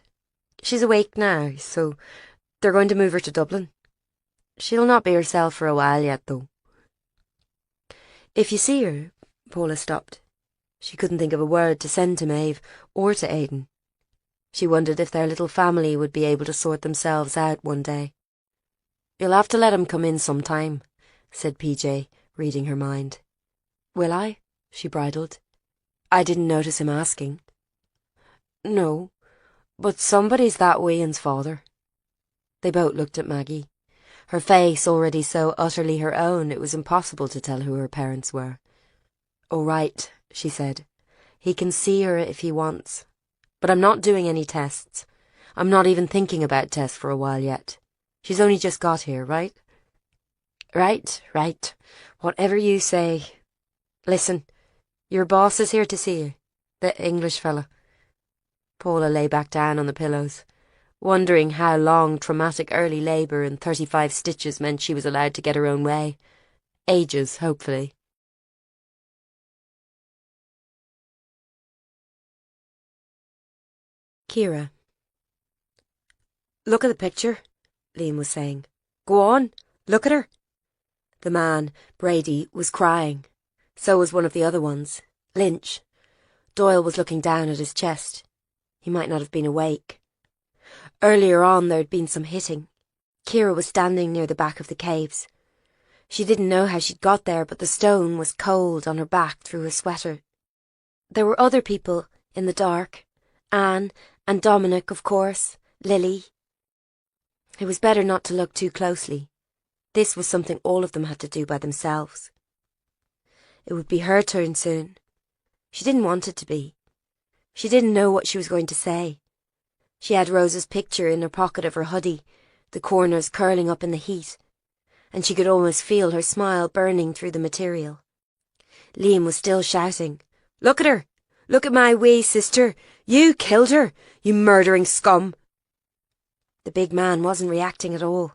She's awake now, so they're going to move her to Dublin. She'll not be herself for a while yet, though. If you see her... Paula stopped. She couldn't think of a word to send to Maeve, or to Aidan. She wondered if their little family would be able to sort themselves out one day. You'll have to let him come in sometime, said PJ, reading her mind. Will I? She bridled. I didn't notice him asking. No, but somebody's that Ian's father. They both looked at Maggie. Her face already so utterly her own it was impossible to tell who her parents were. All right, she said. He can see her if he wants. But I'm not doing any tests. I'm not even thinking about tests for a while yet. She's only just got here, right? Right. Whatever you say. Listen, your boss is here to see you. The English fella. Paula lay back down on the pillows, wondering how long traumatic early labour and 35 stitches meant she was allowed to get her own way. Ages, hopefully. Kira. Look at the picture, Liam was saying. Go on, look at her. The man, Brady, was crying. So was one of the other ones, Lynch. Doyle was looking down at his chest. He might not have been awake. Earlier on there had been some hitting. Kira was standing near the back of the caves. She didn't know how she'd got there, but the stone was cold on her back through her sweater. There were other people in the dark. Anne and Dominic, of course, Lily. It was better not to look too closely. This was something all of them had to do by themselves. It would be her turn soon. She didn't want it to be. She didn't know what she was going to say. She had Rose's picture in her pocket of her hoodie, the corners curling up in the heat, and she could almost feel her smile burning through the material. Liam was still shouting, Look at her! Look at my wee sister! You killed her, you murdering scum! The big man wasn't reacting at all.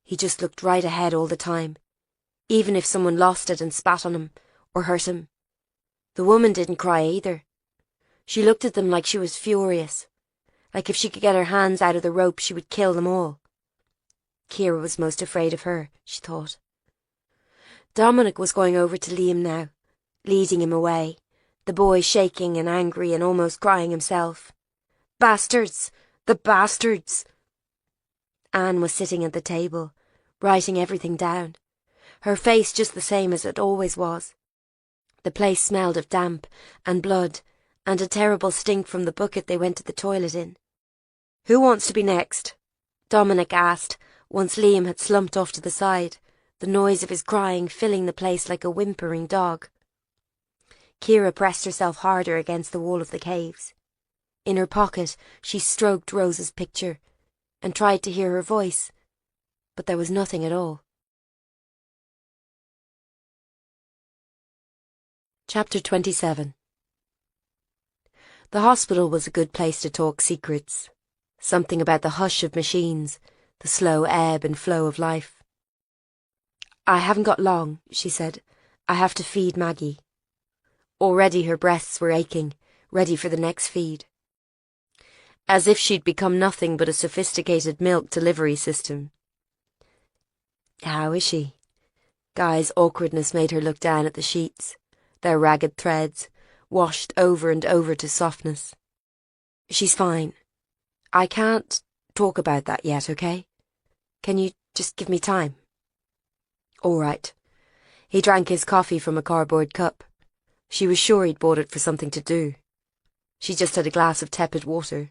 He just looked right ahead all the time, even if someone lost it and spat on him or hurt him. The woman didn't cry either. She looked at them like she was furious, like if she could get her hands out of the rope she would kill them all. Kira was most afraid of her, she thought. Dominic was going over to Liam now, leading him away, the boy shaking and angry and almost crying himself. Bastards! The bastards! Anne was sitting at the table, writing everything down, her face just the same as it always was. The place smelled of damp and blood and a terrible stink from the bucket they went to the toilet in. Who wants to be next? Dominic asked, once Liam had slumped off to the side, the noise of his crying filling the place like a whimpering dog. Kira pressed herself harder against the wall of the caves. In her pocket, she stroked Rose's picture and tried to hear her voice, but there was nothing at all. Chapter 27. The hospital was a good place to talk secrets. Something about the hush of machines, the slow ebb and flow of life. I haven't got long, she said. I have to feed Maggie. Already her breasts were aching, ready for the next feed. As if she'd become nothing but a sophisticated milk delivery system. How is she? Guy's awkwardness made her look down at the sheets, their ragged threads, washed over and over to softness. She's fine. I can't talk about that yet, okay? Can you just give me time? All right. He drank his coffee from a cardboard cup. She was sure he'd bought it for something to do. She just had a glass of tepid water.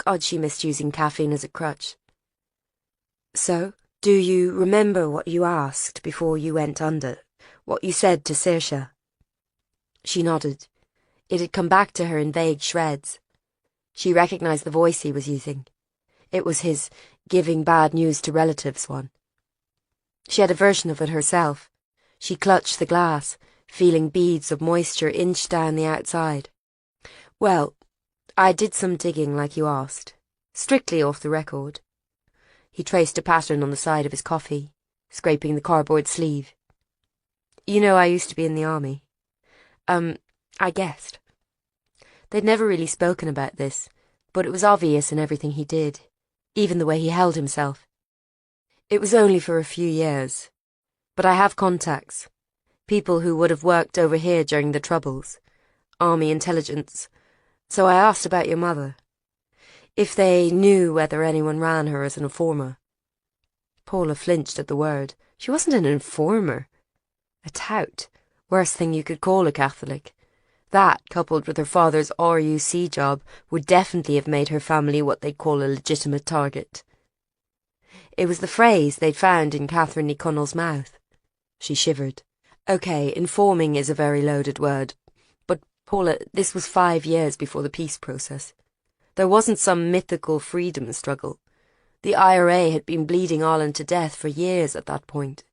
God, she missed using caffeine as a crutch. So, do you remember what you asked before you went under? What you said to Saoirse? She nodded. It had come back to her in vague shreds. She recognised the voice he was using. It was his giving bad news to relatives one. She had a version of it herself. She clutched the glass, feeling beads of moisture inch down the outside. Well, I did some digging like you asked. Strictly off the record. He traced a pattern on the side of his coffee, scraping the cardboard sleeve. You know, I used to be in the army. I guessed. They'd never really spoken about this, but it was obvious in everything he did, even the way he held himself. It was only for a few years, but I have contacts, people who would have worked over here during the Troubles, army intelligence, so I asked about your mother, if they knew whether anyone ran her as an informer. Paula flinched at the word. She wasn't an informer. A tout, worst thing you could call a Catholic. That, coupled with her father's RUC job, would definitely have made her family what they'd call a legitimate target. It was the phrase they'd found in Catherine Ní Connell's mouth. She shivered. Okay, informing is a very loaded word, but Paula, this was 5 years before the peace process. There wasn't some mythical freedom struggle. The IRA had been bleeding Ireland to death for years at that point.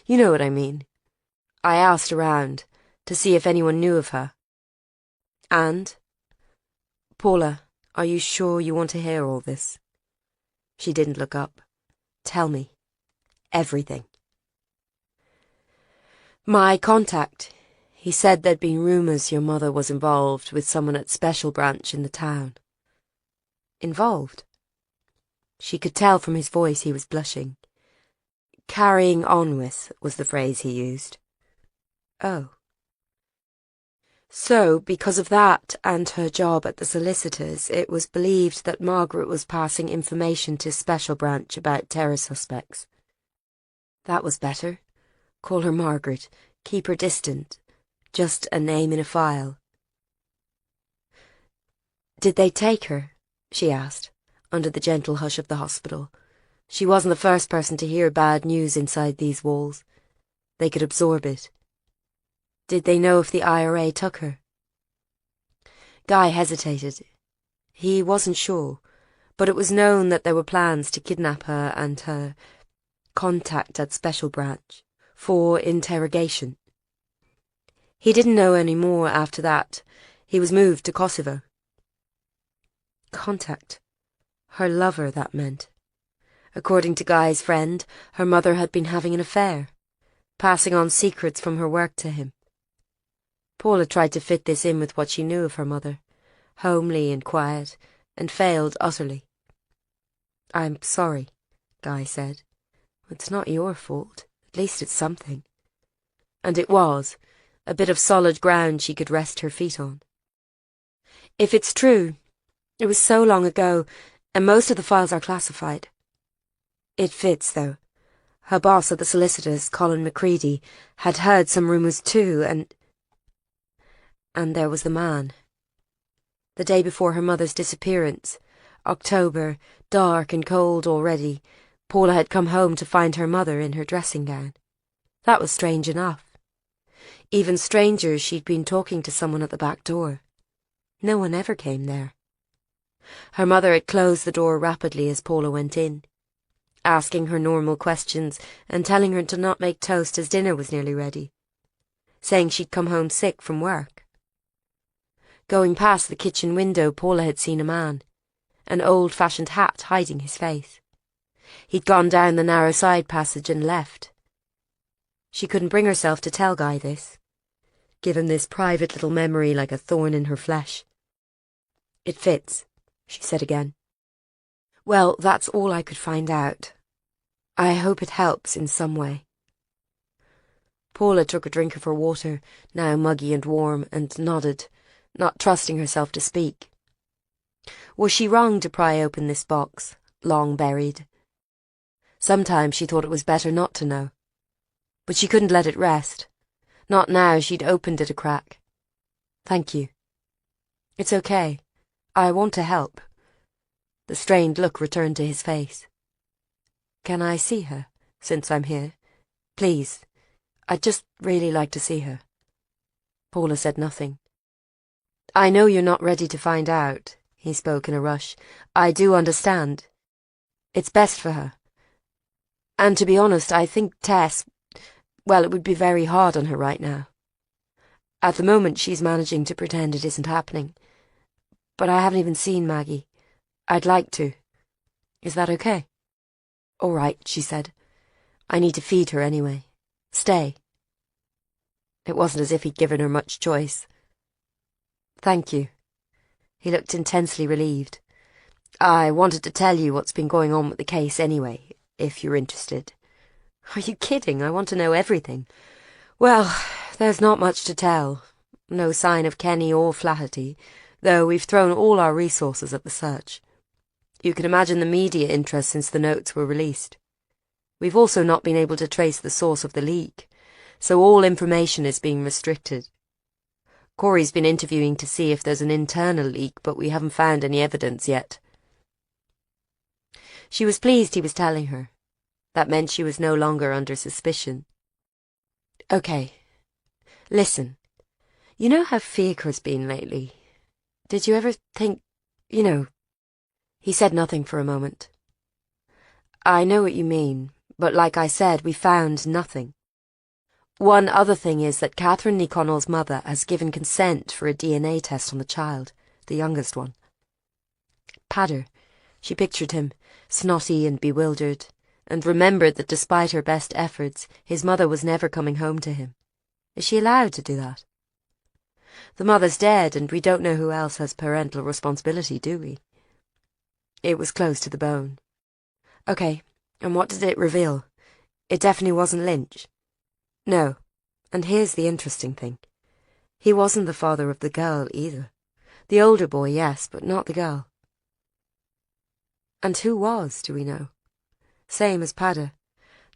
You know what I mean. I asked around to see if anyone knew of her. And? Paula, are you sure you want to hear all this? She didn't look up. Tell me. Everything. My contact. He said there'd been rumours your mother was involved with someone at Special Branch in the town. Involved? She could tell from his voice he was blushing. Carrying on with was the phrase he used. Oh. So, because of that and her job at the solicitors, it was believed that Margaret was passing information to Special Branch about terror suspects. That was better. Call her Margaret. Keep her distant. Just a name in a file. Did they take her? She asked, under the gentle hush of the hospital. She wasn't the first person to hear bad news inside these walls. They could absorb it. Did they know if the IRA took her? Guy hesitated. He wasn't sure, but it was known that there were plans to kidnap her and her contact at Special Branch for interrogation. He didn't know any more after that. He was moved to Kosovo. Contact. Her lover, that meant. According to Guy's friend, her mother had been having an affair, passing on secrets from her work to him. Paula tried to fit this in with what she knew of her mother, homely and quiet, and failed utterly. I'm sorry, Guy said. It's not your fault. At least it's something. And it was, a bit of solid ground she could rest her feet on. If it's true, it was so long ago, and most of the files are classified. It fits, though. Her boss at the solicitors, Colin Macready, had heard some rumours too, and there was the man. The day before her mother's disappearance, October, dark and cold already, Paula had come home to find her mother in her dressing gown. That was strange enough. Even stranger, she'd been talking to someone at the back door. No one ever came there. Her mother had closed the door rapidly as Paula went in, asking her normal questions and telling her to not make toast as dinner was nearly ready, saying she'd come home sick from work. Going past the kitchen window, Paula had seen a man, an old-fashioned hat hiding his face. He'd gone down the narrow side passage and left. She couldn't bring herself to tell Guy this, give him this private little memory like a thorn in her flesh. It fits, she said again. Well, that's all I could find out. I hope it helps in some way. Paula took a drink of her water, now muggy and warm, and nodded, not trusting herself to speak. Was she wrong to pry open this box, long buried? Sometimes she thought it was better not to know. But she couldn't let it rest. Not now she'd opened it a crack. Thank you. It's okay. I want to help. The strained look returned to his face. Can I see her, since I'm here? Please. I'd just really like to see her. Paula said nothing. I know you're not ready to find out, he spoke in a rush. I do understand. It's best for her. And to be honest, I think Tess, well, it would be very hard on her right now. At the moment, she's managing to pretend it isn't happening. But I haven't even seen Maggie. I'd like to. Is that okay? All right, she said. I need to feed her anyway. Stay. It wasn't as if he'd given her much choice. Thank you. He looked intensely relieved. I wanted to tell you what's been going on with the case anyway, if you're interested. Are you kidding? I want to know everything. Well, there's not much to tell. No sign of Kenny or Flaherty, though we've thrown all our resources at the search. You can imagine the media interest since the notes were released. We've also not been able to trace the source of the leak, so all information is being restricted. Corey's been interviewing to see if there's an internal leak, but we haven't found any evidence yet. She was pleased he was telling her. That meant she was no longer under suspicion. Okay. Listen. You know how Fiacre's been lately? Did you ever think, He said nothing for a moment. I know what you mean, but like I said, we found nothing. One other thing is that Catherine Ní Chonaile's mother has given consent for a DNA test on the child, the youngest one. Pader, she pictured him, snotty and bewildered, and remembered that despite her best efforts, his mother was never coming home to him. Is she allowed to do that? The mother's dead, and we don't know who else has parental responsibility, do we? It was close to the bone. Okay, and what did it reveal? It definitely wasn't Lynch. No, and here's the interesting thing. He wasn't the father of the girl either. The older boy, yes, but not the girl. And who was, do we know? Same as Pader.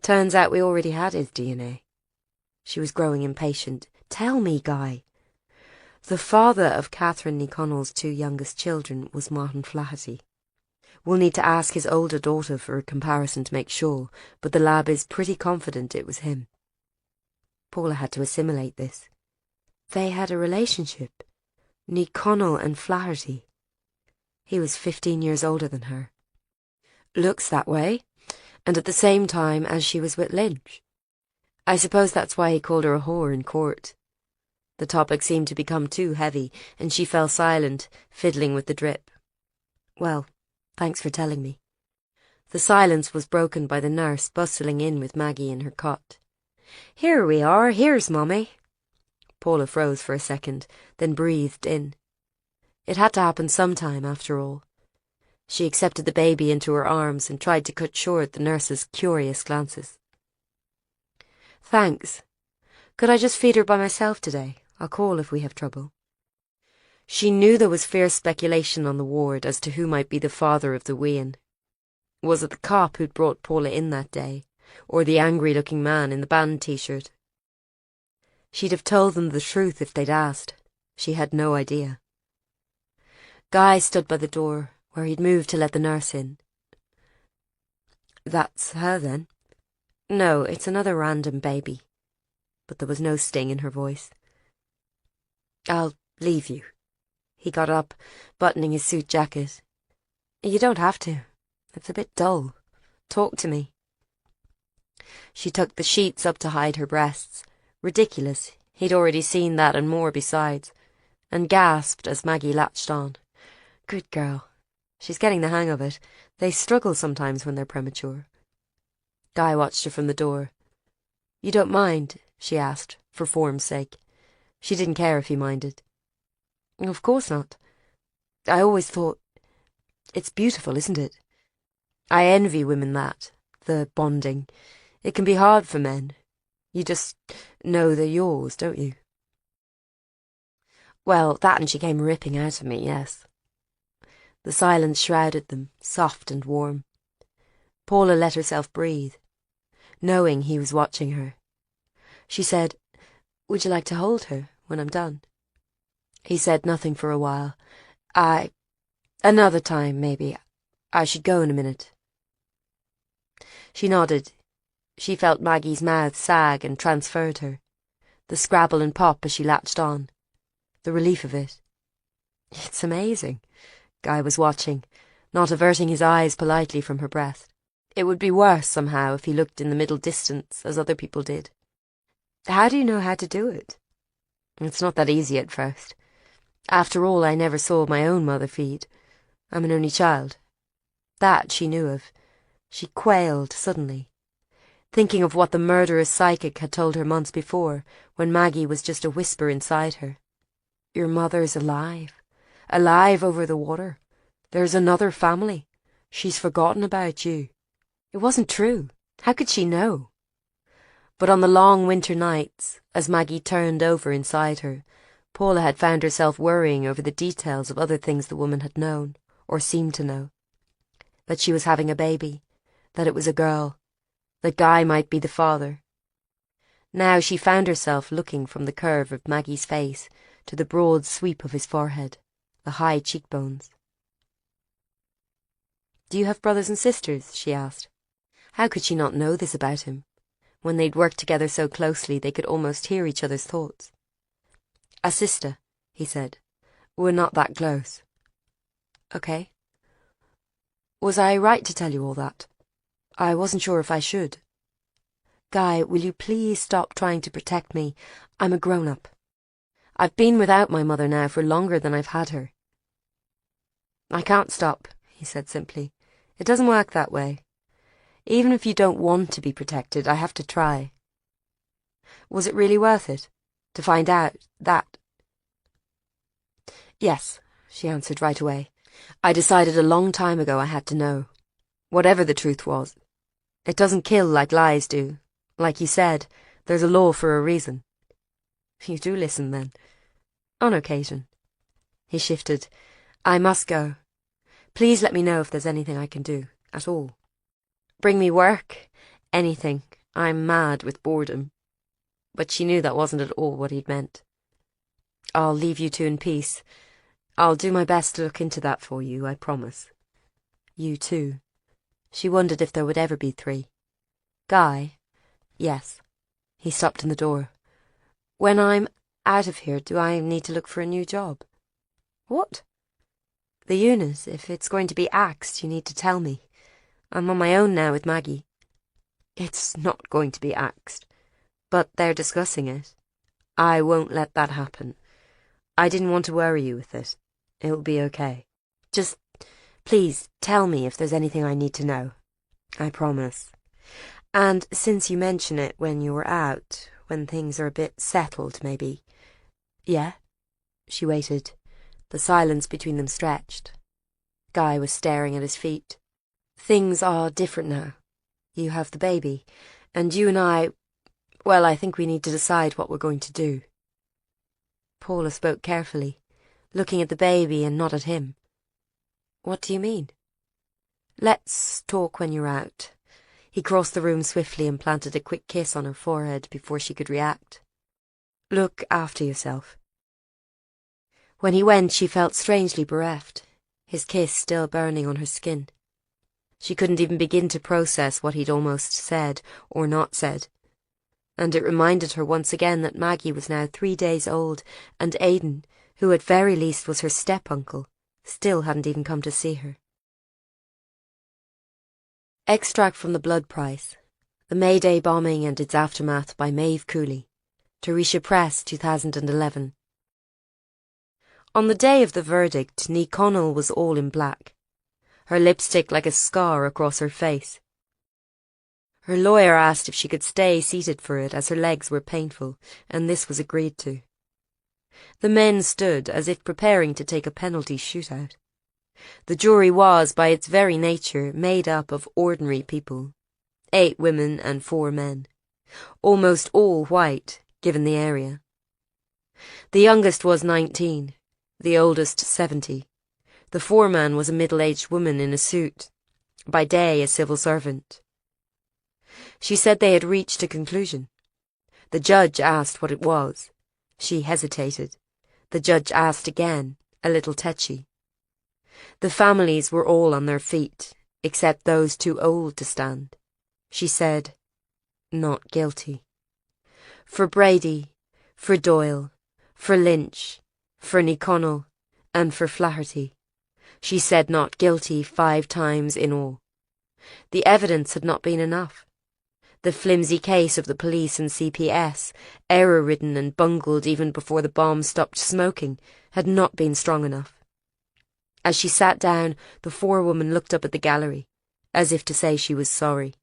Turns out we already had his DNA. She was growing impatient. Tell me, Guy. The father of Catherine Ní Chonaile's two youngest children was Martin Flaherty. We'll need to ask his older daughter for a comparison to make sure, but the lab is pretty confident it was him. Paula had to assimilate this. They had a relationship. Ní Chonaill and Flaherty. He was 15 years older than her. Looks that way, and at the same time as she was with Lynch. I suppose that's why he called her a whore in court. The topic seemed to become too heavy, and she fell silent, fiddling with the drip. Well, thanks for telling me. The silence was broken by the nurse bustling in with Maggie in her cot. Here we are, here's Mummy. Paula froze for a second, then breathed in. It had to happen sometime, after all. She accepted the baby into her arms and tried to cut short the nurse's curious glances. Thanks. Could I just feed her by myself today? I'll call if we have trouble. She knew there was fierce speculation on the ward as to who might be the father of the wean. Was it the cop who'd brought Paula in that day, or the angry-looking man in the band t-shirt? She'd have told them the truth if they'd asked. She had no idea. Guy stood by the door, where he'd moved to let the nurse in. That's her, then? No, it's another random baby. But there was no sting in her voice. I'll leave you. He got up, buttoning his suit jacket. You don't have to. It's a bit dull. Talk to me. She tucked the sheets up to hide her breasts. Ridiculous. He'd already seen that and more besides, and gasped as Maggie latched on. Good girl. She's getting the hang of it. They struggle sometimes when they're premature. Guy watched her from the door. You don't mind? She asked, for form's sake. She didn't care if he minded. Of course not. I always thought... It's beautiful, isn't it? I envy women that, the bonding. It can be hard for men. You just know they're yours, don't you? Well, that and she came ripping out of me, yes. The silence shrouded them, soft and warm. Paula let herself breathe, knowing he was watching her. She said, Would you like to hold her when I'm done? He said nothing for a while. Another time, maybe. I should go in a minute. She nodded. She felt Maggie's mouth sag and transferred her. The scrabble and pop as she latched on. The relief of it. It's amazing. Guy was watching, not averting his eyes politely from her breast. It would be worse, somehow, if he looked in the middle distance, as other people did. How do you know how to do it? It's not that easy at first. After all, I never saw my own mother feed. I'm an only child. That she knew of. She quailed suddenly, thinking of what the murderous psychic had told her months before, when Maggie was just a whisper inside her. Your mother's alive. Alive over the water. There's another family. She's forgotten about you. It wasn't true. How could she know? But on the long winter nights, as Maggie turned over inside her, Paula had found herself worrying over the details of other things the woman had known, or seemed to know. That she was having a baby, that it was a girl, that Guy might be the father. Now she found herself looking from the curve of Maggie's face to the broad sweep of his forehead, the high cheekbones. Do you have brothers and sisters? She asked. How could she not know this about him? When they'd worked together so closely they could almost hear each other's thoughts. A sister, he said. We're not that close. Okay. Was I right to tell you all that? I wasn't sure if I should. Guy, will you please stop trying to protect me? I'm a grown-up. I've been without my mother now for longer than I've had her. I can't stop, he said simply. It doesn't work that way. Even if you don't want to be protected, I have to try. Was it really worth it? To find out that? Yes, she answered right away. I decided a long time ago I had to know. Whatever the truth was. It doesn't kill like lies do. Like you said, there's a law for a reason. You do listen, then. On occasion. He shifted. I must go. Please let me know if there's anything I can do, at all. Bring me work? Anything. I'm mad with boredom. But she knew that wasn't at all what he'd meant. I'll leave you two in peace. I'll do my best to look into that for you, I promise. You too. She wondered if there would ever be three. Guy? Yes. He stopped in the door. When I'm out of here, do I need to look for a new job? What? The unit. If it's going to be axed, you need to tell me. I'm on my own now with Maggie. It's not going to be axed. But they're discussing it. I won't let that happen. I didn't want to worry you with it. It'll be okay. Just, please, tell me if there's anything I need to know. I promise. And since you mention it when you're out, when things are a bit settled, maybe. Yeah? She waited. The silence between them stretched. Guy was staring at his feet. Things are different now. You have the baby, and you and I, well, I think we need to decide what we're going to do. Paula spoke carefully, looking at the baby and not at him. What do you mean? Let's talk when you're out. He crossed the room swiftly and planted a quick kiss on her forehead before she could react. Look after yourself. When he went, she felt strangely bereft, his kiss still burning on her skin. She couldn't even begin to process what he'd almost said or not said. And it reminded her once again that Maggie was now 3 days old, and Aidan, who at very least was her step-uncle, still hadn't even come to see her. Extract from The Blood Price, The May Day Bombing and Its Aftermath by Maeve Cooley. Teresha Press, 2011. On the day of the verdict, Ní Chonaill was all in black, her lipstick like a scar across her face. Her lawyer asked if she could stay seated for it as her legs were painful, and this was agreed to. The men stood as if preparing to take a penalty shootout. The jury was, by its very nature, made up of ordinary people, 8 women and 4 men, almost all white, given the area. The youngest was 19, the oldest 70. The foreman was a middle-aged woman in a suit, by day a civil servant. She said they had reached a conclusion. The judge asked what it was. She hesitated. The judge asked again, a little tetchy. The families were all on their feet, except those too old to stand. She said, "Not guilty." For Brady, for Doyle, for Lynch, for Niconnell, and for Flaherty. She said not guilty 5 times in all. The evidence had not been enough. The flimsy case of the police and CPS, error-ridden and bungled even before the bomb stopped smoking, had not been strong enough. As she sat down, the forewoman looked up at the gallery, as if to say she was sorry.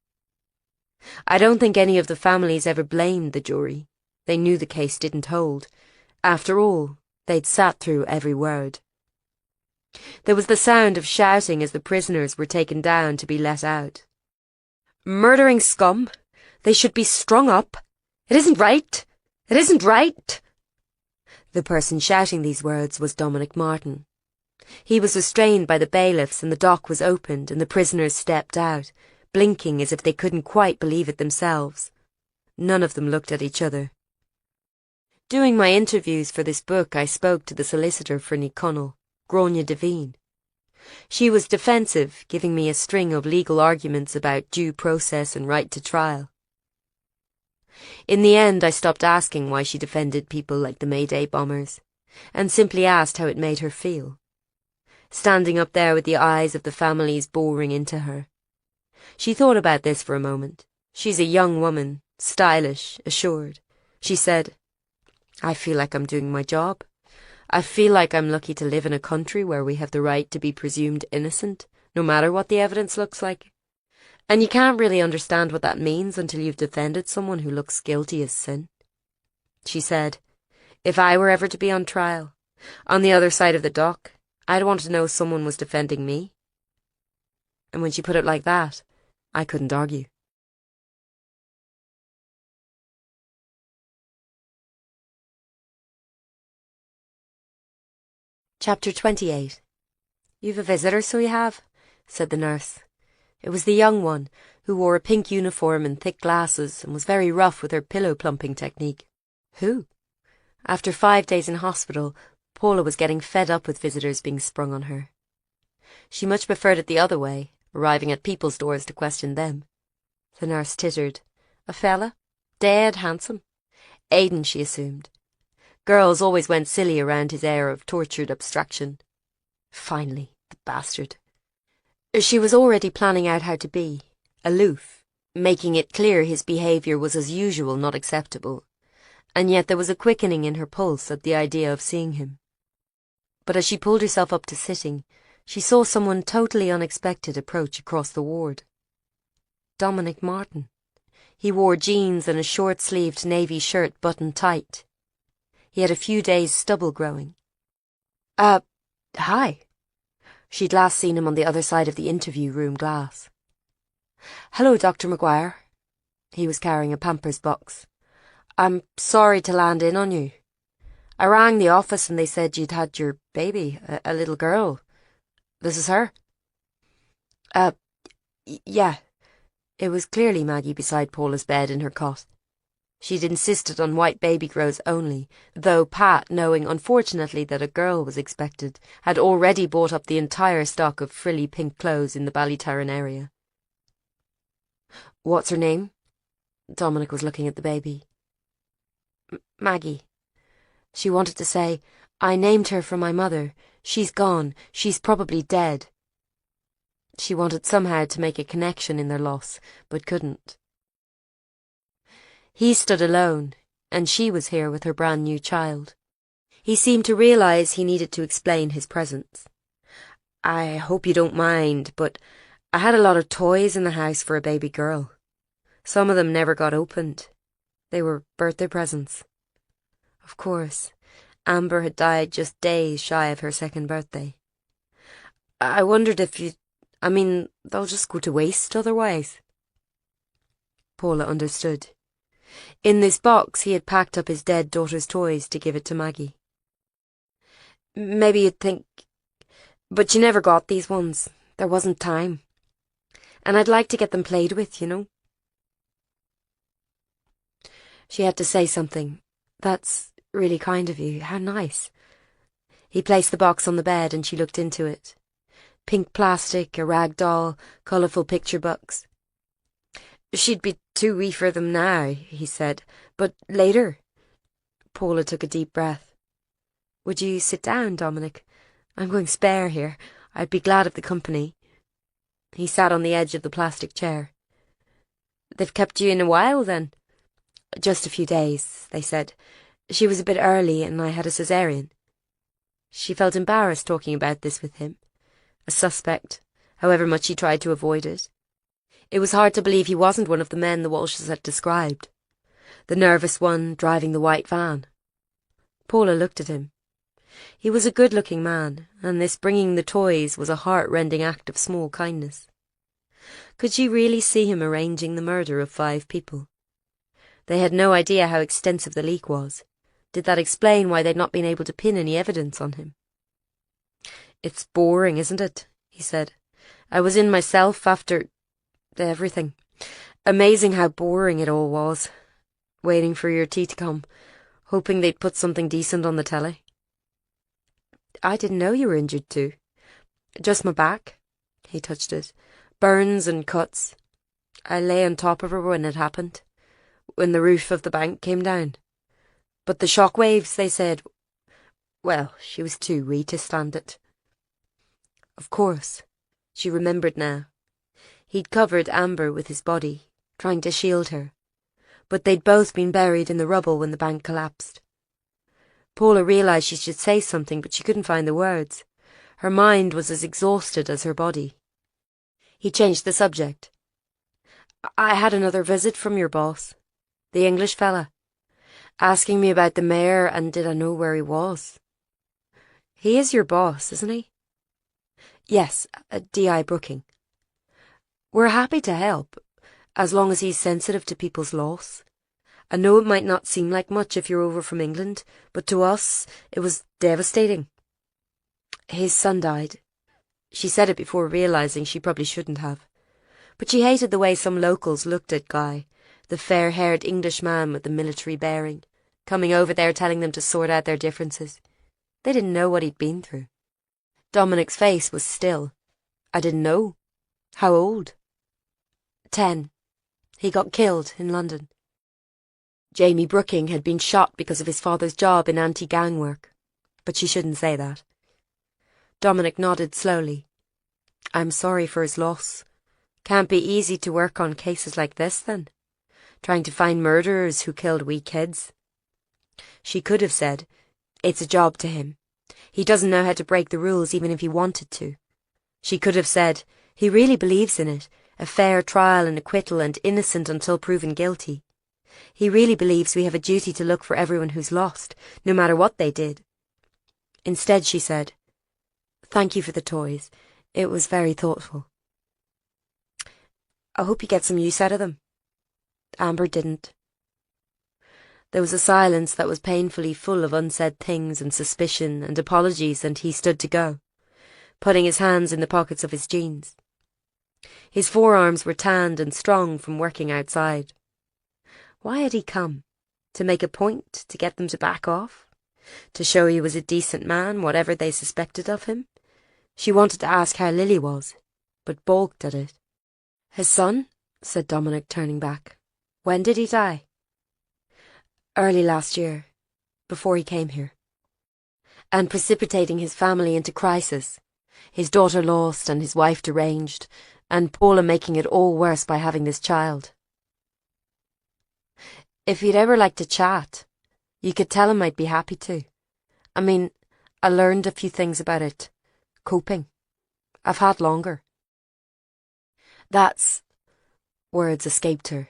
I don't think any of the families ever blamed the jury. They knew the case didn't hold. After all, they'd sat through every word. There was the sound of shouting as the prisoners were taken down to be let out. "Murdering scum! They should be strung up! It isn't right! It isn't right!" The person shouting these words was Dominic Martin. He was restrained by the bailiffs and the dock was opened and the prisoners stepped out, blinking as if they couldn't quite believe it themselves. None of them looked at each other. Doing my interviews for this book, I spoke to the solicitor for Niconnell, Gráinne Devine. She was defensive, giving me a string of legal arguments about due process and right to trial. In the end, I stopped asking why she defended people like the Mayday bombers, and simply asked how it made her feel. Standing up there with the eyes of the families boring into her. She thought about this for a moment. She's a young woman, stylish, assured. She said, "I feel like I'm doing my job. I feel like I'm lucky to live in a country where we have the right to be presumed innocent, no matter what the evidence looks like. And you can't really understand what that means until you've defended someone who looks guilty as sin." She said, "If I were ever to be on trial, on the other side of the dock, I'd want to know someone was defending me." And when she put it like that, I couldn't argue. Chapter 28. "You've a visitor, so you have," said the nurse. It was the young one, who wore a pink uniform and thick glasses and was very rough with her pillow-plumping technique. "Who?" After 5 days in hospital, Paula was getting fed up with visitors being sprung on her. She much preferred it the other way, arriving at people's doors to question them. The nurse tittered. A fella? Dead handsome. Aidan, she assumed. Girls always went silly around his air of tortured abstraction. Finally, the bastard. She was already planning out how to be, aloof, making it clear his behaviour was as usual not acceptable, and yet there was a quickening in her pulse at the idea of seeing him. But as she pulled herself up to sitting, she saw someone totally unexpected approach across the ward. Dominic Martin. He wore jeans and a short-sleeved navy shirt buttoned tight. He had a few days' stubble growing. Hi. She'd last seen him on the other side of the interview room glass. "Hello, Dr. McGuire." He was carrying a Pampers box. "I'm sorry to land in on you. I rang the office and they said you'd had your baby, a little girl. This is her?" Yeah." It was clearly Maggie beside Paula's bed in her cot. She'd insisted on white baby grows only, though Pat, knowing unfortunately that a girl was expected, had already bought up the entire stock of frilly pink clothes in the Ballytarran area. "What's her name?" Dominic was looking at the baby. Maggie. She wanted to say, "I named her for my mother. She's gone. She's probably dead." She wanted somehow to make a connection in their loss, but couldn't. He stood alone, and she was here with her brand new child. He seemed to realise he needed to explain his presence. "I hope you don't mind, but I had a lot of toys in the house for a baby girl. Some of them never got opened. They were birthday presents." Of course, Amber had died just days shy of her 2nd birthday. "I wondered if you... they'll just go to waste otherwise." Paula understood. In this box he had packed up his dead daughter's toys to give it to Maggie. "Maybe you'd think... But you never got these ones. There wasn't time. And I'd like to get them played with, you know." She had to say something. "That's really kind of you. How nice. He placed the box on the bed and she looked into it. Pink plastic, a rag doll, colourful picture books. "She'd be too wee for them now," he said, "but later." Paula took a deep breath. "Would you sit down, Dominic? I'm going spare here. I'd be glad of the company." He sat on the edge of the plastic chair. "They've kept you in a while, then?" "Just a few days," they said. "She was a bit early and I had a cesarean." She felt embarrassed talking about this with him. A suspect, however much he tried to avoid it. It was hard to believe he wasn't one of the men the Walshes had described. The nervous one driving the white van. Paula looked at him. He was a good-looking man, and this bringing the toys was a heart-rending act of small kindness. Could she really see him arranging the murder of 5 people? They had no idea how extensive the leak was. Did that explain why they'd not been able to pin any evidence on him? "It's boring, isn't it?" he said. "I was in myself after everything. Amazing how boring it all was. Waiting for your tea to come, hoping they'd put something decent on the telly." "I didn't know you were injured too." "Just my back." He touched it. "Burns and cuts. I lay on top of her when it happened, when the roof of the bank came down. But the shock waves, they said, well, she was too wee to stand it." Of course, she remembered now. He'd covered Amber with his body, trying to shield her. But they'd both been buried in the rubble when the bank collapsed. Paula realised she should say something, but she couldn't find the words. Her mind was as exhausted as her body. He changed the subject. "I had another visit from your boss, the English fella, asking me about the mayor and did I know where he was." "He is your boss, isn't he?" "Yes, D.I. Brooking. We're happy to help, as long as he's sensitive to people's loss. I know it might not seem like much if you're over from England, but to us it was devastating. His son died." She said it before realising she probably shouldn't have. But she hated the way some locals looked at Guy, the fair-haired Englishman with the military bearing, coming over there telling them to sort out their differences. They didn't know what he'd been through. Dominic's face was still. "I didn't know. How old?" 10. He got killed in London. Jamie Brooking had been shot because of his father's job in anti-gang work, but she shouldn't say that. Dominic nodded slowly. "I'm sorry for his loss. Can't be easy to work on cases like this, then. Trying to find murderers who killed wee kids." She could have said, "It's a job to him. He doesn't know how to break the rules even if he wanted to." She could have said, "He really believes in it, a fair trial and acquittal and innocent until proven guilty. He really believes we have a duty to look for everyone who's lost, no matter what they did." Instead she said, "Thank you for the toys. It was very thoughtful." "I hope you get some use out of them." Amber didn't. There was a silence that was painfully full of unsaid things and suspicion and apologies, and he stood to go, putting his hands in the pockets of his jeans. His forearms were tanned and strong from working outside. Why had he come? To make a point, to get them to back off? To show he was a decent man, whatever they suspected of him? She wanted to ask how Lily was, but balked at it. "His son?" said Dominic, turning back. "When did he die?" "Early last year, before he came here. And precipitating his family into crisis. His daughter lost and his wife deranged, and Paula making it all worse by having this child. If you'd ever like to chat, you could tell him I'd be happy to. I mean, I learned a few things about it. Coping. I've had longer." "That's..." Words escaped her.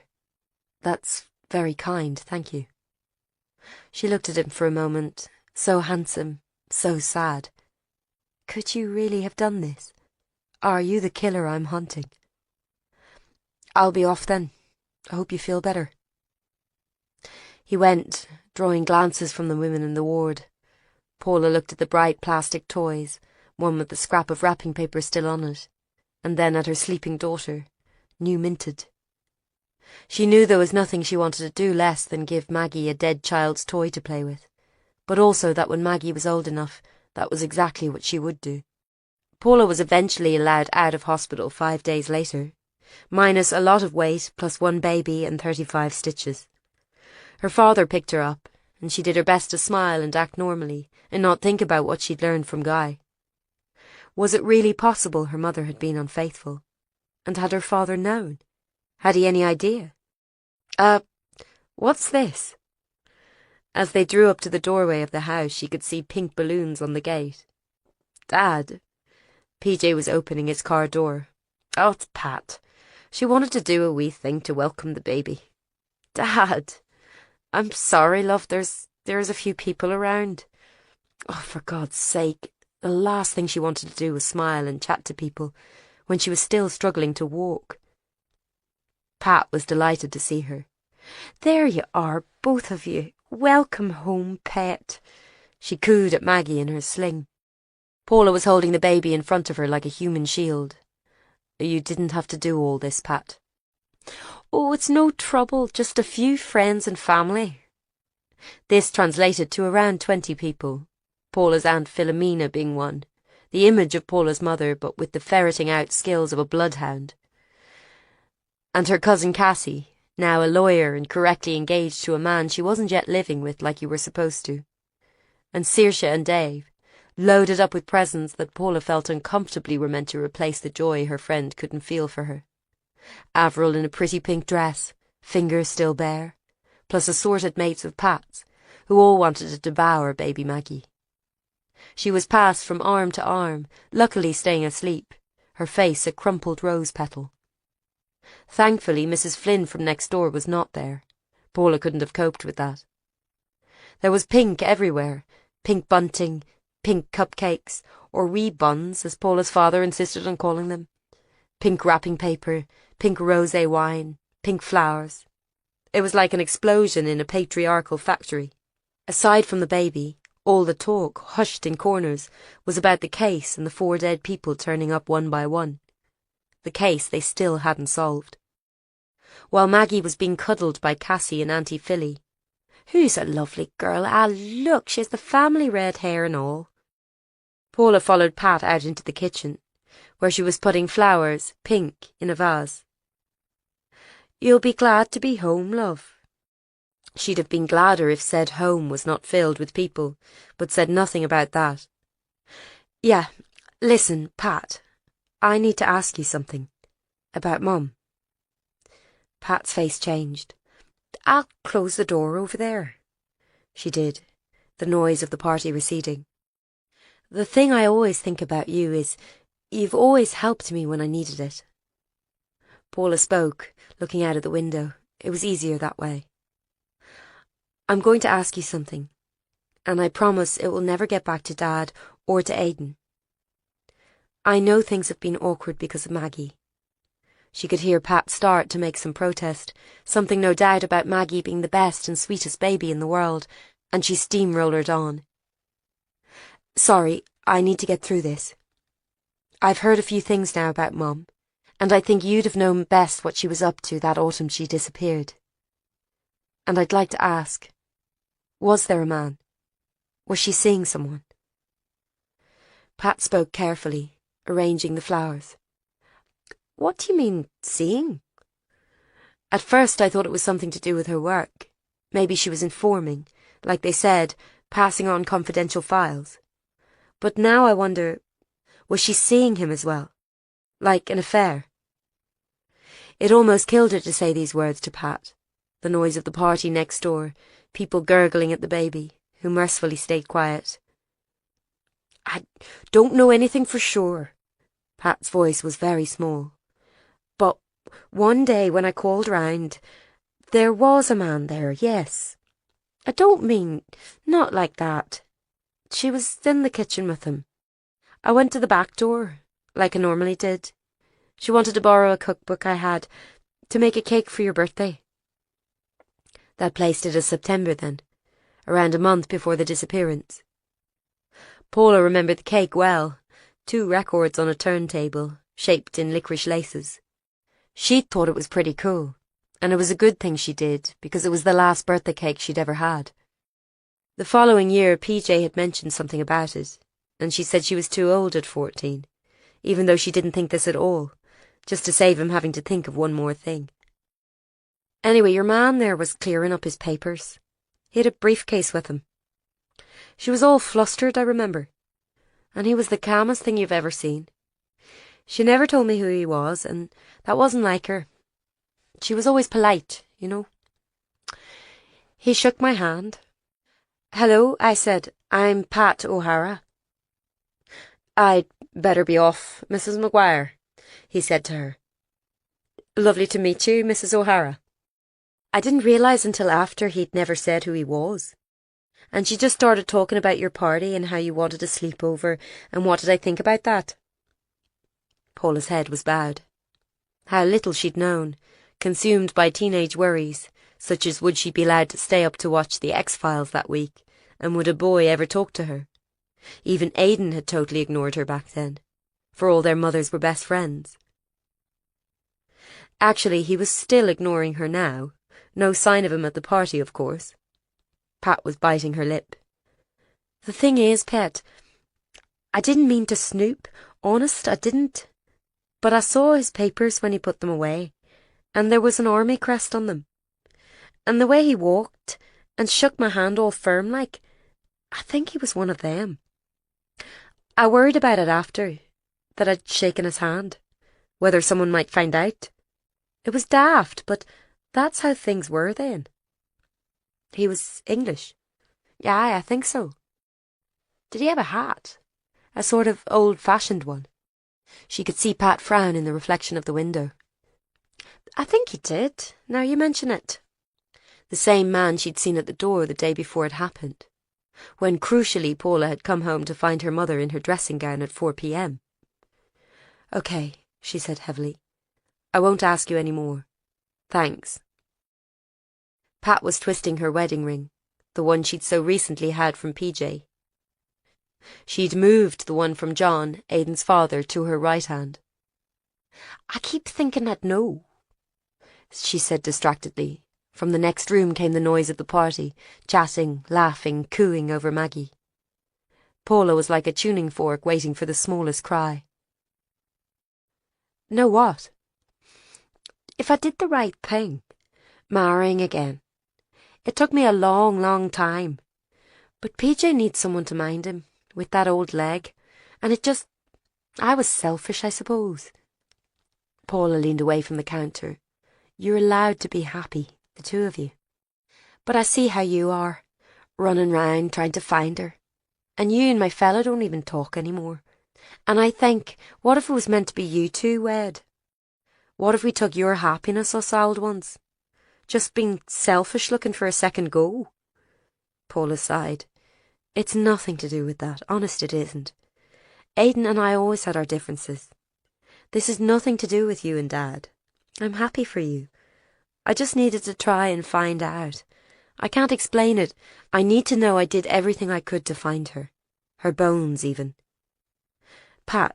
"That's very kind, thank you." She looked at him for a moment, so handsome, so sad. "Could you really have done this? Are you the killer I'm hunting?" "I'll be off then. I hope you feel better." He went, drawing glances from the women in the ward. Paula looked at the bright plastic toys, one with the scrap of wrapping paper still on it, and then at her sleeping daughter, new minted. She knew there was nothing she wanted to do less than give Maggie a dead child's toy to play with, but also that when Maggie was old enough, That was exactly what she would do. Paula was eventually allowed out of hospital 5 days later, minus a lot of weight plus 1 baby and 35 stitches. Her father picked her up, and she did her best to smile and act normally and not think about what she'd learned from Guy. Was it really possible her mother had been unfaithful? And had her father known? Had he any idea? What's this? As they drew up to the doorway of the house, she could see pink balloons on the gate. Dad. PJ was opening his car door. Oh, it's Pat. She wanted to do a wee thing to welcome the baby. Dad. I'm sorry, love, there's a few people around. Oh, for God's sake. The last thing she wanted to do was smile and chat to people when she was still struggling to walk. Pat was delighted to see her. There you are, both of you. Welcome home, pet. She cooed at Maggie in her sling. Paula was holding the baby in front of her like a human shield. You didn't have to do all this, Pat. Oh, it's no trouble, just a few friends and family. This translated to around 20 people, Paula's Aunt Philomena being one, the image of Paula's mother but with the ferreting out skills of a bloodhound. And her cousin Cassie, now a lawyer and correctly engaged to a man she wasn't yet living with like you were supposed to. And Saoirse and Dave, loaded up with presents that Paula felt uncomfortably were meant to replace the joy her friend couldn't feel for her. Avril in a pretty pink dress, fingers still bare, plus assorted mates of Pat's, who all wanted to devour baby Maggie. She was passed from arm to arm, luckily staying asleep, her face a crumpled rose petal. Thankfully, Mrs. Flynn from next door was not there. Paula couldn't have coped with that. There was pink everywhere, pink bunting, pink cupcakes, or wee buns, as Paula's father insisted on calling them. Pink wrapping paper, pink rosé wine, pink flowers. It was like an explosion in a patriarchal factory. Aside from the baby, all the talk, hushed in corners, was about the case and the 4 dead people turning up one by one. The case they still hadn't solved. While Maggie was being cuddled by Cassie and Auntie Philly. Who's a lovely girl? Ah, look, she has the family red hair and all. Paula followed Pat out into the kitchen, where she was putting flowers, pink, in a vase. You'll be glad to be home, love. She'd have been gladder if said home was not filled with people, but said nothing about that. Yeah, listen, Pat, I need to ask you something. About Mum. Pat's face changed. I'll close the door over there. She did, the noise of the party receding. The thing I always think about you is, you've always helped me when I needed it. Paula spoke, looking out of the window. It was easier that way. I'm going to ask you something, and I promise it will never get back to Dad or to Aidan. I know things have been awkward because of Maggie. She could hear Pat start to make some protest, something no doubt about Maggie being the best and sweetest baby in the world, and she steamrollered on. Sorry, I need to get through this. I've heard a few things now about Mum, and I think you'd have known best what she was up to that autumn she disappeared. And I'd like to ask, was there a man? Was she seeing someone? Pat spoke carefully, arranging the flowers. What do you mean, seeing? At first I thought it was something to do with her work. Maybe she was informing, like they said, passing on confidential files. But now I wonder, was she seeing him as well? Like an affair? It almost killed her to say these words to Pat. The noise of the party next door, people gurgling at the baby, who mercifully stayed quiet. I don't know anything for sure. Pat's voice was very small. But one day when I called round, there was a man there, yes. I don't mean, not like that. She was in the kitchen with him. I went to the back door, like I normally did. She wanted to borrow a cookbook I had, to make a cake for your birthday. That placed it as September then, around a month before the disappearance. Paula remembered the cake well, 2 records on a turntable, shaped in licorice laces. She'd thought it was pretty cool, and it was a good thing she did, because it was the last birthday cake she'd ever had. The following year, PJ had mentioned something about it. and she said she was too old at 14, even though she didn't think this at all, just to save him having to think of one more thing. Anyway, your man there was clearing up his papers. He had a briefcase with him. She was all flustered, I remember, and he was the calmest thing you've ever seen. She never told me who he was, and that wasn't like her. She was always polite, you know. He shook my hand. "Hello," I said. "I'm Pat O'Hara." "I'd better be off, Mrs. McGuire," he said to her. "Lovely to meet you, Mrs. O'Hara." I didn't realise until after he'd never said who he was. And she just started talking about your party and how you wanted to sleep over, and what did I think about that? Paula's head was bowed. How little she'd known, consumed by teenage worries, such as would she be allowed to stay up to watch the X-Files that week, and would a boy ever talk to her? Even Aidan had totally ignored her back then, for all their mothers were best friends. Actually, he was still ignoring her now. No sign of him at the party, of course. Pat was biting her lip. "The thing is, Pet, I didn't mean to snoop. Honest, I didn't. But I saw his papers when he put them away, and there was an army crest on them. And the way he walked, and shook my hand all firm like, I think he was one of them. I worried about it after, that I'd shaken his hand, whether someone might find out. It was daft, but that's how things were then." "He was English?" "Yeah, I think so." "Did he have a hat? A sort of old-fashioned one?" She could see Pat frown in the reflection of the window. "I think he did, now you mention it." The same man she'd seen at the door the day before it happened, when crucially Paula had come home to find her mother in her dressing gown at 4 p.m. "Okay," she said heavily. "I won't ask you any more. Thanks." Pat was twisting her wedding ring, the one she'd so recently had from PJ. She'd moved the one from John, Aidan's father, to her right hand. "I keep thinking I'd know," she said distractedly. From the next room came the noise of the party, chatting, laughing, cooing over Maggie. Paula was like a tuning fork waiting for the smallest cry. "Know what?" "If I did the right thing. Marrying again. It took me a long, long time. But PJ needs someone to mind him, with that old leg, and I was selfish, I suppose." Paula leaned away from the counter. "You're allowed to be happy, the two of you. But I see how you are, running round trying to find her. And you and my fella don't even talk anymore. And I think, what if it was meant to be you two wed? What if we took your happiness, us old ones? Just being selfish looking for a second go?" Paula sighed. "It's nothing to do with that, honest it isn't. Aidan and I always had our differences. This is nothing to do with you and Dad. I'm happy for you. I just needed to try and find out. I can't explain it. I need to know I did everything I could to find her. Her bones, even. Pat,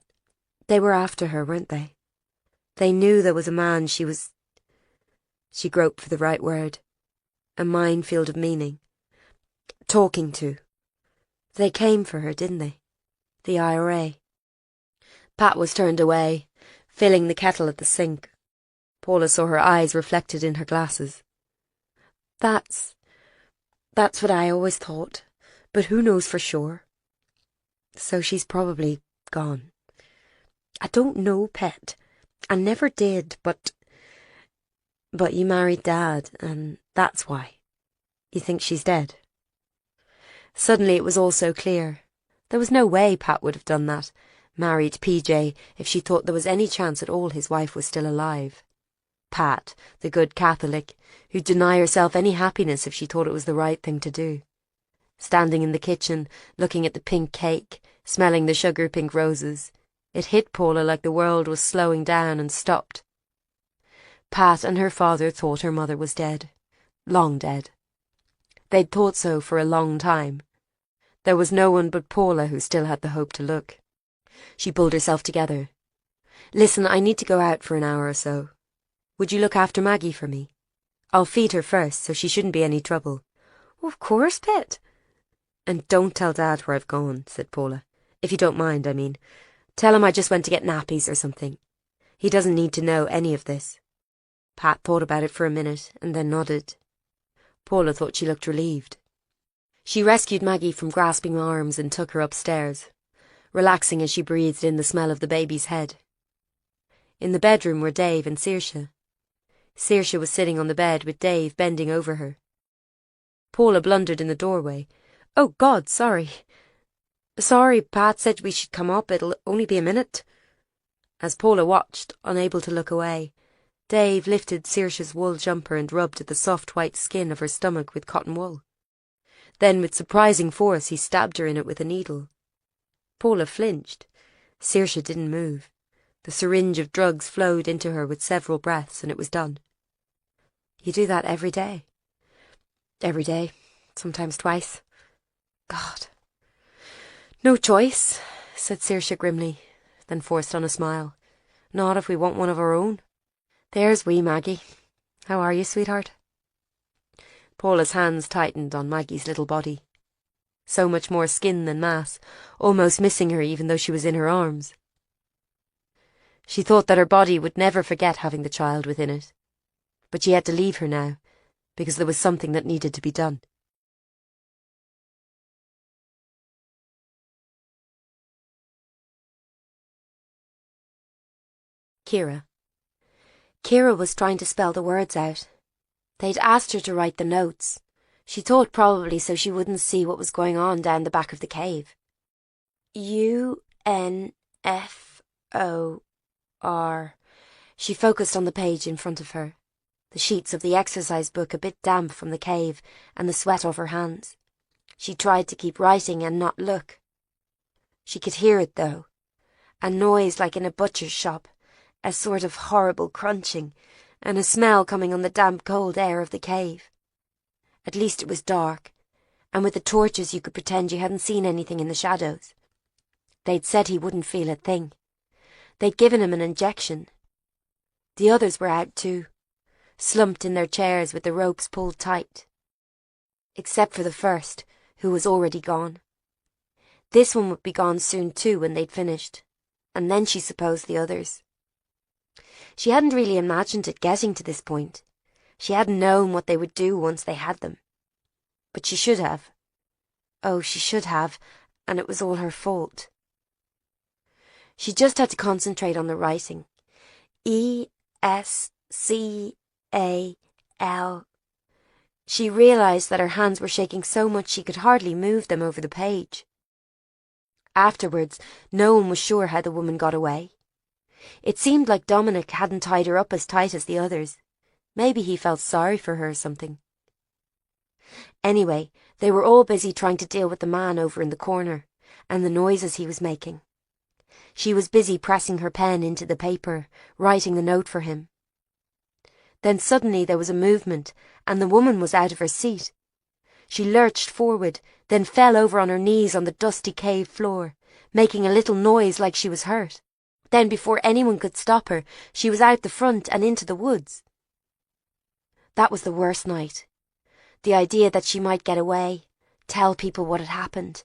they were after her, weren't they? They knew there was a man she was..." She groped for the right word. A minefield of meaning. "Talking to. They came for her, didn't they? The IRA. Pat was turned away, filling the kettle at the sink. Paula saw her eyes reflected in her glasses. That's what I always thought, but who knows for sure? So she's probably gone. I don't know, Pet. I never did, but you married Dad, and that's why. You think she's dead?" Suddenly it was all so clear. There was no way Pat would have done that, married PJ, if she thought there was any chance at all his wife was still alive. Pat, the good Catholic, who'd deny herself any happiness if she thought it was the right thing to do. Standing in the kitchen, looking at the pink cake, smelling the sugar-pink roses, it hit Paula like the world was slowing down and stopped. Pat and her father thought her mother was dead. Long dead. They'd thought so for a long time. There was no one but Paula who still had the hope to look. She pulled herself together. "Listen, I need to go out for an hour or so. Would you look after Maggie for me? I'll feed her first, so she shouldn't be any trouble." "Of course, Pet." "And don't tell Dad where I've gone," said Paula. If you don't mind, I mean. Tell him I just went to get nappies or something. He doesn't need to know any of this." Pat thought about it for a minute and then nodded. Paula thought she looked relieved. She rescued Maggie from grasping arms and took her upstairs, relaxing as she breathed in the smell of the baby's head. In the bedroom were Dave and Saoirse. Saoirse was sitting on the bed with Dave bending over her. Paula blundered in the doorway. "Oh, God, sorry. Sorry, Pat said we should come up. It'll only be a minute." As Paula watched, unable to look away, Dave lifted Saoirse's wool jumper and rubbed at the soft white skin of her stomach with cotton wool. Then, with surprising force, he stabbed her in it with a needle. Paula flinched. Saoirse didn't move. The syringe of drugs flowed into her with several breaths, and it was done. "You do that every day?" "Every day. Sometimes twice." "God." "No choice," said Saoirse grimly, then forced on a smile. "Not if we want one of our own. There's wee Maggie. How are you, sweetheart?" Paula's hands tightened on Maggie's little body. So much more skin than mass, almost missing her even though she was in her arms. She thought that her body would never forget having the child within it. But she had to leave her now, because there was something that needed to be done. Ciara. Ciara was trying to spell the words out. They'd asked her to write the notes. She thought probably so she wouldn't see what was going on down the back of the cave. UNFOR. She focused on the page in front of her, the sheets of the exercise book a bit damp from the cave and the sweat off her hands. She tried to keep writing and not look. She could hear it, though. A noise like in a butcher's shop, a sort of horrible crunching, and a smell coming on the damp cold air of the cave. At least it was dark, and with the torches you could pretend you hadn't seen anything in the shadows. They'd said he wouldn't feel a thing. They'd given him an injection. The others were out too, slumped in their chairs with the ropes pulled tight. Except for the first, who was already gone. This one would be gone soon too when they'd finished, and then she supposed the others. She hadn't really imagined it getting to this point. She hadn't known what they would do once they had them. But she should have. Oh, she should have, and it was all her fault. She just had to concentrate on the writing. ESCAL. She realised that her hands were shaking so much she could hardly move them over the page. Afterwards, no one was sure how the woman got away. It seemed like Dominic hadn't tied her up as tight as the others. Maybe he felt sorry for her or something. Anyway, they were all busy trying to deal with the man over in the corner, and the noises he was making. She was busy pressing her pen into the paper, writing the note for him. Then suddenly there was a movement, and the woman was out of her seat. She lurched forward, then fell over on her knees on the dusty cave floor, making a little noise like she was hurt. Then, before anyone could stop her, she was out the front and into the woods. That was the worst night. The idea that she might get away, tell people what had happened.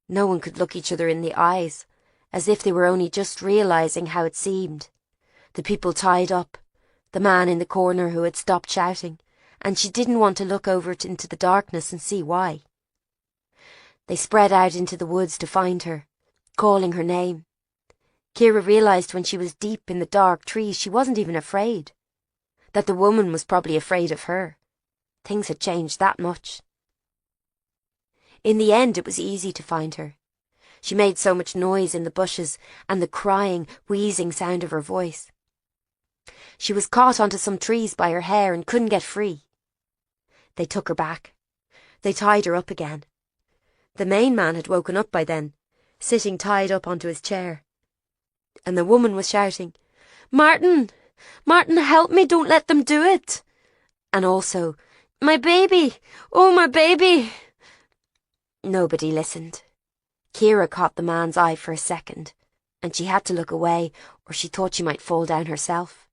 No one could look each other in the eyes, as if they were only just realising how it seemed. The people tied up, the man in the corner who had stopped shouting, and she didn't want to look over into the darkness and see why. They spread out into the woods to find her, calling her name. Ciara realised when she was deep in the dark trees she wasn't even afraid. That the woman was probably afraid of her. Things had changed that much. In the end it was easy to find her. She made so much noise in the bushes and the crying, wheezing sound of her voice. She was caught onto some trees by her hair and couldn't get free. They took her back. They tied her up again. The main man had woken up by then, sitting tied up onto his chair. And the woman was shouting, "Martin! Martin, help me, don't let them do it!" And also, "My baby! Oh, my baby!" Nobody listened. Ciara caught the man's eye for a second, and she had to look away, or she thought she might fall down herself.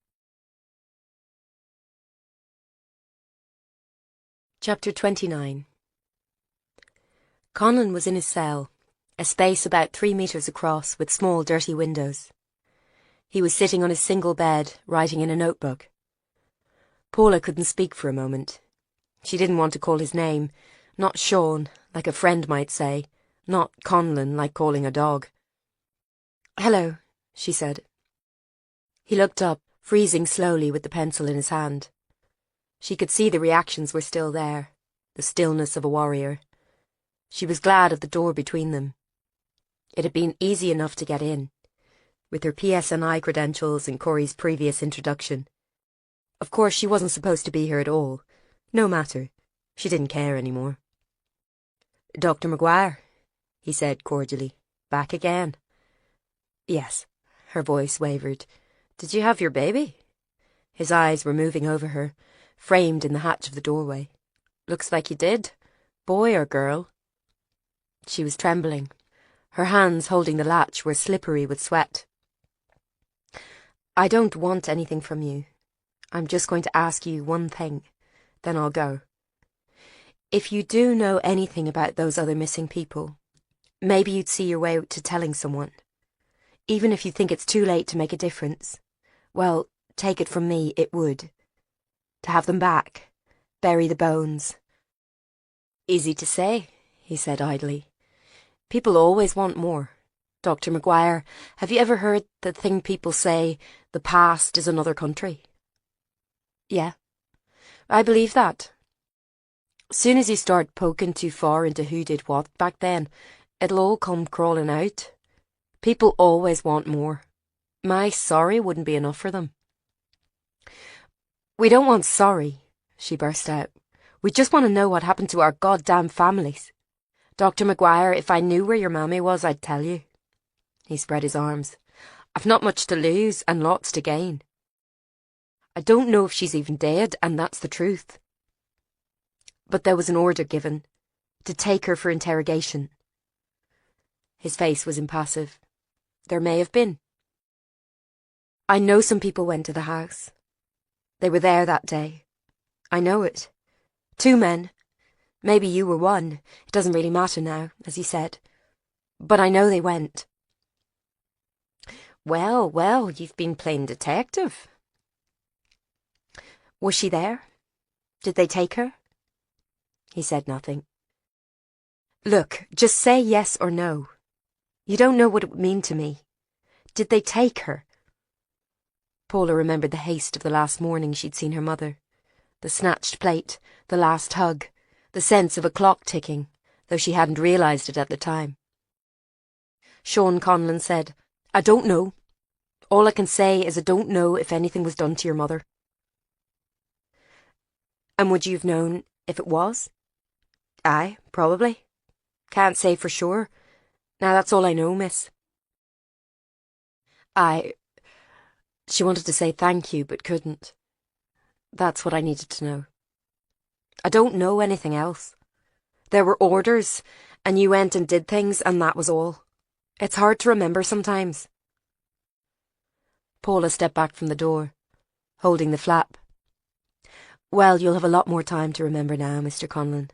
Chapter 29. Conlon was in his cell, a space about 3 meters across with small dirty windows. He was sitting on his single bed, writing in a notebook. Paula couldn't speak for a moment. She didn't want to call his name, not Sean, like a friend might say, not Conlon, like calling a dog. "Hello," she said. He looked up, freezing slowly with the pencil in his hand. She could see the reactions were still there, the stillness of a warrior. She was glad of the door between them. It had been easy enough to get in, with her PSNI credentials and Corey's previous introduction. Of course, she wasn't supposed to be here at all. No matter. She didn't care anymore. "Dr. McGuire," he said cordially. "Back again?" "Yes." Her voice wavered. "Did you have your baby?" His eyes were moving over her, framed in the hatch of the doorway. "Looks like you did. Boy or girl?" She was trembling. Her hands holding the latch were slippery with sweat. "I don't want anything from you. I'm just going to ask you one thing, then I'll go. If you do know anything about those other missing people, maybe you'd see your way to telling someone. Even if you think it's too late to make a difference. Well, take it from me, it would. To have them back, bury the bones." "Easy to say," he said idly. "People always want more. Dr. McGuire, have you ever heard the thing people say, the past is another country?" "Yeah. I believe that. Soon as you start poking too far into who did what back then, it'll all come crawling out. People always want more. My sorry wouldn't be enough for them." "We don't want sorry," she burst out. "We just want to know what happened to our goddamn families. Dr. McGuire, if I knew where your mammy was, I'd tell you." He spread his arms. "I've not much to lose and lots to gain. I don't know if she's even dead, and that's the truth. But there was an order given, to take her for interrogation." His face was impassive. "There may have been. I know some people went to the house. They were there that day. I know it. 2 men. Maybe you were one. It doesn't really matter now, as he said. But I know they went." Well, well, you've been playing detective." "Was she there? Did they take her?" He said nothing. "Look, just say yes or no. You don't know what it would mean to me. Did they take her?" Paula remembered the haste of the last morning she'd seen her mother. The snatched plate, the last hug, the sense of a clock ticking, though she hadn't realised it at the time. Sean Conlon said, "I don't know. All I can say is I don't know if anything was done to your mother." "And would you have known if it was?" "Aye, probably. Can't say for sure. Now that's all I know, miss." She wanted to say thank you, but couldn't. That's what I needed to know. I don't know anything else. There were orders, and you went and did things, and that was all. It's hard to remember sometimes. Paula stepped back from the door, holding the flap. "Well, you'll have a lot more time to remember now, Mr. Conlon.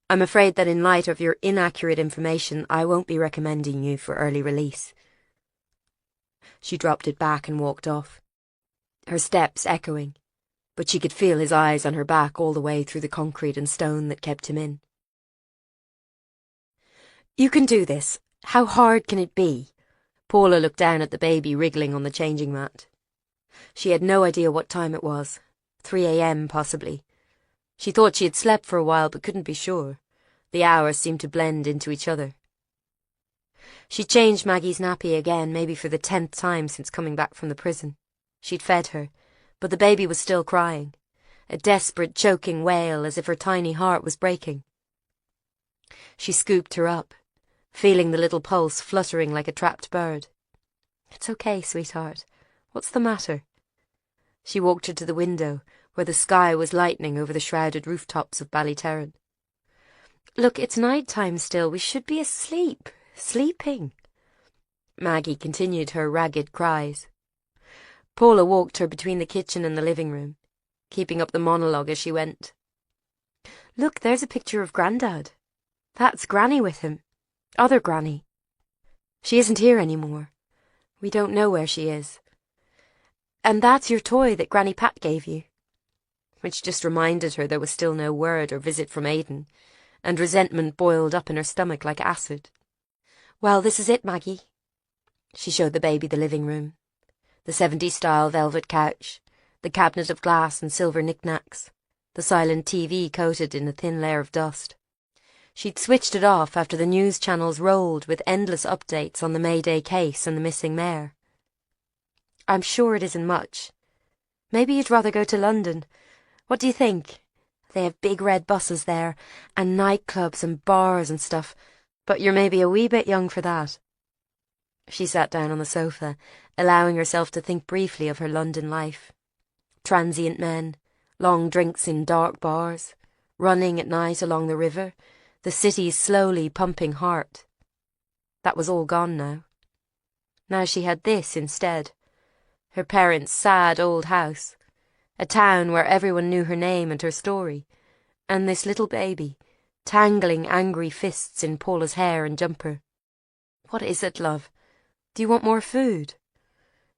I'm afraid that in light of your inaccurate information, I won't be recommending you for early release." She dropped it back and walked off, her steps echoing, but she could feel his eyes on her back all the way through the concrete and stone that kept him in. "You can do this. How hard can it be?" Paula looked down at the baby wriggling on the changing mat. She had no idea what time it was. 3 a.m. possibly. She thought she had slept for a while but couldn't be sure. The hours seemed to blend into each other. She changed Maggie's nappy again, maybe for the 10th time since coming back from the prison. She'd fed her, but the baby was still crying, a desperate choking wail as if her tiny heart was breaking. She scooped her up, feeling the little pulse fluttering like a trapped bird. "It's okay, sweetheart. What's the matter?" She walked her to the window, where the sky was lightening over the shrouded rooftops of Ballyterran. "Look, it's night time still. We should be asleep. Sleeping." Maggie continued her ragged cries. Paula walked her between the kitchen and the living room, keeping up the monologue as she went. "Look, there's a picture of Grandad. That's Granny with him. Other Granny. She isn't here anymore. We don't know where she is. And that's your toy that Granny Pat gave you. Which just reminded her there was still no word or visit from Aidan, and resentment boiled up in her stomach like acid. Well, this is it, Maggie. She showed the baby the living room. The 70s-style velvet couch, the cabinet of glass and silver knickknacks, the silent TV coated in a thin layer of dust. She'd switched it off after the news channels rolled with endless updates on the Mayday case and the missing mayor. I'm sure it isn't much. Maybe you'd rather go to London. What do you think? They have big red buses there, and nightclubs and bars and stuff, but you're maybe a wee bit young for that. She sat down on the sofa, allowing herself to think briefly of her London life. Transient men, long drinks in dark bars, running at night along the river, the city's slowly pumping heart. That was all gone now. Now she had this instead. Her parents' sad old house, a town where everyone knew her name and her story, and this little baby, tangling angry fists in Paula's hair and jumper. What is it, love? Do you want more food?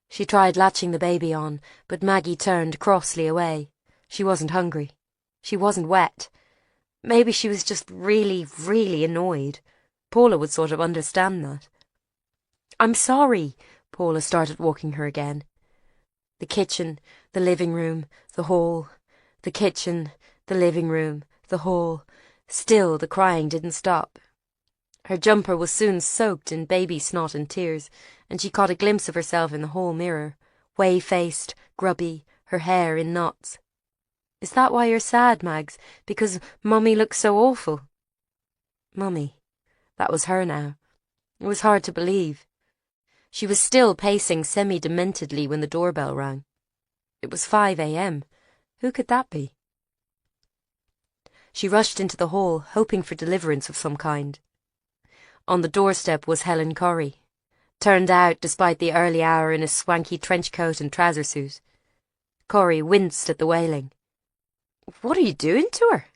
She tried latching the baby on, but Maggie turned crossly away. She wasn't hungry. She wasn't wet. Maybe she was just really, really annoyed. Paula would sort of understand that. I'm sorry. Paula started walking her again. The kitchen, the living room, the hall. The kitchen, the living room, the hall. Still the crying didn't stop. Her jumper was soon soaked in baby snot and tears, and she caught a glimpse of herself in the hall mirror, whey-faced, grubby, her hair in knots. Is that why you're sad, Mags? Because Mummy looks so awful? Mummy. That was her now. It was hard to believe. She was still pacing semi-dementedly when the doorbell rang. It was 5 a.m. Who could that be? She rushed into the hall, hoping for deliverance of some kind. On the doorstep was Helen Corrie, turned out despite the early hour in a swanky trench coat and trouser suit. Corrie winced at the wailing. What are you doing to her?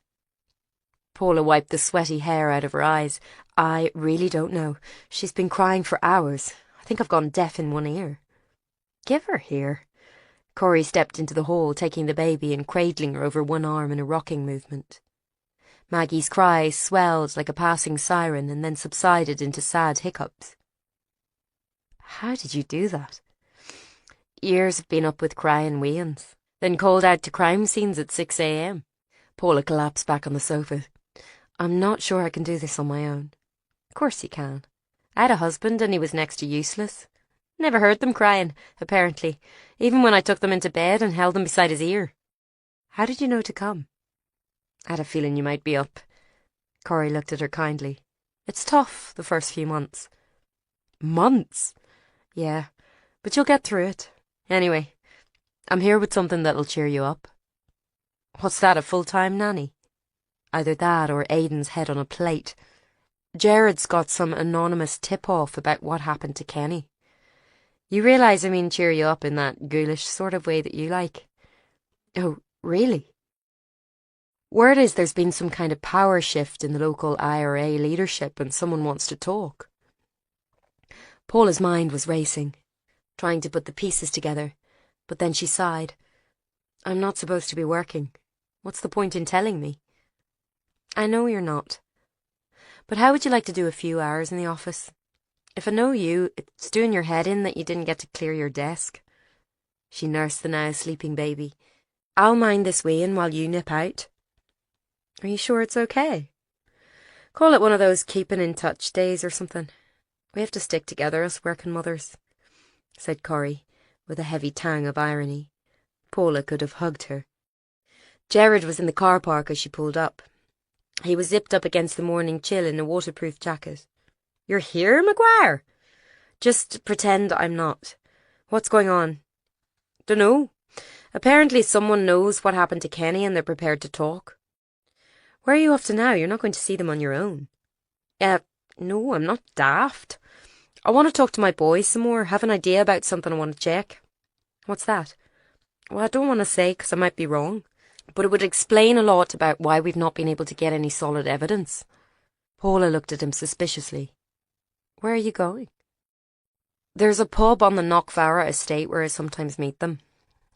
Paula wiped the sweaty hair out of her eyes. I really don't know. She's been crying for hours. I think I've gone deaf in one ear. Give her here. Corrie stepped into the hall, taking the baby and cradling her over one arm in a rocking movement. Maggie's cries swelled like a passing siren and then subsided into sad hiccups. How did you do that? Years have been up with crying weans, then called out to crime scenes at 6 a.m. Paula collapsed back on the sofa. I'm not sure I can do this on my own. Of course you can. I had a husband and he was next to useless. Never heard them crying, apparently, even when I took them into bed and held them beside his ear. How did you know to come? I had a feeling you might be up. Corrie looked at her kindly. It's tough, the first few months. Months? Yeah, but you'll get through it. Anyway, I'm here with something that'll cheer you up. What's that, a full-time nanny? Either that or Aidan's head on a plate. Jared's got some anonymous tip-off about what happened to Kenny. You realise I mean cheer you up in that ghoulish sort of way that you like. Oh, really? Word is there's been some kind of power shift in the local IRA leadership and someone wants to talk. Paula's mind was racing, trying to put the pieces together, but then she sighed. I'm not supposed to be working. What's the point in telling me? I know you're not. But how would you like to do a few hours in the office? If I know you, it's doing your head in that you didn't get to clear your desk. She nursed the now sleeping baby. I'll mind this weeing while you nip out. Are you sure it's okay? Call it one of those keeping in touch days or something. We have to stick together, us working mothers, said Corrie, with a heavy tang of irony. Paula could have hugged her. Jared was in the car park as she pulled up. He was zipped up against the morning chill in a waterproof jacket. You're here, Maguire? Just pretend I'm not. What's going on? Dunno. Apparently someone knows what happened to Kenny and they're prepared to talk. Where are you off to now? You're not going to see them on your own. No, I'm not daft. I want to talk to my boys some more, have an idea about something I want to check. What's that? Well, I don't want to say because I might be wrong, but it would explain a lot about why we've not been able to get any solid evidence. Paula looked at him suspiciously. Where are you going? There's a pub on the Knockvarra estate where I sometimes meet them,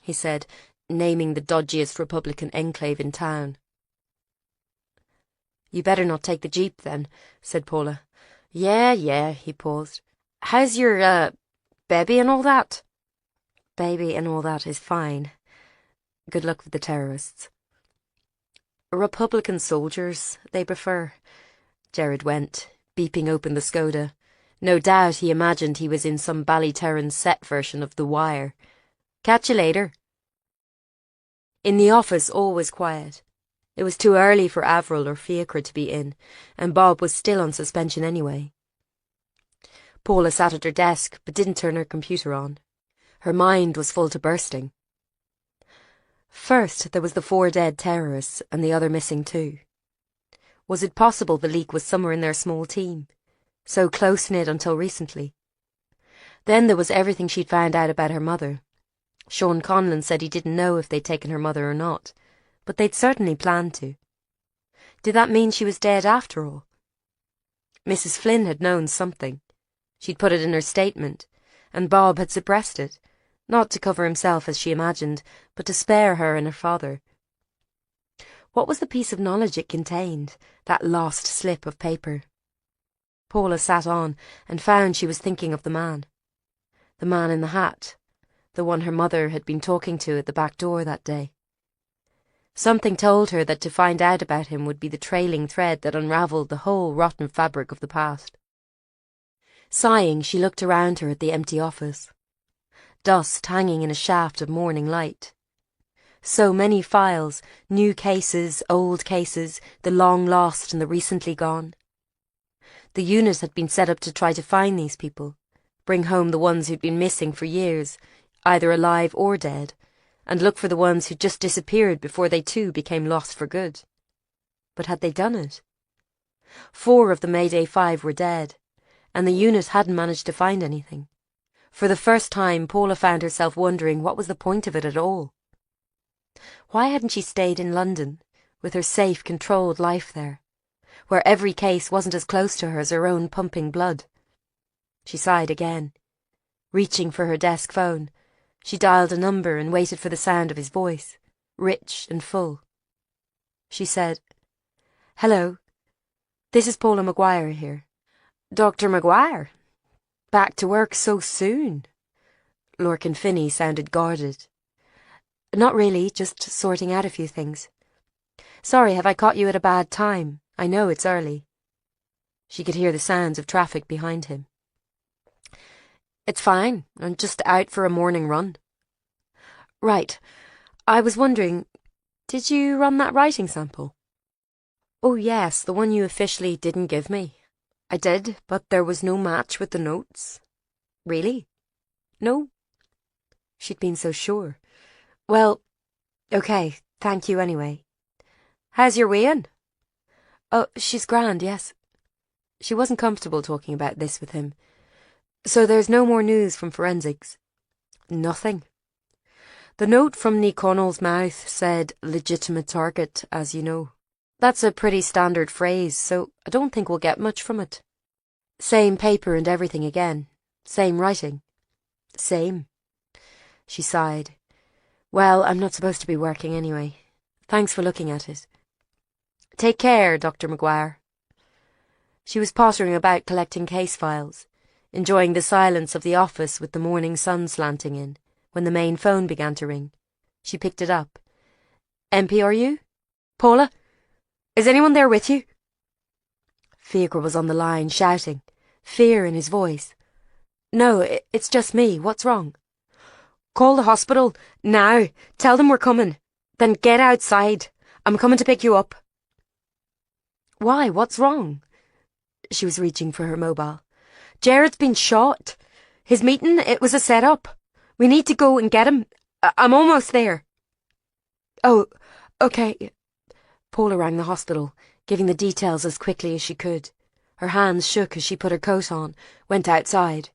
he said, naming the dodgiest Republican enclave in town. You better not take the jeep then, said Paula. Yeah, he paused. How's your, baby and all that? Baby and all that is fine. Good luck with the terrorists. Republican soldiers, they prefer. Jared went, beeping open the Skoda. No doubt he imagined he was in some Ballyterran set version of The Wire. Catch you later. In the office all was quiet. It was too early for Avril or Fiacre to be in, and Bob was still on suspension anyway. Paula sat at her desk, but didn't turn her computer on. Her mind was full to bursting. First, there was the 4 dead terrorists and the other missing 2. Was it possible the leak was somewhere in their small team, so close-knit until recently? Then there was everything she'd found out about her mother. Sean Conlon said he didn't know if they'd taken her mother or not, but they'd certainly planned to. Did that mean she was dead after all? Mrs. Flynn had known something. She'd put it in her statement, and Bob had suppressed it, not to cover himself as she imagined, but to spare her and her father. What was the piece of knowledge it contained, that lost slip of paper? Paula sat on and found she was thinking of the man in the hat, the one her mother had been talking to at the back door that day. Something told her that to find out about him would be the trailing thread that unravelled the whole rotten fabric of the past. Sighing, she looked around her at the empty office. Dust hanging in a shaft of morning light. So many files, new cases, old cases, the long lost and the recently gone. The unit had been set up to try to find these people, bring home the ones who'd been missing for years, either alive or dead, and look for the ones who'd just disappeared before they too became lost for good. But had they done it? 4 of the Mayday 5 were dead, and the unit hadn't managed to find anything. For the first time, Paula found herself wondering what was the point of it at all. Why hadn't she stayed in London, with her safe, controlled life there, where every case wasn't as close to her as her own pumping blood? She sighed again. Reaching for her desk phone, she dialed a number and waited for the sound of his voice, rich and full. She said, "Hello, this is Paula Maguire here." "Dr. Maguire? Back to work so soon?" Lorcan Finney sounded guarded. "Not really, just sorting out a few things. Sorry, have I caught you at a bad time? I know it's early." She could hear the sounds of traffic behind him. "It's fine. I'm just out for a morning run." "Right. I was wondering, did you run that writing sample?" "Oh yes, the one you officially didn't give me. I did, but there was no match with the notes." "Really?" "No." She'd been so sure. "Well, okay, thank you anyway." "How's your wean?" "Oh, she's grand, yes." She wasn't comfortable talking about this with him. "So there's no more news from forensics?" "Nothing. The note from Ní Connell's mouth said legitimate target, as you know. That's a pretty standard phrase, so I don't think we'll get much from it." "Same paper and everything again? Same writing?" "Same." She sighed. "Well, I'm not supposed to be working anyway. Thanks for looking at it." "Take care, Dr. Maguire." She was pottering about collecting case files, enjoying the silence of the office with the morning sun slanting in, when the main phone began to ring. She picked it up. "MPRU? Paula? Is anyone there with you?" Fiacre was on the line, shouting, fear in his voice. "No, it's just me. What's wrong?" "Call the hospital, now. Tell them we're coming. Then get outside. I'm coming to pick you up." "Why, what's wrong?" She was reaching for her mobile. "Jared's been shot. His meeting, it was a set-up. We need to go and get him. I'm almost there." "Oh, okay." Paula rang the hospital, giving the details as quickly as she could. Her hands shook as she put her coat on, went outside.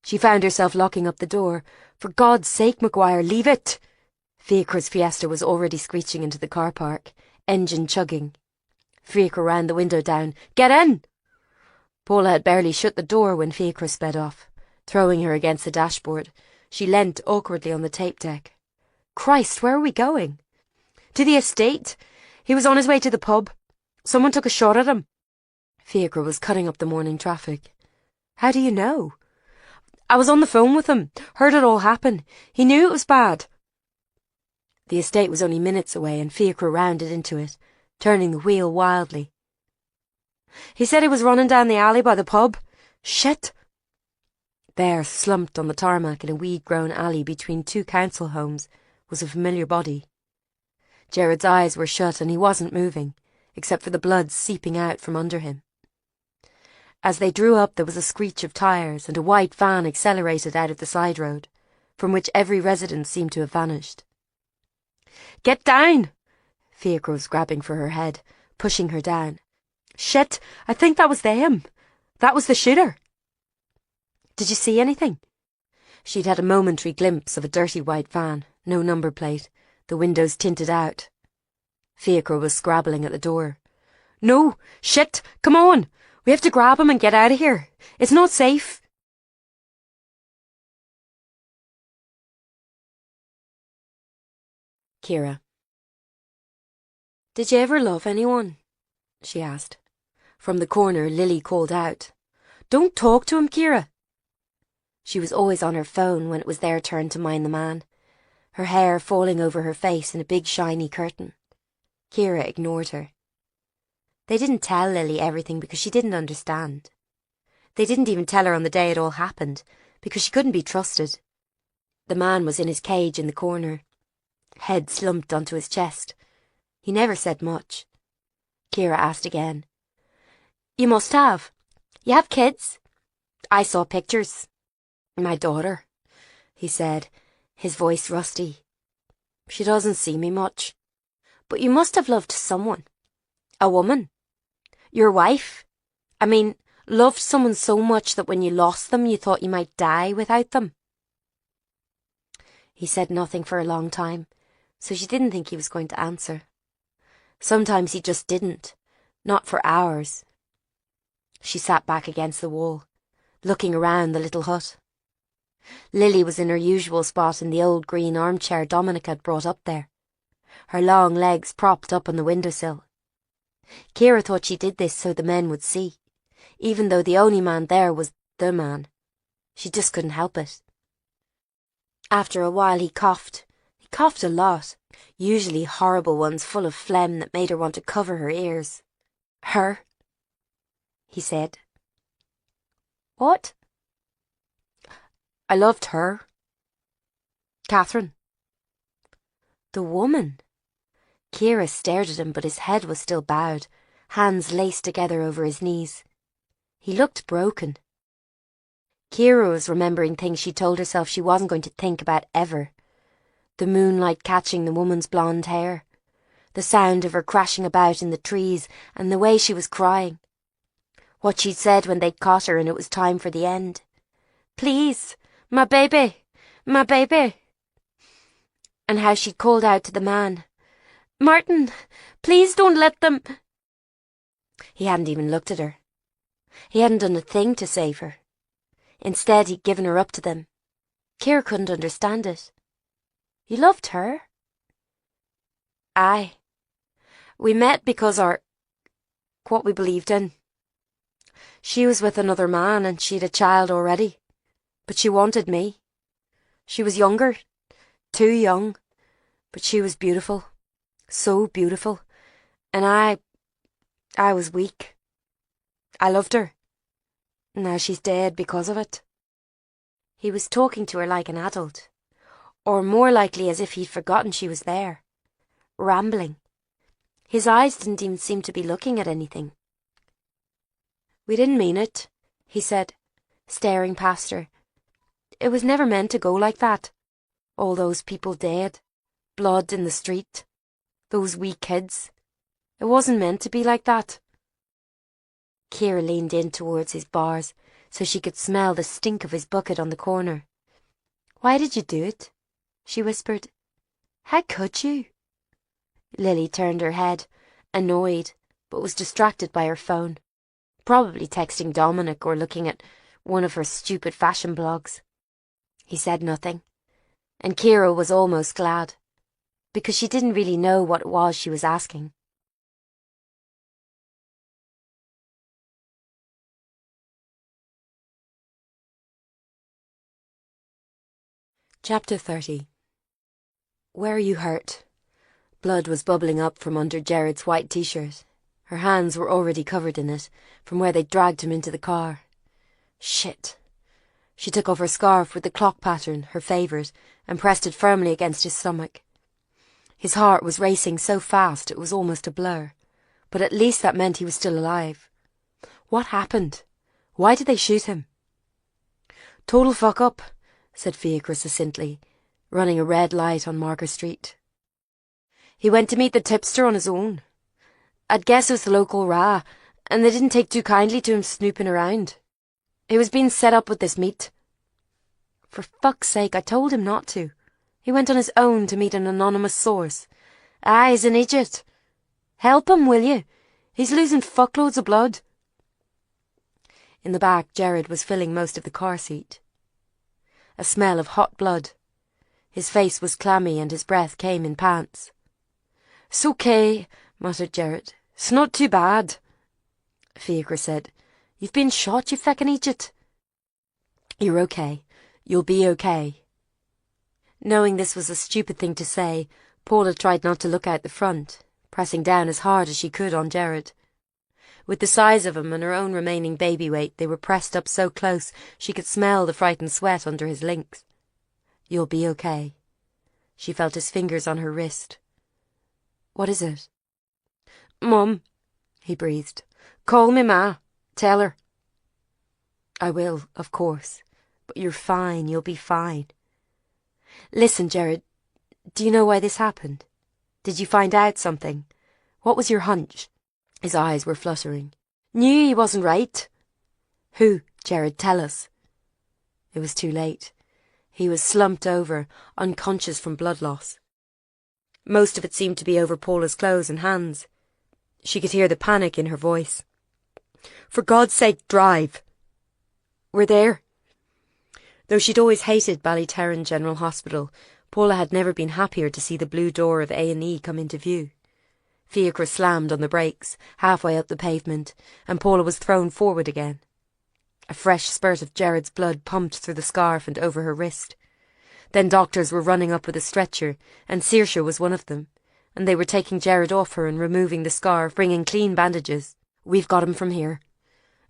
She found herself locking up the door. "For God's sake, Maguire, leave it!" Fiacre's Fiesta was already screeching into the car park, engine chugging. Fiacre ran the window down. "Get in!" Paula had barely shut the door when Fiacre sped off. Throwing her against the dashboard, she leant awkwardly on the tape deck. Christ, where are we going? To the estate. He was on his way to the pub. Someone took a shot at him. Fiacre was cutting up the morning traffic. How do you know? I was on the phone with him, heard it all happen. He knew it was bad. The estate was only minutes away and Fiacre rounded into it, turning the wheel wildly. He said he was running down the alley by the pub. Shit! There, slumped on the tarmac in a weed-grown alley between two council homes, was a familiar body. Gerard's eyes were shut and he wasn't moving, except for the blood seeping out from under him. As they drew up, there was a screech of tyres and a white van accelerated out of the side road, from which every resident seemed to have vanished. Get down! Fiacre was grabbing for her head, pushing her down. Shit, I think that was them. That was the shooter. Did you see anything? She'd had a momentary glimpse of a dirty white van, no number plate, the windows tinted out. Fiacre was scrabbling at the door. No! Shit! Come on! We have to grab him and get out of here. It's not safe. Ciara. Did you ever love anyone? She asked. From the corner, Lily called out. Don't talk to him, Ciara. She was always on her phone when it was their turn to mind the man, her hair falling over her face in a big shiny curtain. Ciara ignored her. They didn't tell Lily everything because she didn't understand. They didn't even tell her on the day it all happened because she couldn't be trusted. The man was in his cage in the corner, head slumped onto his chest. He never said much. Ciara asked again. You must have. You have kids? I saw pictures. My daughter, he said, his voice rusty. She doesn't see me much. But you must have loved someone. A woman. Your wife. I mean, loved someone so much that when you lost them you thought you might die without them. He said nothing for a long time, so she didn't think he was going to answer. Sometimes he just didn't, not for hours. She sat back against the wall, looking around the little hut. Lily was in her usual spot in the old green armchair Dominic had brought up there, her long legs propped up on the windowsill. Ciara thought she did this so the men would see, even though the only man there was the man. She just couldn't help it. After a while he coughed. He coughed a lot, usually horrible ones full of phlegm that made her want to cover her ears. Her, he said. What? I loved her. Catherine. The woman. Ciara stared at him, but his head was still bowed, hands laced together over his knees. He looked broken. Ciara was remembering things she told herself she wasn't going to think about ever. The moonlight catching the woman's blonde hair, the sound of her crashing about in the trees, and the way she was crying. What she'd said when they'd caught her and it was time for the end. Please, my baby, my baby. And how she'd called out to the man, Martin, please don't let them. He hadn't even looked at her. He hadn't done a thing to save her. Instead, he'd given her up to them. Ciara couldn't understand it. You loved her? Aye. We met because what we believed in. She was with another man and she'd a child already. But she wanted me. She was younger. Too young. But she was beautiful. So beautiful. And I was weak. I loved her. Now she's dead because of it. He was talking to her like an adult. Or more likely as if he'd forgotten she was there. Rambling. His eyes didn't even seem to be looking at anything. We didn't mean it, he said, staring past her. It was never meant to go like that. All those people dead. Blood in the street. Those wee kids. It wasn't meant to be like that. Ciara leaned in towards his bars so she could smell the stink of his bucket on the corner. Why did you do it? She whispered. How could you? Lily turned her head, annoyed, but was distracted by her phone. Probably texting Dominic or looking at One of her stupid fashion blogs. He said nothing, and Kira was almost glad, because she didn't really know what it was she was asking. Chapter 30. Where are you hurt? Blood was bubbling up from under Jared's white t-shirt. Her hands were already covered in it, from where they'd dragged him into the car. Shit. She took off her scarf with the clock pattern, her favourite, and pressed it firmly against his stomach. His heart was racing so fast it was almost a blur, but at least that meant he was still alive. What happened? Why did they shoot him? Total fuck up, said Fiacre succinctly, running a red light on Marker Street. He went to meet the tipster on his own. I'd guess it was the local Ra, and they didn't take too kindly to him snooping around. He was being set up with this meat. For fuck's sake, I told him not to. He went on his own to meet an anonymous source. Ah, he's an idiot. Help him, will you? He's losing fuckloads of blood. In the back, Jared was filling most of the car seat. A smell of hot blood. His face was clammy and his breath came in pants. "It's okay," muttered Jared. "It's not too bad." Fiacre said, "You've been shot, you feckin' idiot." "You're okay. You'll be okay." Knowing this was a stupid thing to say, Paula tried not to look out the front, pressing down as hard as she could on Jared. With the size of him and her own remaining baby weight, they were pressed up so close she could smell the frightened sweat under his links. "You'll be okay." She felt his fingers on her wrist. "What is it?" "Mum," he breathed. "Call me Ma. Tell her." "I will, of course. But you're fine. You'll be fine." "Listen, Jared, do you know why this happened? Did you find out something? What was your hunch?" His eyes were fluttering. "Knew he wasn't right." "Who? Jared, tell us." It was too late. He was slumped over, unconscious from blood loss. Most of it seemed to be over Paula's clothes and hands. She could hear the panic in her voice. "For God's sake, drive." "We're there." Though she'd always hated Ballyterran General Hospital, Paula had never been happier to see the blue door of A&E come into view. Fiacre slammed on the brakes, halfway up the pavement, and Paula was thrown forward again. A fresh spurt of Jared's blood pumped through the scarf and over her wrist. Then doctors were running up with a stretcher, and Saoirse was one of them, and they were taking Jared off her and removing the scarf, bringing clean bandages. "We've got him from here."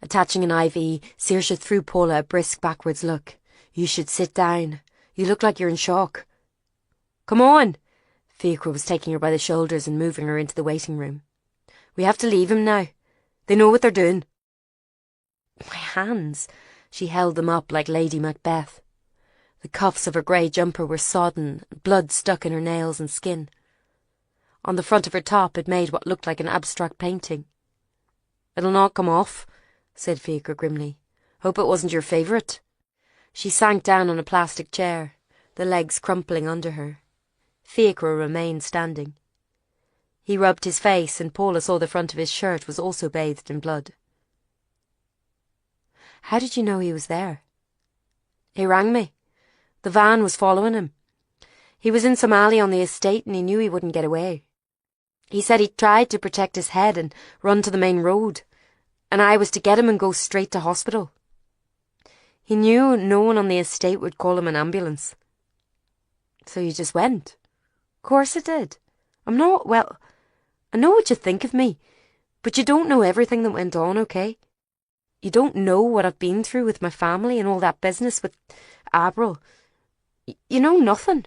Attaching an IV, Saoirse threw Paula a brisk backwards look. "You should sit down. You look like you're in shock." "Come on!" Fiacre was taking her by the shoulders and moving her into the waiting room. "We have to leave him now. They know what they're doing." "My hands." She held them up like Lady Macbeth. The cuffs of her grey jumper were sodden, blood stuck in her nails and skin. On the front of her top it made what looked like an abstract painting. "It'll not come off," said Fiacre grimly. "Hope it wasn't your favourite." She sank down on a plastic chair, the legs crumpling under her. Fiacre remained standing. He rubbed his face, and Paula saw the front of his shirt was also bathed in blood. "How did you know he was there?" "He rang me. The van was following him. He was in some alley on the estate and he knew he wouldn't get away. He said he tried to protect his head and run to the main road, and I was to get him and go straight to hospital. He knew no one on the estate would call him an ambulance." "So you just went?" "Course I did. I'm not, well, I know what you think of me, but you don't know everything that went on, okay? You don't know what I've been through with my family and all that business with Avril. You know nothing."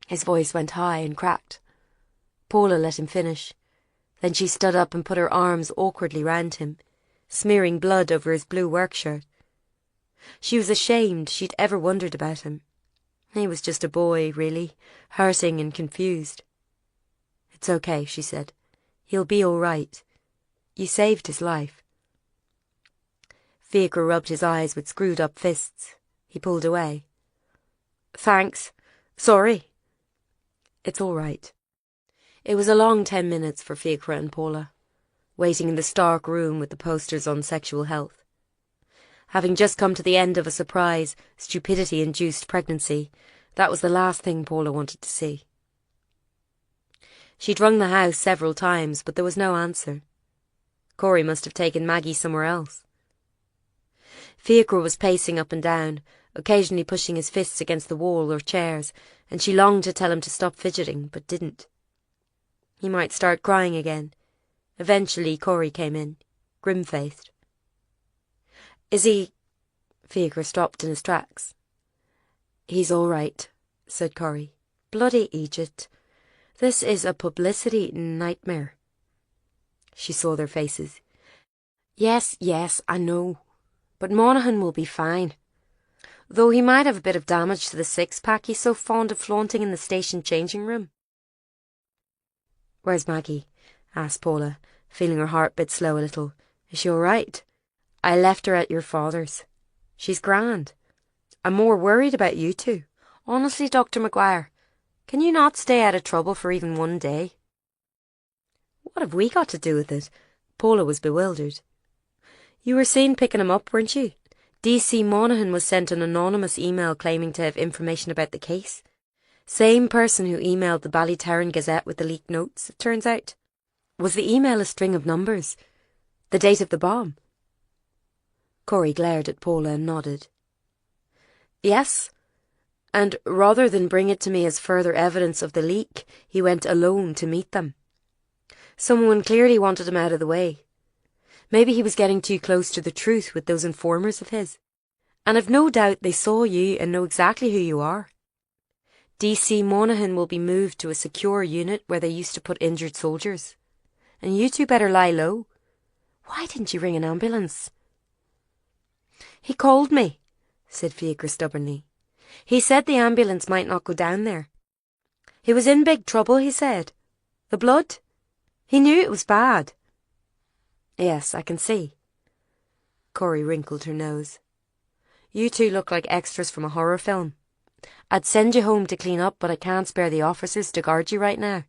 His voice went high and cracked. Paula let him finish. Then she stood up and put her arms awkwardly round him, smearing blood over his blue work shirt. She was ashamed she'd ever wondered about him. He was just a boy, really, hurting and confused. "It's okay," she said. "He'll be all right. You saved his life." Fiacre rubbed his eyes with screwed-up fists. He pulled away. "Thanks. Sorry." "It's all right." It was a long 10 minutes for Fiacre and Paula, waiting in the stark room with the posters on sexual health. Having just come to the end of a surprise, stupidity-induced pregnancy, that was the last thing Paula wanted to see. She'd rung the house several times, but there was no answer. Corey must have taken Maggie somewhere else. Fiacre was pacing up and down, occasionally pushing his fists against the wall or chairs, and she longed to tell him to stop fidgeting, but didn't. He might start crying again. Eventually Corey came in, grim-faced. "Is he—" Fiacre stopped in his tracks. "He's all right," said Corey. "Bloody Egypt. This is a publicity nightmare." She saw their faces. Yes, I know. But Monaghan will be fine. Though he might have a bit of damage to the six-pack he's so fond of flaunting in the station changing room." "Where's Maggie?" asked Paula, feeling her heart beat slow a little. "Is she all right? I left her at your father's. She's grand. I'm more worried about you two. Honestly, Dr. McGuire, can you not stay out of trouble for even one day?" "What have we got to do with it?" Paula was bewildered. "You were seen picking him up, weren't you? DC Monaghan was sent an anonymous email claiming to have information about the case. Same person who emailed the Ballyterran Gazette with the leaked notes, it turns out. Was the email a string of numbers? The date of the bomb?" Corey glared at Paula and nodded. "Yes. And rather than bring it to me as further evidence of the leak, he went alone to meet them. Someone clearly wanted him out of the way. Maybe he was getting too close to the truth with those informers of his. And I've no doubt they saw you and know exactly who you are. DC Monaghan will be moved to a secure unit where they used to put injured soldiers. And you two better lie low. Why didn't you ring an ambulance?" "He called me," said Fiacre stubbornly. "He said the ambulance might not go down there. He was in big trouble, he said. The blood. He knew it was bad." "Yes, I can see." Corey wrinkled her nose. "You two look like extras from a horror film. I'd send you home to clean up, but I can't spare the officers to guard you right now."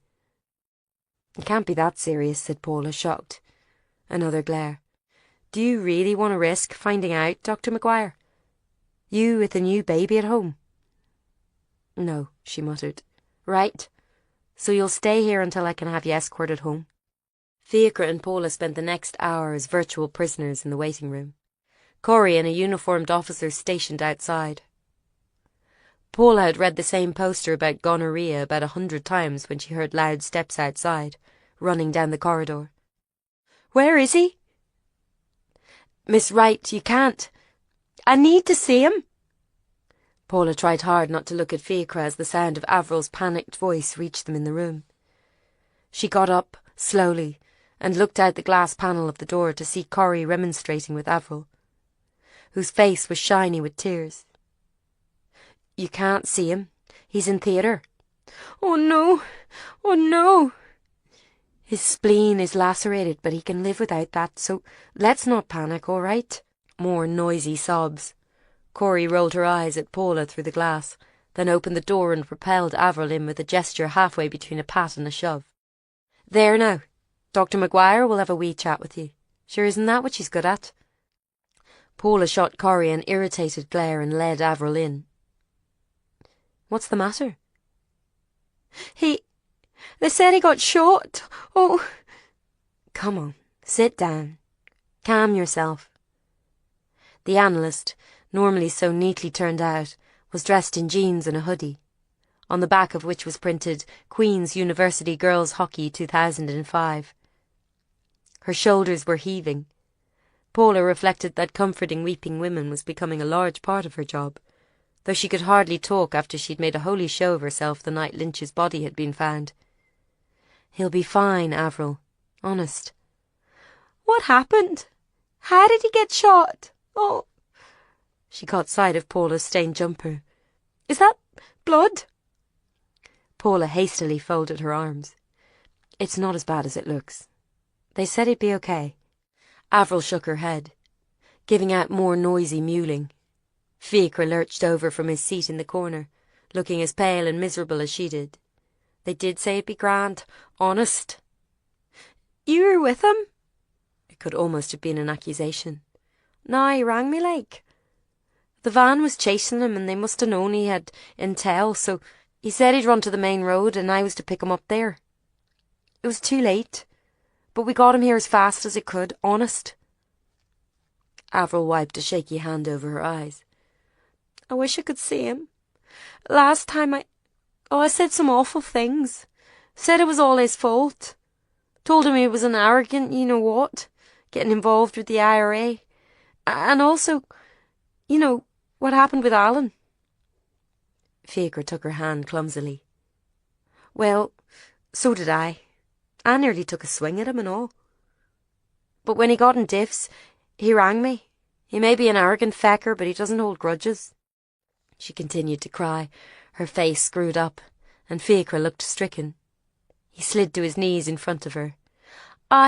"It can't be that serious," said Paula, shocked. Another glare. "Do you really want to risk finding out, Dr. McGuire? You with a new baby at home?" "No," she muttered. "Right. So you'll stay here until I can have you escorted home." Fiacre and Paula spent the next hour as virtual prisoners in the waiting room. Corey and a uniformed officer stationed outside. Paula had read the same poster about gonorrhea about 100 times when she heard loud steps outside, running down the corridor. "Where is he?" "Miss Wright, you can't. I need to see him." Paula tried hard not to look at Fiacre as the sound of Avril's panicked voice reached them in the room. She got up, slowly, and looked out the glass panel of the door to see Corey remonstrating with Avril, whose face was shiny with tears. "You can't see him. He's in theatre." "Oh no! Oh no!" "His spleen is lacerated, but he can live without that, so let's not panic, all right?" More noisy sobs. Corey rolled her eyes at Paula through the glass, then opened the door and propelled Avril in with a gesture halfway between a pat and a shove. "There now. Dr. McGuire will have a wee chat with you. Sure, isn't that what she's good at?" Paula shot Corey an irritated glare and led Avril in. "What's the matter?" They said he got shot. Oh." "Come on, sit down. Calm yourself." The analyst, normally so neatly turned out, was dressed in jeans and a hoodie, on the back of which was printed Queen's University Girls Hockey 2005. Her shoulders were heaving. Paula reflected that comforting weeping women was becoming a large part of her job, though she could hardly talk after she'd made a holy show of herself the night Lynch's body had been found. "He'll be fine, Avril. Honest." "What happened? How did he get shot? Oh." She caught sight of Paula's stained jumper. "Is that blood?" Paula hastily folded her arms. "It's not as bad as it looks. They said he'd be okay." Avril shook her head, giving out more noisy mewling. Fiacre lurched over from his seat in the corner, looking as pale and miserable as she did. "They did say it'd be grand, honest." "You were with him?" It could almost have been an accusation. Now he rang me like. The van was chasing him and they must have known he had intel, so he said he'd run to the main road and I was to pick him up there. It was too late, but we got him here as fast as it could, honest. Avril wiped a shaky hand over her eyes. I wish I could see him. Last time I said some awful things. Said it was all his fault. Told him he was an arrogant you-know-what, getting involved with the IRA. And also, what happened with Alan. Fiacre took her hand clumsily. Well, so did I. I nearly took a swing at him and all. But when he got in diffs, he rang me. He may be an arrogant fecker, but he doesn't hold grudges. She continued to cry, her face screwed up, and Fiacre looked stricken. He slid to his knees in front of her.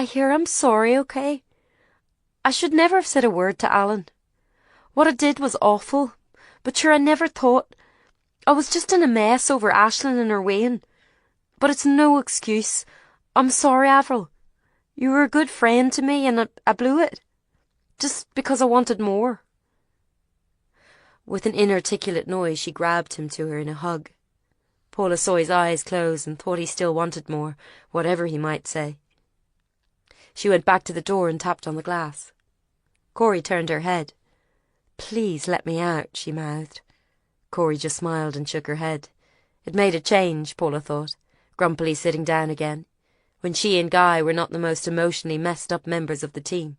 Here, I'm sorry, okay? I should never have said a word to Alan. What I did was awful, but sure I never thought. I was just in a mess over Aisling and her weighing. But it's no excuse. I'm sorry, Avril. You were a good friend to me and I blew it. Just because I wanted more. With an inarticulate noise, she grabbed him to her in a hug. Paula saw his eyes close and thought he still wanted more, whatever he might say. She went back to the door and tapped on the glass. Corey turned her head. Please let me out, she mouthed. Corey just smiled and shook her head. It made a change, Paula thought, grumpily sitting down again, when she and Guy were not the most emotionally messed up members of the team.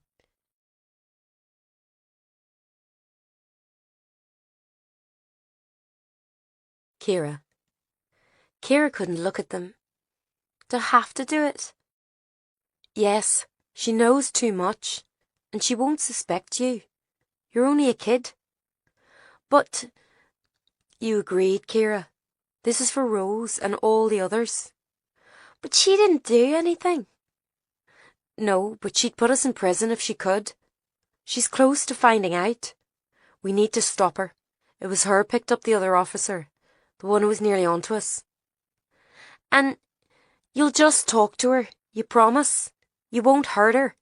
Kira. Kira couldn't look at them. They'll have to do it. Yes, she knows too much, and she won't suspect you. You're only a kid. But you agreed, Kira. This is for Rose and all the others. But she didn't do anything. No, but she'd put us in prison if she could. She's close to finding out. We need to stop her. It was her picked up the other officer, the one who was nearly onto us. And you'll just talk to her, you promise? You won't hurt her?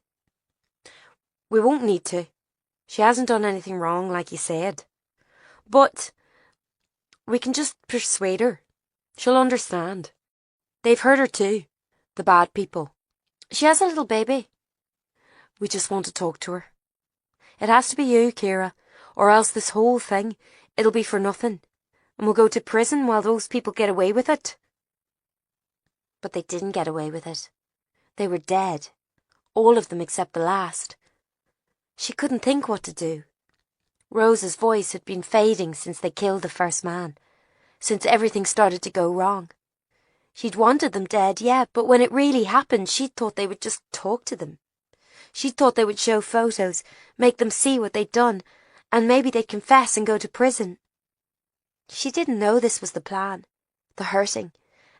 We won't need to. She hasn't done anything wrong, like you said. But we can just persuade her. She'll understand. They've hurt her too, the bad people. She has a little baby. We just want to talk to her. It has to be you, Kira, or else this whole thing, it'll be for nothing, and we'll go to prison while those people get away with it. But they didn't get away with it. They were dead. All of them except the last. She couldn't think what to do. Rose's voice had been fading since they killed the first man, since everything started to go wrong. She'd wanted them dead, yeah, but when it really happened, she'd thought they would just talk to them. She'd thought they would show photos, make them see what they'd done, and maybe they'd confess and go to prison. She didn't know this was the plan, the hurting,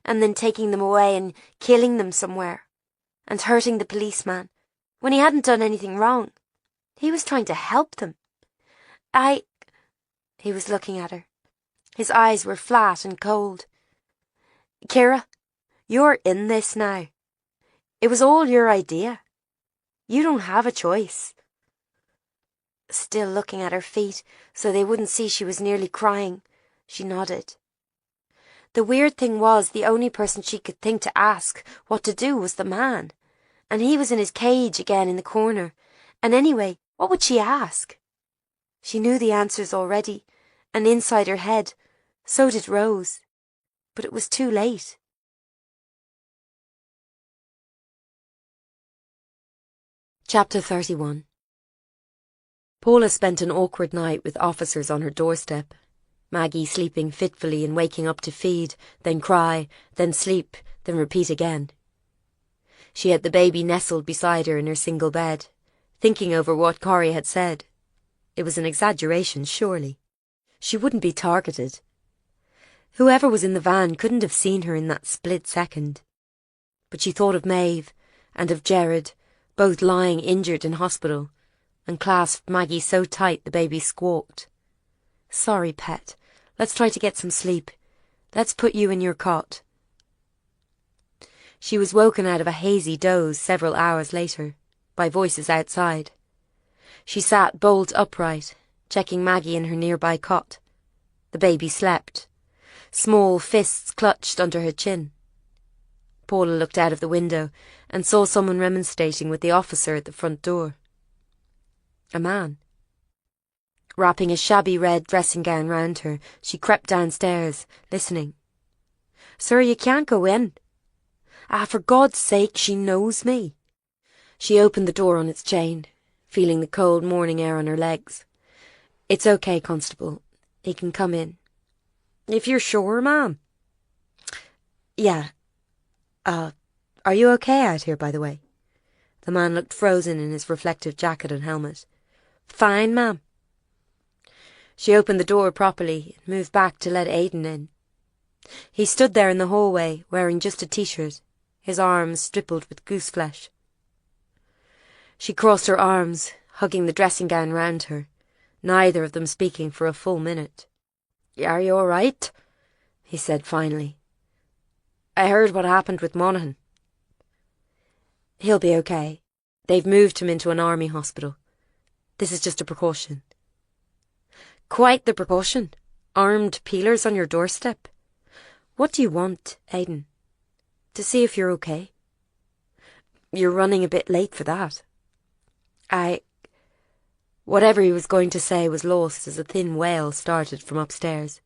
and then taking them away and killing them somewhere, and hurting the policeman, when he hadn't done anything wrong. He was trying to help them. He was looking at her. His eyes were flat and cold. Kira, you're in this now. It was all your idea. You don't have a choice. Still looking at her feet so they wouldn't see she was nearly crying, she nodded. The weird thing was the only person she could think to ask what to do was the man, and he was in his cage again in the corner, and anyway, what would she ask? She knew the answers already, and inside her head, so did Rose. But it was too late. Chapter 31. Paula spent an awkward night with officers on her doorstep. Maggie sleeping fitfully and waking up to feed, then cry, then sleep, then repeat again. She had the baby nestled beside her in her single bed, thinking over what Corey had said. It was an exaggeration, surely. She wouldn't be targeted. Whoever was in the van couldn't have seen her in that split second. But she thought of Maeve and of Jared, both lying injured in hospital, and clasped Maggie so tight the baby squawked. Sorry, pet. Let's try to get some sleep. Let's put you in your cot. She was woken out of a hazy doze several hours later, by voices outside. She sat bolt upright, checking Maggie in her nearby cot. The baby slept. Small fists clutched under her chin. Paula looked out of the window and saw someone remonstrating with the officer at the front door. A man. Wrapping a shabby red dressing gown round her, she crept downstairs, listening. "Sir, you can't go in." "Ah, for God's sake, she knows me." She opened the door on its chain, feeling the cold morning air on her legs. "It's okay, Constable. He can come in." "If you're sure, ma'am." "Yeah. Are you okay out here, by the way?" The man looked frozen in his reflective jacket and helmet. "Fine, ma'am." She opened the door properly and moved back to let Aidan in. He stood there in the hallway, wearing just a t-shirt, his arms stippled with goose flesh. She crossed her arms, hugging the dressing gown round her, neither of them speaking for a full minute. "Are you all right?" he said finally. "I heard what happened with Monaghan." "He'll be okay. They've moved him into an army hospital. This is just a precaution." "Quite the precaution. Armed peelers on your doorstep. What do you want, Aidan? To see if you're okay?" "You're running a bit late for that." Whatever he was going to say was lost as a thin wail started from upstairs.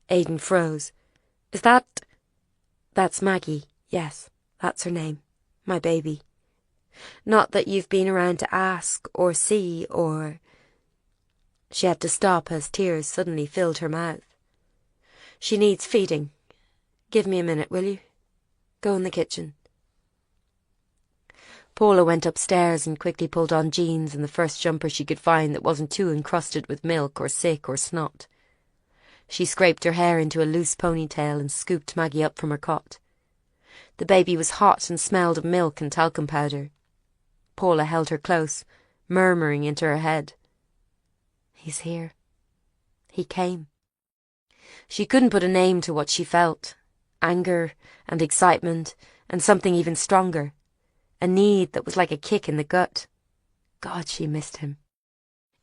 Aidan froze. "Is that—" "That's Maggie, yes, that's her name. My baby. Not that you've been around to ask or see or—" She had to stop as tears suddenly filled her mouth. "She needs feeding. Give me a minute, will you? Go in the kitchen." Paula went upstairs and quickly pulled on jeans and the first jumper she could find that wasn't too encrusted with milk or sick or snot. She scraped her hair into a loose ponytail and scooped Maggie up from her cot. The baby was hot and smelled of milk and talcum powder. Paula held her close, murmuring into her head. "He's here. He came." She couldn't put a name to what she felt. Anger and excitement and something even stronger. A need that was like a kick in the gut. God, she missed him.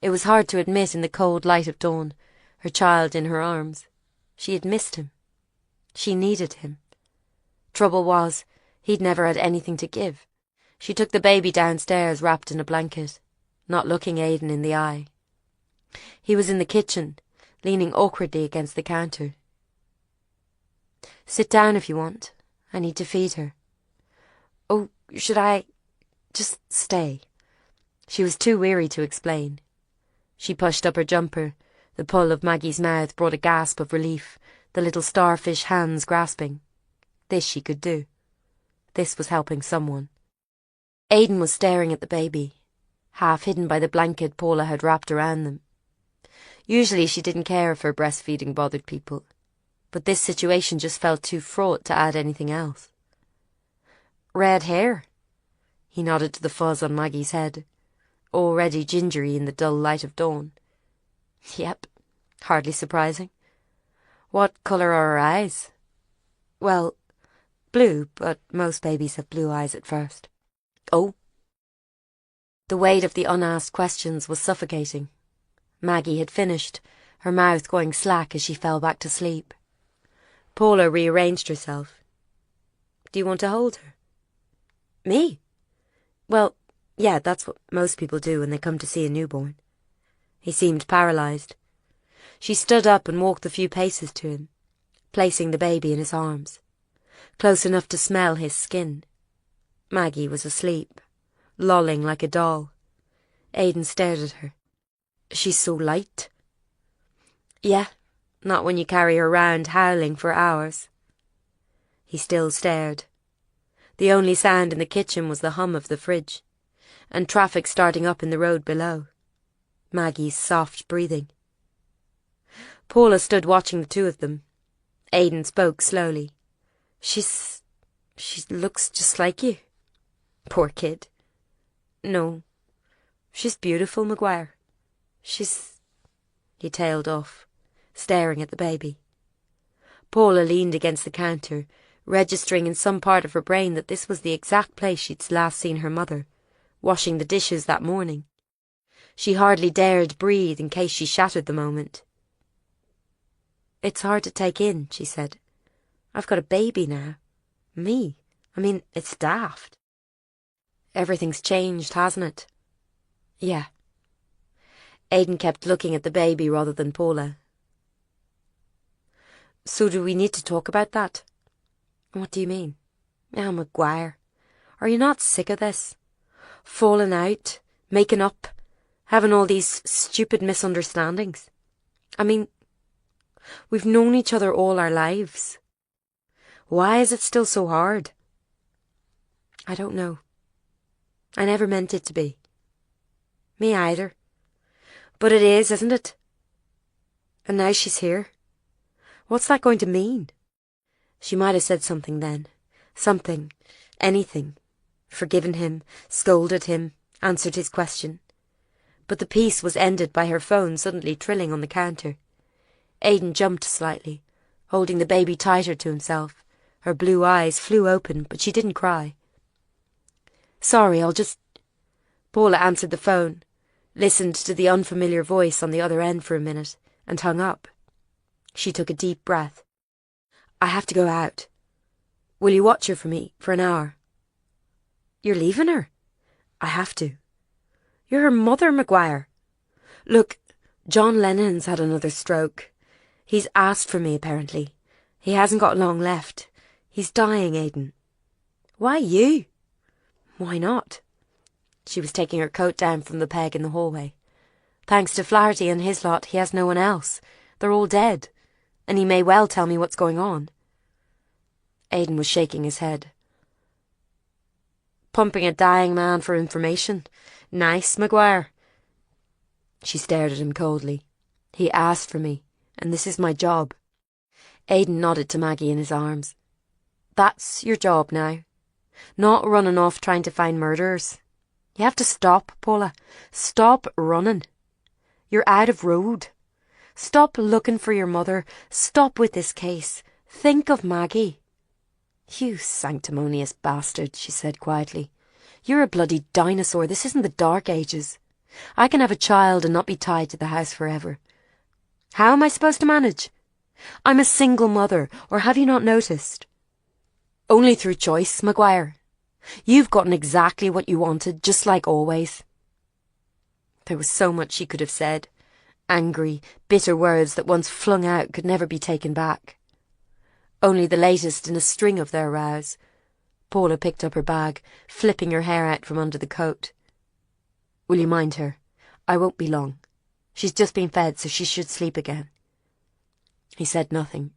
It was hard to admit in the cold light of dawn, her child in her arms. She had missed him. She needed him. Trouble was, he'd never had anything to give. She took the baby downstairs wrapped in a blanket, not looking Aidan in the eye. He was in the kitchen, leaning awkwardly against the counter. "Sit down if you want. I need to feed her." "Oh, should I—" "Just stay." She was too weary to explain. She pushed up her jumper. The pull of Maggie's mouth brought a gasp of relief, the little starfish hands grasping. This she could do. This was helping someone. Aidan was staring at the baby, half hidden by the blanket Paula had wrapped around them. Usually she didn't care if her breastfeeding bothered people, but this situation just felt too fraught to add anything else. "Red hair?" He nodded to the fuzz on Maggie's head, already gingery in the dull light of dawn. "Yep, hardly surprising." "What colour are her eyes?" "Well, blue, but most babies have blue eyes at first." "Oh." The weight of the unasked questions was suffocating. Maggie had finished, her mouth going slack as she fell back to sleep. Paula rearranged herself. "Do you want to hold her?" "Me?" "Well, yeah, that's what most people do when they come to see a newborn." He seemed paralysed. She stood up and walked a few paces to him, placing the baby in his arms, close enough to smell his skin. Maggie was asleep, lolling like a doll. Aidan stared at her. "She's so light." "Yeah, not when you carry her round howling for hours." He still stared. The only sound in the kitchen was the hum of the fridge, and traffic starting up in the road below. Maggie's soft breathing. Paula stood watching the two of them. Aidan spoke slowly. She looks just like you." "Poor kid." "No. She's beautiful, Maguire. She's—" He tailed off, staring at the baby. Paula leaned against the counter, registering in some part of her brain that this was the exact place she'd last seen her mother, washing the dishes that morning. She hardly dared breathe in case she shattered the moment. "It's hard to take in," she said. "I've got a baby now. Me. I mean, it's daft." "Everything's changed, hasn't it?" "Yeah." Aidan kept looking at the baby rather than Paula. "So do we need to talk about that?" "What do you mean?" "Oh, Maguire, are you not sick of this? Falling out, making up, having all these stupid misunderstandings. I mean, we've known each other all our lives. Why is it still so hard?" "I don't know. I never meant it to be." "Me either. But it is, isn't it? And now she's here. What's that going to mean?" She might have said something then. Something. Anything. Forgiven him, scolded him, answered his question. But the piece was ended by her phone suddenly trilling on the counter. Aidan jumped slightly, holding the baby tighter to himself. Her blue eyes flew open, but she didn't cry. "Sorry, I'll just..." Paula answered the phone, listened to the unfamiliar voice on the other end for a minute, and hung up. She took a deep breath. "I have to go out. Will you watch her for me for an hour?" "You're leaving her?" "I have to." "You're her mother, Maguire." "Look, John Lennon's had another stroke. He's asked for me, apparently. He hasn't got long left. He's dying, Aidan." "Why you?" "Why not?" She was taking her coat down from the peg in the hallway. "Thanks to Flaherty and his lot, he has no one else. They're all dead. And he may well tell me what's going on." Aidan was shaking his head. "Pumping a dying man for information. Nice, Maguire." She stared at him coldly. "He asked for me, and this is my job." Aidan nodded to Maggie in his arms. "That's your job now. Not running off trying to find murderers. You have to stop, Paula. Stop running. You're out of road. Stop looking for your mother. Stop with this case. Think of Maggie." "You sanctimonious bastard," she said quietly. "You're a bloody dinosaur. This isn't the Dark Ages. I can have a child and not be tied to the house forever. How am I supposed to manage? I'm a single mother, or have you not noticed? Only through choice, Maguire. You've gotten exactly what you wanted, just like always." There was so much she could have said. Angry, bitter words that once flung out could never be taken back. Only the latest in a string of their rows. Paula picked up her bag, flipping her hair out from under the coat. "Will you mind her? I won't be long. She's just been fed, so she should sleep again." He said nothing.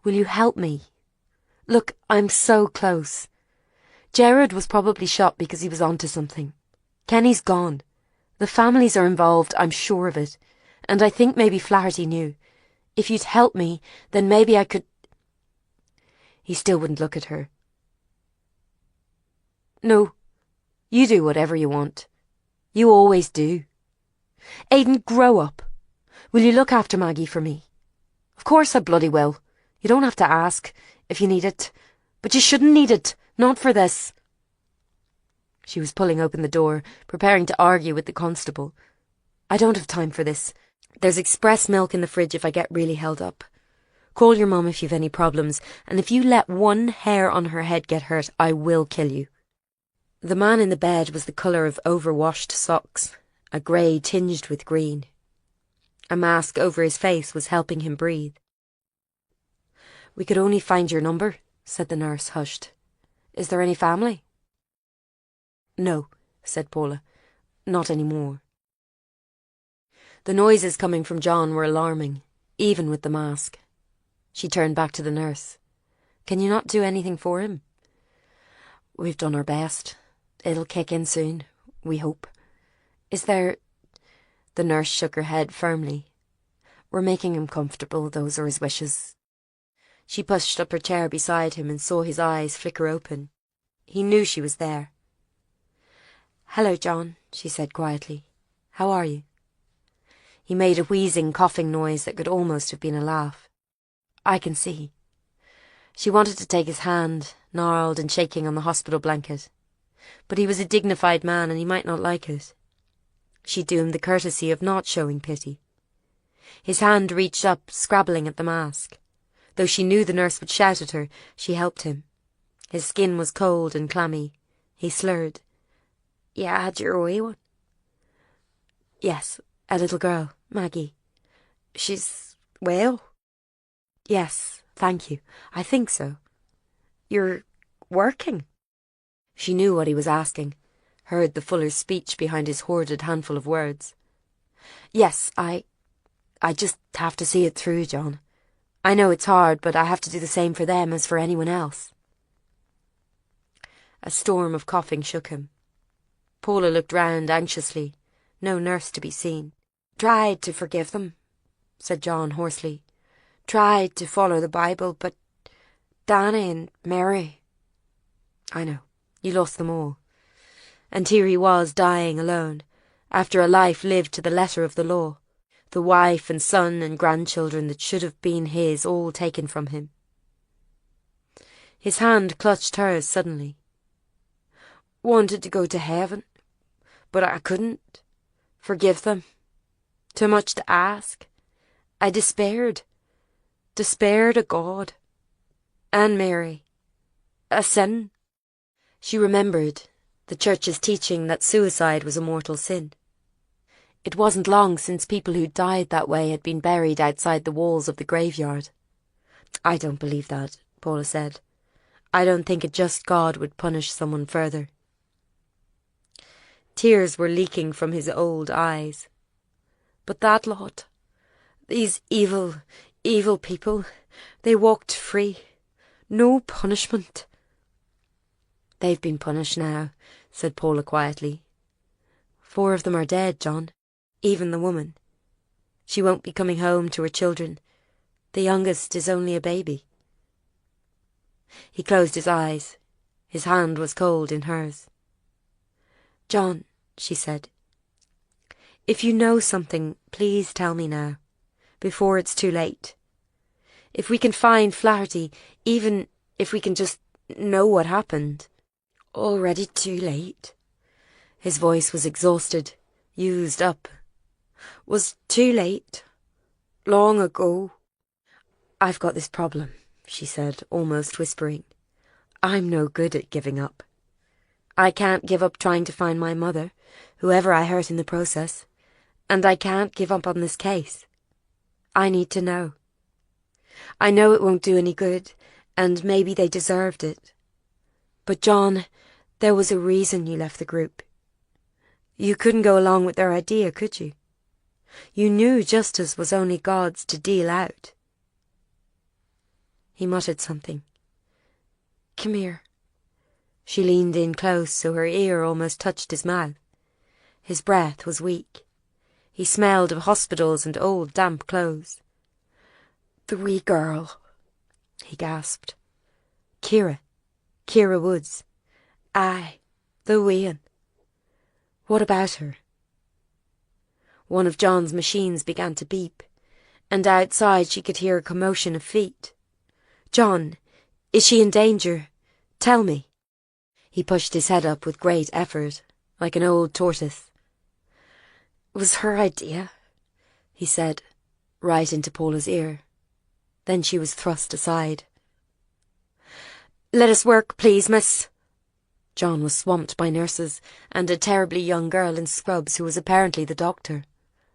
"Will you help me? Look, I'm so close. Gerard was probably shot because he was onto something. Kenny's gone. The families are involved, I'm sure of it. And I think maybe Flaherty knew. If you'd help me, then maybe I could..." He still wouldn't look at her. "No, you do whatever you want. You always do. Aidan, grow up. Will you look after Maggie for me? Of course I bloody will. You don't have to ask if you need it. But you shouldn't need it. Not for this." She was pulling open the door, preparing to argue with the constable. "I don't have time for this. There's express milk in the fridge if I get really held up. Call your mum if you've any problems, and if you let one hair on her head get hurt, I will kill you." The man in the bed was the colour of overwashed socks, a grey tinged with green. A mask over his face was helping him breathe. "We could only find your number," said the nurse, hushed. "Is there any family?" "No," said Paula. "Not anymore." The noises coming from John were alarming, even with the mask. She turned back to the nurse. "Can you not do anything for him?" "We've done our best. It'll kick in soon, we hope. Is there..." The nurse shook her head firmly. "We're making him comfortable, those are his wishes." She pushed up her chair beside him and saw his eyes flicker open. He knew she was there. "Hello, John," she said quietly. "How are you?" He made a wheezing, coughing noise that could almost have been a laugh. "I can see." She wanted to take his hand, gnarled and shaking on the hospital blanket. But he was a dignified man and he might not like it. She'd do him the courtesy of not showing pity. His hand reached up, scrabbling at the mask. Though she knew the nurse would shout at her, she helped him. His skin was cold and clammy. He slurred. "Yeah, I had your wee one." "Yes, a little girl, Maggie." "She's well?" "Yes, thank you. I think so." "You're working?" She knew what he was asking, heard the fuller's speech behind his hoarded handful of words. "Yes, I just have to see it through, John. I know it's hard, but I have to do the same for them as for anyone else." A storm of coughing shook him. Paula looked round anxiously. No nurse to be seen. "Tried to forgive them," said John hoarsely. "Tried to follow the Bible, but Danny and Mary—" "I know. You lost them all. And here he was dying alone, after a life lived to the letter of the law, the wife and son and grandchildren that should have been his all taken from him." His hand clutched hers suddenly. "Wanted to go to heaven, but I couldn't. Forgive them. Too much to ask. I despaired. Despaired of God. And Mary. A sin." She remembered the church's teaching that suicide was a mortal sin. It wasn't long since people who died that way had been buried outside the walls of the graveyard. "I don't believe that," Paula said. "I don't think a just God would punish someone further." Tears were leaking from his old eyes. "But that lot, these evil, evil people, they walked free. No punishment." "They've been punished now," said Paula quietly. 4 of them are dead, John. Even the woman. She won't be coming home to her children. The youngest is only a baby." He closed his eyes. His hand was cold in hers. "John," she said, "if you know something, please tell me now, before it's too late. If we can find Flaherty, even if we can just know what happened." "Already too late." His voice was exhausted, used up. "Was too late. Long ago." "I've got this problem," she said, almost whispering. "I'm no good at giving up. I can't give up trying to find my mother, whoever I hurt in the process, and I can't give up on this case. I need to know. I know it won't do any good, and maybe they deserved it. But John, there was a reason you left the group. You couldn't go along with their idea, could you? You knew justice was only God's to deal out." He muttered something. "Come here." She leaned in close so her ear almost touched his mouth. His breath was weak. He smelled of hospitals and old damp clothes. "The wee girl," he gasped. "Kira Woods." "Aye, the wee un." "What about her?" One of John's machines began to beep, and outside she could hear a commotion of feet. "John, is she in danger? Tell me." He pushed his head up with great effort, like an old tortoise. "It was her idea," he said, right into Paula's ear. Then she was thrust aside. "Let us work, please, miss." John was swamped by nurses and a terribly young girl in scrubs who was apparently the doctor.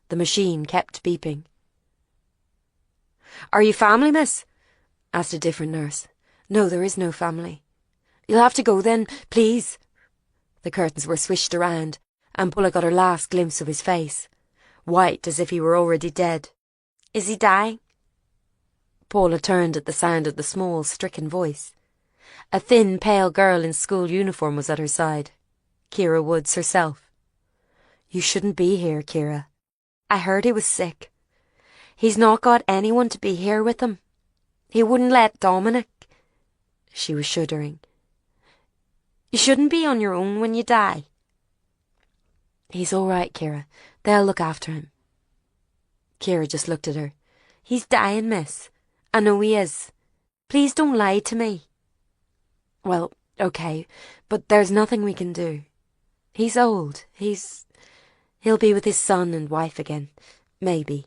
The machine kept beeping. "Are you family, miss?" asked a different nurse. "No, there is no family." "You'll have to go then, please." The curtains were swished around, and Paula got her last glimpse of his face, white as if he were already dead. "Is he dying?" Paula turned at the sound of the small, stricken voice. A thin, pale girl in school uniform was at her side. Kira Woods herself. "You shouldn't be here, Kira." "I heard he was sick. He's not got anyone to be here with him. He wouldn't let Dominic." She was shuddering. "You shouldn't be on your own when you die." "He's all right, Kira. They'll look after him." Kira just looked at her. "He's dying, miss. I know he is. Please don't lie to me." "Well, okay, but there's nothing we can do. He's old. He's He'll be with his son and wife again. Maybe.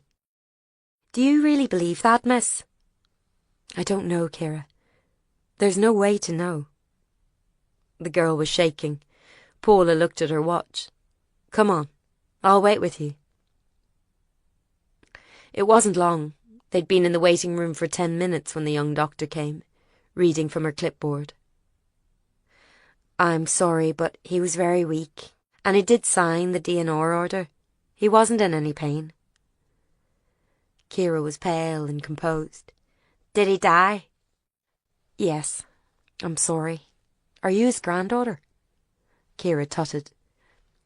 Do you really believe that, miss? I don't know, Kira. There's no way to know. The girl was shaking. Paula looked at her watch. Come on, I'll wait with you. It wasn't long. They'd been in the waiting room for 10 minutes when the young doctor came, reading from her clipboard. I'm sorry, but he was very weak, and he did sign the DNR order. He wasn't in any pain. Kira was pale and composed. Did he die? Yes. I'm sorry. Are you his granddaughter? Kira tutted.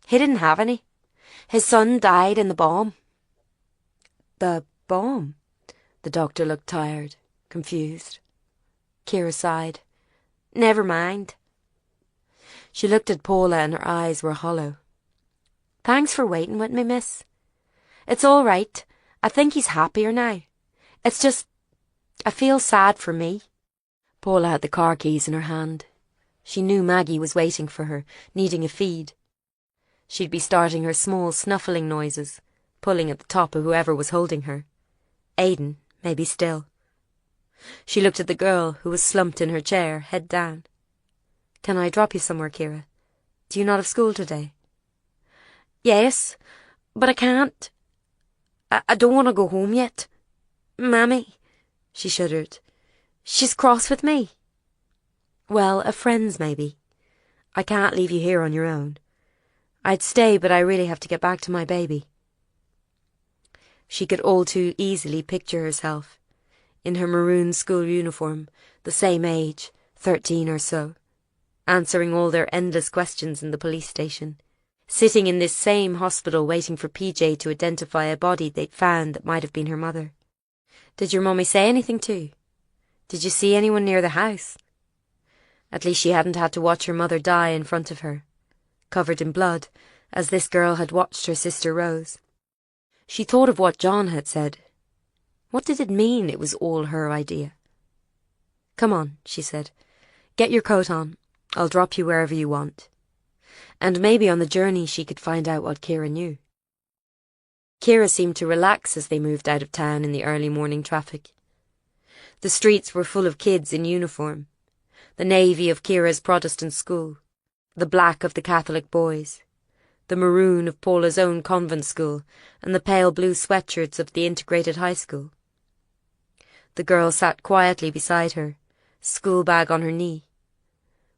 He didn't have any. His son died in the bomb. The bomb? The doctor looked tired, confused. Kira sighed. Never mind. She looked at Paula and her eyes were hollow. Thanks for waiting with me, miss. It's all right. I think he's happier now. It's just, I feel sad for me. Paula had the car keys in her hand. She knew Maggie was waiting for her, needing a feed. She'd be starting her small snuffling noises, pulling at the top of whoever was holding her. Aidan, maybe still. She looked at the girl who was slumped in her chair, head down. Can I drop you somewhere, Kira? Do you not have school today? Yes, but I can't. I don't want to go home yet. Mammy, she shuddered. She's cross with me. Well, a friend's maybe. I can't leave you here on your own. I'd stay, but I really have to get back to my baby. She could all too easily picture herself, in her maroon school uniform, the same age, 13 or so, answering all their endless questions in the police station, sitting in this same hospital waiting for PJ to identify a body they'd found that might have been her mother. Did your mummy say anything to you? Did you see anyone near the house? At least she hadn't had to watch her mother die in front of her, covered in blood, as this girl had watched her sister Rose. She thought of what John had said. What did it mean it was all her idea? Come on, she said. Get your coat on. I'll drop you wherever you want. And maybe on the journey she could find out what Kira knew. Kira seemed to relax as they moved out of town in the early morning traffic. The streets were full of kids in uniform, the navy of Kira's Protestant school, the black of the Catholic boys, the maroon of Paula's own convent school, and the pale blue sweatshirts of the integrated high school. The girl sat quietly beside her, school bag on her knee.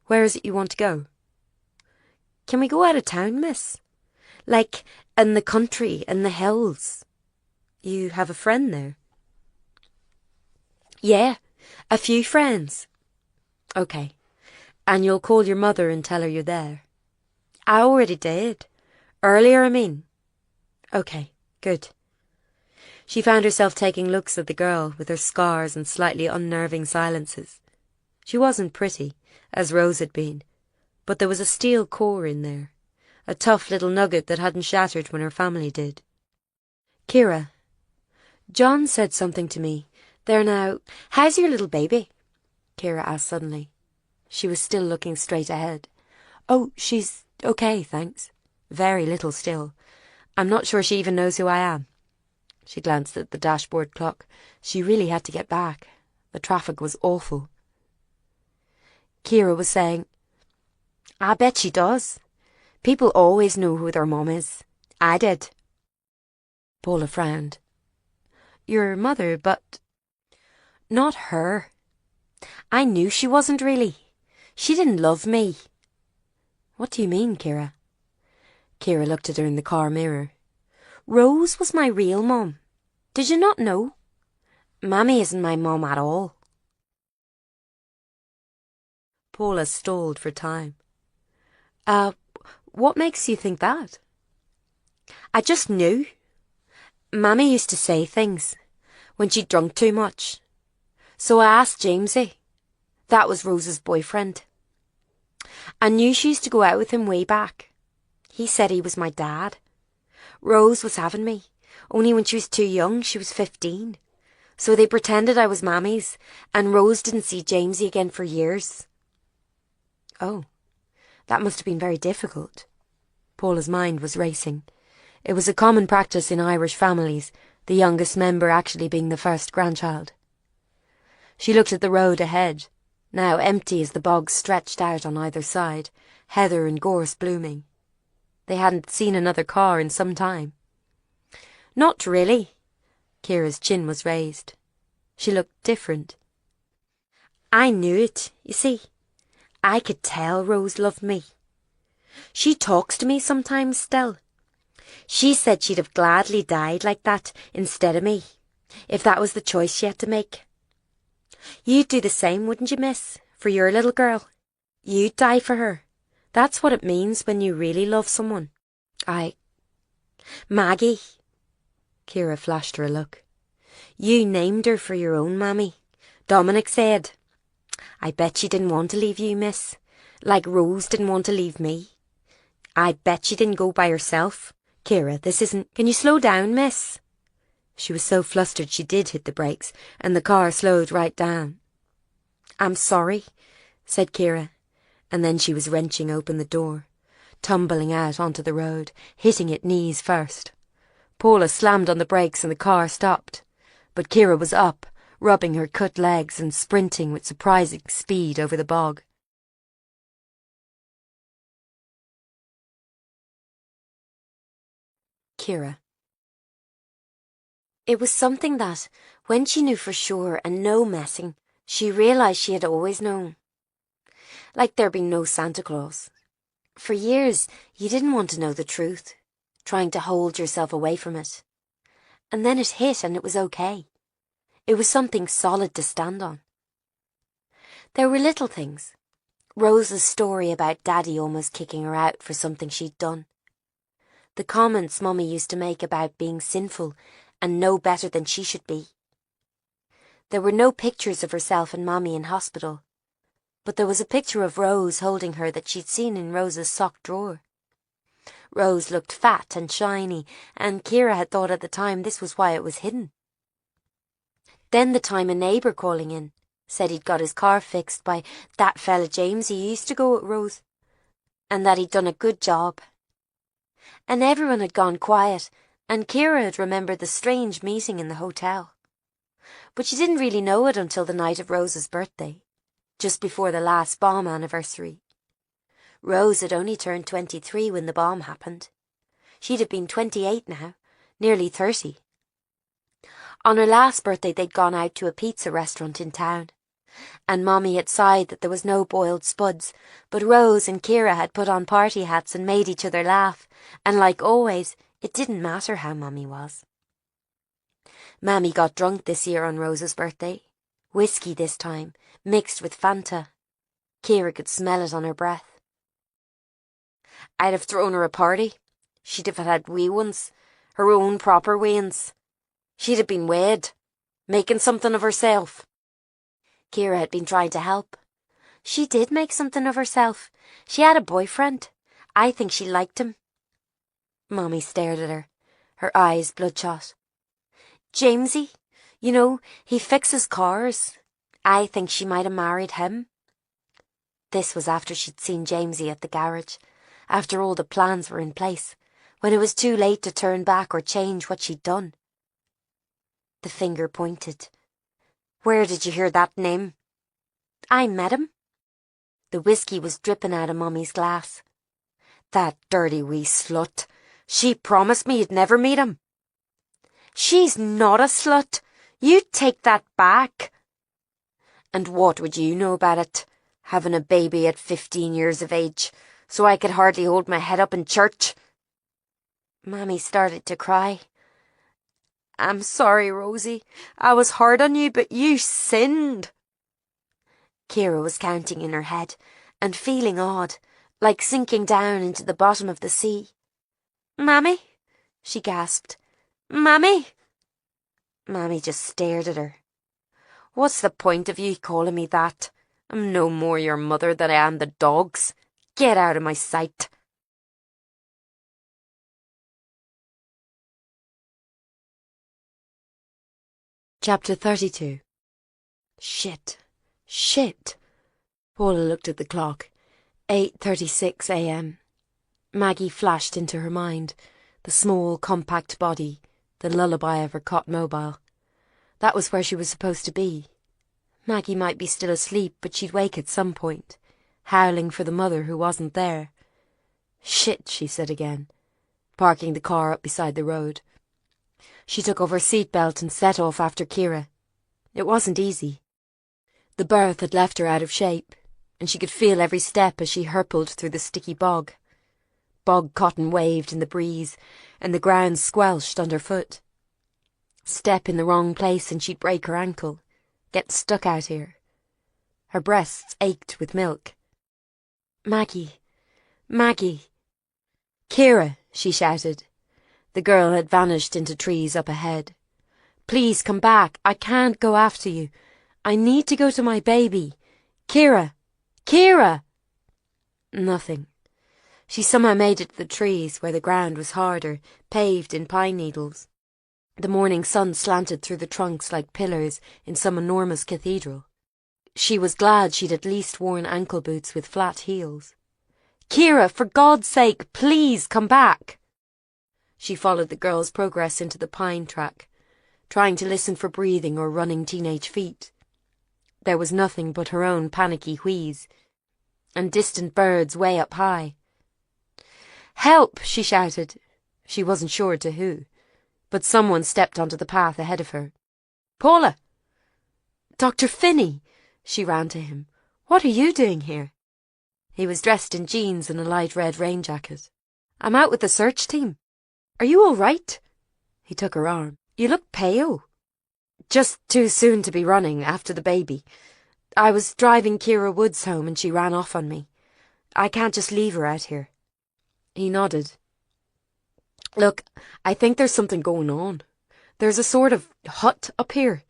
Where is it you want to go? Can we go out of town, miss? Like, in the country, in the hills. You have a friend there? Yeah, a few friends. OK. And you'll call your mother and tell her you're there? I already did. Earlier, I mean. OK, good. She found herself taking looks at the girl with her scars and slightly unnerving silences. She wasn't pretty, as Rose had been, but there was a steel core in there, a tough little nugget that hadn't shattered when her family did. Kira, John said something to me. There now. How's your little baby? Kira asked suddenly. She was still looking straight ahead. Oh, she's OK, thanks. Very little still. I'm not sure she even knows who I am. She glanced at the dashboard clock. She really had to get back. The traffic was awful. Kira was saying, I bet she does. People always know who their mum is. I did. Paula frowned. Your mother, but... Not her. I knew she wasn't really. She didn't love me. What do you mean, Kira? Kira looked at her in the car mirror. Rose was my real mum. Did you not know? Mammy isn't my mum at all. Paula stalled for time. What makes you think that? I just knew. Mammy used to say things when she'd drunk too much. So I asked Jamesy. That was Rose's boyfriend. I knew she used to go out with him way back. He said he was my dad. Rose was having me. Only when she was too young, she was 15. So they pretended I was Mammy's, and Rose didn't see Jamesy again for years. Oh, that must have been very difficult. Paula's mind was racing. It was a common practice in Irish families, the youngest member actually being the first grandchild. She looked at the road ahead, now empty as the bogs stretched out on either side, heather and gorse blooming. They hadn't seen another car in some time. Not really. Ciara's chin was raised. She looked different. I knew it, you see. I could tell Rose loved me. She talks to me sometimes still. She said she'd have gladly died like that instead of me, if that was the choice she had to make. You'd do the same, wouldn't you, miss, for your little girl? You'd die for her. That's what it means when you really love someone. Maggie. Ciara flashed her a look. You named her for your own mammy, Dominic said. I bet she didn't want to leave you, miss, like Rose didn't want to leave me. I bet she didn't go by herself. Ciara, this isn't... Can you slow down, miss? She was so flustered she did hit the brakes, and the car slowed right down. I'm sorry, said Ciara, and then she was wrenching open the door, tumbling out onto the road, hitting it knees first. Paula slammed on the brakes and the car stopped, but Ciara was up, rubbing her cut legs and sprinting with surprising speed over the bog. Ciara. It was something that, when she knew for sure and no messing, she realised she had always known. Like there being no Santa Claus. For years, you didn't want to know the truth, trying to hold yourself away from it. And then it hit and it was okay. It was something solid to stand on. There were little things. Rose's story about Daddy almost kicking her out for something she'd done. The comments Mummy used to make about being sinful and no better than she should be. There were no pictures of herself and Mommy in hospital, but there was a picture of Rose holding her that she'd seen in Rose's sock drawer. Rose looked fat and shiny, and Ciara had thought at the time this was why it was hidden. Then the time a neighbour calling in said he'd got his car fixed by that fella James who used to go with Rose, and that he'd done a good job. And everyone had gone quiet, and Ciara had remembered the strange meeting in the hotel. But she didn't really know it until the night of Rose's birthday, just before the last bomb anniversary. Rose had only turned 23 when the bomb happened. She'd have been 28 now, nearly 30. On her last birthday they'd gone out to a pizza restaurant in town, and Mommy had sighed that there was no boiled spuds, but Rose and Ciara had put on party hats and made each other laugh, and like always, it didn't matter how Mommy was. Mammy got drunk this year on Rose's birthday. Whiskey this time, mixed with Fanta. Ciara could smell it on her breath. I'd have thrown her a party. She'd have had wee ones, her own proper wee ones. She'd have been wed, making something of herself. Ciara had been trying to help. She did make something of herself. She had a boyfriend. I think she liked him. Mommy stared at her, her eyes bloodshot. Jamesy, you know, he fixes cars. I think she might have married him. This was after she'd seen Jamesy at the garage, after all the plans were in place, when it was too late to turn back or change what she'd done. The finger pointed. Where did you hear that name? I met him. The whiskey was dripping out of Mummy's glass. That dirty wee slut. She promised me you'd never meet him. She's not a slut. You take that back. And what would you know about it, having a baby at 15 years of age, so I could hardly hold my head up in church? Mammy started to cry. I'm sorry, Rosie. I was hard on you, but you sinned. Ciara was counting in her head and feeling odd, like sinking down into the bottom of the sea. Mammy, she gasped. Mammy. Mammy just stared at her. What's the point of you calling me that? I'm no more your mother than I am the dog's. Get out of my sight. Chapter 32. Shit. Paula looked at the clock. 8:36 a.m. Maggie flashed into her mind. The small, compact body, the lullaby of her cot mobile. That was where she was supposed to be. Maggie might be still asleep, but she'd wake at some point, howling for the mother who wasn't there. Shit, she said again, parking the car up beside the road. She took off her seatbelt and set off after Kira. It wasn't easy. The birth had left her out of shape, and she could feel every step as she hurtled through the sticky bog. Bog cotton waved in the breeze, and the ground squelched underfoot. Step in the wrong place and she'd break her ankle, get stuck out here. Her breasts ached with milk. Maggie, Maggie. Kira, she shouted. The girl had vanished into trees up ahead. Please come back. I can't go after you. I need to go to my baby. Kira! Kira! Nothing. She somehow made it to the trees where the ground was harder, paved in pine needles. The morning sun slanted through the trunks like pillars in some enormous cathedral. She was glad she'd at least worn ankle boots with flat heels. Kira, for God's sake, please come back! She followed the girl's progress into the pine track, trying to listen for breathing or running teenage feet. There was nothing but her own panicky wheeze, and distant birds way up high. Help! She shouted. She wasn't sure to who, but someone stepped onto the path ahead of her. Paula! Dr. Finney! She ran to him. What are you doing here? He was dressed in jeans and a light red rain jacket. I'm out with the search team. Are you all right? He took her arm. You look pale. Just too soon to be running after the baby. I was driving Kira Woods home and she ran off on me. I can't just leave her out here. He nodded. Look, I think there's something going on. There's a sort of hut up here.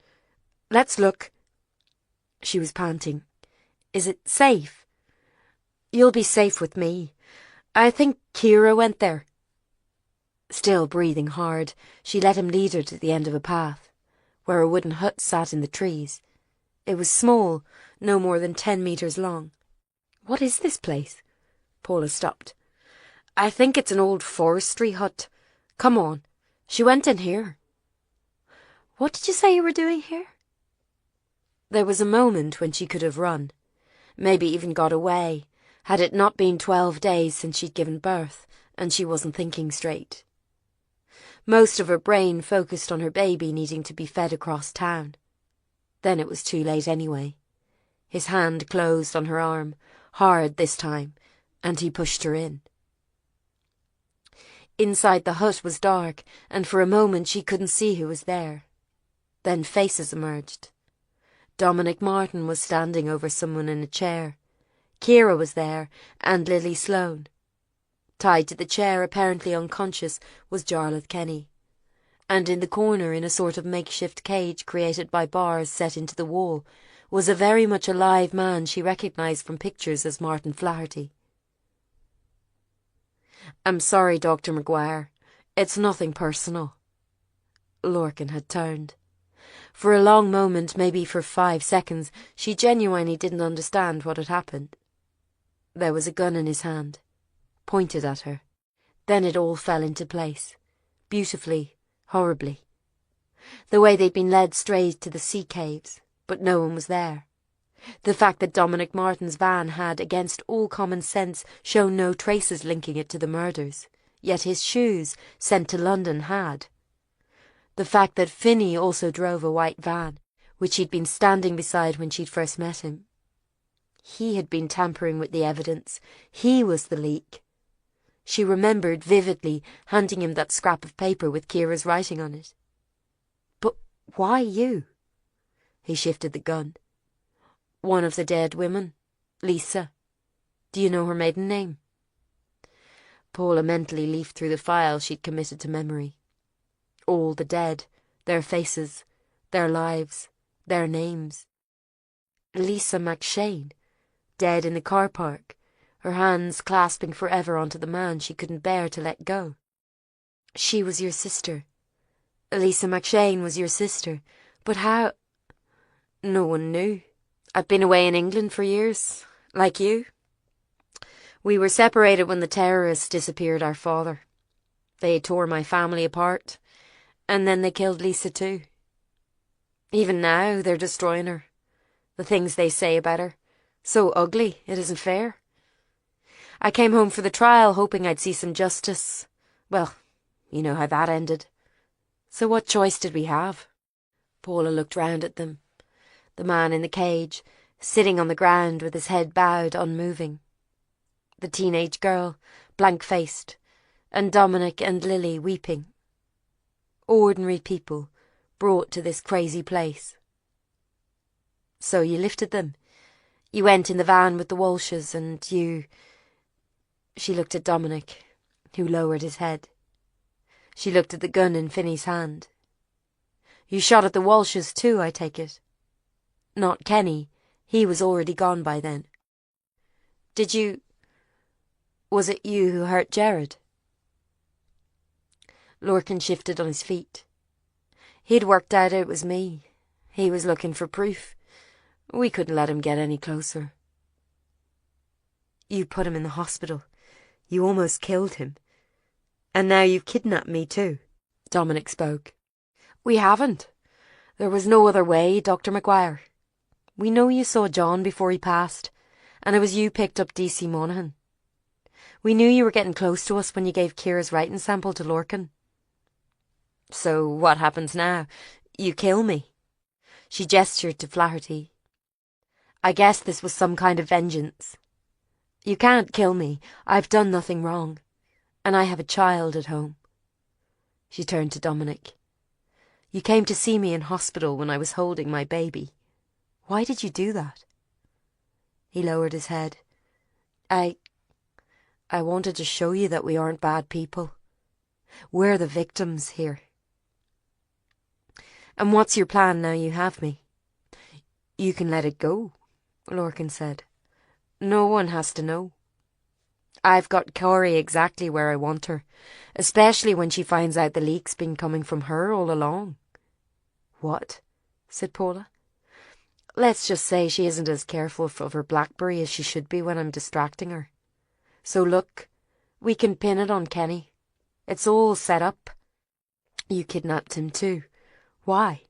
Let's look. She was panting. Is it safe? You'll be safe with me. I think Kira went there. Still breathing hard, she let him lead her to the end of a path, where a wooden hut sat in the trees. It was small, no more than 10 meters long. What is this place? Paula stopped. I think it's an old forestry hut. Come on. She went in here. What did you say you were doing here? There was a moment when she could have run, maybe even got away, had it not been 12 days since she'd given birth, and she wasn't thinking straight. Most of her brain focused on her baby needing to be fed across town. Then it was too late anyway. His hand closed on her arm, hard this time, and he pushed her in. Inside the hut was dark, and for a moment she couldn't see who was there. Then faces emerged. Dominic Martin was standing over someone in a chair. Kira was there, and Lily Sloane. Tied to the chair, apparently unconscious, was Jarlath Kenny. And in the corner, in a sort of makeshift cage created by bars set into the wall, was a very much alive man she recognised from pictures as Martin Flaherty. I'm sorry, Dr. McGuire. It's nothing personal. Lorcan had turned. For a long moment, maybe for 5 seconds, she genuinely didn't understand what had happened. There was a gun in his hand, pointed at her. Then it all fell into place, beautifully, horribly. The way they'd been led straight to the sea caves, but no one was there. The fact that Dominic Martin's van had, against all common sense, shown no traces linking it to the murders, yet his shoes, sent to London, had. The fact that Finney also drove a white van, which he'd been standing beside when she'd first met him. He had been tampering with the evidence. He was the leak. She remembered vividly handing him that scrap of paper with Kira's writing on it. But why you? He shifted the gun. One of the dead women, Lisa. Do you know her maiden name? Paula mentally leafed through the file she'd committed to memory. All the dead, their faces, their lives, their names. Lisa McShane, dead in the car park, her hands clasping forever onto the man she couldn't bear to let go. She was your sister. Lisa McShane was your sister. But how? No one knew. I'd been away in England for years, like you. We were separated when the terrorists disappeared our father. They tore my family apart, and then they killed Lisa too. Even now, they're destroying her. The things they say about her. So ugly, it isn't fair. I came home for the trial hoping I'd see some justice. Well, you know how that ended. So what choice did we have? Paula looked round at them. The man in the cage, sitting on the ground with his head bowed, unmoving. The teenage girl, blank-faced, and Dominic and Lily weeping. Ordinary people brought to this crazy place. So you lifted them. You went in the van with the Walshes and you... She looked at Dominic, who lowered his head. She looked at the gun in Finney's hand. You shot at the Walshes too, I take it. Not Kenny. He was already gone by then. Did you... Was it you who hurt Jared? Lorcan shifted on his feet. He'd worked out it was me. He was looking for proof. We couldn't let him get any closer. You put him in the hospital. You almost killed him. And now you've kidnapped me too. Dominic spoke. We haven't. There was no other way, Dr. McGuire. We know you saw John before he passed, and it was you picked up DC Monaghan. We knew you were getting close to us when you gave Kira's writing sample to Lorcan. So what happens now? You kill me. She gestured to Flaherty. I guess this was some kind of vengeance. You can't kill me. I've done nothing wrong. And I have a child at home. She turned to Dominic. You came to see me in hospital when I was holding my baby. Why did you do that? He lowered his head. I wanted to show you that we aren't bad people. We're the victims here. And what's your plan now you have me? You can let it go, Lorcan said. No one has to know. I've got Corey exactly where I want her, especially when she finds out the leak's been coming from her all along. What? Said Paula. Let's just say she isn't as careful of her BlackBerry as she should be when I'm distracting her. So look, we can pin it on Kenny. It's all set up. You kidnapped him too. Why?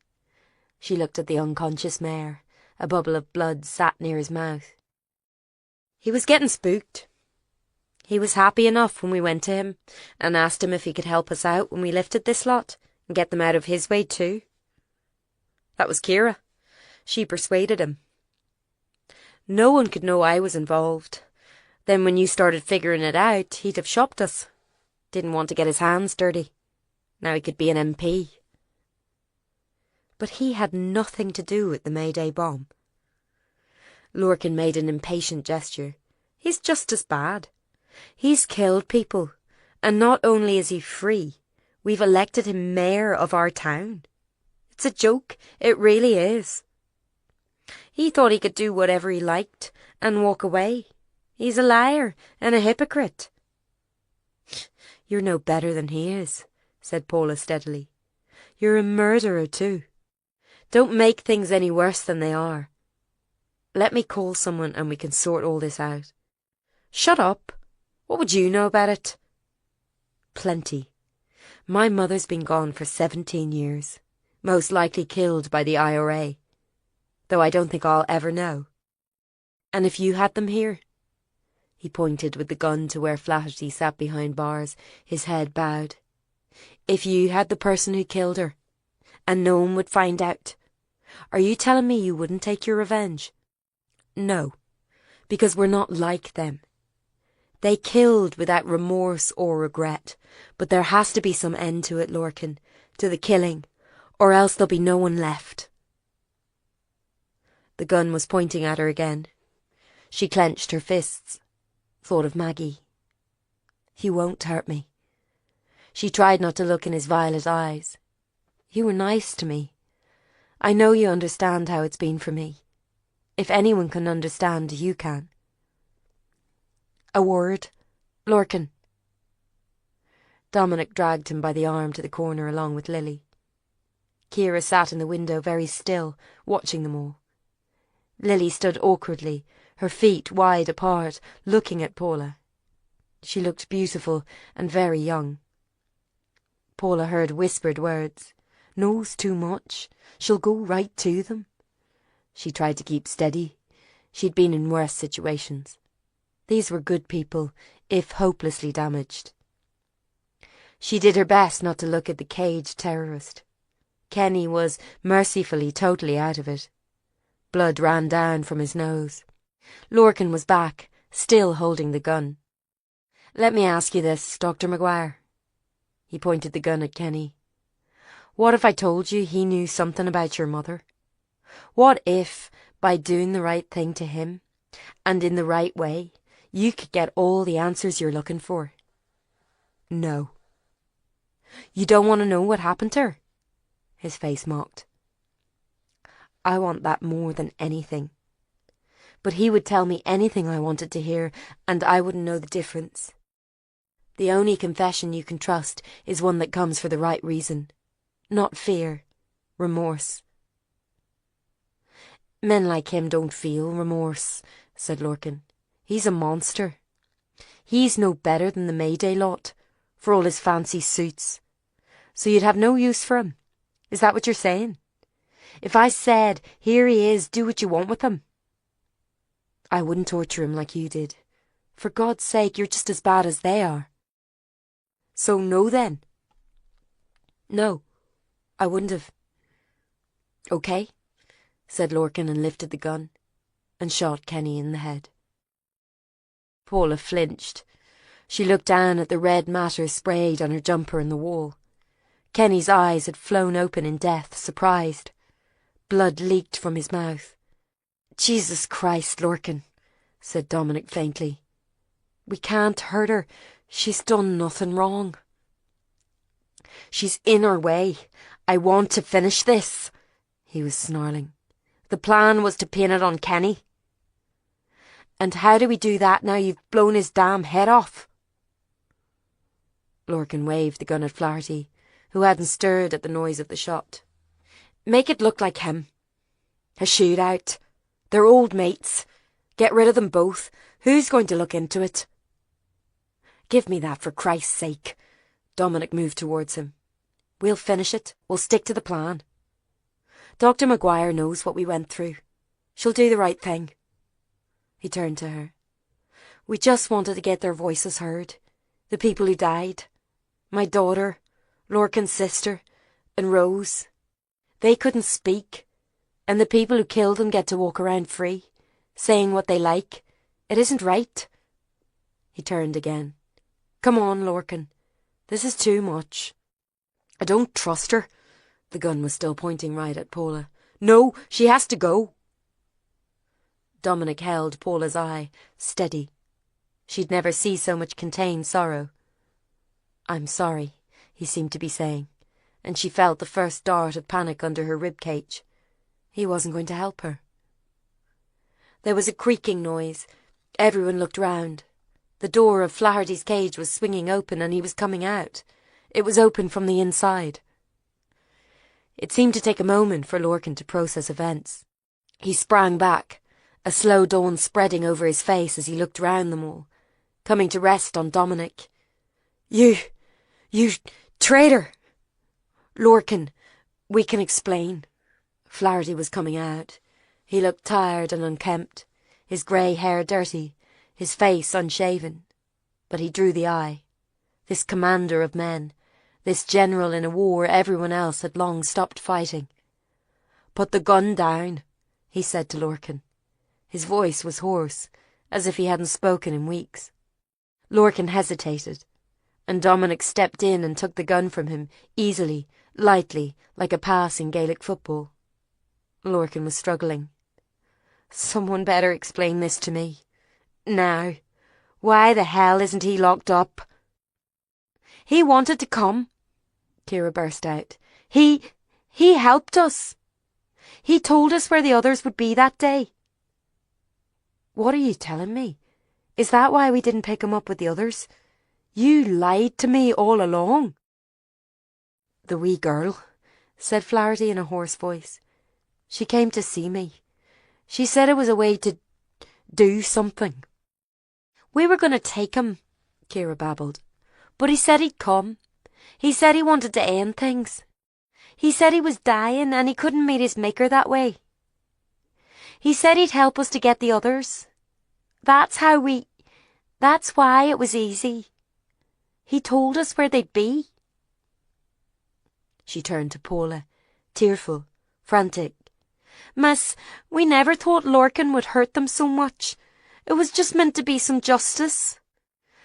She looked at the unconscious mayor. A bubble of blood sat near his mouth. He was getting spooked. He was happy enough when we went to him and asked him if he could help us out when we lifted this lot and get them out of his way too. That was Kira. She persuaded him. No one could know I was involved. Then when you started figuring it out, he'd have shopped us. Didn't want to get his hands dirty. Now he could be an MP. But he had nothing to do with the Mayday bomb. Lorcan made an impatient gesture. He's just as bad. He's killed people, and not only is he free, we've elected him mayor of our town. It's a joke, it really is. He thought he could do whatever he liked and walk away. He's a liar and a hypocrite. You're no better than he is, said Paula steadily. You're a murderer too. Don't make things any worse than they are. Let me call someone and we can sort all this out. Shut up. What would you know about it? Plenty. My mother's been gone for 17 years, most likely killed by the IRA, though I don't think I'll ever know. And if you had them here? He pointed with the gun to where Flaherty sat behind bars, his head bowed. If you had the person who killed her, and no one would find out, are you telling me you wouldn't take your revenge? No, because we're not like them. They killed without remorse or regret, but there has to be some end to it, Lorcan, to the killing, or else there'll be no one left. The gun was pointing at her again. She clenched her fists, thought of Maggie. He won't hurt me. She tried not to look in his violet eyes. You were nice to me. I know you understand how it's been for me. If anyone can understand, you can. A word, Lorcan. Dominic dragged him by the arm to the corner along with Lily. Kira sat in the window very still, watching them all. Lily stood awkwardly, her feet wide apart, looking at Paula. She looked beautiful and very young. Paula heard whispered words. Knows too much. She'll go right to them. She tried to keep steady. She'd been in worse situations. These were good people, if hopelessly damaged. She did her best not to look at the caged terrorist. Kenny was mercifully totally out of it. Blood ran down from his nose. Lorcan was back, still holding the gun. Let me ask you this, Dr. Maguire. He pointed the gun at Kenny. What if I told you he knew something about your mother? What if, by doing the right thing to him, and in the right way, you could get all the answers you're looking for? No. You don't want to know what happened to her? His face mocked. I want that more than anything. But he would tell me anything I wanted to hear, and I wouldn't know the difference. The only confession you can trust is one that comes for the right reason. Not fear, remorse. Men like him don't feel remorse, said Lorcan. He's a monster. He's no better than the Mayday lot, for all his fancy suits. So you'd have no use for him. Is that what you're saying? If I said, here he is, do what you want with him. I wouldn't torture him like you did. For God's sake, you're just as bad as they are. So no then. No, I wouldn't have. Okay, said Lorcan and lifted the gun and shot Kenny in the head. Paula flinched. She looked down at the red matter sprayed on her jumper and the wall. Kenny's eyes had flown open in death, surprised. Blood leaked from his mouth. Jesus Christ, Lorcan, said Dominic faintly. We can't hurt her. She's done nothing wrong. She's in our way. I want to finish this, he was snarling. The plan was to pin it on Kenny. And how do we do that now you've blown his damn head off? Lorcan waved the gun at Flaherty, who hadn't stirred at the noise of the shot. Make it look like him. A shootout. They're old mates. Get rid of them both. Who's going to look into it? Give me that for Christ's sake. Dominic moved towards him. We'll finish it. We'll stick to the plan. Dr. Maguire knows what we went through. She'll do the right thing. He turned to her. We just wanted to get their voices heard. The people who died. My daughter, Lorcan's sister, and Rose. They couldn't speak. And the people who killed them get to walk around free, saying what they like. It isn't right. He turned again. Come on, Lorcan. This is too much. I don't trust her. The gun was still pointing right at Paula. No, she has to go. Dominic held Paula's eye, steady. She'd never see so much contained sorrow. I'm sorry, he seemed to be saying, and she felt the first dart of panic under her ribcage. He wasn't going to help her. There was a creaking noise. Everyone looked round. The door of Flaherty's cage was swinging open and he was coming out. It was open from the inside. It seemed to take a moment for Lorcan to process events. He sprang back, a slow dawn spreading over his face as he looked round them all, coming to rest on Dominic. You traitor! Lorcan, we can explain. Flaherty was coming out. He looked tired and unkempt, his grey hair dirty, his face unshaven. But he drew the eye. This commander of men, this general in a war everyone else had long stopped fighting. Put the gun down, he said to Lorcan. His voice was hoarse, as if he hadn't spoken in weeks. Lorcan hesitated, and Dominic stepped in and took the gun from him, easily, lightly, like a pass in Gaelic football. Lorcan was struggling. Someone better explain this to me. Now, why the hell isn't he locked up? He wanted to come, Kira burst out. He helped us. He told us where the others would be that day. What are you telling me? Is that why we didn't pick him up with the others? You lied to me all along. The wee girl, said Flaherty in a hoarse voice. She came to see me. She said it was a way to do something. We were going to take him, Kira babbled. But he said he'd come. He said he wanted to end things. He said he was dying and he couldn't meet his maker that way. He said he'd help us to get the others. That's why it was easy. He told us where they'd be. She turned to Paula, tearful, frantic. Miss, we never thought Lorcan would hurt them so much. It was just meant to be some justice,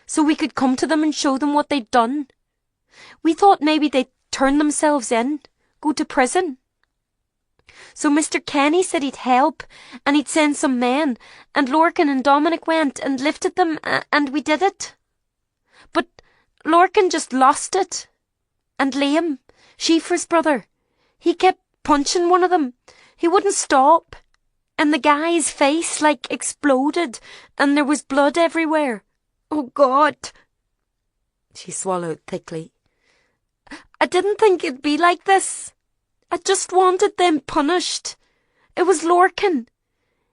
so we could come to them and show them what they'd done. We thought maybe they'd turn themselves in, go to prison. So Mr. Kenny said he'd help, and he'd send some men, and Lorcan and Dominic went and lifted them, and we did it. But Lorcan just lost it. And Liam, Schieffer's brother, he kept punching one of them. He wouldn't stop. And the guy's face, exploded, and there was blood everywhere. Oh, God. She swallowed thickly. I didn't think it'd be like this. I just wanted them punished. It was Lorcan.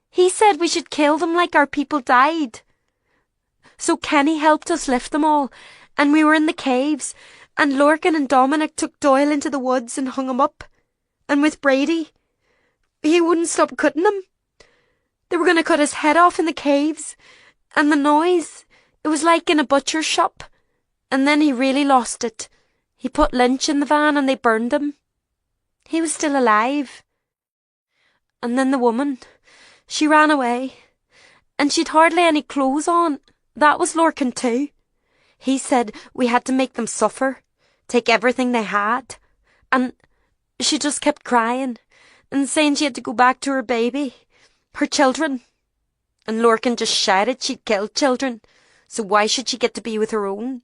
He said we should kill them like our people died. So Kenny helped us lift them all, and we were in the caves, and Lorcan and Dominic took Doyle into the woods and hung him up. And with Brady, he wouldn't stop cutting him. They were going to cut his head off in the caves, and the noise, it was like in a butcher's shop. And then he really lost it. He put Lynch in the van and they burned him. He was still alive. And then the woman, she ran away, and she'd hardly any clothes on. That was Lorcan too. He said we had to make them suffer, take everything they had, and she just kept crying and saying she had to go back to her baby, her children. And Lorcan just shouted she'd killed children, so why should she get to be with her own?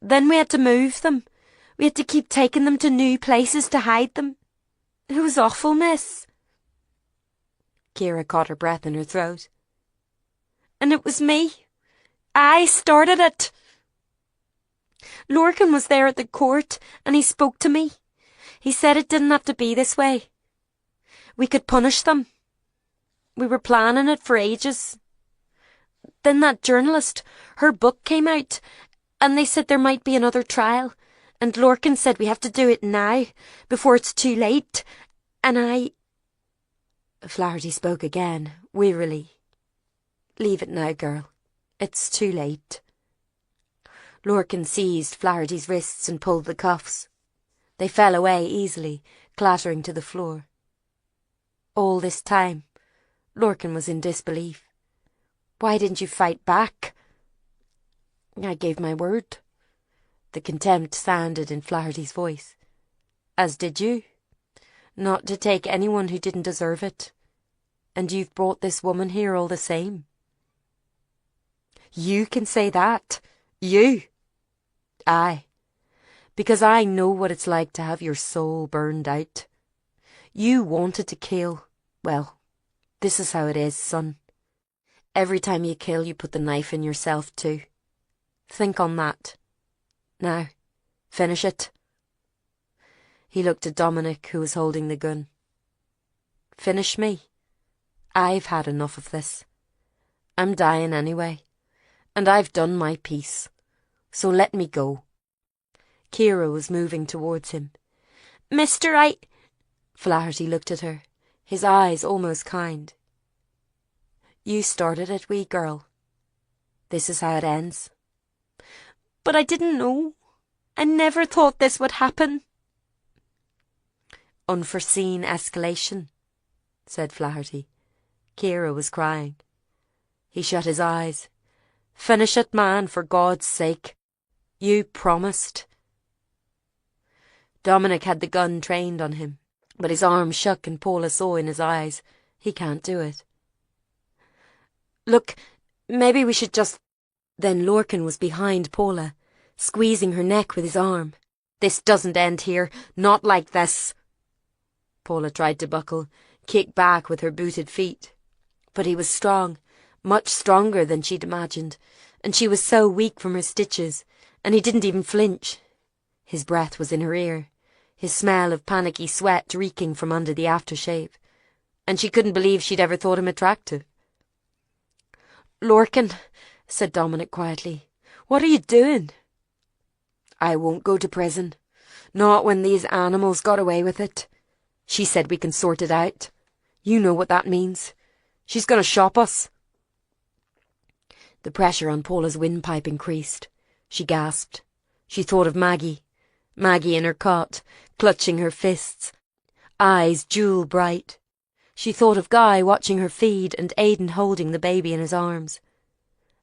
Then we had to move them. We had to keep taking them to new places to hide them. It was awful, miss. Kira caught her breath in her throat. And it was me. I started it. Lorcan was there at the court, and he spoke to me. He said it didn't have to be this way. We could punish them. We were planning it for ages. Then that journalist, her book came out, and they said there might be another trial, and Lorcan said we have to do it now, before it's too late, and I... Flaherty spoke again, wearily. Leave it now, girl. It's too late. Lorcan seized Flaherty's wrists and pulled the cuffs. They fell away easily, clattering to the floor. All this time, Lorcan was in disbelief. Why didn't you fight back? I gave my word. The contempt sounded in Flaherty's voice. As did you. Not to take anyone who didn't deserve it. And you've brought this woman here all the same. You can say that. You. Aye. Because I know what it's like to have your soul burned out. You wanted to kill. Well, this is how it is, son. Every time you kill, you put the knife in yourself too. Think on that. Now, finish it. He looked at Dominic, who was holding the gun. Finish me. I've had enough of this. I'm dying anyway, and I've done my piece. So let me go. Kira was moving towards him. Mister, Flaherty looked at her, his eyes almost kind. You started it, wee girl. This is how it ends. But I didn't know. I never thought this would happen. Unforeseen escalation, said Flaherty. Kira was crying. He shut his eyes. Finish it, man, for God's sake. You promised. Dominic had the gun trained on him, but his arm shook and Paula saw in his eyes he can't do it. Look, maybe we should just... Then Lorcan was behind Paula, squeezing her neck with his arm. This doesn't end here, not like this. Paula tried to buckle, kick back with her booted feet. But he was strong, much stronger than she'd imagined, and she was so weak from her stitches, and he didn't even flinch. His breath was in her ear, his smell of panicky sweat reeking from under the aftershave, and she couldn't believe she'd ever thought him attractive. Lorcan, said Dominic quietly, what are you doing? I won't go to prison. Not when these animals got away with it. She said we can sort it out. You know what that means. She's going to shop us. The pressure on Paula's windpipe increased. She gasped. She thought of Maggie. Maggie in her cot, clutching her fists, eyes jewel bright. She thought of Guy watching her feed and Aidan holding the baby in his arms.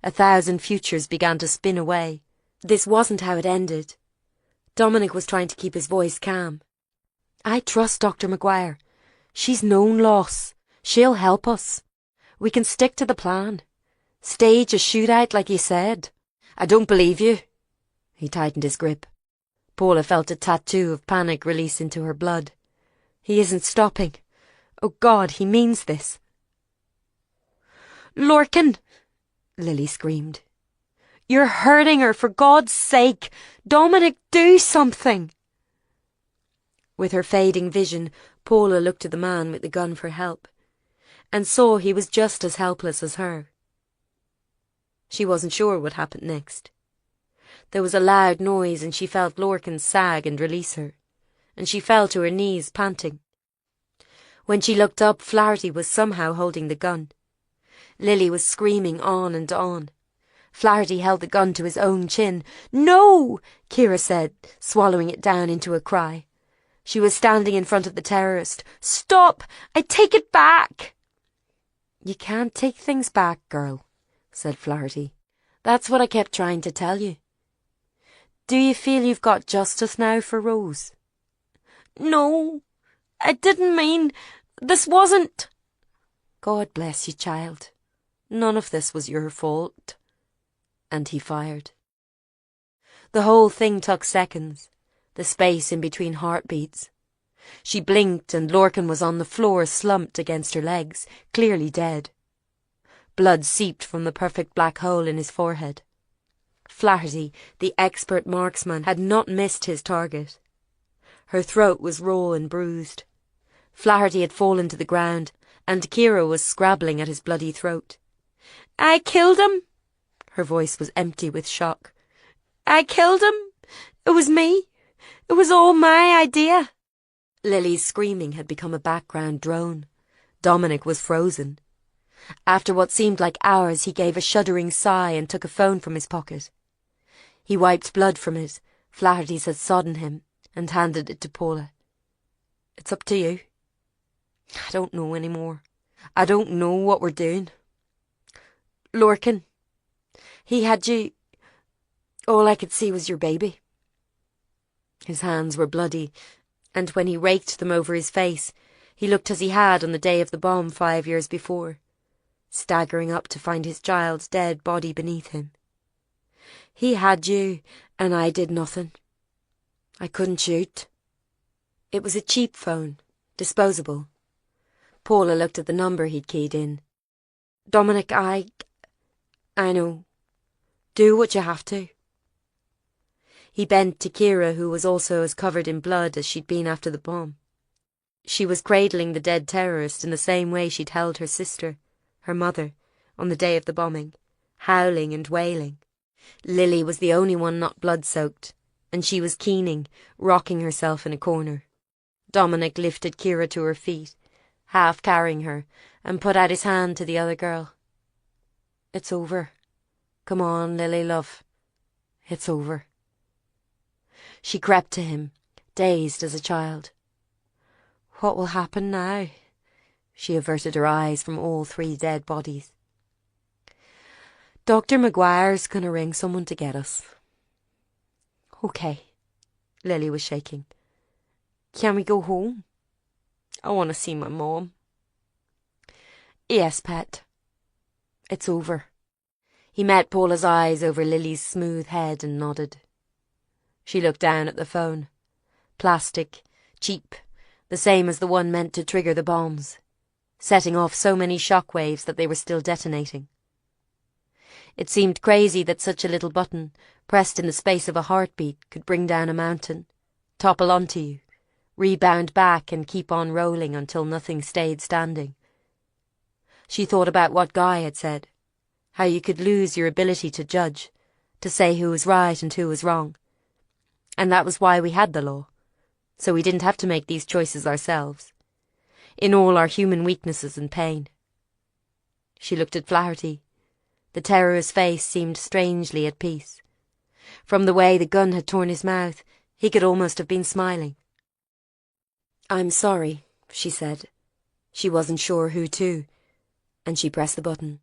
1,000 futures began to spin away. This wasn't how it ended. Dominic was trying to keep his voice calm. I trust Dr. McGuire. She's known loss. She'll help us. We can stick to the plan. Stage a shootout like you said. I don't believe you. He tightened his grip. Paula felt a tattoo of panic release into her blood. He isn't stopping. Oh God, he means this. Lorcan! Lily screamed. You're hurting her, for God's sake! Dominic, do something! With her fading vision, Paula looked at the man with the gun for help, and saw he was just as helpless as her. She wasn't sure what happened next. There was a loud noise and she felt Lorcan sag and release her, and she fell to her knees, panting. When she looked up, Flaherty was somehow holding the gun. Lily was screaming on and on. Flaherty held the gun to his own chin. No! Kira said, swallowing it down into a cry. She was standing in front of the terrorist. Stop! I take it back! You can't take things back, girl, said Flaherty. That's what I kept trying to tell you. Do you feel you've got justice now for Rose? No, I didn't mean... This wasn't... God bless you, child. None of this was your fault. And he fired. The whole thing took seconds, the space in between heartbeats. She blinked and Lorcan was on the floor, slumped against her legs, clearly dead. Blood seeped from the perfect black hole in his forehead. Flaherty, the expert marksman, had not missed his target. Her throat was raw and bruised. Flaherty had fallen to the ground, and Kira was scrabbling at his bloody throat. I killed him! Her voice was empty with shock. I killed him! It was me! It was all my idea! Lily's screaming had become a background drone. Dominic was frozen. After what seemed like hours, he gave a shuddering sigh and took a phone from his pocket. He wiped blood from it. Flaherty's had sodden him, and handed it to Paula. It's up to you. I don't know anymore. I don't know what we're doing. Lorcan, he had you... All I could see was your baby. His hands were bloody, and when he raked them over his face, he looked as he had on the day of the bomb 5 years before, staggering up to find his child's dead body beneath him. He had you, and I did nothing. I couldn't shoot. It was a cheap phone, disposable. Paula looked at the number he'd keyed in. Dominic, I know. Do what you have to. He bent to Kira, who was also as covered in blood as she'd been after the bomb. She was cradling the dead terrorist in the same way she'd held her sister, her mother, on the day of the bombing, howling and wailing. Lily was the only one not blood-soaked, and she was keening, rocking herself in a corner. Dominic lifted Kira to her feet, half carrying her, and put out his hand to the other girl. It's over. Come on, Lily, love. It's over. She crept to him, dazed as a child. What will happen now? She averted her eyes from all 3 dead bodies. Dr. McGuire's going to ring someone to get us. Okay. Lily was shaking. Can we go home? I want to see my mom. Yes, pet. It's over. He met Paula's eyes over Lily's smooth head and nodded. She looked down at the phone. Plastic, cheap, the same as the one meant to trigger the bombs, setting off so many shock waves that they were still detonating. It seemed crazy that such a little button, pressed in the space of a heartbeat, could bring down a mountain, topple onto you, rebound back and keep on rolling until nothing stayed standing. She thought about what Guy had said, how you could lose your ability to judge, to say who was right and who was wrong. And that was why we had the law, so we didn't have to make these choices ourselves, in all our human weaknesses and pain. She looked at Flaherty. The terrorist's face seemed strangely at peace. From the way the gun had torn his mouth, he could almost have been smiling. "I'm sorry," she said. She wasn't sure who to, and she pressed the button.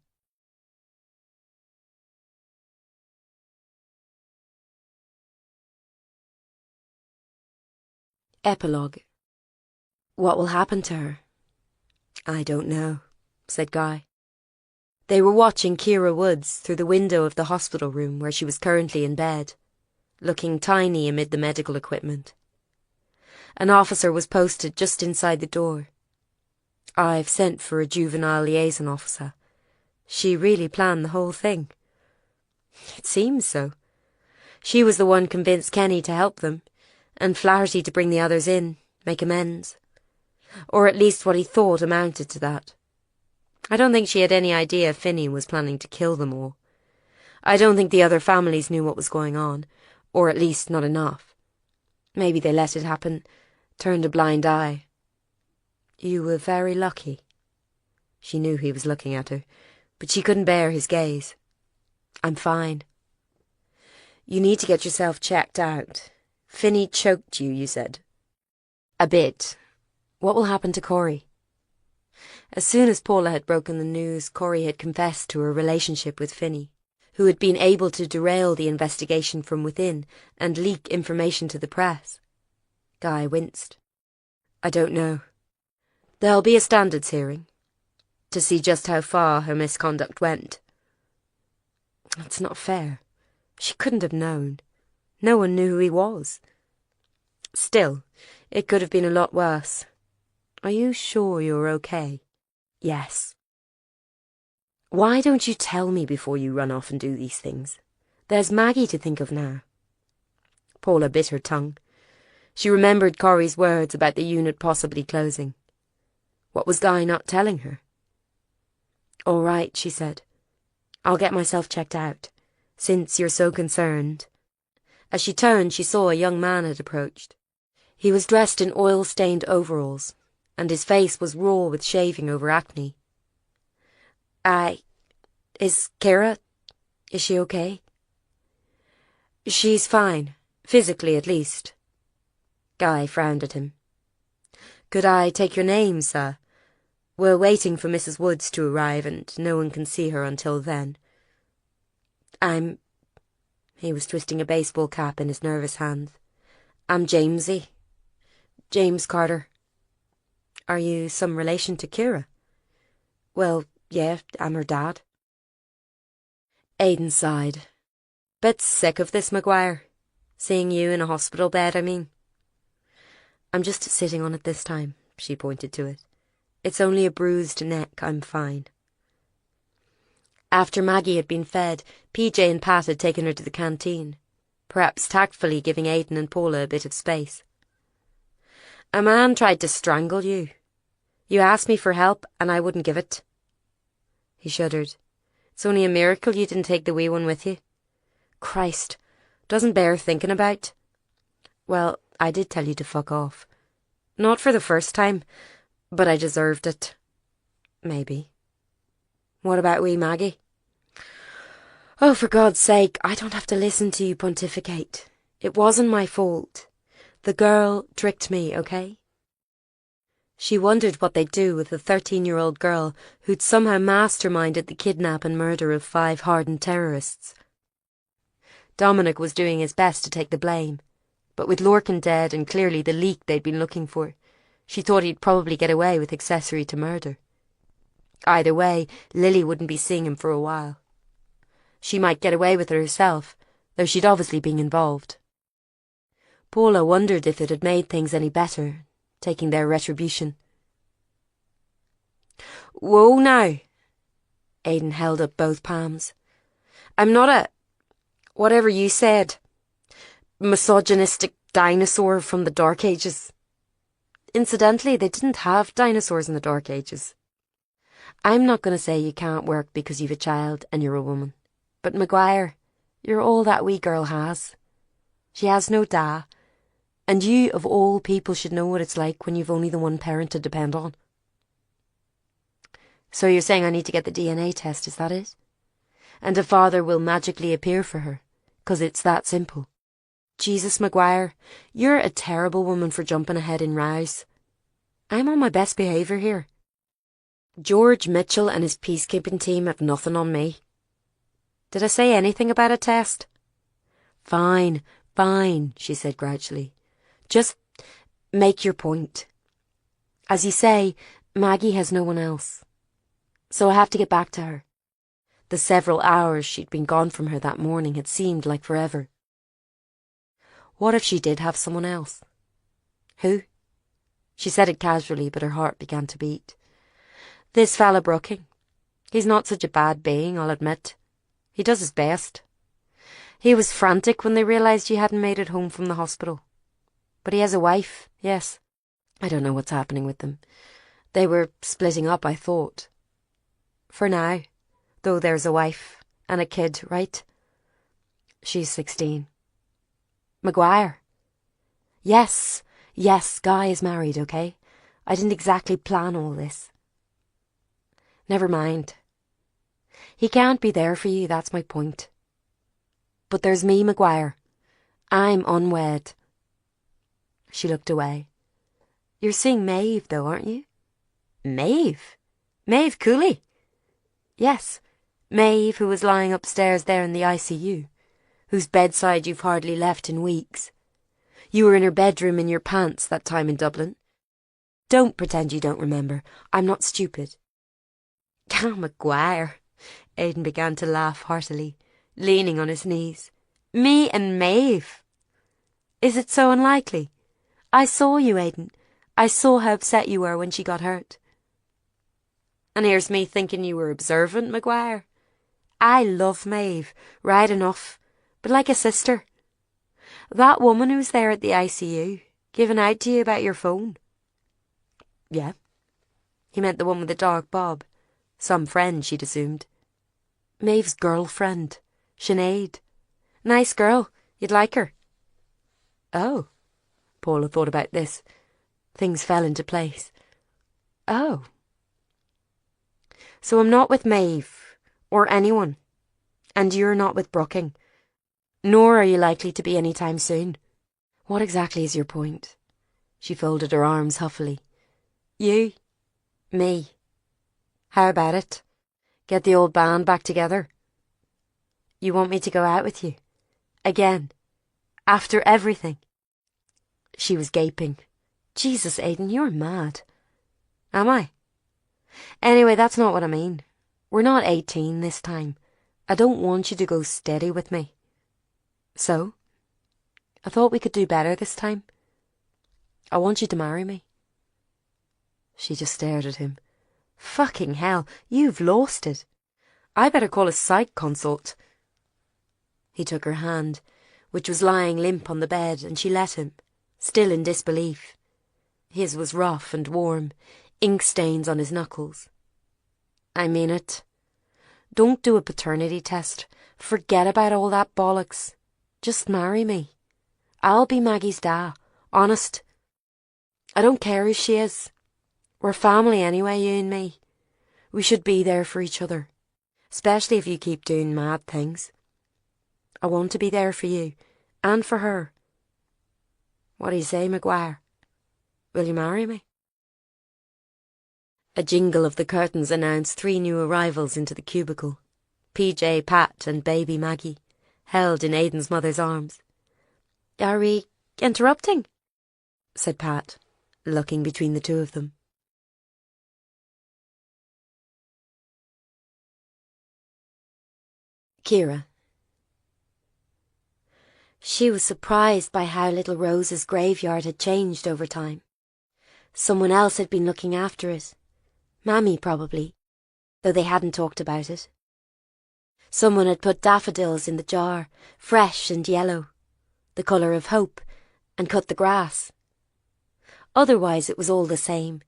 Epilogue. What will happen to her? I don't know, said Guy. They were watching Kira Woods through the window of the hospital room where she was currently in bed, looking tiny amid the medical equipment. An officer was posted just inside the door. "I've sent for a juvenile liaison officer. She really planned the whole thing." It seems so. She was the one convinced Kenny to help them, and Flaherty to bring the others in, make amends. Or at least what he thought amounted to that. I don't think she had any idea Finney was planning to kill them all. I don't think the other families knew what was going on, or at least not enough. Maybe they let it happen, turned a blind eye. "You were very lucky." She knew he was looking at her, but she couldn't bear his gaze. "I'm fine." "You need to get yourself checked out. Finney choked you, you said." "A bit. What will happen to Corey?" As soon as Paula had broken the news, Corey had confessed to her relationship with Finney, who had been able to derail the investigation from within and leak information to the press. Guy winced. "I don't know. There'll be a standards hearing, to see just how far her misconduct went." "That's not fair. She couldn't have known. No one knew who he was." "Still, it could have been a lot worse. Are you sure you're okay?" "Yes." "Why don't you tell me before you run off and do these things? There's Maggie to think of now." Paula bit her tongue. She remembered Corey's words about the unit possibly closing. What was Guy not telling her? "All right," she said. "I'll get myself checked out, since you're so concerned." As she turned, she saw a young man had approached. He was dressed in oil-stained overalls, and his face was raw with shaving over acne. Is Kira... is she okay?" "She's fine, physically at least." Guy frowned at him. "Could I take your name, sir? We're waiting for Mrs. Woods to arrive, and no one can see her until then." He was twisting a baseball cap in his nervous hand. "I'm Jamesy. James Carter." "Are you some relation to Kira?" "Well, yeah, I'm her dad." Aidan sighed. "Bit sick of this, Maguire. Seeing you in a hospital bed, I mean." "I'm just sitting on it this time," she pointed to it. "It's only a bruised neck. I'm fine." After Maggie had been fed, PJ and Pat had taken her to the canteen, perhaps tactfully giving Aidan and Paula a bit of space. "A man tried to strangle you. You asked me for help, and I wouldn't give it." He shuddered. "It's only a miracle you didn't take the wee one with you. Christ, doesn't bear thinking about." "Well, I did tell you to fuck off. Not for the first time, but I deserved it." "Maybe. What about wee Maggie?" "Oh, for God's sake, I don't have to listen to you pontificate. It wasn't my fault. The girl tricked me, okay?" She wondered what they'd do with a 13-year-old girl who'd somehow masterminded the kidnap and murder of 5 hardened terrorists. Dominic was doing his best to take the blame, but with Lorcan dead and clearly the leak they'd been looking for, she thought he'd probably get away with accessory to murder. Either way, Lily wouldn't be seeing him for a while. She might get away with it herself, though she'd obviously been involved. Paula wondered if it had made things any better, taking their retribution. "Whoa now." Aidan held up both palms. "I'm not a... whatever you said. Misogynistic dinosaur from the Dark Ages." Incidentally, they didn't have dinosaurs in the Dark Ages. "I'm not going to say you can't work because you've a child and you're a woman. But, Maguire, you're all that wee girl has." She has no da. And you, of all people, should know what it's like when you've only the one parent to depend on. So you're saying I need to get the DNA test, is that it? And a father will magically appear for her, 'cause it's that simple. Jesus, Maguire, you're a terrible woman for jumping ahead in rows. I'm on my best behaviour here. George Mitchell and his peacekeeping team have nothing on me. Did I say anything about a test? Fine, she said grouchily. Just make your point. As you say, Maggie has no one else. So I have to get back to her. The several hours she'd been gone from her that morning had seemed like forever. What if she did have someone else? Who? She said it casually, but her heart began to beat. This fella Brooking. He's not such a bad being, I'll admit. He does his best. He was frantic when they realised you hadn't made it home from the hospital. But he has a wife, yes. I don't know what's happening with them. They were splitting up, I thought. For now, though there's a wife and a kid, right? She's 16. Maguire. Yes, Guy is married, okay? I didn't exactly plan all this. Never mind. He can't be there for you, that's my point. But there's me, Maguire. I'm unwed. She looked away. You're seeing Maeve, though, aren't you? Maeve? Maeve Cooley? Yes, Maeve, who was lying upstairs there in the ICU, whose bedside you've hardly left in weeks. You were in her bedroom in your pants that time in Dublin. Don't pretend you don't remember. I'm not stupid. Oh, Maguire. Aidan began to laugh heartily, leaning on his knees. Me and Maeve. Is it so unlikely? I saw you, Aidan. I saw how upset you were when she got hurt. And here's me thinking you were observant, Maguire. I love Maeve, right enough, but like a sister. That woman who's there at the ICU, giving out to you about your phone. Yeah. He meant the one with the dark bob. Some friend, she'd assumed. Maeve's girlfriend, Sinead. Nice girl, you'd like her. Oh. Paula thought about this. Things fell into place. Oh. So I'm not with Maeve, or anyone, and you're not with Brooking, nor are you likely to be any time soon. What exactly is your point? She folded her arms huffily. You, me. How about it? Get the old band back together? You want me to go out with you? Again? After everything? She was gaping. Jesus, Aidan, you're mad. Am I? Anyway, that's not what I mean. We're not 18 this time. I don't want you to go steady with me. So? I thought we could do better this time. I want you to marry me. She just stared at him. Fucking hell, you've lost it. I better call a psych consult. He took her hand, which was lying limp on the bed, and she let him, still in disbelief. His was rough and warm, ink stains on his knuckles. I mean it. Don't do a paternity test. Forget about all that bollocks. Just marry me. I'll be Maggie's da, honest. I don't care who she is. We're family anyway, you and me. We should be there for each other, especially if you keep doing mad things. I want to be there for you, and for her. What do you say, Maguire? Will you marry me? A jingle of the curtains announced 3 new arrivals into the cubicle. PJ, Pat and baby Maggie, held in Aidan's mother's arms. Are we interrupting? Said Pat, looking between the two of them. Kira. She was surprised by how little Rose's graveyard had changed over time. Someone else had been looking after it. Mammy, probably, though they hadn't talked about it. Someone had put daffodils in the jar, fresh and yellow, the colour of hope, and cut the grass. Otherwise it was all the same,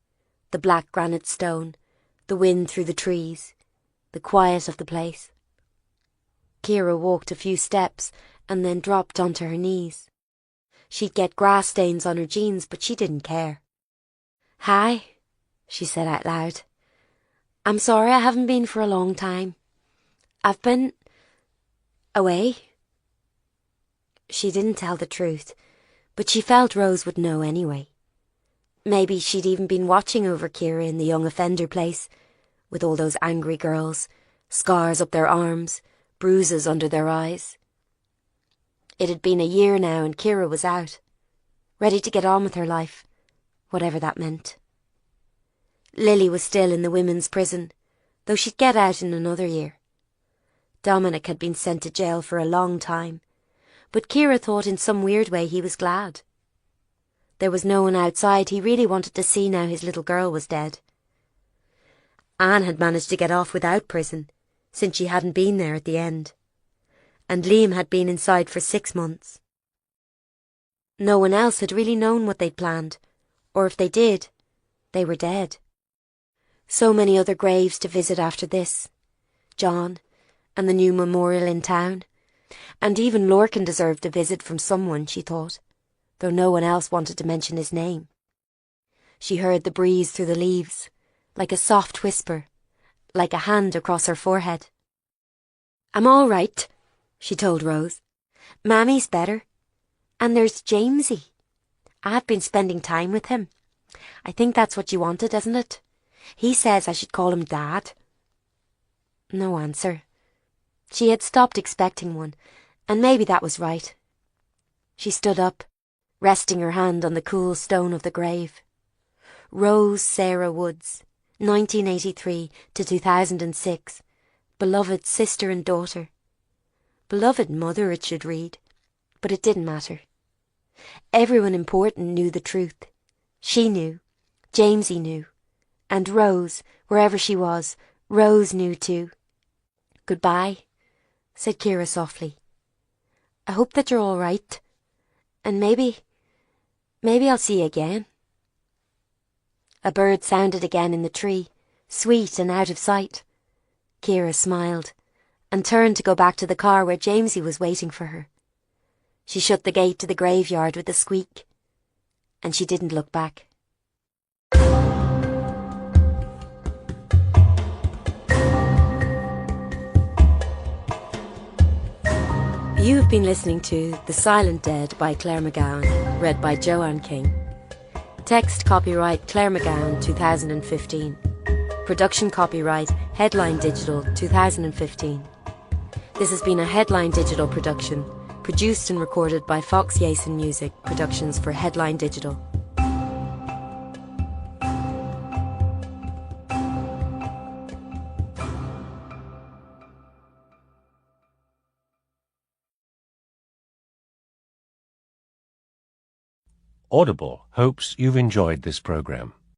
the black granite stone, the wind through the trees, the quiet of the place. Kira walked a few steps and then dropped onto her knees. She'd get grass stains on her jeans, but she didn't care. "Hi," she said out loud. "I'm sorry I haven't been for a long time. I've been away." She didn't tell the truth, but she felt Rose would know anyway. Maybe she'd even been watching over Ciara in the young offender place, with all those angry girls, scars up their arms, bruises under their eyes. It had been a year now and Ciara was out, ready to get on with her life, whatever that meant. Lily was still in the women's prison, though she'd get out in another year. Dominic had been sent to jail for a long time, but Ciara thought in some weird way he was glad. There was no one outside he really wanted to see now his little girl was dead. Anne had managed to get off without prison, since she hadn't been there at the end. And Liam had been inside for 6 months. No one else had really known what they'd planned, or if they did, they were dead. So many other graves to visit after this. John, and the new memorial in town. And even Lorcan deserved a visit from someone, she thought, though no one else wanted to mention his name. She heard the breeze through the leaves, like a soft whisper, like a hand across her forehead. "I'm all right," she told Rose. "Mammy's better. And there's Jamesy. I've been spending time with him. I think that's what you wanted, isn't it? He says I should call him Dad." No answer. She had stopped expecting one, and maybe that was right. She stood up, resting her hand on the cool stone of the grave. Rose Sarah Woods, 1983 to 2006, beloved sister and daughter. Beloved mother it should read, but it didn't matter. Everyone important knew the truth. She knew, Jamesy knew, and Rose, wherever she was, Rose knew too. "Goodbye," said Ciara softly. "I hope that you're all right, and maybe I'll see you again." A bird sounded again in the tree, sweet and out of sight. Ciara smiled, and turned to go back to the car where Jamesy was waiting for her. She shut the gate to the graveyard with a squeak, and she didn't look back. You have been listening to The Silent Dead by Claire McGowan, read by Joanne King. Text copyright Claire McGowan 2015. Production copyright Headline Digital 2015. This has been a Headline Digital production, produced and recorded by Fox Yason Music Productions for Headline Digital. Audible hopes you've enjoyed this program.